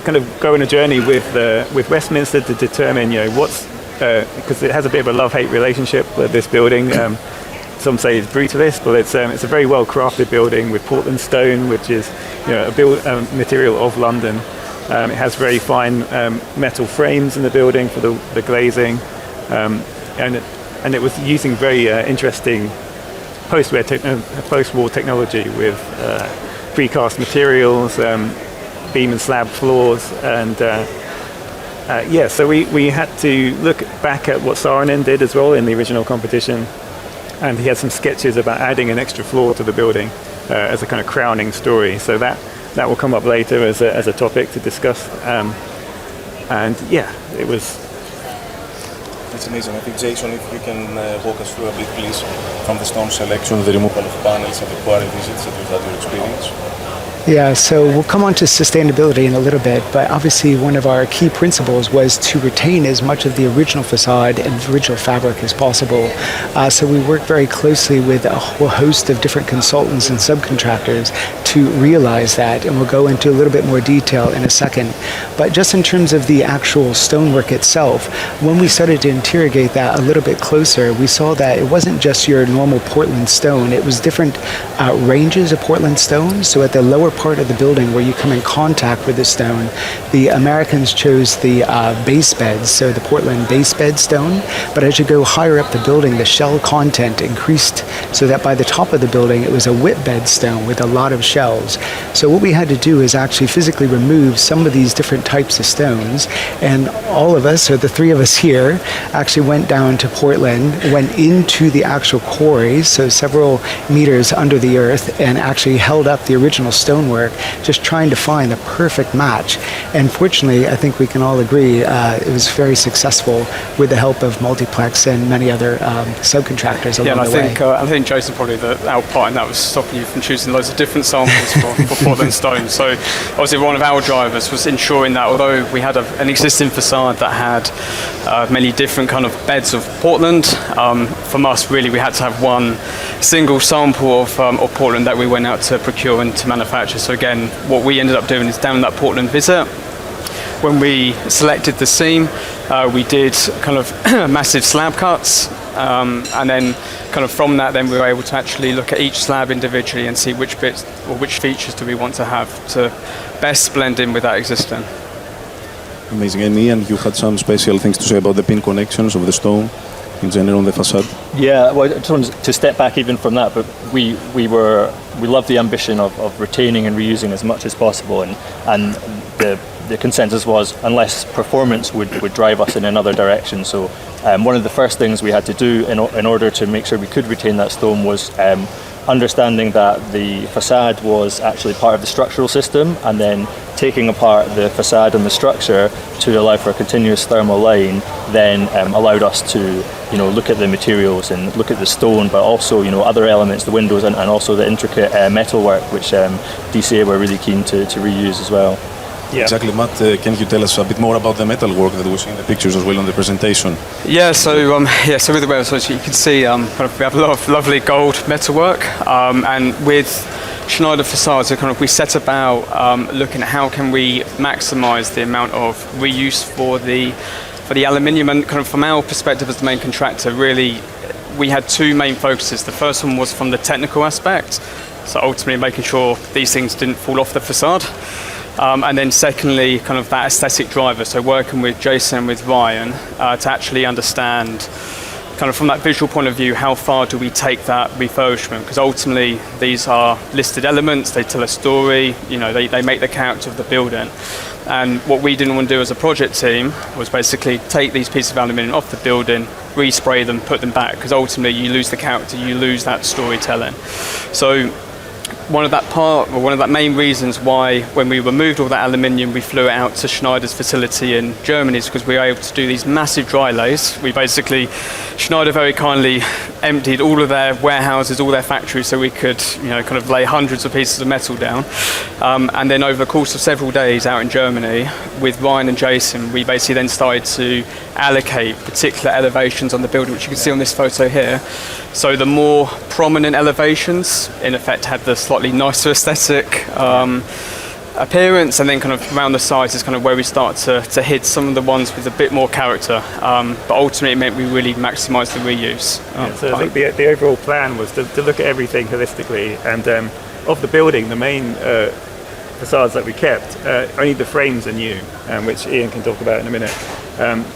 kind of go on a journey with Westminster to determine what's because it has a bit of a love-hate relationship with this building. Some say it's brutalist, but it's a very well crafted building with Portland stone, which is a material of London. It has very fine metal frames in the building for the glazing, and it was using very interesting post-war technology with precast materials, beam and slab floors, and so we had to look back at what Saarinen did as well in the original competition, and he had some sketches about adding an extra floor to the building as a kind of crowning story. So that will come up later as a topic to discuss, it was. It's amazing. I think, Jason, if you can walk us through a bit, please, from the stone selection, the removal of panels, and the quarry visits that you've had your experience. Yeah, so we'll come on to sustainability in a little bit, but obviously one of our key principles was to retain as much of the original facade and original fabric as possible. So we worked very closely with a whole host of different consultants and subcontractors to realize that, and we'll go into a little bit more detail in a second. But just in terms of the actual stonework itself, when we started to interrogate that a little bit closer, we saw that it wasn't just your normal Portland stone, it was different ranges of Portland stone. So at the lower part of the building where you come in contact with the stone, the Americans chose the base beds, so the Portland base bed stone, but as you go higher up the building, the shell content increased so that by the top of the building it was a whip bed stone with a lot of shells. So what we had to do is actually physically remove some of these different types of stones, and all of us, or the three of us here, actually went down to Portland, went into the actual quarry, so several meters under the earth, and actually held up the original stone stonework, just trying to find the perfect match. And fortunately, I think we can all agree it was very successful with the help of Multiplex and many other subcontractors along the way. I think Jason probably the output and that was stopping you from choosing loads of different samples for Portland stone. So obviously one of our drivers was ensuring that although we had an existing facade that had many different kind of beds of Portland, from us really we had to have one single sample of Portland that we went out to procure and to manufacture. So again, what we ended up doing is down that Portland visit, when we selected the seam, we did kind of massive slab cuts, and then kind of from that then we were able to actually look at each slab individually and see which bits or which features do we want to have to best blend in with that existing. Amazing. And Ian, you had some special things to say about the pin connections of the stone in general on the facade? Yeah, well, I just wanted to step back even from that, but we love the ambition of retaining and reusing as much as possible, and the consensus was unless performance would drive us in another direction. So one of the first things we had to do in order to make sure we could retain that stone was understanding that the facade was actually part of the structural system, and then taking apart the facade and the structure to allow for a continuous thermal line then allowed us to look at the materials and look at the stone, but also other elements, the windows, and also the intricate metalwork, which DCA were really keen to reuse as well. Yeah. Exactly, Matt. Can you tell us a bit more about the metal work that we see in the pictures as well on the presentation? Yeah, so with the website you can see we have a lot of lovely gold metalwork, and with Schneider Facades, we set about looking at how can we maximise the amount of reuse for the aluminium, and from our perspective as the main contractor, really we had two main focuses. The first one was from the technical aspect, so ultimately making sure these things didn't fall off the facade. And then secondly, that aesthetic driver, so working with Jason and with Ryan to actually understand, from that visual point of view, how far do we take that refurbishment? Because ultimately these are listed elements, they tell a story, they make the character of the building. And what we didn't want to do as a project team was basically take these pieces of aluminium off the building, respray them, put them back, because ultimately you lose the character, you lose that storytelling. So one of that main reasons why when we removed all that aluminium we flew it out to Schneider's facility in Germany is because we were able to do these massive dry lays. Schneider very kindly emptied all of their warehouses, all their factories, so we could lay hundreds of pieces of metal down, and then over the course of several days out in Germany with Ryan and Jason we basically then started to allocate particular elevations on the building, which you can see on this photo here. So the more prominent elevations in effect had the slightly nicer aesthetic appearance, and then around the sides is where we start to hit some of the ones with a bit more character, but ultimately it meant we really maximised the reuse. So I think the overall plan was to look at everything holistically, and of the building the main facades that we kept, only the frames are new, which Ian can talk about in a minute.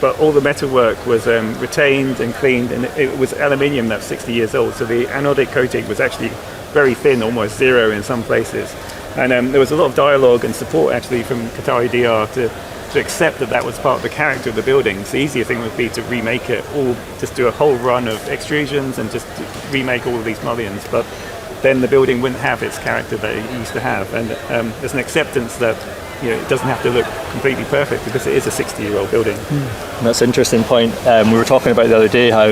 But all the metalwork was retained and cleaned, and it was aluminium that's 60 years old, so the anodic coating was actually very thin, almost zero in some places. And there was a lot of dialogue and support actually from Qatari DR to accept that was part of the character of the building. So the easier thing would be to remake it, or just do a whole run of extrusions and just remake all of these mullions. But then the building wouldn't have its character that it used to have. And there's an acceptance that it doesn't have to look completely perfect because it is a 60-year-old building. That's an interesting point. We were talking about the other day how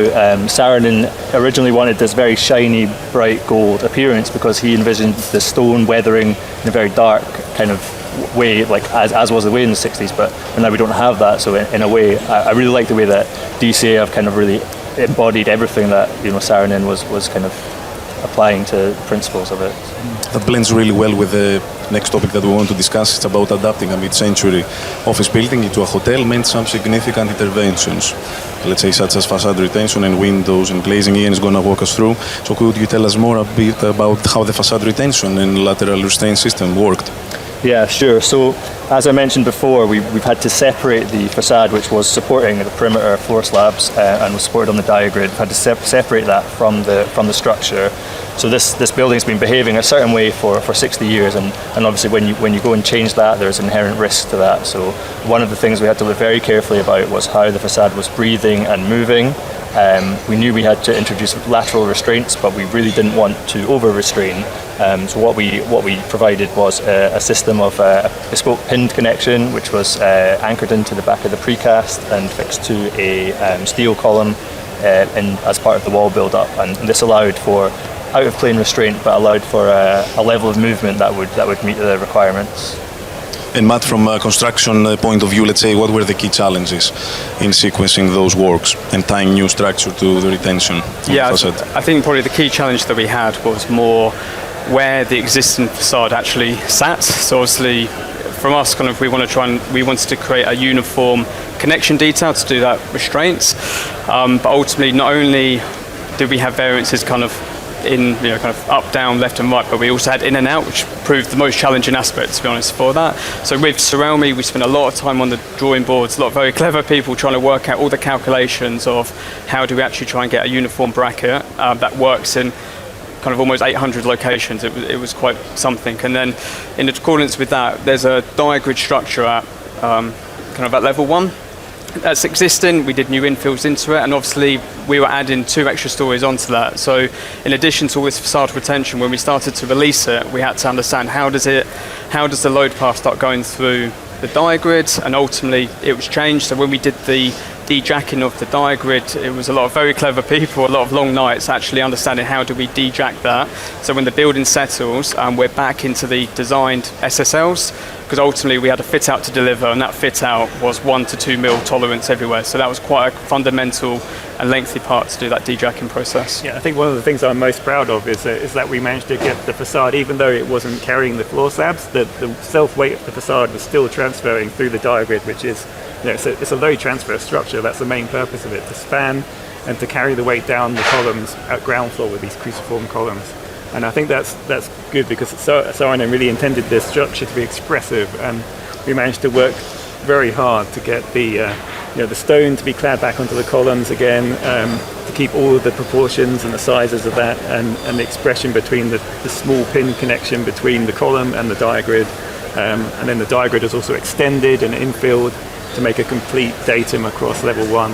Saarinen originally wanted this very shiny, bright gold appearance because he envisioned the stone weathering in a very dark kind of way, like as was the way in the 60s, but now we don't have that. So in a way, I really like the way that DCA have really embodied everything that Saarinen was kind of applying to the principles of it. That blends really well with the next topic that we want to discuss. It's about adapting a mid-century office building into a hotel meant some significant interventions, let's say such as facade retention and windows and glazing. Ian is going to walk us through. So could you tell us more a bit about how the facade retention and lateral restraint system worked? Yeah, sure. So as I mentioned before, we've had to separate the facade, which was supporting the perimeter floor slabs and was supported on the diagrid. We've had to separate that from the structure. So this building's been behaving a certain way for 60 years, and obviously when you go and change that, there's inherent risk to that. So one of the things we had to look very carefully about was how the facade was breathing and moving, We knew we had to introduce lateral restraints, but we really didn't want to over-restrain. So what we provided was a system of a bespoke pinned connection, which was anchored into the back of the precast and fixed to a steel column as part of the wall build-up. And this allowed for out-of-plane restraint, but allowed for a level of movement that would meet the requirements. And Matt, from a construction point of view, let's say, what were the key challenges in sequencing those works and tying new structure to the retention? I think probably the key challenge that we had was more where the existing facade actually sat. So obviously, from us, we wanted to create a uniform connection detail to do that restraints. But ultimately, not only did we have variances in up, down, left and right, but we also had in and out, which proved the most challenging aspect, to be honest, for that. So with Surround Me, we spent a lot of time on the drawing boards, a lot of very clever people trying to work out all the calculations of how do we actually try and get a uniform bracket that works in almost 800 locations. It was quite something. And then in accordance with that, there's a diagrid structure at at level 1. That's existing. We did new infills into it, and obviously we were adding 2 extra stories onto that. So in addition to all this facade retention, when we started to release it, we had to understand how does the load path start going through the diagrid, and ultimately it was changed. So when we did the de-jacking of the diagrid, it was a lot of very clever people, a lot of long nights actually understanding how do we de-jack that. So when the building settles, we're back into the designed SSLs, because ultimately we had a fit out to deliver, and that fit out was 1 to 2 mil tolerance everywhere. So that was quite a fundamental and lengthy part to do that de-jacking process. Yeah, I think one of the things I'm most proud of is that we managed to get the facade, even though it wasn't carrying the floor slabs, the self-weight of the facade was still transferring through the diagrid, which is, it's a low transfer structure. That's the main purpose of it, to span and to carry the weight down the columns at ground floor with these cruciform columns. And I think that's good, because Saarinen really intended this structure to be expressive, and we managed to work very hard to get the stone to be clad back onto the columns again, to keep all of the proportions and the sizes of that, and the expression between the small pin connection between the column and the diagrid. And then the diagrid is also extended and infilled to make a complete datum across level 1.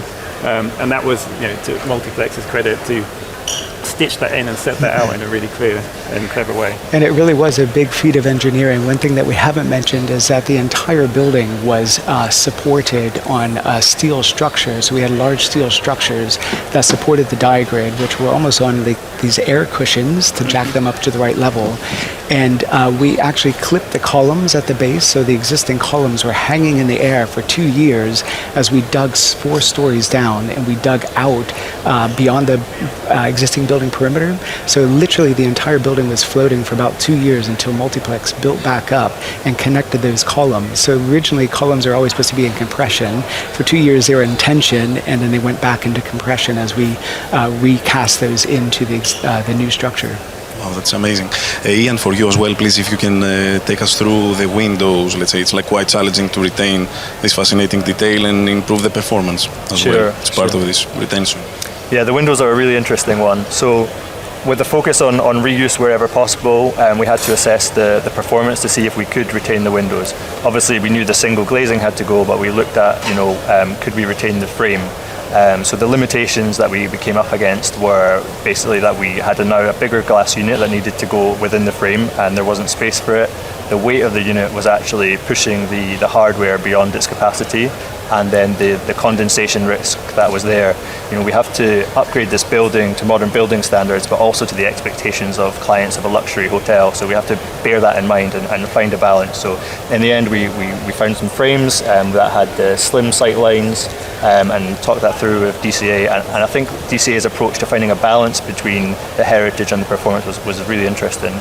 And that was, to Multiplex's credit, to stitch that in and set that out in a really clear and clever way. And it really was a big feat of engineering. One thing that we haven't mentioned is that the entire building was supported on steel structures. So we had large steel structures that supported the diagrid, which were almost on these air cushions to jack them up to the right level. And we actually clipped the columns at the base, so the existing columns were hanging in the air for 2 years as we dug 4 stories down, and we dug out beyond the existing building perimeter. So literally the entire building was floating for about 2 years until Multiplex built back up and connected those columns. So originally columns are always supposed to be in compression. For 2 years they were in tension, and then they went back into compression as we recast those into the new structure. Wow, that's amazing. Ian, for you as well, please, if you can take us through the windows. Let's say it's quite challenging to retain this fascinating detail and improve the performance as well. It's part of this retention. Yeah, the windows are a really interesting one. So with the focus on reuse wherever possible, we had to assess the performance to see if we could retain the windows. Obviously, we knew the single glazing had to go, but we looked at, could we retain the frame? So the limitations that we came up against were basically that we had now a bigger glass unit that needed to go within the frame, and there wasn't space for it. The weight of the unit was actually pushing the hardware beyond its capacity, and then the condensation risk that was there. We have to upgrade this building to modern building standards, but also to the expectations of clients of a luxury hotel. So we have to bear that in mind and find a balance. So in the end, we found some frames that had the slim sight lines, and talked that through with DCA. And I think DCA's approach to finding a balance between the heritage and the performance was really interesting.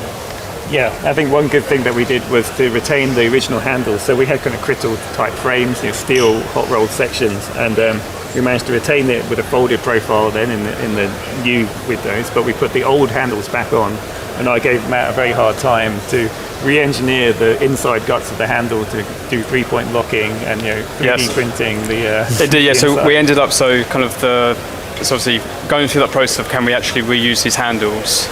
Yeah, I think one good thing that we did was to retain the original handles. So we had kind of crystal type frames, steel hot rolled sections, and we managed to retain it with a folded profile then in the new windows, but we put the old handles back on, and I gave Matt a very hard time to re-engineer the inside guts of the handle to do 3-point locking and 3D printing the so we ended up it's obviously going through that process of can we actually reuse these handles.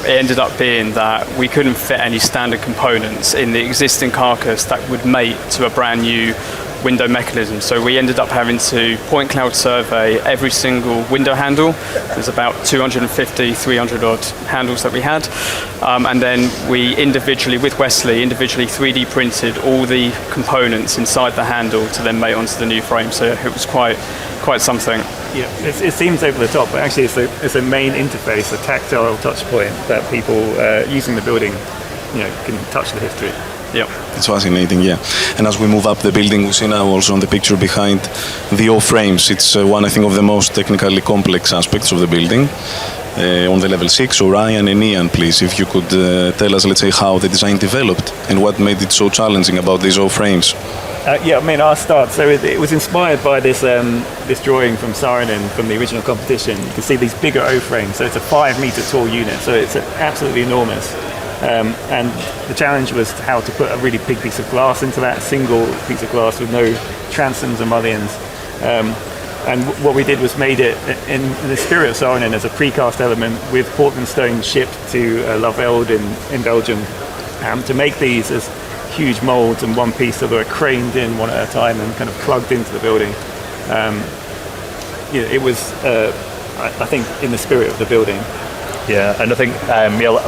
It ended up being that we couldn't fit any standard components in the existing carcass that would mate to a brand new window mechanism. So we ended up having to point cloud survey every single window handle. There's about 250, 300 odd handles that we had. And then we individually 3D printed all the components inside the handle to then mate onto the new frame. So it was quite something. Yeah, it seems over the top, but actually it's a main interface, a tactile touch point that people using the building, can touch the history. Yeah, it's fascinating. Yeah, and as we move up the building, we see now also on the picture behind the O-frames. It's one, I think, of the most technically complex aspects of the building. On the level 6, so Ryan and Ian, please, if you could tell us, let's say, how the design developed and what made it so challenging about these O-frames. I'll start. So it was inspired by this drawing from Saarinen from the original competition. You can see these bigger O-frames. So it's a 5 meter tall unit. So it's absolutely enormous. And the challenge was how to put a really big piece of glass into that single piece of glass with no transoms or mullions. And what we did was made it in the spirit of Saarinen as a precast element with Portland stone shipped to Lavelde in Belgium to make these as huge molds in one piece, so they were craned in one at a time and kind of plugged into the building. It was, I think, in the spirit of the building. Yeah, and I think,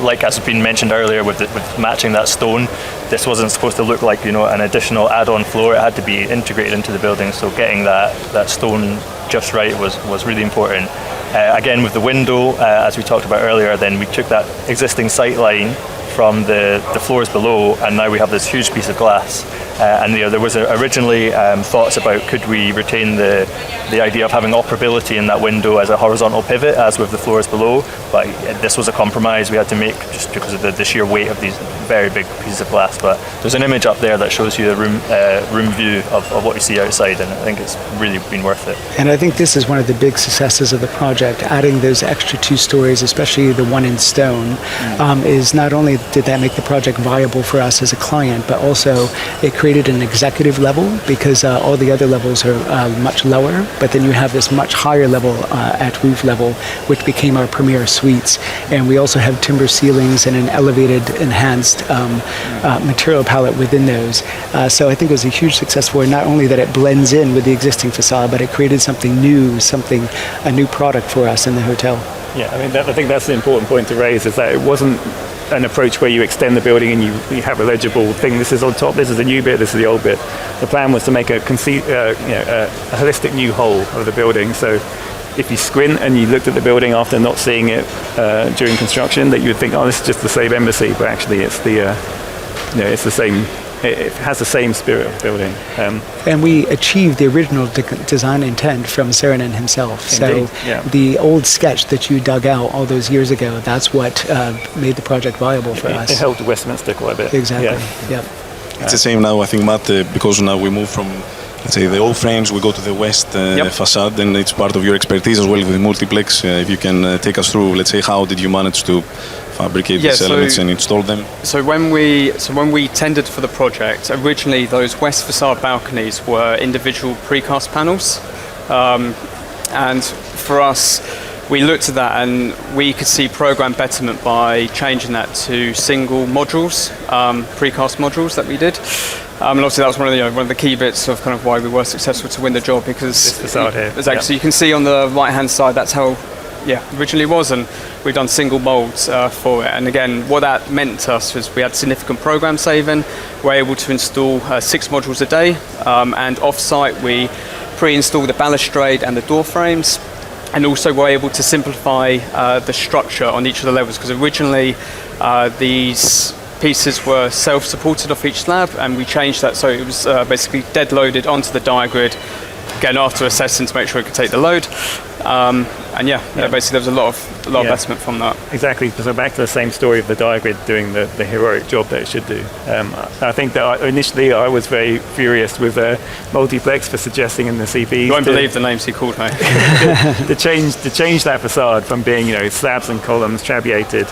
like has been mentioned earlier, with matching that stone, this wasn't supposed to look like an additional add-on floor. It had to be integrated into the building. So getting that stone just right was really important. Again, with the window, as we talked about earlier, then we took that existing sight line from the floors below, and now we have this huge piece of glass. And there was originally thoughts about could we retain the idea of having operability in that window as a horizontal pivot, as with the floors below, but this was a compromise we had to make just because of the sheer weight of these very big pieces of glass. But there's an image up there that shows you the room view of what you see outside, and I think it's really been worth it. And I think this is one of the big successes of the project. Adding those extra 2 stories, especially the one in stone, is not only did that make the project viable for us as a client, but also it created an executive level, because all the other levels are much lower, but then you have this much higher level at roof level, which became our premier suites. And we also have timber ceilings and an elevated, enhanced material palette within those. So I think it was a huge success for it, not only that it blends in with the existing facade, but it created something new, a new product for us in the hotel. Yeah, I mean, I think that's the important point to raise, is that it wasn't an approach where you extend the building and you have a legible thing. This is on top, this is the new bit, this is the old bit. The plan was to make a holistic new whole of the building. So if you squint and you looked at the building after not seeing it during construction, that you would think, oh, this is just the same embassy, but actually it's it's the same. It has the same spirit of building. And we achieved the original design intent from Saarinen himself. Indeed, so the old sketch that you dug out all those years ago, that's what made the project viable for us. It helped Westminster quite a bit. Exactly, yeah. It's the same now, I think, Matt, because now we move from, let's say, the old frames, we go to the west facade, and it's part of your expertise as well with multiplex. If you can take us through, let's say, how did you manage to fabricate these elements and install them? So when we tendered for the project, originally those west facade balconies were individual precast panels, and for us, we looked at that and we could see program betterment by changing that to single modules, precast modules that we did. And obviously that was one of the key bits of kind of why we were successful to win the job, because this facade here. Exactly. So you can see on the right hand side, that's how originally was, and we've done single molds for it. And again, what that meant to us was we had significant program saving. We're able to install 6 modules a day, and off-site we pre-install the balustrade and the door frames, and also we're able to simplify the structure on each of the levels, because originally these pieces were self-supported off each slab, and we changed that so it was basically dead loaded onto the diagrid, again after assessing to make sure it could take the load. And basically there was a lot of betterment from that. Exactly. So back to the same story of the diagrid doing the heroic job that it should do. I think that initially I was very furious with Multiplex for suggesting in the CVs. You won't believe the names he called me. to change that facade from being slabs and columns trabeated.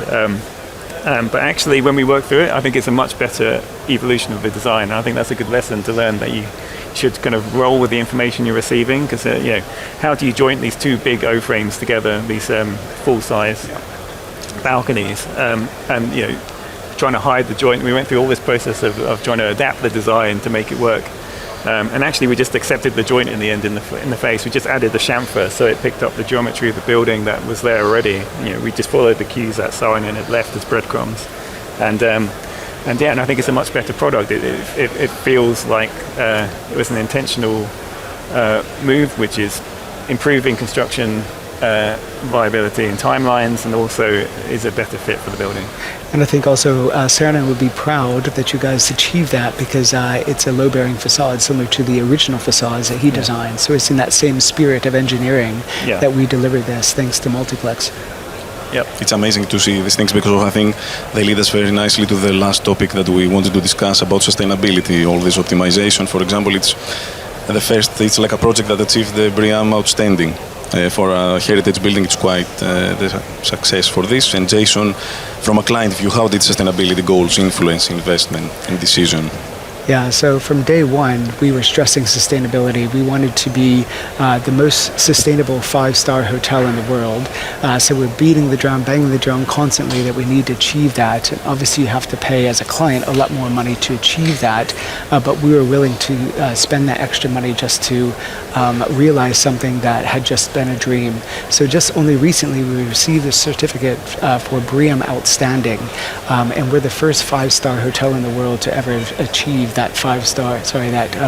But actually, when we work through it, I think it's a much better evolution of the design. I think that's a good lesson to learn, that you should kind of roll with the information you're receiving, because how do you joint these 2 big O-frames together, these full-size balconies, and trying to hide the joint. We went through all this process of trying to adapt the design to make it work. And actually, we just accepted the joint in the end in the face. We just added the chamfer, so it picked up the geometry of the building that was there already. We just followed the cues that sign and it left as breadcrumbs. And I think it's a much better product. It feels like it was an intentional move, which is improving construction viability and timelines, and also is a better fit for the building. And I think also Sarah would be proud that you guys achieved that, because it's a low-bearing facade similar to the original facades that he designed. So it's in that same spirit of engineering that we delivered this, thanks to Multiplex. Yep. It's amazing to see these things, because I think they lead us very nicely to the last topic that we wanted to discuss about sustainability, all this optimization. For example, it's like a project that achieved the BREEAM Outstanding. For a heritage building, it's quite the success for this. And Jason, from a client view, how did sustainability goals influence investment and decision? Yeah, so from day one, we were stressing sustainability. We wanted to be the most sustainable 5-star hotel in the world. So we're beating the drum, banging the drum constantly that we need to achieve that. And obviously, you have to pay as a client a lot more money to achieve that. But we were willing to spend that extra money just to realize something that had just been a dream. So just only recently, we received a certificate for BREEAM Outstanding. And we're the first 5-star hotel in the world to ever achieve that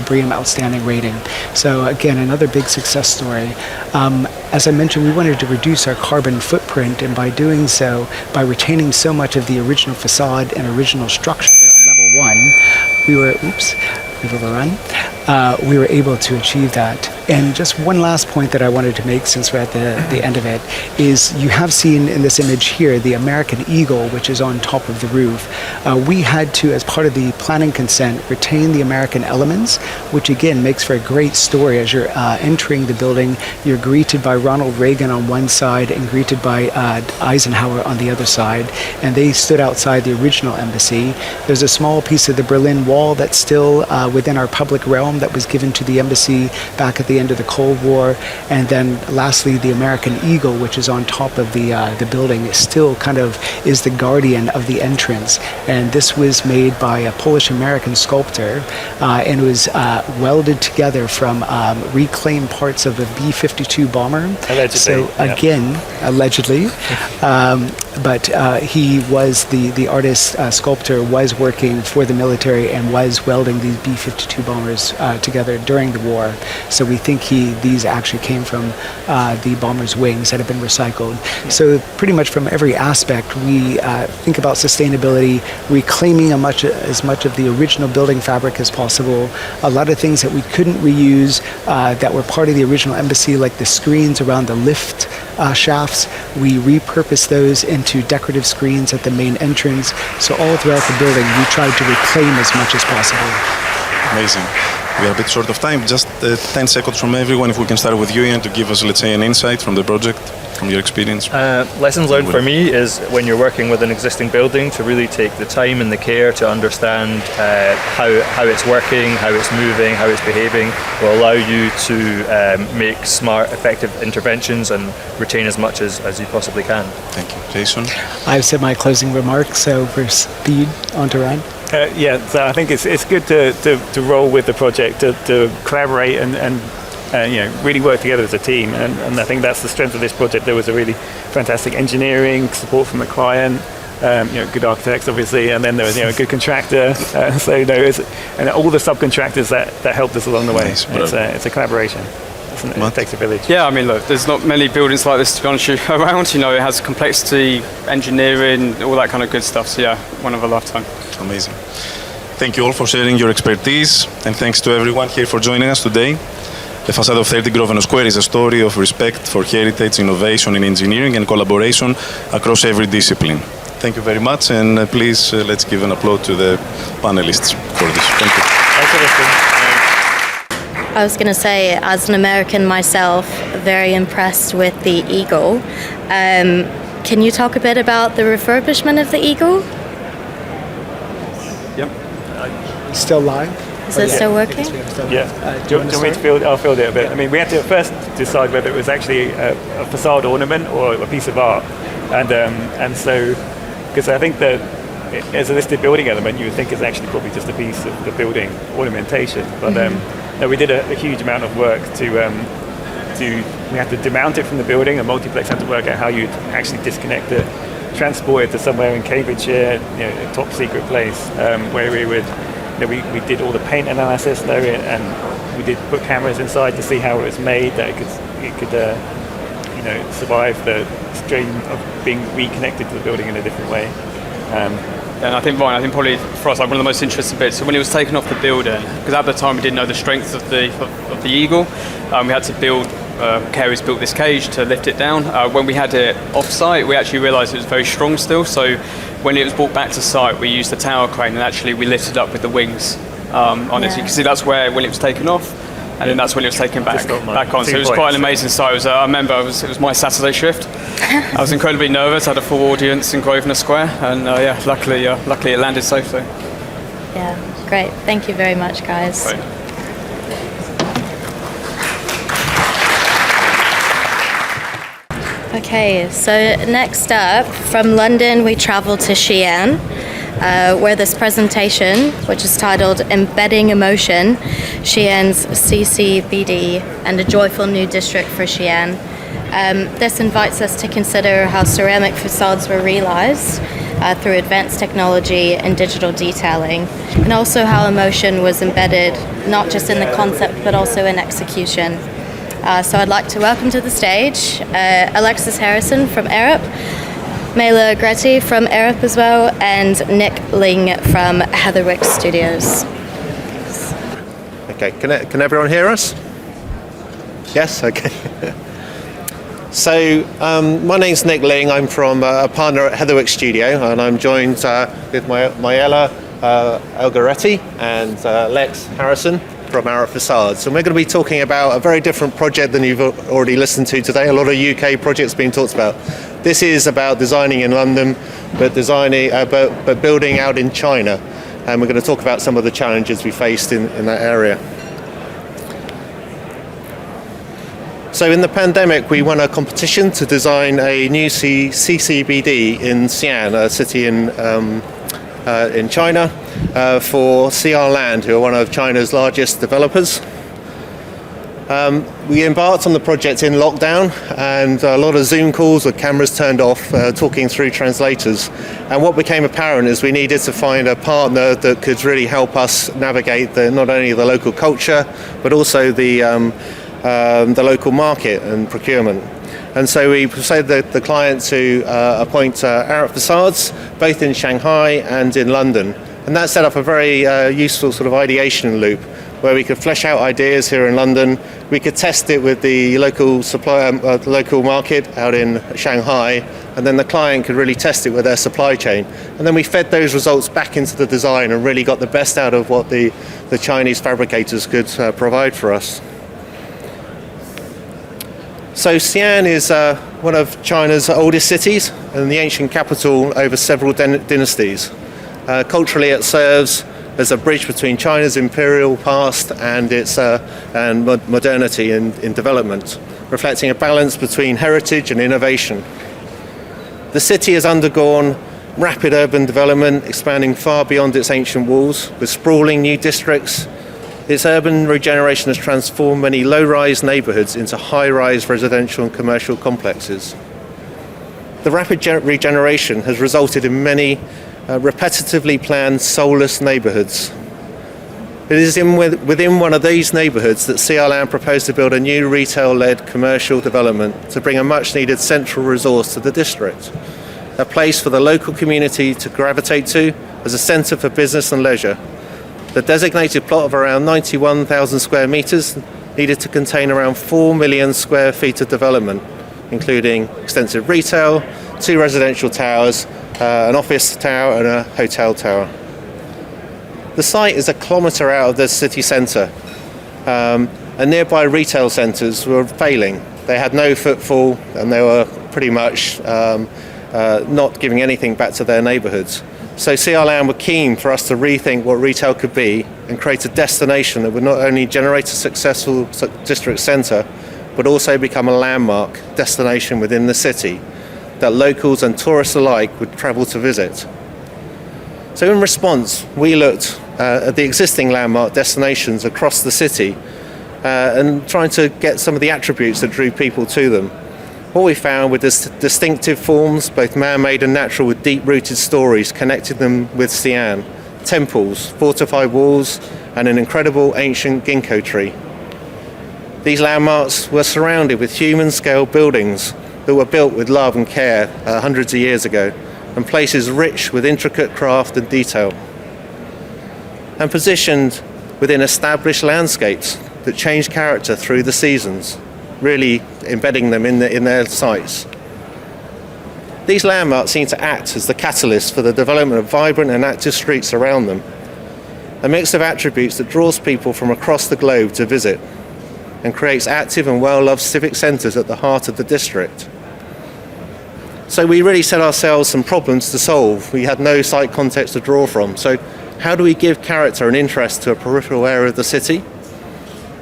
BREEAM Outstanding rating. So again, another big success story. As I mentioned, we wanted to reduce our carbon footprint, and by doing so, by retaining so much of the original facade and original structure there in level 1, we were able to achieve that. And just one last point that I wanted to make, since we're at the end of it, is you have seen in this image here the American eagle, which is on top of the roof. We had to, as part of the planning consent, retain the American elements, which again makes for a great story. As you're entering the building, you're greeted by Ronald Reagan on one side and greeted by Eisenhower on the other side. And they stood outside the original embassy. There's a small piece of the Berlin Wall that's still within our public realm that was given to the embassy back at the end of the Cold War. And then lastly, the American eagle, which is on top of the building, still kind of is the guardian of the entrance. And this was made by a Polish-American sculptor, and it was welded together from reclaimed parts of a B-52 bomber. Allegedly. So again, allegedly. But he was the artist, sculptor, was working for the military and was welding these B-52 bombers together during the war. So we think these actually came from the bomber's wings that have been recycled. So pretty much from every aspect, we think about sustainability, reclaiming as much of the original building fabric as possible. A lot of things that we couldn't reuse that were part of the original embassy, like the screens around the lift shafts, we repurposed those into decorative screens at the main entrance. So all throughout the building, we tried to reclaim as much as possible. Amazing. We are a bit short of time. Just 10 seconds from everyone. If we can start with you, Ian, to give us, let's say, an insight from the project, from your experience. Lessons learned for me is when you're working with an existing building to really take the time and the care to understand how it's working, how it's moving, how it's behaving, will allow you to make smart, effective interventions and retain as much as you possibly can. Thank you. Jason? I've said my closing remarks, so for speed, on to Ryan. So I think it's good to roll with the project, to collaborate and really work together as a team. And I think that's the strength of this project. There was a really fantastic engineering support from the client, good architects, obviously, and then there was a good contractor. And all the subcontractors that helped us along the way. Nice, it's a collaboration. It takes a village. Yeah, I mean, look, there's not many buildings like this, to be honest with you, around. It has complexity, engineering, all that kind of good stuff. So yeah, one of a lifetime. Amazing. Thank you all for sharing your expertise, and thanks to everyone here for joining us today. The facade of 30 Grosvenor Square is a story of respect for heritage, innovation in engineering and collaboration across every discipline. Thank you very much, and please let's give an applause to the panelists for this. Thank you. I was going to say, as an American myself, very impressed with the Eagle. Can you talk a bit about the refurbishment of the Eagle? Yep. Still live? Is it still working? Yeah. Do you want me to field? I'll field it a bit. I mean, we had to first decide whether it was actually a facade ornament or a piece of art, and so because I think that as a listed building element, you would think it's actually probably just a piece of the building ornamentation. But no, we did a huge amount of work we had to demount it from the building, and Multiplex had to work out how you'd actually disconnect it, transport it to somewhere in Cambridgeshire, a top secret place, where we would, we did all the paint analysis there, and we did put cameras inside to see how it was made, that it could survive the strain of being reconnected to the building in a different way. And I think probably for us, like, one of the most interesting bits. So when it was taken off the building, because at the time we didn't know the strength of the eagle, we had to build. Carey's built this cage to lift it down. When we had it off-site, we actually realised it was very strong still. So when it was brought back to site, we used the tower crane, and actually we lifted up with the wings on it. So you can see that's where when it was taken off, and then that's when it was taken back on. So it was quite an amazing site. I remember it was my Saturday shift. I was incredibly nervous. I had a full audience in Grosvenor Square, and luckily it landed safely. Yeah, great. Thank you very much, guys. Great. Okay, so next up, from London we travel to Xi'an, where this presentation, which is titled Embedding Emotion, Xi'an's CCBD and a Joyful New District for Xi'an. This invites us to consider how ceramic facades were realized through advanced technology and digital detailing, and also how emotion was embedded not just in the concept but also in execution. So I'd like to welcome to the stage Alexis Harrison from Arup, Mela Gretti from Arup as well, and Nick Ling from Heatherwick Studios. Okay, can everyone hear us? Yes, okay. So my name's Nick Ling. I'm from a partner at Heatherwick Studio, and I'm joined with Mela Elgaretti and Lex Harrison from Arup Façades, and we're going to be talking about a very different project than you've already listened to today. A lot of UK projects being talked about. This is about designing in London, but building out in China, and we're going to talk about some of the challenges we faced in that area. So in the pandemic, we won a competition to design a new CCBD in Xi'an, a city in China, for CR Land, who are one of China's largest developers. We embarked on the project in lockdown, and a lot of Zoom calls with cameras turned off, talking through translators. And what became apparent is we needed to find a partner that could really help us navigate not only the local culture, but also the local market and procurement. And so we persuaded the client to appoint Arup Façades, both in Shanghai and in London. And that set up a very useful sort of ideation loop, where we could flesh out ideas here in London. We could test it with the local local market out in Shanghai, and then the client could really test it with their supply chain. And then we fed those results back into the design and really got the best out of what the Chinese fabricators could provide for us. So Xi'an is one of China's oldest cities and the ancient capital over several dynasties. Culturally, it serves as a bridge between China's imperial past and its modernity in development, reflecting a balance between heritage and innovation. The city has undergone rapid urban development, expanding far beyond its ancient walls, with sprawling new districts. Its urban regeneration has transformed many low-rise neighbourhoods into high-rise residential and commercial complexes. The rapid regeneration has resulted in many repetitively planned soulless neighbourhoods. It is within one of these neighbourhoods that CR Land proposed to build a new retail-led commercial development to bring a much-needed central resource to the district, a place for the local community to gravitate to as a centre for business and leisure. The designated plot of around 91,000 square metres needed to contain around 4 million square feet of development, including extensive retail, 2 residential towers, an office tower and a hotel tower. The site is a kilometre out of the city centre, and nearby retail centres were failing. They had no footfall, and they were pretty much not giving anything back to their neighbourhoods. So CR Land were keen for us to rethink what retail could be and create a destination that would not only generate a successful district centre, but also become a landmark destination within the city that locals and tourists alike would travel to visit. So in response, we looked at the existing landmark destinations across the city and trying to get some of the attributes that drew people to them. What we found were distinctive forms, both man-made and natural, with deep-rooted stories connecting them with Xi'an, temples, fortified walls, and an incredible ancient ginkgo tree. These landmarks were surrounded with human-scale buildings that were built with love and care hundreds of years ago, and places rich with intricate craft and detail, and positioned within established landscapes that change character through the seasons, really embedding them in their sites. These landmarks seem to act as the catalyst for the development of vibrant and active streets around them, a mix of attributes that draws people from across the globe to visit and creates active and well-loved civic centres at the heart of the district. So we really set ourselves some problems to solve. We had no site context to draw from. So how do we give character and interest to a peripheral area of the city?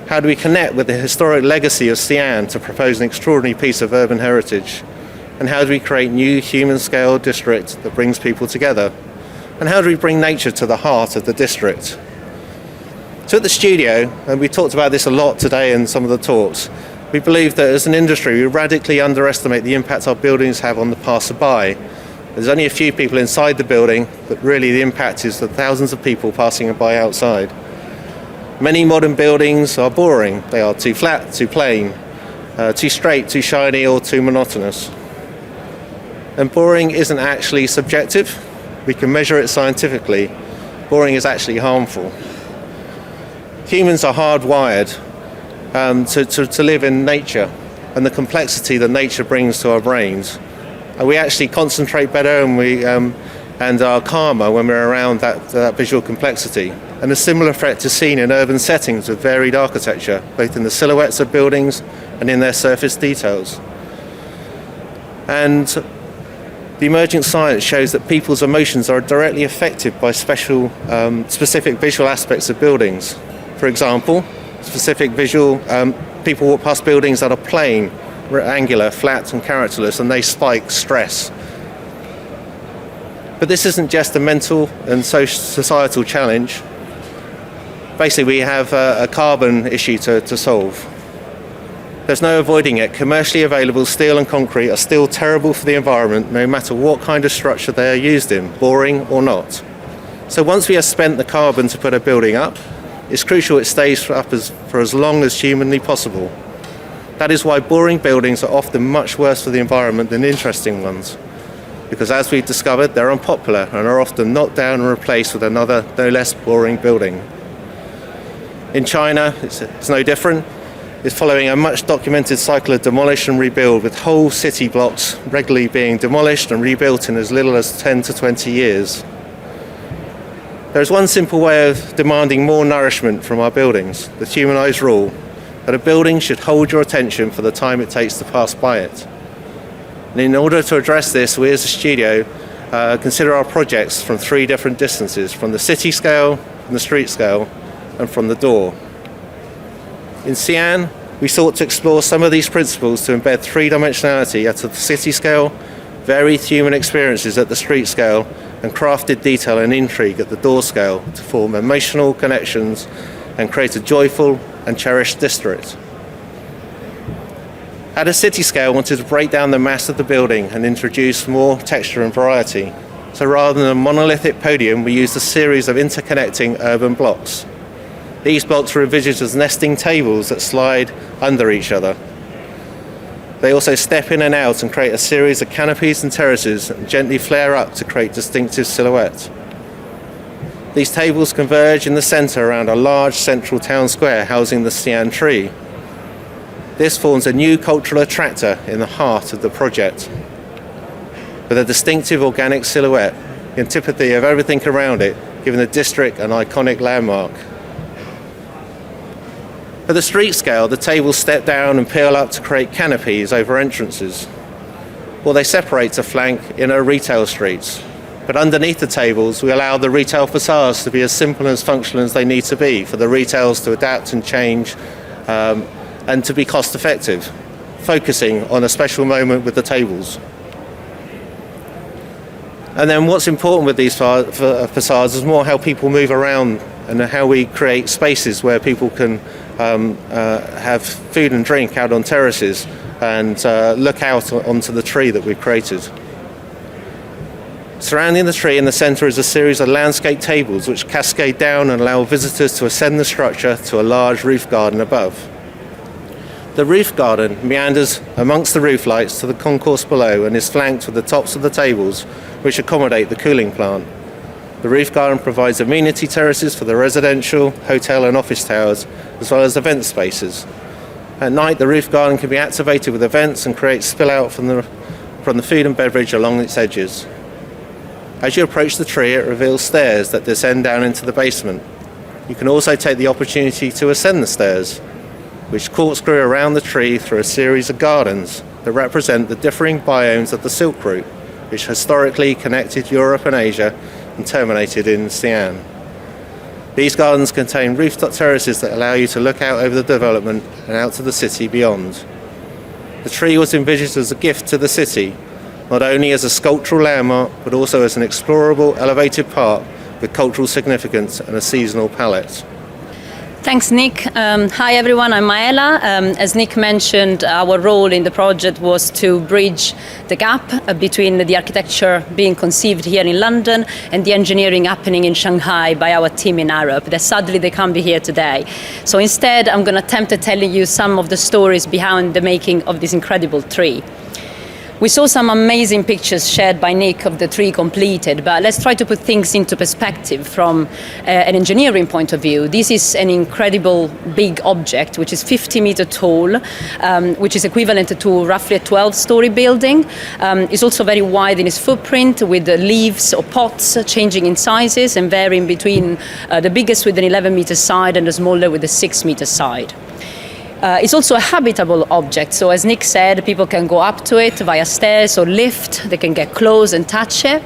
How do we connect with the historic legacy of Xi'an to propose an extraordinary piece of urban heritage? And how do we create new human-scale district that brings people together? And how do we bring nature to the heart of the district? So at the studio, and we talked about this a lot today in some of the talks, we believe that as an industry we radically underestimate the impact our buildings have on the passerby. There's only a few people inside the building, but really the impact is the thousands of people passing by outside. Many modern buildings are boring. They are too flat, too plain, too straight, too shiny, or too monotonous. And boring isn't actually subjective. We can measure it scientifically. Boring is actually harmful. Humans are hardwired to live in nature and the complexity that nature brings to our brains. And we actually concentrate better and are calmer when we're around that visual complexity. And a similar effect is seen in urban settings with varied architecture, both in the silhouettes of buildings and in their surface details. And the emergent science shows that people's emotions are directly affected by specific visual aspects of buildings. For example, specific visual, people walk past buildings that are plain, angular, flat and characterless, and they spike stress. But this isn't just a mental and societal challenge. Basically, we have a carbon issue to solve. There's no avoiding it. Commercially available steel and concrete are still terrible for the environment, no matter what kind of structure they are used in, boring or not. So once we have spent the carbon to put a building up, it's crucial it stays up for as long as humanly possible. That is why boring buildings are often much worse for the environment than interesting ones, because as we've discovered, they're unpopular and are often knocked down and replaced with another, no less boring building. In China, it's no different. It's following a much documented cycle of demolish and rebuild, with whole city blocks regularly being demolished and rebuilt in as little as 10 to 20 years. There is one simple way of demanding more nourishment from our buildings, the humanised rule, that a building should hold your attention for the time it takes to pass by it. And in order to address this, we as a studio consider our projects from 3 different distances, from the city scale, from the street scale, and from the door. In Xi'an, we sought to explore some of these principles to embed 3-dimensionality at the city scale, varied human experiences at the street scale, and crafted detail and intrigue at the door scale to form emotional connections and create a joyful and cherished district. At a city scale, we wanted to break down the mass of the building and introduce more texture and variety. So rather than a monolithic podium, we used a series of interconnecting urban blocks. These blocks were envisaged as nesting tables that slide under each other. They also step in and out and create a series of canopies and terraces and gently flare up to create distinctive silhouettes. These tables converge in the centre around a large central town square housing the Xi'an tree. This forms a new cultural attractor in the heart of the project, with a distinctive organic silhouette, the antipathy of everything around it, giving the district an iconic landmark. At the street scale, the tables step down and peel up to create canopies over entrances, or they separate to flank inner retail streets. But underneath the tables, we allow the retail facades to be as simple and as functional as they need to be for the retails to adapt and change and to be cost effective, focusing on a special moment with the tables. And then what's important with these facades is more how people move around and how we create spaces where people can have food and drink out on terraces and look out onto the tree that we've created. Surrounding the tree in the centre is a series of landscape tables which cascade down and allow visitors to ascend the structure to a large roof garden above. The roof garden meanders amongst the roof lights to the concourse below and is flanked with the tops of the tables which accommodate the cooling plant. The roof garden provides amenity terraces for the residential, hotel and office towers, as well as event spaces. At night, the roof garden can be activated with events and create spill out from the food and beverage along its edges. As you approach the tree, it reveals stairs that descend down into the basement. You can also take the opportunity to ascend the stairs, which corkscrew around the tree through a series of gardens that represent the differing biomes of the Silk Route, which historically connected Europe and Asia and terminated in Xi'an. These gardens contain rooftop terraces that allow you to look out over the development and out to the city beyond. The tree was envisaged as a gift to the city, not only as a sculptural landmark, but also as an explorable, elevated park with cultural significance and a seasonal palette. Thanks, Nick. Hi, everyone. I'm Maela. As Nick mentioned, our role in the project was to bridge the gap between the architecture being conceived here in London and the engineering happening in Shanghai by our team in Arup. That sadly they can't be here today. So instead, I'm going to attempt at telling you some of the stories behind the making of this incredible tree. We saw some amazing pictures shared by Nick of the tree completed, but let's try to put things into perspective from an engineering point of view. This is an incredible big object, which is 50 meters tall, which is equivalent to roughly a 12-story building. It's also very wide in its footprint, with the leaves or pots changing in sizes and varying between the biggest with an 11-meter side and the smaller with a 6-meter side. It's also a habitable object, so as Nick said, people can go up to it via stairs or lift, they can get close and touch it,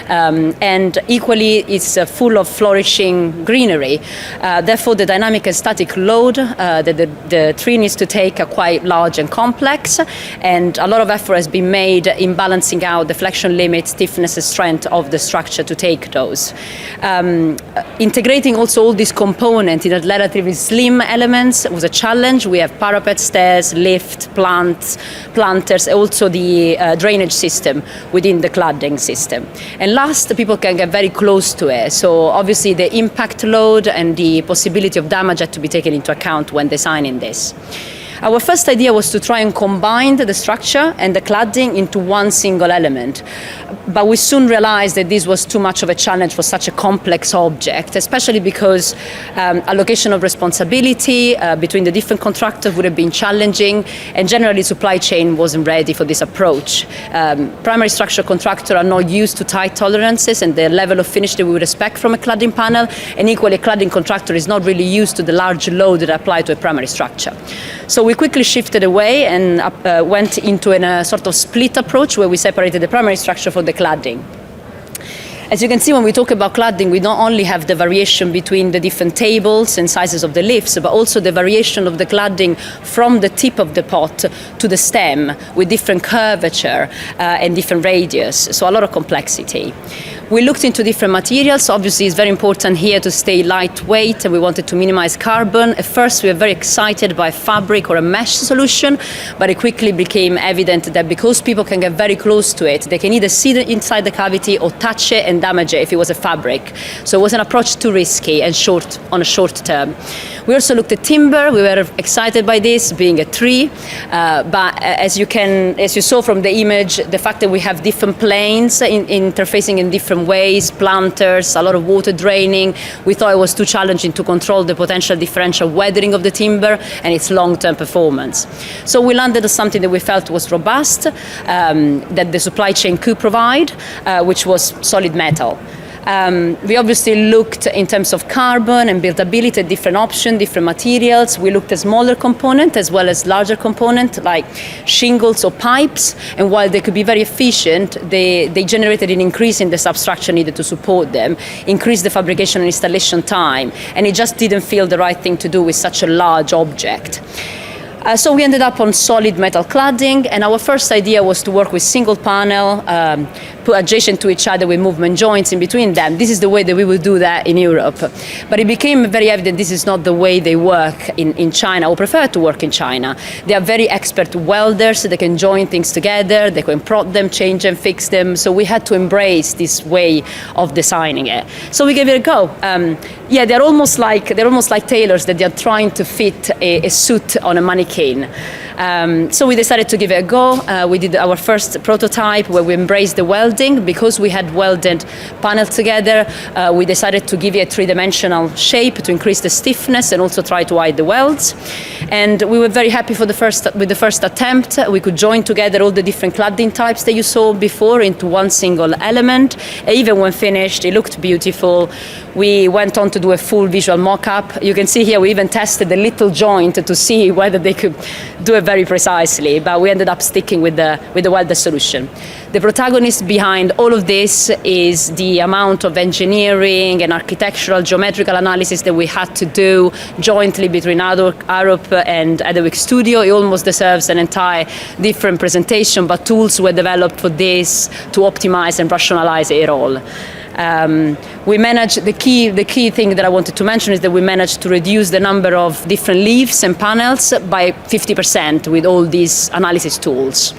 and equally it's full of flourishing greenery. Therefore the dynamic and static load that the tree needs to take are quite large and complex, and a lot of effort has been made in balancing out the flexion limit, stiffness and strength of the structure to take those. Integrating also all these components in a relatively slim elements was a challenge. We have parapet, stairs, lift, planters, also the drainage system within the cladding system. And last, people can get very close to it. So obviously the impact load and the possibility of damage had to be taken into account when designing this. Our first idea was to try and combine the structure and the cladding into one single element. But we soon realized that this was too much of a challenge for such a complex object, especially because allocation of responsibility between the different contractors would have been challenging, and generally supply chain wasn't ready for this approach. Primary structure contractors are not used to tight tolerances and the level of finish that we would expect from a cladding panel, and equally a cladding contractor is not really used to the large load that apply to a primary structure. So we quickly shifted away and went into a sort of split approach where we separated the primary structure from the cladding. As you can see, when we talk about cladding, we not only have the variation between the different tables and sizes of the lifts, but also the variation of the cladding from the tip of the pot to the stem with different curvature and different radius, so a lot of complexity. We looked into different materials. Obviously, it's very important here to stay lightweight, and we wanted to minimize carbon. At first, we were very excited by fabric or a mesh solution, but it quickly became evident that because people can get very close to it, they can either see it inside the cavity or touch it and damage it if it was a fabric. So it was an approach too risky and on a short term. We also looked at timber. We were excited by this, being a tree, but as you saw from the image, the fact that we have different planes interfacing in different ways, planters, a lot of water draining, we thought it was too challenging to control the potential differential weathering of the timber and its long-term performance. So we landed on something that we felt was robust, that the supply chain could provide, which was solid metal. We obviously looked in terms of carbon and buildability at different options, different materials. We looked at smaller components as well as larger components like shingles or pipes, and while they could be very efficient, they generated an increase in the substructure needed to support them, increased the fabrication and installation time, and it just didn't feel the right thing to do with such a large object. So we ended up on solid metal cladding, and our first idea was to work with single panel, put adjacent to each other with movement joints in between them. This is the way that we would do that in Europe. But it became very evident this is not the way they work in China, or prefer to work in China. They are very expert welders, so they can join things together, they can prod them, change them, fix them. So we had to embrace this way of designing it. So we gave it a go. They're almost like tailors that they're trying to fit a suit on a mannequin. So we decided to give it a go. We did our first prototype where we embraced the welding. Because we had welded panels together, we decided to give it a three-dimensional shape to increase the stiffness and also try to hide the welds. And we were very happy with the first attempt. We could join together all the different cladding types that you saw before into one single element. Even when finished, it looked beautiful. We went on to do a full visual mock-up. You can see here we even tested a little joint to see whether they could do it very precisely, but we ended up sticking with the welded solution. The protagonist behind all of this is the amount of engineering and architectural geometrical analysis that we had to do jointly between Arup and Edwick Studio. It almost deserves an entire different presentation, but tools were developed for this to optimize and rationalize it all. We managed, the key thing that I wanted to mention is that we managed to reduce the number of different leaves and panels by 50% with all these analysis tools.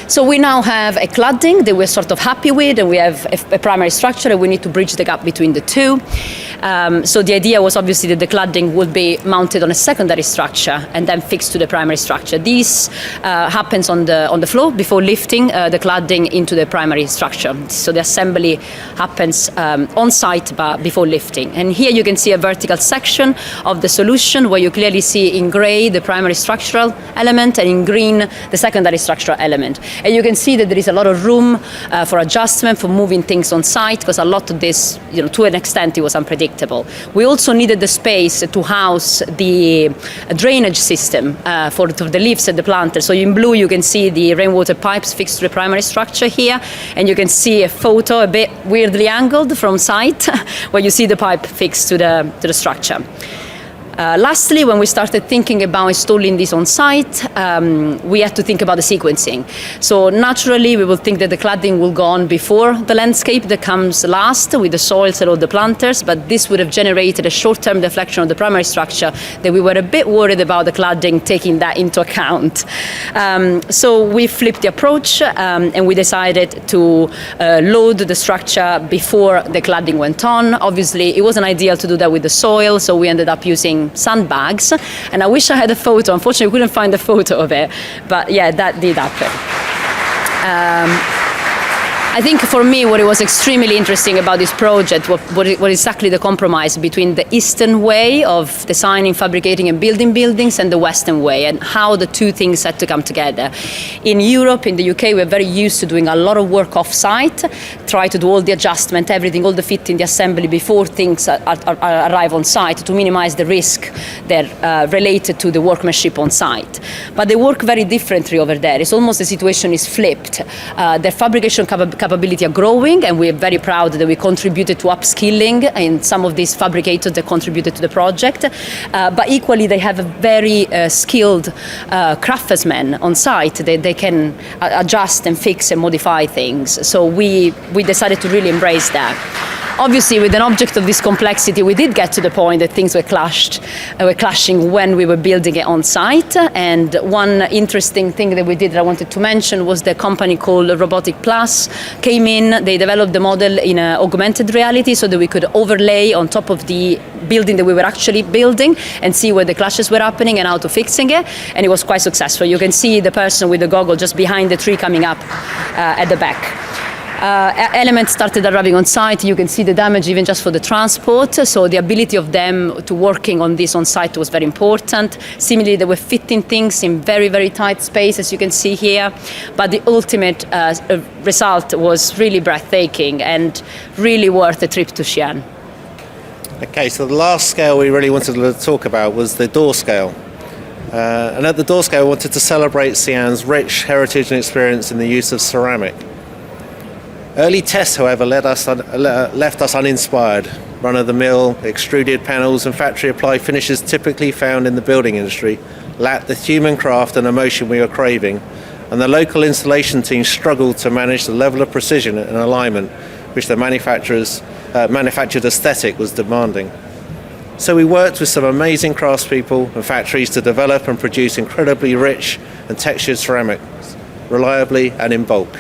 So we now have a cladding that we're sort of happy with, and we have a primary structure, and we need to bridge the gap between the two. So the idea was obviously that the cladding would be mounted on a secondary structure and then fixed to the primary structure. This happens on the floor before lifting the cladding into the primary structure. So the assembly happens on site but before lifting. And here you can see a vertical section of the solution where you clearly see in gray the primary structural element and in green the secondary structural element. And you can see that there is a lot of room for adjustment, for moving things on site, because a lot of this, to an extent, it was unpredictable. We also needed the space to house the drainage system for the leaves and the planters. So in blue, you can see the rainwater pipes fixed to the primary structure here, and you can see a photo a bit weirdly angled from site, where you see the pipe fixed to the structure. Lastly, when we started thinking about installing this on site, we had to think about the sequencing. So naturally, we will think that the cladding will go on before the landscape that comes last with the soils and all the planters, but this would have generated a short-term deflection of the primary structure that we were a bit worried about the cladding taking that into account. So we flipped the approach and we decided to load the structure before the cladding went on. Obviously, it wasn't ideal to do that with the soil, so we ended up using sandbags, and I wish I had a photo. Unfortunately, we couldn't find a photo of it, but yeah, that did happen. I think for me what was extremely interesting about this project was exactly the compromise between the Eastern way of designing, fabricating and building buildings and the Western way, and how the two things had to come together. In Europe, in the UK, we're very used to doing a lot of work off-site, try to do all the adjustment, everything, all the fitting, the assembly before things arrive on site to minimize the risk that related to the workmanship on site. But they work very differently over there. It's almost the situation is flipped. Their fabrication capability are growing, and we're very proud that we contributed to upskilling in some of these fabricators that contributed to the project. But equally, they have a very skilled craftsmen on site. They can adjust and fix and modify things. So we decided to really embrace that. Obviously, with an object of this complexity, we did get to the point that things were clashing when we were building it on site. And one interesting thing that we did that I wanted to mention was the company called Robotic Plus came in. They developed the model in augmented reality so that we could overlay on top of the building that we were actually building and see where the clashes were happening and how to fixing it. And it was quite successful. You can see the person with the goggle just behind the tree coming up at the back. Elements started arriving on site. You can see the damage even just for the transport. So the ability of them to working on this on site was very important. Similarly, they were fitting things in very, very tight space, as you can see here. But the ultimate result was really breathtaking and really worth the trip to Xi'an. Okay, so the last scale we really wanted to talk about was the door scale. And at the door scale, we wanted to celebrate Xi'an's rich heritage and experience in the use of ceramic. Early tests, however, left us uninspired. Run-of-the-mill, extruded panels and factory-applied finishes typically found in the building industry lacked the human craft and emotion we were craving, and the local installation team struggled to manage the level of precision and alignment which the manufactured aesthetic was demanding. So we worked with some amazing craftspeople and factories to develop and produce incredibly rich and textured ceramics, reliably and in bulk.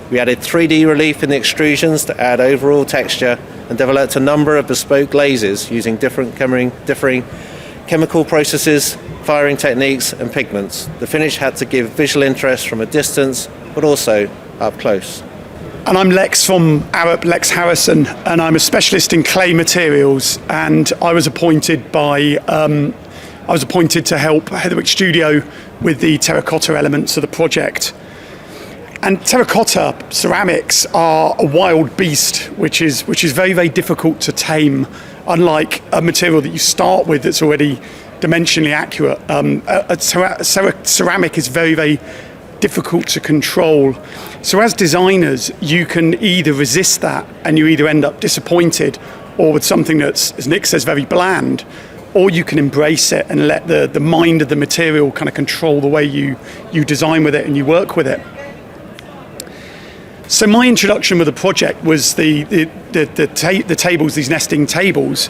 We added 3D relief in the extrusions to add overall texture and developed a number of bespoke glazes using differing chemical processes, firing techniques and pigments. The finish had to give visual interest from a distance, but also up close. And I'm Lex from Arup, Lex Harrison, and I'm a specialist in clay materials. And I was appointed to help Heatherwick Studio with the terracotta elements of the project. And terracotta ceramics are a wild beast, which is very, very difficult to tame, unlike a material that you start with that's already dimensionally accurate. Ceramic is very, very difficult to control. So as designers, you can either resist that and you either end up disappointed or with something that's, as Nick says, very bland, or you can embrace it and let the mind of the material kind of control the way you design with it and you work with it. So my introduction with the project was the tables, these nesting tables,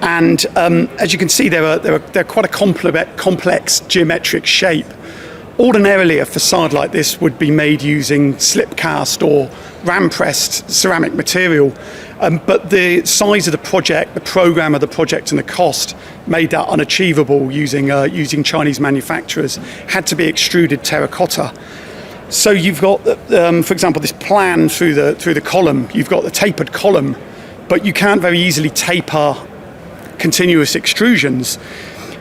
and as you can see, they're quite a complex geometric shape. Ordinarily, a facade like this would be made using slip cast or ram pressed ceramic material, but the size of the project, the program of the project, and the cost made that unachievable using Chinese manufacturers. Had to be extruded terracotta. So you've got, for example, this plan through the column. You've got the tapered column, but you can't very easily taper continuous extrusions.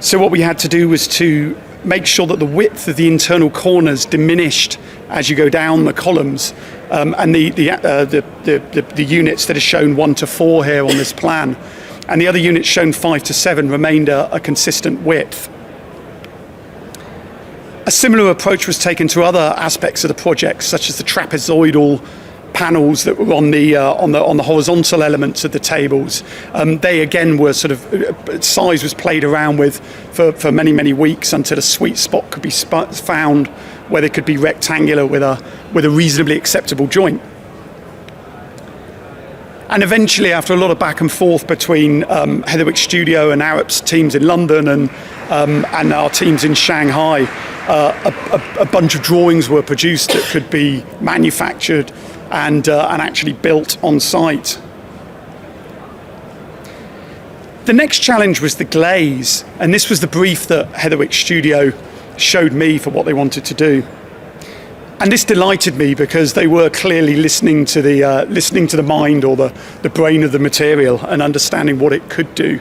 So what we had to do was to make sure that the width of the internal corners diminished as you go down the columns, and the units that are shown 1 to 4 here on this plan, and the other units shown 5 to 7 remained a consistent width. A similar approach was taken to other aspects of the project, such as the trapezoidal panels that were on the horizontal elements of the tables. They again were sort of size was played around with for many weeks until a sweet spot could be found where they could be rectangular with a reasonably acceptable joint. And eventually, after a lot of back and forth between Heatherwick Studio and Arup's teams in London and our teams in Shanghai, a bunch of drawings were produced that could be manufactured and actually built on site. The next challenge was the glaze, and this was the brief that Heatherwick Studio showed me for what they wanted to do. And this delighted me because they were clearly listening to the mind or the brain of the material and understanding what it could do.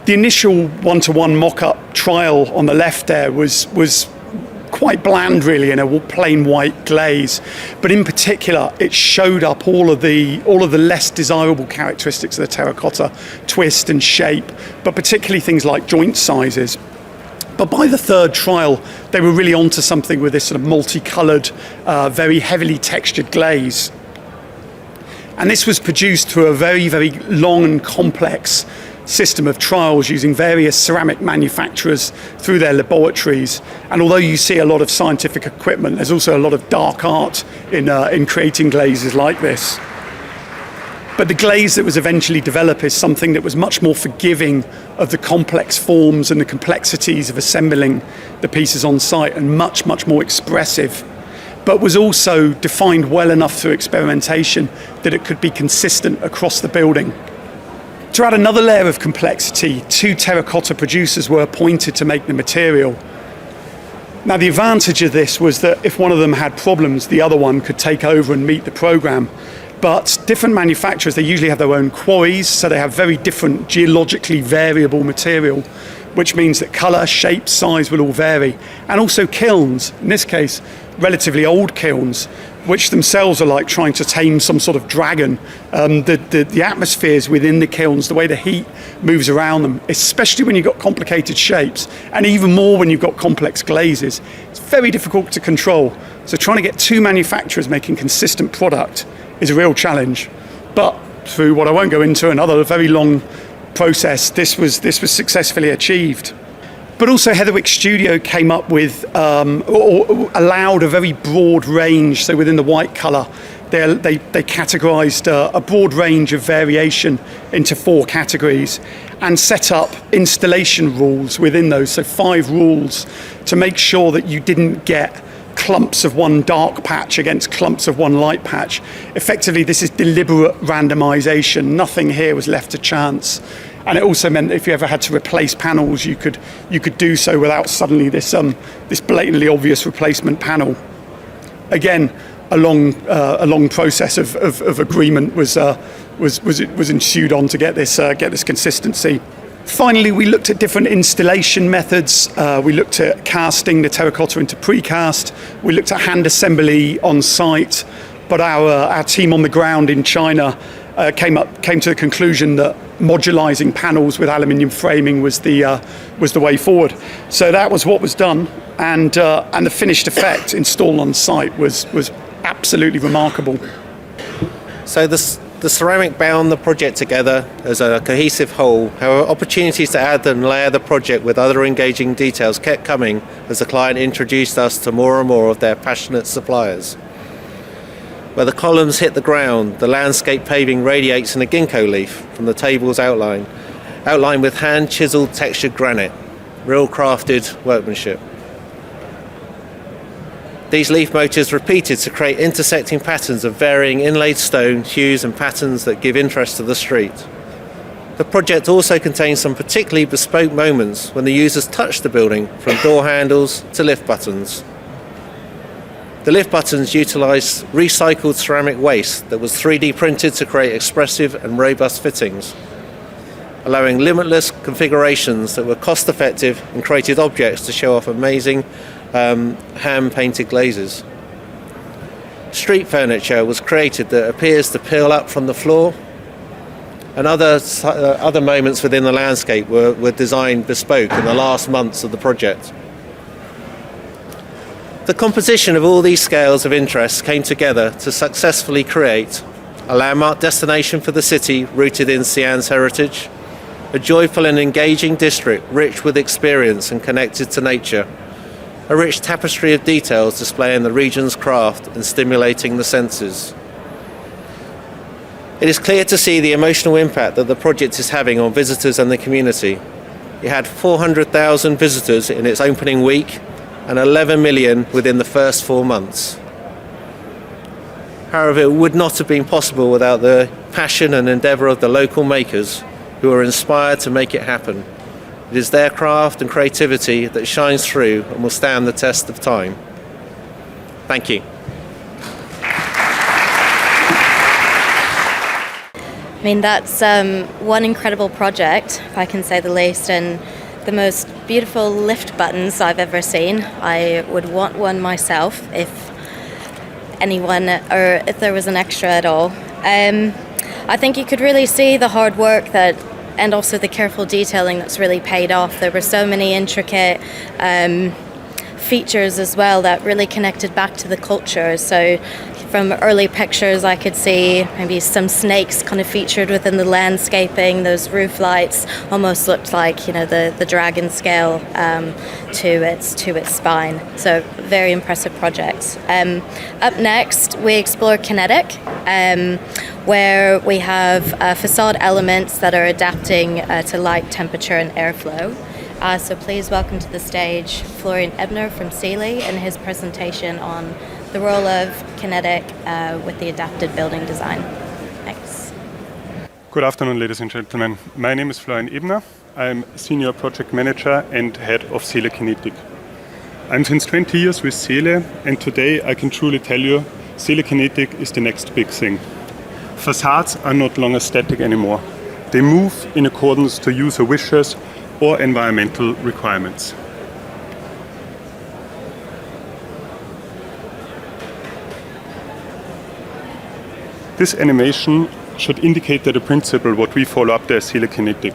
The initial 1-to-1 mock-up trial on the left there was quite bland, really, in a plain white glaze. But in particular, it showed up all of the less desirable characteristics of the terracotta, twist and shape, but particularly things like joint sizes. But by the third trial, they were really onto something with this sort of multicoloured, very heavily textured glaze. And this was produced through a very, very long and complex system of trials using various ceramic manufacturers through their laboratories. And although you see a lot of scientific equipment, there's also a lot of dark art in creating glazes like this. But the glaze that was eventually developed is something that was much more forgiving of the complex forms and the complexities of assembling the pieces on site, and much more expressive, but was also defined well enough through experimentation that it could be consistent across the building. To add another layer of complexity, 2 terracotta producers were appointed to make the material. Now, the advantage of this was that if one of them had problems, the other one could take over and meet the program. But different manufacturers, they usually have their own quarries, so they have very different geologically variable material, which means that colour, shape, size will all vary. And also kilns, in this case, relatively old kilns, which themselves are like trying to tame some sort of dragon. The atmospheres within the kilns, the way the heat moves around them, especially when you've got complicated shapes, and even more when you've got complex glazes, it's very difficult to control. So trying to get 2 manufacturers making consistent product is a real challenge. But through what I won't go into, another very long process, this was successfully achieved. But also Heatherwick Studio came up with, or allowed a very broad range. So within the white colour, they categorised a broad range of variation into 4 categories and set up installation rules within those. So 5 rules to make sure that you didn't get clumps of one dark patch against clumps of one light patch. Effectively, this is deliberate randomisation. Nothing here was left to chance. And it also meant that if you ever had to replace panels, you could do so without suddenly this blatantly obvious replacement panel. Again, a long process of agreement was ensued on to get this consistency. Finally, we looked at different installation methods. We looked at casting the terracotta into precast. We looked at hand assembly on site. But our team on the ground in China came to the conclusion that modularising panels with aluminium framing was the way forward. So that was what was done, and the finished effect installed on site was absolutely remarkable. So the ceramic bound the project together as a cohesive whole. However, opportunities to add and layer the project with other engaging details kept coming as the client introduced us to more and more of their passionate suppliers. Where the columns hit the ground, the landscape paving radiates in a ginkgo leaf from the table's outlined with hand-chiselled textured granite, real crafted workmanship. These leaf motifs repeated to create intersecting patterns of varying inlaid stone, hues and patterns that give interest to the street. The project also contains some particularly bespoke moments when the users touch the building, from door handles to lift buttons. The lift buttons utilised recycled ceramic waste that was 3D printed to create expressive and robust fittings, allowing limitless configurations that were cost effective and created objects to show off amazing hand-painted glazes. Street furniture was created that appears to peel up from the floor, and other moments within the landscape were designed bespoke in the last months of the project. The composition of all these scales of interest came together to successfully create a landmark destination for the city rooted in Xi'an's heritage, a joyful and engaging district rich with experience and connected to nature, a rich tapestry of details displaying the region's craft and stimulating the senses. It is clear to see the emotional impact that the project is having on visitors and the community. It had 400,000 visitors in its opening week and 11 million within the first 4 months. However, it would not have been possible without the passion and endeavour of the local makers who are inspired to make it happen. It is their craft and creativity that shines through and will stand the test of time. Thank you. I mean, that's one incredible project, if I can say the least, and the most beautiful lift buttons I've ever seen. I would want one myself if anyone, or if there was an extra at all. I think you could really see the hard work that, and also the careful detailing that's really paid off. There were so many intricate features as well that really connected back to the culture. So from early pictures I could see maybe some snakes kind of featured within the landscaping. Those roof lights almost looked like, you know, the dragon scale to its spine. So very impressive project. Up next we explore kinetic, where we have facade elements that are adapting to light, temperature and airflow. So please welcome to the stage Florian Ebner from Sealy and his presentation on the role of kinetic with the adapted building design. Thanks. Good afternoon, ladies and gentlemen. My name is Florian Ebner. I'm Senior Project Manager and Head of Sealy Kinetic. I'm since 20 years with Sealy, and today I can truly tell you Sealy Kinetic is the next big thing. Facades are not longer static anymore. They move in accordance to user wishes or environmental requirements. This animation should indicate that a principle what we follow up there is Sealy Kinetic.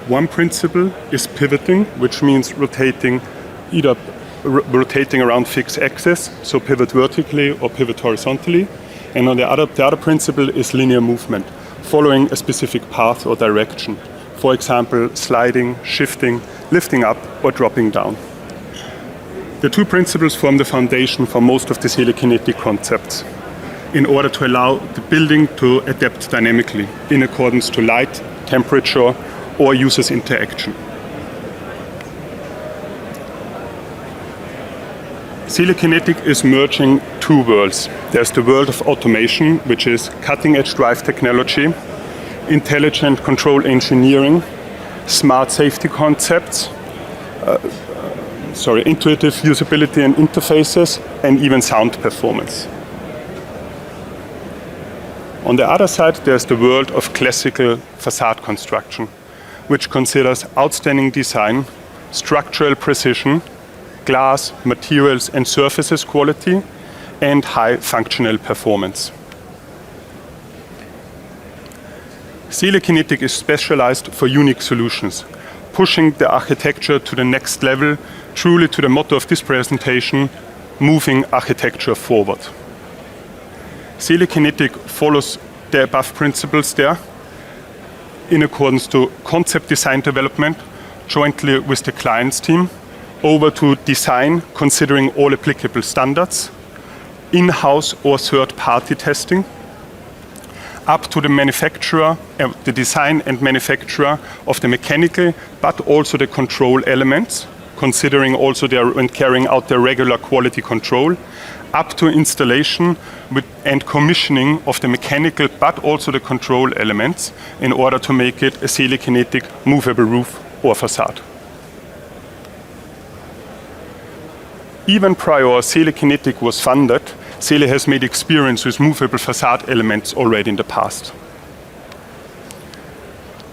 One principle is pivoting, which means rotating around fixed axis, so pivot vertically or pivot horizontally. And on the other principle is linear movement, following a specific path or direction. for example, sliding, shifting, lifting up, or dropping down. The two principles form the foundation for most of the telekinetic concepts in order to allow the building to adapt dynamically in accordance to light, temperature, or users' interaction. Telekinetic is merging two worlds. There's the world of automation, which is cutting-edge drive technology, intelligent control engineering, smart safety concepts, intuitive usability and interfaces, and even sound performance. On the other side, there's the world of classical facade construction, which considers outstanding design, structural precision, glass, materials and surfaces quality, and high functional performance. Telekinetic is specialized for unique solutions, pushing the architecture to the next level, truly to the motto of this presentation, moving architecture forward. Telekinetic follows the above principles there in accordance to concept design development jointly with the client's team, over to design considering all applicable standards, in-house or third-party testing, up to the manufacturer, the design and manufacturer of the mechanical, but also the control elements, considering also and carrying out their regular quality control, up to installation and commissioning of the mechanical, but also the control elements in order to make it a telekinetic movable roof or facade. Even prior telekinetic was funded, Tele has made experience with movable facade elements already in the past.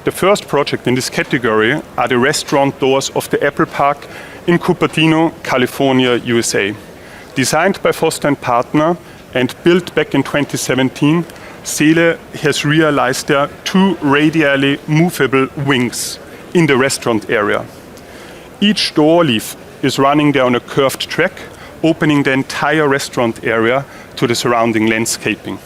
The first project in this category are the restaurant doors of the Apple Park in Cupertino, California, USA. Designed by Foster & Partner and built back in 2017, Tele has realized there two radially movable wings in the restaurant area. Each door leaf is running down a curved track, opening the entire restaurant area to the surrounding landscaping.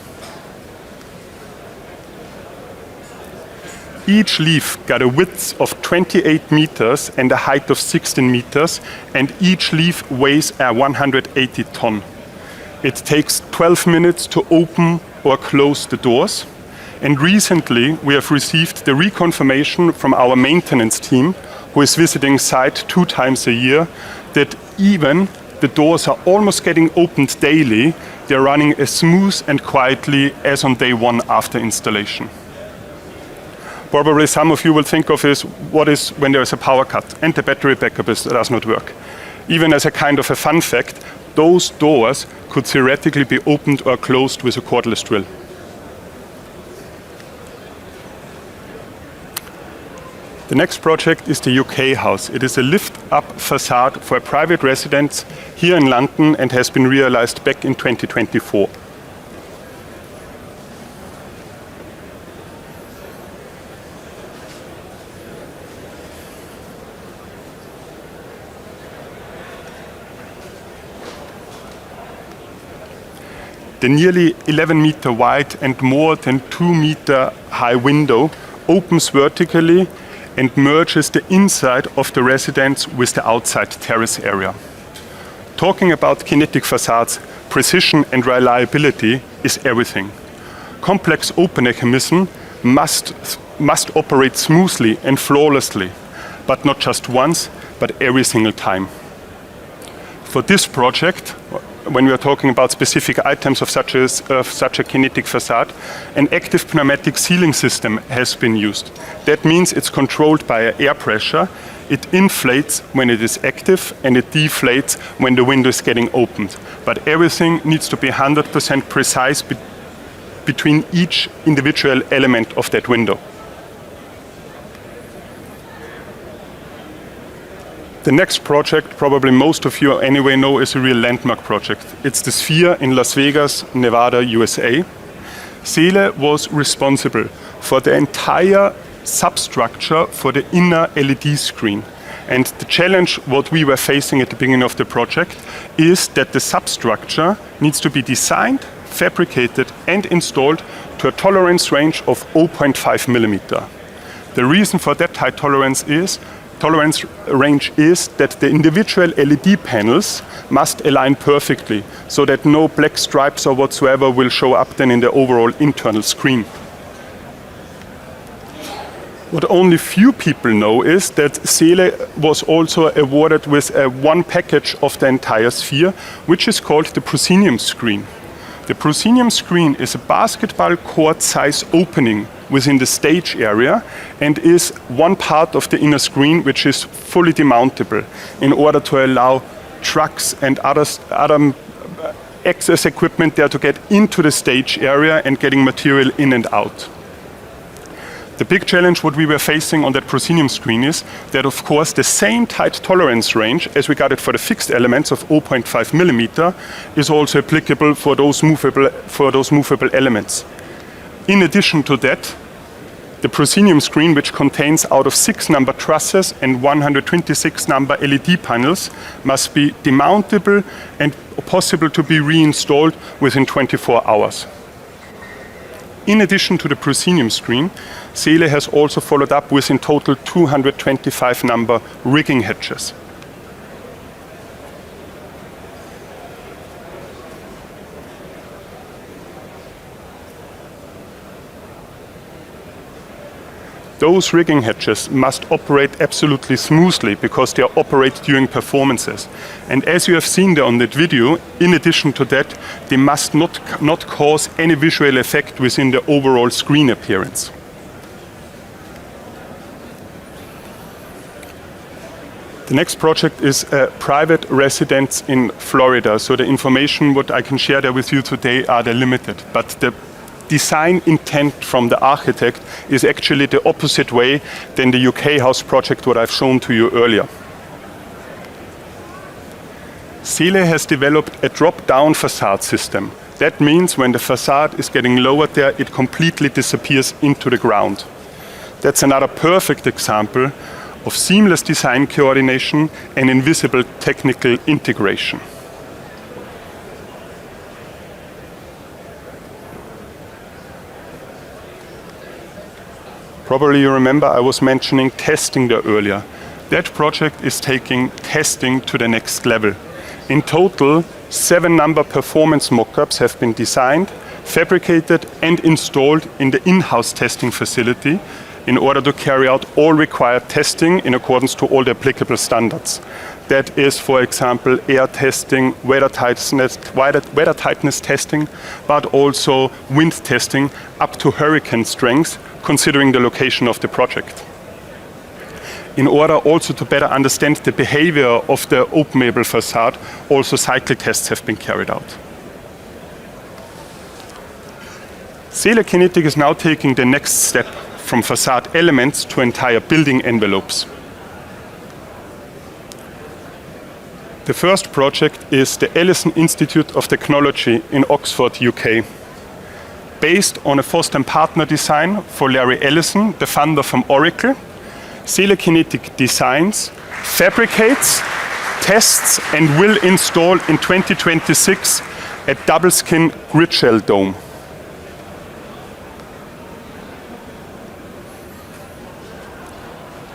Each leaf got a width of 28 meters and a height of 16 meters, and each leaf weighs 180 ton. It takes 12 minutes to open or close the doors. And recently, we have received the reconfirmation from our maintenance team, who is visiting site 2 times a year, that even the doors are almost getting opened daily. They're running as smooth and quietly as on day one after installation. Probably some of you will think of is what is when there is a power cut and the battery backup does not work. Even as a kind of a fun fact, those doors could theoretically be opened or closed with a cordless drill. The next project is the UK house. It is a lift-up facade for a private residence here in London and has been realized back in 2024. The nearly 11 meter wide and more than 2 meter high window opens vertically and merges the inside of the residence with the outside terrace area. Talking about kinetic facades, precision and reliability is everything. Complex open mechanism must operate smoothly and flawlessly, but not just once, but every single time. For this project, when we are talking about specific items of such a kinetic facade, an active pneumatic sealing system has been used. That means it's controlled by air pressure. It inflates when it is active and it deflates when the window is getting opened. But everything needs to be 100% precise between each individual element of that window. The next project, probably most of you anyway know, is a real landmark project. It's the Sphere in Las Vegas, Nevada, USA. Tele was responsible for the entire substructure for the inner LED screen. And the challenge what we were facing at the beginning of the project is that the substructure needs to be designed, fabricated and installed to a tolerance range of 0.5 millimeter. The reason for that high tolerance range is that the individual LED panels must align perfectly so that no black stripes or whatsoever will show up then in the overall internal screen. What only few people know is that Seele was also awarded with one package of the entire sphere, which is called the proscenium screen. The proscenium screen is a basketball court size opening within the stage area and is one part of the inner screen which is fully demountable in order to allow trucks and other access equipment there to get into the stage area and getting material in and out. The big challenge what we were facing on that proscenium screen is that, of course, the same tight tolerance range as we got it for the fixed elements of 0.5 millimeter is also applicable for those movable elements. In addition to that, the proscenium screen, which contains out of 6 number trusses and 126 number LED panels, must be demountable and possible to be reinstalled within 24 hours. In addition to the proscenium screen, Seele has also followed up with in total 225 number rigging hatches. Those rigging hatches must operate absolutely smoothly because they operate during performances. And as you have seen there on that video, in addition to that, they must not cause any visual effect within the overall screen appearance. The next project is a private residence in Florida. So the information what I can share there with you today are limited. But the design intent from the architect is actually the opposite way than the UK house project what I've shown to you earlier. Seele has developed a drop-down facade system. That means when the facade is getting lowered there, it completely disappears into the ground. That's another perfect example of seamless design coordination and invisible technical integration. Probably you remember I was mentioning testing there earlier. That project is taking testing to the next level. In total, 7 number performance mock-ups have been designed, fabricated and installed in the in-house testing facility in order to carry out all required testing in accordance to all the applicable standards. That is, for example, air testing, weather tightness testing, but also wind testing up to hurricane strength, considering the location of the project. In order also to better understand the behavior of the open-able facade, also cycle tests have been carried out. Seele Kinetic is now taking the next step from facade elements to entire building envelopes. The first project is the Ellison Institute of Technology in Oxford, UK. Based on a Foster & Partner design for Larry Ellison, the founder from Oracle, Seele Kinetic designs, fabricates, tests and will install in 2026 a double-skin grid shell dome.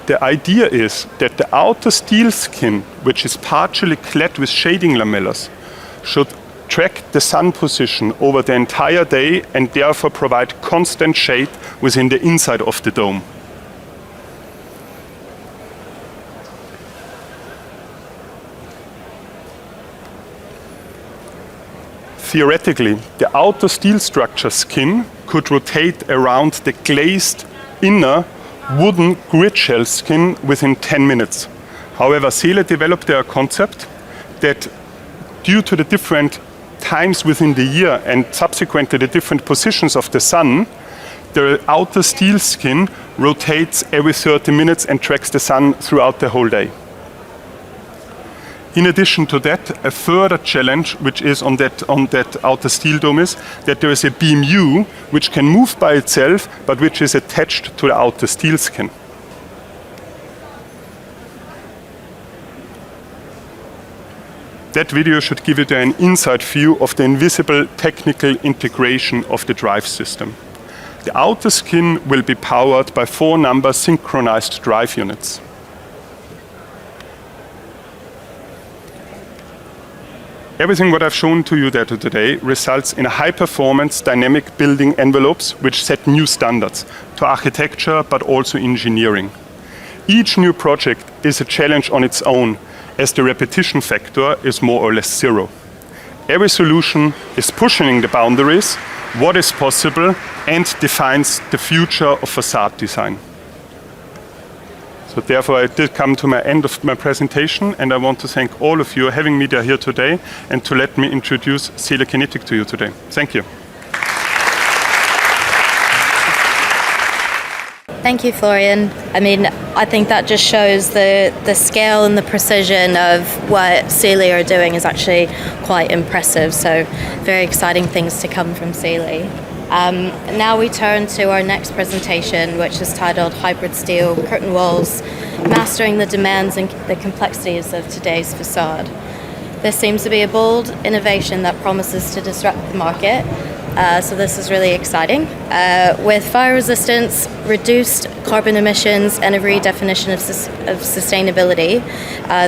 The idea is that the outer steel skin, which is partially clad with shading lamellas, should track the sun position over the entire day and therefore provide constant shade within the inside of the dome. Theoretically, the outer steel structure skin could rotate around the glazed inner wooden grid shell skin within 10 minutes. However, Seele developed their concept that due to the different times within the year and subsequently the different positions of the sun, the outer steel skin rotates every 30 minutes and tracks the sun throughout the whole day. In addition to that, a further challenge which is on that outer steel dome is that there is a beam U which can move by itself but which is attached to the outer steel skin. That video should give you an inside view of the invisible technical integration of the drive system. The outer skin will be powered by 4-number synchronized drive units. Everything what I've shown to you there today results in high-performance dynamic building envelopes which set new standards to architecture but also engineering. Each new project is a challenge on its own, as the repetition factor is more or less zero. Every solution is pushing the boundaries, what is possible, and defines the future of facade design. So therefore I did come to my end of my presentation, and I want to thank all of you for having me here today and to let me introduce Seele Kinetic to you today. Thank you. Thank you, Florian. I mean, I think that just shows the scale and the precision of what Seele are doing is actually quite impressive. So very exciting things to come from Seele. Now we turn to our next presentation, which is titled Hybrid Steel Curtain Walls, Mastering the Demands and the Complexities of Today's Facade. This seems to be a bold innovation that promises to disrupt the market. So this is really exciting. With fire resistance, reduced carbon emissions, and a redefinition of sustainability,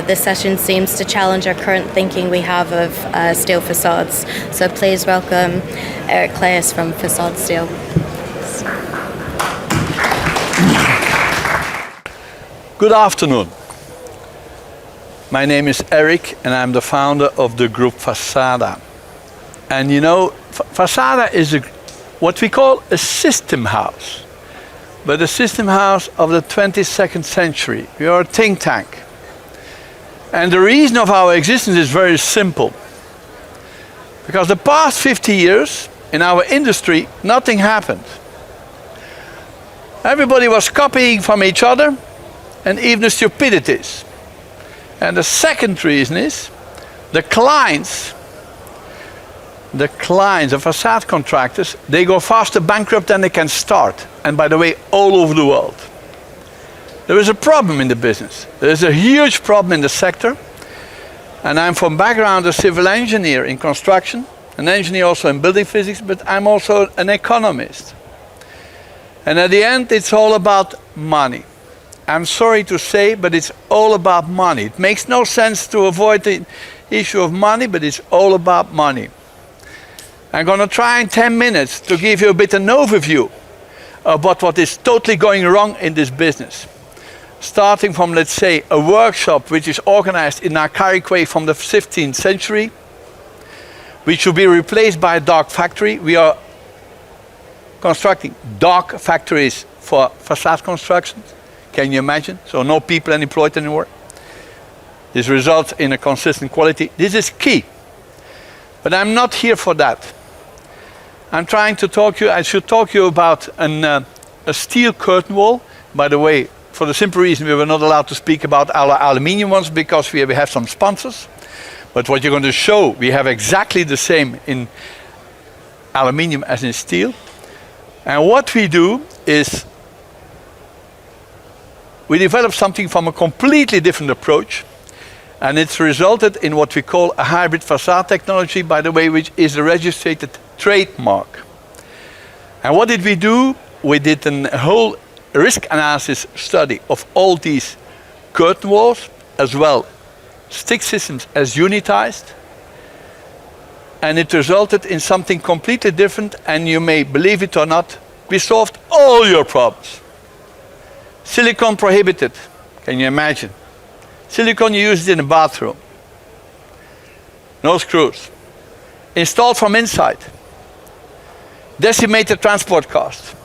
this session seems to challenge our current thinking we have of steel facades. So please welcome Eric Claes from Facade Steel. Good afternoon. My name is Eric, and I'm the founder of the group Façades. And you know, Façades is what we call a system house, but a system house of the 22nd century. We are a think tank. And the reason of our existence is very simple. Because the past 50 years in our industry, nothing happened. Everybody was copying from each other, and even the stupidities. And the second reason is the clients, the facade contractors, they go faster bankrupt than they can start. And by the way, all over the world. There is a problem in the business. There is a huge problem in the sector. And I'm from background a civil engineer in construction, an engineer also in building physics, but I'm also an economist. And at the end, it's all about money. I'm sorry to say, but it's all about money. It makes no sense to avoid the issue of money, but it's all about money. I'm going to try in 10 minutes to give you a bit of an overview about what is totally going wrong in this business. Starting from, let's say, a workshop which is organized in an archaic way from the 15th century, which should be replaced by a dark factory. We are constructing dark factories for facade construction. Can you imagine? So no people unemployed anymore. This results in a consistent quality. This is key. But I'm not here for that. I'm trying to talk to you, I should talk to you about a steel curtain wall. By the way, for the simple reason we were not allowed to speak about our aluminium ones because we have some sponsors. But what you're going to show, we have exactly the same in aluminium as in steel. And what we do is we develop something from a completely different approach. And it's resulted in what we call a hybrid facade technology, by the way, which is a registered trademark. And what did we do? We did a whole risk analysis study of all these curtain walls, as well stick systems as unitized. And it resulted in something completely different, and you may believe it or not, we solved all your problems. Silicon prohibited, can you imagine? Silicon, you use it in a bathroom. No screws. Installed from inside. Decimated transport cost.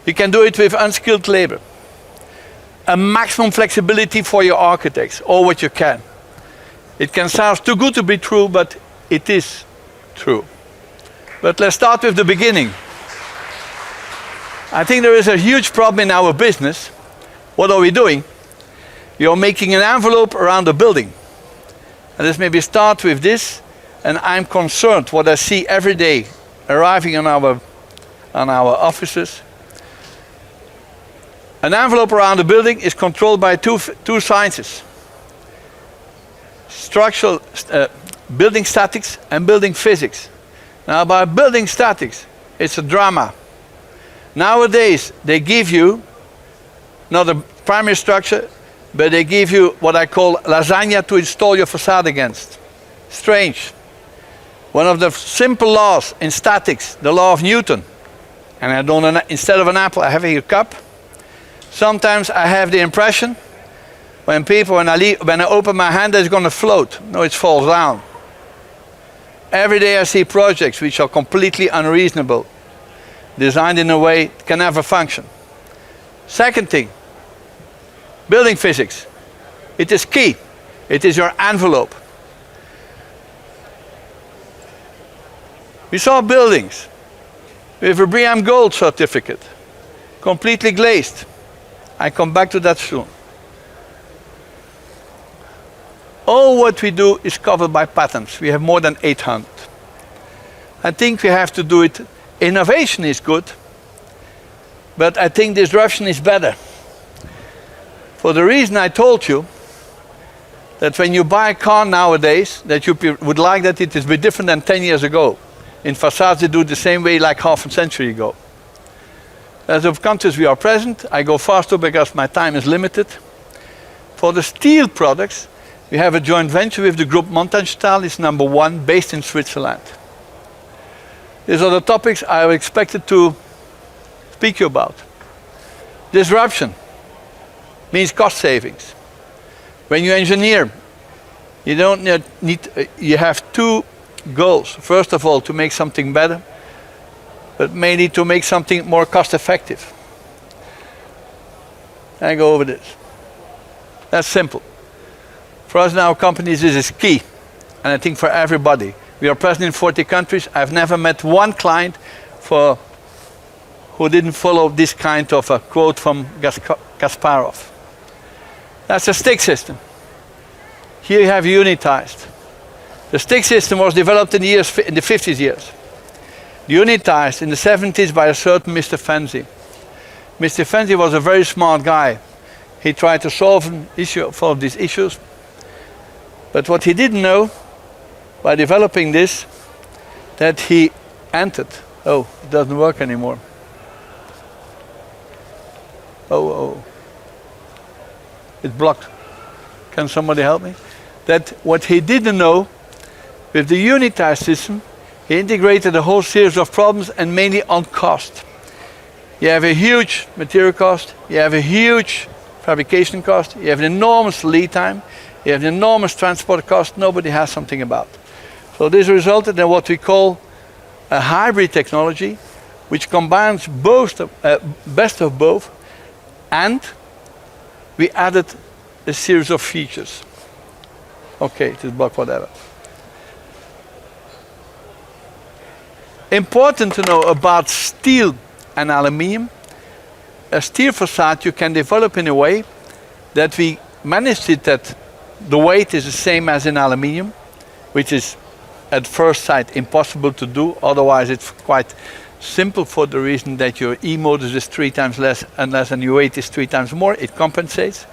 You can do it with unskilled labor. A maximum flexibility for your architects, all what you can. It can sound too good to be true, but it is true. But let's start with the beginning. I think there is a huge problem in our business. What are we doing? We are making an envelope around the building. And let's maybe start with this. And I'm concerned what I see every day arriving on our offices. An envelope around the building is controlled by two sciences. Structural, building statics and building physics. Now by building statics, it's a drama. Nowadays, they give you not a primary structure, but they give you what I call lasagna to install your facade against. Strange. One of the simple laws in statics, the law of Newton, and I don't, instead of an apple, I have a cup. Sometimes I have the impression when I open my hand, it's going to float. No, it falls down. Every day I see projects which are completely unreasonable, designed in a way it can never function. Second thing, building physics. It is key. It is your envelope. We saw buildings with a BREEAM Gold certificate, completely glazed. I come back to that soon. All what we do is covered by patents. We have more than 800. I think we have to do it. Innovation is good, but I think disruption is better. For the reason I told you, that when you buy a car nowadays, that you would like that it is a bit different than 10 years ago. In facades, they do it the same way like half a century ago. As of countries we are present, I go faster because my time is limited. For the steel products, we have a joint venture with the group Montagnstahl, it's #1, based in Switzerland. These are the topics I expected to speak to you about. Disruption means cost savings. When you engineer, you don't you have two goals. First of all, to make something better, but mainly to make something more cost effective. I go over this. That's simple. For us in our companies, this is key, and I think for everybody. We are present in 40 countries. I've never met one client who didn't follow this kind of a quote from Kasparov. That's a stick system. Here you have unitized. The stick system was developed in the 50s years. Unitized in the 70s by a certain Mr. Fenzi. Mr. Fenzi was a very smart guy. He tried to solve these issues. But what he didn't know, by developing this, that he entered. Oh, it doesn't work anymore. Oh. It's blocked. Can somebody help me? That what he didn't know, with the unitized system, he integrated a whole series of problems and mainly on cost. You have a huge material cost, you have a huge fabrication cost, you have an enormous lead time, you have an enormous transport cost nobody has something about. So this resulted in what we call a hybrid technology, which combines best of both, and we added a series of features. Okay, it is blocked, whatever. Important to know about steel and aluminium. A steel facade you can develop in a way that we managed it that the weight is the same as in aluminium, which is at first sight impossible to do. Otherwise it's quite simple for the reason that your E-modus is 3 times less and your weight is 3 times more. It compensates.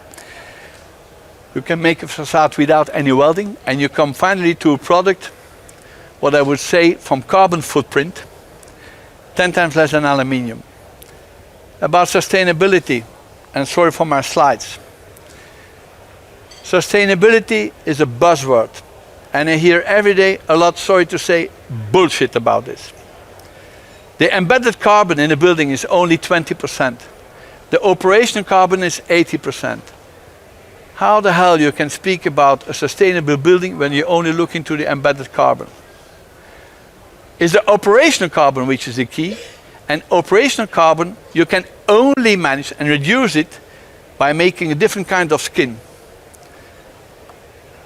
You can make a facade without any welding, and you come finally to a product, what I would say from carbon footprint, 10 times less than aluminium. About sustainability, and sorry for my slides. Sustainability is a buzzword, and I hear every day a lot, sorry to say, bullshit about this. The embedded carbon in a building is only 20%. The operational carbon is 80%. How the hell you can speak about a sustainable building when you only look into the embedded carbon? It's the operational carbon which is the key, and operational carbon you can only manage and reduce it by making a different kind of skin.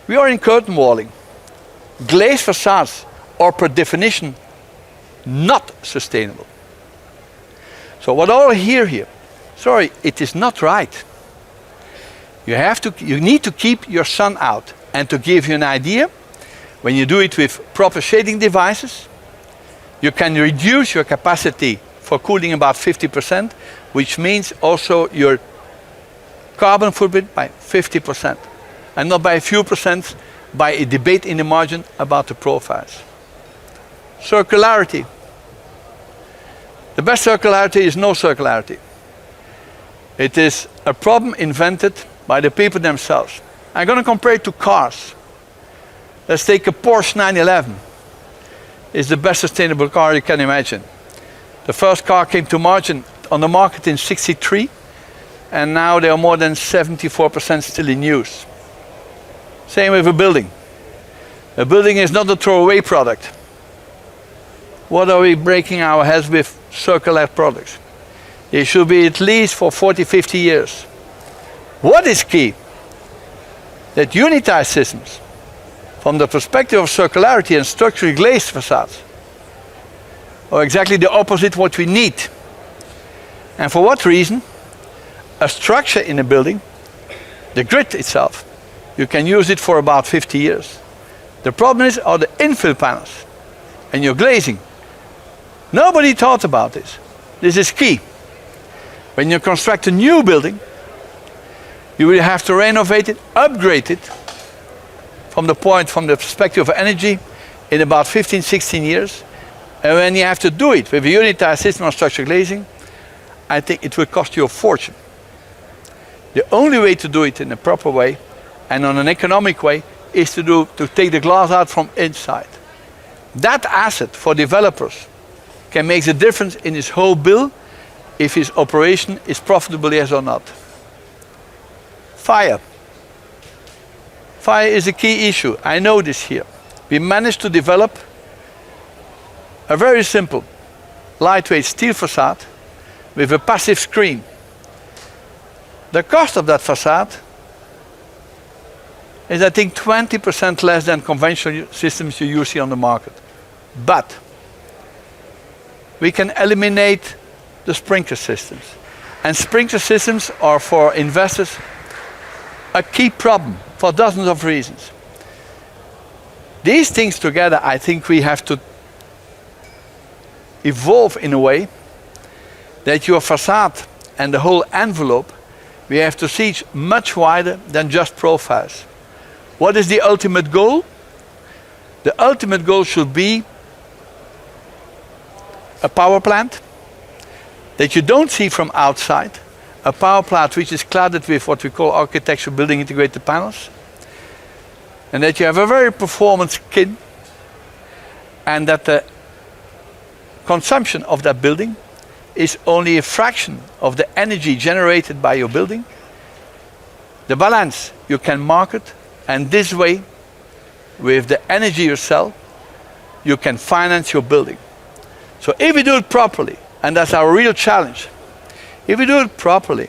We are in curtain walling. Glazed facades are per definition not sustainable. So what all here, sorry, it is not right. You need to keep your sun out. And to give you an idea, when you do it with proper shading devices, you can reduce your capacity for cooling about 50%, which means also your carbon footprint by 50%. And not by a few percent, by a debate in the margin about the profiles. Circularity. The best circularity is no circularity. It is a problem invented by the people themselves. I'm going to compare it to cars. Let's take a Porsche 911. It's the best sustainable car you can imagine. The first car came to market on the market in '63, and now they are more than 74% still in use. Same with a building. A building is not a throwaway product. What are we breaking our heads with circular products? They should be at least for 40, 50 years. What is key? That unitized systems, from the perspective of circularity and structurally glazed facades, are exactly the opposite what we need. And for what reason? A structure in a building, the grid itself, you can use it for about 50 years. The problem are the infill panels and your glazing. Nobody thought about this. This is key. When you construct a new building, you will have to renovate it, upgrade it from the perspective of energy in about 15, 16 years. And when you have to do it with a unitized system of structural glazing, I think it will cost you a fortune. The only way to do it in a proper way and on an economic way is to take the glass out from inside. That asset for developers can make the difference in his whole bill if his operation is profitable, yes or not. Fire. Fire is a key issue. I know this here. We managed to develop a very simple, lightweight steel facade with a passive screen. The cost of that facade is, I think, 20% less than conventional systems you usually see on the market. But we can eliminate the sprinkler systems. And sprinkler systems are, for investors, a key problem for dozens of reasons. These things together, I think we have to evolve in a way that your facade and the whole envelope, we have to see much wider than just profiles. What is the ultimate goal? The ultimate goal should be a power plant that you don't see from outside, a power plant which is cladded with what we call architectural building integrated panels, and that you have a very performance skin, and that the consumption of that building is only a fraction of the energy generated by your building. The balance you can market, and this way, with the energy you sell, you can finance your building. So if we do it properly, and that's our real challenge, if we do it properly,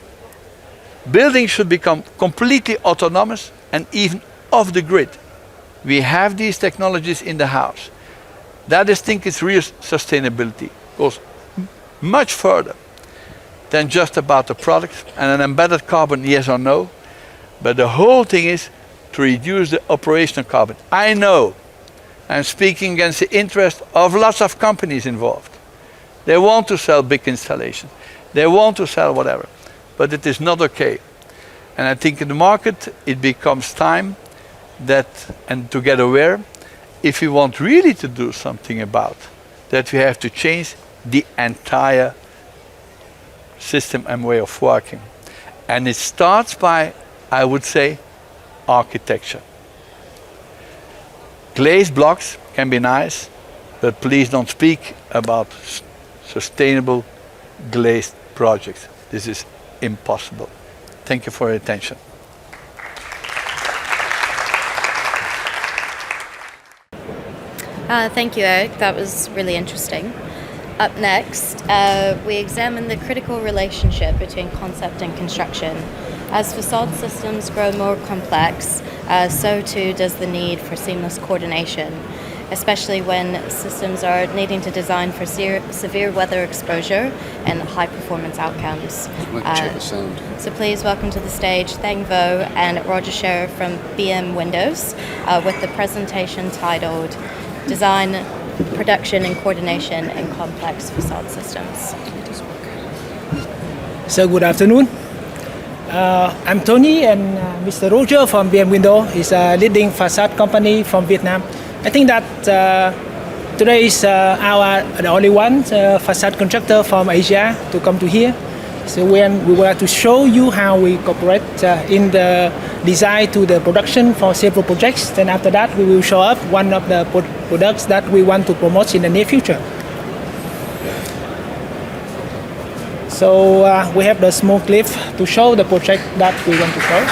buildings should become completely autonomous and even off the grid. We have these technologies in the house. That I think is real sustainability. Goes much further than just about the product and an embedded carbon, yes or no. But the whole thing is to reduce the operational carbon. I know I'm speaking against the interest of lots of companies involved. They want to sell big installations. They want to sell whatever. But it is not okay. And I think in the market it becomes time that, and to get aware, if we want really to do something about that, we have to change the entire system and way of working. And it starts by, I would say, architecture. Glazed blocks can be nice, but please don't speak about sustainable glazed projects. This is impossible. Thank you for your attention. Thank you, Eric. That was really interesting. Up next, we examine the critical relationship between concept and construction. As facade systems grow more complex, so too does the need for seamless coordination, especially when systems are needing to design for severe weather exposure and high-performance outcomes. So please welcome to the stage Thang Vo and Roger Scherer from BM Windows with the presentation titled Design, Production and Coordination in Complex Facade Systems. So good afternoon. I'm Tony, and Mr. Roger from BM Windows is a leading facade company from Vietnam. I think that today is the only one facade contractor from Asia to come to here. So when we were to show you how we cooperate in the design to the production for several projects, then after that we will show up one of the products that we want to promote in the near future. So we have the small clip to show the project that we want to show.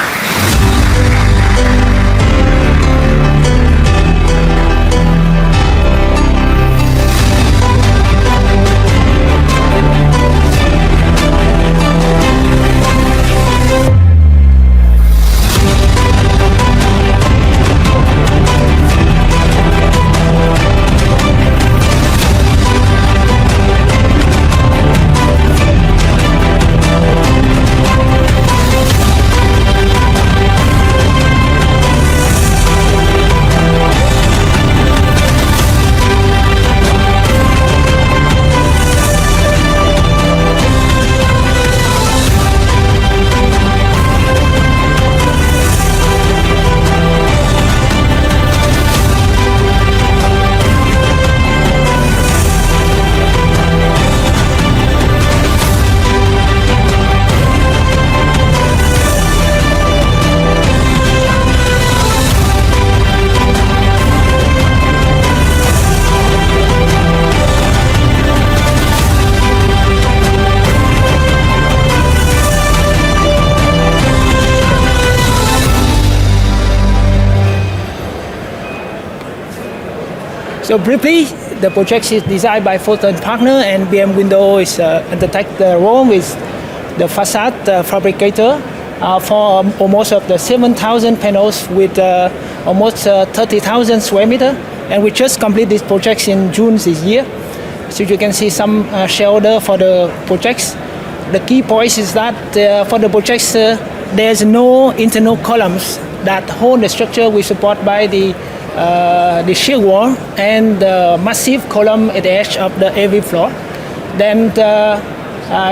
So briefly, the project is designed by Fulton Partner, and BM Window is undertake the role with the facade fabricator for almost of the 7,000 panels with almost 30,000 square meter. And we just completed this project in June this year. So you can see some shareholder for the projects. The key point is that for the projects, there's no internal columns that hold the structure. We support by the shear wall and the massive column at the edge of the every floor. Then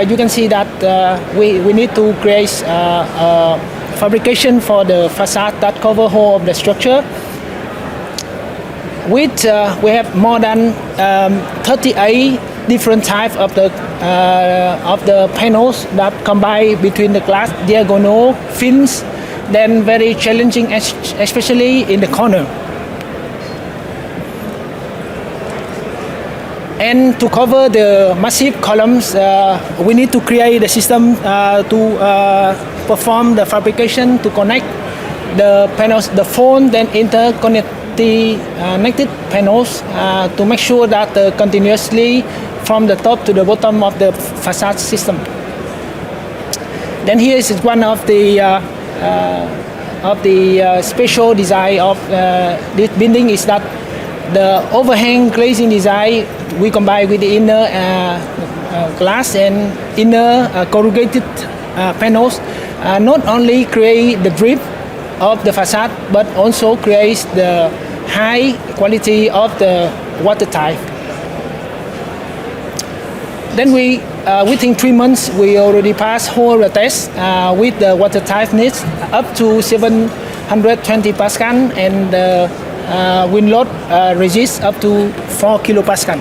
you can see that we need to create fabrication for the facade that cover whole of the structure. With we have more than 38 different types of the panels that combine between the glass diagonal fins. Then very challenging, especially in the corner. And to cover the massive columns, we need to create a system to perform the fabrication to connect the panels, the phone, then interconnected panels to make sure that continuously from the top to the bottom of the facade system. Then here is one of the special design of this building is that the overhang glazing design we combine with the inner glass and inner corrugated panels not only create the drip of the facade but also creates the high quality of the water type. Then we within 3 months we already passed whole the test with the water tightness up to 720 pascal and wind load resist up to 4 kilopascal.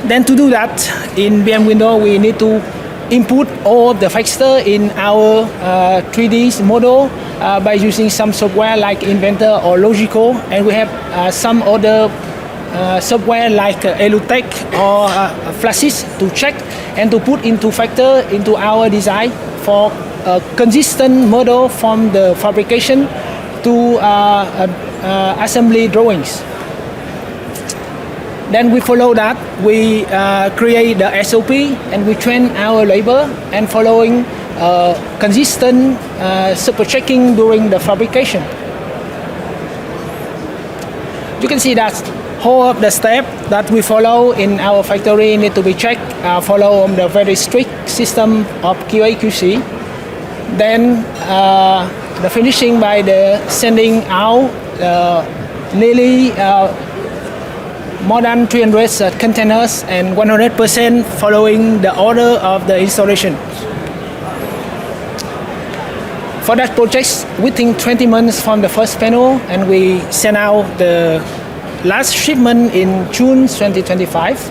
Then to do that, in BM Window, we need to input all the fixture in our 3D model by using some software like Inventor or Logico, and we have some other software like Elutech or Flashes to check and to put into factor into our design for a consistent model from the fabrication to assembly drawings. Then we follow that, we create the SOP and we train our labor and following consistent super checking during the fabrication. You can see that whole of the step that we follow in our factory need to be checked, follow on the very strict system of QA/QC. Then the finishing by the sending out nearly more than 300 containers and 100% following the order of the installation. For that project, within 20 months from the first panel, and we send out the last shipment in June 2025.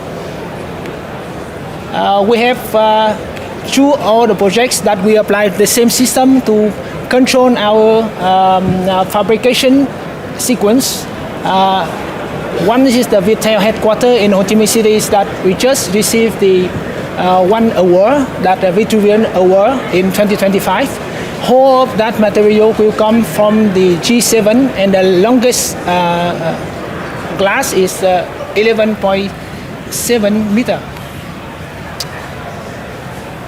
We have through all the projects that we applied the same system to control our fabrication sequence. One is the Viettel headquarters in Ho Chi Minh City is that we just received the one award, that Vitruvian award in 2025. Whole of that material will come from the G7 and the longest glass is 11.7 meter.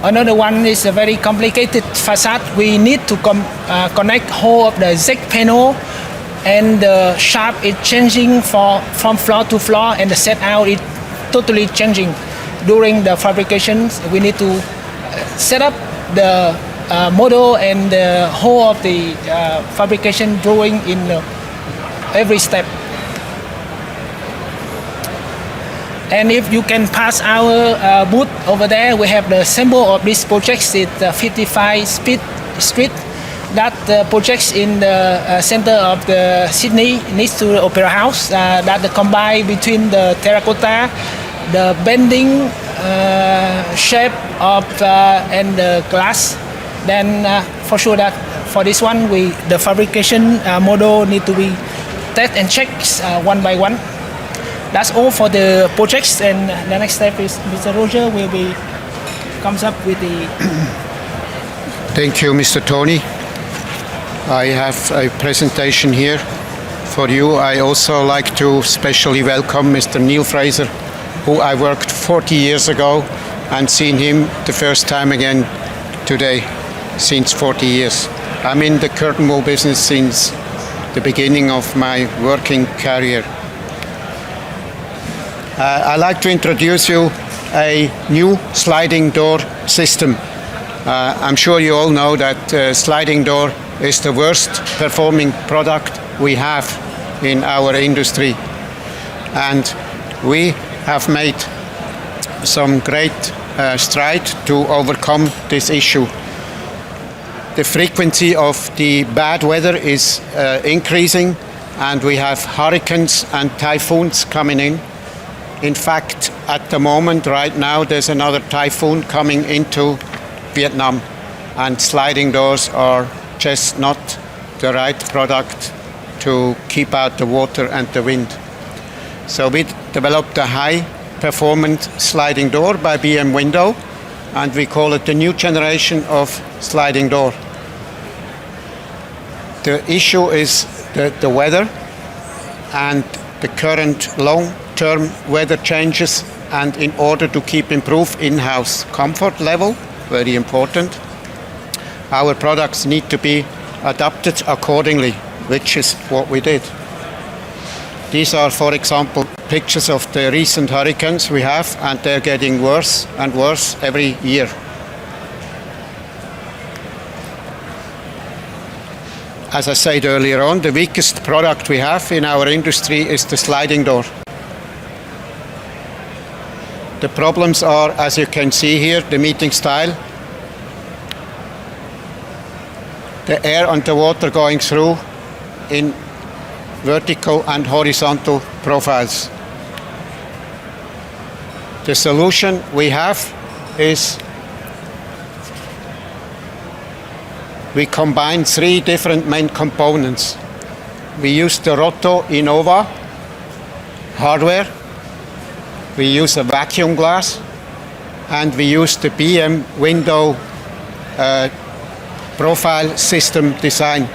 Another one is a very complicated facade. We need to connect whole of the Zak panel, and the shape is changing from floor to floor, and the set out is totally changing. During the fabrications, we need to set up the model and the whole of the fabrication drawing in every step. And if you can pass our booth over there, we have the symbol of this project. It's 55 Street. That projects in the center of the Sydney next to the Opera House. That the combine between the terracotta, the bending shape of and the glass. Then for sure that for this one, the fabrication model need to be tested and checked one by one. That's all for the projects, and the next step is Mr. Roger comes up with the. Thank you, Mr. Tony. I have a presentation here for you. I also like to specially welcome Mr. Neil Fraser, who I worked 40 years ago and seen him the first time again today, since 40 years. I'm in the curtain wall business since the beginning of my working career. I'd like to introduce you a new sliding door system. I'm sure you all know that sliding door is the worst performing product we have in our industry. And we have made some great stride to overcome this issue. The frequency of the bad weather is increasing, and we have hurricanes and typhoons coming in. In fact, at the moment, right now, there's another typhoon coming into Vietnam, and sliding doors are just not the right product to keep out the water and the wind. So we developed a high-performance sliding door by BM Window, and we call it the new generation of sliding door. The issue is the weather and the current long-term weather changes, and in order to improve in-house comfort level, very important, our products need to be adapted accordingly, which is what we did. These are, for example, pictures of the recent hurricanes we have, and they're getting worse and worse every year. As I said earlier on, the weakest product we have in our industry is the sliding door. The problems are, as you can see here, the meeting style, the air and the water going through in vertical and horizontal profiles. The solution we have is we combine three different main components. We use the Roto Innova hardware, we use a vacuum glass, and we use the BM Window profile system design.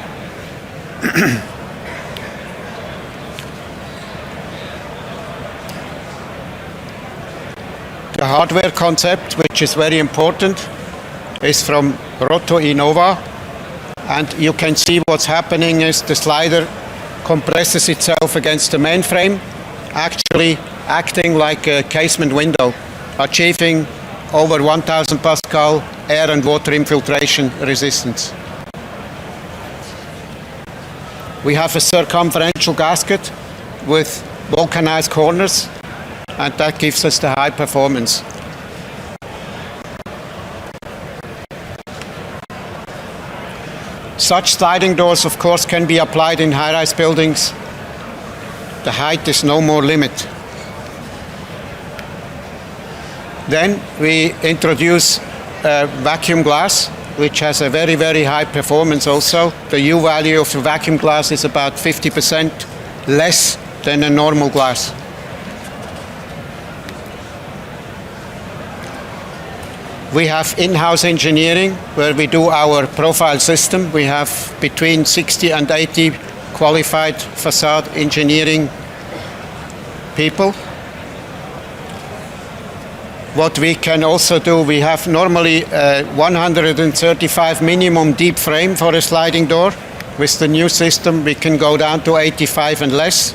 The hardware concept, which is very important, is from Roto Innova, and you can see what's happening is the slider compresses itself against the mainframe, actually acting like a casement window, achieving over 1000 Pascal air and water infiltration resistance. We have a circumferential gasket with vulcanized corners, and that gives us the high performance. Such sliding doors, of course, can be applied in high-rise buildings The height is no more limit. Then we introduce vacuum glass, which has a very, very high performance also. The U value of the vacuum glass is about 50% less than a normal glass. We have in-house engineering where we do our profile system. We have between 60 and 80 qualified facade engineering people. What we can also do, we have normally 135 minimum deep frame for a sliding door. With the new system, we can go down to 85 and less,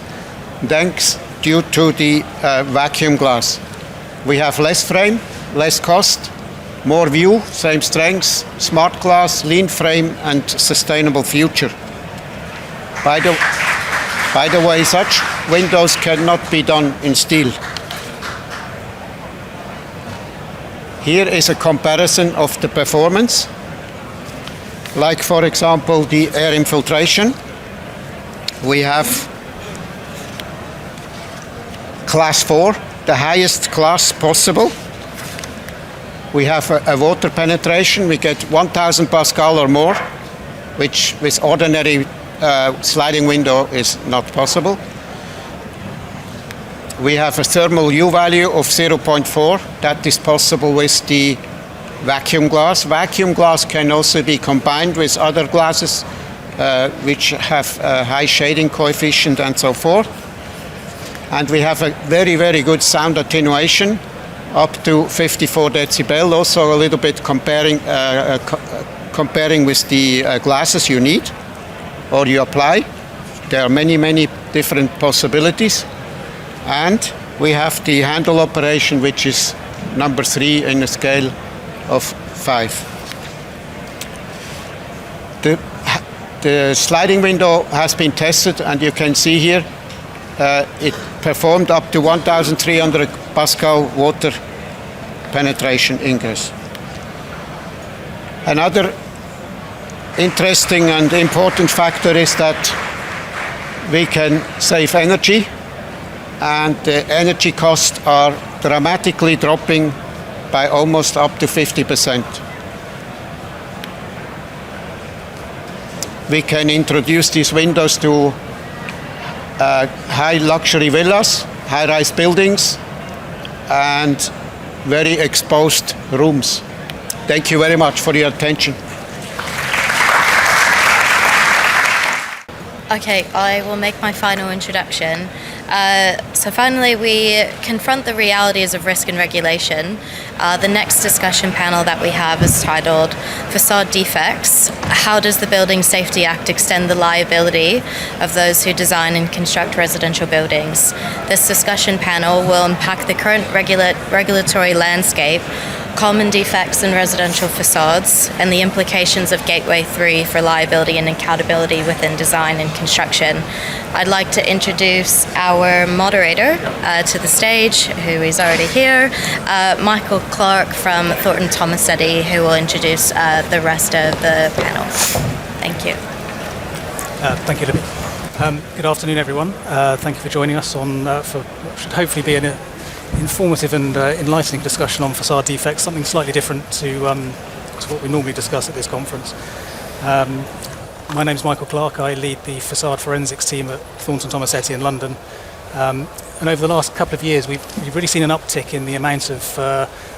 thanks due to the vacuum glass. We have less frame, less cost, more view, same strengths, smart glass, lean frame, and sustainable future. By the way, such windows cannot be done in steel. Here is a comparison of the performance. Like, for example, the air infiltration. We have class 4, the highest class possible. We have a water penetration. We get 1000 Pascal or more, which with ordinary sliding window is not possible. We have a thermal U value of 0.4. That is possible with the vacuum glass. Vacuum glass can also be combined with other glasses which have a high shading coefficient and so forth. And we have a very, very good sound attenuation up to 54 decibel. Also a little bit comparing with the glasses you need or you apply. There are many, many different possibilities. And we have the handle operation, which is number 3 in a scale of 5. The sliding window has been tested, and you can see here it performed up to 1,300 Pascal water penetration ingress. Another interesting and important factor is that we can save energy. And the energy costs are dramatically dropping by almost up to 50%. We can introduce these windows to high luxury villas, high-rise buildings, and very exposed rooms. Thank you very much for your attention. Okay, I will make my final introduction. So finally, we confront the realities of risk and regulation. The next discussion panel that we have is titled Facade Defects. How does the Building Safety Act extend the liability of those who design and construct residential buildings? This discussion panel will unpack the current regulatory landscape, common defects in residential facades, and the implications of Gateway 3 for liability and accountability within design and construction. I'd like to introduce our moderator to the stage, who is already here, Michael Clark from Thornton Tomasetti, who will introduce the rest of the panel. Thank you. Thank you, Libby. Good afternoon, everyone. Thank you for joining us on for what should hopefully be an informative and enlightening discussion on facade defects, something slightly different to what we normally discuss at this conference. My name's Michael Clark. I lead the facade forensics team at Thornton Tomasetti in London. And over the last couple of years, we've really seen an uptick in the amount of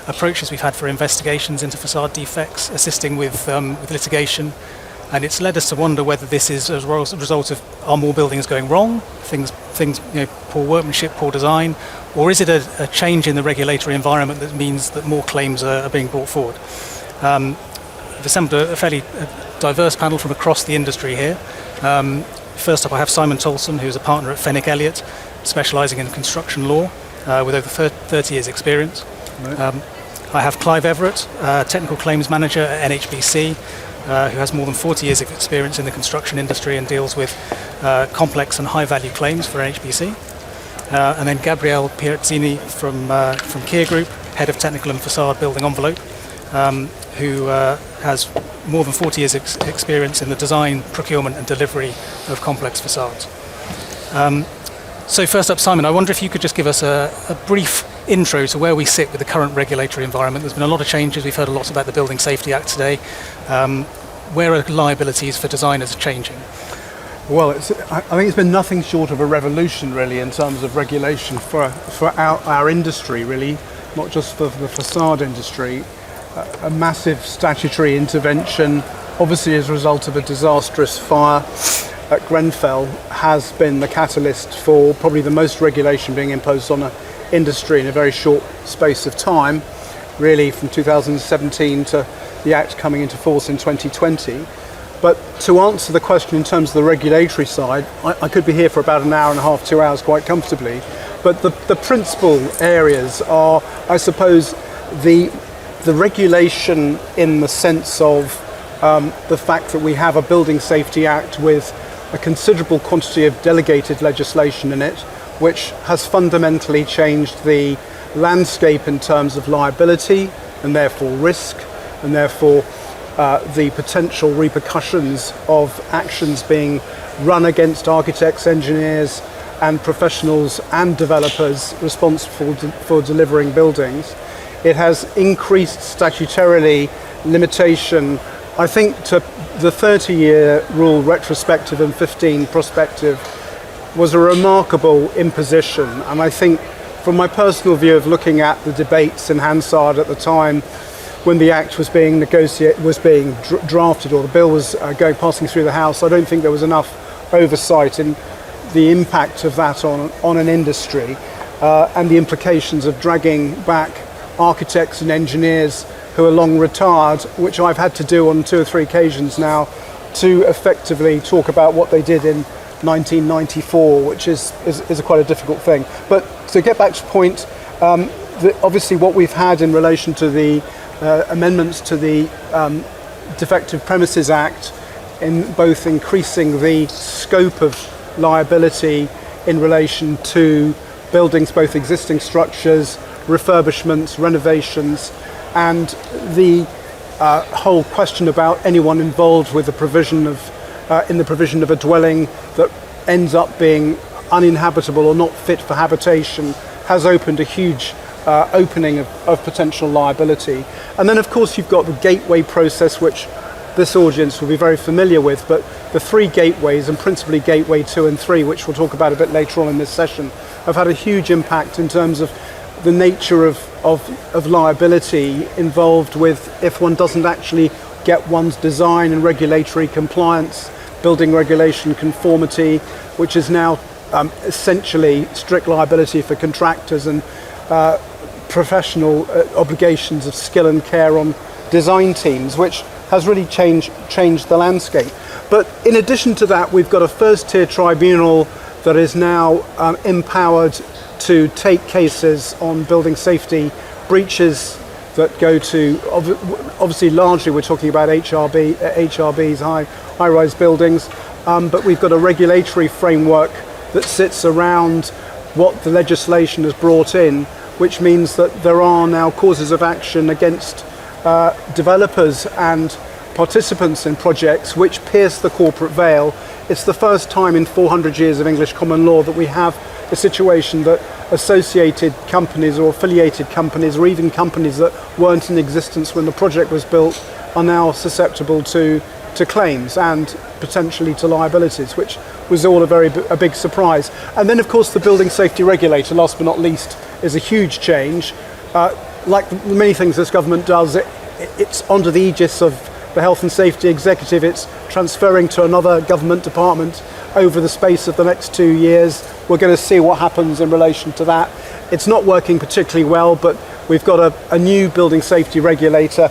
approaches we've had for investigations into facade defects, assisting with litigation. And it's led us to wonder whether this is a result of are more buildings going wrong, things poor workmanship, poor design, or is it a change in the regulatory environment that means that more claims are being brought forward? We've assembled a fairly diverse panel from across the industry here. First up, I have Simon Tolson, who's a partner at Fenwick Elliott, specialising in construction law with over 30 years' experience. I have Clive Everett, technical claims manager at NHBC, who has more than 40 years of experience in the construction industry and deals with complex and high-value claims for NHBC. And then Gabriele Pierazzini from Kier Group, head of technical and facade building envelope, who has more than 40 years experience in the design, procurement and delivery of complex facades. So first up, Simon, I wonder if you could just give us a brief intro to where we sit with the current regulatory environment. There's been a lot of changes. We've heard a lot about the Building Safety Act today. Where are liabilities for designers changing? Well, I think it's been nothing short of a revolution, really, in terms of regulation for our industry, really, not just for the facade industry. A massive statutory intervention, obviously as a result of a disastrous fire at Grenfell, has been the catalyst for probably the most regulation being imposed on an industry in a very short space of time, really from 2017 to the Act coming into force in 2020. But to answer the question in terms of the regulatory side, I could be here for about an hour and a half, 2 hours quite comfortably. But the principal areas are, I suppose, the regulation in the sense of the fact that we have a Building Safety Act with a considerable quantity of delegated legislation in it, which has fundamentally changed the landscape in terms of liability and therefore risk, and therefore the potential repercussions of actions being run against architects, engineers and professionals and developers responsible for delivering buildings. It has increased statutorily limitation, I think, to the 30-year rule retrospective and 15 prospective was a remarkable imposition. And I think from my personal view of looking at the debates in Hansard at the time when the Act was being drafted, or the bill was passing through the House, I don't think there was enough oversight in the impact of that on an industry and the implications of dragging back architects and engineers who are long retired, which I've had to do on 2 or 3 occasions now, to effectively talk about what they did in 1994, which is quite a difficult thing. But to get back to the point, obviously what we've had in relation to the amendments to the Defective Premises Act, in both increasing the scope of liability in relation to buildings, both existing structures, refurbishments, renovations, and the whole question about anyone involved with the provision of in the provision of a dwelling that ends up being uninhabitable or not fit for habitation, has opened a huge opening of potential liability. And then of course you've got the gateway process, which this audience will be very familiar with, but the 3 gateways, and principally gateway 2 and 3, which we'll talk about a bit later on in this session, have had a huge impact in terms of the nature of liability involved with if one doesn't actually get one's design and regulatory compliance, building regulation conformity, which is now essentially strict liability for contractors and professional obligations of skill and care on design teams, which has really changed the landscape. But in addition to that, we've got a first-tier tribunal that is now empowered to take cases on building safety breaches that go to, obviously largely we're talking about HRBs, high-rise buildings, but we've got a regulatory framework that sits around what the legislation has brought in, which means that there are now causes of action against developers and participants in projects which pierce the corporate veil. It's the first time in 400 years of English common law that we have a situation that associated companies or affiliated companies, or even companies that weren't in existence when the project was built, are now susceptible to claims and potentially to liabilities, which was all a big surprise. And then of course the building safety regulator, last but not least, is a huge change. Like many things this government does, it's under the aegis of the Health and Safety Executive. It's transferring to another government department over the space of the next 2 years. We're going to see what happens in relation to that. It's not working particularly well, but we've got a new building safety regulator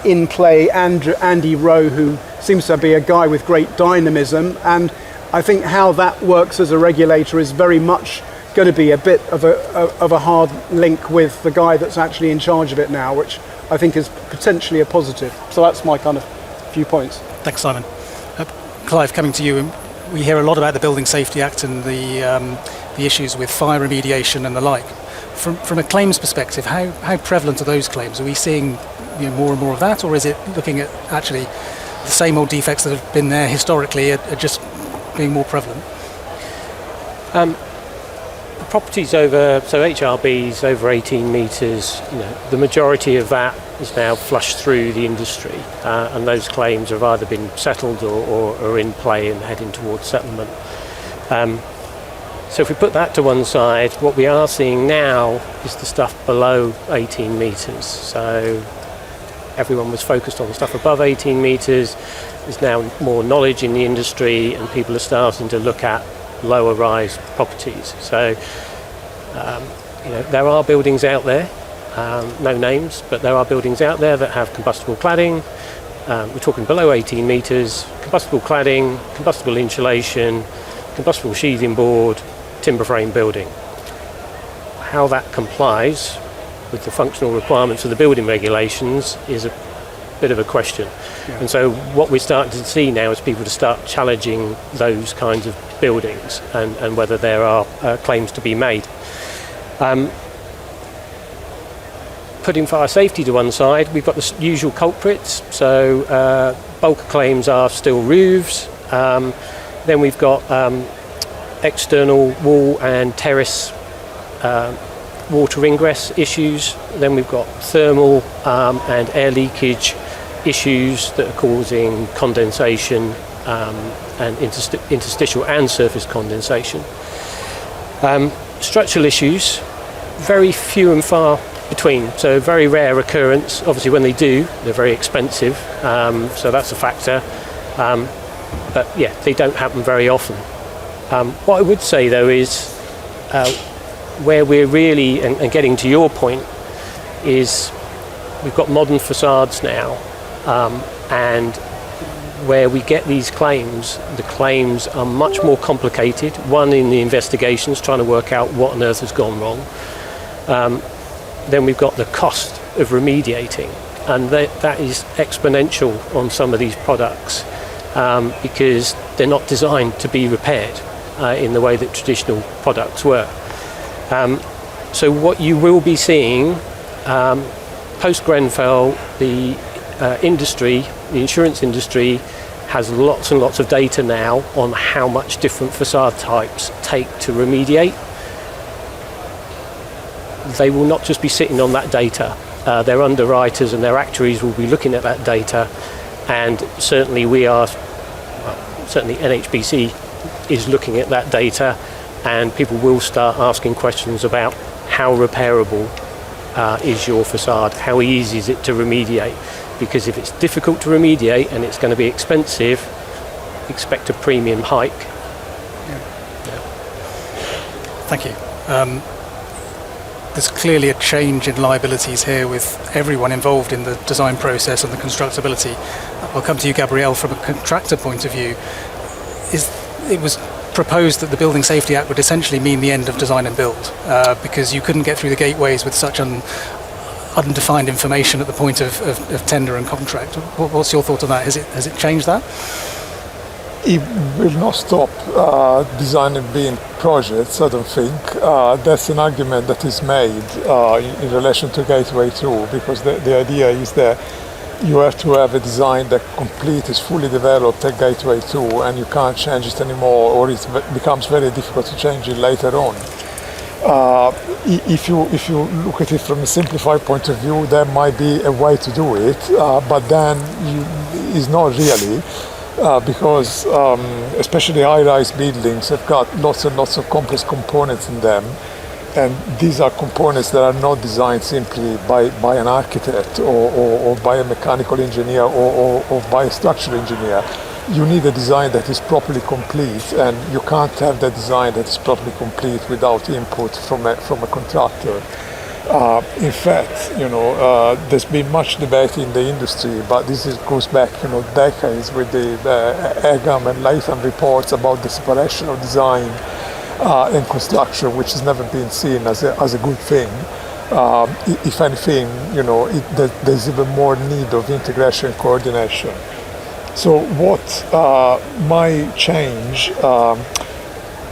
in play, Andy Rowe, who seems to be a guy with great dynamism, and I think how that works as a regulator is very much going to be a bit of a hard link with the guy that's actually in charge of it now, which I think is potentially a positive. So that's my kind of few points. Thanks, Simon. Clive, coming to you, we hear a lot about the Building Safety Act and the issues with fire remediation and the like. From a claims perspective, how prevalent are those claims? Are we seeing more and more of that, or is it looking at actually the same old defects that have been there historically are just being more prevalent? properties over, so HRBs over 18 metres, the majority of that is now flushed through the industry, and those claims have either been settled or are in play and heading towards settlement. So if we put that to one side, what we are seeing now is the stuff below 18 metres. So everyone was focused on the stuff above 18 metres. There's now more knowledge in the industry, and people are starting to look at lower rise properties. So there are buildings out there, no names, but there are buildings out there that have combustible cladding. We're talking below 18 metres, combustible cladding, combustible insulation, combustible sheathing board, timber frame building. How that complies with the functional requirements of the building regulations is a bit of a question. Yeah. And so what we're starting to see now is people to start challenging those kinds of buildings and whether there are claims to be made. Putting fire safety to one side, we've got the usual culprits. So bulk claims are still roofs. Then we've got external wall and terrace water ingress issues. Then we've got thermal and air leakage issues that are causing condensation and interstitial and surface condensation. Structural issues, very few and far between, so very rare occurrence. Obviously when they do, they're very expensive, so that's a factor. But yeah, they don't happen very often. What I would say though is where we're really, and getting to your point, is we've got modern facades now, and where we get these claims, the claims are much more complicated. One, in the investigations, trying to work out what on earth has gone wrong. Then we've got the cost of remediating, and that is exponential on some of these products because they're not designed to be repaired in the way that traditional products were. So what you will be seeing post-Grenfell, the industry, the insurance industry, has lots and lots of data now on how much different facade types take to remediate. They will not just be sitting on that data. Their underwriters and their actuaries will be looking at that data, and certainly we are, certainly NHBC is looking at that data, and people will start asking questions about how repairable is your facade, how easy is it to remediate, because if it's difficult to remediate and it's going to be expensive, expect a premium hike. Thank you. There's clearly a change in liabilities here with everyone involved in the design process and the constructability. I'll come to you, Gabrielle, from a contractor point of view. It was proposed that the Building Safety Act would essentially mean the end of design and build because you couldn't get through the gateways with such undefined information at the point of tender and contract. What's your thought on that? Has it changed that? It will not stop design and build projects, I don't think. That's an argument that is made in relation to Gateway 2, because the idea is that you have to have a design that is fully developed at Gateway 2, and you can't change it anymore, or it becomes very difficult to change it later on. If you look at it from a simplified point of view, there might be a way to do it, but then it's not really. Because especially high-rise buildings have got lots and lots of complex components in them, and these are components that are not designed simply by an architect or by a mechanical engineer or by a structural engineer. You need a design that is properly complete, and you can't have that design that is properly complete without input from a contractor. In fact, there's been much debate in the industry, but this goes back, decades with the Egham and Latham reports about the separation of design and construction, which has never been seen as a good thing. If anything, there's even more need of integration and coordination. So what might change?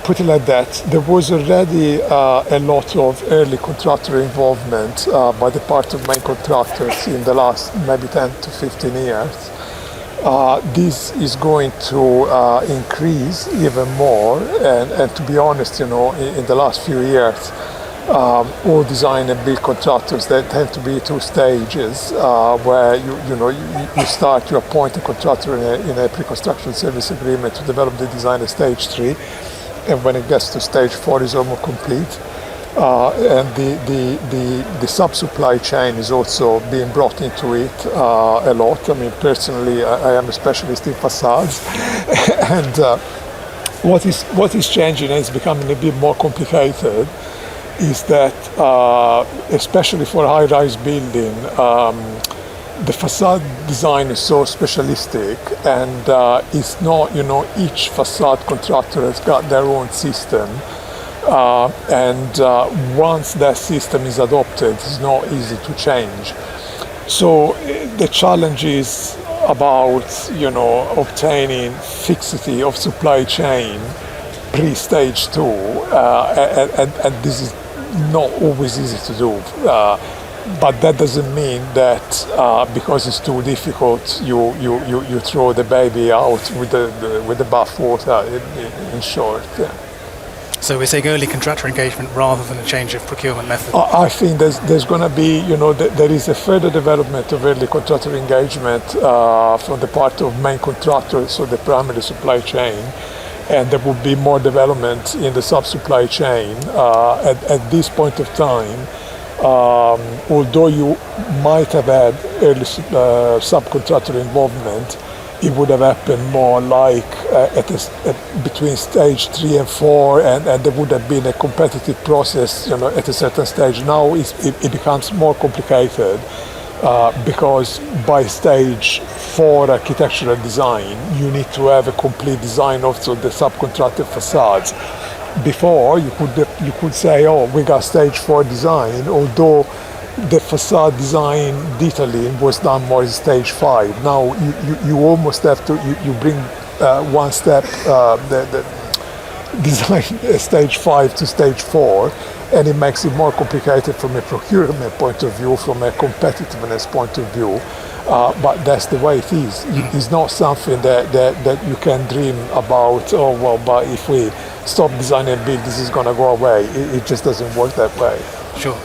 Put it like that, there was already a lot of early contractor involvement by the part of main contractors in the last maybe 10 to 15 years. this is going to increase even more. And to be honest, in the last few years, all design and build contractors, they tend to be 2 stages where you appoint a contractor in a pre-construction service agreement to develop the design at stage 3, and when it gets to stage 4 is almost complete. And the sub-supply chain is also being brought into it a lot. I mean, personally, I am a specialist in facades, and what is changing and it's becoming a bit more complicated is that, especially for high-rise building, the facade design is so specialistic, and it's not, each facade contractor has got their own system. And once that system is adopted, it's not easy to change. So the challenge is about, obtaining fixity of supply chain pre-stage 2, and this is not always easy to do. But that doesn't mean that because it's too difficult, you throw the baby out with the bathwater. In short. Yeah. So we're saying early contractor engagement rather than a change of procurement method? I think there's going to be, there is a further development of early contractor engagement from the part of main contractors, so the primary supply chain, and there will be more development in the sub-supply chain. At this point of time, although you might have had early subcontractor involvement, it would have happened more like between stage 3 and 4, and there would have been a competitive process, at a certain stage. Now it becomes more complicated because by stage 4 architectural design, you need to have a complete design of the subcontracted facades. Before, you could say, oh, we got stage 4 design, although the facade design detailing was done more in stage 5. Now you almost have to, you bring one step, the design stage 5 to stage 4, and it makes it more complicated from a procurement point of view, from a competitiveness point of view. But that's the way it is. It's not something that you can dream about, oh, well, but if we stop designing and build, this is going to go away. It just doesn't work that way. Sure.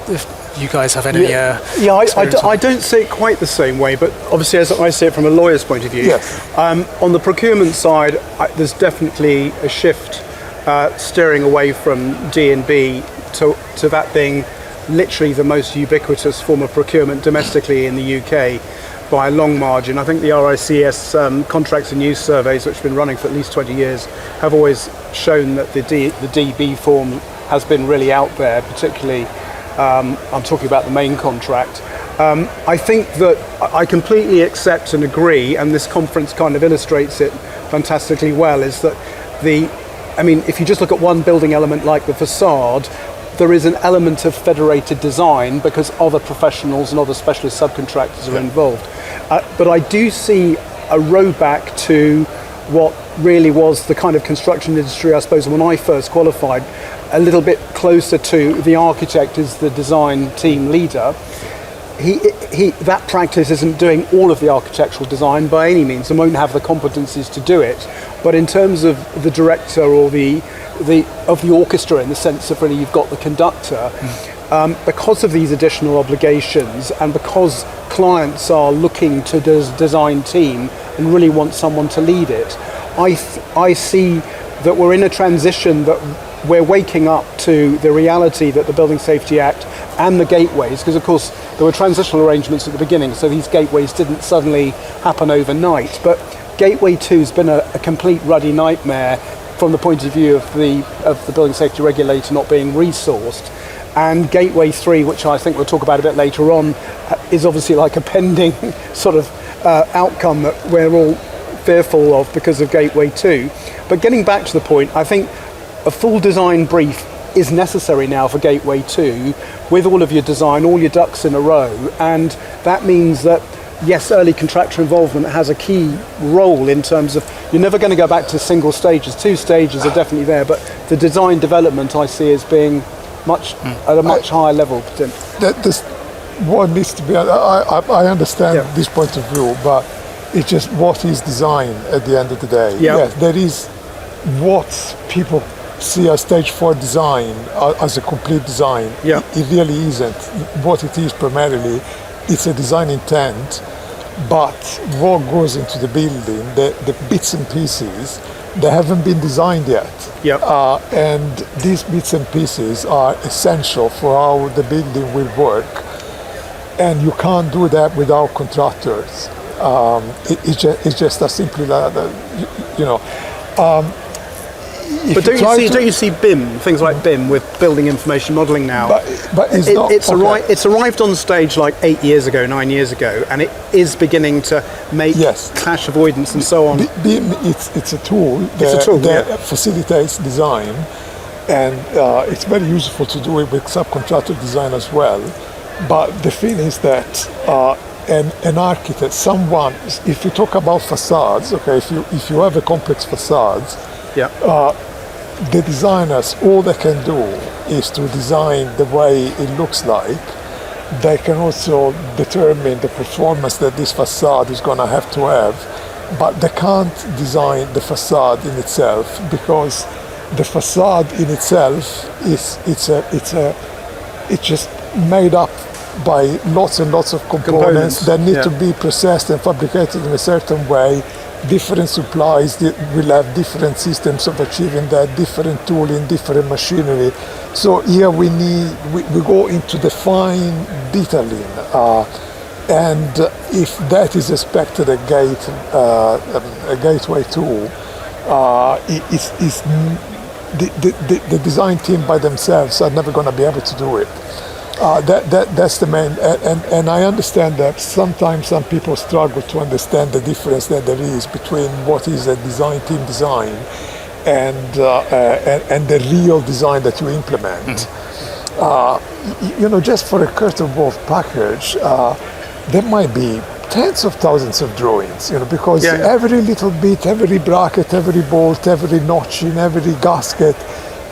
If you guys have any I don't see it quite the same way, but obviously as I see it from a lawyer's point of view, yes. On the procurement side, there's definitely a shift steering away from D&B to that being literally the most ubiquitous form of procurement domestically in the UK by a long margin. I think the RICS contracts and use surveys, which have been running for at least 20 years, have always shown that the DB form has been really out there, particularly I'm talking about the main contract. I think that I completely accept and agree, and this conference kind of illustrates it fantastically well, is that if you just look at one building element like the facade, there is an element of federated design because other professionals and other specialist subcontractors are involved. But I do see a road back to what really was the kind of construction industry, I suppose, when I first qualified, a little bit closer to the architect as the design team leader. That practice isn't doing all of the architectural design by any means and won't have the competencies to do it. But in terms of the director or the orchestra, in the sense of really you've got the conductor, because of these additional obligations and because clients are looking to the design team and really want someone to lead it, I see that we're in a transition, that we're waking up to the reality that the Building Safety Act and the gateways, because of course there were transitional arrangements at the beginning, so these gateways didn't suddenly happen overnight, but Gateway 2 has been a complete ruddy nightmare from the point of view of the Building Safety Regulator not being resourced. And Gateway 3, which I think we'll talk about a bit later on, is obviously like a pending sort of outcome that we're all fearful of because of Gateway 2. But getting back to the point, I think a full design brief is necessary now for Gateway 2 with all of your design, all your ducks in a row, and that means that yes, early contractor involvement has a key role in terms of you're never going to go back to single stages. 2 stages are definitely there, but the design development I see as being at a much higher level. What needs to be, I understand this point of view, but It's just what is design at the end of the day. Yeah. Yes, there is what people see as stage 4 design as a complete design. Yeah. It really isn't. What it is primarily, it's a design intent, but what goes into the building, the bits and pieces, they haven't been designed yet. Yep. And these bits and pieces are essential for how the building will work. And you can't do that without contractors. It's just as simply like that, you know. But don't you see BIM, things like BIM with building information modelling now? But it's arrived on stage like 9 years ago, and it is beginning to make clash avoidance and so on. BIM, it's a tool that facilitates design, and it's very useful to do it with subcontractor design as well. But the thing is that an architect, someone, if you talk about facades, okay, if you have a complex facades, the designers, all they can do is to design the way it looks like. They can also determine the performance that this facade is going to have, but they can't design the facade in itself, because the facade in itself it's just made up by lots and lots of components that need to be processed and fabricated in a certain way. Different supplies will have different systems of achieving that, different tooling, different machinery. So here we go into the fine detailing, and if that is expected a gateway tool, the design team by themselves are never going to be able to do it. That's the main, and I understand that sometimes some people struggle to understand the difference that there is between what is a design team design and the real design that you implement. You know, just for a curtain wall package, there might be tens of thousands of drawings, you know, because every little bit, every bracket, every bolt, every notch in every gasket,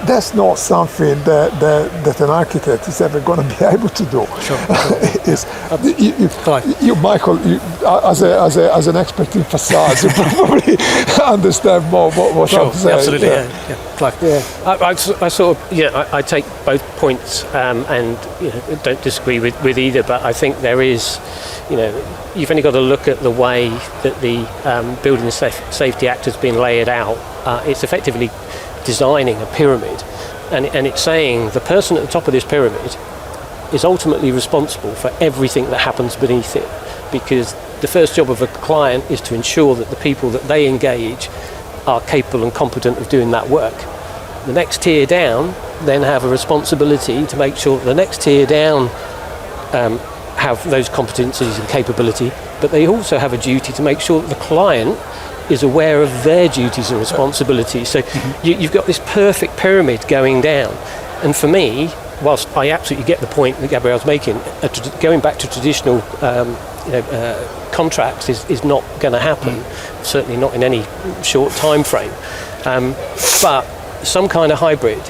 that's not something that an architect is ever going to be able to do. You, Michael, as an expert in facades, you probably understand more what I'm saying. Absolutely, Clive. I take both points and don't disagree with either, but I think there is, you've only got to look at the way that the Building Safety Act has been laid out. It's effectively designing a pyramid, and it's saying the person at the top of this pyramid is ultimately responsible for everything that happens beneath it, because the first job of a client is to ensure that the people that they engage are capable and competent of doing that work. The next tier down then have a responsibility to make sure that the next tier down have those competencies and capability, but they also have a duty to make sure that the client is aware of their duties and responsibilities. So you've got this perfect pyramid going down. And for me, whilst I absolutely get the point that Gabrielle's making, going back to traditional contracts is not going to happen, certainly not in any short time frame. But some kind of hybrid,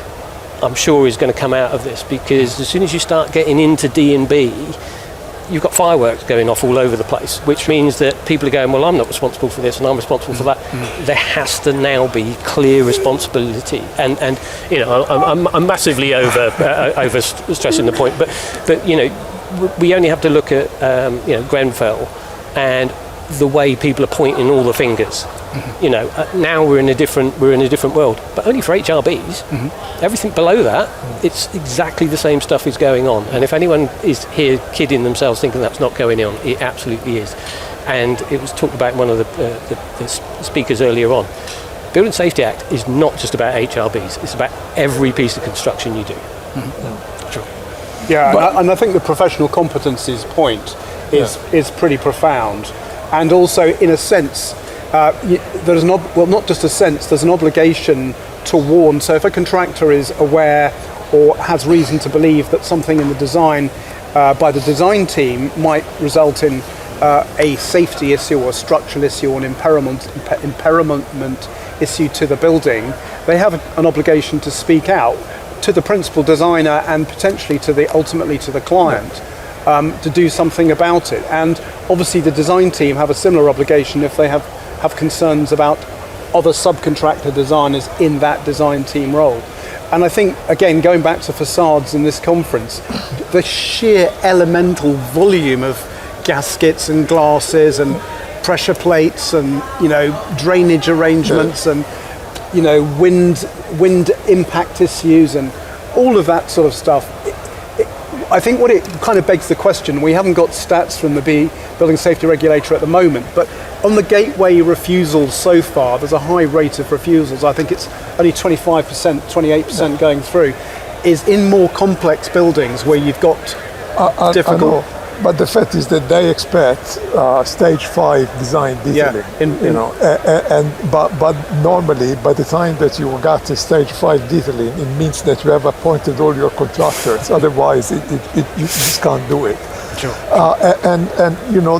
I'm sure, is going to come out of this, because as soon as you start getting into D&B, you've got fireworks going off all over the place, which means that people are going, well, I'm not responsible for this and I'm responsible for that. There has to now be clear responsibility, and I'm massively over stressing the point, but we only have to look at Grenfell and the way people are pointing all the fingers. Now we're in a different world, but only for HRBs. Everything below that, it's exactly the same stuff is going on. And if anyone is here kidding themselves thinking that's not going on, it absolutely is. And it was talked about in one of the speakers earlier on. Building Safety Act is not just about HRBs; it's about every piece of construction you do. Sure. Yeah, and I think the professional competencies point is pretty profound, and also in a sense. There's not just a sense, there's an obligation to warn. So if a contractor is aware or has reason to believe that something in the design by the design team might result in a safety issue or a structural issue or an impairment issue to the building, they have an obligation to speak out to the principal designer and potentially ultimately to the client. to do something about it. And obviously the design team have a similar obligation if they have concerns about other subcontractor designers in that design team role. And I think, again, going back to facades in this conference, the sheer elemental volume of gaskets and glasses and pressure plates and, drainage arrangements and, wind impact issues and all of that sort of stuff. I think what it kind of begs the question, we haven't got stats from the Building Safety Regulator at the moment, but on the gateway refusals so far, there's a high rate of refusals. I think it's only 25%, 28% going through, is in more complex buildings where you've got difficult... I know, but the fact is that they expect stage 5 design detailing, but normally by the time that you got to stage 5 detailing, it means that you have appointed all your contractors. Otherwise, you just can't do it. Sure. And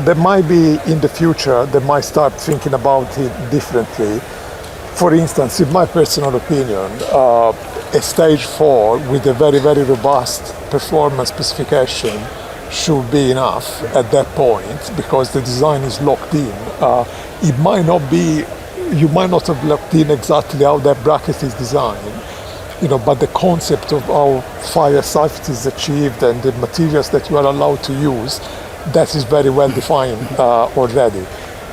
there might be in the future, they might start thinking about it differently. For instance, in my personal opinion, a stage 4 with a very, very robust performance specification should be enough at that point, because the design is locked in. It might not be, you might not have locked in exactly how that bracket is designed, but the concept of how fire safety is achieved and the materials that you are allowed to use, that is very well defined already.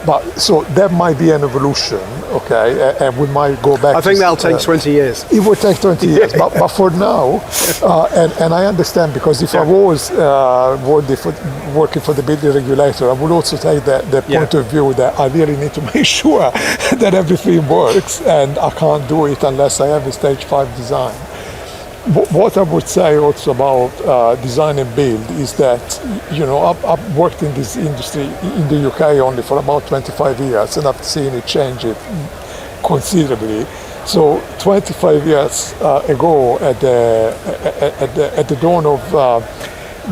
But so that might be an evolution, okay, and we might go back. I think that'll take 20 years. It will take 20 years, but for now, and I understand, because if I was working for the building regulator, I would also take the point of view that I really need to make sure that everything works, and I can't do it unless I have a stage 5 design. What I would say also about design and build is that, I've worked in this industry in the UK only for about 25 years, and I've seen it change it considerably. So 25 years ago, at the dawn of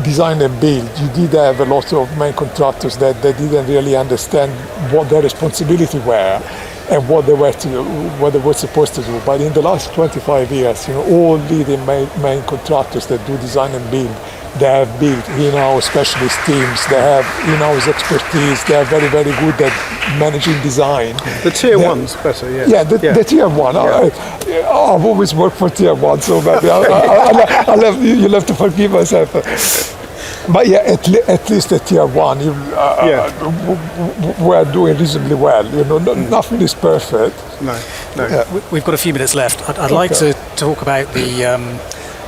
design and build, you did have a lot of main contractors that they didn't really understand what their responsibility were and what they were supposed to do. But in the last 25 years, all leading main contractors that do design and build, they have built in-house specialist teams, they have in-house expertise, they are very, very good at managing design. The tier one's better, yeah. Yeah, the tier one. Yeah. I've always worked for tier one, so maybe you'll have to forgive myself. But yeah, at least at tier one, we're doing reasonably well. Nothing is perfect. No. Yeah. We've got a few minutes left. I'd like to talk about the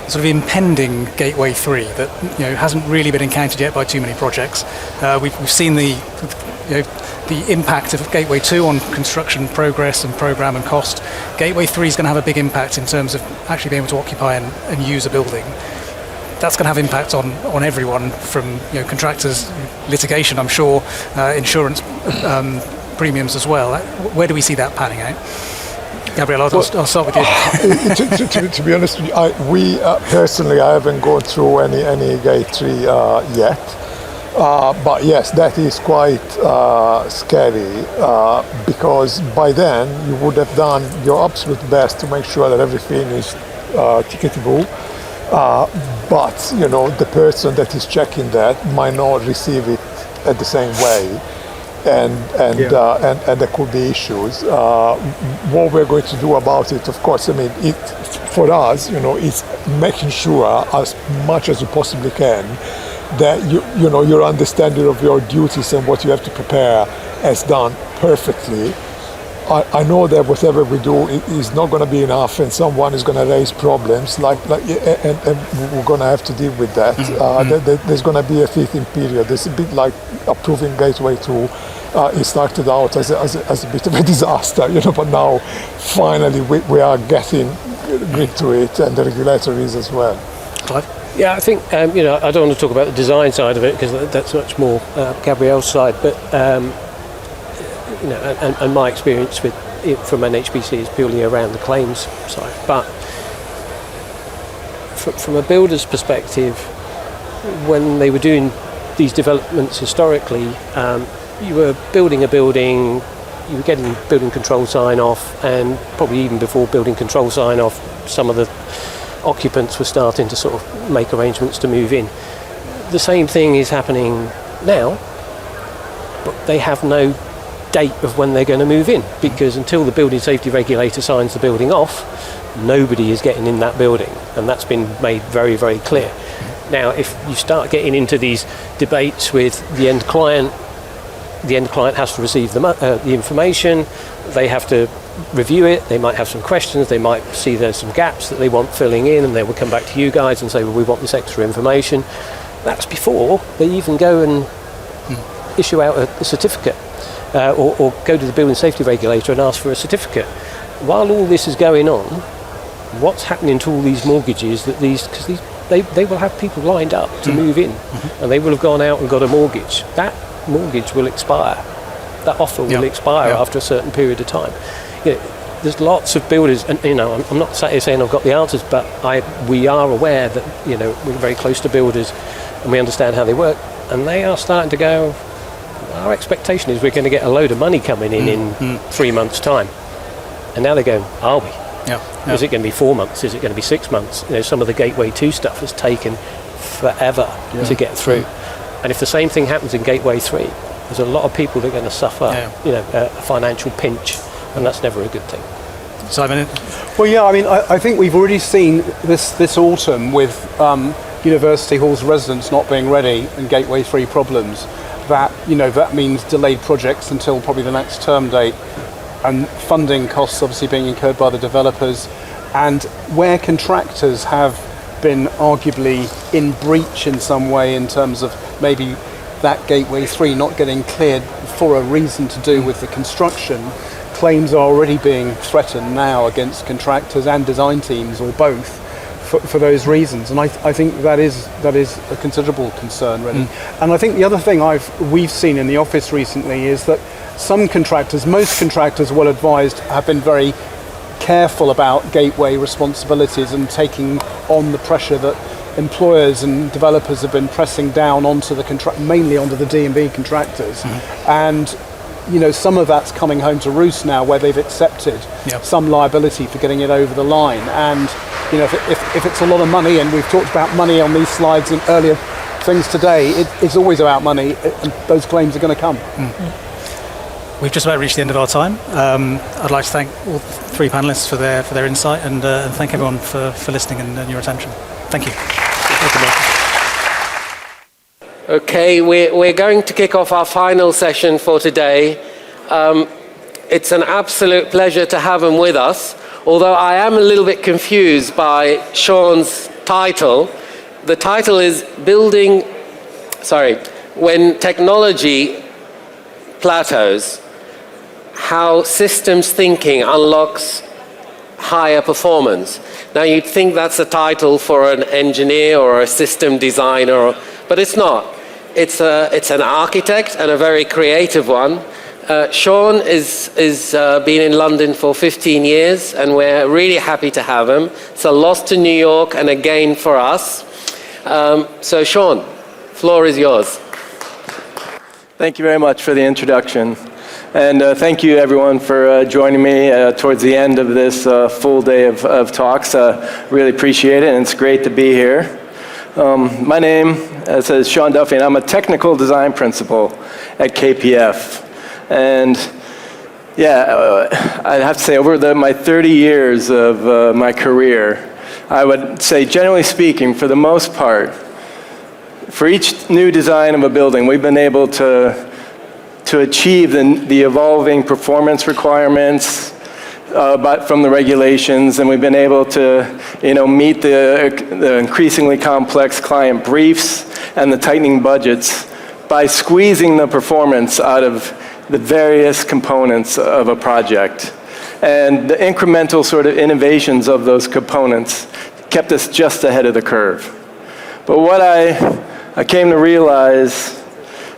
sort of impending Gateway 3 that hasn't really been encountered yet by too many projects. We've seen the impact of Gateway 2 on construction progress and programme and cost. Gateway 3 is going to have a big impact in terms of actually being able to occupy and use a building. That's going to have impact on everyone, from contractors, litigation, I'm sure, insurance premiums as well. Where do we see that panning out? Gabriel, I'll start with you. To be honest with you, personally, I haven't gone through any Gate 3 yet. But yes, that is quite scary, because by then you would have done your absolute best to make sure that everything is ticketable. But the person that is checking that might not receive it at the same way, and there could be issues. What we're going to do about it, of course, for us, it's making sure as much as you possibly can that your understanding of your duties and what you have to prepare is done perfectly. I know that whatever we do is not going to be enough, and someone is going to raise problems, and we're going to have to deal with that. There's going to be a fitting period. It's a bit like approving Gateway 2. It started out as a bit of a disaster, but now finally we are getting grip to it, and the regulator is as well. Clive? Yeah, I think I don't want to talk about the design side of it, because that's much more Gabrielle's side, but. And my experience with it from an HPC is purely around the claims side. But from a builder's perspective, when they were doing these developments historically, you were building a building, you were getting building control sign-off, and probably even before building control sign-off, some of the occupants were starting to sort of make arrangements to move in. the same thing is happening now, but they have no date of when they're going to move in, because until the building safety regulator signs the building off, nobody is getting in that building, and that's been made very, very clear. Now, if you start getting into these debates with the end client has to receive the information, they have to review it, they might have some questions, they might see there's some gaps that they want filling in, and they will come back to you guys and say, well, we want this extra information. That's before they even go and issue out a certificate, or go to the building safety regulator and ask for a certificate. While all this is going on, what's happening to all these mortgages that because they will have people lined up to move in, and they will have gone out and got a mortgage. That mortgage will expire. That offer will expire after a certain period of time. There's lots of builders, and I'm not sat here saying I've got the answers, but we are aware that we're very close to builders, and we understand how they work, and they are starting to go. Our expectation is we're going to get a load of money coming in 3 months' time, and now they're going, are we? Is it going to be 4 months? Is it going to be 6 months? Some of the Gateway 2 stuff has taken forever to get through. And if the same thing happens in Gateway 3, there's a lot of people that are going to suffer a financial pinch, and that's never a good thing. Simon? Well, yeah, I think we've already seen this autumn with University Hall's residents not being ready and Gateway 3 problems, that means delayed projects until probably the next term date, and funding costs obviously being incurred by the developers, and where contractors have been arguably in breach in some way in terms of maybe that Gateway 3 not getting cleared for a reason to do with the construction, claims are already being threatened now against contractors and design teams, or both, for those reasons. And I think that is a considerable concern, really. And I think the other thing we've seen in the office recently is that most contractors, well advised, have been very careful about gateway responsibilities and taking on the pressure that employers and developers have been pressing down onto mainly onto the D&B contractors. And some of that's coming home to roost now, where they've accepted some liability for getting it over the line. And if it's a lot of money, and we've talked about money on these slides in earlier things today, it's always about money, and those claims are going to come. We've just about reached the end of our time. I'd like to thank all three panelists for their insight, and thank everyone for listening and your attention. Thank you. Okay, we're going to kick off our final session for today. It's an absolute pleasure to have them with us, although I am a little bit confused by Sean's title. The title is When Technology Plateaus, How Systems Thinking Unlocks Higher Performance. Now you'd think that's a title for an engineer or a system designer, but it's not. It's an architect, and a very creative one. Sean is been in London for 15 years, and we're really happy to have him. It's a loss to New York and a gain for us. So Sean, floor is yours. Thank you very much for the introduction. And thank you everyone for joining me towards the end of this full day of talks. Really appreciate it, and it's great to be here. My name is Sean Duffy, and I'm a technical design principal at KPF. And I'd have to say over my 30 years of my career, I would say generally speaking, for the most part, for each new design of a building, we've been able to achieve the evolving performance requirements from the regulations, and we've been able to meet the increasingly complex client briefs and the tightening budgets by squeezing the performance out of the various components of a project. And the incremental sort of innovations of those components kept us just ahead of the curve. But what I came to realize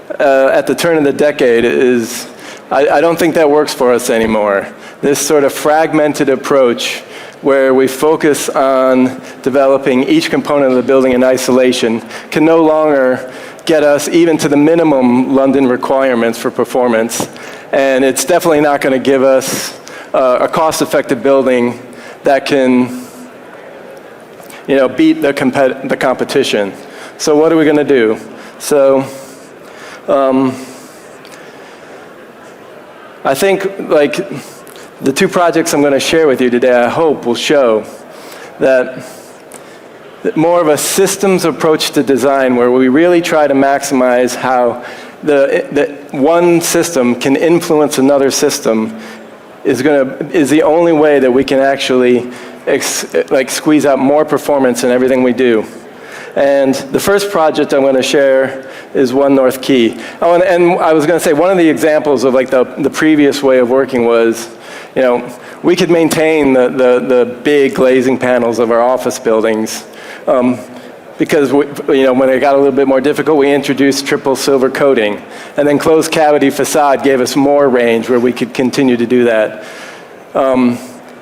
at the turn of the decade is I don't think that works for us anymore. This sort of fragmented approach where we focus on developing each component of the building in isolation can no longer get us even to the minimum London requirements for performance. And it's definitely not going to give us a cost-effective building that can beat the competition. So what are we going to do? So I think like the two projects I'm going to share with you today, I hope will show that more of a systems approach to design where we really try to maximize how the one system can influence another system is the only way that we can actually squeeze out more performance in everything we do. And the first project I'm going to share is One North Quay. Oh, and I was going to say one of the examples of like the previous way of working was, you know, we could maintain the big glazing panels of our office buildings. Because you know, when it got a little bit more difficult, we introduced triple silver coating. And then closed cavity facade gave us more range where we could continue to do that.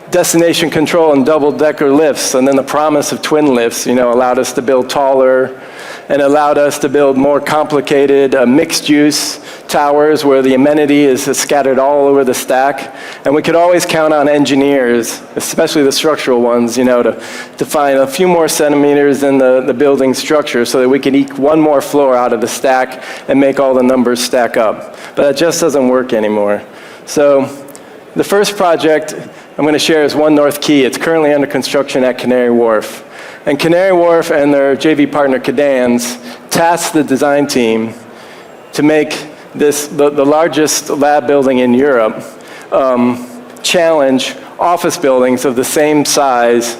Destination control and double-decker lifts, and then the promise of twin lifts, you know, allowed us to build taller and allowed us to build more complicated mixed-use towers where the amenity is scattered all over the stack. And we could always count on engineers, especially the structural ones, you know, to find a few more centimeters in the building structure so that we could eke one more floor out of the stack and make all the numbers stack up. But that just doesn't work anymore. So the first project I'm going to share is One North Quay. It's currently under construction at Canary Wharf. And Canary Wharf and their JV partner Cadans tasked the design team to make this the largest lab building in Europe challenge office buildings of the same size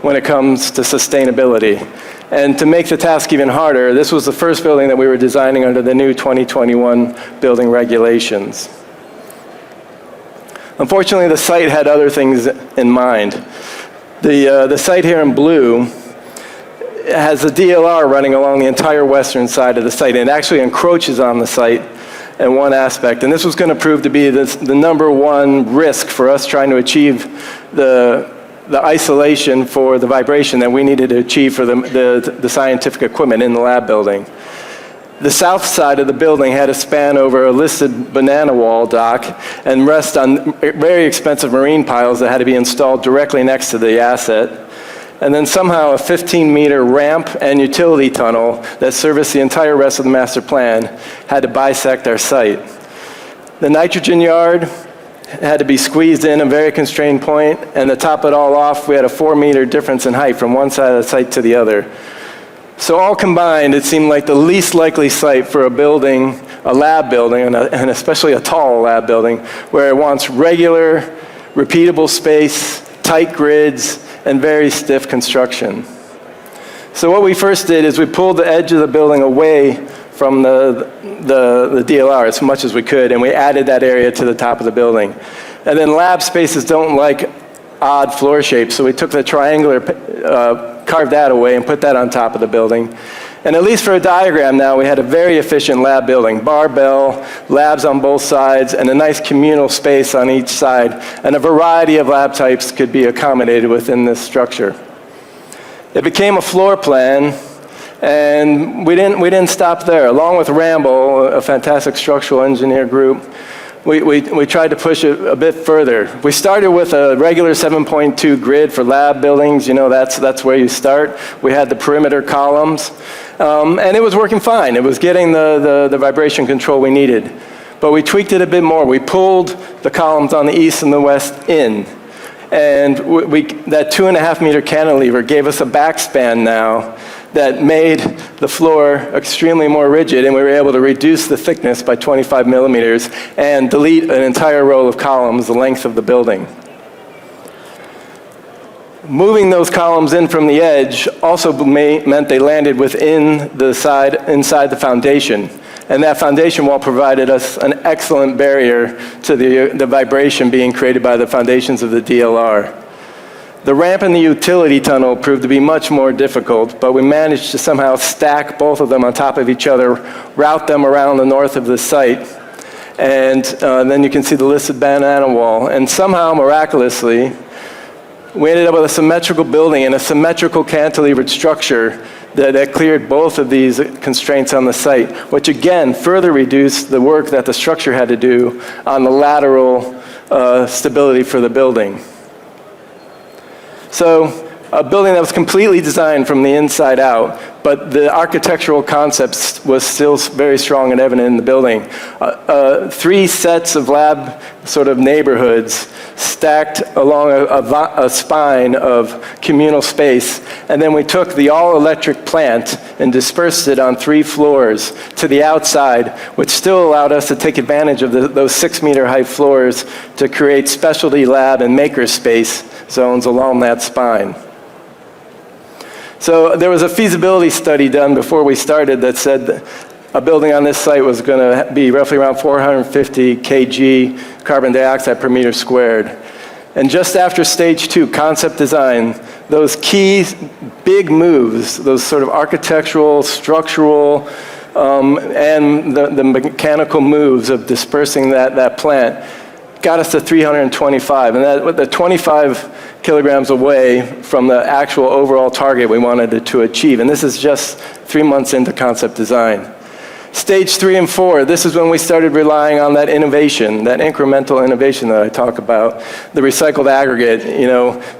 when it comes to sustainability. And to make the task even harder, this was the first building that we were designing under the new 2021 building regulations. Unfortunately, the site had other things in mind. The site here in blue has a DLR running along the entire western side of the site, and it actually encroaches on the site in one aspect. And this was going to prove to be the number one risk for us trying to achieve the isolation for the vibration that we needed to achieve for the scientific equipment in the lab building. The south side of the building had to span over a listed banana wall dock and rest on very expensive marine piles that had to be installed directly next to the asset. And then somehow a 15-meter ramp and utility tunnel that serviced the entire rest of the master plan had to bisect our site. The nitrogen yard had to be squeezed in a very constrained point, and to top it all off, we had a 4-meter difference in height from one side of the site to the other. So all combined, it seemed like the least likely site for a building, a lab building, and especially a tall lab building, where it wants regular, repeatable space, tight grids, and very stiff construction. So what we first did is we pulled the edge of the building away from the DLR as much as we could, and we added that area to the top of the building. And then lab spaces don't like odd floor shapes, so we took the triangular, carved that away and put that on top of the building. And at least for a diagram now, we had a very efficient lab building, barbell, labs on both sides, and a nice communal space on each side. And a variety of lab types could be accommodated within this structure. It became a floor plan, and we didn't stop there. Along with Ramble, a fantastic structural engineer group, we tried to push it a bit further. We started with a regular 7.2 grid for lab buildings. You know, that's where you start. We had the perimeter columns, and it was working fine. It was getting the vibration control we needed. But we tweaked it a bit more. We pulled the columns on the east and the west in. And that 2.5-meter cantilever gave us a backspan now that made the floor extremely more rigid, and we were able to reduce the thickness by 25 millimeters and delete an entire row of columns the length of the building. Moving those columns in from the edge also meant they landed within inside the foundation. And that foundation wall provided us an excellent barrier to the vibration being created by the foundations of the DLR. The ramp and the utility tunnel proved to be much more difficult, but we managed to somehow stack both of them on top of each other, route them around the north of the site, and then you can see the listed banana wall. And somehow, miraculously, we ended up with a symmetrical building and a symmetrical cantilevered structure that cleared both of these constraints on the site, which again further reduced the work that the structure had to do on the lateral stability for the building. So a building that was completely designed from the inside out, but the architectural concept was still very strong and evident in the building. 3 sets of lab sort of neighborhoods stacked along a spine of communal space, and then we took the all-electric plant and dispersed it on 3 floors to the outside, which still allowed us to take advantage of those 6-meter high floors to create specialty lab and maker space zones along that spine. So there was a feasibility study done before we started that said that a building on this site was going to be roughly around 450 kg carbon dioxide per meter squared. And just after stage 2, concept design, those key big moves, those sort of architectural, structural, and the mechanical moves of dispersing that plant got us to 325. And that, the 25 kilograms away from the actual overall target we wanted it to achieve. And this is just 3 months into concept design. Stage 3 and 4, this is when we started relying on that innovation, that incremental innovation that I talk about, the recycled aggregate,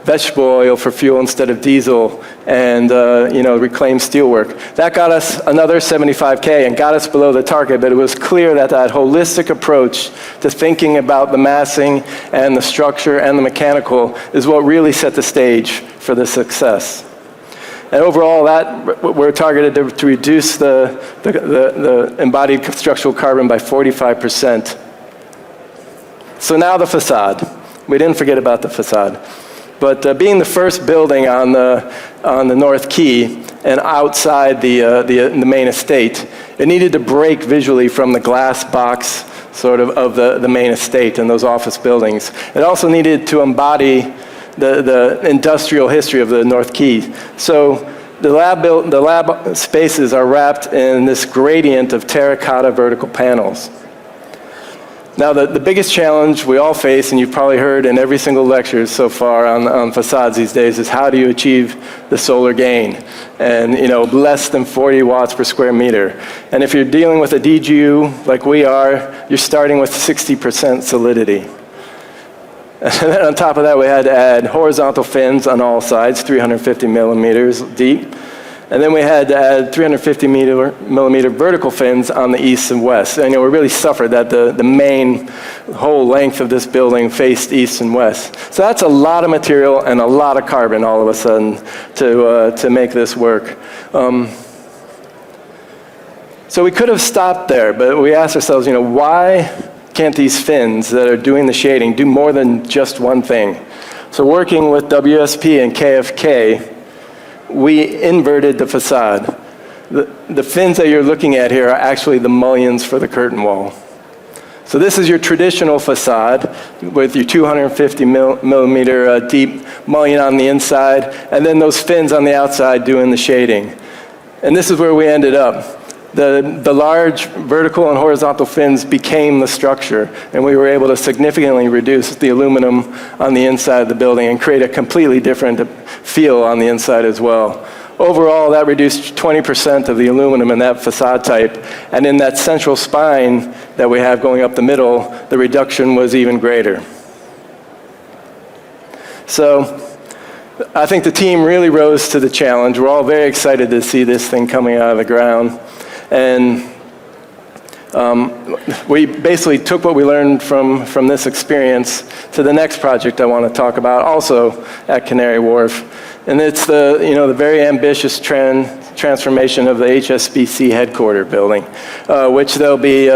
vegetable oil for fuel instead of diesel, and reclaimed steelwork. That got us another 75K and got us below the target, but it was clear that that holistic approach to thinking about the massing and the structure and the mechanical is what really set the stage for the success. And overall, that we're targeted to reduce the embodied structural carbon by 45%. So now the facade. We didn't forget about the facade. But being the first building on the North Quay and outside the main estate, it needed to break visually from the glass box sort of the main estate and those office buildings. It also needed to embody the industrial history of the North Quay. So the lab spaces are wrapped in this gradient of terracotta vertical panels. Now the biggest challenge we all face, and you've probably heard in every single lecture so far on facades these days, is how do you achieve the solar gain? And less than 40 watts per square meter. And if you're dealing with a DGU like we are, you're starting with 60% solidity. And then on top of that, we had to add horizontal fins on all sides, 350 millimeters deep. And then we had to add 350 millimeter vertical fins on the east and west. And we really suffered that the main whole length of this building faced east and west. So that's a lot of material and a lot of carbon all of a sudden to make this work. So we could have stopped there, but we asked ourselves, why can't these fins that are doing the shading do more than just one thing? So working with WSP and KFK, we inverted the facade. The fins that you're looking at here are actually the mullions for the curtain wall. So this is your traditional facade with your 250 millimeter deep mullion on the inside, and then those fins on the outside doing the shading. And this is where we ended up. The large vertical and horizontal fins became the structure, and we were able to significantly reduce the aluminum on the inside of the building and create a completely different feel on the inside as well. Overall, that reduced 20% of the aluminum in that facade type, and in that central spine that we have going up the middle, the reduction was even greater. So I think the team really rose to the challenge. We're all very excited to see this thing coming out of the ground. And we basically took what we learned from this experience to the next project I want to talk about, also at Canary Wharf. And it's the very ambitious transformation of the HSBC headquarter building, which they'll be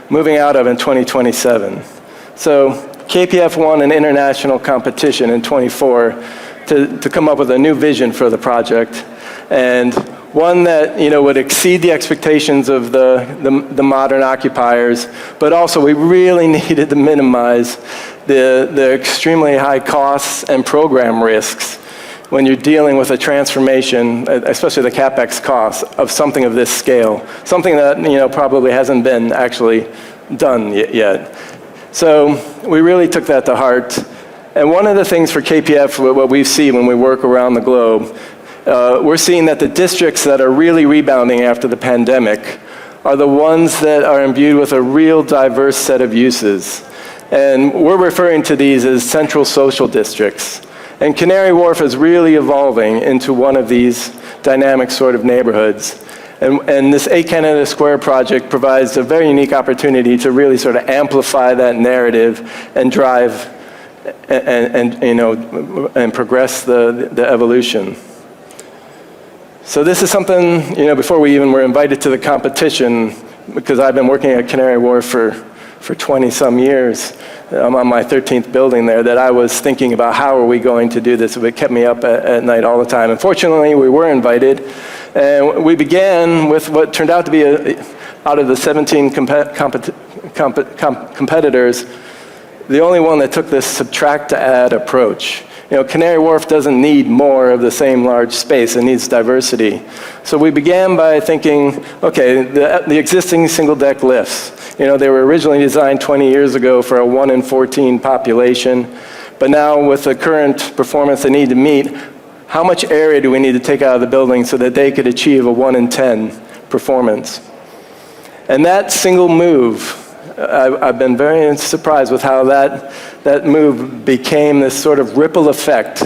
moving out of in 2027. So KPF won an international competition in 24 to come up with a new vision for the project, and one that would exceed the expectations of the modern occupiers, but also we really needed to minimize the extremely high costs and program risks when you're dealing with a transformation, especially the CapEx costs of something of this scale, something that probably hasn't been actually done yet. So we really took that to heart. And one of the things for KPF, what we see when we work around the globe, we're seeing that the districts that are really rebounding after the pandemic are the ones that are imbued with a real diverse set of uses. And we're referring to these as central social districts. And Canary Wharf is really evolving into one of these dynamic sort of neighborhoods. And this 8 Canada Square project provides a very unique opportunity to really sort of amplify that narrative and drive and progress the evolution. So this is something, before we even were invited to the competition, because I've been working at Canary Wharf for 20 some years. I'm on my 13th building there, that I was thinking about how are we going to do this. It kept me up at night all the time. And fortunately, we were invited. And we began with what turned out to be, out of the 17 competitors, the only one that took this subtract to add approach. Canary Wharf doesn't need more of the same large space. It needs diversity. So we began by thinking, okay, the existing single deck lifts. They were originally designed 20 years ago for a 1 in 14 population. But now with the current performance they need to meet, how much area do we need to take out of the building so that they could achieve a 1 in 10 performance? And that single move, I've been very surprised with how that move became this sort of ripple effect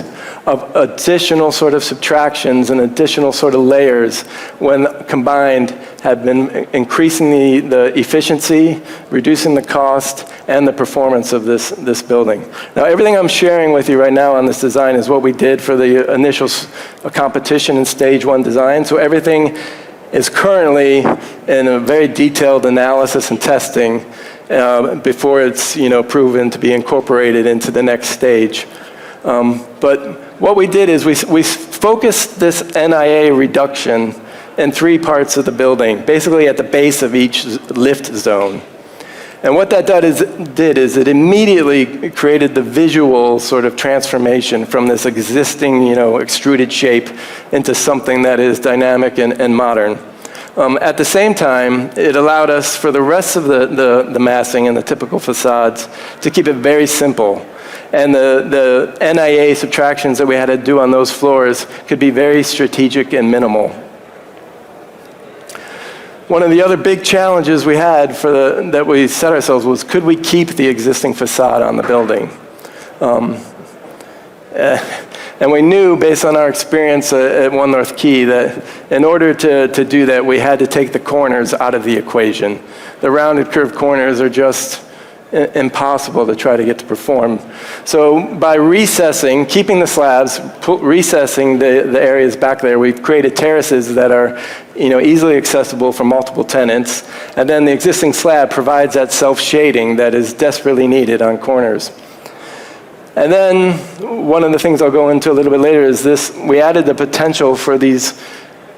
of additional sort of subtractions and additional sort of layers when combined have been increasing the efficiency, reducing the cost, and the performance of this building. Now, everything I'm sharing with you right now on this design is what we did for the initial competition in stage 1 design. So everything is currently in a very detailed analysis and testing before it's proven to be incorporated into the next stage. But what we did is we focused this NIA reduction in 3 parts of the building, basically at the base of each lift zone. And what that did is it immediately created the visual sort of transformation from this existing extruded shape into something that is dynamic and modern. At the same time, it allowed us, for the rest of the massing and the typical facades, to keep it very simple. And the NIA subtractions that we had to do on those floors could be very strategic and minimal. One of the other big challenges we had that we set ourselves was, could we keep the existing facade on the building? And we knew, based on our experience at One North Quay, that in order to do that, we had to take the corners out of the equation. The rounded curved corners are just impossible to try to get to perform. So by recessing, keeping the slabs, recessing the areas back there, we've created terraces that are easily accessible for multiple tenants. And then the existing slab provides that self-shading that is desperately needed on corners. And then one of the things I'll go into a little bit later is this: we added the potential for these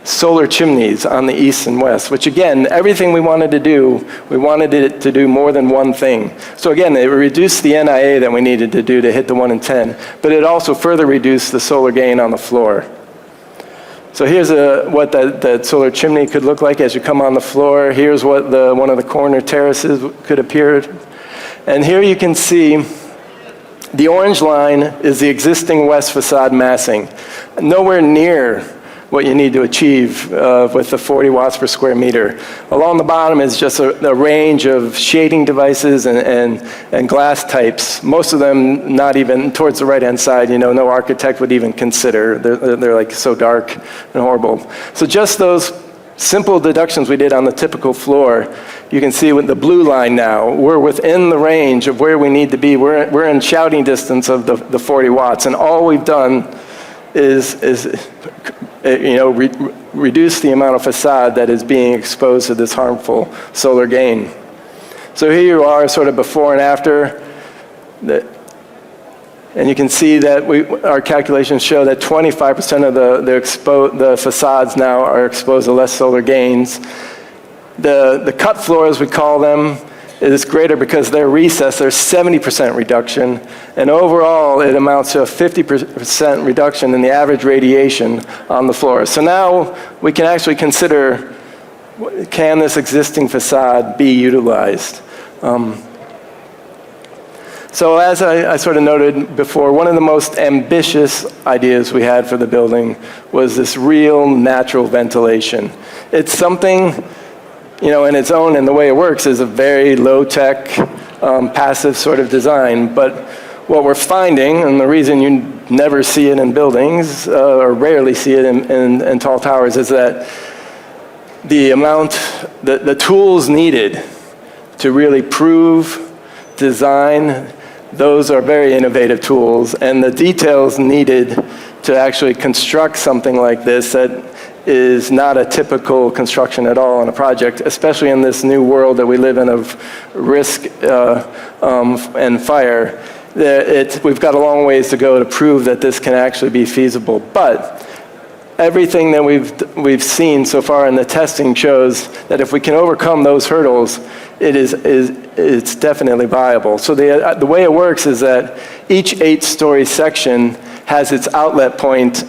solar chimneys on the east and west, which again, everything we wanted to do, we wanted it to do more than one thing. So again, it reduced the NIA that we needed to do to hit the 1 in 10, but it also further reduced the solar gain on the floor. So here's what that solar chimney could look like as you come on the floor. Here's what one of the corner terraces could appear. And here you can see the orange line is the existing west facade massing. Nowhere near what you need to achieve with the 40 watts per square meter. Along the bottom is just a range of shading devices and glass types. Most of them not even towards the right-hand side, no architect would even consider. They're like so dark and horrible. So just those simple deductions we did on the typical floor, you can see with the blue line now, we're within the range of where we need to be. We're in shouting distance of the 40 watts, and all we've done is reduce the amount of facade that is being exposed to this harmful solar gain. So here you are, sort of before and after. And you can see that our calculations show that 25% of the facades now are exposed to less solar gains. The cut floor, as we call them, is greater because they're recessed. There's 70% reduction. And overall, it amounts to a 50% reduction in the average radiation on the floor. So now we can actually consider, can this existing facade be utilized? So as I sort of noted before, one of the most ambitious ideas we had for the building was this real natural ventilation. It's something, in its own, and the way it works is a very low-tech, passive sort of design. But what we're finding, and the reason you never see it in buildings, or rarely see it in tall towers, is that the amount, the tools needed to really prove, design, those are very innovative tools, and the details needed to actually construct something like this that is not a typical construction at all on a project, especially in this new world that we live in of risk and fire. We've got a long ways to go to prove that this can actually be feasible. But everything that we've seen so far in the testing shows that if we can overcome those hurdles, it's definitely viable. So the way it works is that each 8-story section has its outlet point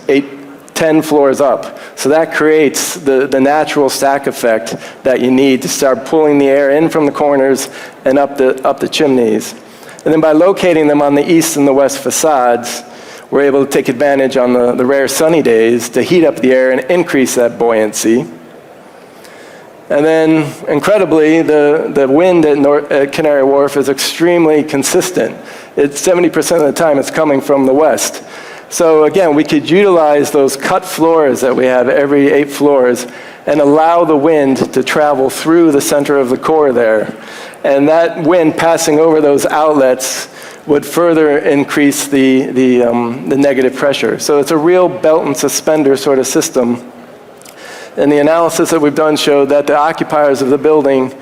10 floors up. So that creates the natural stack effect that you need to start pulling the air in from the corners and up the chimneys. And then by locating them on the east and the west facades, we're able to take advantage on the rare sunny days to heat up the air and increase that buoyancy. And then, incredibly, the wind at Canary Wharf is extremely consistent. It's 70% of the time it's coming from the west. So again, we could utilize those cut floors that we have every 8 floors and allow the wind to travel through the center of the core there. And that wind passing over those outlets would further increase the negative pressure. So it's a real belt and suspender sort of system. And the analysis that we've done showed that the occupiers of the building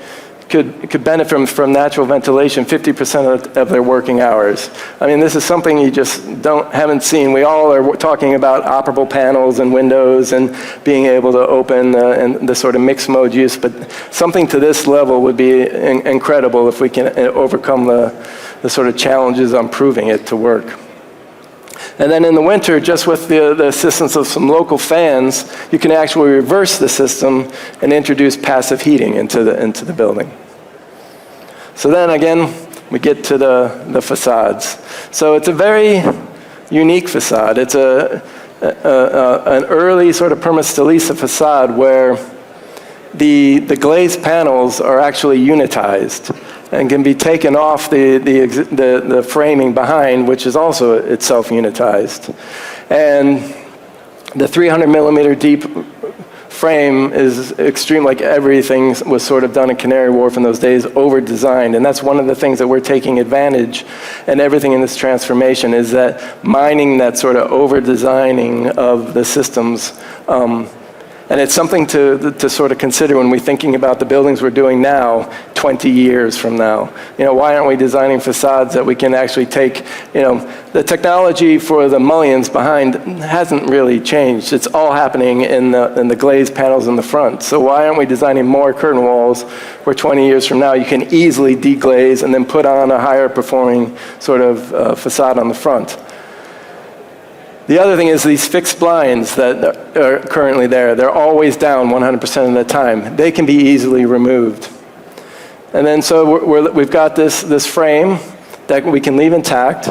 could benefit from natural ventilation 50% of their working hours. I mean, this is something you just haven't seen. We all are talking about operable panels and windows and being able to open and the sort of mixed mode use, but something to this level would be incredible if we can overcome the sort of challenges on proving it to work. And then in the winter, just with the assistance of some local fans, you can actually reverse the system and introduce passive heating into the building. So then again, we get to the facades. So it's a very unique facade. It's an early sort of permastellisa facade where the glazed panels are actually unitized and can be taken off the framing behind, which is also itself unitized. And the 300 millimeter deep frame is extreme, like everything was sort of done in Canary Wharf in those days, over-designed. And that's one of the things that we're taking advantage, and everything in this transformation is that mining that sort of over-designing of the systems. And it's something to sort of consider when we're thinking about the buildings we're doing now, 20 years from now. You know, why aren't we designing facades that we can actually take, the technology for the mullions behind hasn't really changed. It's all happening in the glazed panels in the front. So why aren't we designing more curtain walls where 20 years from now you can easily deglaze and then put on a higher performing sort of facade on the front? The other thing is these fixed blinds that are currently there. They're always down 100% of the time. They can be easily removed. And then so we've got this frame that we can leave intact.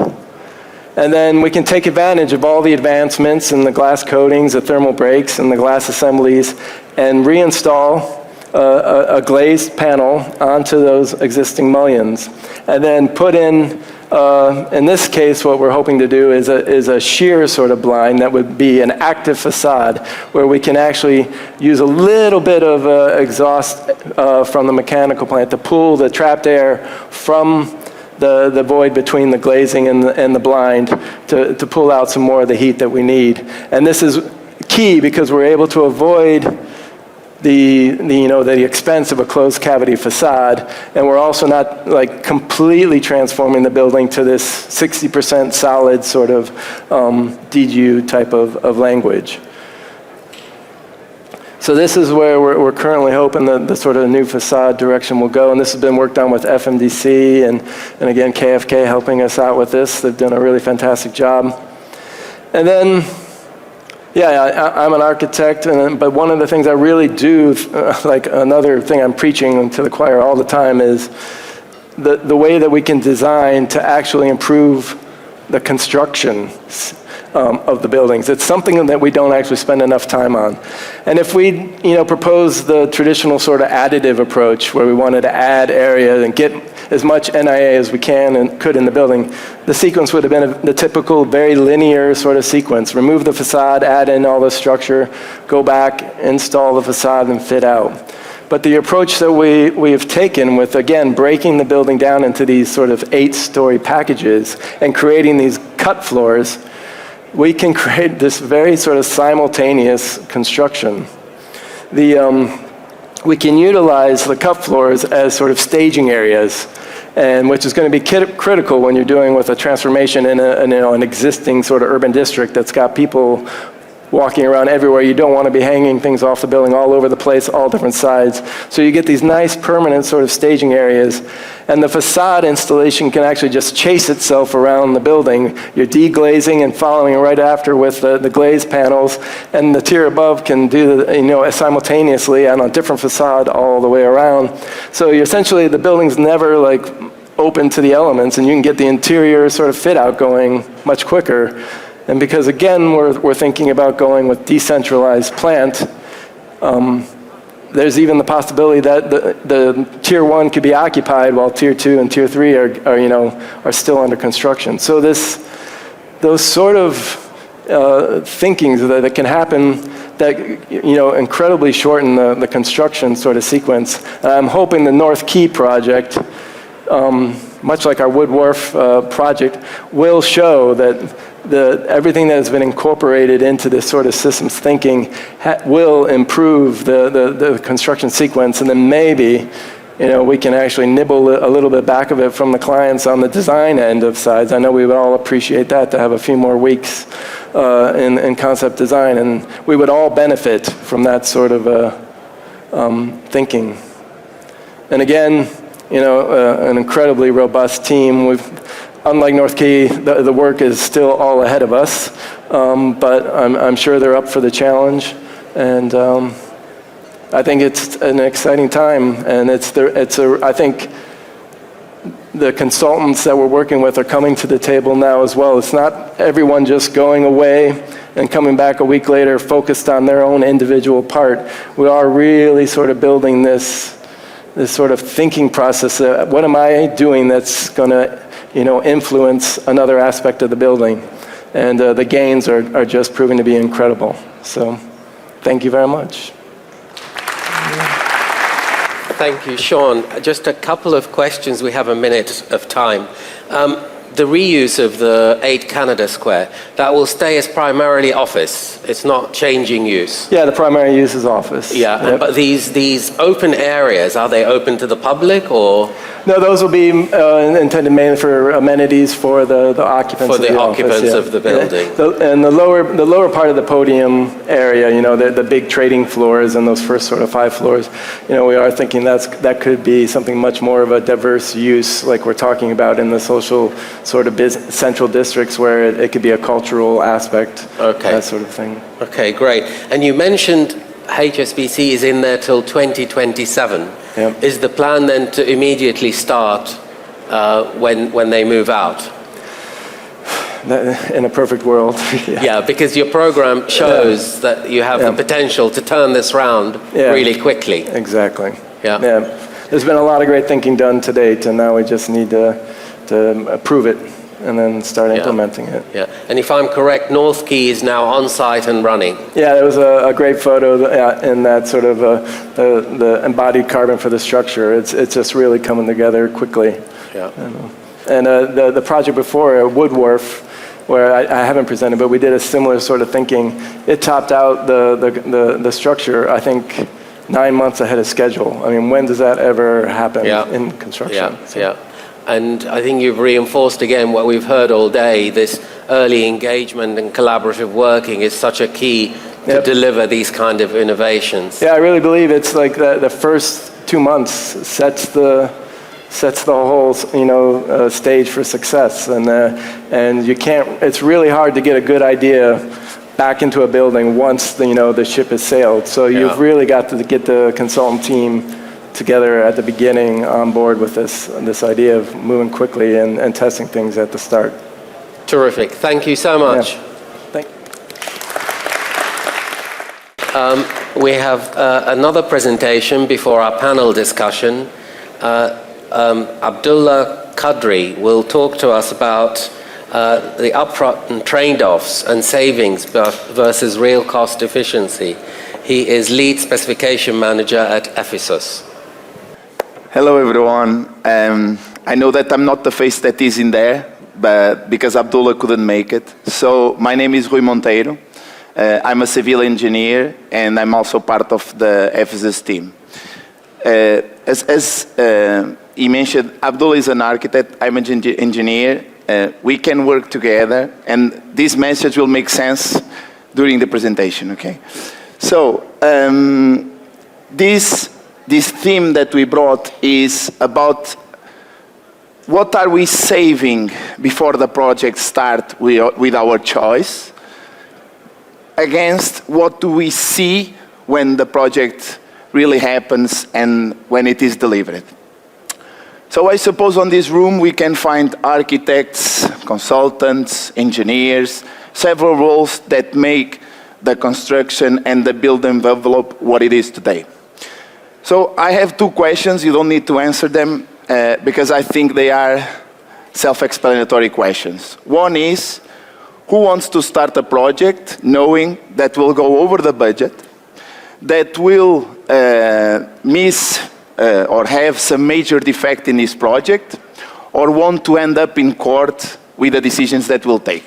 And then we can take advantage of all the advancements in the glass coatings, the thermal breaks, and the glass assemblies, and reinstall a glazed panel onto those existing mullions. And then put in this case, what we're hoping to do is a sheer sort of blind that would be an active facade where we can actually use a little bit of exhaust from the mechanical plant to pull the trapped air from the void between the glazing and the blind to pull out some more of the heat that we need. And this is key because we're able to avoid the expense of a closed cavity facade, and we're also not like completely transforming the building to this 60% solid sort of DGU type of language. So this is where we're currently hoping the sort of new facade direction will go, and this has been worked on with FMDC and again KFK helping us out with this. They've done a really fantastic job. And then I'm an architect, but one of the things I really do, like another thing I'm preaching to the choir all the time, is the way that we can design to actually improve the construction of the buildings. It's something that we don't actually spend enough time on. And if we propose the traditional sort of additive approach where we wanted to add area and as much NIA as we can and could in the building. The sequence would have been the typical, very linear sort of sequence. Remove the facade, add in all the structure, go back, install the facade, and fit out. But the approach that we have taken with, again, breaking the building down into these sort of 8-story packages and creating these cut floors, we can create this very sort of simultaneous construction. We can utilize the cut floors as sort of staging areas, and which is going to be critical when you're doing with a transformation in an existing sort of urban district that's got people walking around everywhere. You don't want to be hanging things off the building all over the place, all different sides. So you get these nice permanent sort of staging areas. And the facade installation can actually just chase itself around the building. You're deglazing and following right after with the glaze panels. And the tier above can do simultaneously on a different facade all the way around. So essentially the building's never like open to the elements, and you can get the interior sort of fit out going much quicker. And because, again, we're thinking about going with decentralized plant, there's even the possibility that the Tier 1 could be occupied while Tier 2 and Tier 3 are still under construction. So those sort of thinkings that can happen that incredibly shorten the construction sort of sequence. And I'm hoping the North Quay project, much like our Wood Wharf project, will show that everything that has been incorporated into this sort of systems thinking will improve the construction sequence, and then maybe we can actually nibble a little bit back of it from the clients on the design end of sides. I know we would all appreciate that, to have a few more weeks in concept design, and we would all benefit from that sort of thinking. And again, an incredibly robust team. Unlike North Quay, the work is still all ahead of us, but I'm sure they're up for the challenge, and I think it's an exciting time. And I think the consultants that we're working with are coming to the table now as well. It's not everyone just going away and coming back a week later focused on their own individual part. We are really sort of building this sort of thinking process. What am I doing that's going to influence another aspect of the building? And the gains are just proving to be incredible. So thank you very much. Thank you, Sean. Just a couple of questions. We have a minute of time. The reuse of the 8 Canada Square, that will stay as primarily office. It's not changing use. Yeah, the primary use is office. Yeah, Yep. but these open areas, are they open to the public or? No, those will be intended mainly for amenities for the occupants. For the occupants office, yeah. of the building. Yeah. And the lower part of the podium area, the big trading floors and those first sort of 5 floors, we are thinking that could be something much more of a diverse use, like we're talking about in the social sort of central districts, where it could be a cultural aspect, that sort of thing. Okay, great. And you mentioned HSBC is in there till 2027. Yep. Is the plan then to immediately start when they move out? In a perfect world. Yeah, because your program shows that you have the potential to turn this round really quickly. Exactly. Yeah. There's been a lot of great thinking done to date, and now we just need to approve it and then start implementing it. Yeah, and if I'm correct, North Quay is now on site and running. Yeah, there was a great photo in that sort of the embodied carbon for the structure. It's just really coming together quickly. Yeah. And the project before, Wood Wharf, where I haven't presented, but we did a similar sort of thinking. It topped out the structure, I think, 9 months ahead of schedule. I mean, when does that ever happen in construction? Yeah. And I think you've reinforced again what we've heard all day, this early engagement and collaborative working is such a key to deliver these kind of innovations. Yeah, I really believe it's like the first 2 months sets the whole stage for success, and you can't. It's really hard to get a good idea back into a building once the ship has sailed. So you've really got to get the consultant team together at the beginning on board with this idea of moving quickly and testing things at the start. Terrific. Thank you so much. Thank you. We have another presentation before our panel discussion. Abdullah Qadri will talk to us about the upfront trade-offs and savings versus real cost efficiency. He is lead specification manager at Ephesus. Hello everyone. I know that I'm not the face that is in there, but because Abdullah couldn't make it. So my name is Rui Monteiro. I'm a civil engineer and I'm also part of the Ephesus team. As he mentioned, Abdullah is an architect, I'm an engineer. We can work together and this message will make sense during the presentation, okay? So, this theme that we brought is about what are we saving before the project starts with our choice against what do we see when the project really happens and when it is delivered. So I suppose on this room we can find architects, consultants, engineers, several roles that make the construction and the build envelope what it is today. So I have two questions, you don't need to answer them because I think they are self-explanatory questions. One is, who wants to start a project knowing that will go over the budget, that will miss or have some major defect in this project, or want to end up in court with the decisions that we'll take?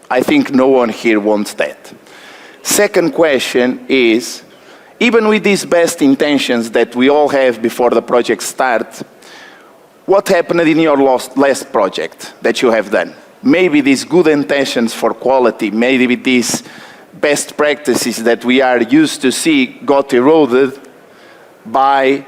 I think no one here wants that. Second question is, even with these best intentions that we all have before the project starts, what happened in your last project that you have done? Maybe these good intentions for quality, maybe these best practices that we are used to see got eroded by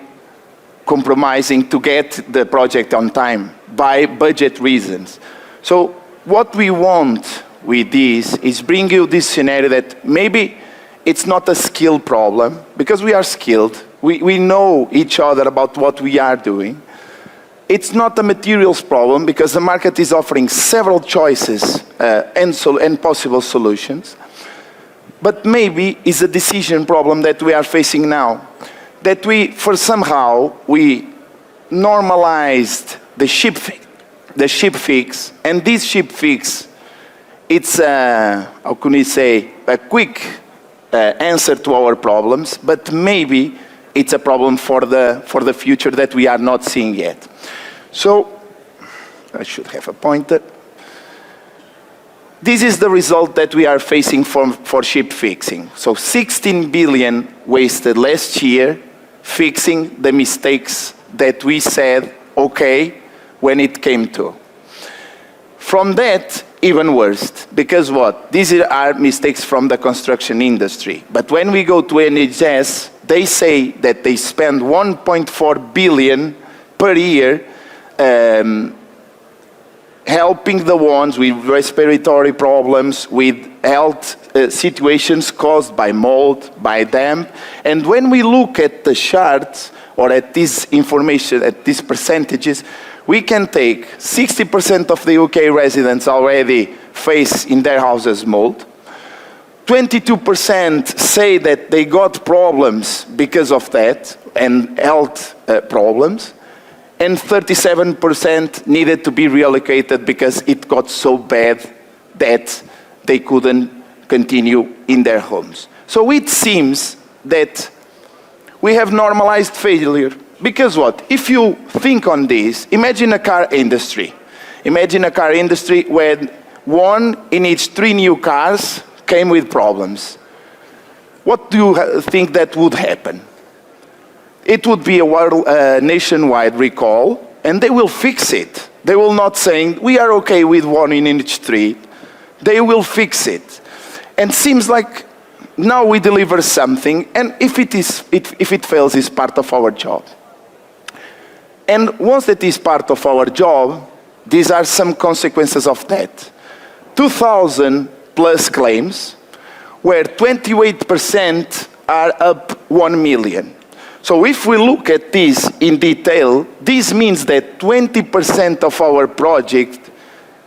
compromising to get the project on time, by budget reasons. So what we want with this is bring you this scenario that maybe it's not a skill problem, because we are skilled, we know each other about what we are doing. It's not a materials problem, because the market is offering several choices and possible solutions. But maybe it's a decision problem that we are facing now, that we normalized the ship fix, and this ship fix, it's how can we say, a quick answer to our problems, but maybe it's a problem for the future that we are not seeing yet. So I should have a pointer. This is the result that we are facing for ship fixing. So 16 billion wasted last year fixing the mistakes that we said okay when it came to. From that, even worse, because what? These are mistakes from the construction industry. But when we go to NHS, they say that they spend 1.4 billion per year helping the ones with respiratory problems, with health situations caused by mold, by damp. And when we look at the charts, or at this information, at these percentages, we can take 60% of the UK residents already face in their houses mold. 22% say that they got problems because of that, and health problems. And 37% needed to be relocated because it got so bad that they couldn't continue in their homes. So it seems that we have normalized failure. Because what? If you think on this, imagine a car industry. Imagine a car industry where 1 in each 3 new cars came with problems. What do you think that would happen? It would be a nationwide recall, and they will fix it. They will not say, we are okay with 1 in each 3. They will fix it. And seems like now we deliver something, and if it fails, it's part of our job. And once that is part of our job, these are some consequences of that. 2,000 plus claims, where 28% are up 1 million. So if we look at this in detail, this means that 20% of our project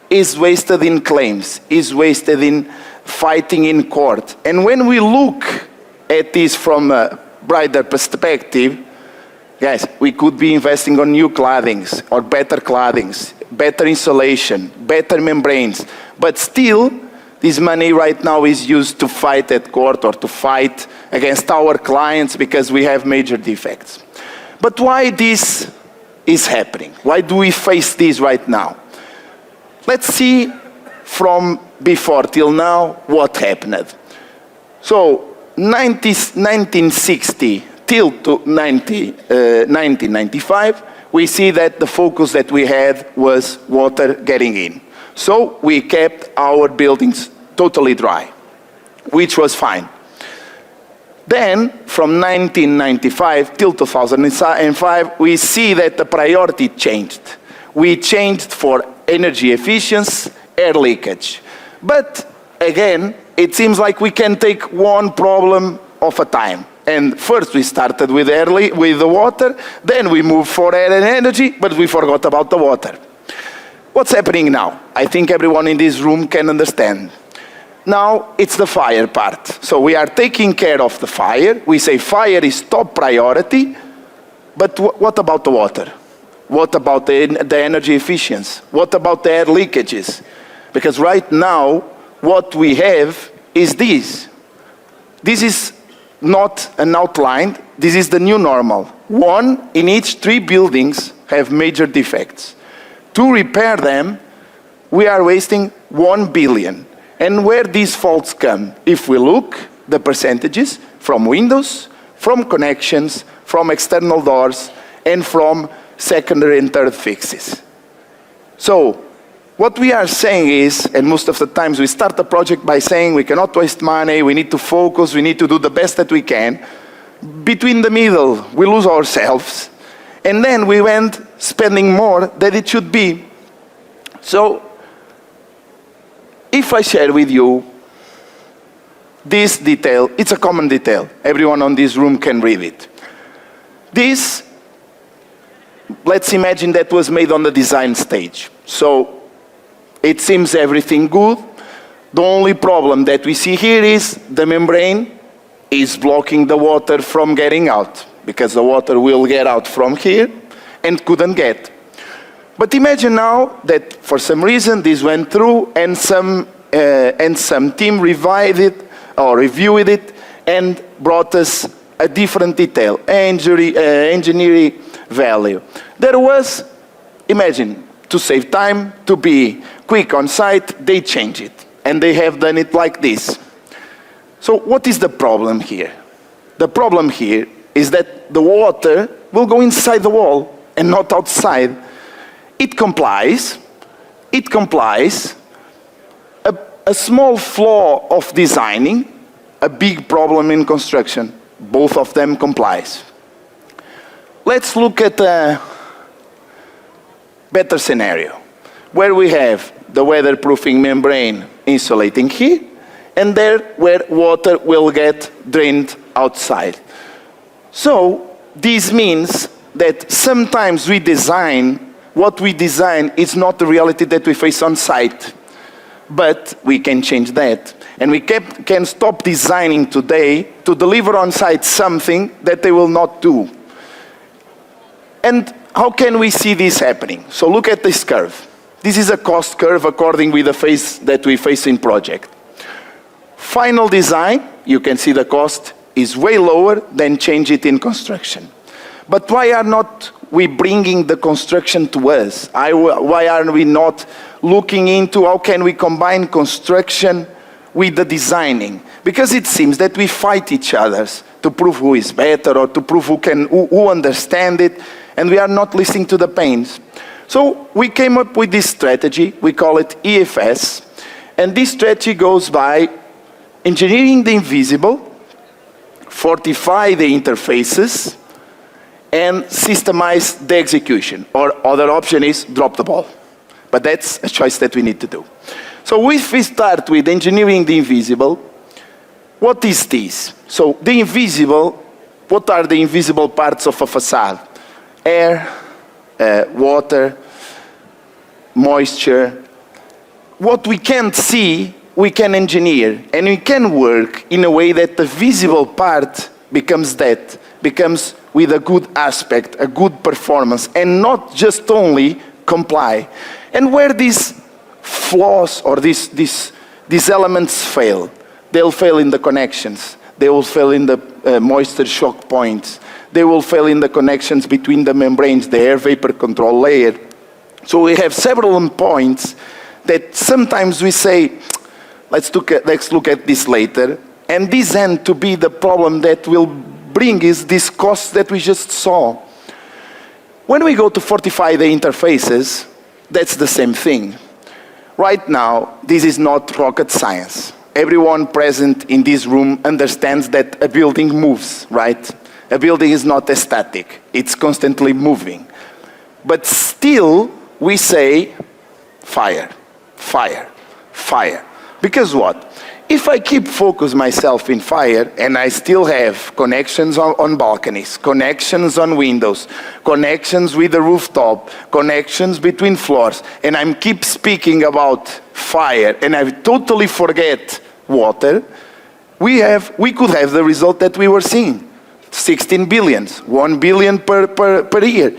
is wasted in claims, is wasted in fighting in court. And when we look at this from a brighter perspective, Guys, we could be investing on new claddings or better claddings, better insulation, better membranes, but still this money right now is used to fight at court or to fight against our clients because we have major defects. But why this is happening? Why do we face this right now? Let's see from before till now what happened. So 1960 till to 1995, we see that the focus that we had was water getting in. So we kept our buildings totally dry, which was fine. Then, from 1995 till 2005, we see that the priority changed. We changed for energy efficiency, air leakage. But again, it seems like we can take one problem of a time. And first we started with the water, then we moved for air and energy, but we forgot about the water. What's happening now? I think everyone in this room can understand. Now it's the fire part. So we are taking care of the fire. We say fire is top priority, but what about the water? What about the energy efficiency? What about the air leakages? Because right now, what we have is this. This is not an outline. This is the new normal. 1 in each 3 buildings have major defects. To repair them, we are wasting 1 billion. And where these faults come, if we look, the percentages from windows, from connections, from external doors, and from secondary and third fixes. So, what we are saying is, and most of the times we start a project by saying we cannot waste money, we need to focus, we need to do the best that we can. Between the middle, we lose ourselves. And then we went spending more than it should be. So, if I share with you this detail, it's a common detail. Everyone on this room can read it. This, let's imagine that was made on the design stage. So, it seems everything good. The only problem that we see here is the membrane is blocking the water from getting out, because the water will get out from here and couldn't get. But imagine now that for some reason this went through and some team revised it or reviewed it and brought us a different detail, engineering value. There was, imagine, to save time, to be quick on site, they change it. And they have done it like this. So what is the problem here? The problem here is that the water will go inside the wall and not outside. It complies. A small flaw of designing, a big problem in construction. Both of them complies. Let's look at a better scenario, where we have the weatherproofing membrane insulating here, and there where water will get drained outside. So this means that sometimes we design, what we design is not the reality that we face on site. But we can change that. And we can stop designing today to deliver on site something that they will not do. And how can we see this happening? So look at this curve. This is a cost curve according with the phase that we face in project. Final design, you can see the cost is way lower than change it in construction. But why are not we bringing the construction to us? Why are we not looking into how can we combine construction with the designing? Because it seems that we fight each other to prove who is better or to prove who understand it, and we are not listening to the pains. So we came up with this strategy, we call it EFS, and this strategy goes by engineering the invisible, fortify the interfaces, and systemize the execution. Or other option is drop the ball. But that's a choice that we need to do. So if we start with engineering the invisible, what is this? So the invisible, what are the invisible parts of a facade? Air, water, moisture. What we can't see, we can engineer. And we can work in a way that the visible part becomes that, becomes with a good aspect, a good performance, and not just only comply. And where these flaws or these elements fail, they'll fail in the connections. They will fail in the moisture shock points. They will fail in the connections between the membranes, the air vapor control layer. So we have several points that sometimes we say, let's look at this later, and these end to be the problem that will bring is this cost that we just saw. When we go to fortify the interfaces, that's the same thing. Right now, this is not rocket science. Everyone present in this room understands that a building moves, right? A building is not static. It's constantly moving. But still, we say, fire, fire, fire. Because what? If I keep focus myself in fire, and I still have connections on balconies, connections on windows, connections with the rooftop, connections between floors, and I keep speaking about fire, and I totally forget water, we could have the result that we were seeing. 16 billions, 1 billion per year.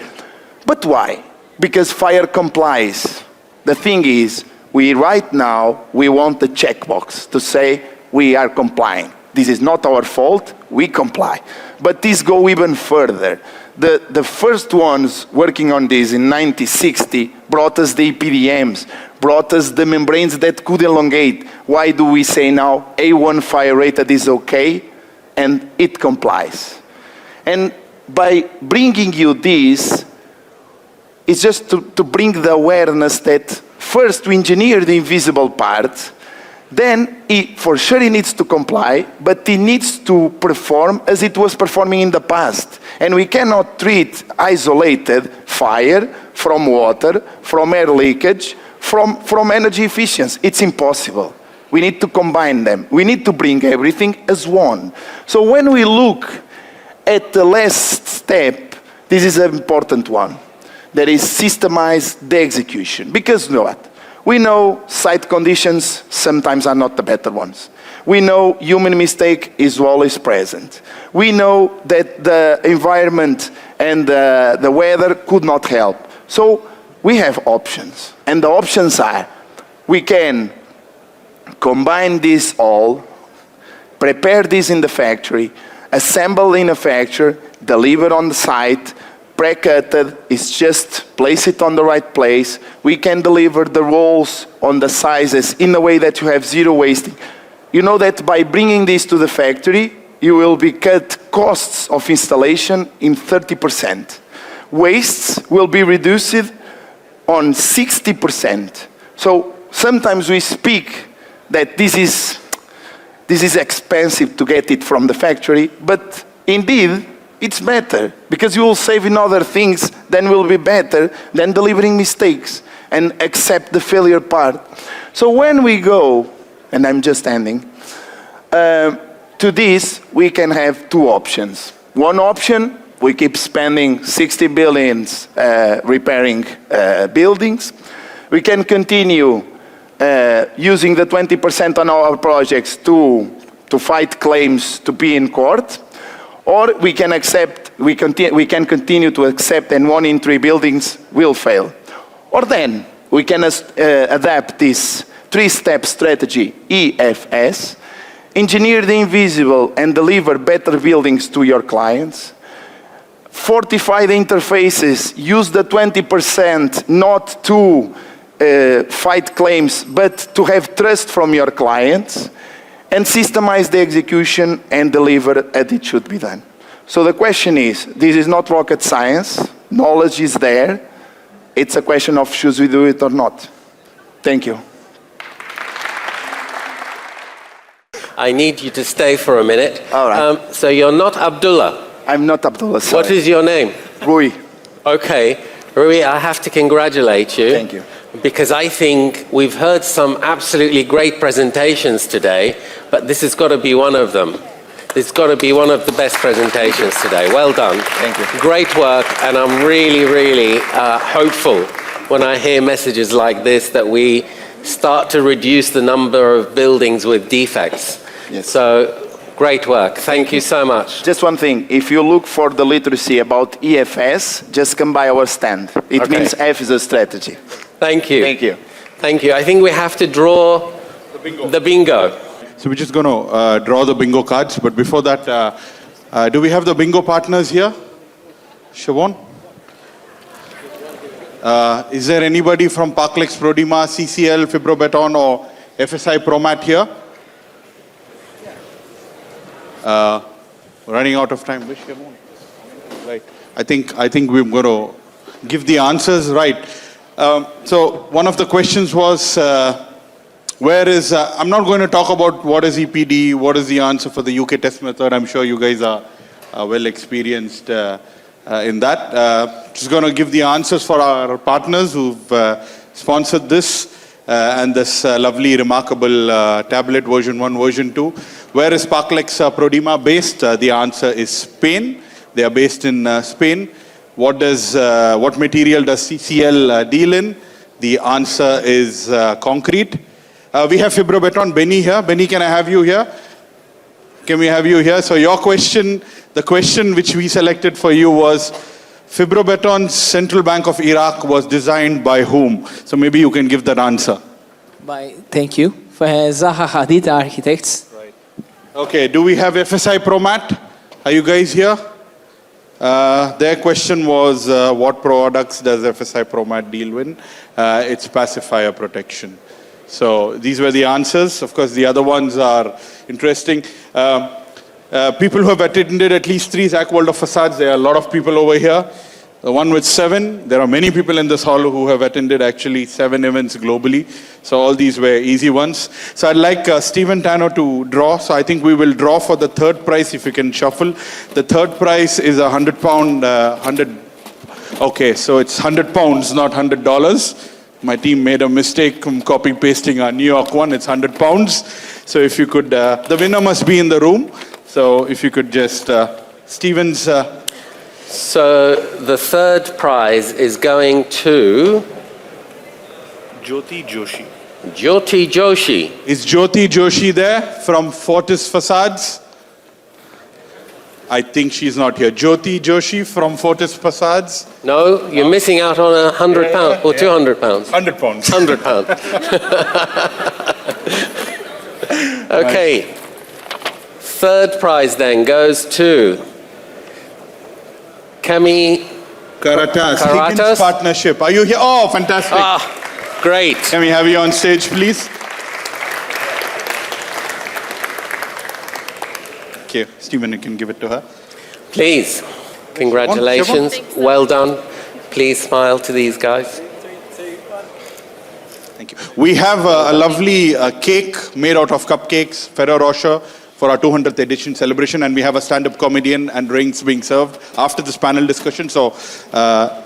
But why? Because fire complies. The thing is, right now, we want the checkbox to say we are complying. This is not our fault, we comply. But this go even further. The first ones working on this in 1960 brought us the EPDMs, brought us the membranes that could elongate. Why do we say now A1 fire rated is okay and it complies? And by bringing you this, it's just to bring the awareness that first we engineer the invisible part, then for sure he needs to comply, but he needs to perform as it was performing in the past. And we cannot treat isolated fire from water, from air leakage, from energy efficiency. It's impossible. We need to combine them. We need to bring everything as one. So when we look at the last step, this is an important one. That is systemize the execution. Because what? We know site conditions sometimes are not the better ones. We know human mistake is always present. We know that the environment and the weather could not help. So we have options. And the options are, we can combine this all, prepare this in the factory, assemble in a factory, deliver on the site, pre-cutted, is just place it on the right place. We can deliver the rolls on the sizes in a way that you have zero wasting. You know that by bringing this to the factory, you will be cut costs of installation in 30%. Wastes will be reduced on 60%. So sometimes we speak that this is expensive to get it from the factory, but indeed, it's better, because you will save in other things, then will be better than delivering mistakes and accept the failure part. So when we go, and I'm just ending, to this, we can have two options. One option, we keep spending 60 billions repairing buildings. We can continue using the 20% on our projects to fight claims to be in court. Or we can continue to accept, and 1 in 3 buildings will fail. Or then we can adapt this 3-step strategy, EFS, engineer the invisible and deliver better buildings to your clients, fortify the interfaces, use the 20% not to fight claims, but to have trust from your clients, and systemize the execution and deliver as it should be done. So the question is, this is not rocket science, knowledge is there, it's a question of should we do it or not. Thank you. I need you to stay for a minute. All right. So you're not Abdullah? I'm not Abdullah, sorry. What is your name? Rui. Okay. Rui, I have to congratulate you. Thank you. Because I think we've heard some absolutely great presentations today, but this has got to be one of them. It's got to be one of the best presentations today. Well done. Thank you. Great work, and I'm really, really hopeful when I hear messages like this that we start to reduce the number of buildings with defects. Yes. So Great work. Thank you so much. Just one thing. If you look for the literacy about EFS, just come by our stand. It means F is a strategy. Thank you. Thank you. Thank you. I think we have to draw the bingo. So we're just going to draw the bingo cards. But before that, do we have the bingo partners here? Siobhan? Is there anybody from Parklex, Prodima, CCL, Fibrobeton or FSI Promat here? Running out of time. Right. I think we're going to give the answers right. So one of the questions was, where is, I'm not going to talk about what is EPD, what is the answer for the UK test method. I'm sure you guys are well experienced in that. Just going to give the answers for our partners who've sponsored this and this lovely, remarkable tablet version 1, version 2. Where is Parklex Prodima based? The answer is Spain. They are based in Spain. What material does CCL deal in? The answer is concrete. We have Fibrobeton, Benny here. Benny, can I have you here? Can we have you here? So your question, the question which we selected for you was, Fibrobeton's Central Bank of Iraq was designed by whom? So maybe you can give that answer. Thank you. For Zaha Hadid Architects. Okay, do we have FSI Promat? Are you guys here? Their question was, what products does FSI Promat deal in? It's pacifier protection. So these were the answers. Of course, the other ones are interesting. People who have attended at least 3 Zak World of Façades, there are a lot of people over here. The one with 7, there are many people in this hall who have attended actually 7 events globally. So all these were easy ones. So I'd like Stephen Tanno to draw. So I think we will draw for the third prize if you can shuffle. The third prize is £100. Okay, so it's £100, not $100. My team made a mistake copy pasting our New York one. It's £100. So if you could, the winner must be in the room. So if you could just, Stephen's. So the third prize is going to Jyoti Joshi. Jyoti Joshi. Is Jyoti Joshi there from Fortis Facades? I think she's not here. Jyoti Joshi from Fortis Facades? No, you're missing out on £100 or £200. £100. £100. Okay. Third prize then goes to Kami Karatas. Higgins Partnership. Are you here? Oh, fantastic. Ah, great. Can we have you on stage, please? Okay, Stephen, you can give it to her. Please. Congratulations. Well done. Please smile to these guys. Thank you. We have a lovely cake made out of cupcakes, Ferrero Rocher, for our 200th edition celebration, and we have a stand-up comedian and drinks being served after this panel discussion, so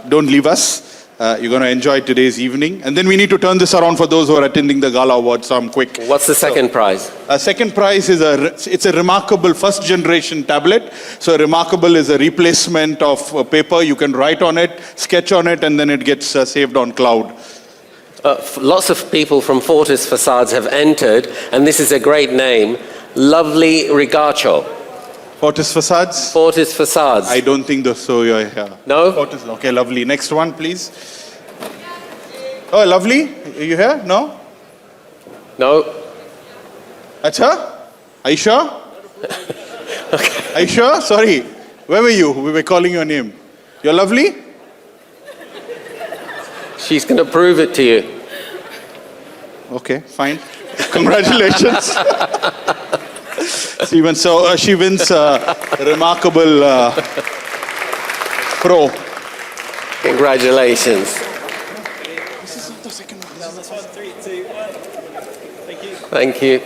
don't leave us. You're going to enjoy today's evening. And then we need to turn this around for those who are attending the gala awards, so I'm quick. What's the second prize? Second prize is it's a remarkable first-generation tablet. So remarkable is a replacement of paper. You can write on it, sketch on it, and then it gets saved on cloud. Lots of people from Fortis Facades have entered, and this is a great name. Lovely Rigacho. Fortis Facades? Fortis Facades. I don't think so. You're here. No? Fortis. Okay, lovely. Next one, please. Oh, lovely. Are you here? No? No. That's her? Are you sure? Okay. Are you sure? Sorry. Where were you? We were calling your name. You're lovely? She's going to prove it to you. Okay, fine. Congratulations. Stephen, so she wins a remarkable pro. Congratulations. This is not the second one. No, that's 3, 2, 1. Thank you. Thank you.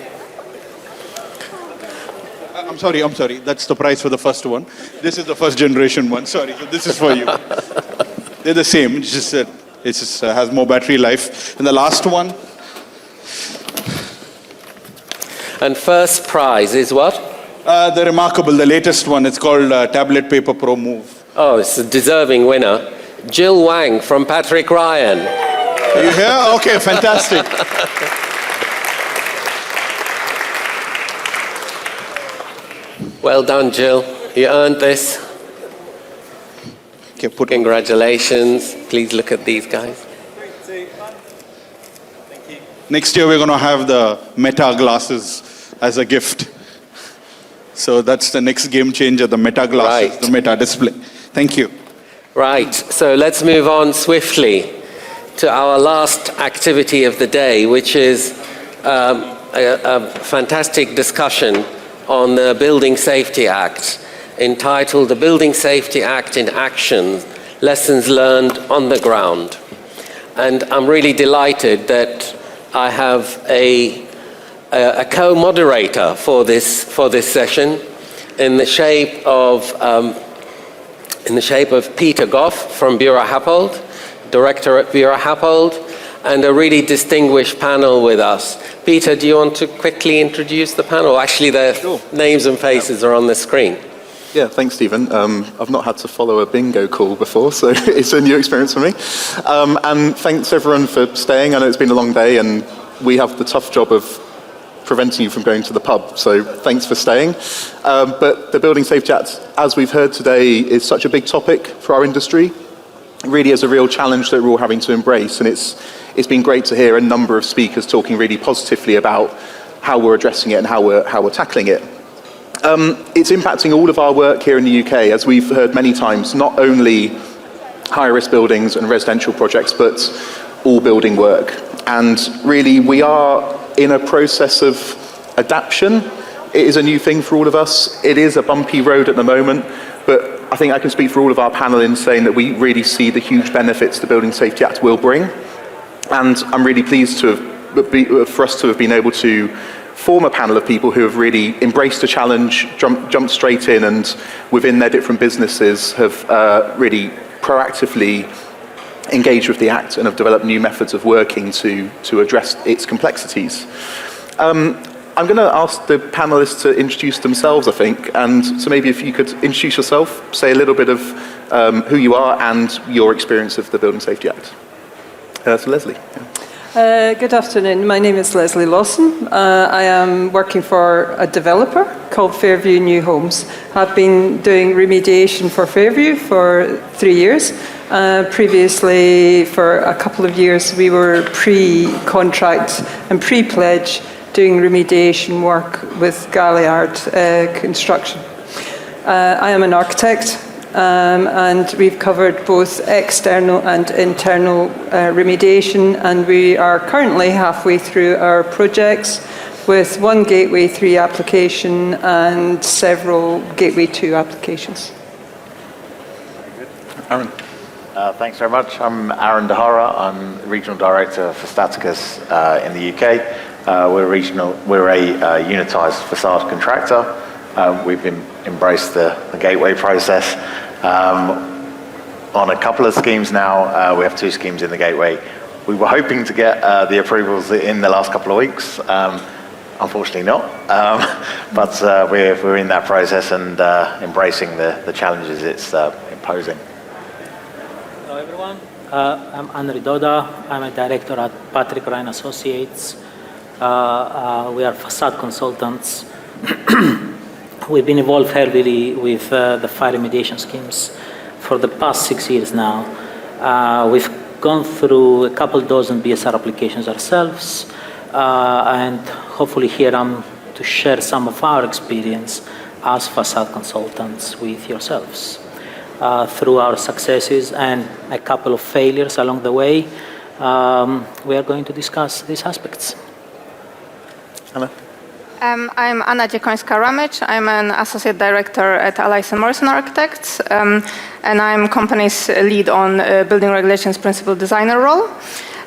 I'm sorry. That's the prize for the first one. This is the first generation one. Sorry, so this is for you. They're the same. It's just has more battery life. And the last one. And first prize is what? The remarkable, the latest one. It's called Tablet Paper Pro Move. Oh, it's a deserving winner. Jill Wang from Patrick Ryan. Are you here? Okay, fantastic. Well done, Jill. You earned this. Congratulations. Please look at these guys. Next year, we're going to have the Meta glasses as a gift. So that's the next game changer, the Meta glasses, the Meta display. Thank you. Right, so let's move on swiftly to our last activity of the day, which is a fantastic discussion on the Building Safety Act, entitled The Building Safety Act in Action, Lessons Learned on the Ground. And I'm really delighted that I have a co-moderator for this session in the shape of Peter Goff from Bureau Happold, director at Bureau Happold, and a really distinguished panel with us. Peter, do you want to quickly introduce the panel? Actually, their names and faces are on the screen. Yeah, thanks, Stephen. I've not had to follow a bingo call before, so it's a new experience for me. And thanks, everyone, for staying. I know it's been a long day, and we have the tough job of preventing you from going to the pub, so thanks for staying. But the Building Safety Act, as we've heard today, is such a big topic for our industry. It really is a real challenge that we're all having to embrace, and it's been great to hear a number of speakers talking really positively about how we're addressing it and how we're tackling it. It's impacting all of our work here in the UK, as we've heard many times, not only high-risk buildings and residential projects, but all building work. And really, we are in a process of adaptation. It is a new thing for all of us. It is a bumpy road at the moment, but I think I can speak for all of our panel in saying that we really see the huge benefits the Building Safety Act will bring. And I'm really pleased for us to have been able to form a panel of people who have really embraced the challenge, jumped straight in, and within their different businesses have really proactively engaged with the Act and have developed new methods of working to address its complexities. I'm going to ask the panelists to introduce themselves, I think, and so maybe if you could introduce yourself, say a little bit of who you are and your experience of the Building Safety Act. So Leslie. Good afternoon. My name is Leslie Lawson. I am working for a developer called Fairview New Homes. I've been doing remediation for Fairview for 3 years. Previously, for a couple of years, we were pre-contract and pre-pledge doing remediation work with Galliard Construction. I am an architect. And we've covered both external and internal remediation, and we are currently halfway through our projects with one Gateway 3 application and several Gateway 2 applications. Aaron. Thanks very much. I'm Aaron Dahara. I'm Regional Director for Staticus in the UK. We're a unitised facade contractor. We've embraced the Gateway process on a couple of schemes now. We have 2 schemes in the Gateway. We were hoping to get the approvals in the last couple of weeks. Unfortunately not, but we're in that process and embracing the challenges it's imposing. Hello everyone, I'm Anri Doda. I'm a director at Patrick Ryan Associates. We are facade consultants. We've been involved heavily with the fire remediation schemes for the past 6 years now. We've gone through a couple dozen BSR applications ourselves, and hopefully here I'm to share some of our experience as facade consultants with yourselves. Through our successes and a couple of failures along the way, we are going to discuss these aspects. Anna? I'm Anna Dziekońska-Ramycz. I'm an associate director at Allies & Morrison Architects, and I'm company's lead on building regulations principal designer role.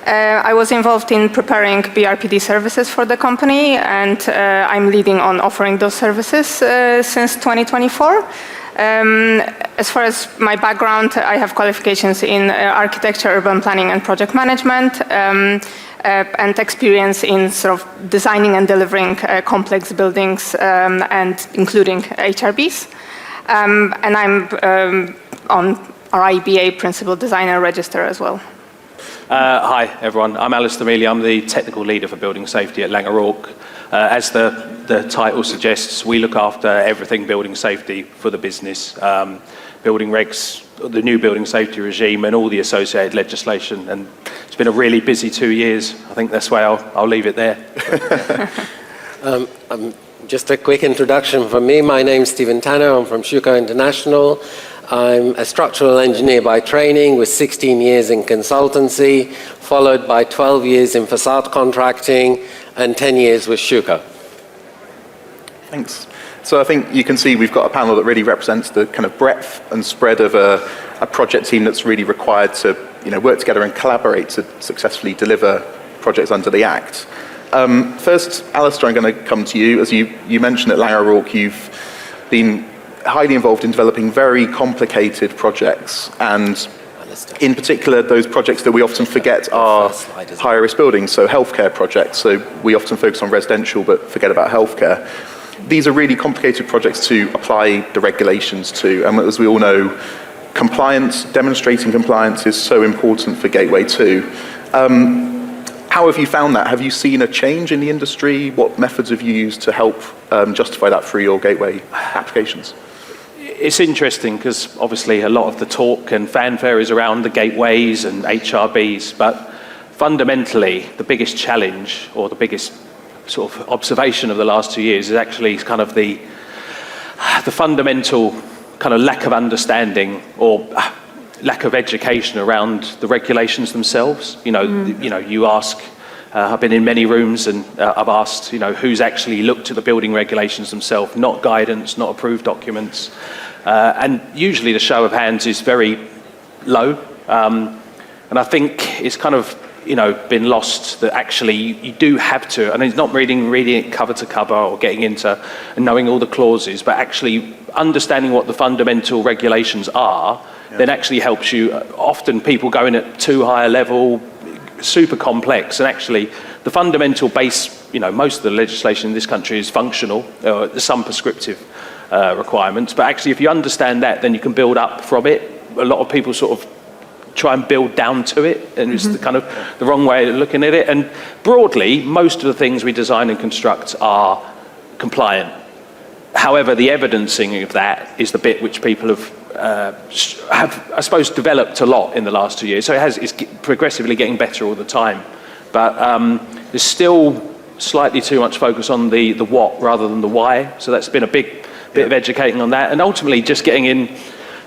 I was involved in preparing BRPD services for the company, and I'm leading on offering those services since 2024. As far as my background, I have qualifications in architecture, urban planning, and project management. And experience in sort of designing and delivering complex buildings and including HRBs. And I'm on RIBA Principal Designer Register as well. Hi everyone, I'm Alistair Mealy. I'm the technical leader for building safety at Laing O'Rourke. As the the title suggests, we look after everything building safety for the business, building regs, the new building safety regime, and all the associated legislation. And it's been a really busy 2 years. I think that's why I'll leave it there. Just a quick introduction from me. My name's Stephen Tanno. I'm from Schüco International. I'm a structural engineer by training with 16 years in consultancy, followed by 12 years in facade contracting and 10 years with Schüco. Thanks. So I think you can see we've got a panel that really represents the kind of breadth and spread of a project team that's really required to work together and collaborate to successfully deliver projects under the Act. First, Alistair, I'm going to come to you. As you mentioned at Laing O'Rourke, you've been highly involved in developing very complicated projects, and in particular, those projects that we often forget are higher risk buildings, so healthcare projects. So we often focus on residential, but forget about healthcare. These are really complicated projects to apply the regulations to, and as we all know, compliance, demonstrating compliance is so important for Gateway 2. How have you found that? Have you seen a change in the industry? What methods have you used to help justify that through your Gateway applications? It's interesting because obviously a lot of the talk and fanfare is around the gateways and HRBs, but fundamentally the biggest challenge or the biggest sort of observation of the last 2 years is actually kind of the fundamental kind of lack of understanding or lack of education around the regulations themselves. You ask, I've been in many rooms and I've asked, who's actually looked at the building regulations themselves, not guidance, not approved documents. And usually the show of hands is very low. And I think it's kind of, been lost that actually you do have to, and it's not reading it cover to cover or getting into and knowing all the clauses, but actually understanding what the fundamental regulations are, then actually helps you. Often people go in at too high a level, super complex, and actually the fundamental base, most of the legislation in this country is functional, there's some prescriptive requirements, but actually if you understand that, then you can build up from it. A lot of people sort of try and build down to it, and it's the kind of the wrong way of looking at it. And broadly, most of the things we design and construct are compliant. However, the evidencing of that is the bit which people have, I suppose, developed a lot in the last 2 years. So it's progressively getting better all the time. But there's still slightly too much focus on the what rather than the why. So that's been a big bit of educating on that. And ultimately just getting in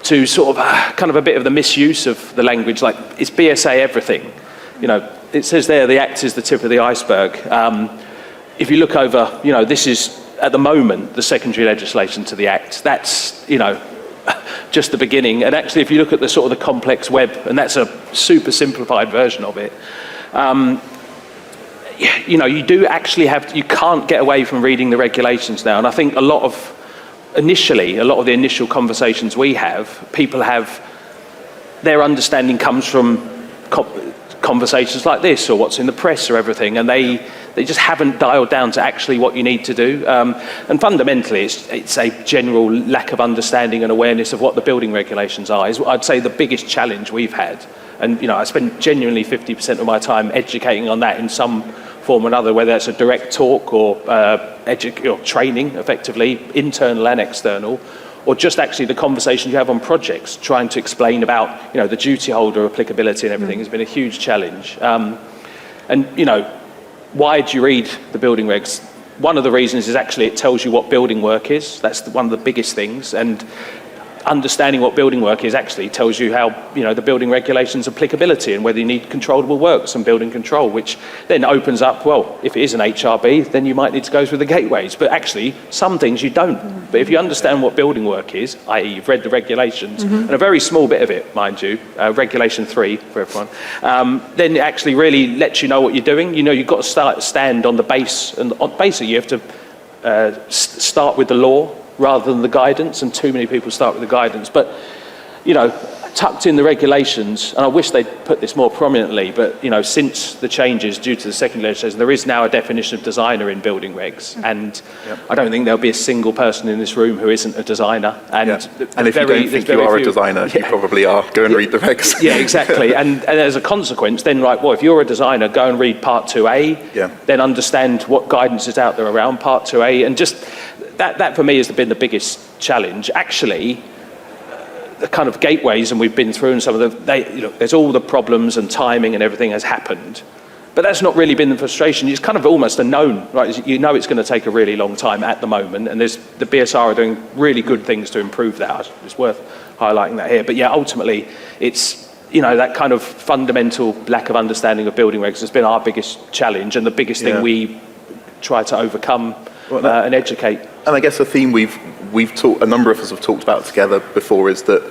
to sort of kind of a bit of the misuse of the language, like it's BSA everything. It says there the Act is the tip of the iceberg. If you look over, this is at the moment the secondary legislation to the Act. That's, just the beginning. And actually, if you look at the sort of the complex web, and that's a super simplified version of it, you do actually you can't get away from reading the regulations now. And I think a lot of the initial conversations we have, people have, their understanding comes from conversations like this or what's in the press or everything, and they just haven't dialed down to actually what you need to do. And fundamentally, it's a general lack of understanding and awareness of what the building regulations are. I'd say the biggest challenge we've had. And I spend genuinely 50% of my time educating on that in some form or another, whether it's a direct talk or training, effectively, internal and external, or just actually the conversations you have on projects, trying to explain about the duty holder applicability and everything has been a huge challenge. Why do you read the building regs? One of the reasons is actually it tells you what building work is. That's one of the biggest things. And understanding what building work is actually tells you how, the building regulations applicability and whether you need controllable works and building control, which then opens up, well, if it is an HRB, then you might need to go through the gateways. But actually, some things you don't. But if you understand what building work is, i.e. you've read the regulations, and a very small bit of it, mind you, Regulation 3 for everyone, then it actually really lets you know what you're doing. You've got to stand on the base, and basically you have to start with the law rather than the guidance, and too many people start with the guidance. But, tucked in the regulations, and I wish they'd put this more prominently, but since the changes due to the second legislation, there is now a definition of designer in building regs, and I don't think there'll be a single person in this room who isn't a designer. And if you don't think you are a designer, you probably are. Go and read the regs. Yeah, exactly. and as a consequence, then if you're a designer, go and read Part 2A, then understand what guidance is out there around Part 2A, and just that for me has been the biggest challenge. Actually, the kind of gateways, and we've been through, and some of there's all the problems and timing and everything has happened. But that's not really been the frustration. It's kind of almost a known, right? It's going to take a really long time at the moment, and the BSR are doing really good things to improve that. It's worth highlighting that here. But yeah, ultimately, it's that kind of fundamental lack of understanding of building regs has been our biggest challenge, and the biggest thing we try to overcome and educate. And I guess a theme we've talked, a number of us have talked about together before, is that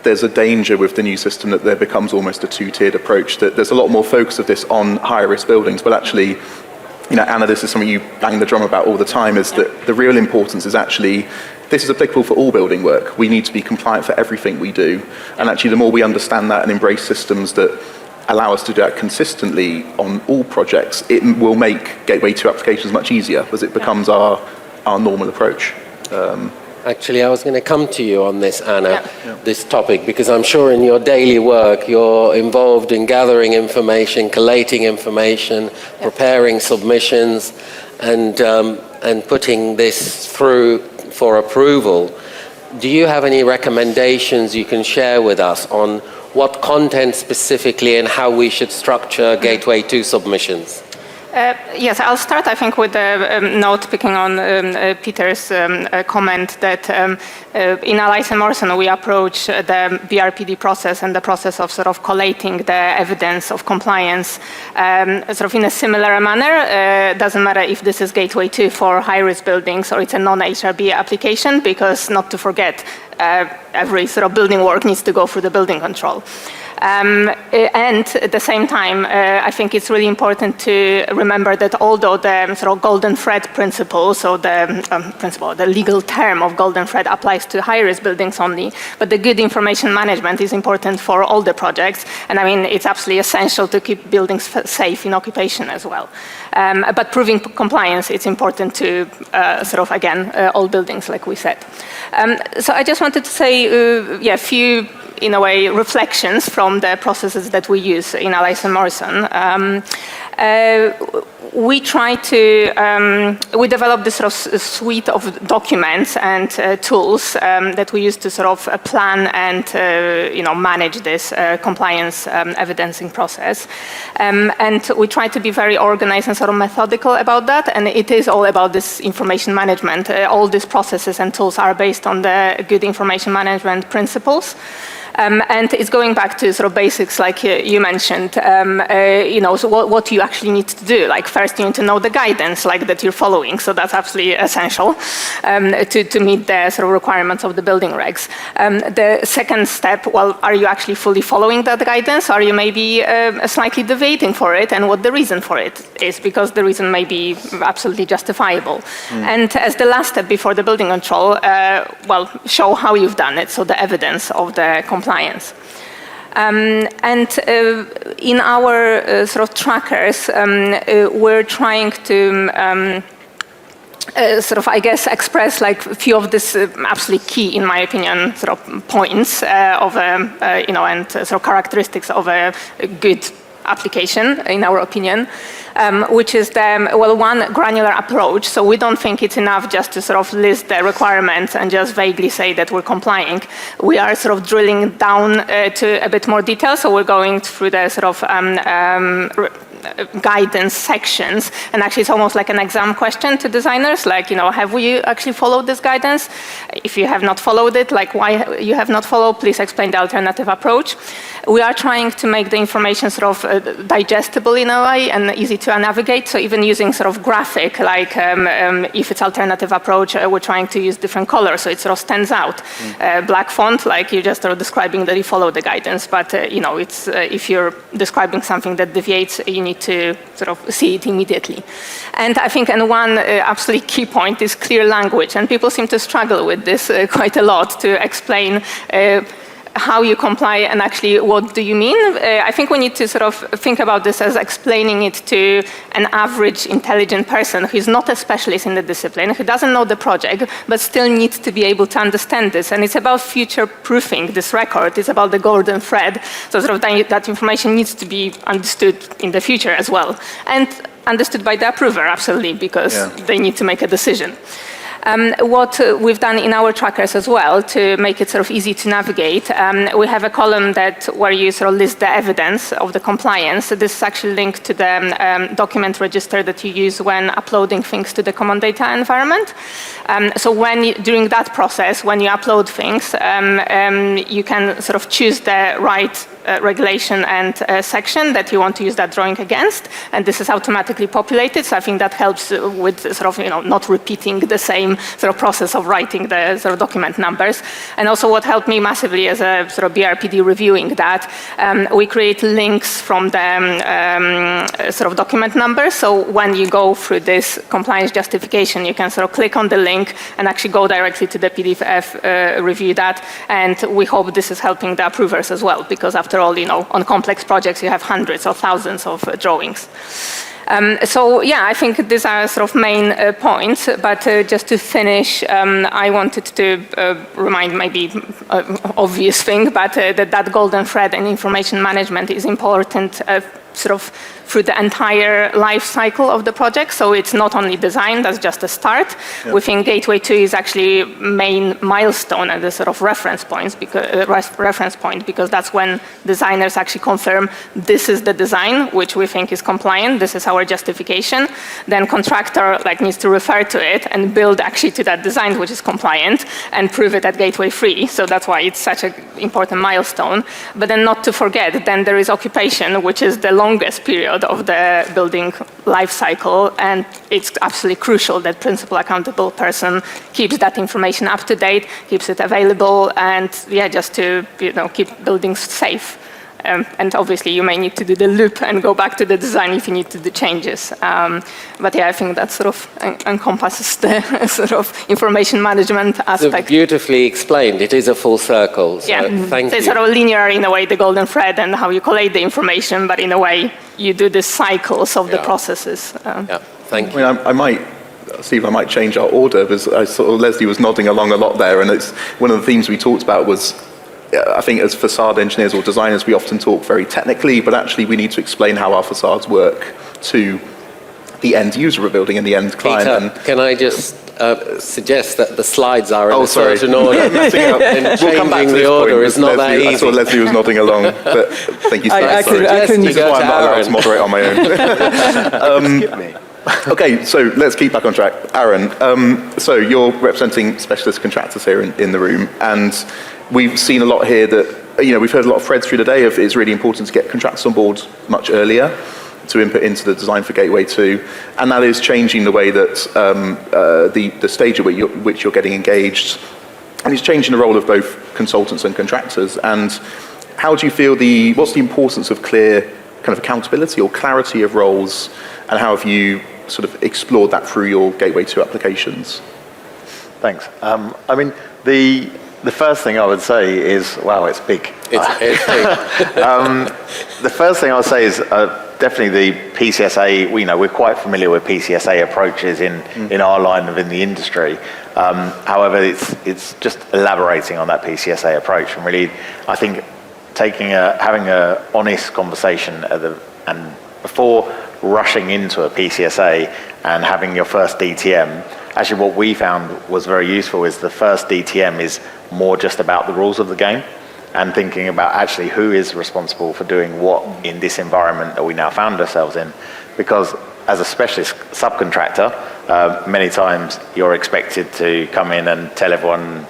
there's a danger with the new system that there becomes almost a two-tiered approach, that there's a lot more focus of this on higher risk buildings, but actually, Anna, this is something you bang the drum about all the time, is that the real importance is actually, this is applicable for all building work. We need to be compliant for everything we do. And actually, the more we understand that and embrace systems that allow us to do that consistently on all projects, it will make Gateway 2 applications much easier, as it becomes our normal approach. Actually, I was going to come to you on this, Anna, this topic, because I'm sure in your daily work you're involved in gathering information, collating information, preparing submissions, and putting this through for approval. Do you have any recommendations you can share with us on what content specifically and how we should structure Gateway 2 submissions? Yes, I'll start, I think, with the note picking on Peter's comment that in Allies and Morrison we approach the BRPD process and the process of sort of collating the evidence of compliance sort of in a similar manner. Doesn't matter if this is Gateway 2 for high-risk buildings or it's a non-HRB application, because not to forget, every sort of building work needs to go through the building control. And at the same time, I think it's really important to remember that although the sort of golden thread principle, so the legal term of golden thread applies to high-risk buildings only, but the good information management is important for all the projects. And I mean, it's absolutely essential to keep buildings safe in occupation as well. But proving compliance, it's important to sort of, again, all buildings, like we said. So I just wanted to say, a few, in a way, reflections from the processes that we use in Allies and Morrison. We try to, we developed this sort of suite of documents and tools that we use to sort of plan and, manage this compliance evidencing process. And we try to be very organized and sort of methodical about that. And it is all about this information management. All these processes and tools are based on the good information management principles. And it's going back to sort of basics, like you mentioned, so what you actually need to do. Like first you need to know the guidance like that you're following. So that's absolutely essential to meet the sort of requirements of the building regs. The second step, well, are you actually fully following that guidance? Are you maybe slightly deviating for it, and what the reason for it is? Because the reason may be absolutely justifiable. And as the last step before the building control, show how you've done it. So the evidence of the compliance. And in our sort of trackers, we're trying to sort of, I guess, express like a few of this absolutely key, in my opinion, sort of points of, and sort of characteristics of a good application, in our opinion, which is one granular approach. So we don't think it's enough just to sort of list the requirements and just vaguely say that we're complying. We are sort of drilling down to a bit more detail. So we're going through the sort of guidance sections, and actually it's almost like an exam question to designers, like, have we actually followed this guidance? If you have not followed it, like why you have not followed, please explain the alternative approach. We are trying to make the information sort of digestible in a way and easy to navigate, so even using sort of graphic, like if it's alternative approach, we're trying to use different colors so it sort of stands out. Black font, like you just are describing that you follow the guidance, but it's if you're describing something that deviates, you need to sort of see it immediately. And I think, and one absolutely key point is clear language, and people seem to struggle with this quite a lot, to explain how you comply and actually what do you mean. I think we need to sort of think about this as explaining it to an average intelligent person who is not a specialist in the discipline, who doesn't know the project, but still needs to be able to understand this. And it's about future-proofing this record. It's about the golden thread. So sort of that information needs to be understood in the future as well. And understood by the approver, absolutely, because they need to make a decision. What we've done in our trackers as well to make it sort of easy to navigate, we have a column where you sort of list the evidence of the compliance. So this is actually linked to the document register that you use when uploading things to the common data environment. So during that process, when you upload things, you can sort of choose the right regulation and section that you want to use that drawing against, and this is automatically populated. So I think that helps with sort of not repeating the same sort of process of writing the sort of document numbers. And also, what helped me massively as a sort of BRPD reviewing that, we create links from the sort of document numbers. So when you go through this compliance justification, you can sort of click on the link and actually go directly to the PDF, review that. And we hope this is helping the approvers as well, because after all, on complex projects, you have hundreds or thousands of drawings. So yeah, I think these are sort of main points, but just to finish, I wanted to remind maybe obvious thing, but that golden thread and information management is important sort of through the entire life cycle of the project. So it's not only design, that's just a start. Yep. We think Gateway 2 is actually main milestone and the sort of reference point, because that's when designers actually confirm this is the design, which we think is compliant, this is our justification. Then contractor needs to refer to it and build actually to that design, which is compliant, and prove it at Gateway 3. So that's why it's such an important milestone. But then not to forget, then there is occupation, which is the longest period of the building life cycle, and it's absolutely crucial that principal accountable person keeps that information up to date, keeps it available, and just to keep buildings safe. And obviously you may need to do the loop and go back to the design if you need to do changes. But I think that sort of encompasses the sort of information management aspect. So beautifully explained. It is a full circle. So thank you. It's sort of linear in a way, the golden thread and how you collate the information, but in a way you do the cycles of the processes. Thank you. I might, Steve, I might change our order, because Leslie was nodding along a lot there, and it's one of the themes we talked about was, I think as facade engineers or designers, we often talk very technically, but actually we need to explain how our facades work to the end user of a building and the end client. Peter, can I just suggest that the slides are in a certain order? And we'll come back to the order is not that easy. I saw Leslie was nodding along, but thank you. This is why I'm not allowed to moderate on my own. Okay, so let's keep back on track. Aaron, so you're representing specialist contractors here in the room, and we've seen a lot here that, we've heard a lot of threads through the day of it's really important to get contractors on board much earlier to input into the design for Gateway 2, and that is changing the way that the stage at which you're getting engaged, and it's changing the role of both consultants and contractors. And how do you feel what's the importance of clear kind of accountability or clarity of roles, and how have you sort of explored that through your Gateway 2 applications? Thanks. I mean, the first thing I would say is, wow, it's big. It's big. The first thing I would say is definitely the PCSA. We're quite familiar with PCSA approaches in our line within the industry. However, it's just elaborating on that PCSA approach, and really, I think having an honest conversation and before rushing into a PCSA and having your first DTM. Actually, what we found was very useful is the first DTM is more just about the rules of the game and thinking about actually who is responsible for doing what in this environment that we now found ourselves in. Because as a specialist subcontractor, many times you're expected to come in and tell everyone,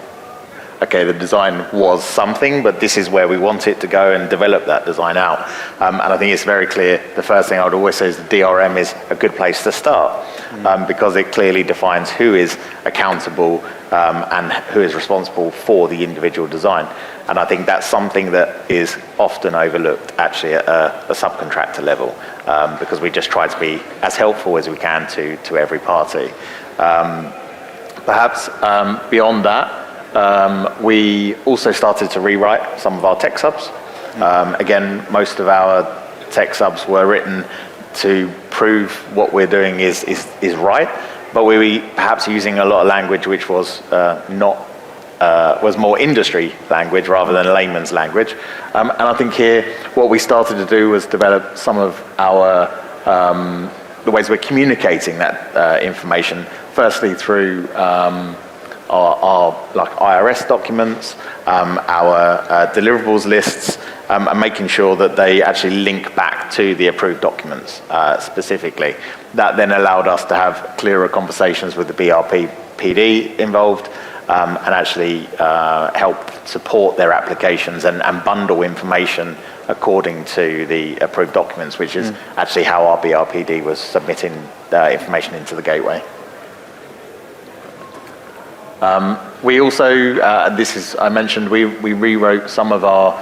okay, the design was something, but this is where we want it to go, and develop that design out. And I think it's very clear, the first thing I would always say is the DRM is a good place to start, because it clearly defines who is accountable and who is responsible for the individual design. And I think that's something that is often overlooked actually at a subcontractor level, because we just try to be as helpful as we can to every party. Perhaps beyond that, we also started to rewrite some of our tech subs. Again, most of our tech subs were written to prove what we're doing is right, but we were perhaps using a lot of language which was was more industry language rather than layman's language. And I think here what we started to do was develop some of our the ways we're communicating that information. Firstly, through our like IRS documents, our deliverables lists, and making sure that they actually link back to the approved documents specifically. That then allowed us to have clearer conversations with the BRP PD involved, and actually help support their applications and bundle information according to the approved documents, which is actually how our BRPD was submitting information into the gateway. We also, I mentioned, we rewrote some of our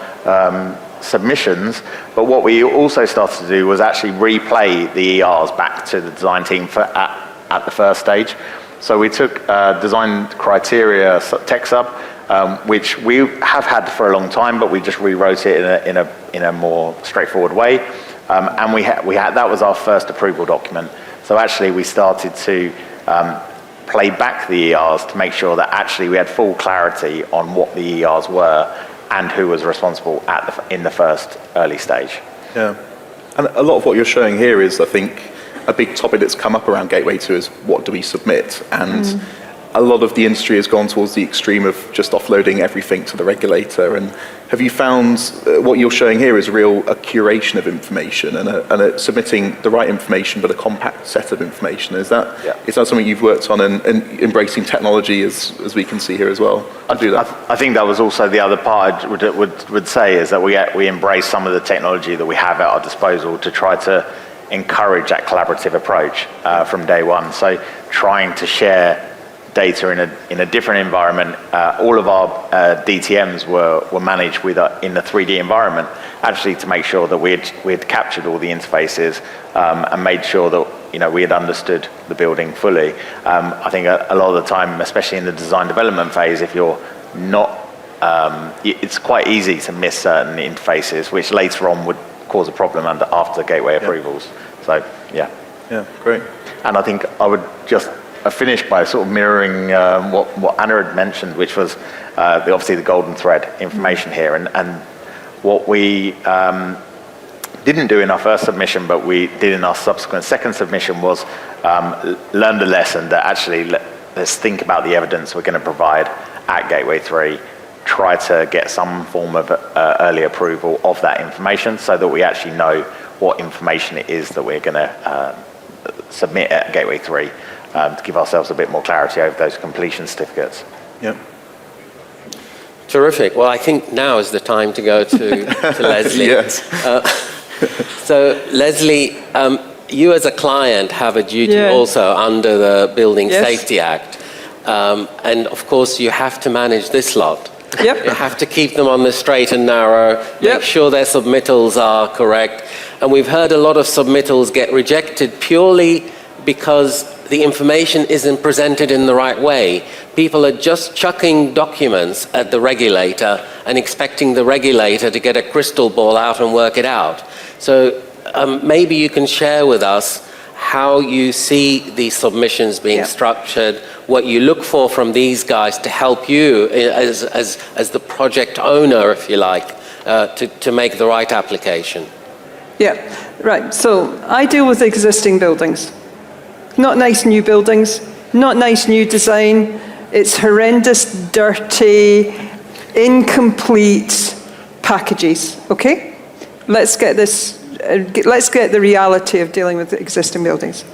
submissions, but what we also started to do was actually replay the ERs back to the design team at the first stage. So we took design criteria tech sub, which we have had for a long time, but we just rewrote it in a more straightforward way. And that was our first approval document. So actually we started to play back the ERs to make sure that actually we had full clarity on what the ERs were and who was responsible in the first early stage. Yeah, and a lot of what you're showing here is, I think, a big topic that's come up around Gateway 2 is what do we submit? And a lot of the industry has gone towards the extreme of just offloading everything to the regulator. And have you found what you're showing here is a curation of information and submitting the right information but a compact set of information? Is that something you've worked on and embracing technology as we can see here as well? I think that was also the other part I would say is that we embrace some of the technology that we have at our disposal to try to encourage that collaborative approach from day one. So trying to share data in a different environment. All of our DTMs were managed in the 3D environment, actually to make sure that we had captured all the interfaces and made sure that we had understood the building fully. I think a lot of the time, especially in the design development phase, if you're not, it's quite easy to miss certain interfaces, which later on would cause a problem after gateway approvals. So yeah. Yeah, great. And I think I would just finish by sort of mirroring what Anna had mentioned, which was obviously the golden thread information here. And what we didn't do in our first submission, but we did in our subsequent second submission, was learn the lesson that actually let's think about the evidence we're going to provide at Gateway 3, try to get some form of early approval of that information so that we actually know what information it is that we're going to submit at Gateway 3. To give ourselves a bit more clarity over those completion certificates. Yeah. Terrific. Well, I think now is the time to go to Leslie. Yes. So, Leslie, you as a client have a duty also under the Building Safety Act. And of course, you have to manage this lot. Yep. You have to keep them on the straight and narrow, make sure their submittals are correct. And we've heard a lot of submittals get rejected purely because the information isn't presented in the right way. People are just chucking documents at the regulator and expecting the regulator to get a crystal ball out and work it out. So maybe you can share with us how you see these submissions being structured, what you look for from these guys to help you as the project owner, if you like, to make the right application. Yeah, right. So I deal with existing buildings. Not nice new buildings, not nice new design. It's horrendous, dirty, incomplete packages, okay? Let's get the reality of dealing with existing buildings.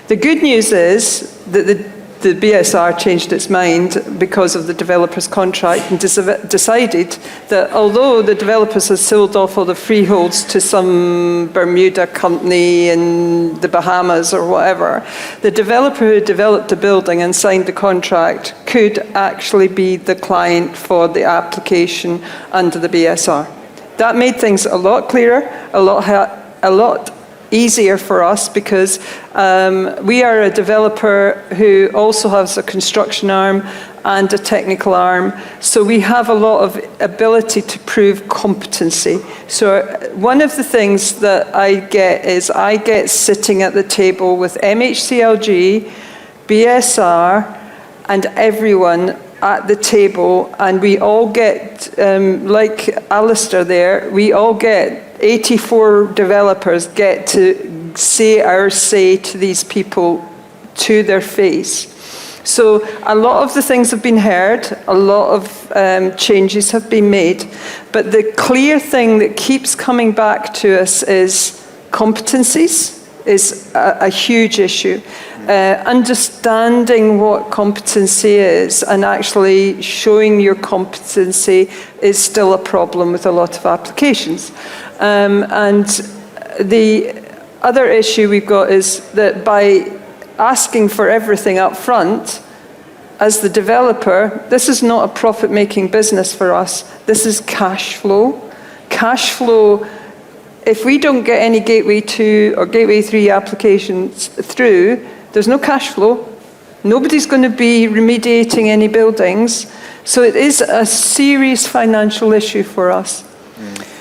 The good news is that the BSR changed its mind because of the developer's contract and decided that although the developers had sold off all the freeholds to some Bermuda company in the Bahamas or whatever, the developer who developed the building and signed the contract could actually be the client for the application under the BSR. That made things a lot clearer, a lot easier for us because we are a developer who also has a construction arm and a technical arm. So we have a lot of ability to prove competency. So one of the things that I get sitting at the table with MHCLG, BSR, and everyone at the table, and we all get, like Alistair there, we all get 84 developers get to say our say to these people to their face. So a lot of the things have been heard, a lot of changes have been made, but the clear thing that keeps coming back to us is competencies is a huge issue. Understanding what competency is and actually showing your competency is still a problem with a lot of applications. And the other issue we've got is that by asking for everything up front, as the developer, this is not a profit-making business for us. This is cash flow. Cash flow, if we don't get any Gateway 2 or Gateway 3 applications through, there's no cash flow. Nobody's going to be remediating any buildings. So it is a serious financial issue for us.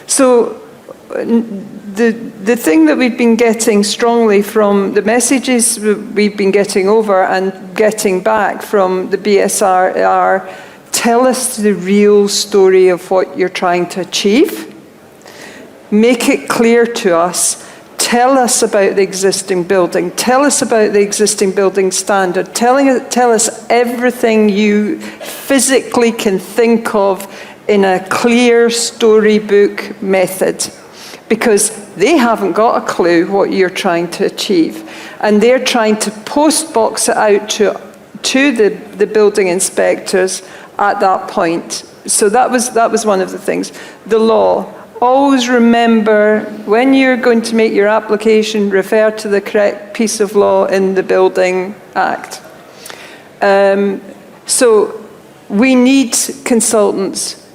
So the thing that we've been getting strongly from the messages we've been getting over and getting back from the BSR are, tell us the real story of what you're trying to achieve. Make it clear to us. Tell us about the existing building. Tell us about the existing building standard. Tell us everything you physically can think of in a clear storybook method. Because they haven't got a clue what you're trying to achieve. And they're trying to post-box it out to the building inspectors at that point. So that was one of the things. The law. Always remember, when you're going to make your application, refer to the correct piece of law in the Building Act. So we need consultants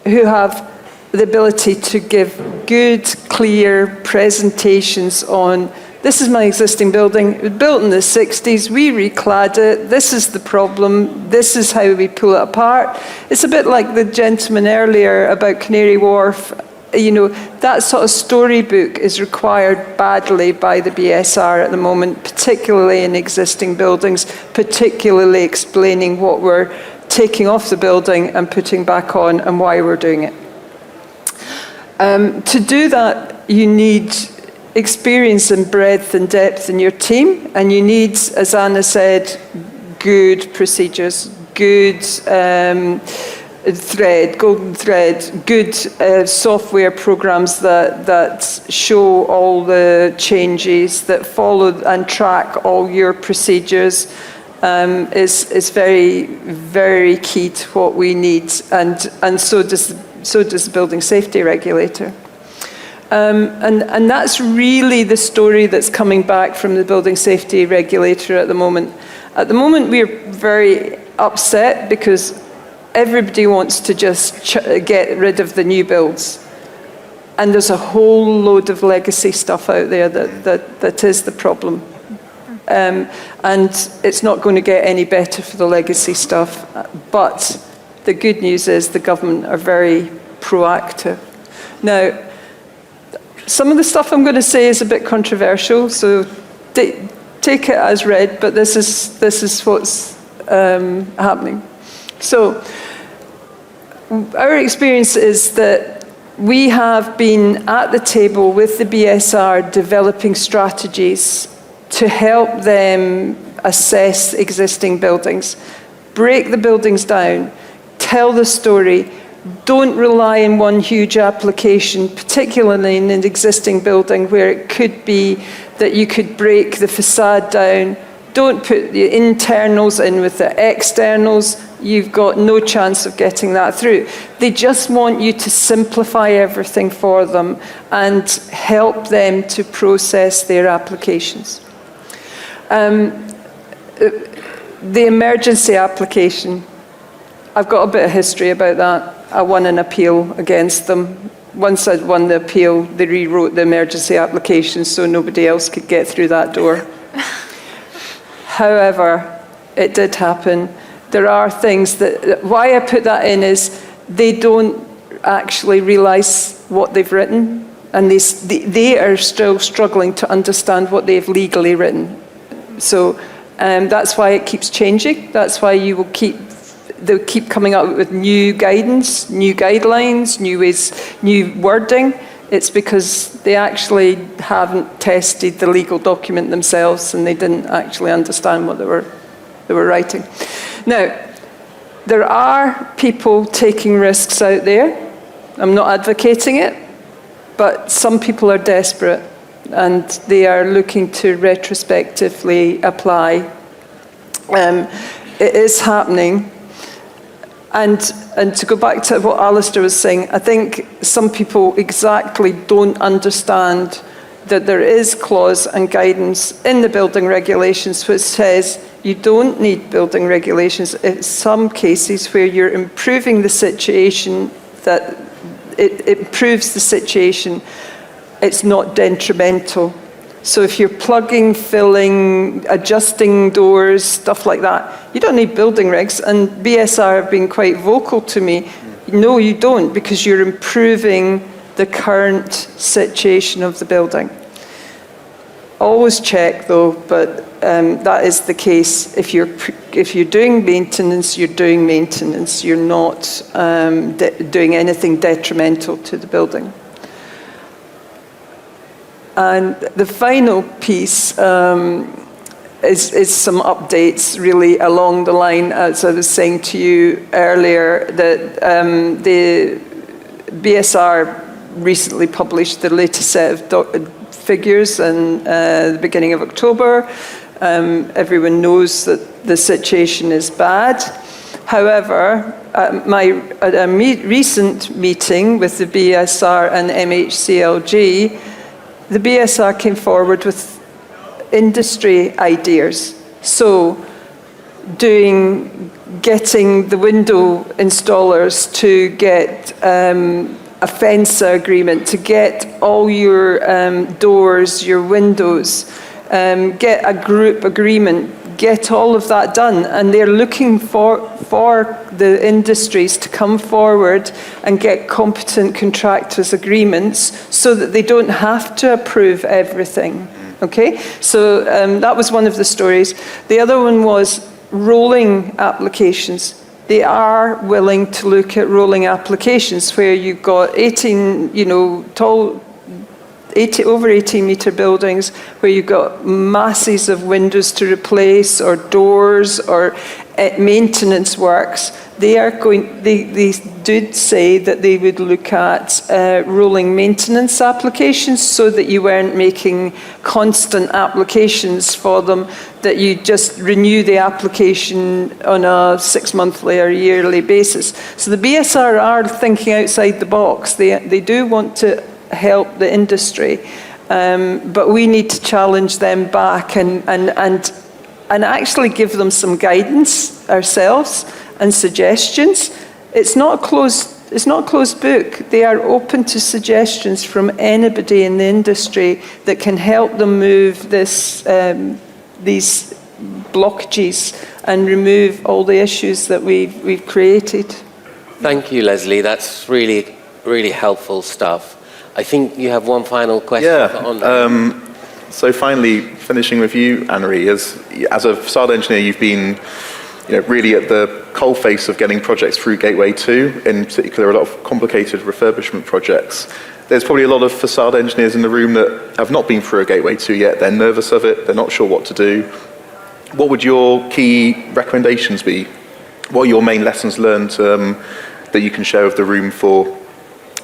who have the ability to give good, clear presentations on, this is my existing building, it was built in the 60s, we reclad it, this is the problem, this is how we pull it apart. It's a bit like the gentleman earlier about Canary Wharf. You know, that sort of storybook is required badly by the BSR at the moment, particularly in existing buildings, particularly explaining what we're taking off the building and putting back on and why we're doing it. To do that, you need experience and breadth and depth in your team, and you need, as Anna said, good procedures, good golden thread, good software programs that show all the changes, that follow and track all your procedures, is very, very key to what we need, and so does the building safety regulator. And that's really the story that's coming back from the building safety regulator at the moment. At the moment, we're very upset because everybody wants to just get rid of the new builds. And there's a whole load of legacy stuff out there that is the problem. And it's not going to get any better for the legacy stuff. But the good news is the government are very proactive. Now, some of the stuff I'm going to say is a bit controversial, so take it as read, but this is what's happening. So, our experience is that we have been at the table with the BSR developing strategies to help them assess existing buildings, break the buildings down, tell the story. Don't rely on one huge application, particularly in an existing building where it could be that you could break the facade down. Don't put the internals in with the externals. You've got no chance of getting that through. They just want you to simplify everything for them and help them to process their applications. The emergency application, I've got a bit of history about that. I won an appeal against them once I'd won the appeal, they rewrote the emergency application so nobody else could get through that door. However, it did happen. There are things that, why I put that in is they don't actually realise what they've written, and they are still struggling to understand what they've legally written. So that's why it keeps changing. That's why they'll keep coming up with new guidance, new guidelines, new ways, new wording. It's because they actually haven't tested the legal document themselves, and they didn't actually understand what they were writing. Now, there are people taking risks out there. I'm not advocating it, but some people are desperate, and they are looking to retrospectively apply. It is happening. And to go back to what Alistair was saying, I think some people exactly don't understand that there is clause and guidance in the building regulations which says you don't need building regulations in some cases where you're improving the situation, that it improves the situation, it's not detrimental. So if you're plugging, filling, adjusting doors, stuff like that, you don't need building regs. And BSR have been quite vocal to me. No, you don't, because you're improving the current situation of the building. Always check though, but that is the case. If you're doing maintenance, you're doing maintenance. You're not doing anything detrimental to the building. And the final piece is some updates really along the line, as I was saying to you earlier, that the BSR recently published the latest set of figures in the beginning of October. Everyone knows that the situation is bad. However, at a recent meeting with the BSR and MHCLG, the BSR came forward with industry ideas. So getting the window installers to get a fence agreement, to get all your doors, your windows, get a group agreement, get all of that done. And they're looking for the industries to come forward and get competent contractors agreements so that they don't have to approve everything. Okay, so that was one of the stories. The other one was rolling applications. They are willing to look at rolling applications where you've got 18, tall, over 18-metre buildings where you've got masses of windows to replace or doors or maintenance works. They did say that they would look at rolling maintenance applications so that you weren't making constant applications for them, that you just renew the application on a 6-monthly or yearly basis. So the BSR are thinking outside the box. They do want to help the industry, but we need to challenge them back and actually give them some guidance ourselves and suggestions. It's not a closed book. They are open to suggestions from anybody in the industry that can help them move these blockages and remove all the issues that we've created. Thank you, Leslie. That's really, really helpful stuff. I think you have one final question. Yeah. So finally, finishing with you, Anne-Marie, as a facade engineer, you've been really at the coalface of getting projects through Gateway 2, in particular a lot of complicated refurbishment projects. There's probably a lot of facade engineers in the room that have not been through a Gateway 2 yet. They're nervous of it. They're not sure what to do. What would your key recommendations be? What are your main lessons learned that you can share with the room for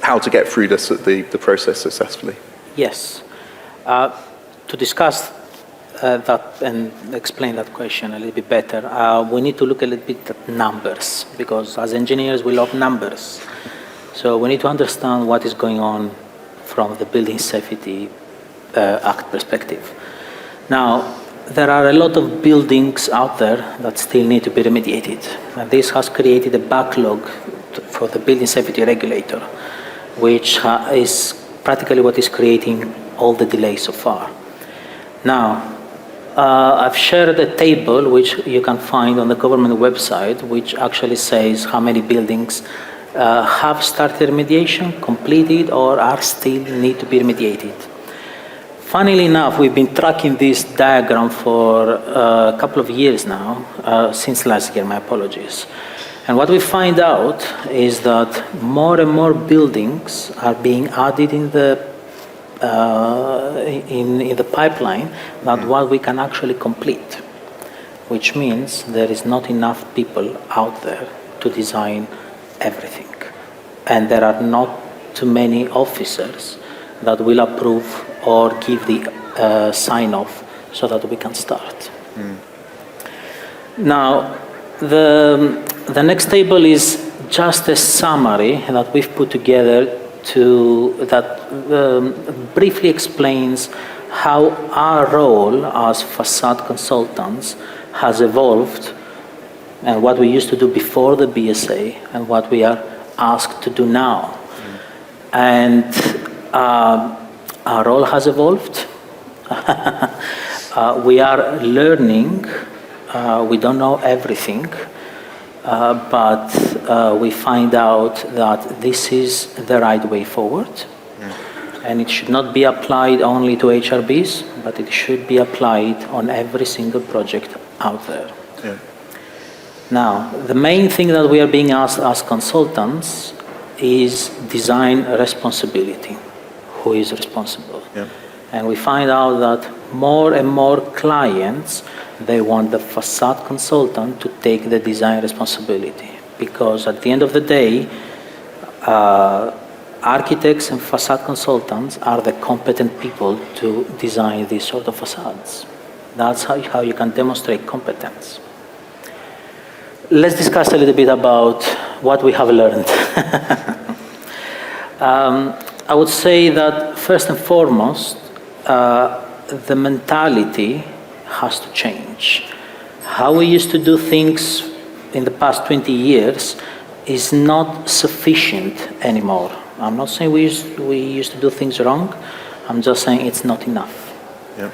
how to get through the process successfully? Yes. To discuss that and explain that question a little bit better, we need to look a little bit at numbers, because as engineers we love numbers. So we need to understand what is going on from the Building Safety Act perspective. Now, there are a lot of buildings out there that still need to be remediated, and this has created a backlog for the Building Safety Regulator. which is practically what is creating all the delays so far. Now, I've shared a table which you can find on the government website, which actually says how many buildings have started remediation, completed, or are still need to be remediated. Funnily enough, we've been tracking this diagram for a couple of years now, since last year, my apologies. And what we find out is that more and more buildings are being added in the pipeline than what we can actually complete, which means there is not enough people out there to design everything. And there are not too many officers that will approve or give the sign-off so that we can start. Now, the next table is just a summary that we've put together that briefly explains how our role as facade consultants has evolved and what we used to do before the BSA and what we are asked to do now. And our role has evolved. We are learning. We don't know everything. But we find out that this is the right way forward. And it should not be applied only to HRBs, but it should be applied on every single project out there. Yeah. Now, the main thing that we are being asked as consultants is design responsibility. Who is responsible? Yeah. And we find out that more and more clients, they want the facade consultant to take the design responsibility, because at the end of the day, architects and facade consultants are the competent people to design these sort of facades. That's how you can demonstrate competence. Let's discuss a little bit about what we have learned. I would say that first and foremost, the mentality has to change. How we used to do things in the past 20 years is not sufficient anymore. I'm not saying we used to do things wrong. I'm just saying it's not enough. Yeah.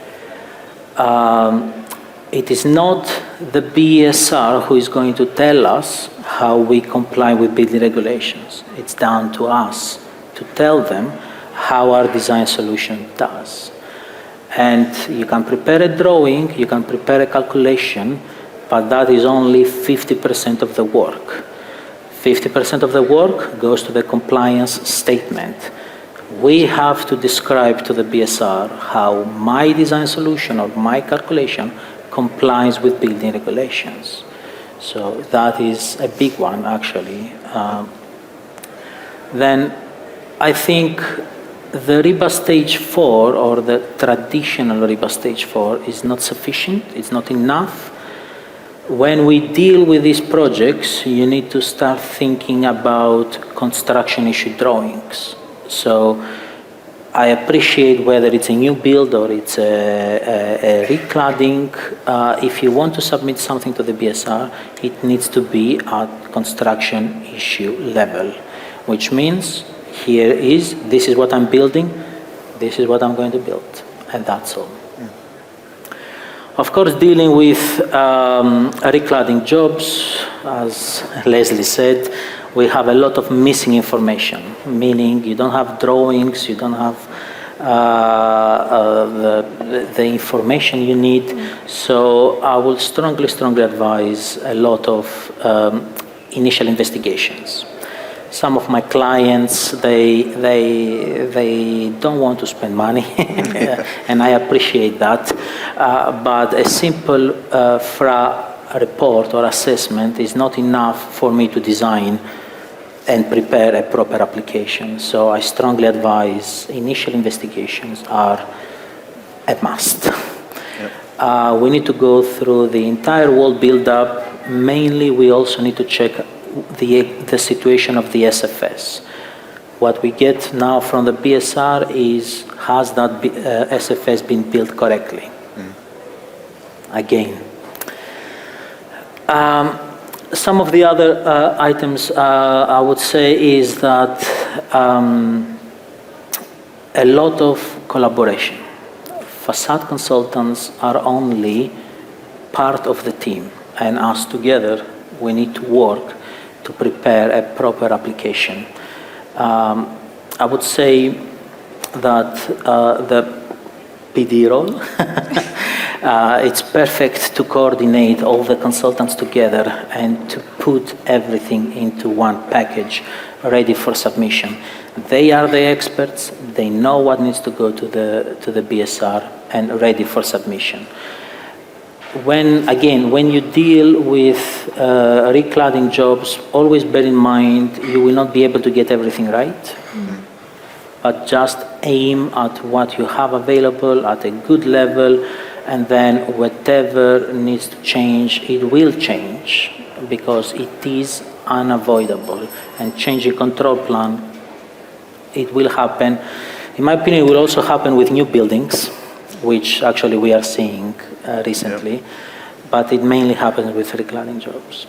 It is not the BSR who is going to tell us how we comply with building regulations. It's down to us to tell them how our design solution does. And you can prepare a drawing, you can prepare a calculation, but that is only 50% of the work. 50% of the work goes to the compliance statement. We have to describe to the BSR how my design solution or my calculation complies with building regulations. So that is a big one, actually. Then I think the RIBA stage 4 or the traditional RIBA stage 4 is not sufficient, it's not enough. When we deal with these projects, you need to start thinking about construction issue drawings. So I appreciate whether it's a new build or it's a recladding. If you want to submit something to the BSR, it needs to be at construction issue level, which means this is what I'm building, this is what I'm going to build, and that's all. Of course, dealing with recladding jobs, as Leslie said, we have a lot of missing information, meaning you don't have drawings, you don't have the information you need. So I will strongly advise a lot of initial investigations. Some of my clients, they don't want to spend money, and I appreciate that. But a simple FRA report or assessment is not enough for me to design and prepare a proper application. So I strongly advise initial investigations are a must. Yep. We need to go through the entire wall build-up. Mainly, we also need to check the situation of the SFS. What we get now from the BSR is, has that SFS been built correctly? Again. Some of the other items I would say is that a lot of collaboration. Facade consultants are only part of the team, and us together, we need to work to prepare a proper application. I would say that the PD role, it's perfect to coordinate all the consultants together and to put everything into one package ready for submission. They are the experts, they know what needs to go to the BSR and ready for submission. When you deal with recladding jobs, always bear in mind you will not be able to get everything right, but just aim at what you have available at a good level, and then whatever needs to change, it will change, because it is unavoidable. And changing control plan, it will happen. In my opinion, it will also happen with new buildings, which actually we are seeing recently, but it mainly happens with recladding jobs.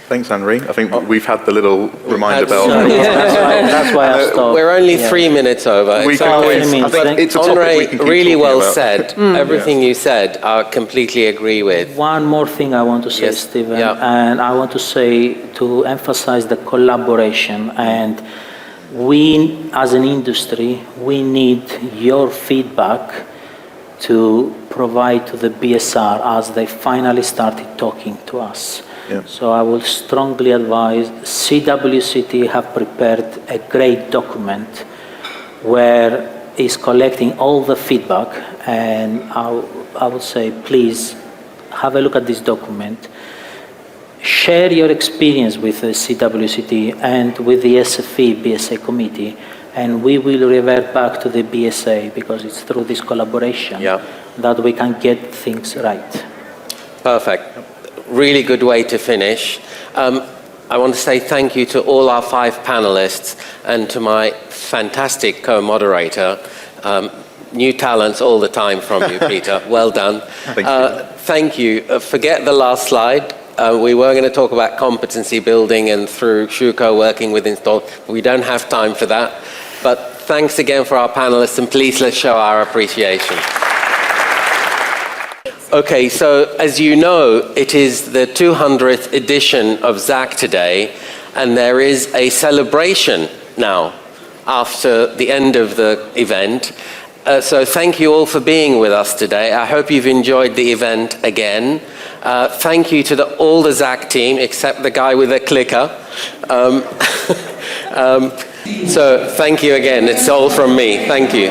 Thanks, Henry. I think we've had the little reminder bell. That's why I stopped. We're only 3 minutes over. We can always, it's a topic we can keep really well about. said. Everything you said, I completely agree with. One more thing I want to say, Stephen, and I want to say to emphasize the collaboration. And we, as an industry, we need your feedback to provide to the BSR as they finally started talking to us. So I will strongly advise CWCT have prepared a great document where it's collecting all the feedback, and I would say please have a look at this document. Share your experience with the CWCT and with the SFE BSA committee, and we will revert back to the BSA, because it's through this collaboration that we can get things right. Perfect. Really good way to finish. I want to say thank you to all our 5 panelists and to my fantastic co-moderator. New talents all the time from you, Peter. Well done. Thank you. Forget the last slide. We were going to talk about competency building and through Schüco working with install. We don't have time for that. But thanks again for our panelists, and please let's show our appreciation. Okay, so as you know, it is the 200th edition of Zak today, and there is a celebration now after the end of the event. So thank you all for being with us today. I hope you've enjoyed the event again. Thank you to all the Zak team, except the guy with the clicker. So thank you again. It's all from me. Thank you.